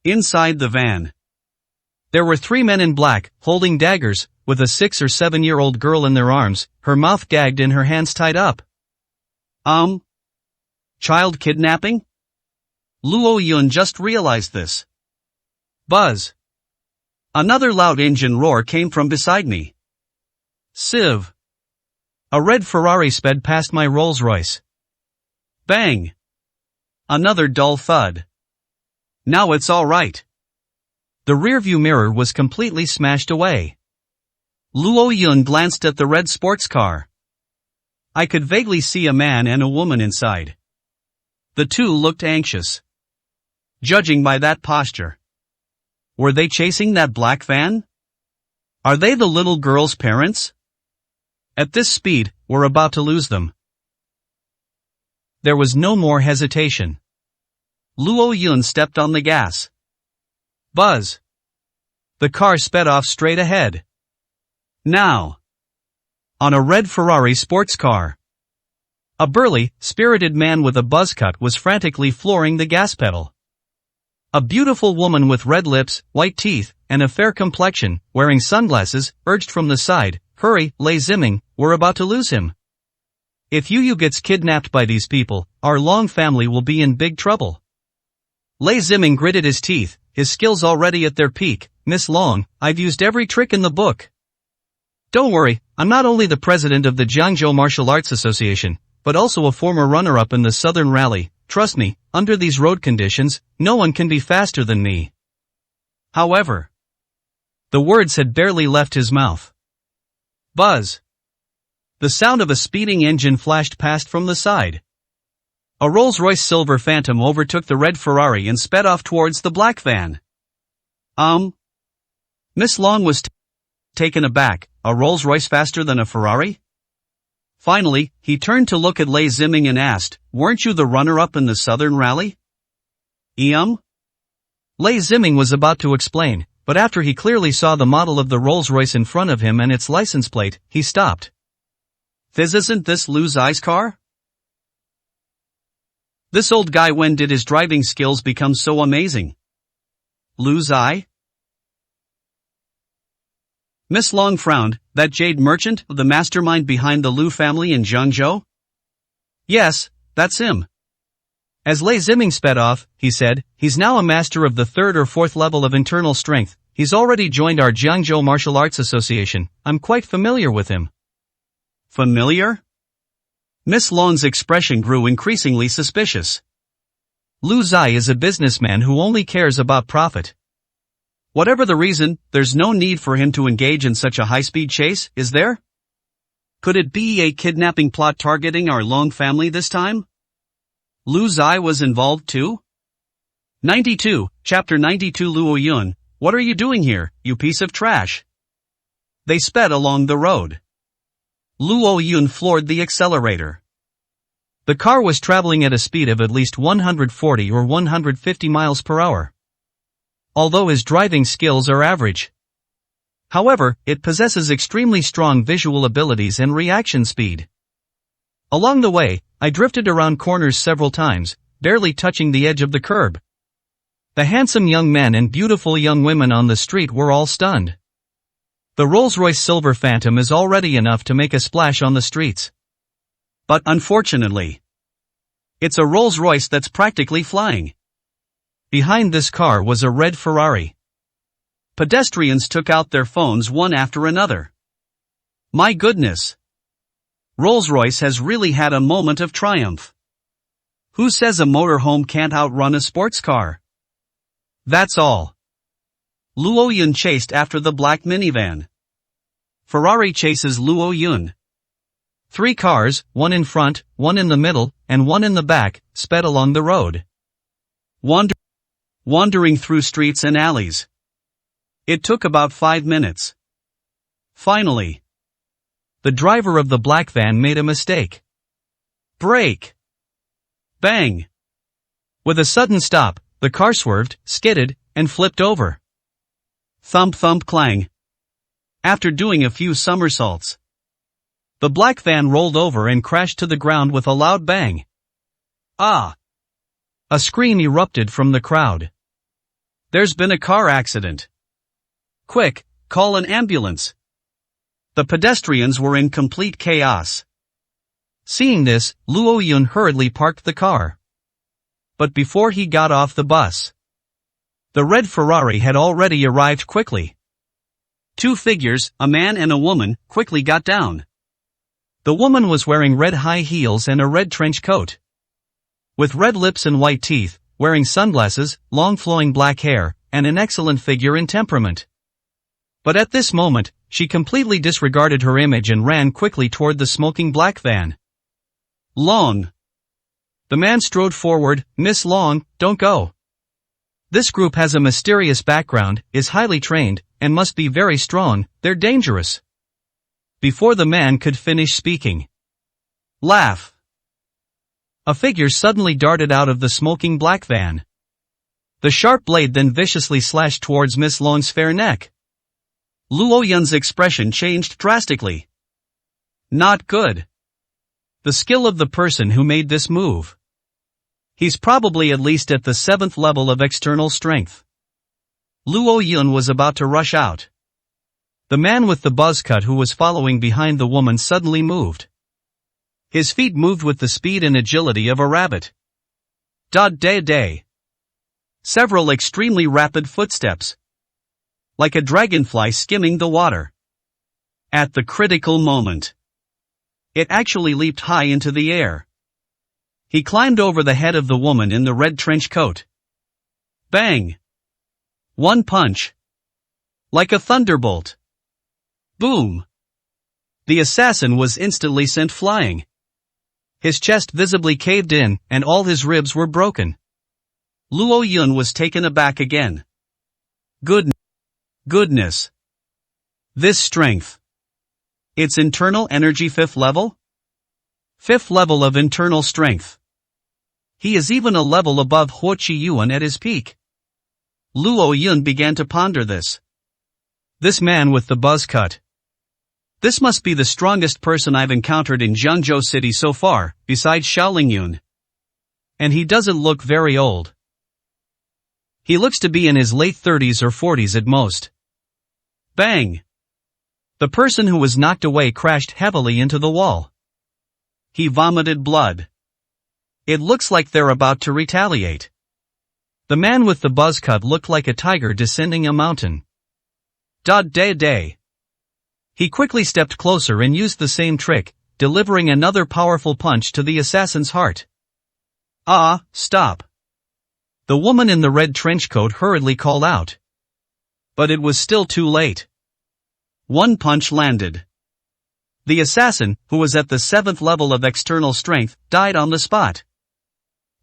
Inside the van, there were 3 men in black, holding daggers, with a 6 or 7-year-old girl in their arms, her mouth gagged and her hands tied up. Child kidnapping? Luo Yun just realized this. Buzz. Another loud engine roar came from beside me. Sieve. A red Ferrari sped past my Rolls-Royce. Bang. Another dull thud. Now it's all right. The rearview mirror was completely smashed away. Luo Yun glanced at the red sports car. I could vaguely see a man and a woman inside. The two looked anxious. Judging by that posture. Were they chasing that black van? Are they the little girl's parents? At this speed, we're about to lose them. There was no more hesitation. Luo Yun stepped on the gas. Buzz. The car sped off straight ahead. Now. On a red Ferrari sports car. A burly, spirited man with a buzz cut was frantically flooring the gas pedal. A beautiful woman with red lips, white teeth, and a fair complexion, wearing sunglasses, urged from the side, "Hurry, Lei Ziming, we're about to lose him. If Yu gets kidnapped by these people, our Long family will be in big trouble." Lei Ziming gritted his teeth, his skills already at their peak. "Miss Long, I've used every trick in the book. Don't worry, I'm not only the president of the Jiangzhou Martial Arts Association, but also a former runner-up in the Southern Rally. Trust me, under these road conditions, no one can be faster than me." However, the words had barely left his mouth. Buzz. The sound of a speeding engine flashed past from the side. A Rolls-Royce Silver Phantom overtook the red Ferrari and sped off towards the black van. Miss Long was taken aback. A Rolls-Royce faster than a Ferrari? Finally, he turned to look at Lei Ziming and asked, "Weren't you the runner-up in the Southern Rally?" Lei Ziming was about to explain, but after he clearly saw the model of the Rolls-Royce in front of him and its license plate, he stopped. Isn't this Lu Zai's car? This old guy, when did his driving skills become so amazing? Lu Zai? Miss Long frowned. That jade merchant, the mastermind behind the Lu family in Jiangzhou? Yes, that's him. As Lei Ziming sped off, he said, "He's now a master of the 3rd or 4th level of internal strength. He's already joined our Jiangzhou Martial Arts Association. I'm quite familiar with him." Familiar? Miss Long's expression grew increasingly suspicious. Lu Zai is a businessman who only cares about profit. Whatever the reason, there's no need for him to engage in such a high-speed chase, is there? Could it be a kidnapping plot targeting our Long family this time? Lu Zai was involved too? 92, Chapter 92. Luo Yun, what are you doing here, you piece of trash? They sped along the road. Luo Yun floored the accelerator. The car was traveling at a speed of at least 140 or 150 miles per hour. Although his driving skills are average. However, it possesses extremely strong visual abilities and reaction speed. Along the way, I drifted around corners several times, barely touching the edge of the curb. The handsome young men and beautiful young women on the street were all stunned. The Rolls-Royce Silver Phantom is already enough to make a splash on the streets. But unfortunately, it's a Rolls-Royce that's practically flying. Behind this car was a red Ferrari. Pedestrians took out their phones one after another. My goodness! Rolls-Royce has really had a moment of triumph. Who says a motorhome can't outrun a sports car? That's all. Luo Yun chased after the black minivan. Ferrari chases Luo Yun. 3 cars, one in front, one in the middle, and one in the back, sped along the road. Wandering through streets and alleys. It took about 5 minutes. Finally, the driver of the black van made a mistake. Brake! Bang! With a sudden stop, the car swerved, skidded, and flipped over. Thump thump clang. After doing a few somersaults, the black van rolled over and crashed to the ground with a loud bang. Ah! A scream erupted from the crowd. There's been a car accident. Quick, call an ambulance. The pedestrians were in complete chaos. Seeing this, Luo Yun hurriedly parked the car. But before he got off the bus, the red Ferrari had already arrived quickly. Two figures, a man and a woman, quickly got down. The woman was wearing red high heels and a red trench coat. With red lips and white teeth, wearing sunglasses, long flowing black hair, and an excellent figure and temperament. But at this moment, she completely disregarded her image and ran quickly toward the smoking black van. Long. The man strode forward. Miss Long, don't go. This group has a mysterious background, is highly trained, and must be very strong, they're dangerous. Before the man could finish speaking. Laugh. A figure suddenly darted out of the smoking black van. The sharp blade then viciously slashed towards Miss Long's fair neck. Luo Yun's expression changed drastically. Not good. The skill of the person who made this move. He's probably at least at the 7th level of external strength. Luo Yun was about to rush out. The man with the buzz cut who was following behind the woman suddenly moved. His feet moved with the speed and agility of a rabbit. Day. Several extremely rapid footsteps. Like a dragonfly skimming the water. At the critical moment, it actually leaped high into the air. He climbed over the head of the woman in the red trench coat. Bang! One punch. Like a thunderbolt. Boom! The assassin was instantly sent flying. His chest visibly caved in, and all his ribs were broken. Luo Yun was taken aback again. Goodness. This strength. Its internal energy 5th level? 5th level of internal strength. He is even a level above Huo Qiyuan at his peak. Luo Yun began to ponder this. This man with the buzz cut. This must be the strongest person I've encountered in Jiangzhou City so far, besides Xiaoling Yun. And he doesn't look very old. He looks to be in his late 30s or 40s at most. Bang! The person who was knocked away crashed heavily into the wall. He vomited blood. It looks like they're about to retaliate. The man with the buzz cut looked like a tiger descending a mountain. Day. He quickly stepped closer and used the same trick, delivering another powerful punch to the assassin's heart. Stop. The woman in the red trench coat hurriedly called out. But it was still too late. One punch landed. The assassin, who was at the 7th level of external strength, died on the spot.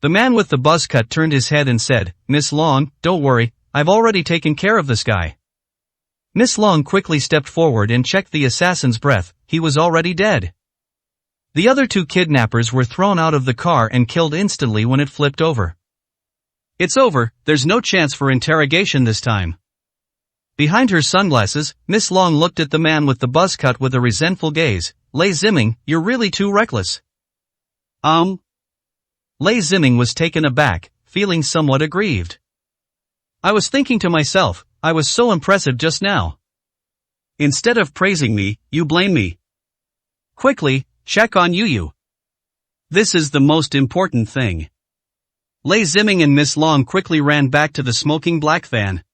The man with the buzz cut turned his head and said, Miss Long, don't worry, I've already taken care of this guy. Miss Long quickly stepped forward and checked the assassin's breath, he was already dead. The other two kidnappers were thrown out of the car and killed instantly when it flipped over. It's over, there's no chance for interrogation this time. Behind her sunglasses, Miss Long looked at the man with the buzz cut with a resentful gaze. Lei Ziming, you're really too reckless. Lei Ziming was taken aback, feeling somewhat aggrieved. I was thinking to myself, I was so impressive just now. Instead of praising me, you blame me. Quickly, check on Yu. This is the most important thing. Lei Ziming and Miss Long quickly ran back to the smoking black van.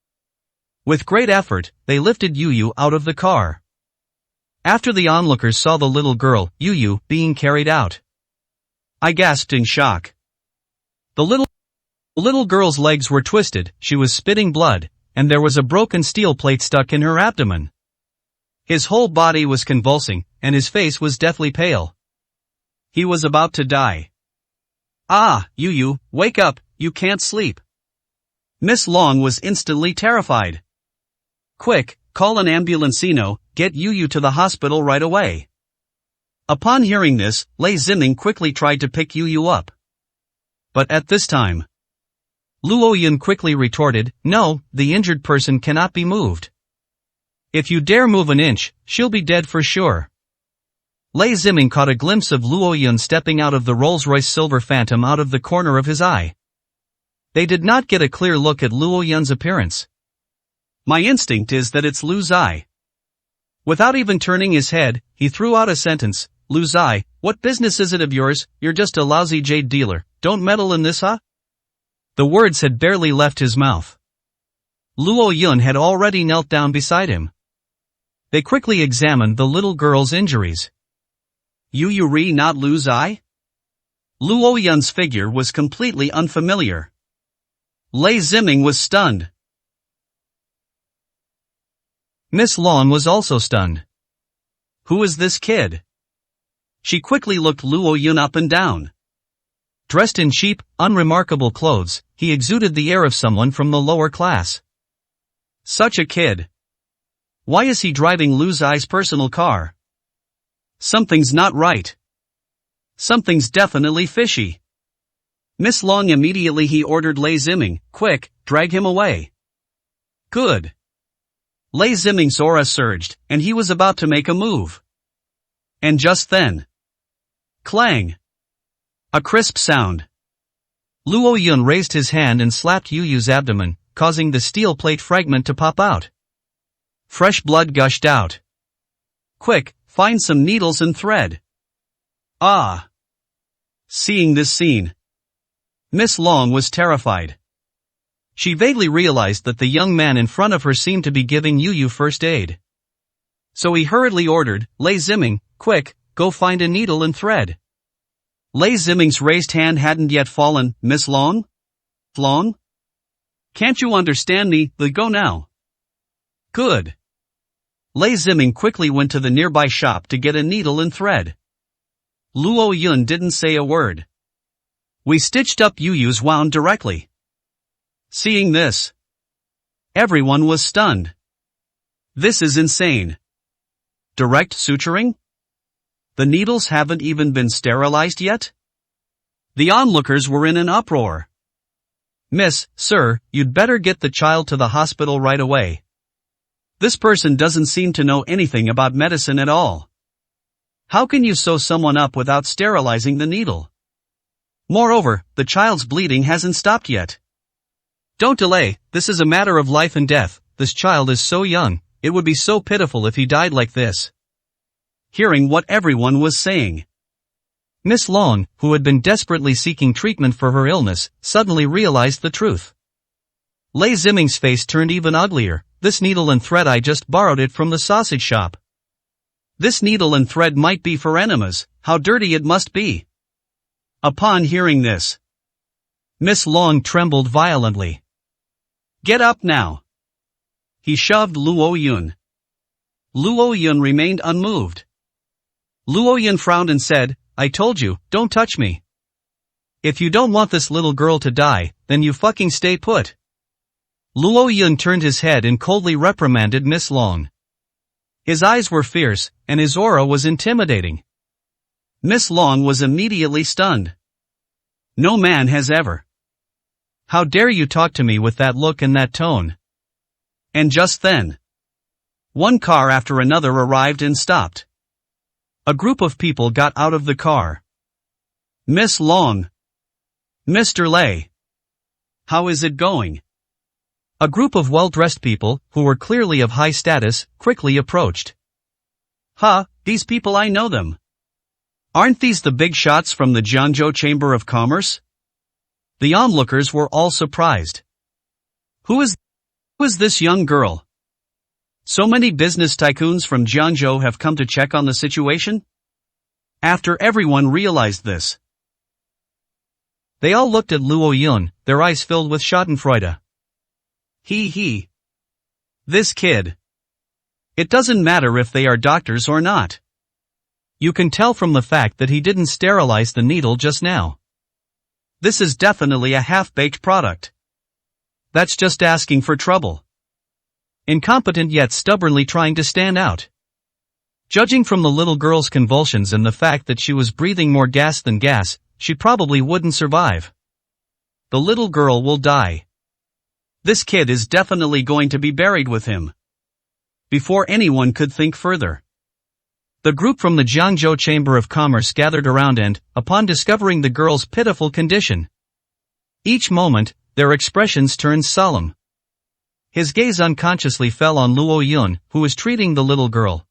With great effort, they lifted Yu out of the car. After the onlookers saw the little girl, Yu, being carried out, I gasped in shock. The little girl's legs were twisted, she was spitting blood, and there was a broken steel plate stuck in her abdomen. His whole body was convulsing, and his face was deathly pale. He was about to die. Yu, wake up, you can't sleep. Miss Long was instantly terrified. Quick, call an ambulancino, get Yu to the hospital right away. Upon hearing this, Lei Ziming quickly tried to pick Yu up. But at this time, Luo Yun quickly retorted, no, the injured person cannot be moved. If you dare move an inch, she'll be dead for sure. Lei Ziming caught a glimpse of Luo Yun stepping out of the Rolls-Royce Silver Phantom out of the corner of his eye. They did not get a clear look at Luo Yun's appearance. My instinct is that it's Lu Zai. Without even turning his head, he threw out a sentence. Lu Zai, what business is it of yours? You're just a lousy jade dealer. Don't meddle in this, huh? The words had barely left his mouth. Luo Yun had already knelt down beside him. They quickly examined the little girl's injuries. You re not Lu Zai? Luo Yun's figure was completely unfamiliar. Lei Ziming was stunned. Miss Long was also stunned. Who is this kid? She quickly looked Luo Yun up and down. Dressed in cheap, unremarkable clothes, he exuded the air of someone from the lower class. Such a kid. Why is he driving Lu Zai's personal car? Something's not right. Something's definitely fishy. Miss Long immediately he ordered Lei Ziming, quick, drag him away. Good. Lei Ziming's aura surged, and he was about to make a move. And just then. Clang. A crisp sound. Luo Yun raised his hand and slapped Yu Yu's abdomen, causing the steel plate fragment to pop out. Fresh blood gushed out. Quick, find some needles and thread. Ah. Seeing this scene, Miss Long was terrified. She vaguely realized that the young man in front of her seemed to be giving Yu Yu first aid. So he hurriedly ordered, Lei Ziming, quick, go find a needle and thread. Lei Ziming's raised hand hadn't yet fallen. Miss Long? Long? Can't you understand me? Go now. Good. Lei Ziming quickly went to the nearby shop to get a needle and thread. Luo Yun didn't say a word. We stitched up Yu Yu's wound directly. Seeing this, everyone was stunned. This is insane. Direct suturing? The needles haven't even been sterilized yet? The onlookers were in an uproar. Miss, sir, you'd better get the child to the hospital right away. This person doesn't seem to know anything about medicine at all. How can you sew someone up without sterilizing the needle? Moreover, the child's bleeding hasn't stopped yet. Don't delay, this is a matter of life and death. This child is so young, it would be so pitiful if he died like this. Hearing what everyone was saying, Miss Long, who had been desperately seeking treatment for her illness, suddenly realized the truth. Lei Ziming's face turned even uglier. This needle and thread, I just borrowed it from the sausage shop. This needle and thread might be for enemas. How dirty it must be. Upon hearing this, Miss Long trembled violently. Get up now. He shoved Luo Yun. Luo Yun remained unmoved. Luo Yun frowned and said, I told you, don't touch me. If you don't want this little girl to die, then you fucking stay put. Luo Yun turned his head and coldly reprimanded Miss Long. His eyes were fierce, and his aura was intimidating. Miss Long was immediately stunned. No man has ever. How dare you talk to me with that look and that tone? And just then, one car after another arrived and stopped. A group of people got out of the car. Miss Long. Mr. Lei. How is it going? A group of well-dressed people, who were clearly of high status, quickly approached. These people, I know them. Aren't these the big shots from the Jiangzhou Chamber of Commerce? The onlookers were all surprised. Who is this young girl? So many business tycoons from Jiangzhou have come to check on the situation? After everyone realized this, they all looked at Luo Yun, their eyes filled with schadenfreude. This kid. It doesn't matter if they are doctors or not. You can tell from the fact that he didn't sterilize the needle just now. This is definitely a half-baked product. That's just asking for trouble. Incompetent yet stubbornly trying to stand out. Judging from the little girl's convulsions and the fact that she was breathing more gas than gas, she probably wouldn't survive. The little girl will die. This kid is definitely going to be buried with him. Before anyone could think further, the group from the Jiangzhou Chamber of Commerce gathered around and, upon discovering the girl's pitiful condition, each moment, their expressions turned solemn. His gaze unconsciously fell on Luo Yun, who was treating the little girl.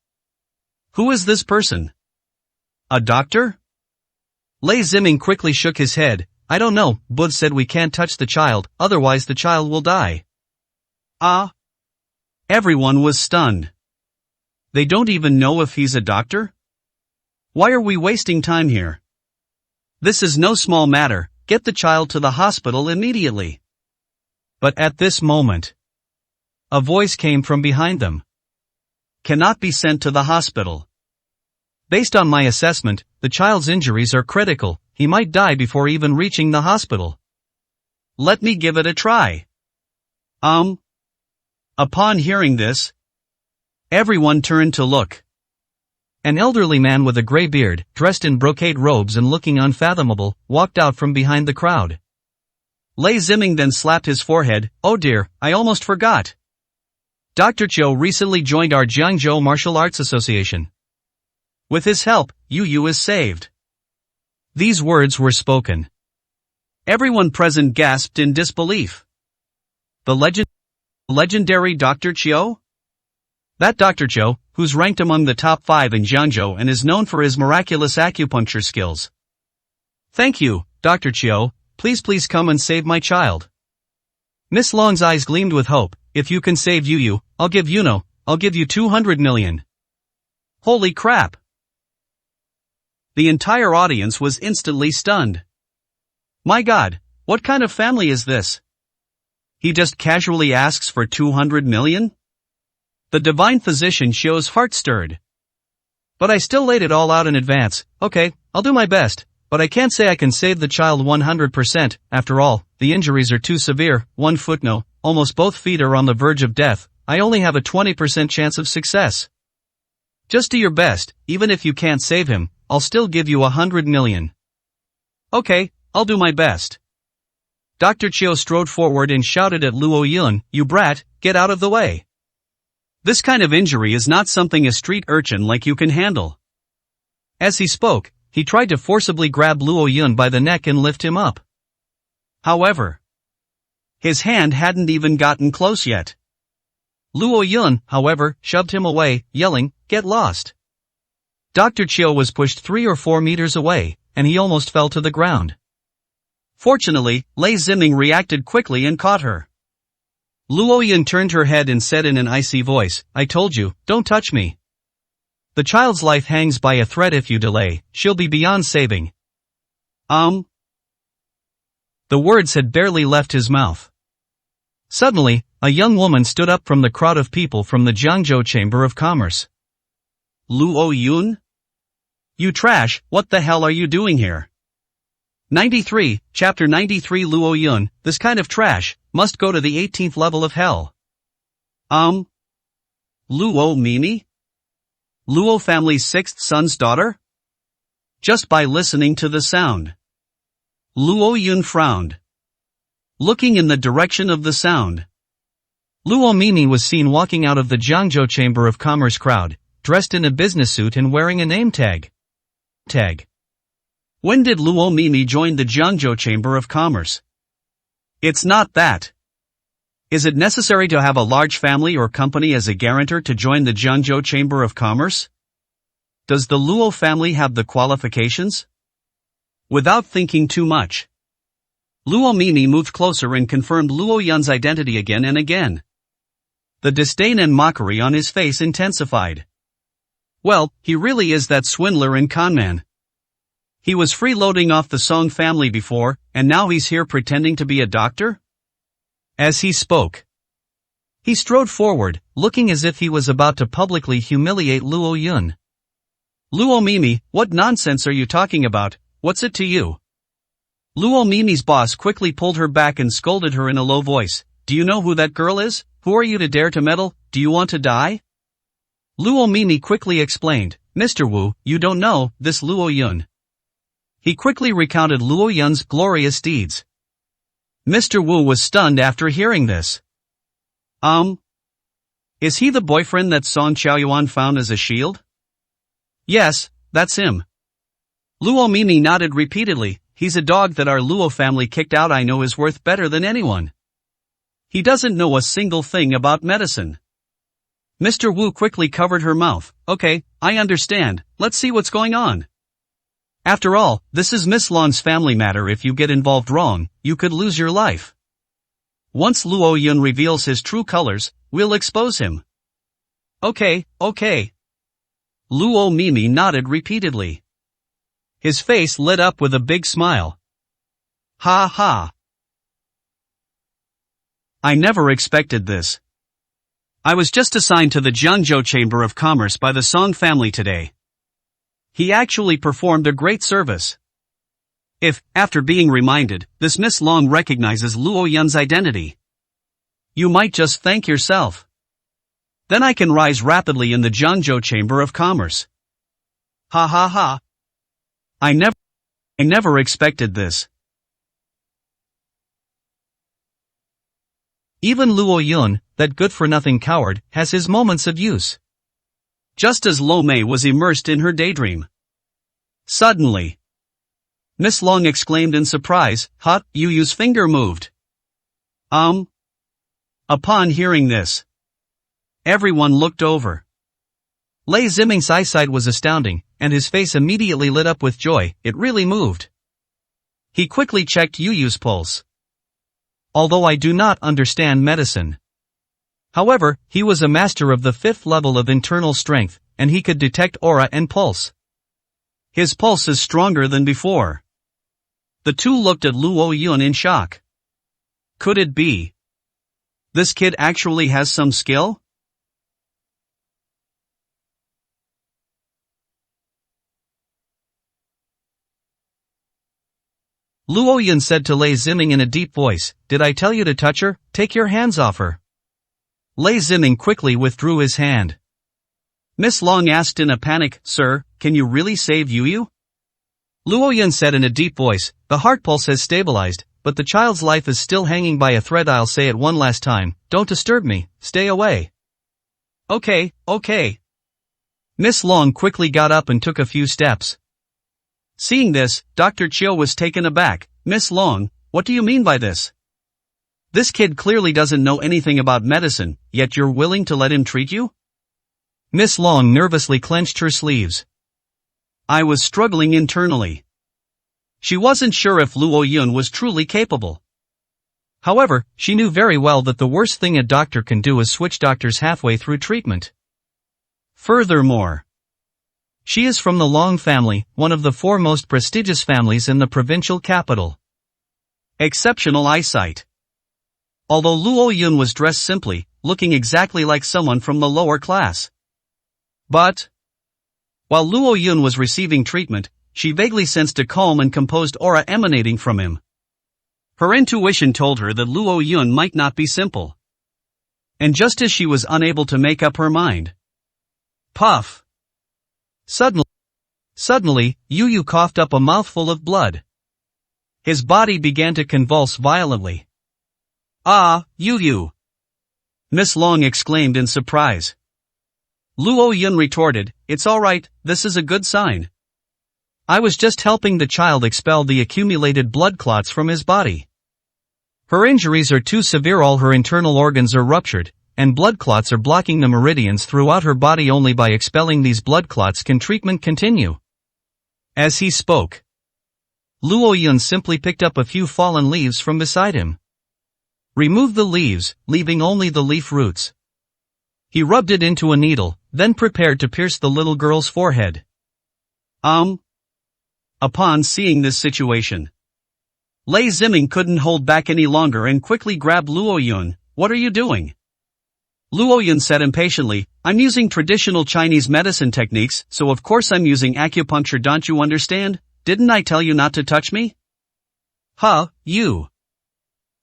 Who is this person? A doctor? Lei Ziming quickly shook his head. I don't know, Bud said we can't touch the child, otherwise the child will die. Ah? Everyone was stunned. They don't even know if he's a doctor? Why are we wasting time here? This is no small matter, get the child to the hospital immediately. But at this moment, a voice came from behind them. Cannot be sent to the hospital. Based on my assessment, the child's injuries are critical, he might die before even reaching the hospital. Let me give it a try. Upon hearing this, everyone turned to look. An elderly man with a gray beard, dressed in brocade robes and looking unfathomable, walked out from behind the crowd. Lei Ziming then slapped his forehead. Oh dear, I almost forgot. Dr. Chiu recently joined our Jiangzhou Martial Arts Association. With his help, Yu is saved. These words were spoken. Everyone present gasped in disbelief. The legendary Dr. Chiu? That Dr. Chiu, who's ranked among the top 5 in Jiangzhou and is known for his miraculous acupuncture skills. Thank you, Dr. Chiu, please come and save my child. Miss Long's eyes gleamed with hope. If you can save Yu, I'll give you 200 million. Holy crap! The entire audience was instantly stunned. My God, what kind of family is this? He just casually asks for 200 million? The divine physician shows heart stirred. But I still laid it all out in advance. Okay, I'll do my best, but I can't say I can save the child 100%, after all, the injuries are too severe. 1 footnote, almost both feet are on the verge of death, I only have a 20% chance of success. Just do your best, even if you can't save him, I'll still give you 100 million. Okay, I'll do my best. Dr. Chiu strode forward and shouted at Luo Yun, you brat, get out of the way. This kind of injury is not something a street urchin like you can handle. As he spoke, he tried to forcibly grab Luo Yun by the neck and lift him up. However, his hand hadn't even gotten close yet. Luo Yun, however, shoved him away, yelling, get lost. Dr. Chiu was pushed 3 or 4 meters away, and he almost fell to the ground. Fortunately, Lei Ziming reacted quickly and caught her. Luo Yun turned her head and said in an icy voice, I told you, don't touch me. The child's life hangs by a thread. If you delay, she'll be beyond saving. The words had barely left his mouth. Suddenly, a young woman stood up from the crowd of people from the Jiangzhou Chamber of Commerce. Luo Yun? You trash, what the hell are you doing here? 93, Chapter 93 Luo Yun, this kind of trash, must go to the 18th level of hell. Luo Mimi? Luo family's 6th son's daughter? Just by listening to the sound. Luo Yun frowned. Looking in the direction of the sound, Luo Mimi was seen walking out of the Jiangzhou Chamber of Commerce crowd, dressed in a business suit and wearing a name tag. When did Luo Mimi join the Jiangzhou Chamber of Commerce? It's not that. Is it necessary to have a large family or company as a guarantor to join the Jiangzhou Chamber of Commerce? Does the Luo family have the qualifications? Without thinking too much, Luo Mimi moved closer and confirmed Luo Yun's identity again and again. The disdain and mockery on his face intensified. Well, he really is that swindler and conman. He was freeloading off the Song family before, and now he's here pretending to be a doctor? As he spoke, he strode forward, looking as if he was about to publicly humiliate Luo Yun. Luo Mimi, what nonsense are you talking about? What's it to you? Luo Mimi's boss quickly pulled her back and scolded her in a low voice. Do you know who that girl is? Who are you to dare to meddle? Do you want to die? Luo Mimi quickly explained, Mr. Wu, you don't know, this Luo Yun. He quickly recounted Luo Yun's glorious deeds. Mr. Wu was stunned after hearing this. Is he the boyfriend that Song Qiaoyuan found as a shield? Yes, that's him. Luo Mimi nodded repeatedly. he's a dog that our Luo family kicked out. I know is worth better than anyone. He doesn't know a single thing about medicine. Mr. Wu quickly covered her mouth. Okay, I understand, let's see what's going on. After all, this is Miss Lon's family matter. If you get involved wrong, you could lose your life. Once Luo Yun reveals his true colors, we'll expose him. Okay. Luo Mimi nodded repeatedly. His face lit up with a big smile. Ha ha. I never expected this. I was just assigned to the Jiangzhou Chamber of Commerce by the Song family today. He actually performed a great service. If, after being reminded, this Miss Long recognizes Luo Yun's identity, you might just thank yourself. Then I can rise rapidly in the Jiangzhou Chamber of Commerce. Ha ha ha. I never expected this. Even Luo Yun, that good-for-nothing coward, has his moments of use. Just as Lo Mei was immersed in her daydream. Suddenly, Miss Long exclaimed in surprise, "Huh, Yu Yu's finger moved." Upon hearing this, everyone looked over. Lei Ziming's eyesight was astounding, and his face immediately lit up with joy. It really moved. He quickly checked Yu Yu's pulse. Although I do not understand medicine. However, he was a master of the 5th level of internal strength, and he could detect aura and pulse. His pulse is stronger than before. The two looked at Luo Yun in shock. Could it be? This kid actually has some skill? Luo Yun said to Lei Ziming in a deep voice, "Did I tell you to touch her? Take your hands off her." Lei Ziming quickly withdrew his hand. Miss Long asked in a panic, "Sir, can you really save Yu Yu?" Luo Yun said in a deep voice, "The heart pulse has stabilized, but the child's life is still hanging by a thread. I'll say it one last time, don't disturb me, stay away." Okay. Miss Long quickly got up and took a few steps. Seeing this, Dr. Chiu was taken aback. "Miss Long, what do you mean by this? This kid clearly doesn't know anything about medicine, yet you're willing to let him treat you?" Miss Long nervously clenched her sleeves. I was struggling internally. She wasn't sure if Luo Yun was truly capable. However, she knew very well that the worst thing a doctor can do is switch doctors halfway through treatment. Furthermore, she is from the Long family, one of the 4 most prestigious families in the provincial capital. Exceptional eyesight. Although Luo Yun was dressed simply, looking exactly like someone from the lower class. But, while Luo Yun was receiving treatment, she vaguely sensed a calm and composed aura emanating from him. Her intuition told her that Luo Yun might not be simple. And just as she was unable to make up her mind. Puff! Suddenly, Yu Yu coughed up a mouthful of blood. His body began to convulse violently. "Ah, Yu Yu!" Miss Long exclaimed in surprise. Luo Yun retorted, "It's alright, this is a good sign. I was just helping the child expel the accumulated blood clots from his body. Her injuries are too severe, all her internal organs are ruptured, and blood clots are blocking the meridians throughout her body. Only by expelling these blood clots can treatment continue." As he spoke, Luo Yun simply picked up a few fallen leaves from beside him. Removed the leaves, leaving only the leaf roots. He rubbed it into a needle, then prepared to pierce the little girl's forehead. Upon seeing this situation, Lei Ziming couldn't hold back any longer and quickly grabbed Luo Yun. "What are you doing?" Luo Yun said impatiently, "I'm using traditional Chinese medicine techniques, so of course I'm using acupuncture. Don't you understand? Didn't I tell you not to touch me?" "Huh, you?"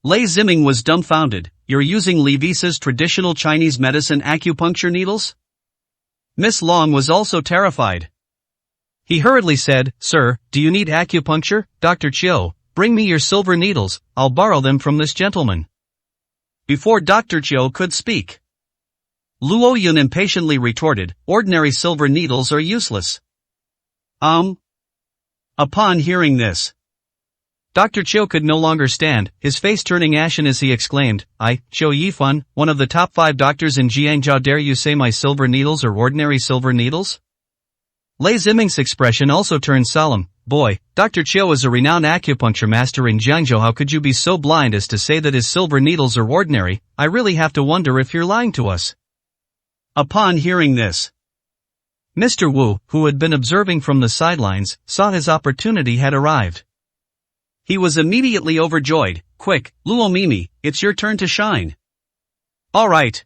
Lei Ziming was dumbfounded. "You're using Li Visa's traditional Chinese medicine acupuncture needles?" Miss Long was also terrified. He hurriedly said, "Sir, do you need acupuncture? Dr. Chiu, bring me your silver needles, I'll borrow them from this gentleman." Before Dr. Chiu could speak, Luo Yun impatiently retorted, "Ordinary silver needles are useless." Upon hearing this, Dr. Cho could no longer stand, his face turning ashen as he exclaimed, "I, Cho Yifan, one of the top 5 doctors in Jiangzhou, dare you say my silver needles are ordinary silver needles?" Lei Ziming's expression also turned solemn. "Boy, Dr. Cho is a renowned acupuncture master in Jiangzhou. How could you be so blind as to say that his silver needles are ordinary? I really have to wonder if you're lying to us." Upon hearing this, Mr. Wu, who had been observing from the sidelines, saw his opportunity had arrived. He was immediately overjoyed. "Quick, Luo Mimi, it's your turn to shine." "All right."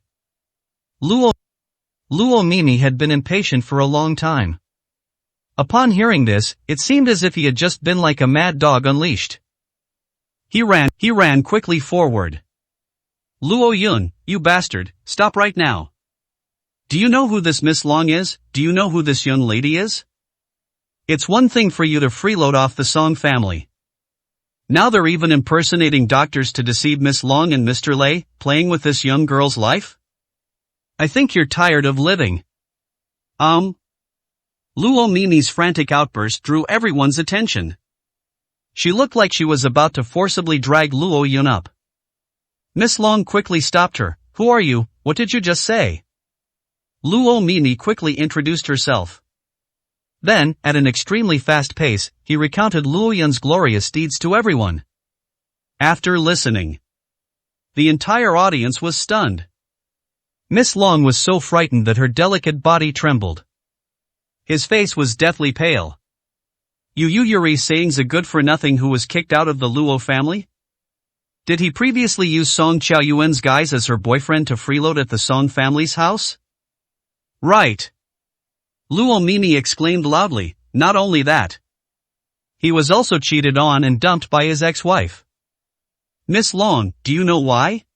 Luo Mimi had been impatient for a long time. Upon hearing this, it seemed as if he had just been like a mad dog unleashed. He ran quickly forward. "Luo Yun, you bastard, stop right now. Do you know who this Miss Long is? Do you know who this young lady is? It's one thing for you to freeload off the Song family. Now they're even impersonating doctors to deceive Miss Long and Mr. Lei, playing with this young girl's life? I think you're tired of living." Luo Mimi's frantic outburst drew everyone's attention. She looked like she was about to forcibly drag Luo Yun up. Miss Long quickly stopped her. "Who are you? What did you just say?" Luo Mimi quickly introduced herself. Then, at an extremely fast pace, he recounted Luo Yun's glorious deeds to everyone. After listening, the entire audience was stunned. Miss Long was so frightened that her delicate body trembled. His face was deathly pale. Yu Yuri saying's a good-for-nothing who was kicked out of the Luo family? Did he previously use Song Chaoyuan's guise as her boyfriend to freeload at the Song family's house? Right. Luo Mimi exclaimed loudly. Not only that, he was also cheated on and dumped by his ex-wife. Miss Long, do you know why?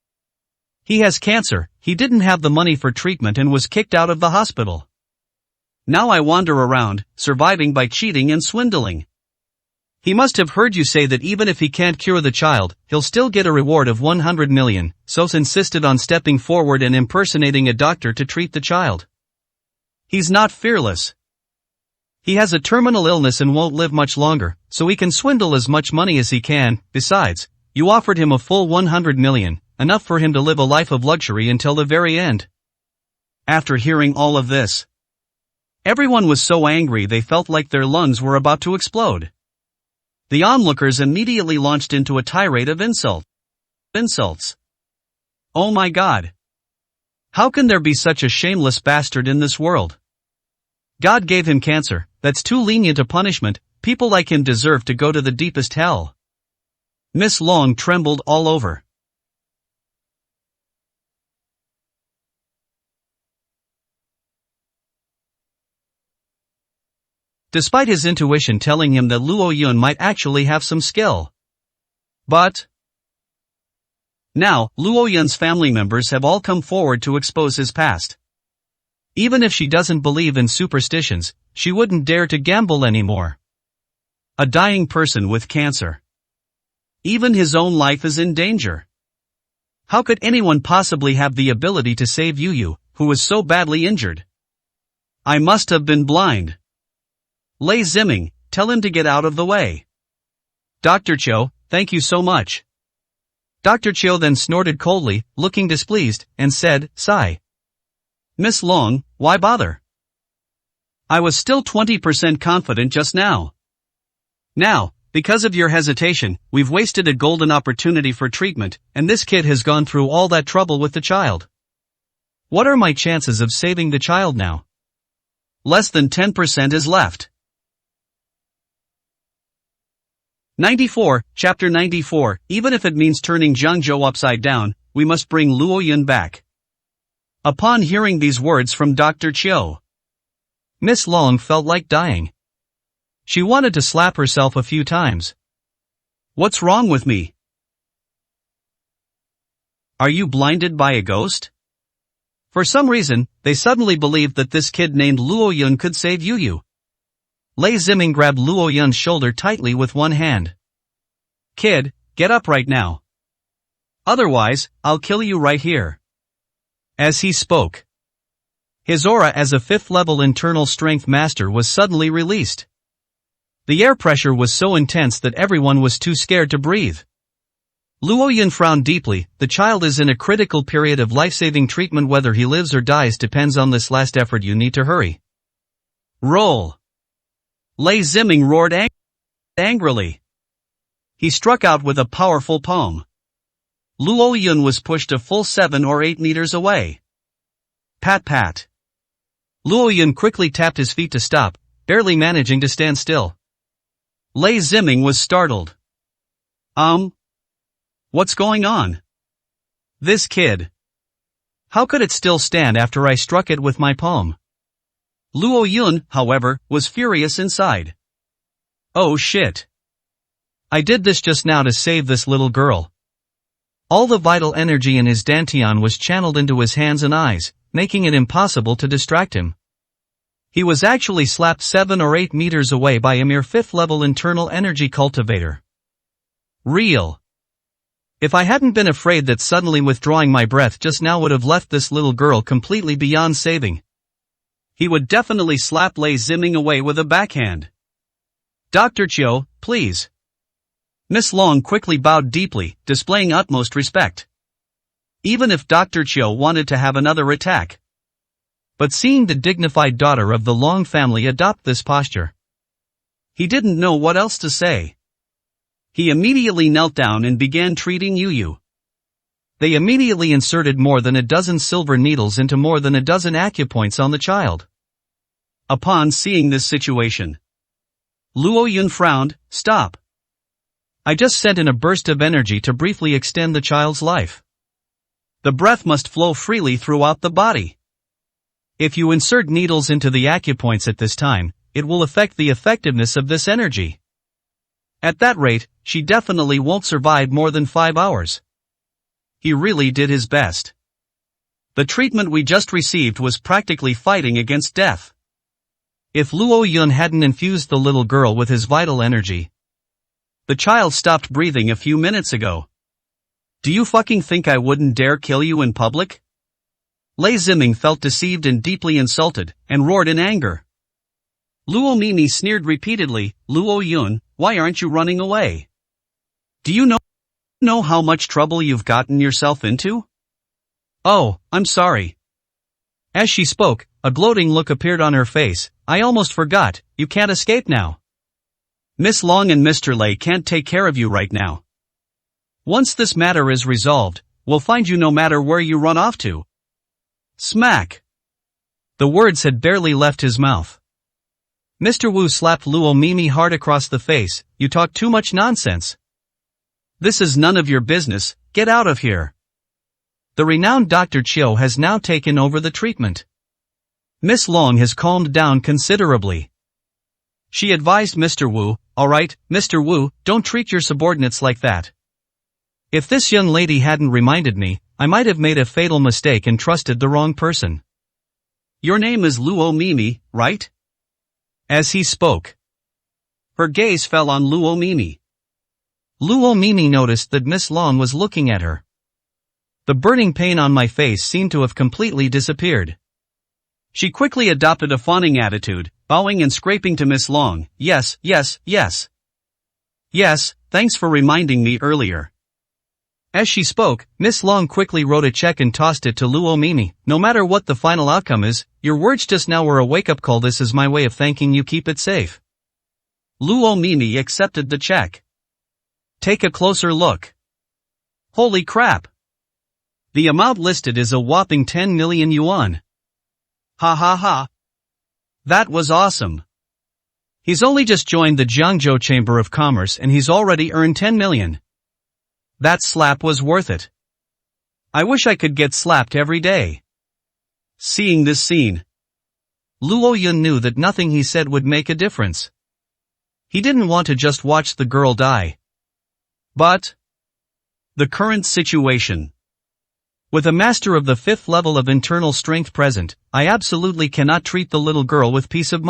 He has cancer, he didn't have the money for treatment and was kicked out of the hospital. Now I wander around, surviving by cheating and swindling. He must have heard you say that even if he can't cure the child, he'll still get a reward of 100 million, so insisted on stepping forward and impersonating a doctor to treat the child. He's not fearless. He has a terminal illness and won't live much longer, so he can swindle as much money as he can. Besides, you offered him a full 100 million, enough for him to live a life of luxury until the very end. After hearing all of this, everyone was so angry they felt like their lungs were about to explode. The onlookers immediately launched into a tirade of insults. Oh my God! How can there be such a shameless bastard in this world? God gave him cancer, that's too lenient a punishment, people like him deserve to go to the deepest hell. Miss Long trembled all over. Despite his intuition telling him that Luo Yun might actually have some skill. But now, Luo Yun's family members have all come forward to expose his past. Even if she doesn't believe in superstitions, she wouldn't dare to gamble anymore. A dying person with cancer. Even his own life is in danger. How could anyone possibly have the ability to save Yu, who was so badly injured? I must have been blind. Lei Ziming, tell him to get out of the way. Dr. Cho, thank you so much. Dr. Cho then snorted coldly, looking displeased, and said, sigh. Miss Long, why bother? I was still 20% confident just now. Now, because of your hesitation, we've wasted a golden opportunity for treatment, and this kid has gone through all that trouble with the child. What are my chances of saving the child now? Less than 10% is left. 94, Chapter 94, even if it means turning Jiangzhou upside down, we must bring Luo Yun back. Upon hearing these words from Dr. Chiu, Miss Long felt like dying. She wanted to slap herself a few times. What's wrong with me? Are you blinded by a ghost? For some reason, they suddenly believed that this kid named Luo Yun could save Yu. Lei Ziming grabbed Luo Yun's shoulder tightly with one hand. Kid, get up right now. Otherwise, I'll kill you right here. As he spoke, his aura as a 5th-level internal strength master was suddenly released. The air pressure was so intense that everyone was too scared to breathe. Luo Yun frowned deeply. The child is in a critical period of life-saving treatment. Whether he lives or dies depends on this last effort. You need to hurry. Roll. Lei Ziming roared angrily. He struck out with a powerful palm. Luo Yun was pushed a full 7 or 8 meters away. Pat pat. Luo Yun quickly tapped his feet to stop, barely managing to stand still. Lei Ziming was startled. What's going on? This kid. How could it still stand after I struck it with my palm? Luo Yun, however, was furious inside. Oh shit. I did this just now to save this little girl. All the vital energy in his dantian was channeled into his hands and eyes, making it impossible to distract him. He was actually slapped 7 or 8 meters away by a mere 5th-level internal energy cultivator. Real. If I hadn't been afraid that suddenly withdrawing my breath just now would have left this little girl completely beyond saving. He would definitely slap Lei Ziming away with a backhand. Dr. Chiu, please. Miss Long quickly bowed deeply, displaying utmost respect. Even if Dr. Chiu wanted to have another attack. But seeing the dignified daughter of the Long family adopt this posture, he didn't know what else to say. He immediately knelt down and began treating Yu. They immediately inserted more than a dozen silver needles into more than a dozen acupoints on the child. Upon seeing this situation, Luo Yun frowned. Stop. I just sent in a burst of energy to briefly extend the child's life. The breath must flow freely throughout the body. If you insert needles into the acupoints at this time, it will affect the effectiveness of this energy. At that rate, she definitely won't survive more than 5 hours. He really did his best. The treatment we just received was practically fighting against death. If Luo Yun hadn't infused the little girl with his vital energy, the child stopped breathing a few minutes ago. Do you fucking think I wouldn't dare kill you in public? Lei Ziming felt deceived and deeply insulted, and roared in anger. Luo Mimi sneered repeatedly. Luo Yun, why aren't you running away? Do you know how much trouble you've gotten yourself into? Oh, I'm sorry. As she spoke, a gloating look appeared on her face. I almost forgot, you can't escape now. Miss Long and Mr. Lei can't take care of you right now. Once this matter is resolved, we'll find you no matter where you run off to. Smack. The words had barely left his mouth. Mr. Wu slapped Luo Mimi hard across the face. You talk too much nonsense. This is none of your business, get out of here. The renowned Dr. Chiu has now taken over the treatment. Miss Long has calmed down considerably. She advised Mr. Wu, alright, Mr. Wu, don't treat your subordinates like that. If this young lady hadn't reminded me, I might have made a fatal mistake and trusted the wrong person. Your name is Luo Mimi, right? As he spoke, her gaze fell on Luo Mimi. Luo Mimi noticed that Miss Long was looking at her. The burning pain on my face seemed to have completely disappeared. She quickly adopted a fawning attitude, bowing and scraping to Miss Long. Yes, yes, yes. Yes, thanks for reminding me earlier. As she spoke, Miss Long quickly wrote a check and tossed it to Luo Mimi. No matter what the final outcome is, your words just now were a wake-up call. This is my way of thanking you. Keep it safe. Luo Mimi accepted the check. Take a closer look. Holy crap. The amount listed is a whopping 10 million yuan. Ha ha ha. That was awesome. He's only just joined the Jiangzhou Chamber of Commerce and he's already earned 10 million. That slap was worth it. I wish I could get slapped every day. Seeing this scene, Luo Yun knew that nothing he said would make a difference. He didn't want to just watch the girl die. But the current situation. With a master of the 5th level of internal strength present, I absolutely cannot treat the little girl with peace of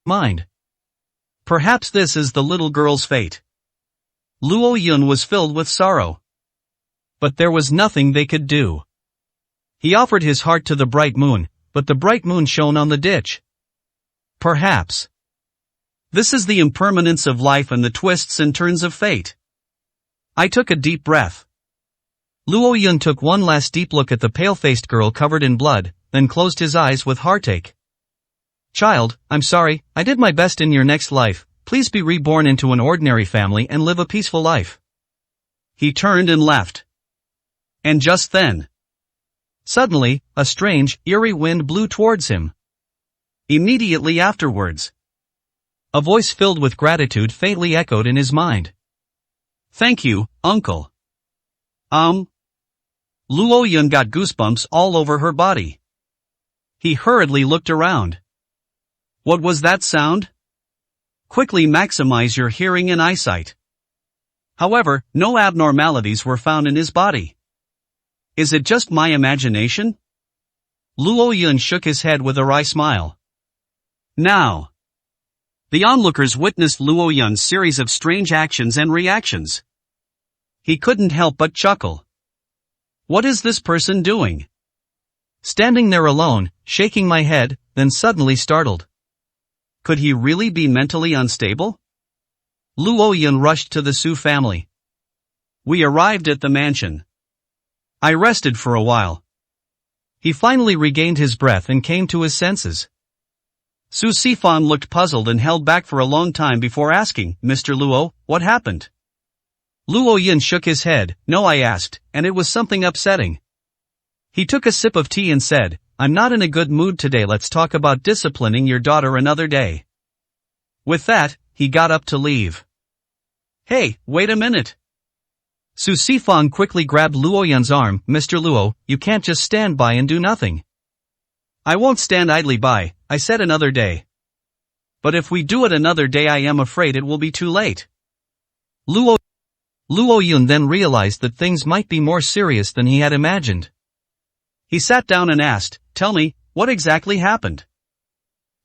mind. Perhaps this is the little girl's fate. Luo Yun was filled with sorrow. But there was nothing they could do. He offered his heart to the bright moon, but the bright moon shone on the ditch. Perhaps This is the impermanence of life and the twists and turns of fate. I took a deep breath. Luo Yun took one last deep look at the pale-faced girl covered in blood, then closed his eyes with heartache. Child, I'm sorry, I did my best in your next life, please be reborn into an ordinary family and live a peaceful life. He turned and left. And just then, suddenly, a strange, eerie wind blew towards him. Immediately afterwards, a voice filled with gratitude faintly echoed in his mind. Thank you, uncle. Luo Yun got goosebumps all over her body. He hurriedly looked around. What was that sound? Quickly maximize your hearing and eyesight. However, no abnormalities were found in his body. Is it just my imagination? Luo Yun shook his head with a wry smile. Now, the onlookers witnessed Luo Yun's series of strange actions and reactions. He couldn't help but chuckle. What is this person doing? Standing there alone, shaking my head, then suddenly startled. Could he really be mentally unstable? Luo Yun rushed to the Su family. We arrived at the mansion. I rested for a while. He finally regained his breath and came to his senses. Su Sifan looked puzzled and held back for a long time before asking, Mr. Luo, what happened? Luo Yun shook his head. No, I asked, and it was something upsetting. He took a sip of tea and said, I'm not in a good mood today, let's talk about disciplining your daughter another day. With that, he got up to leave. Hey, wait a minute. Su Sifan quickly grabbed Luo Yun's arm. Mr. Luo, you can't just stand by and do nothing. I won't stand idly by, I said another day. But if we do it another day, I am afraid it will be too late. Luo Yun then realized that things might be more serious than he had imagined. He sat down and asked, tell me, what exactly happened?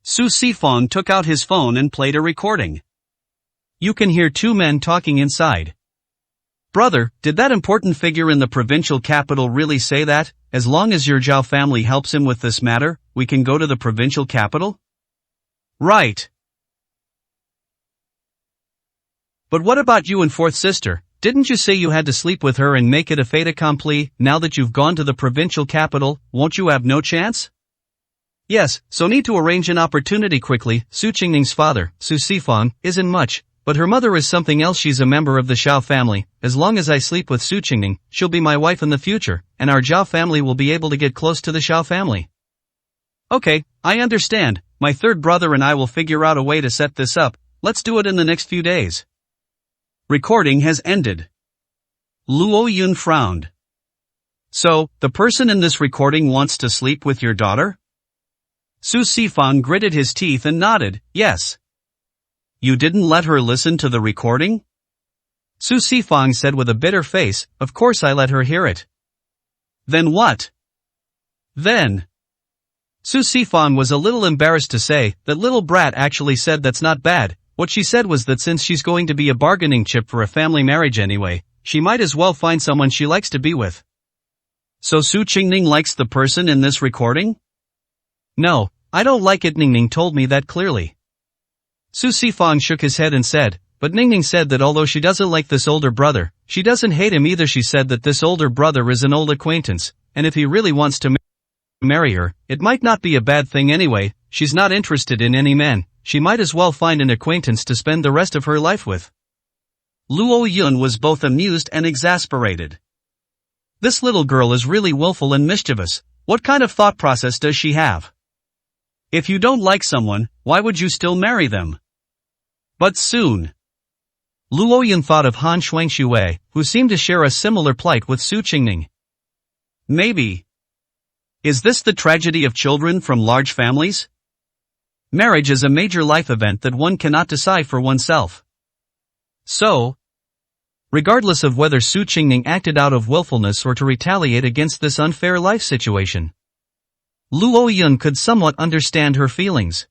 Su Sifan took out his phone and played a recording. You can hear two men talking inside. Brother, did that important figure in the provincial capital really say that, as long as your Zhao family helps him with this matter, we can go to the provincial capital? Right. But what about you and fourth sister? Didn't you say you had to sleep with her and make it a fait accompli? Now that you've gone to the provincial capital, won't you have no chance? Yes, so need to arrange an opportunity quickly. Su Qingning's father, Su Sifan, isn't much, but her mother is something else. She's a member of the Xiao family. As long as I sleep with Su Qingning, she'll be my wife in the future, and our Zhao family will be able to get close to the Xiao family. Okay, I understand. My third brother and I will figure out a way to set this up. Let's do it in the next few days. Recording has ended. Luo Yun frowned. So, the person in this recording wants to sleep with your daughter? Su Sifan gritted his teeth and nodded, yes. You didn't let her listen to the recording? Su Sifan said with a bitter face, of course I let her hear it. Then what? Then. Su Sifan was a little embarrassed to say, that little brat actually said that's not bad. What she said was that since she's going to be a bargaining chip for a family marriage anyway, she might as well find someone she likes to be with. So Su Qingning likes the person in this recording? No, I don't like it. Ningning told me that clearly. Su Sifan shook his head and said, but Ningning said that although she doesn't like this older brother, she doesn't hate him either. She said that this older brother is an old acquaintance, and if he really wants to marry her, it might not be a bad thing anyway. She's not interested in any man. She might as well find an acquaintance to spend the rest of her life with. Luo Yun was both amused and exasperated. This little girl is really willful and mischievous. What kind of thought process does she have? If you don't like someone, why would you still marry them? But soon, Luo Yun thought of Han Shuangxue, who seemed to share a similar plight with Su Qingning. Maybe. Is this the tragedy of children from large families? Marriage is a major life event that one cannot decide for oneself. So, regardless of whether Su Qingning acted out of willfulness or to retaliate against this unfair life situation, Luo Yun could somewhat understand her feelings.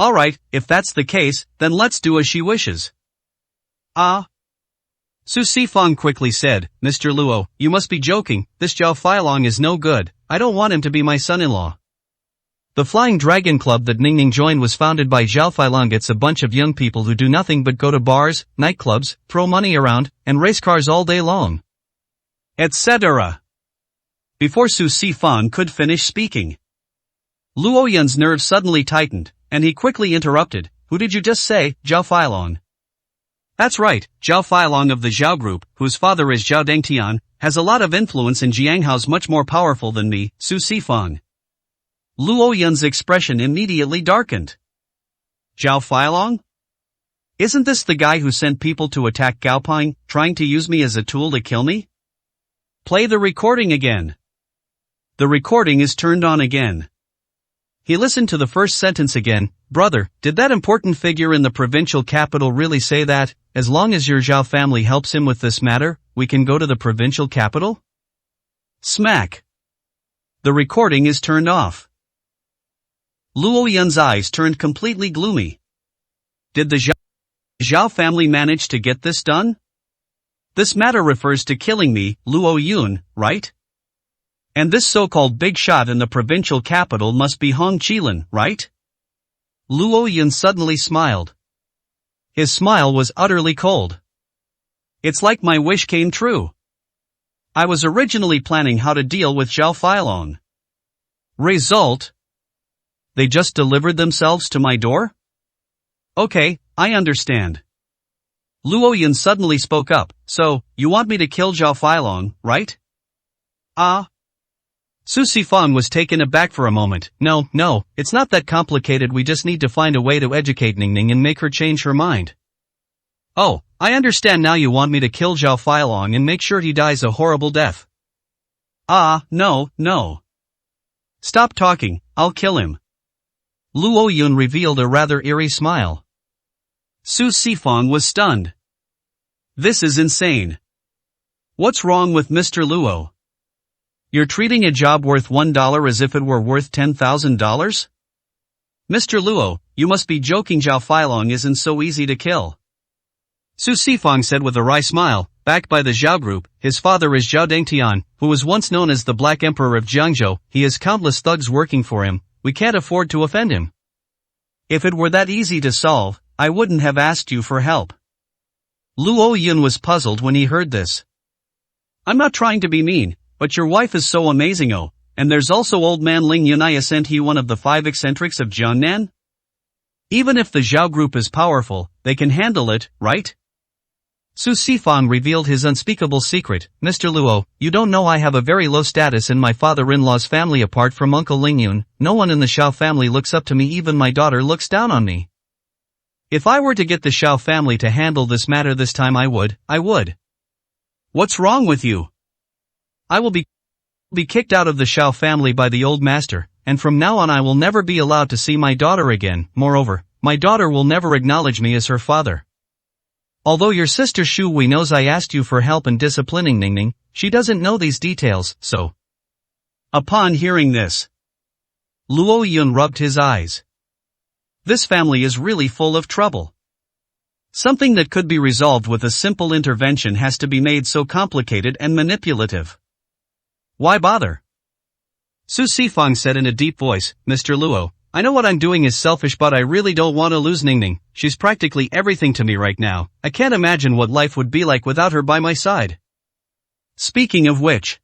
Alright, if that's the case, then let's do as she wishes. Su Sifan quickly said, Mr. Luo, you must be joking, this Zhao Feilong is no good, I don't want him to be my son-in-law. The Flying Dragon Club that Ningning joined was founded by Zhao Feilong. It's a bunch of young people who do nothing but go to bars, nightclubs, throw money around, and race cars all day long. Etc. Before Su Sifang could finish speaking, Luo Yun's nerves suddenly tightened, and he quickly interrupted. Who did you just say, Zhao Feilong? That's right, Zhao Feilong of the Zhao Group, whose father is Zhao Dengtian, has a lot of influence in Jianghao's much more powerful than me, Su Sifang. Luo Yun's expression immediately darkened. Zhao Feilong? Isn't this the guy who sent people to attack Gaoping, trying to use me as a tool to kill me? Play the recording again. The recording is turned on again. He listened to the first sentence again. Brother, did that important figure in the provincial capital really say that, as long as your Zhao family helps him with this matter, we can go to the provincial capital? Smack. The recording is turned off. Luo Yun's eyes turned completely gloomy. Did the Zhao family manage to get this done? This matter refers to killing me, Luo Yun, right? And this so-called big shot in the provincial capital must be Hong Qilin, right? Luo Yun suddenly smiled. His smile was utterly cold. It's like my wish came true. I was originally planning how to deal with Zhao Feilong. Result? They just delivered themselves to my door? Okay, I understand. Luo Yun suddenly spoke up. So, you want me to kill Zhao Feilong, right? Su Sifang was taken aback for a moment. No, it's not that complicated. We just need to find a way to educate Ningning and make her change her mind. Oh, I understand now. You want me to kill Zhao Feilong and make sure he dies a horrible death. No. Stop talking, I'll kill him. Luo Yun revealed a rather eerie smile. Su Sifang was stunned. This is insane. What's wrong with Mr. Luo? You're treating a job worth $1 as if it were worth $10,000? Mr. Luo, you must be joking. Zhao Feilong isn't so easy to kill. Su Sifang said with a wry smile. Backed by the Zhao Group, his father is Zhao Dengtian, who was once known as the Black Emperor of Jiangzhou. He has countless thugs working for him. We can't afford to offend him. If it were that easy to solve, I wouldn't have asked you for help. Luo Yun was puzzled when he heard this. I'm not trying to be mean, but your wife is so amazing. Oh, and there's also old man Ling Yun. Isn't he one of the 5 eccentrics of Jiangnan? Even if the Zhao Group is powerful, they can handle it, right? Su Sifang revealed his unspeakable secret. Mr. Luo, you don't know I have a very low status in my father-in-law's family. Apart from Uncle Ling Yun, no one in the Xiao family looks up to me. Even my daughter looks down on me. If I were to get the Xiao family to handle this matter this time, I would. What's wrong with you? I will be kicked out of the Xiao family by the old master, and from now on I will never be allowed to see my daughter again. Moreover, my daughter will never acknowledge me as her father. Although your sister Shu Wei knows I asked you for help in disciplining Ningning, she doesn't know these details, so. Upon hearing this, Luo Yun rubbed his eyes. This family is really full of trouble. Something that could be resolved with a simple intervention has to be made so complicated and manipulative. Why bother? Su Sifang said in a deep voice, Mr. Luo, I know what I'm doing is selfish, but I really don't want to lose Ningning. She's practically everything to me right now. I can't imagine what life would be like without her by my side. Speaking of which.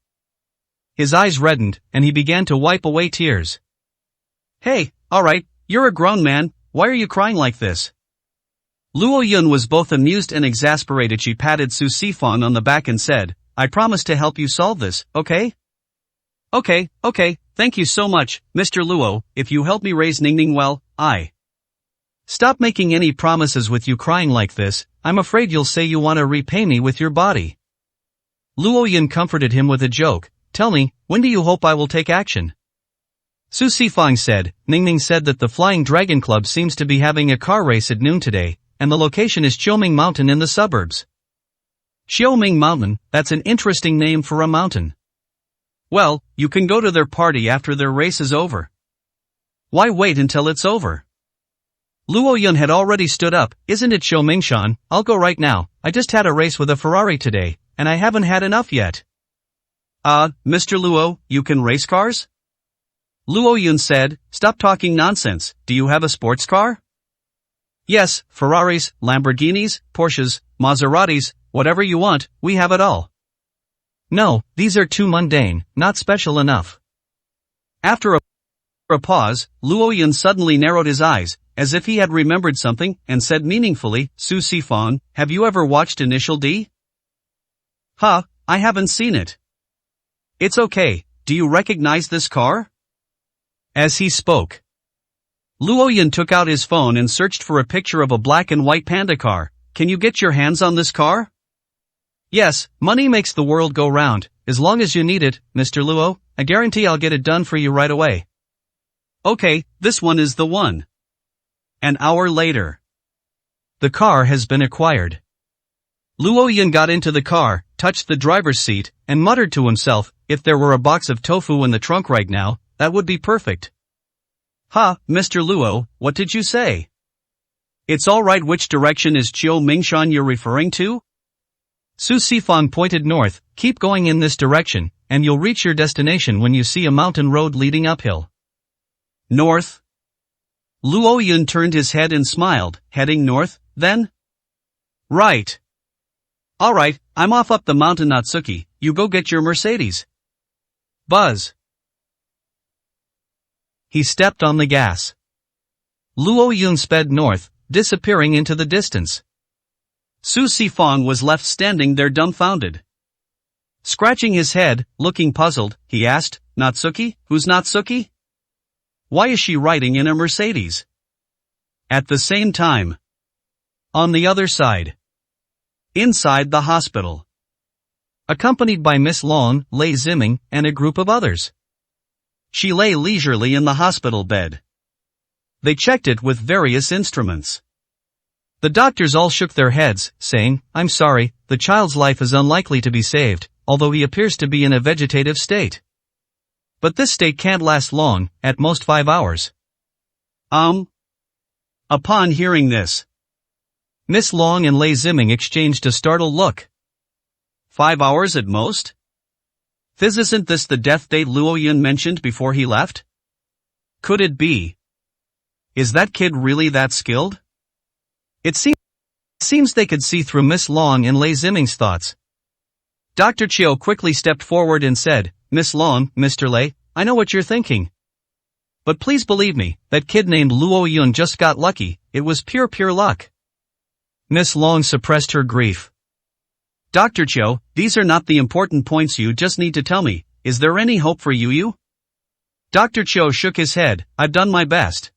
His eyes reddened, and he began to wipe away tears. Hey, alright, you're a grown man, why are you crying like this? Luo Yun was both amused and exasperated. She patted Su Sifang on the back and said, I promise to help you solve this, okay? Okay, thank you so much, Mr. Luo. If you help me raise Ningning well, I stop making any promises. With you crying like this, I'm afraid you'll say you want to repay me with your body. Luo Yun comforted him with a joke. Tell me, when do you hope I will take action? Su Sifang said, Ningning said that the Flying Dragon Club seems to be having a car race at noon today, and the location is Xiaoming Mountain in the suburbs. Xiaoming Mountain, that's an interesting name for a mountain. Well, you can go to their party after their race is over. Why wait until it's over? Luo Yun had already stood up. Isn't it Xiaomingshan? I'll go right now. I just had a race with a Ferrari today, and I haven't had enough yet. Mr. Luo, you can race cars? Luo Yun said, "Stop talking nonsense, do you have a sports car?" "Yes, Ferraris, Lamborghinis, Porsches, Maseratis, whatever you want, we have it all." "No, these are too mundane, not special enough." After a pause, Luo Yun suddenly narrowed his eyes, as if he had remembered something, and said meaningfully, "Su Sifong, have you ever watched Initial D?" "Huh, I haven't seen it." "It's okay, do you recognize this car?" As he spoke, Luo Yun took out his phone and searched for a picture of a black and white panda car. "Can you get your hands on this car?" "Yes, money makes the world go round. As long as you need it, Mr. Luo, I guarantee I'll get it done for you right away." "Okay, this one is the one." An hour later, the car has been acquired. Luo Yun got into the car, touched the driver's seat, and muttered to himself, "If there were a box of tofu in the trunk right now, that would be perfect." "Ha, Mr. Luo, what did you say?" "It's alright, which direction is Chiu Mingshan you're referring to?" Su Sifong pointed north. "Keep going in this direction, and you'll reach your destination when you see a mountain road leading uphill." "North?" Luo Yun turned his head and smiled. "Heading north, then?" "Right. Alright, I'm off up the mountain, Natsuki, you go get your Mercedes." Buzz. He stepped on the gas. Luo Yun sped north, disappearing into the distance. Su Sifong was left standing there dumbfounded. Scratching his head, looking puzzled, he asked, "Natsuki? Who's Natsuki? Why is she riding in a Mercedes?" At the same time, on the other side, inside the hospital, accompanied by Miss Long, Lei Ziming, and a group of others, she lay leisurely in the hospital bed. They checked it with various instruments. The doctors all shook their heads, saying, "I'm sorry, the child's life is unlikely to be saved, although he appears to be in a vegetative state. But this state can't last long, at most 5 hours. Upon hearing this, Miss Long and Lei Ziming exchanged a startled look. 5 hours at most? Isn't this the death date Luo Yun mentioned before he left? Could it be? Is that kid really that skilled? It seems they could see through Miss Long and Lei Ziming's thoughts. Dr. Chiu quickly stepped forward and said, "Miss Long, Mr. Lei, I know what you're thinking. But please believe me, that kid named Luo Yun just got lucky, it was pure luck." Miss Long suppressed her grief. "Dr. Chiu, these are not the important points, you just need to tell me, is there any hope for Yu? Dr. Chiu shook his head, "I've done my best."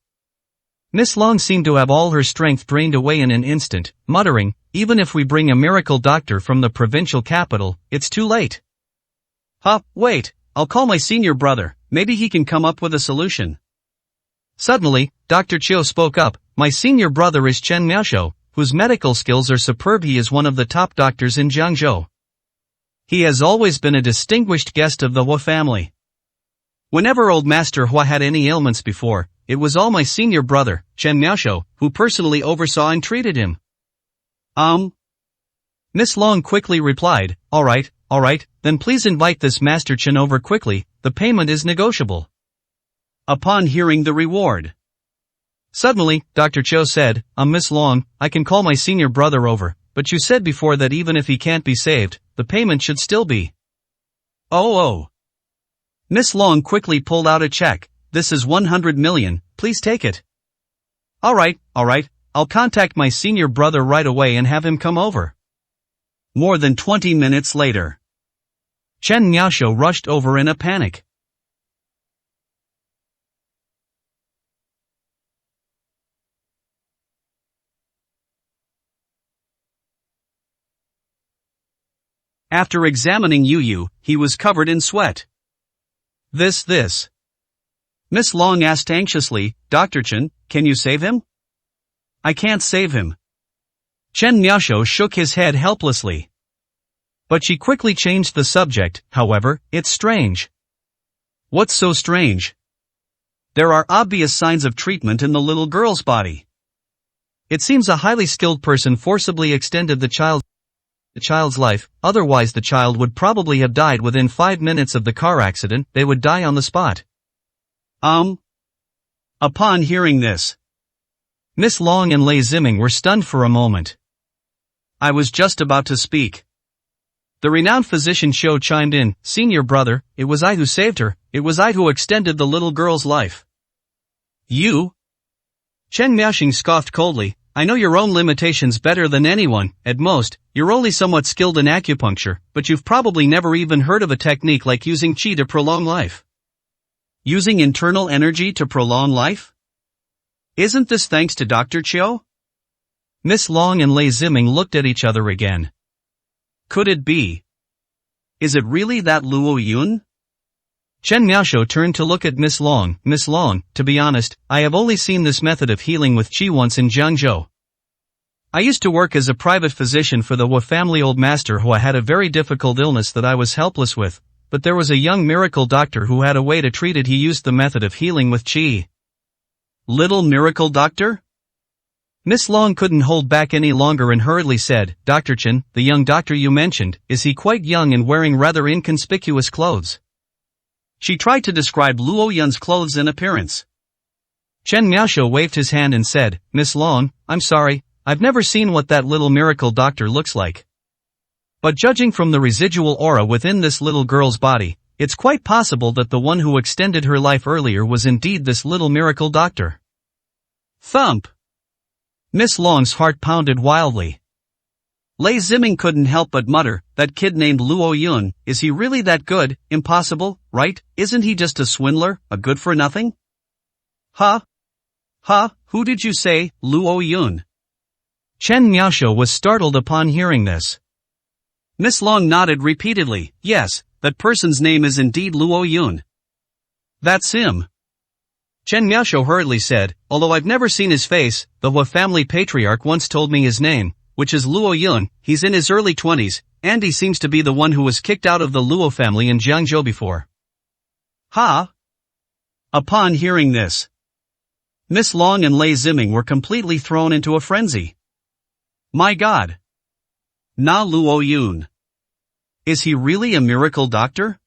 Miss Long seemed to have all her strength drained away in an instant, muttering, "Even if we bring a miracle doctor from the provincial capital, it's too late." Wait, I'll call my senior brother, maybe he can come up with a solution." Suddenly, Dr. Chiu spoke up, "My senior brother is Chen Miaoshou, whose medical skills are superb. He is one of the top doctors in Jiangzhou. He has always been a distinguished guest of the Hua family. Whenever old Master Hua had any ailments before, it was all my senior brother, Chen Miaoshou, who personally oversaw and treated him." Miss Long quickly replied, All right, then please invite this Master Chen over quickly, the payment is negotiable." Upon hearing the reward, suddenly, Dr. Chiu said, Miss Long, I can call my senior brother over, but you said before that even if he can't be saved, the payment should still be." Oh. Miss Long quickly pulled out a check. "This is 100 million, please take it." Alright, I'll contact my senior brother right away and have him come over." More than 20 minutes later, Chen Miaoshou rushed over in a panic. After examining Yu, he was covered in sweat. This. Miss Long asked anxiously, "Dr. Chen, can you save him?" "I can't save him." Chen Miaoshou shook his head helplessly. But she quickly changed the subject, however, "It's strange." "What's so strange?" "There are obvious signs of treatment in the little girl's body." "It seems a highly skilled person forcibly extended the child's life, otherwise the child would probably have died within 5 minutes of the car accident. They would die on the spot." Upon hearing this, Miss Long and Lei Ziming were stunned for a moment. I was just about to speak. The renowned physician Xiu chimed in, "Senior brother, it was I who saved her, it was I who extended the little girl's life." You? Chen Miaoxing scoffed coldly, "I know your own limitations better than anyone. At most, you're only somewhat skilled in acupuncture, but you've probably never even heard of a technique like using qi to prolong life." Using internal energy to prolong life? Isn't this thanks to Dr. Qiu? Miss Long and Lei Ziming looked at each other again. Could it be? Is it really that Luo Yun? Chen Miaoxiu turned to look at Miss Long. "Miss Long, to be honest, I have only seen this method of healing with qi once in Jiangzhou. I used to work as a private physician for the Wu family old master who had a very difficult illness that I was helpless with, but there was a young miracle doctor who had a way to treat it. He used the method of healing with qi." Little miracle doctor? Miss Long couldn't hold back any longer and hurriedly said, "Dr. Chen, the young doctor you mentioned, is he quite young and wearing rather inconspicuous clothes?" She tried to describe Luo Yun's clothes and appearance. Chen Miaoxiu waved his hand and said, "Miss Long, I'm sorry, I've never seen what that little miracle doctor looks like. But judging from the residual aura within this little girl's body, it's quite possible that the one who extended her life earlier was indeed this little miracle doctor." Thump! Miss Long's heart pounded wildly. Lei Ziming couldn't help but mutter, "That kid named Luo Yun, is he really that good? Impossible, right? Isn't he just a swindler, a good-for-nothing?" Who did you say, Luo Yun? Chen Miaoxiu was startled upon hearing this. Miss Long nodded repeatedly, "Yes, that person's name is indeed Luo Yun. That's him." Chen Miaoxiu hurriedly said, "Although I've never seen his face, the Wu family patriarch once told me his name, which is Luo Yun. He's in his early 20s, and he seems to be the one who was kicked out of the Luo family in Jiangzhou before." Upon hearing this, Miss Long and Lei Ziming were completely thrown into a frenzy. My God! Na Luo Yun. Is he really a miracle doctor?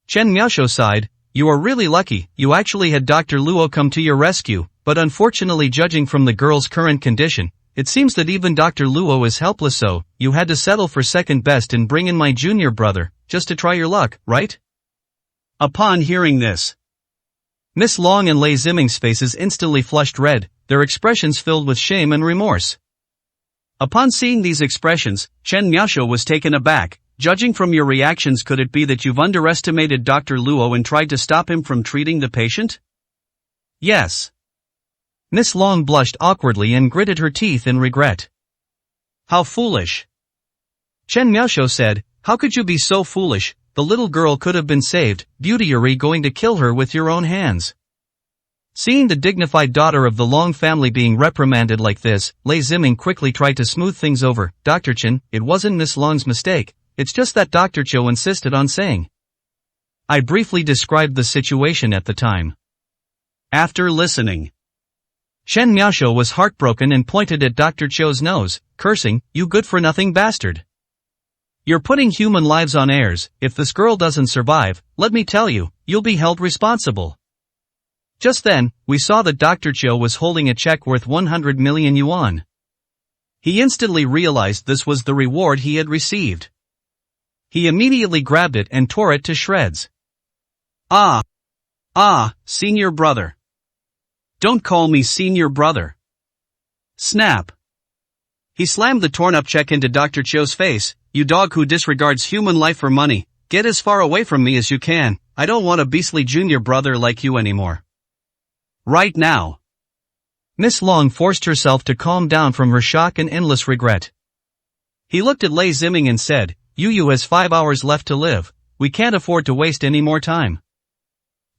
Chen Miaoxiu sighed, "You are really lucky, you actually had Dr. Luo come to your rescue, but unfortunately judging from the girl's current condition, it seems that even Dr. Luo is helpless, so you had to settle for second best and bring in my junior brother, just to try your luck, right?" Upon hearing this, Miss Long and Lei Ziming's faces instantly flushed red, their expressions filled with shame and remorse. Upon seeing these expressions, Chen Miaoxiu was taken aback. "Judging from your reactions, could it be that you've underestimated Dr. Luo and tried to stop him from treating the patient?" "Yes." Miss Long blushed awkwardly and gritted her teeth in regret. "How foolish." Chen Miaoxiu said, "How could you be so foolish? The little girl could have been saved. Beauty, are you going to kill her with your own hands?" Seeing the dignified daughter of the Long family being reprimanded like this, Lei Ziming quickly tried to smooth things over. "Dr. Chen, it wasn't Miss Long's mistake. It's just that Dr. Qiu insisted on saying. I briefly described the situation at the time." After listening, Chen Miaoxiu was heartbroken and pointed at Dr. Qiu's nose, cursing, "You good-for-nothing bastard. You're putting human lives on airs. If this girl doesn't survive, let me tell you, you'll be held responsible." Just then, we saw that Dr. Qiu was holding a check worth 100 million yuan. He instantly realized this was the reward he had received. He immediately grabbed it and tore it to shreds. Senior brother. Don't call me senior brother. Snap. He slammed the torn-up check into Dr. Qiu's face. "You dog who disregards human life for money, get as far away from me as you can. I don't want a beastly junior brother like you anymore. Right now." Miss Long forced herself to calm down from her shock and endless regret. He looked at Lei Ziming and said, "Yu has 5 hours left to live. We can't afford to waste any more time.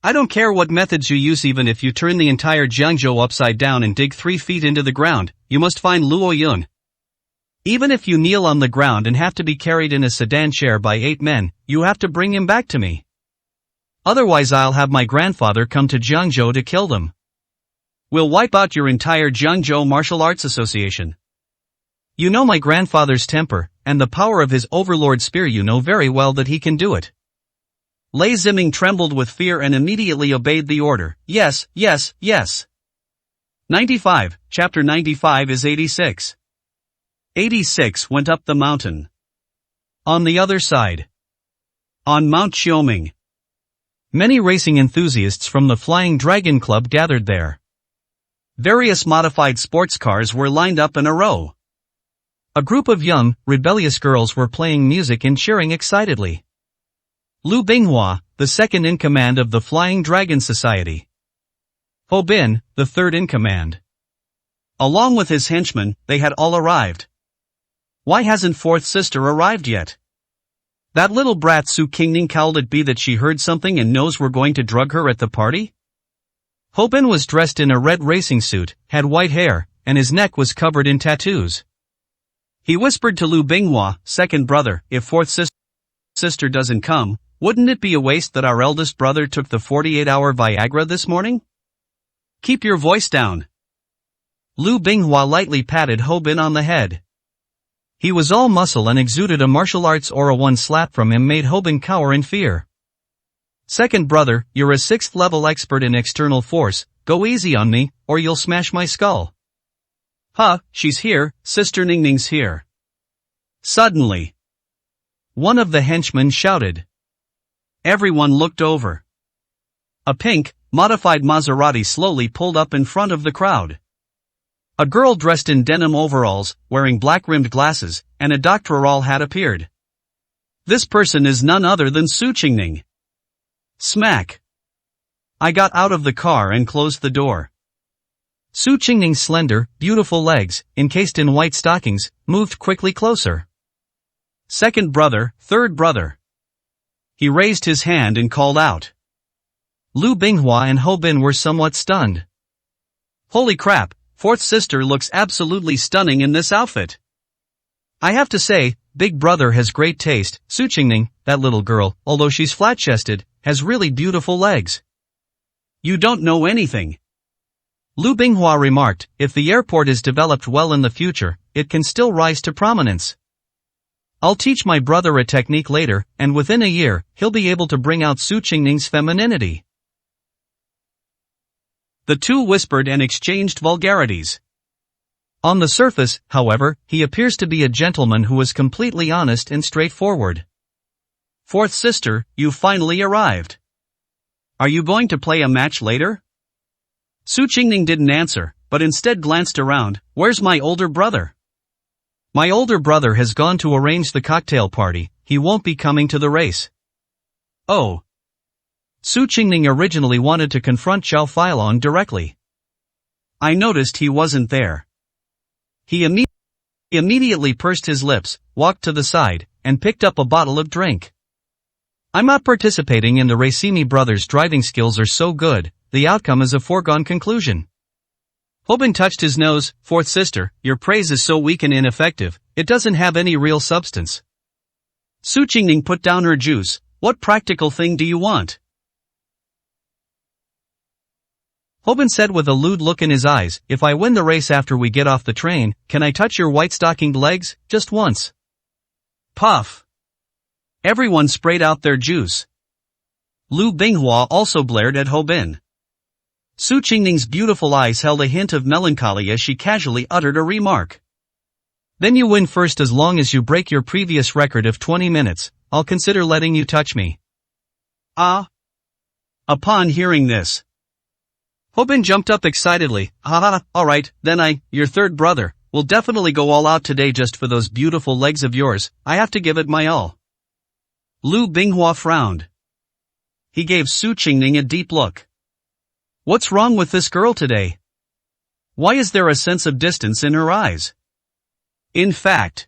I don't care what methods you use, even if you turn the entire Jiangzhou upside down and dig 3 feet into the ground, you must find Luo Yun. Even if you kneel on the ground and have to be carried in a sedan chair by 8 men, you have to bring him back to me. Otherwise I'll have my grandfather come to Jiangzhou to kill them. We'll wipe out your entire Jiangzhou Martial Arts Association. You know my grandfather's temper, and the power of his overlord spear. You know very well that he can do it. Lei Ziming trembled with fear and immediately obeyed the order. Yes, yes, yes. 95, chapter 95 is 86. 86 went up the mountain. On the other side. On Mount Xiaoming. Many racing enthusiasts from the Flying Dragon Club gathered there. Various modified sports cars were lined up in a row. A group of young, rebellious girls were playing music and cheering excitedly. Lu Binghua, the second in command of the Flying Dragon Society. Ho Bin, the third in command. Along with his henchmen, they had all arrived. Why hasn't fourth sister arrived yet? That little brat Su Qingning cowled it be that she heard something and knows we're going to drug her at the party? Ho Bin was dressed in a red racing suit, had white hair, and his neck was covered in tattoos. He whispered to Lu Binghua, second brother, if fourth sister doesn't come, wouldn't it be a waste that our eldest brother took the 48-hour Viagra this morning? Keep your voice down. Lu Binghua lightly patted Ho Bin on the head. He was all muscle and exuded a martial arts aura. One slap from him made Ho Bin cower in fear. Second brother, you're a 6th level expert in external force, go easy on me, or you'll smash my skull. Huh, she's here, Sister Ningning's here. Suddenly, one of the henchmen shouted. Everyone looked over. A pink, modified Maserati slowly pulled up in front of the crowd. A girl dressed in denim overalls, wearing black-rimmed glasses, and a doctoral hat appeared. This person is none other than Su Qingning. Smack. I got out of the car and closed the door. Su Qingning's slender, beautiful legs, encased in white stockings, moved quickly closer. Second brother, third brother. He raised his hand and called out. Lu Binghua and Ho Bin were somewhat stunned. Holy crap, fourth sister looks absolutely stunning in this outfit. I have to say, big brother has great taste. Su Qingning, that little girl, although she's flat-chested, has really beautiful legs. You don't know anything. Lu Binghua remarked, if the airport is developed well in the future, it can still rise to prominence. I'll teach my brother a technique later, and within a year, he'll be able to bring out Su Qingning's femininity. The two whispered and exchanged vulgarities. On the surface, however, he appears to be a gentleman who is completely honest and straightforward. Fourth sister, you finally arrived. Are you going to play a match later? Su Qingning didn't answer, but instead glanced around. Where's my older brother? My older brother has gone to arrange the cocktail party, he won't be coming to the race. Oh. Su Qingning originally wanted to confront Zhao Feilong directly. I noticed he wasn't there. He immediately pursed his lips, walked to the side, and picked up a bottle of drink. I'm not participating in the race. Me brothers' driving skills are so good, the outcome is a foregone conclusion. Ho Bin touched his nose. Fourth sister, your praise is so weak and ineffective, it doesn't have any real substance. Su Qingning put down her juice. What practical thing do you want? Ho Bin said with a lewd look in his eyes, if I win the race after we get off the train, can I touch your white-stockinged legs, just once? Puff. Everyone sprayed out their juice. Lu Binghua also glared at Ho Bin. Su Qingning's beautiful eyes held a hint of melancholy as she casually uttered a remark. Then you win first. As long as you break your previous record of 20 minutes, I'll consider letting you touch me. Ah. Upon hearing this, Ho Bin jumped up excitedly. Alright, then your third brother, will definitely go all out today just for those beautiful legs of yours. I have to give it my all. Lu Binghua frowned. He gave Su Qingning a deep look. What's wrong with this girl today? Why is there a sense of distance in her eyes? In fact,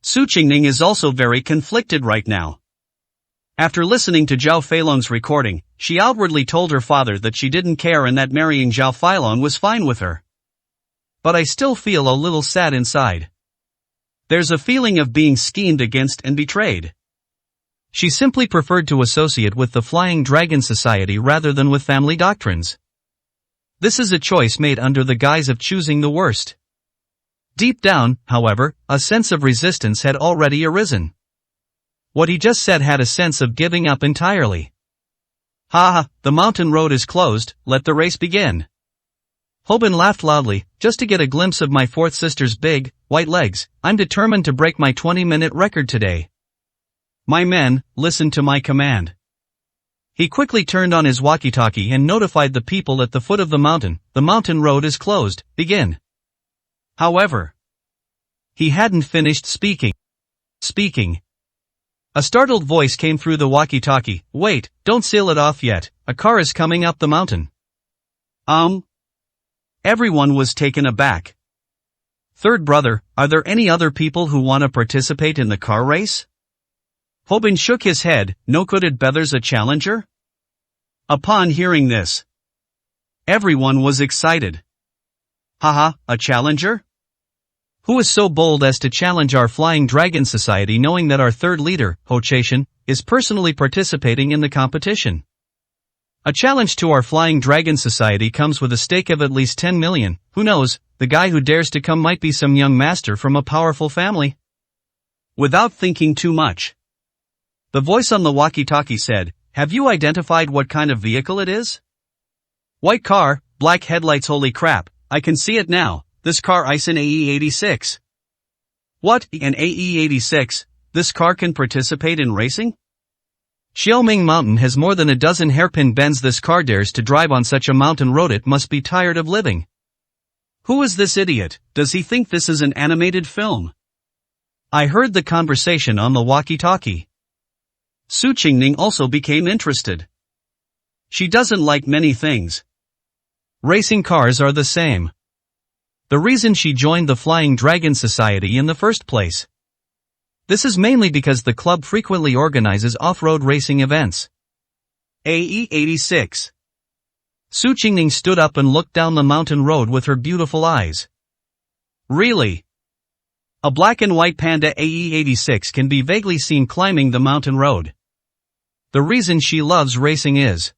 Su Qingning is also very conflicted right now. After listening to Zhao Feilong's recording, she outwardly told her father that she didn't care and that marrying Zhao Feilong was fine with her. But I still feel a little sad inside. There's a feeling of being schemed against and betrayed. She simply preferred to associate with the Flying Dragon Society rather than with family doctrines. This is a choice made under the guise of choosing the worst. Deep down, however, a sense of resistance had already arisen. What he just said had a sense of giving up entirely. Ha, the mountain road is closed, let the race begin. Hobin laughed loudly, just to get a glimpse of my fourth sister's big, white legs. I'm determined to break my 20-minute record today. My men, listen to my command. He quickly turned on his walkie-talkie and notified the people at the foot of the mountain road is closed, begin. However, he hadn't finished speaking. A startled voice came through the walkie-talkie, wait, don't seal it off yet, a car is coming up the mountain. Everyone was taken aback. Third brother, are there any other people who want to participate in the car race? Hobin shook his head, no could it bethere's a challenger? Upon hearing this, everyone was excited. Haha, a challenger? Who is so bold as to challenge our Flying Dragon Society knowing that our third leader, Ho Chaishan, is personally participating in the competition? A challenge to our Flying Dragon Society comes with a stake of at least 10 million, who knows, the guy who dares to come might be some young master from a powerful family. Without thinking too much, the voice on the walkie-talkie said, have you identified what kind of vehicle it is? White car, black headlights, holy crap, I can see it now. This car is an AE86. What, an AE86? This car can participate in racing? Xiaoming Mountain has more than a dozen hairpin bends this car dares to drive on such a mountain road, it must be tired of living. Who is this idiot? Does he think this is an animated film? I heard the conversation on the walkie-talkie. Su Qingning also became interested. She doesn't like many things. Racing cars are the same. The reason she joined the Flying Dragon Society in the first place. This is mainly because the club frequently organizes off-road racing events. AE86. Su Qingning stood up and looked down the mountain road with her beautiful eyes. Really? A black and white Panda AE86 can be vaguely seen climbing the mountain road. The reason she loves racing is.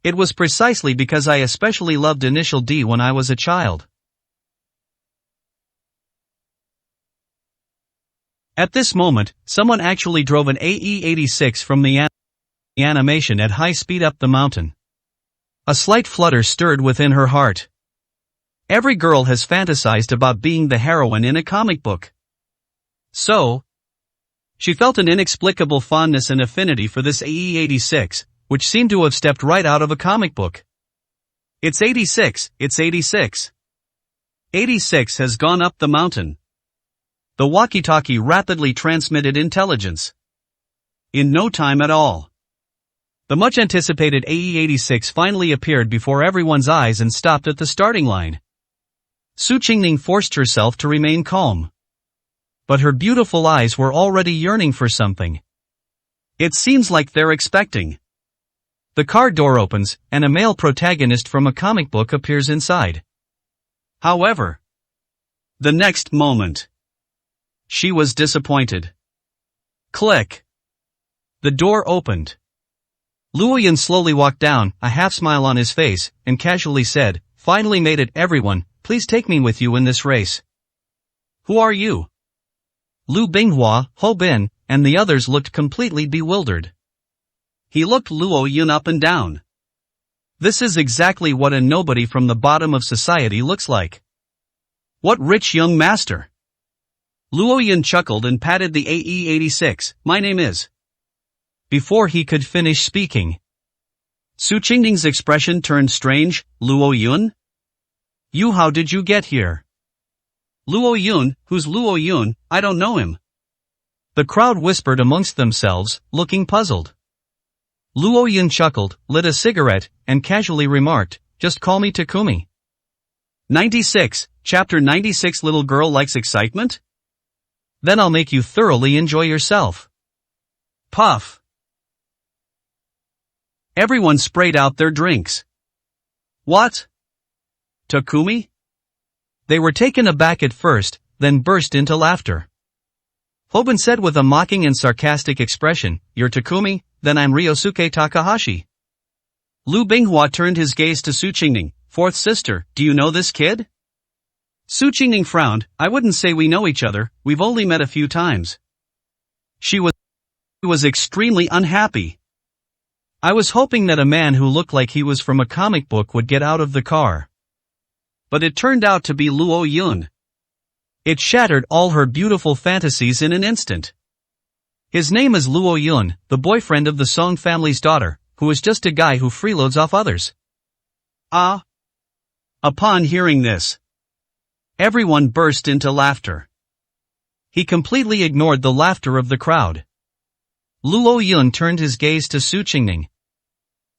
It was precisely because I especially loved Initial D when I was a child. At this moment, someone actually drove an AE86 from the animation at high speed up the mountain. A slight flutter stirred within her heart. Every girl has fantasized about being the heroine in a comic book. So, she felt an inexplicable fondness and affinity for this AE86, which seemed to have stepped right out of a comic book. It's 86, it's 86. 86 has gone up the mountain. The walkie-talkie rapidly transmitted intelligence. In no time at all, the much-anticipated AE86 finally appeared before everyone's eyes and stopped at the starting line. Su Qingning forced herself to remain calm. But her beautiful eyes were already yearning for something. It seems like they're expecting. The car door opens, and a male protagonist from a comic book appears inside. However, the next moment, she was disappointed. Click. The door opened. Luoyan slowly walked down, a half-smile on his face, and casually said, finally made it, everyone, please take me with you in this race. Who are you? Lu Binghua, Ho Bin, and the others looked completely bewildered. He looked Luoyan up and down. This is exactly what a nobody from the bottom of society looks like. What rich young master. Luoyan chuckled and patted the AE86, my name is. Before he could finish speaking, Su Qingning's expression turned strange. Luoyun? You, how did you get here? Luoyun, who's Luoyun? I don't know him. The crowd whispered amongst themselves, looking puzzled. Luoyan chuckled, lit a cigarette, and casually remarked, just call me Takumi. 96, Chapter 96. Little girl likes excitement? Then I'll make you thoroughly enjoy yourself. Puff. Everyone sprayed out their drinks. What? Takumi? They were taken aback at first, then burst into laughter. Hobin said with a mocking and sarcastic expression, you're Takumi, then I'm Ryosuke Takahashi. Lu Binghua turned his gaze to Su Qingning, fourth sister, do you know this kid? Su Qingning frowned. I wouldn't say we know each other, we've only met a few times. She was extremely unhappy. I was hoping that a man who looked like he was from a comic book would get out of the car. But it turned out to be Luo Yun. It shattered all her beautiful fantasies in an instant. His name is Luo Yun, the boyfriend of the Song family's daughter, who is just a guy who freeloads off others. Ah! Upon hearing this, everyone burst into laughter. He completely ignored the laughter of the crowd. Luo Yun turned his gaze to Su Qingning.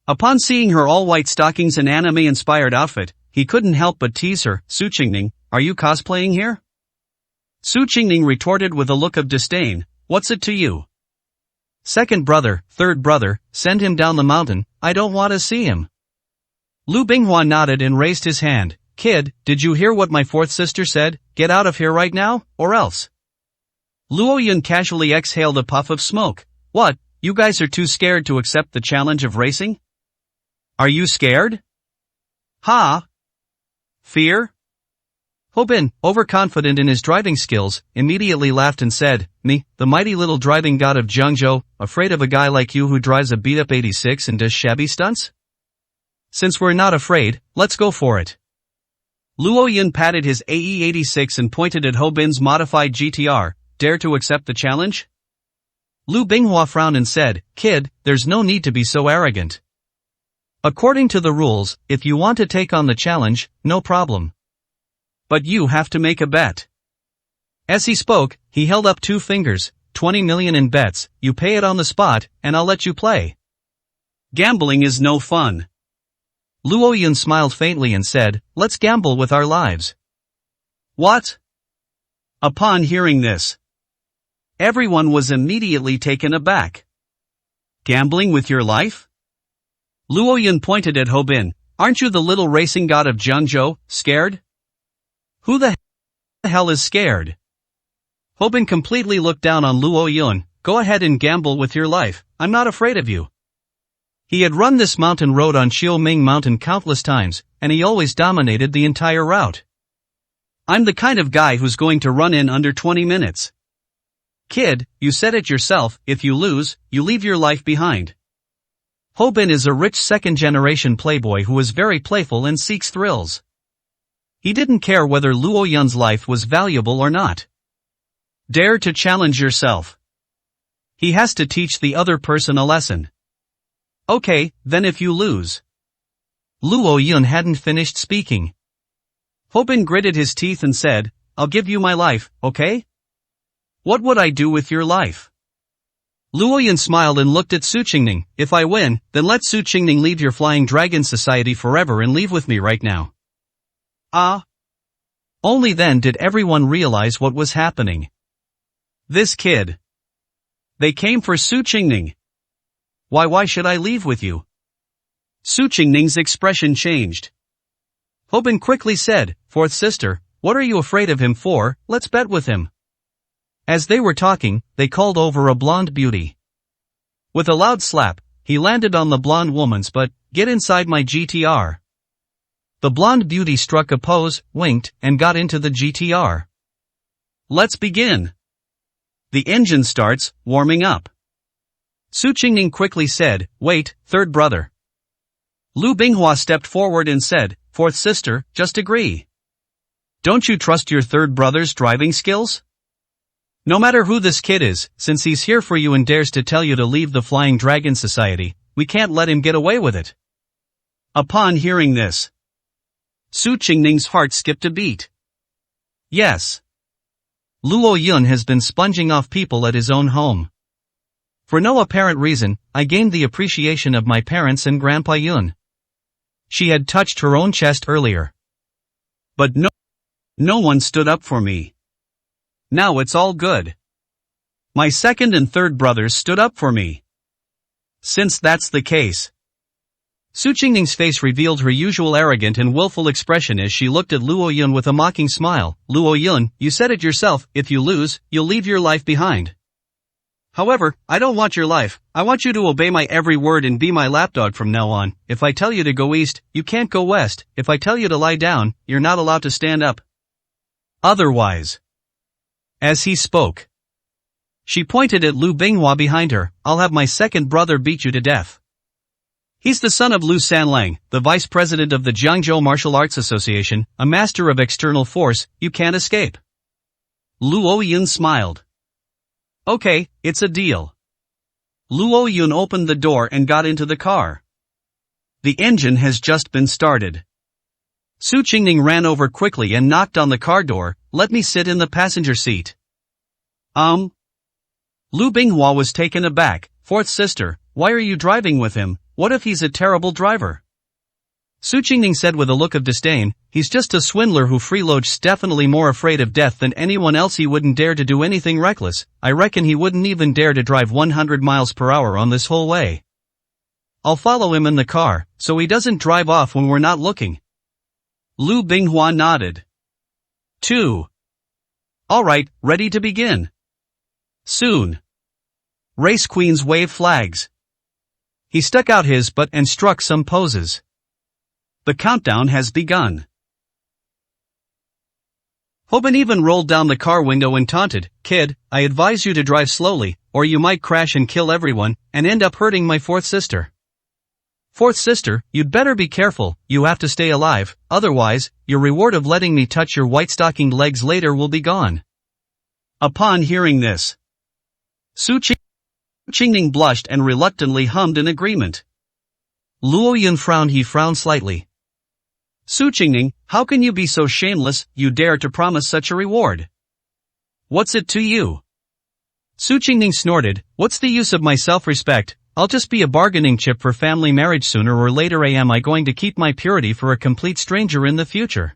Upon seeing her all-white stockings and anime-inspired outfit, he couldn't help but tease her. Su Qingning, are you cosplaying here? Su Qingning retorted with a look of disdain, what's it to you? Second brother, third brother, send him down the mountain, I don't want to see him. Lu Binghua nodded and raised his hand. Kid, did you hear what my fourth sister said? Get out of here right now, or else. Luo Yun casually exhaled a puff of smoke. What, you guys are too scared to accept the challenge of racing? Are you scared? Ha! Fear? Hobin, overconfident in his driving skills, immediately laughed and said, Me, the mighty little driving god of Jiangzhou, afraid of a guy like you who drives a beat-up 86 and does shabby stunts? Since we're not afraid, let's go for it. Luo Yun patted his AE86 and pointed at Hobin's modified GTR, dare to accept the challenge? Lu Binghua frowned and said, Kid, there's no need to be so arrogant. According to the rules, if you want to take on the challenge, no problem. But you have to make a bet. As he spoke, he held up 2 fingers, 20 million in bets, you pay it on the spot, and I'll let you play. Gambling is no fun. Luo Yun smiled faintly and said, let's gamble with our lives. What? Upon hearing this, everyone was immediately taken aback. Gambling with your life? Luo Yun pointed at Hobin, aren't you the little racing god of Jiangzhou, scared? Who the hell is scared? Hobin completely looked down on Luo Yun, go ahead and gamble with your life, I'm not afraid of you. He had run this mountain road on Xiaoming Mountain countless times, and he always dominated the entire route. I'm the kind of guy who's going to run in under 20 minutes. Kid, you said it yourself, if you lose, you leave your life behind. Hobin is a rich second-generation playboy who is very playful and seeks thrills. He didn't care whether Luo Yun's life was valuable or not. Dare to challenge yourself. He has to teach the other person a lesson. Okay, then if you lose. Luo Yun hadn't finished speaking. Hobin gritted his teeth and said, I'll give you my life, okay? What would I do with your life? Luo Yun smiled and looked at Su Qingning, if I win, then let Su Qingning leave your Flying Dragon Society forever and leave with me right now. Ah. Only then did everyone realize what was happening. This kid. They came for Su Qingning. Why should I leave with you? Su Qingning's expression changed. Hobin quickly said, fourth sister, what are you afraid of him for, let's bet with him. As they were talking, they called over a blonde beauty. With a loud slap, he landed on the blonde woman's butt, get inside my GTR. The blonde beauty struck a pose, winked, and got into the GTR. Let's begin. The engine starts, warming up. Su Qingning quickly said, wait, third brother. Lu Binghua stepped forward and said, fourth sister, just agree. Don't you trust your third brother's driving skills? No matter who this kid is, since he's here for you and dares to tell you to leave the Flying Dragon Society, we can't let him get away with it. Upon hearing this, Su Qingning's heart skipped a beat. Yes. Luo Yun has been sponging off people at his own home. For no apparent reason, I gained the appreciation of my parents and Grandpa Yun. She had touched her own chest earlier. But no one stood up for me. Now it's all good. My second and third brothers stood up for me. Since that's the case. Su Qingning's face revealed her usual arrogant and willful expression as she looked at Luo Yun with a mocking smile. Luo Yun, you said it yourself, if you lose, you'll leave your life behind. However, I don't want your life. I want you to obey my every word and be my lapdog from now on. If I tell you to go east, you can't go west. If I tell you to lie down, you're not allowed to stand up. Otherwise. As he spoke, she pointed at Lu Binghua behind her. I'll have my second brother beat you to death. He's the son of Lu Sanlang, the vice president of the Jiangzhou Martial Arts Association, a master of external force. You can't escape. Luo Ouyun smiled. Okay, it's a deal. Luo Ouyun opened the door and got into the car. The engine has just been started. Su Qingning ran over quickly and knocked on the car door. Let me sit in the passenger seat. Lu Binghua was taken aback. Fourth sister, why are you driving with him? What if he's a terrible driver? Su Qingning said with a look of disdain, he's just a swindler who freeloads, definitely more afraid of death than anyone else. He wouldn't dare to do anything reckless. I reckon he wouldn't even dare to drive 100 miles per hour on this whole way. I'll follow him in the car, so he doesn't drive off when we're not looking. Lu Binghua nodded. 2. Alright, ready to begin. Soon. Race queens wave flags. He stuck out his butt and struck some poses. The countdown has begun. Hobin even rolled down the car window and taunted, Kid, I advise you to drive slowly, or you might crash and kill everyone, and end up hurting my fourth sister. Fourth sister, you'd better be careful, you have to stay alive, otherwise, your reward of letting me touch your white-stockinged legs later will be gone. Upon hearing this, Su Qingning blushed and reluctantly hummed in agreement. Luo Ouyun frowned. He frowned slightly. Su Qingning, how can you be so shameless, you dare to promise such a reward? What's it to you? Su Qingning snorted, what's the use of my self-respect? I'll just be a bargaining chip for family marriage sooner or later. Am I going to keep my purity for a complete stranger in the future?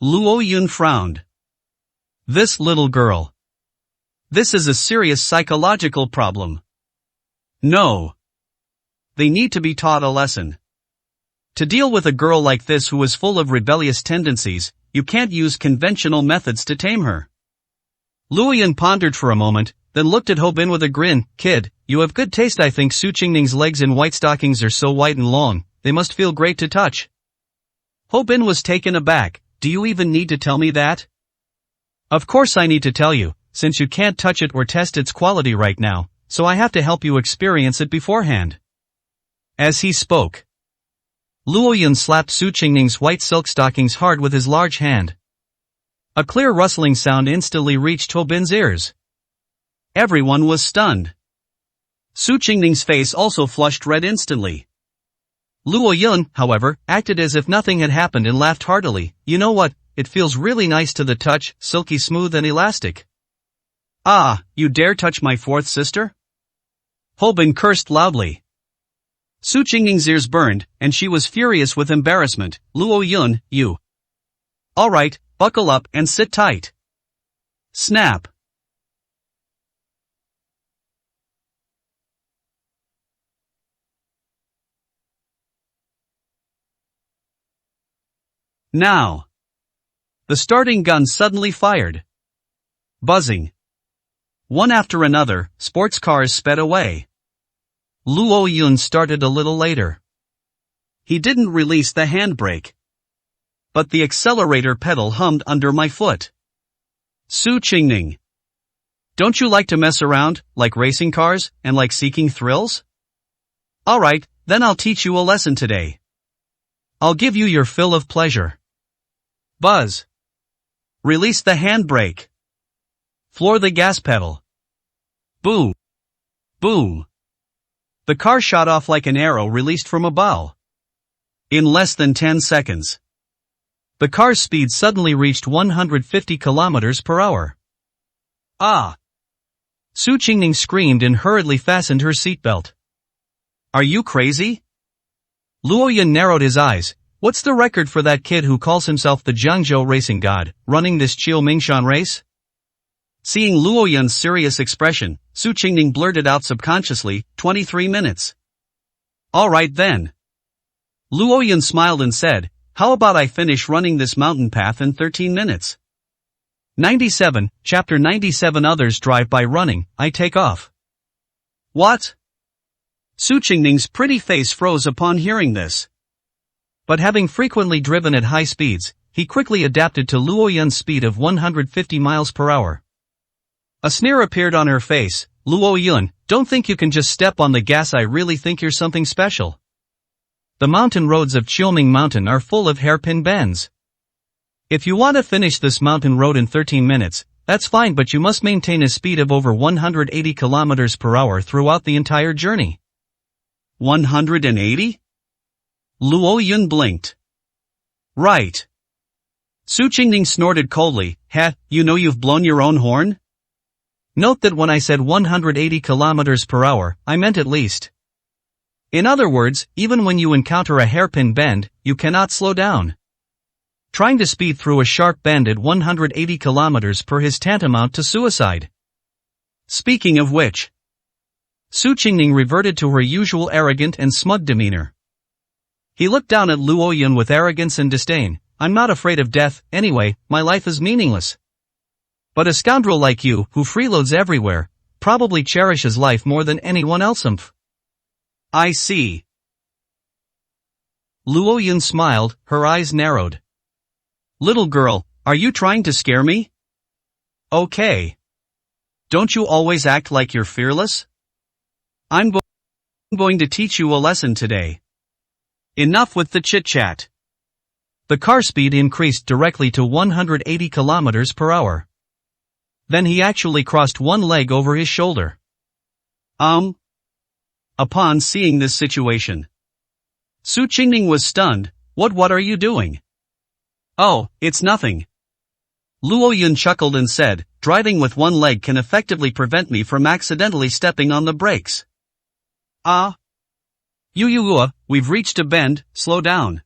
Luo Ouyun frowned. This little girl. This is a serious psychological problem. No. They need to be taught a lesson. To deal with a girl like this who is full of rebellious tendencies, you can't use conventional methods to tame her. Luo Ouyun pondered for a moment, then looked at Hobin with a grin. Kid, you have good taste. I think Su Qingning's legs in white stockings are so white and long, they must feel great to touch. Hobin was taken aback. Do you even need to tell me that? Of course I need to tell you, since you can't touch it or test its quality right now, so I have to help you experience it beforehand. As he spoke, Luo Ouyun slapped Su Qingning's white silk stockings hard with his large hand. A clear rustling sound instantly reached Hobin's ears. Everyone was stunned. Su Qingning's face also flushed red instantly. Luo Ouyun, however, acted as if nothing had happened and laughed heartily. You know what, it feels really nice to the touch, silky smooth and elastic. Ah, you dare touch my fourth sister? Hobin cursed loudly. Su Qingning's ears burned, and she was furious with embarrassment. Luo Ouyun, you. Alright, buckle up and sit tight. Snap. Now. The starting gun suddenly fired. Buzzing. One after another, sports cars sped away. Luo Ouyun started a little later. He didn't release the handbrake. But the accelerator pedal hummed under my foot. Su Qingning. Don't you like to mess around, like racing cars, and like seeking thrills? Alright, then I'll teach you a lesson today. I'll give you your fill of pleasure. Buzz. Release the handbrake. Floor the gas pedal. Boom. Boom. The car shot off like an arrow released from a bow. In less than 10 seconds. The car's speed suddenly reached 150 kilometers per hour. Ah! Su Qingning screamed and hurriedly fastened her seatbelt. Are you crazy? Luo Ouyun narrowed his eyes. What's the record for that kid who calls himself the Jiangzhou racing god, running this Qiu Mingshan race? Seeing Luo Ouyun's serious expression, Su Qingning blurted out subconsciously, 23 minutes. Alright then. Luo Ouyun smiled and said, how about I finish running this mountain path in 13 minutes? 97, Chapter 97. Others drive by running, I take off. What? Su Qingning's pretty face froze upon hearing this. But having frequently driven at high speeds, he quickly adapted to Luo Yun's speed of 150 miles per hour. A sneer appeared on her face. Luo Yun, don't think you can just step on the gas. I really think you're something special. The mountain roads of Qiuming Mountain are full of hairpin bends. If you want to finish this mountain road in 13 minutes, that's fine, but you must maintain a speed of over 180 kilometers per hour throughout the entire journey. 180? Luo Yun blinked. Right. Su Qingning snorted coldly. You know you've blown your own horn? Note that when I said 180 kilometers per hour, I meant at least. In other words, even when you encounter a hairpin bend, you cannot slow down. Trying to speed through a sharp bend at 180 kilometers per is tantamount to suicide. Speaking of which, Su Qingning reverted to her usual arrogant and smug demeanor. He looked down at Luo Yun with arrogance and disdain. I'm not afraid of death, anyway, my life is meaningless. But a scoundrel like you, who freeloads everywhere, probably cherishes life more than anyone else. I see. Luo Yun smiled, her eyes narrowed. Little girl, are you trying to scare me? Okay. Don't you always act like you're fearless? I'm going to teach you a lesson today. Enough with the chit-chat. The car speed increased directly to 180 kilometers per hour. Then he actually crossed one leg over his shoulder. Upon seeing this situation, Su Qingning was stunned. What are you doing? Oh, it's nothing. Luo Yun chuckled and said, driving with one leg can effectively prevent me from accidentally stepping on the brakes. We've reached a bend, slow down.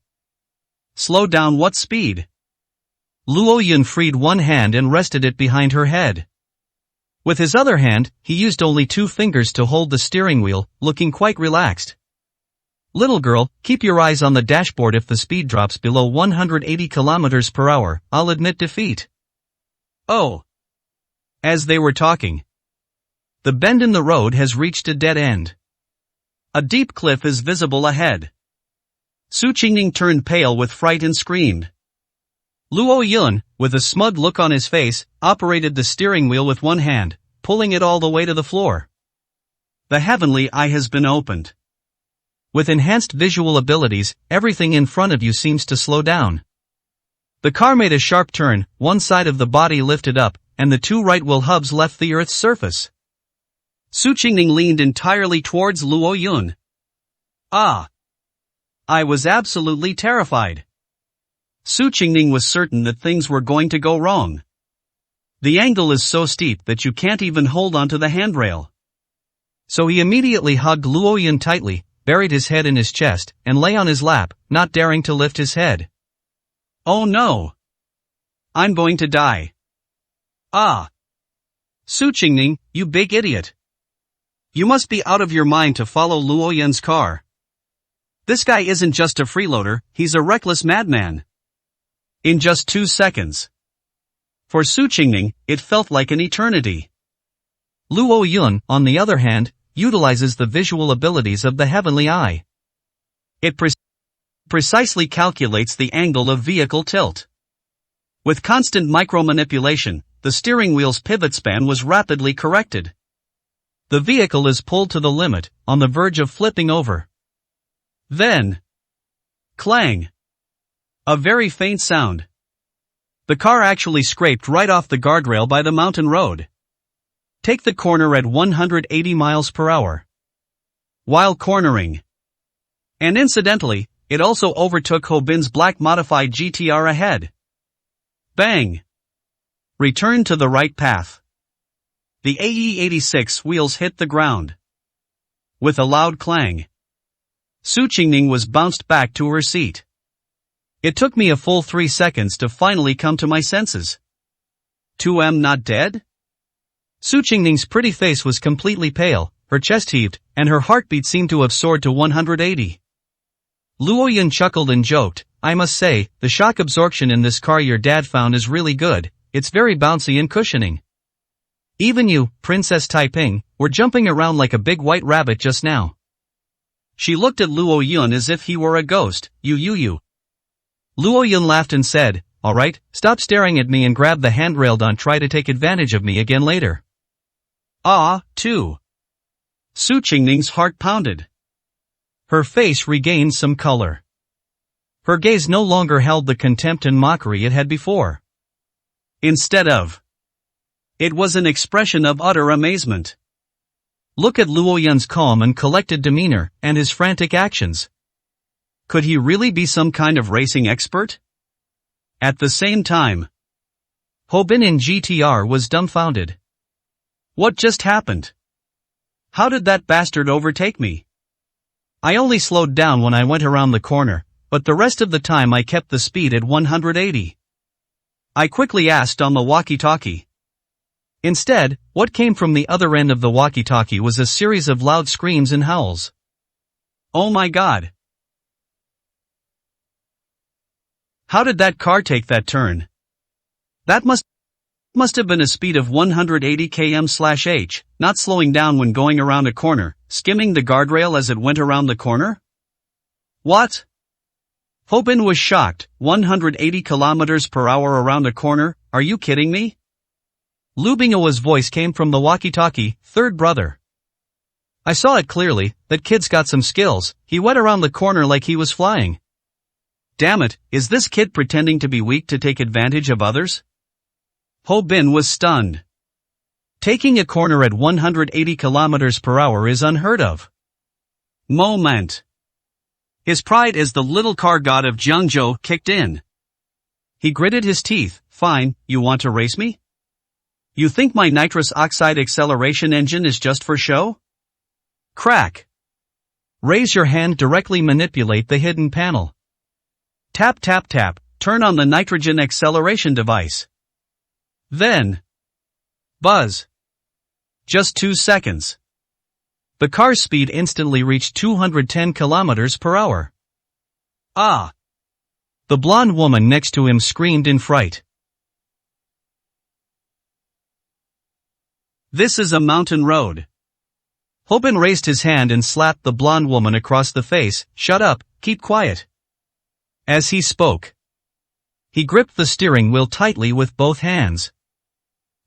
Slow down what speed? Luo Yun freed one hand and rested it behind her head. With his other hand, he used only 2 fingers to hold the steering wheel, looking quite relaxed. Little girl, keep your eyes on the dashboard. If the speed drops below 180 kilometers per hour, I'll admit defeat. Oh. As they were talking, the bend in the road has reached a dead end. A deep cliff is visible ahead. Su Qingning turned pale with fright and screamed. Luo Yun, with a smug look on his face, operated the steering wheel with one hand, pulling it all the way to the floor. The heavenly eye has been opened. With enhanced visual abilities, everything in front of you seems to slow down. The car made a sharp turn, one side of the body lifted up, and the 2 right wheel hubs left the Earth's surface. Su Qingning leaned entirely towards Luo Yun. I was absolutely terrified. Su Qingning was certain that things were going to go wrong. The angle is so steep that you can't even hold onto the handrail. So he immediately hugged Luo Yun tightly, buried his head in his chest, and lay on his lap, not daring to lift his head. Oh no! I'm going to die. Su Qingning, you big idiot. You must be out of your mind to follow Luo Yun's car. This guy isn't just a freeloader, he's a reckless madman. In just 2 seconds. For Su Qingning, it felt like an eternity. Luo Yun, on the other hand, utilizes the visual abilities of the heavenly eye. It precisely calculates the angle of vehicle tilt. With constant micro-manipulation, the steering wheel's pivot span was rapidly corrected. The vehicle is pulled to the limit, on the verge of flipping over. Then, clang! A very faint sound. The car actually scraped right off the guardrail by the mountain road. Take the corner at 180 miles per hour. While cornering. And incidentally, it also overtook Hobin's black modified GTR ahead. Bang! Return to the right path. The AE-86 wheels hit the ground. With a loud clang, Su Qingning was bounced back to her seat. It took me a full 3 seconds to finally come to my senses. 2M not dead? Su Qingning's pretty face was completely pale, her chest heaved, and her heartbeat seemed to have soared to 180. Luo Yun chuckled and joked, I must say, the shock absorption in this car your dad found is really good, it's very bouncy and cushioning. Even you, Princess Taiping, were jumping around like a big white rabbit just now. She looked at Luo Yun as if he were a ghost. You. Luo Yun laughed and said, "Alright, stop staring at me and grab the handrail, don't try to take advantage of me again later." Too. Su Qingning's heart pounded. Her face regained some color. Her gaze no longer held the contempt and mockery it had before. Instead of, it was an expression of utter amazement. Look at Luo Yun's calm and collected demeanor, and his frantic actions. Could he really be some kind of racing expert? At the same time, Ho Bin in GTR was dumbfounded. What just happened? How did that bastard overtake me? I only slowed down when I went around the corner, but the rest of the time I kept the speed at 180. I quickly asked on the walkie-talkie. Instead, what came from the other end of the walkie-talkie was a series of loud screams and howls. Oh my God! How did that car take that turn? That must have been a speed of 180 km/h, not slowing down when going around a corner, skimming the guardrail as it went around the corner? What? Ho Bin was shocked. 180 km/h around a corner, are you kidding me? Lu Binghua's voice came from the walkie-talkie, "Third brother. I saw it clearly, that kid's got some skills, he went around the corner like he was flying." Damn it, is this kid pretending to be weak to take advantage of others? Ho Bin was stunned. Taking a corner at 180 km/h is unheard of. Moment. His pride as the little car god of Jiangzhou kicked in. He gritted his teeth. Fine, you want to race me? You think my nitrous oxide acceleration engine is just for show? Crack. Raise your hand, directly manipulate the hidden panel. Tap tap tap, turn on the nitrogen acceleration device. Then, buzz. Just 2 seconds. The car's speed instantly reached 210 km/h. Ah! The blonde woman next to him screamed in fright. This is a mountain road. Ho Bin raised his hand and slapped the blonde woman across the face. "Shut up, keep quiet." As he spoke, he gripped the steering wheel tightly with both hands.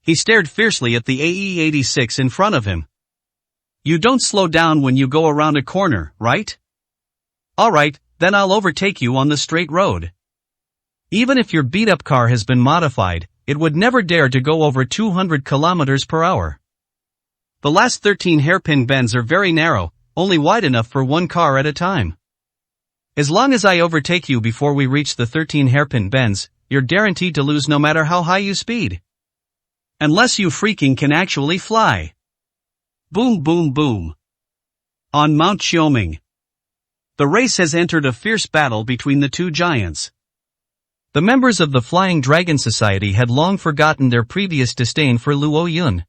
He stared fiercely at the AE-86 in front of him. You don't slow down when you go around a corner, right? Alright, then I'll overtake you on the straight road. Even if your beat-up car has been modified, it would never dare to go over 200 km/h. The last 13 hairpin bends are very narrow, only wide enough for one car at a time. As long as I overtake you before we reach the 13 hairpin bends, you're guaranteed to lose no matter how high you speed. Unless you freaking can actually fly. Boom boom boom. On Mount Xiaoming. The race has entered a fierce battle between the two giants. The members of the Flying Dragon Society had long forgotten their previous disdain for Luo Yun.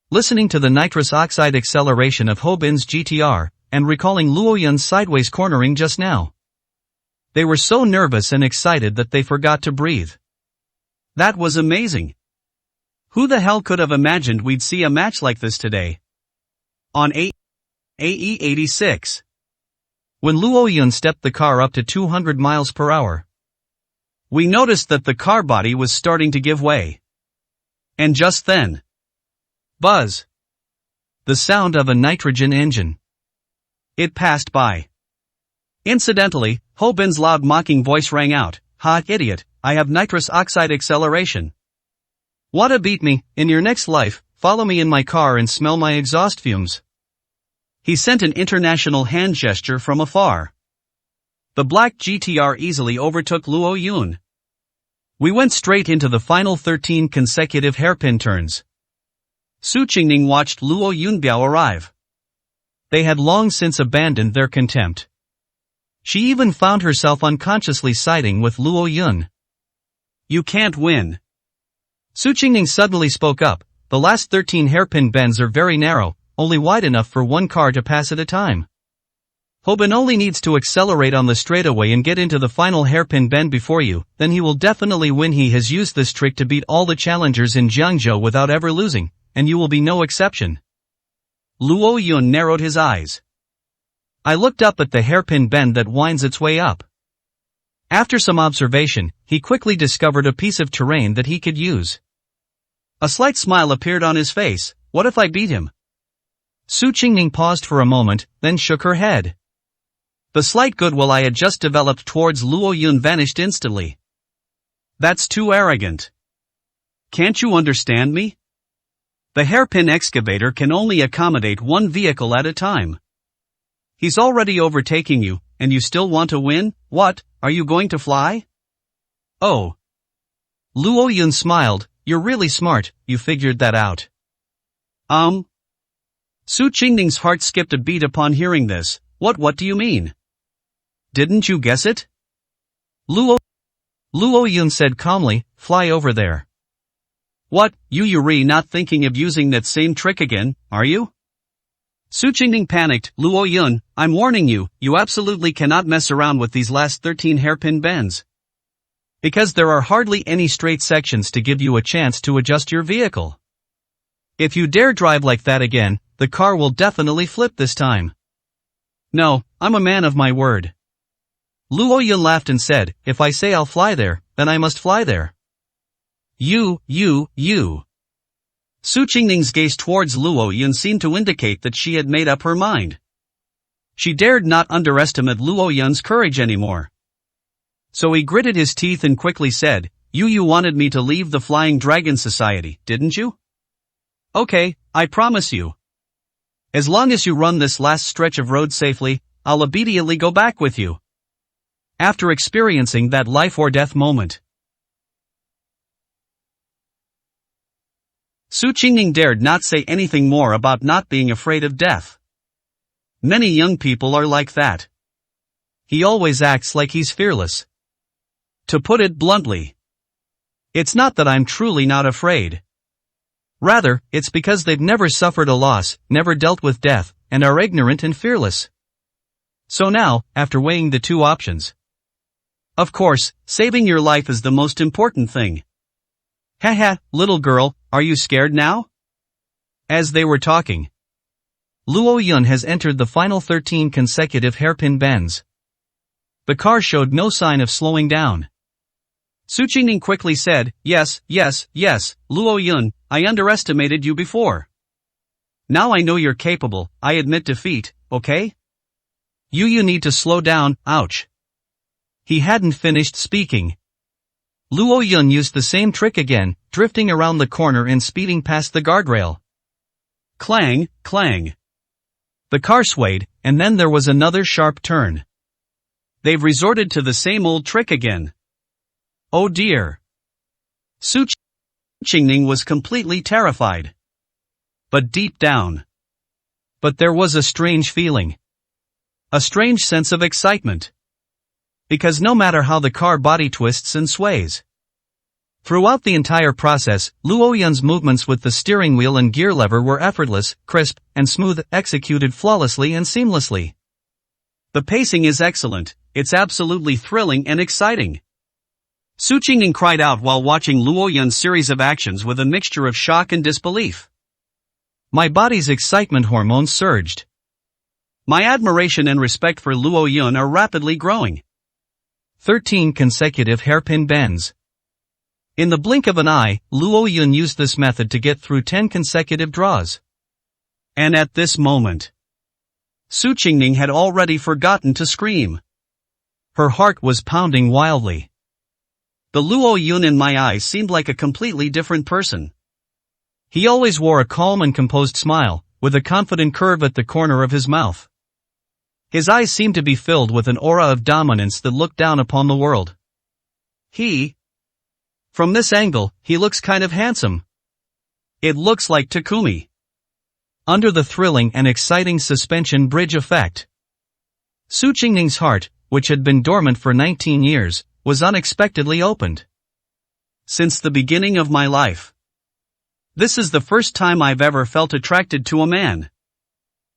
Listening to the nitrous oxide acceleration of Ho Bin's GTR, and recalling Luo Yun's sideways cornering just now, they were so nervous and excited that they forgot to breathe. That was amazing. Who the hell could have imagined we'd see a match like this today? On AE-86. When Luo Yun stepped the car up to 200 mph, we noticed that the car body was starting to give way. And just then, buzz. The sound of a nitrogen engine. It passed by. Incidentally, Ho Bin's loud mocking voice rang out. "Ha, idiot, I have nitrous oxide acceleration. Wanna beat me? In your next life, follow me in my car and smell my exhaust fumes." He sent an international hand gesture from afar. The black GTR easily overtook Luo Yun. We went straight into the final 13 consecutive hairpin turns. Su Qingning watched Luo Yunbiao arrive. They had long since abandoned their contempt. She even found herself unconsciously siding with Luo Yun. You can't win. Su Qingning suddenly spoke up. The last 13 hairpin bends are very narrow, only wide enough for one car to pass at a time. Hobin only needs to accelerate on the straightaway and get into the final hairpin bend before you, then he will definitely win. He has used this trick to beat all the challengers in Jiangzhou without ever losing, and you will be no exception. Luo Yun narrowed his eyes. I looked up at the hairpin bend that winds its way up. After some observation, he quickly discovered a piece of terrain that he could use. A slight smile appeared on his face. What if I beat him? Su Qingning paused for a moment, then shook her head. The slight goodwill I had just developed towards Luo Yun vanished instantly. That's too arrogant. Can't you understand me? The hairpin excavator can only accommodate one vehicle at a time. He's already overtaking you, and you still want to win? What, are you going to fly? Oh. Luo Yun smiled. You're really smart, you figured that out. Su Qingning's heart skipped a beat upon hearing this. What do you mean? Didn't you guess it? Luo Yun said calmly, fly over there. What, you Yuri not thinking of using that same trick again, are you? Su Qingning panicked. Luo Yun, I'm warning you, you absolutely cannot mess around with these last 13 hairpin bends. Because there are hardly any straight sections to give you a chance to adjust your vehicle. If you dare drive like that again, the car will definitely flip this time. No, I'm a man of my word. Luo Yun laughed and said, if I say I'll fly there, then I must fly there. You. Su Qingning's gaze towards Luo Yun seemed to indicate that she had made up her mind. She dared not underestimate Luo Yun's courage anymore. So he gritted his teeth and quickly said, You wanted me to leave the Flying Dragon Society, didn't you? Okay, I promise you. As long as you run this last stretch of road safely, I'll immediately go back with you. After experiencing that life or death moment, Su Qingning dared not say anything more about not being afraid of death. Many young people are like that. He always acts like he's fearless. To put it bluntly, it's not that I'm truly not afraid. Rather, it's because they've never suffered a loss, never dealt with death, and are ignorant and fearless. So now, after weighing the two options, of course, saving your life is the most important thing. Haha, little girl, are you scared now? As they were talking, Luo Yun has entered the final 13 consecutive hairpin bends. The car showed no sign of slowing down. Su Qingning quickly said, Yes, Luo Yun, I underestimated you before. Now I know you're capable, I admit defeat, okay? You need to slow down, ouch. He hadn't finished speaking. Luo Yun used the same trick again, drifting around the corner and speeding past the guardrail. Clang, clang. The car swayed, and then there was another sharp turn. They've resorted to the same old trick again. Oh dear. Su Qingning was completely terrified. But deep down. But there was a strange feeling. A strange sense of excitement. Because no matter how the car body twists and sways, throughout the entire process, Luo Yun's movements with the steering wheel and gear lever were effortless, crisp, and smooth, executed flawlessly and seamlessly. The pacing is excellent, it's absolutely thrilling and exciting. Su Qingning cried out while watching Luo Yun's series of actions with a mixture of shock and disbelief. My body's excitement hormones surged. My admiration and respect for Luo Yun are rapidly growing. 13 consecutive hairpin bends. In the blink of an eye, Luo Yun used this method to get through 10 consecutive draws. And at this moment, Su Qingning had already forgotten to scream. Her heart was pounding wildly. The Luo Yun in my eyes seemed like a completely different person. He always wore a calm and composed smile, with a confident curve at the corner of his mouth. His eyes seemed to be filled with an aura of dominance that looked down upon the world. From this angle, he looks kind of handsome. It looks like Takumi. Under the thrilling and exciting suspension bridge effect, Su Qingning's heart, which had been dormant for 19 years, was unexpectedly opened. Since the beginning of my life, this is the first time I've ever felt attracted to a man.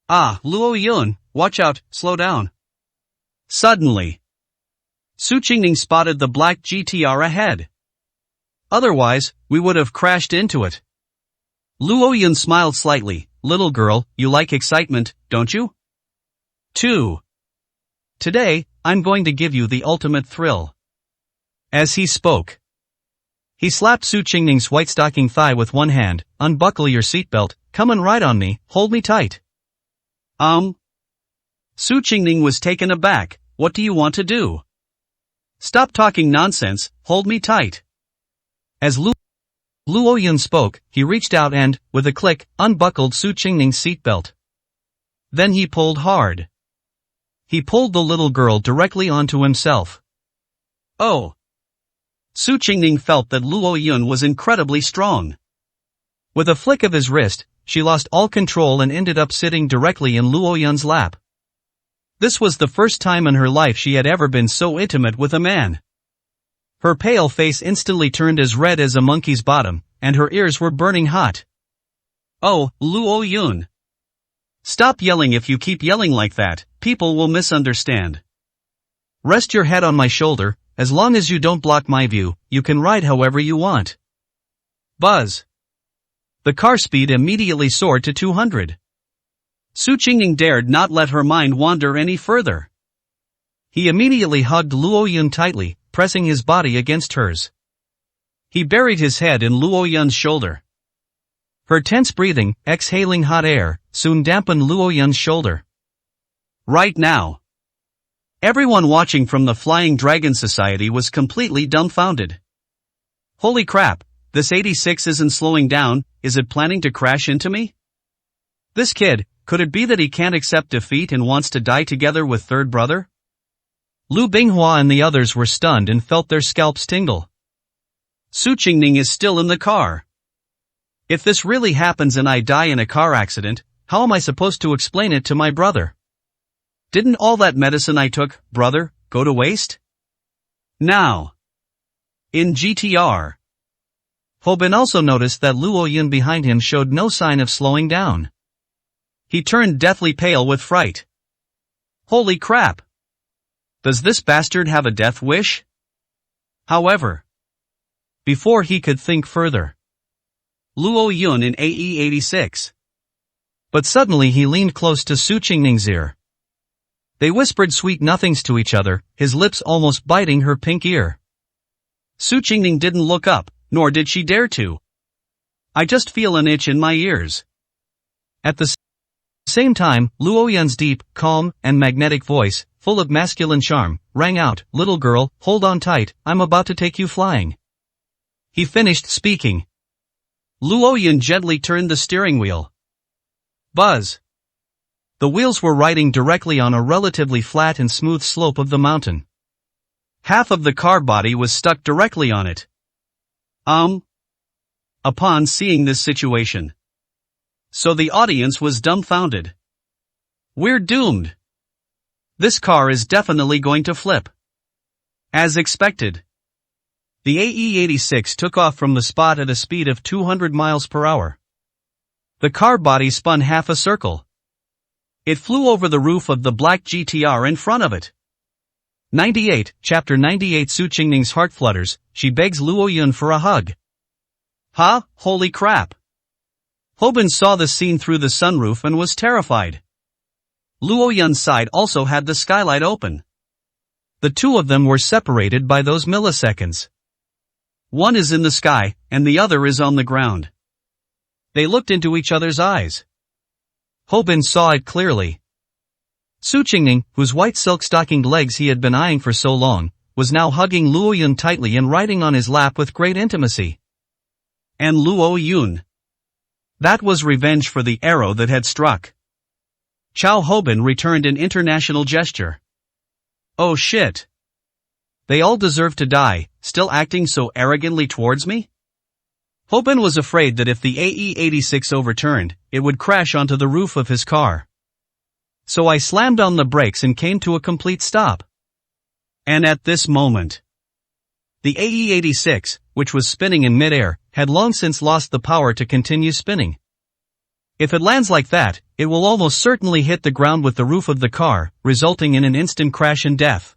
Ah, Luo Yun, watch out, slow down. Suddenly, Su Qingning spotted the black GTR ahead. Otherwise, we would have crashed into it. Luo Yun smiled slightly. Little girl, you like excitement, don't you? 2. Today, I'm going to give you the ultimate thrill. As he spoke, he slapped Su Qingning's white stocking thigh with one hand. Unbuckle your seatbelt, come and ride on me, hold me tight. Su Qingning was taken aback. What do you want to do? Stop talking nonsense, hold me tight. As Luo Yun spoke, he reached out and, with a click, unbuckled Su Qingning's seatbelt. Then he pulled hard. He pulled the little girl directly onto himself. Oh! Su Qingning felt that Luo Yun was incredibly strong. With a flick of his wrist, she lost all control and ended up sitting directly in Luo Yun's lap. This was the first time in her life she had ever been so intimate with a man. Her pale face instantly turned as red as a monkey's bottom, and her ears were burning hot. Oh, Luo Yun. Stop yelling. If you keep yelling like that, people will misunderstand. Rest your head on my shoulder, as long as you don't block my view, you can ride however you want. Buzz. The car speed immediately soared to 200. Su Qingning dared not let her mind wander any further. He immediately hugged Luo Yun tightly, pressing his body against hers. He buried his head in Luo Yun's shoulder. Her tense breathing, exhaling hot air, soon dampened Luo Yun's shoulder. Right now, everyone watching from the Flying Dragon Society was completely dumbfounded. Holy crap, this 86 isn't slowing down, is it planning to crash into me? This kid, could it be that he can't accept defeat and wants to die together with third brother? Lu Binghua and the others were stunned and felt their scalps tingle. Su Qingning is still in the car. If this really happens and I die in a car accident, how am I supposed to explain it to my brother? Didn't all that medicine I took, brother, go to waste? Now, in GTR, Hobin also noticed that Luo Yun behind him showed no sign of slowing down. He turned deathly pale with fright. Holy crap! Does this bastard have a death wish? However, before he could think further, Luo Yun in AE86. But suddenly he leaned close to Su Qingning's ear. They whispered sweet nothings to each other, his lips almost biting her pink ear. Su Qingning didn't look up, nor did she dare to. I just feel an itch in my ears. At the same time, Luo Yun's deep, calm, and magnetic voice, full of masculine charm, rang out, little girl, hold on tight, I'm about to take you flying. He finished speaking. Luo Yun gently turned the steering wheel. Buzz. The wheels were riding directly on a relatively flat and smooth slope of the mountain. Half of the car body was stuck directly on it. Upon seeing this situation, so the audience was dumbfounded. We're doomed. This car is definitely going to flip. As expected, the AE86 took off from the spot at a speed of 200 miles per hour. The car body spun half a circle. It flew over the roof of the black GTR in front of it. 98, Chapter 98. Su Qingning's heart flutters, she begs Luo Yun for a hug. Holy crap! Hobin saw the scene through the sunroof and was terrified. Luo Yun's side also had the skylight open. The two of them were separated by those milliseconds. One is in the sky, and the other is on the ground. They looked into each other's eyes. Hobin saw it clearly. Su Qingning, whose white silk-stockinged legs he had been eyeing for so long, was now hugging Luo Yun tightly and riding on his lap with great intimacy. And Luo Yun. That was revenge for the arrow that had struck. Chow Hobin returned an international gesture. Oh shit. They all deserve to die, still acting so arrogantly towards me? Hobin was afraid that if the AE86 overturned, it would crash onto the roof of his car. So I slammed on the brakes and came to a complete stop. And at this moment, the AE86, which was spinning in midair, had long since lost the power to continue spinning. If it lands like that, it will almost certainly hit the ground with the roof of the car, resulting in an instant crash and death.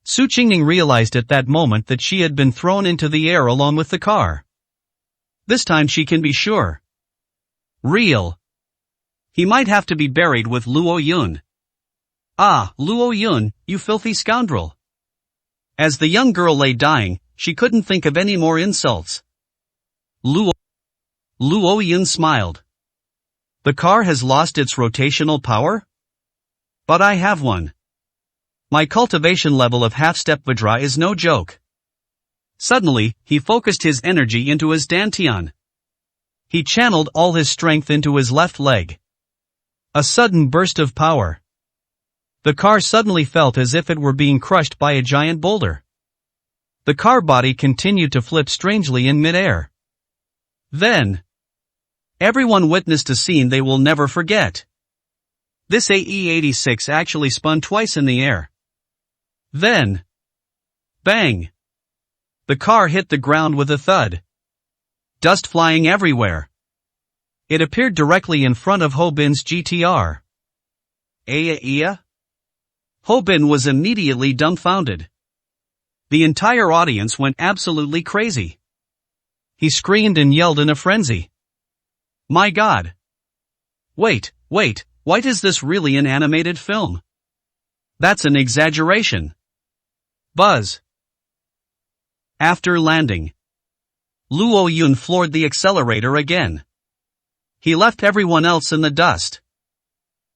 Su Qingning realized at that moment that she had been thrown into the air along with the car. This time she can be sure. Real. He might have to be buried with Luo Yun. Ah, Luo Yun, you filthy scoundrel. As the young girl lay dying, she couldn't think of any more insults. Luo Yun smiled. The car has lost its rotational power? But I have one. My cultivation level of half-step Vajra is no joke. Suddenly, he focused his energy into his dantian. He channeled all his strength into his left leg. A sudden burst of power. The car suddenly felt as if it were being crushed by a giant boulder. The car body continued to flip strangely in midair. Then, everyone witnessed a scene they will never forget. This AE-86 actually spun twice in the air. Then, bang! The car hit the ground with a thud. Dust flying everywhere. It appeared directly in front of Ho Bin's GTR. Aya? Ho Bin was immediately dumbfounded. The entire audience went absolutely crazy. He screamed and yelled in a frenzy. My God! Wait, why is this really an animated film? That's an exaggeration. Buzz. After landing, Luo Yun floored the accelerator again. He left everyone else in the dust.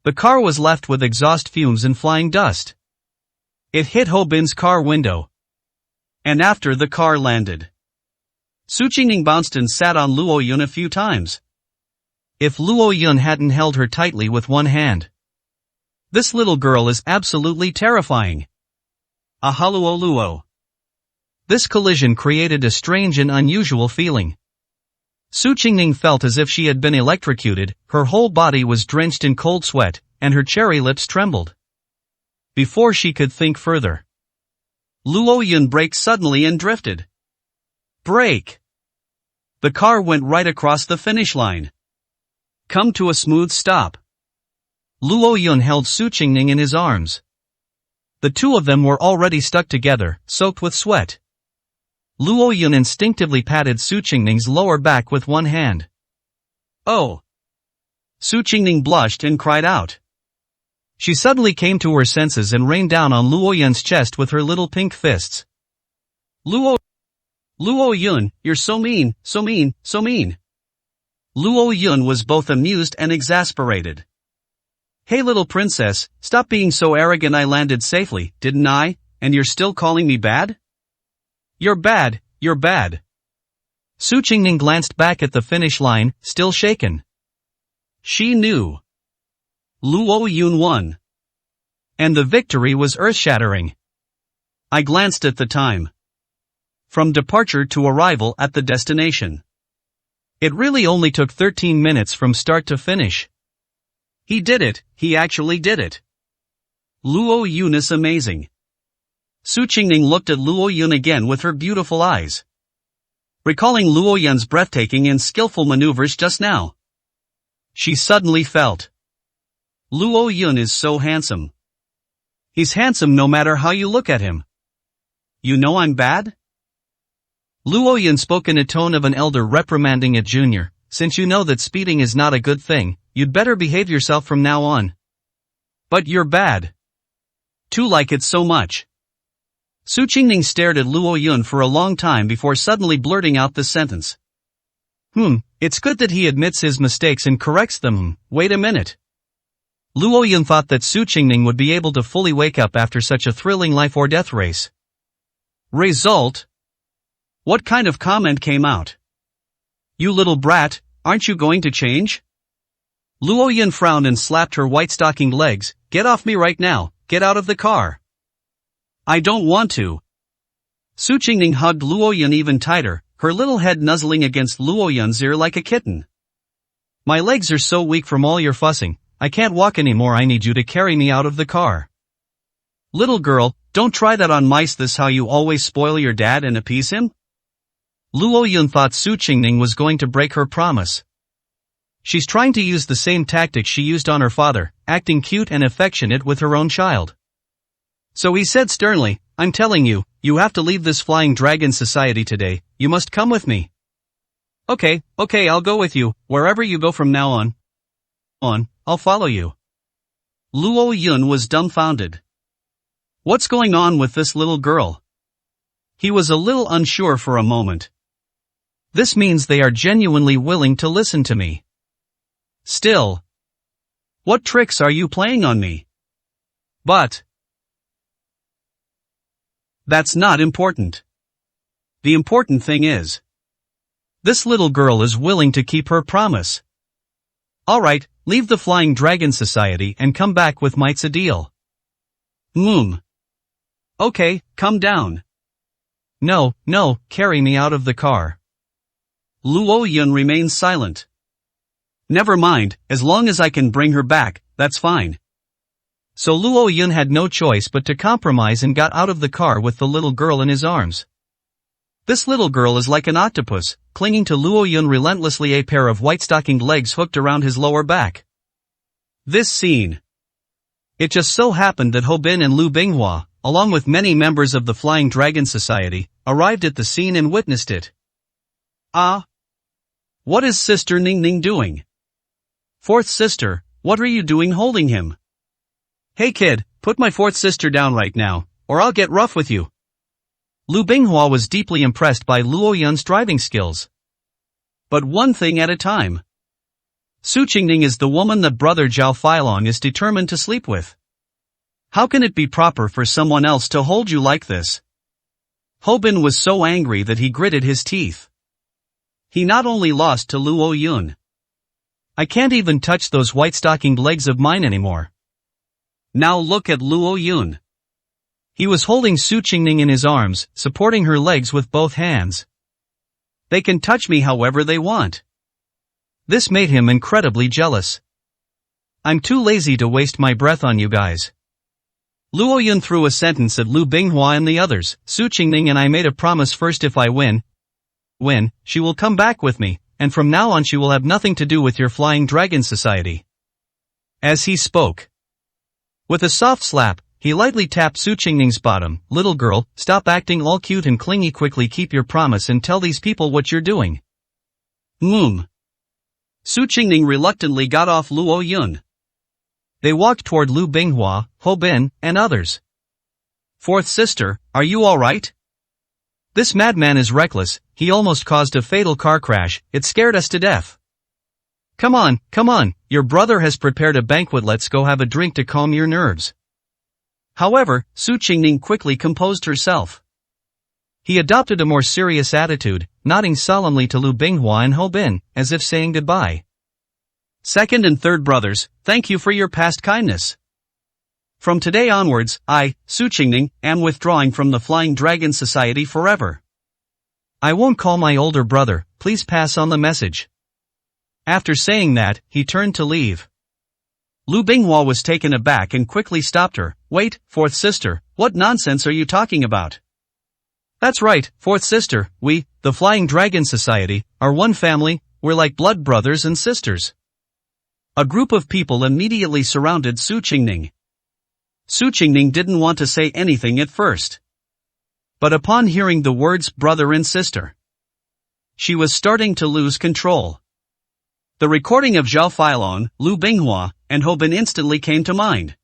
The car was left with exhaust fumes and flying dust. It hit Ho Bin's car window. And after the car landed, Su Qingning bounced and sat on Luo Yun a few times. If Luo Yun hadn't held her tightly with one hand. This little girl is absolutely terrifying. Ahaluo Luo. This collision created a strange and unusual feeling. Su Qingning felt as if she had been electrocuted, her whole body was drenched in cold sweat, and her cherry lips trembled. Before she could think further, Luo Yun braked suddenly and drifted. Brake! The car went right across the finish line. Come to a smooth stop. Luo Yun held Su Qingning in his arms. The two of them were already stuck together, soaked with sweat. Luo Yun instinctively patted Su Qingning's lower back with one hand. Oh! Su Qingning blushed and cried out. She suddenly came to her senses and rained down on Luo Yun's chest with her little pink fists. Luo Yun, you're so mean, so mean, so mean. Luo Yun was both amused and exasperated. Hey little princess, stop being so arrogant. I landed safely, didn't I, and you're still calling me bad? You're bad, you're bad. Su Qingning glanced back at the finish line, still shaken. She knew. Luo Yun won. And the victory was earth-shattering. I glanced at the time. From departure to arrival at the destination. It really only took 13 minutes from start to finish. He did it, he actually did it. Luo Yun is amazing. Su Qingning looked at Luo Yun again with her beautiful eyes. Recalling Luo Yun's breathtaking and skillful maneuvers just now. She suddenly felt. Luo Yun is so handsome. He's handsome no matter how you look at him. You know I'm bad? Luo Yun spoke in a tone of an elder reprimanding a junior. Since you know that speeding is not a good thing, you'd better behave yourself from now on. But you're bad. Too like it so much. Su Qingning stared at Luo Yun for a long time before suddenly blurting out the sentence. It's good that he admits his mistakes and corrects them. Wait a minute. Luo Yun thought that Su Qingning would be able to fully wake up after such a thrilling life-or-death race. Result? What kind of comment came out? You little brat, aren't you going to change? Luo Yun frowned and slapped her white-stockinged legs. Get off me right now, get out of the car. I don't want to. Su Qingning hugged Luo Yun even tighter, her little head nuzzling against Luo Yun's ear like a kitten. My legs are so weak from all your fussing, I can't walk anymore. I need you to carry me out of the car. Little girl, don't try that on mice. This how you always spoil your dad and appease him? Luo Yun thought Su Qingning was going to break her promise. She's trying to use the same tactics she used on her father, acting cute and affectionate with her own child. So he said sternly, I'm telling you, you have to leave this flying dragon society today, you must come with me. Okay, I'll go with you, wherever you go from now on, I'll follow you. Luo Yun was dumbfounded. What's going on with this little girl? He was a little unsure for a moment. This means they are genuinely willing to listen to me. Still. What tricks are you playing on me? But that's not important. The important thing is, this little girl is willing to keep her promise. Alright, leave the Flying Dragon Society and come back with Might's a deal. Okay, come down. No, carry me out of the car. Luo Yun remains silent. Never mind, as long as I can bring her back, that's fine. So Luo Yun had no choice but to compromise and got out of the car with the little girl in his arms. This little girl is like an octopus, clinging to Luo Yun relentlessly, a pair of white-stockinged legs hooked around his lower back. This scene. It just so happened that Ho Bin and Lu Binghua, along with many members of the Flying Dragon Society, arrived at the scene and witnessed it. What is Sister Ning Ning doing? Fourth sister, what are you doing holding him? Hey kid, put my fourth sister down right now, or I'll get rough with you. Lu Binghua was deeply impressed by Luo Yun's driving skills. But one thing at a time. Su Qingning is the woman that brother Zhao Feilong is determined to sleep with. How can it be proper for someone else to hold you like this? Ho Bin was so angry that he gritted his teeth. He not only lost to Luo Yun. I can't even touch those white-stockinged legs of mine anymore. Now look at Luo Yun. He was holding Su Qingning in his arms, supporting her legs with both hands. They can touch me however they want. This made him incredibly jealous. I'm too lazy to waste my breath on you guys. Luo Yun threw a sentence at Lu Binghua and the others. Su Qingning and I made a promise, first if I win, she will come back with me, and from now on she will have nothing to do with your Flying Dragon Society. As he spoke, with a soft slap, he lightly tapped Su Qingning's bottom. Little girl, stop acting all cute and clingy, quickly keep your promise and tell these people what you're doing. Su Qingning reluctantly got off Luo Yun. They walked toward Lu Binghua, Ho Bin, and others. Fourth sister, are you alright? This madman is reckless, he almost caused a fatal car crash, it scared us to death. Come on, your brother has prepared a banquet, let's go have a drink to calm your nerves. However, Su Qingning quickly composed herself. He adopted a more serious attitude, nodding solemnly to Lu Binghua and Ho Bin, as if saying goodbye. Second and third brothers, thank you for your past kindness. From today onwards, I, Su Qingning, am withdrawing from the Flying Dragon Society forever. I won't call my older brother, please pass on the message. After saying that, he turned to leave. Lu Binghua was taken aback and quickly stopped her. Wait, fourth sister, what nonsense are you talking about? That's right, fourth sister, we, the Flying Dragon Society, are one family, we're like blood brothers and sisters. A group of people immediately surrounded Su Qingning. Su Qingning didn't want to say anything at first. But upon hearing the words brother and sister, she was starting to lose control. The recording of Zhao Feilong, Lu Binghua, and Ho Bin instantly came to mind.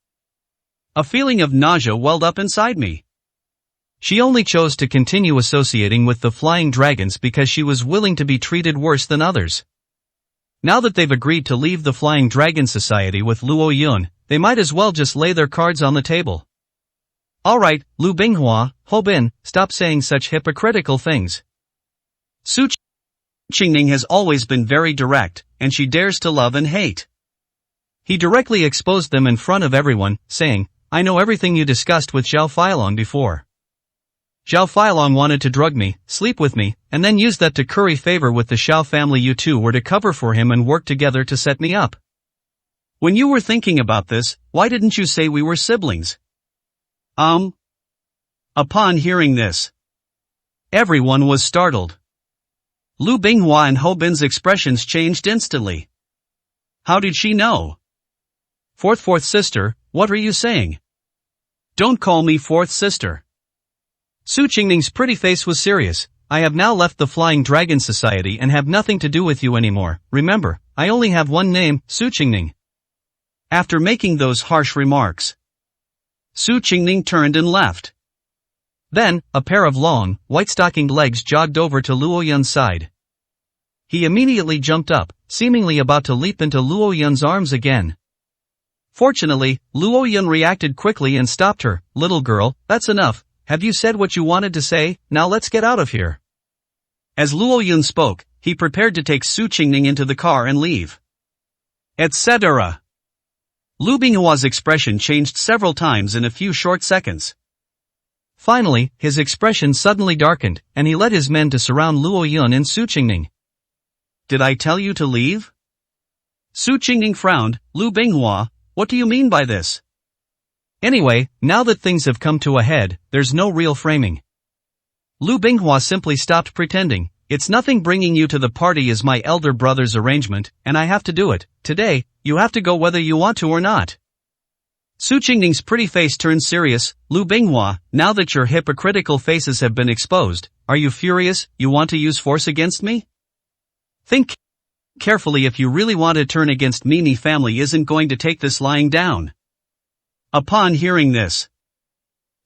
A feeling of nausea welled up inside me. She only chose to continue associating with the Flying Dragons because she was willing to be treated worse than others. Now that they've agreed to leave the Flying Dragon Society with Luo Yun, they might as well just lay their cards on the table. Alright, Lu Binghua, Ho Bin, stop saying such hypocritical things. Su Qingning has always been very direct, and she dares to love and hate. He directly exposed them in front of everyone, saying, I know everything you discussed with Zhao Feilong before. Zhao Feilong wanted to drug me, sleep with me, and then use that to curry favor with the Xiao family. You two were to cover for him and work together to set me up. When you were thinking about this, why didn't you say we were siblings? Upon hearing this, everyone was startled. Lu Binghua and Ho Bin's expressions changed instantly. How did she know? Fourth sister, what are you saying? Don't call me fourth sister. Su Qingning's pretty face was serious. I have now left the Flying Dragon Society and have nothing to do with you anymore. Remember, I only have one name, Su Qingning. After making those harsh remarks, Su Qingning turned and left. Then, a pair of long, white-stockinged legs jogged over to Luo Yun's side. He immediately jumped up, seemingly about to leap into Luo Yun's arms again. Fortunately, Luo Yun reacted quickly and stopped her. Little girl, that's enough. Have you said what you wanted to say? Now let's get out of here. As Luo Yun spoke, he prepared to take Su Qingning into the car and leave. Etc. Lu Binghua's expression changed several times in a few short seconds. Finally, his expression suddenly darkened, and he led his men to surround Luo Yun and Su Qingning. Did I tell you to leave? Su Qingning frowned. Lu Binghua, what do you mean by this? Anyway, now that things have come to a head, there's no real framing. Lu Binghua simply stopped pretending. It's nothing. Bringing you to the party is my elder brother's arrangement, and I have to do it. Today, you have to go whether you want to or not. Su Qingning's pretty face turned serious. Lu Binghua, now that your hypocritical faces have been exposed, are you furious? You want to use force against me? Think carefully. If you really want to turn against me, my family isn't going to take this lying down. Upon hearing this,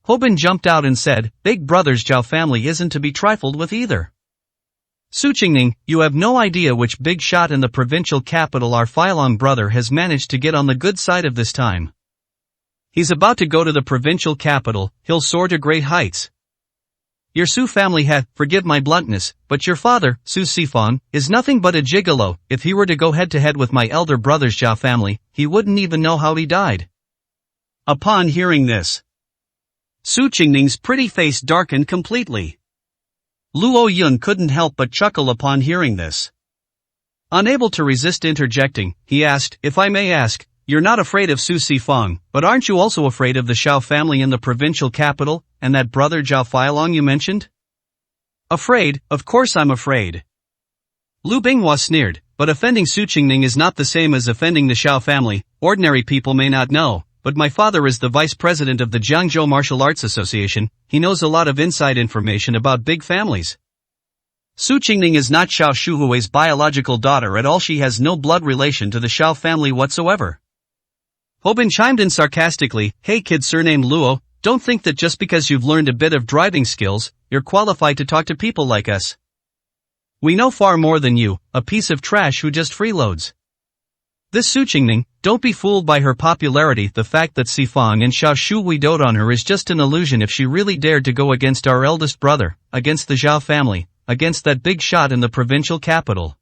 Hobin jumped out and said, Big brother's Zhao family isn't to be trifled with either. Su Qingning, you have no idea which big shot in the provincial capital our Filong brother has managed to get on the good side of this time. He's about to go to the provincial capital. He'll soar to great heights. Your Su family forgive my bluntness, but your father, Su Sifong, is nothing but a gigolo. If he were to go head to head with my elder brother's Zhao family, he wouldn't even know how he died. Upon hearing this, Su Qingning's pretty face darkened completely. Luo Yun couldn't help but chuckle upon hearing this. Unable to resist interjecting, he asked, if I may ask, you're not afraid of Su Sifong, but aren't you also afraid of the Shao family in the provincial capital, and that brother Zhao Filong you mentioned? Afraid? Of course I'm afraid. Lu Binghua sneered, but offending Su Qingning is not the same as offending the Shao family. Ordinary people may not know, but my father is the vice president of the Jiangzhou Martial Arts Association. He knows a lot of inside information about big families. Su Qingning is not Xiao Shuhui's biological daughter at all. She has no blood relation to the Shao family whatsoever. Hobin chimed in sarcastically, hey kid surnamed Luo, don't think that just because you've learned a bit of driving skills, you're qualified to talk to people like us. We know far more than you, a piece of trash who just freeloads. This Su Qingning, don't be fooled by her popularity. The fact that Sifong and Xiao Shui dote on her is just an illusion. If she really dared to go against our eldest brother, against the Zhao family, against that big shot in the provincial capital.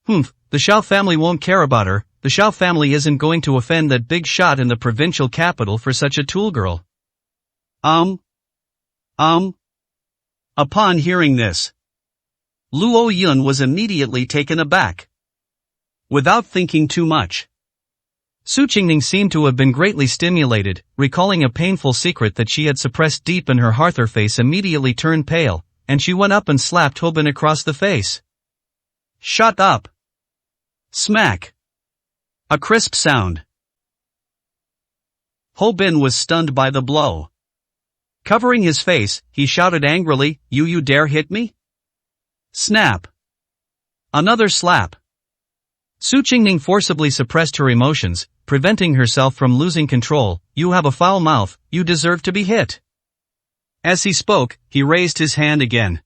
The Zhao family won't care about her. The Zhao family isn't going to offend that big shot in the provincial capital for such a tool girl. Upon hearing this, Luo Yun was immediately taken aback. Without thinking too much, Su Qingning seemed to have been greatly stimulated. Recalling a painful secret that she had suppressed deep in her heart, her face immediately turned pale, and she went up and slapped Hobin across the face. Shut up! Smack! A crisp sound. Hobin was stunned by the blow. Covering his face, he shouted angrily, You dare hit me? Snap! Another slap. Su Qingning forcibly suppressed her emotions, preventing herself from losing control. You have a foul mouth, you deserve to be hit. As he spoke, he raised his hand again.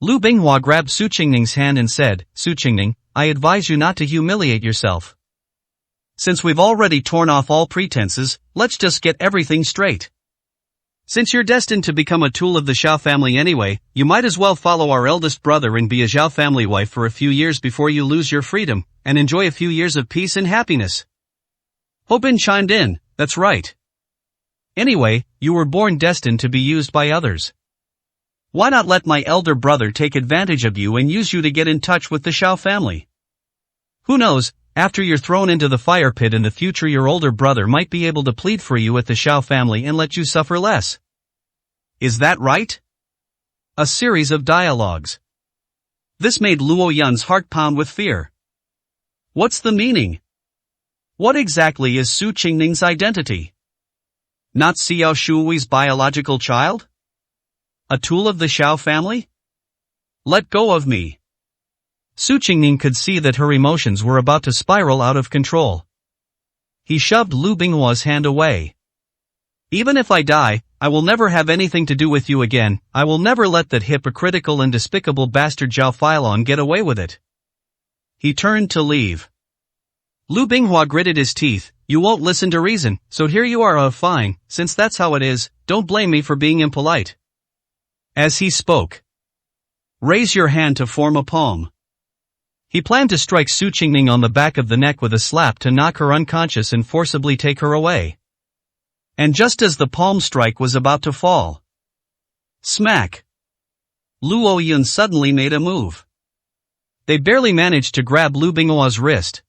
Lu Binghua grabbed Su Qingning's hand and said, Su Qingning, I advise you not to humiliate yourself. Since we've already torn off all pretenses, let's just get everything straight. Since you're destined to become a tool of the Xiao family anyway, you might as well follow our eldest brother and be a Zhao family wife for a few years before you lose your freedom, and enjoy a few years of peace and happiness. Hobin chimed in, that's right. Anyway, you were born destined to be used by others. Why not let my elder brother take advantage of you and use you to get in touch with the Xiao family? Who knows, after you're thrown into the fire pit in the future, your older brother might be able to plead for you at the Xiao family and let you suffer less. Is that right? A series of dialogues. This made Luo Yun's heart pound with fear. What's the meaning? What exactly is Su Qingning's identity? Not Xiao Shui's biological child? A tool of the Xiao family? Let go of me. Su Qingning could see that her emotions were about to spiral out of control. He shoved Lu Binghua's hand away. Even if I die, I will never have anything to do with you again. I will never let that hypocritical and despicable bastard Zhao Feilong get away with it. He turned to leave. Lu Binghua gritted his teeth. You won't listen to reason, so here you are. Fine, since that's how it is, don't blame me for being impolite. As he spoke, raise your hand to form a palm. He planned to strike Su Qingning on the back of the neck with a slap to knock her unconscious and forcibly take her away. And just as the palm strike was about to fall, smack! Luo Yun suddenly made a move. They barely managed to grab Lu Binghua's wrist.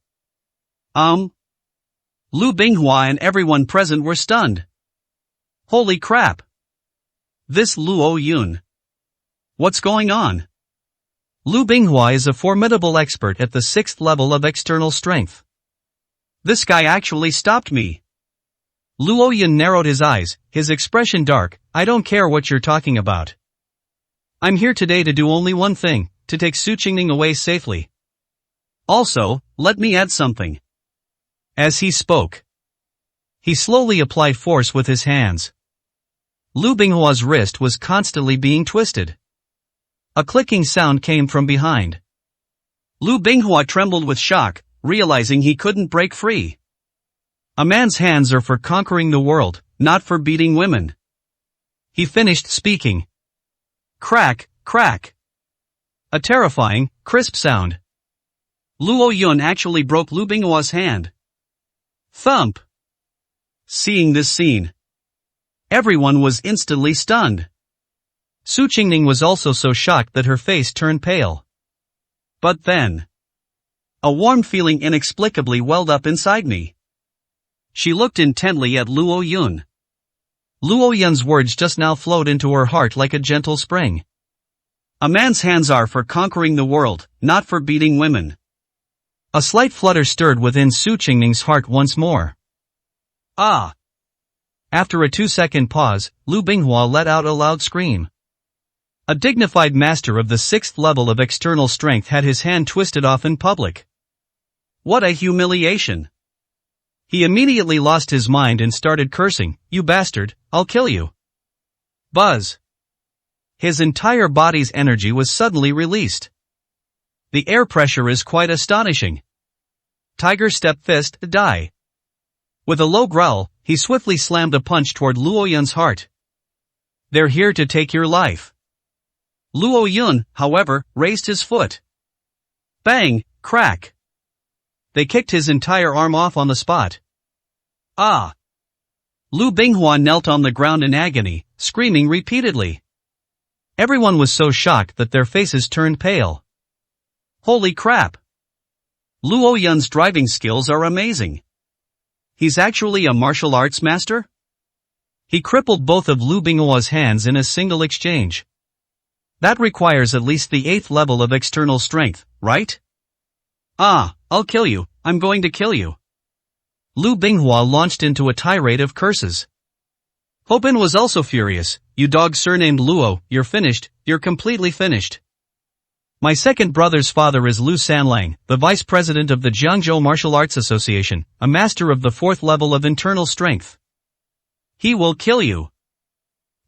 Lu Binghua and everyone present were stunned. Holy crap! This Luo Yun. What's going on? Lu Binghua is a formidable expert at the 6th level of external strength. This guy actually stopped me. Luo Yun narrowed his eyes, his expression dark. I don't care what you're talking about. I'm here today to do only one thing, to take Su Qingning away safely. Also, let me add something. As he spoke, he slowly applied force with his hands. Lu Binghua's wrist was constantly being twisted. A clicking sound came from behind. Lu Binghua trembled with shock, realizing he couldn't break free. A man's hands are for conquering the world, not for beating women. He finished speaking. Crack, crack. A terrifying, crisp sound. Luo Yun actually broke Lu Binghua's hand. Thump. Seeing this scene, everyone was instantly stunned. Su Qingning was also so shocked that her face turned pale. But then, a warm feeling inexplicably welled up inside me. She looked intently at Luo Yun. Luo Yun's words just now flowed into her heart like a gentle spring. A man's hands are for conquering the world, not for beating women. A slight flutter stirred within Su Qingning's heart once more. Ah! After a 2-second pause, Lu Binghua let out a loud scream. A dignified master of the 6th level of external strength had his hand twisted off in public. What a humiliation! He immediately lost his mind and started cursing, "You bastard, I'll kill you." Buzz! His entire body's energy was suddenly released. The air pressure is quite astonishing. Tiger step fist, die. With a low growl, he swiftly slammed a punch toward Luo Yun's heart. They're here to take your life. Luo Yun, however, raised his foot. Bang, crack. They kicked his entire arm off on the spot. Ah! Lu Binghua knelt on the ground in agony, screaming repeatedly. Everyone was so shocked that their faces turned pale. Holy crap! Luo Yun's driving skills are amazing. He's actually a martial arts master? He crippled both of Lu Binghua's hands in a single exchange. That requires at least the 8th level of external strength, right? Ah, I'll kill you, I'm going to kill you. Lu Binghua launched into a tirade of curses. Hopin was also furious. You dog surnamed Luo, you're finished, you're completely finished. My second brother's father is Lu Sanlang, the vice president of the Jiangzhou Martial Arts Association, a master of the 4th level of internal strength. He will kill you.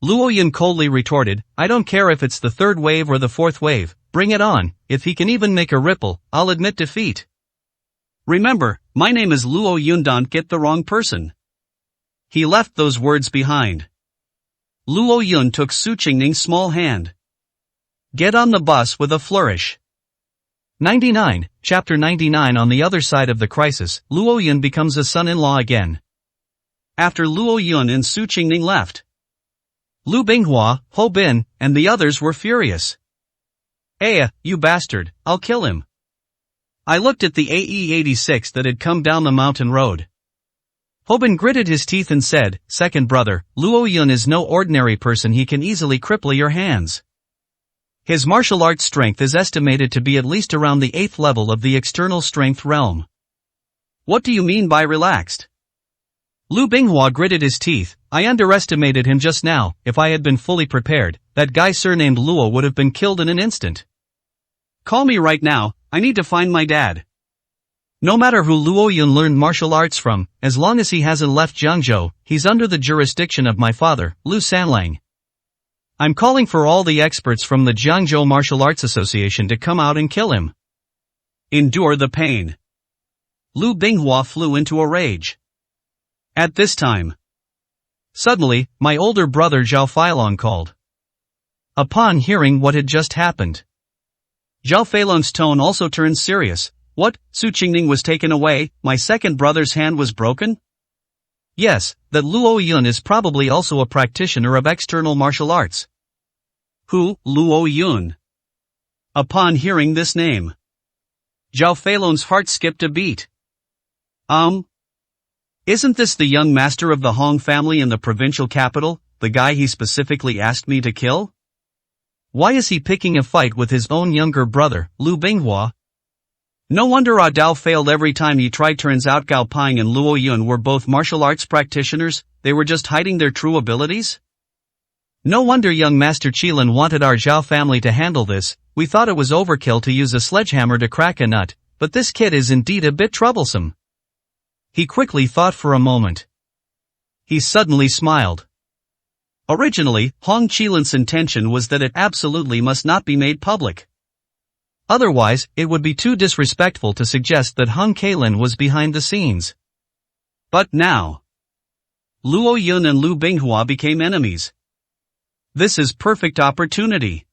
Luo Yun coldly retorted, I don't care if it's the 3rd wave or the 4th wave, bring it on, if he can even make a ripple, I'll admit defeat. Remember, my name is Luo Yun, don't get the wrong person. He left those words behind. Luo Yun took Su Qingning's small hand. Get on the bus with a flourish. 99, Chapter 99. On the other side of the crisis, Luo Yun becomes a son-in-law again. After Luo Yun and Su Qingning left, Lu Binghua, Ho Bin, and the others were furious. You bastard, I'll kill him. I looked at the AE-86 that had come down the mountain road. Ho Bin gritted his teeth and said, second brother, Luo Yun is no ordinary person, he can easily cripple your hands. His martial arts strength is estimated to be at least around the 8th level of the external strength realm. What do you mean by relaxed? Lu Binghua gritted his teeth. I underestimated him just now. If I had been fully prepared, that guy surnamed Luo would have been killed in an instant. Call me right now, I need to find my dad. No matter who Luo Yun learned martial arts from, as long as he hasn't left Jiangzhou, he's under the jurisdiction of my father, Lu Sanlang. I'm calling for all the experts from the Jiangzhou Martial Arts Association to come out and kill him. Endure the pain. Lu Binghua flew into a rage. At this time, suddenly, my older brother Zhao Feilong called. Upon hearing what had just happened, Zhao Feilong's tone also turned serious. What, Su Qingning was taken away, my second brother's hand was broken? Yes, that Luo Yun is probably also a practitioner of external martial arts. Who, Luo Yun? Upon hearing this name, Zhao Feilong's heart skipped a beat. Isn't this the young master of the Hong family in the provincial capital, the guy he specifically asked me to kill? Why is he picking a fight with his own younger brother, Lu Binghua? No wonder Dao failed every time he tried. Turns out Gao Ping and Luo Yun were both martial arts practitioners, they were just hiding their true abilities? No wonder young Master Qilin wanted our Zhao family to handle this. We thought it was overkill to use a sledgehammer to crack a nut, but this kid is indeed a bit troublesome. He quickly thought for a moment. He suddenly smiled. Originally, Hong Qilin's intention was that it absolutely must not be made public. Otherwise, it would be too disrespectful to suggest that Hong Kailin was behind the scenes. But now, Luo Yun and Lu Binghua became enemies. This is perfect opportunity.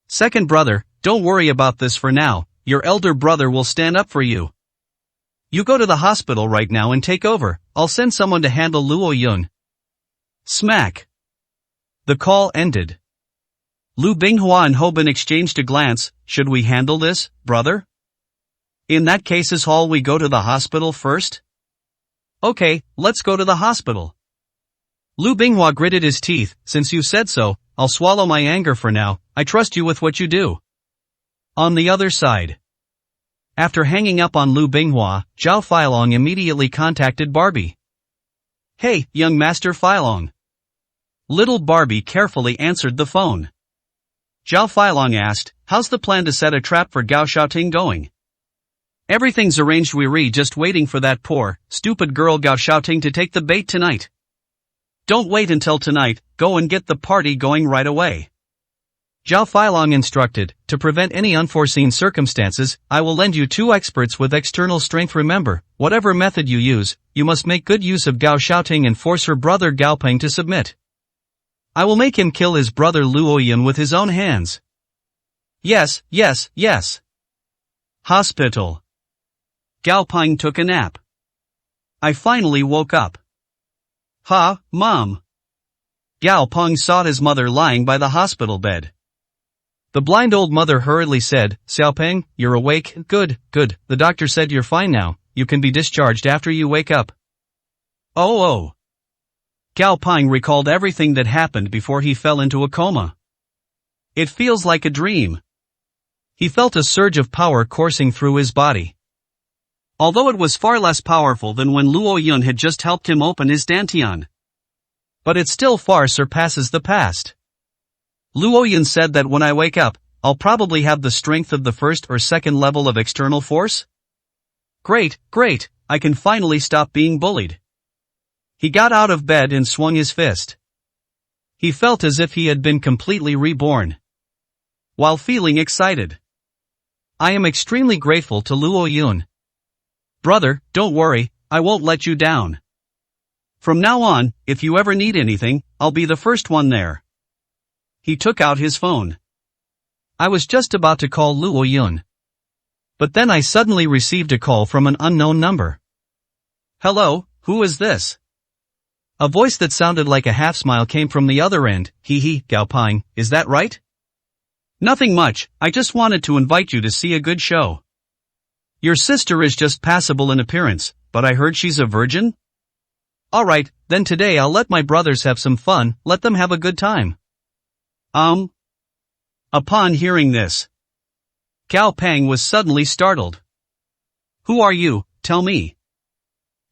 Second brother, don't worry about this for now, your elder brother will stand up for you. You go to the hospital right now and take over, I'll send someone to handle Luo Yun. Smack. The call ended. Lu Binghua and Hobin exchanged a glance. Should we handle this, brother? In that case, is all we go to the hospital first? Okay, let's go to the hospital. Lu Binghua gritted his teeth. Since you said so, I'll swallow my anger for now. I trust you with what you do. On the other side, after hanging up on Lu Binghua, Zhao Feilong immediately contacted Barbie. Hey, young Master Feilong. Little Barbie carefully answered the phone. Zhao Feilong asked, how's the plan to set a trap for Gao Xiaoting going? Everything's arranged, we're just waiting for that poor, stupid girl Gao Xiaoting to take the bait tonight. Don't wait until tonight, go and get the party going right away. Zhao Feilong instructed, to prevent any unforeseen circumstances, I will lend you 2 experts with external strength. Remember, whatever method you use, you must make good use of Gao Xiaoting and force her brother Gao Ping to submit. I will make him kill his brother Luo Yun with his own hands. Yes, yes, yes. Hospital. Gao Ping took a nap. I finally woke up. Ha, Mom. Gao Ping saw his mother lying by the hospital bed. The blind old mother hurriedly said, Xiaoping, you're awake? Good, good, the doctor said you're fine now, you can be discharged after you wake up. Oh. Gao Ping recalled everything that happened before he fell into a coma. It feels like a dream. He felt a surge of power coursing through his body. Although it was far less powerful than when Luo Yun had just helped him open his dantian. But it still far surpasses the past. Luo Yun said that when I wake up, I'll probably have the strength of the 1st or 2nd level of external force? Great, I can finally stop being bullied. He got out of bed and swung his fist. He felt as if he had been completely reborn. While feeling excited. I am extremely grateful to Luo Yun. Brother, don't worry, I won't let you down. From now on, if you ever need anything, I'll be the first one there. He took out his phone. I was just about to call Luo Yun. But then I suddenly received a call from an unknown number. Hello, who is this? A voice that sounded like a half-smile came from the other end. Hee, Gao Ping, is that right? Nothing much, I just wanted to invite you to see a good show. Your sister is just passable in appearance, but I heard she's a virgin? Alright, then today I'll let my brothers have some fun, let them have a good time. Upon hearing this, Cao Peng was suddenly startled. Who are you, tell me?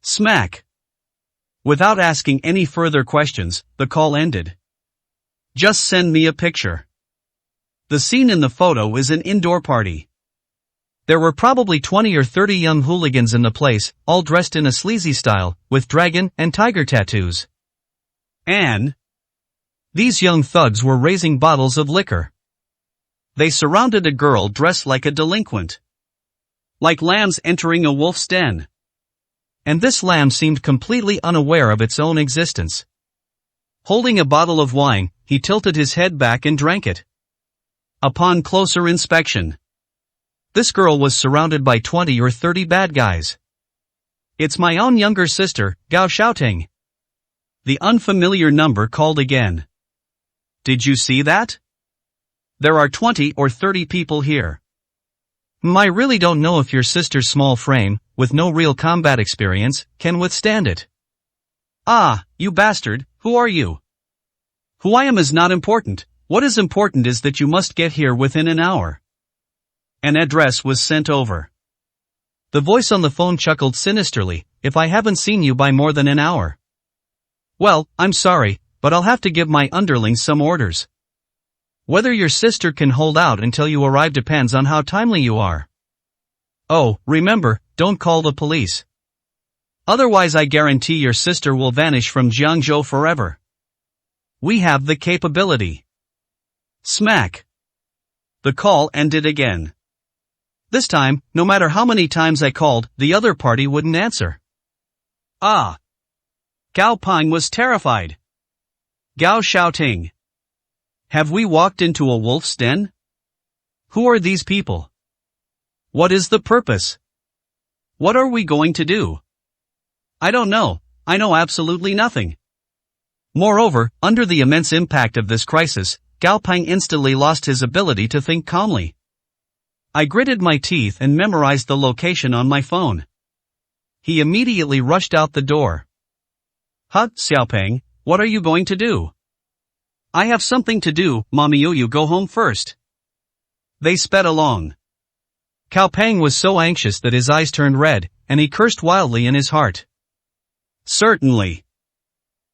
Smack. Without asking any further questions, the call ended. Just send me a picture. The scene in the photo is an indoor party. There were probably 20 or 30 young hooligans in the place, all dressed in a sleazy style, with dragon and tiger tattoos. And these young thugs were raising bottles of liquor. They surrounded a girl dressed like a delinquent. Like lambs entering a wolf's den. And this lamb seemed completely unaware of its own existence. Holding a bottle of wine, he tilted his head back and drank it. Upon closer inspection, this girl was surrounded by 20 or 30 bad guys. It's my own younger sister, Gao Xiaoting. The unfamiliar number called again. Did you see that? There are 20 or 30 people here. I really don't know if your sister's small frame, with no real combat experience, can withstand it. Ah, you bastard, who are you? Who I am is not important, what is important is that you must get here within an hour. An address was sent over. The voice on the phone chuckled sinisterly, if I haven't seen you by more than an hour. Well, I'm sorry, but I'll have to give my underlings some orders. Whether your sister can hold out until you arrive depends on how timely you are. Oh, remember, don't call the police. Otherwise I guarantee your sister will vanish from Jiangzhou forever. We have the capability. Smack. The call ended again. This time, no matter how many times I called, the other party wouldn't answer. Ah. Cao Peng was terrified. Gao Xiaoting. Have we walked into a wolf's den? Who are these people? What is the purpose? What are we going to do? I don't know, I know absolutely nothing. Moreover, under the immense impact of this crisis, Cao Peng instantly lost his ability to think calmly. I gritted my teeth and memorized the location on my phone. He immediately rushed out the door. Huh, Xiaopeng, what are you going to do? I have something to do, Mommy, you go home first. They sped along. Cao Peng was so anxious that his eyes turned red, and he cursed wildly in his heart. Certainly.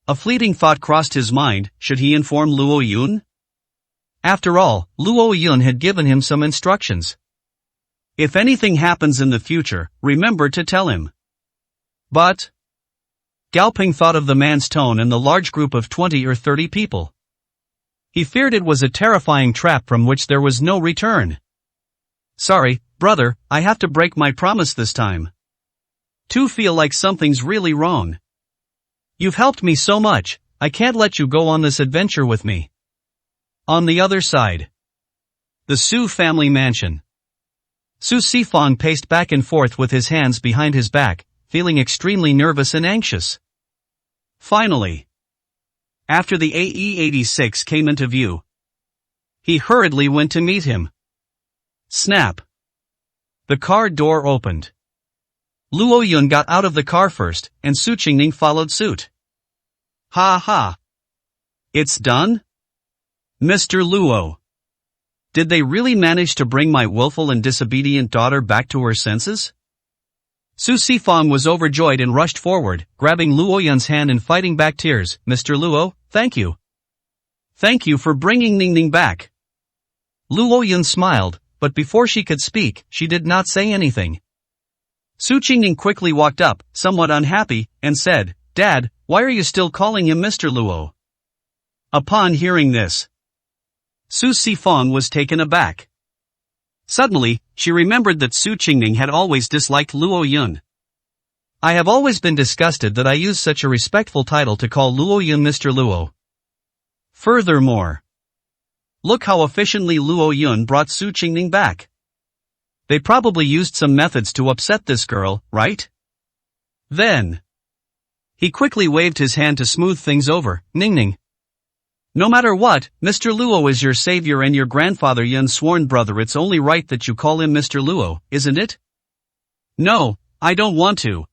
A fleeting thought crossed his mind, should he inform Luo Yun? After all, Luo Yun had given him some instructions. If anything happens in the future, remember to tell him. But Cao Peng thought of the man's tone and the large group of 20 or 30 people. He feared it was a terrifying trap from which there was no return. Sorry, brother, I have to break my promise this time. To feel like something's really wrong. You've helped me so much, I can't let you go on this adventure with me. On the other side. The Su family mansion. Su Sifang paced back and forth with his hands behind his back, feeling extremely nervous and anxious. Finally, after the AE-86 came into view, he hurriedly went to meet him. Snap. The car door opened. Luo Yun got out of the car first, and Su Qingning followed suit. Ha ha. It's done? Mr. Luo. Did they really manage to bring my willful and disobedient daughter back to her senses? Su Sifang was overjoyed and rushed forward, grabbing Luo Yun's hand and fighting back tears. Mr. Luo, thank you. Thank you for bringing Ningning back. Luo Yun smiled, but before she could speak, she did not say anything. Su Qingning quickly walked up, somewhat unhappy, and said, Dad, why are you still calling him Mr. Luo? Upon hearing this, Su Sifang was taken aback. Suddenly, she remembered that Su Qingning had always disliked Luo Yun. I have always been disgusted that I used such a respectful title to call Luo Yun Mr. Luo. Furthermore, look how efficiently Luo Yun brought Su Qingning back. They probably used some methods to upset this girl, right? Then, he quickly waved his hand to smooth things over. Ningning. No matter what, Mr. Luo is your savior and your grandfather Yun's sworn brother. It's only right that you call him Mr. Luo, isn't it? No, I don't want to.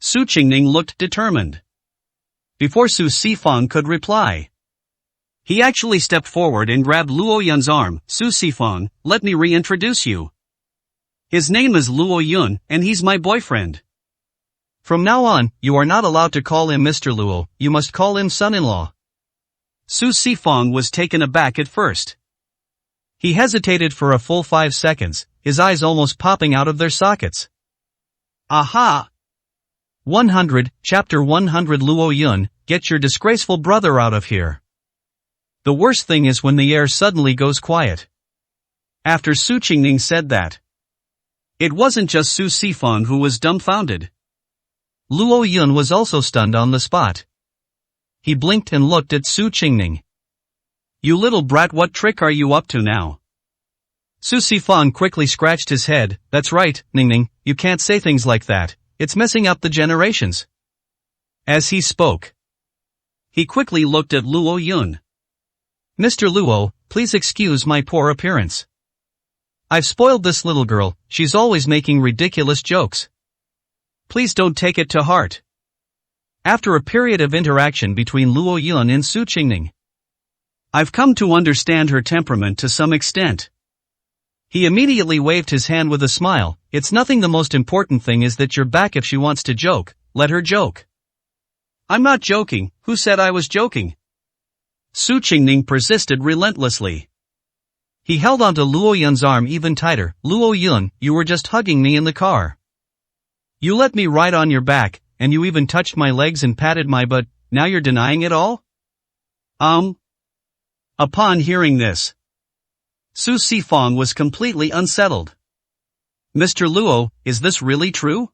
Su Qingning looked determined. Before Su Sifang could reply, He actually stepped forward and grabbed Luo Yun's arm. Su Sifang, let me reintroduce you. His name is Luo Yun, and he's my boyfriend. From now on, you are not allowed to call him Mr. Luo, you must call him son-in-law. Su Sifang was taken aback at first. He hesitated for a full 5 seconds, his eyes almost popping out of their sockets. Aha! 100, Chapter 100 Luo Yun, get your disgraceful brother out of here. The worst thing is when the air suddenly goes quiet. After Su Qingning said that, it wasn't just Su Sifang who was dumbfounded. Luo Yun was also stunned on the spot. He blinked and looked at Su Qingning. You little brat, what trick are you up to now? Su Sifang quickly scratched his head. That's right, Ningning, you can't say things like that, it's messing up the generations. As he spoke, he quickly looked at Luo Yun. Mr. Luo, please excuse my poor appearance. I've spoiled this little girl, she's always making ridiculous jokes. Please don't take it to heart. After a period of interaction between Luo Yun and Su Qingning, I've come to understand her temperament to some extent. He immediately waved his hand with a smile. It's nothing, the most important thing is that you're back. If she wants to joke, let her joke. I'm not joking, who said I was joking? Su Qingning persisted relentlessly. He held onto Luo Yun's arm even tighter. Luo Yun, you were just hugging me in the car. You let me ride on your back, and you even touched my legs and patted my butt, now you're denying it all? Upon hearing this, Su Sifang was completely unsettled. Mr. Luo, is this really true?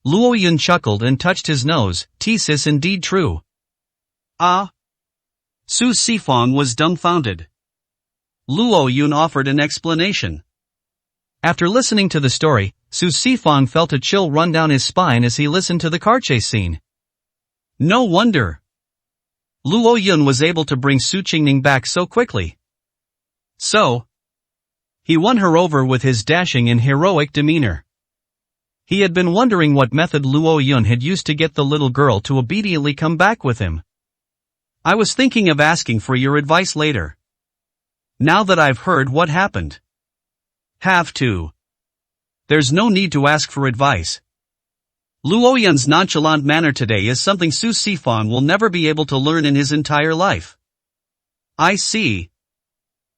Luo Yun chuckled and touched his nose. This indeed true. Su Sifang was dumbfounded. Luo Yun offered an explanation. After listening to the story, Su Sifang felt a chill run down his spine as he listened to the car chase scene. No wonder Luo Yun was able to bring Su Qingning back so quickly. So, he won her over with his dashing and heroic demeanor. He had been wondering what method Luo Yun had used to get the little girl to obediently come back with him. I was thinking of asking for your advice later. Now that I've heard what happened. Have to. There's no need to ask for advice. Luo Yun's nonchalant manner today is something Su Sifang will never be able to learn in his entire life. I see.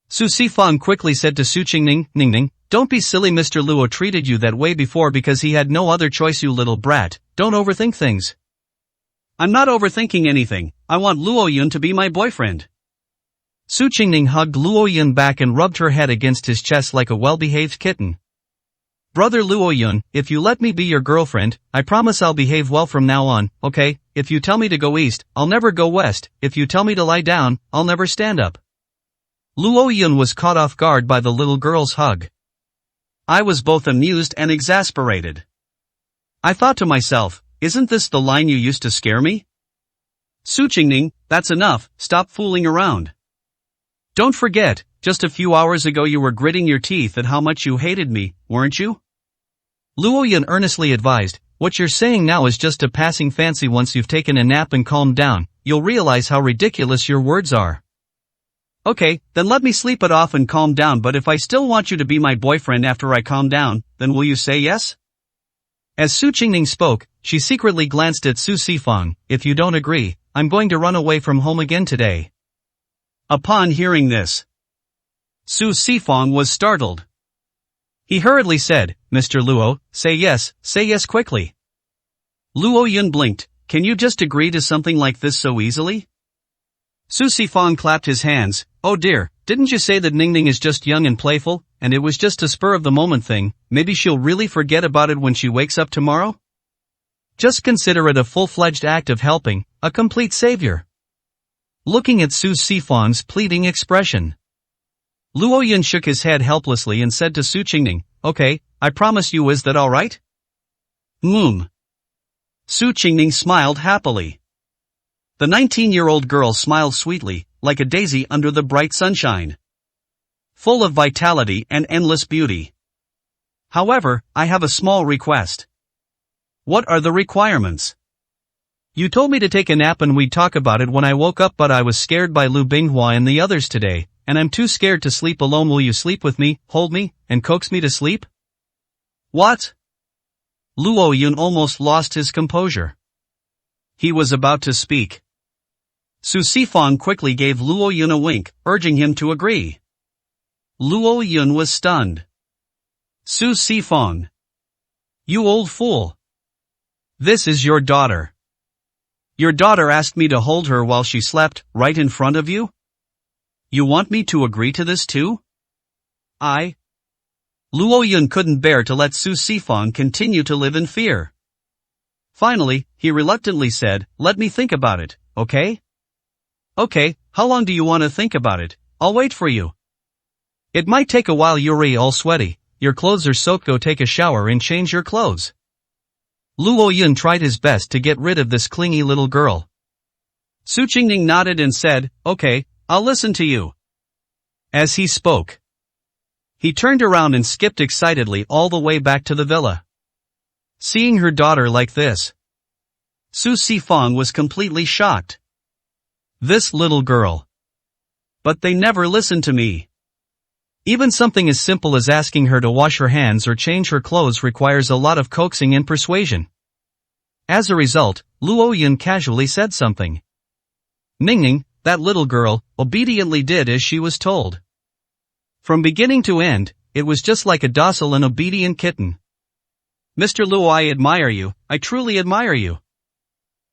Su Sifang quickly said to Su Qingning, Ningning, don't be silly, Mr. Luo treated you that way before because he had no other choice, you little brat, don't overthink things. I'm not overthinking anything, I want Luo Yun to be my boyfriend. Su Qingning hugged Luo Yun back and rubbed her head against his chest like a well-behaved kitten. Brother Luo Yun, if you let me be your girlfriend, I promise I'll behave well from now on, okay? If you tell me to go east, I'll never go west, if you tell me to lie down, I'll never stand up. Luo Yun was caught off guard by the little girl's hug. I was both amused and exasperated. I thought to myself, isn't this the line you used to scare me? Su Qingning, that's enough, stop fooling around. Don't forget, just a few hours ago you were gritting your teeth at how much you hated me, weren't you? Luo Yun earnestly advised, what you're saying now is just a passing fancy. Once you've taken a nap and calmed down, you'll realize how ridiculous your words are. Okay, then let me sleep it off and calm down, but if I still want you to be my boyfriend after I calm down, then will you say yes? As Su Qingning spoke, she secretly glanced at Su Sifang. If you don't agree, I'm going to run away from home again today. Upon hearing this, Su Sifang was startled. He hurriedly said, Mr. Luo, say yes quickly. Luo Yun blinked, can you just agree to something like this so easily? Su Sifang clapped his hands, oh dear, didn't you say that Ningning is just young and playful, and it was just a spur of the moment thing, maybe she'll really forget about it when she wakes up tomorrow? Just consider it a full-fledged act of helping, a complete savior. Looking at Su Sifang's pleading expression, Luo Yun shook his head helplessly and said to Su Qingning, okay, I promise you, is that alright? Su Qingning smiled happily. The 19-year-old girl smiled sweetly, like a daisy under the bright sunshine. Full of vitality and endless beauty. However, I have a small request. What are the requirements? You told me to take a nap and we'd talk about it when I woke up, but I was scared by Lu Binghua and the others today, and I'm too scared to sleep alone. Will you sleep with me, hold me, and coax me to sleep? What? Luo Yun almost lost his composure. He was about to speak. Su Sifang quickly gave Luo Yun a wink, urging him to agree. Luo Yun was stunned. Su Sifang. You old fool. This is your daughter. Your daughter asked me to hold her while she slept, right in front of you? You want me to agree to this too? Luo Yun couldn't bear to let Su Sifang continue to live in fear. Finally, he reluctantly said, let me think about it, okay? Okay, how long do you want to think about it? I'll wait for you. It might take a while. You're all sweaty, your clothes are soaked. Go take a shower and change your clothes. Luo Yun tried his best to get rid of this clingy little girl. Su Qingning nodded and said, okay, I'll listen to you. As he spoke, he turned around and skipped excitedly all the way back to the villa. Seeing her daughter like this, Su Sifang was completely shocked. This little girl. But they never listened to me. Even something as simple as asking her to wash her hands or change her clothes requires a lot of coaxing and persuasion. As a result, Luo Yun casually said something. Ningning, that little girl, obediently did as she was told. From beginning to end, it was just like a docile and obedient kitten. Mr. Luo, I admire you, I truly admire you.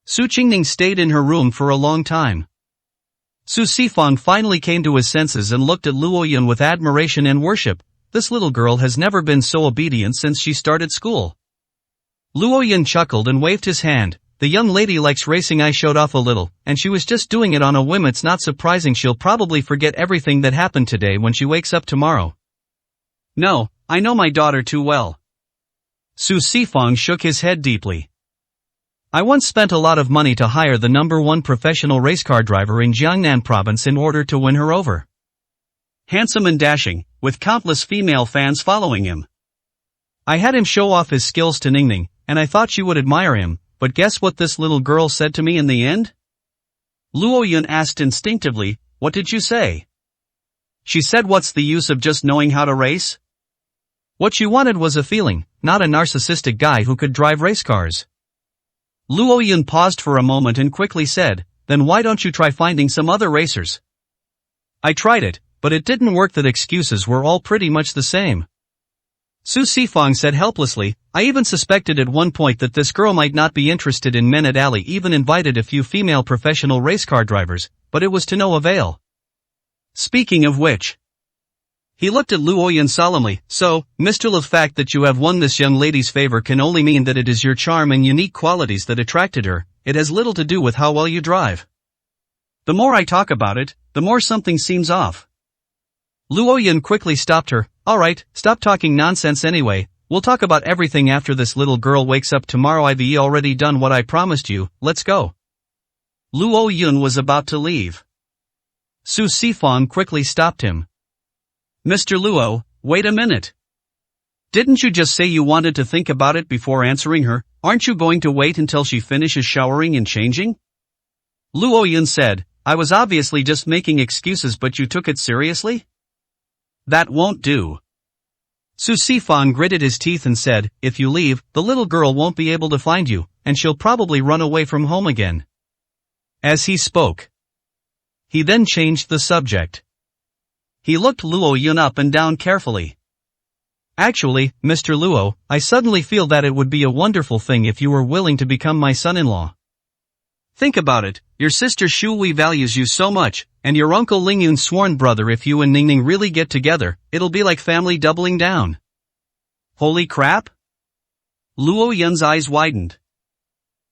Su Qingning stayed in her room for a long time. Su Sifang finally came to his senses and looked at Luo Yun with admiration and worship. This little girl has never been so obedient since she started school. Luo Yun chuckled and waved his hand. The young lady likes racing. I showed off a little, and she was just doing it on a whim. It's not surprising she'll probably forget everything that happened today when she wakes up tomorrow. No, I know my daughter too well. Su Sifang shook his head deeply. I once spent a lot of money to hire the #1 professional racecar driver in Jiangnan province in order to win her over. Handsome and dashing, with countless female fans following him. I had him show off his skills to Ningning, and I thought she would admire him, but guess what this little girl said to me in the end? Luo Yun asked instinctively, what did you say? She said, what's the use of just knowing how to race? What she wanted was a feeling, not a narcissistic guy who could drive race cars. Luo Yun paused for a moment and quickly said, then why don't you try finding some other racers? I tried it, but it didn't work. That excuses were all pretty much the same. Su Sifang said helplessly, I even suspected at one point that this girl might not be interested in men. At Ali even invited a few female professional racecar drivers, but it was to no avail. Speaking of which, he looked at Luo Yun solemnly, so, Mr. the fact that you have won this young lady's favor can only mean that it is your charm and unique qualities that attracted her. It has little to do with how well you drive. The more I talk about it, the more something seems off. Luo Yun quickly stopped her. Alright, stop talking nonsense anyway, we'll talk about everything after this little girl wakes up tomorrow. I've already done what I promised you, let's go. Luo Yun was about to leave. Su Sifang quickly stopped him. Mr. Luo, wait a minute. Didn't you just say you wanted to think about it before answering her? Aren't you going to wait until she finishes showering and changing? Luo Yun said, I was obviously just making excuses, but you took it seriously? That won't do. Su Sifang gritted his teeth and said, if you leave, the little girl won't be able to find you, and she'll probably run away from home again. As he spoke, he then changed the subject. He looked Luo Yun up and down carefully. Actually, Mr. Luo, I suddenly feel that it would be a wonderful thing if you were willing to become my son-in-law. Think about it, your sister Shu Wei values you so much, and your uncle Ling Yun's sworn brother. If you and Ningning really get together, it'll be like family doubling down. Holy crap? Luo Yun's eyes widened.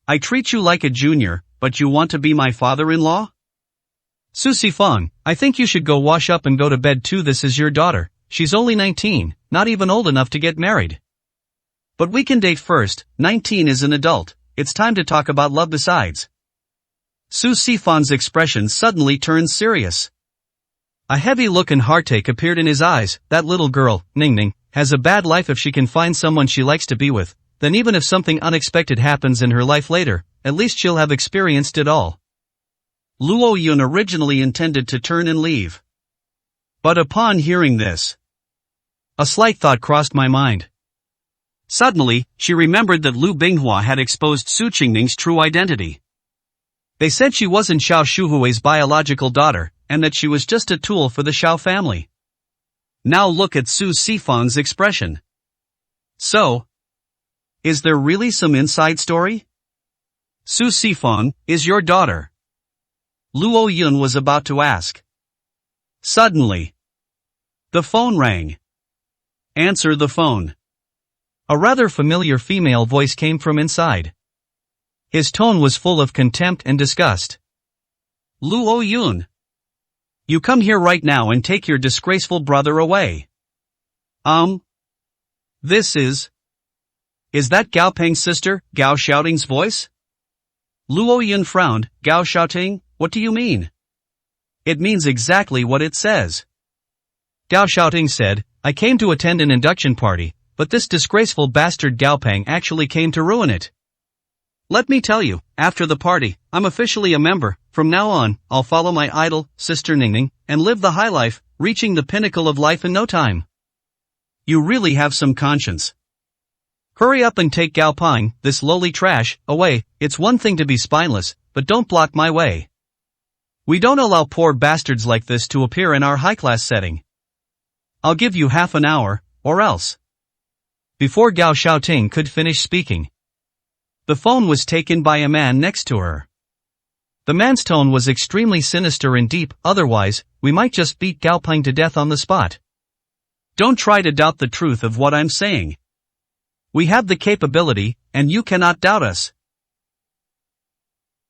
I treat you like a junior, but you want to be my father-in-law? Su Sifang, I think you should go wash up and go to bed too. This is your daughter, she's only 19, not even old enough to get married. But we can date first. 19 is an adult, it's time to talk about love besides. Su Sifang's expression suddenly turned serious. A heavy look and heartache appeared in his eyes. That little girl, Ningning, has a bad life. If she can find someone she likes to be with, then even if something unexpected happens in her life later, at least she'll have experienced it all. Luo Yun originally intended to turn and leave. But upon hearing this, a slight thought crossed my mind. Suddenly, she remembered that Lu Binghua had exposed Su Qingning's true identity. They said she wasn't Xiao Shuhui's biological daughter, and that she was just a tool for the Xiao family. Now look at Su Sifang's expression. So, is there really some inside story? Su Sifang is your daughter? Luo Yun was about to ask. Suddenly, the phone rang. Answer the phone. A rather familiar female voice came from inside. His tone was full of contempt and disgust. Luo Yun. You come here right now and take your disgraceful brother away. This is that Gao Peng's sister, Gao Xiaoting's voice? Luo Yun frowned. Gao Xiaoting, what do you mean? It means exactly what it says. Gao Xiaoting said, I came to attend an induction party, but this disgraceful bastard Gao Peng actually came to ruin it. Let me tell you, after the party, I'm officially a member. From now on, I'll follow my idol, Sister Ningning, and live the high life, reaching the pinnacle of life in no time. You really have some conscience. Hurry up and take Gao Peng, this lowly trash, away. It's one thing to be spineless, but don't block my way. We don't allow poor bastards like this to appear in our high-class setting. I'll give you half an hour, or else. Before Gao Xiaoting could finish speaking, the phone was taken by a man next to her. The man's tone was extremely sinister and deep, otherwise, we might just beat Gao Peng to death on the spot. Don't try to doubt the truth of what I'm saying. We have the capability, and you cannot doubt us.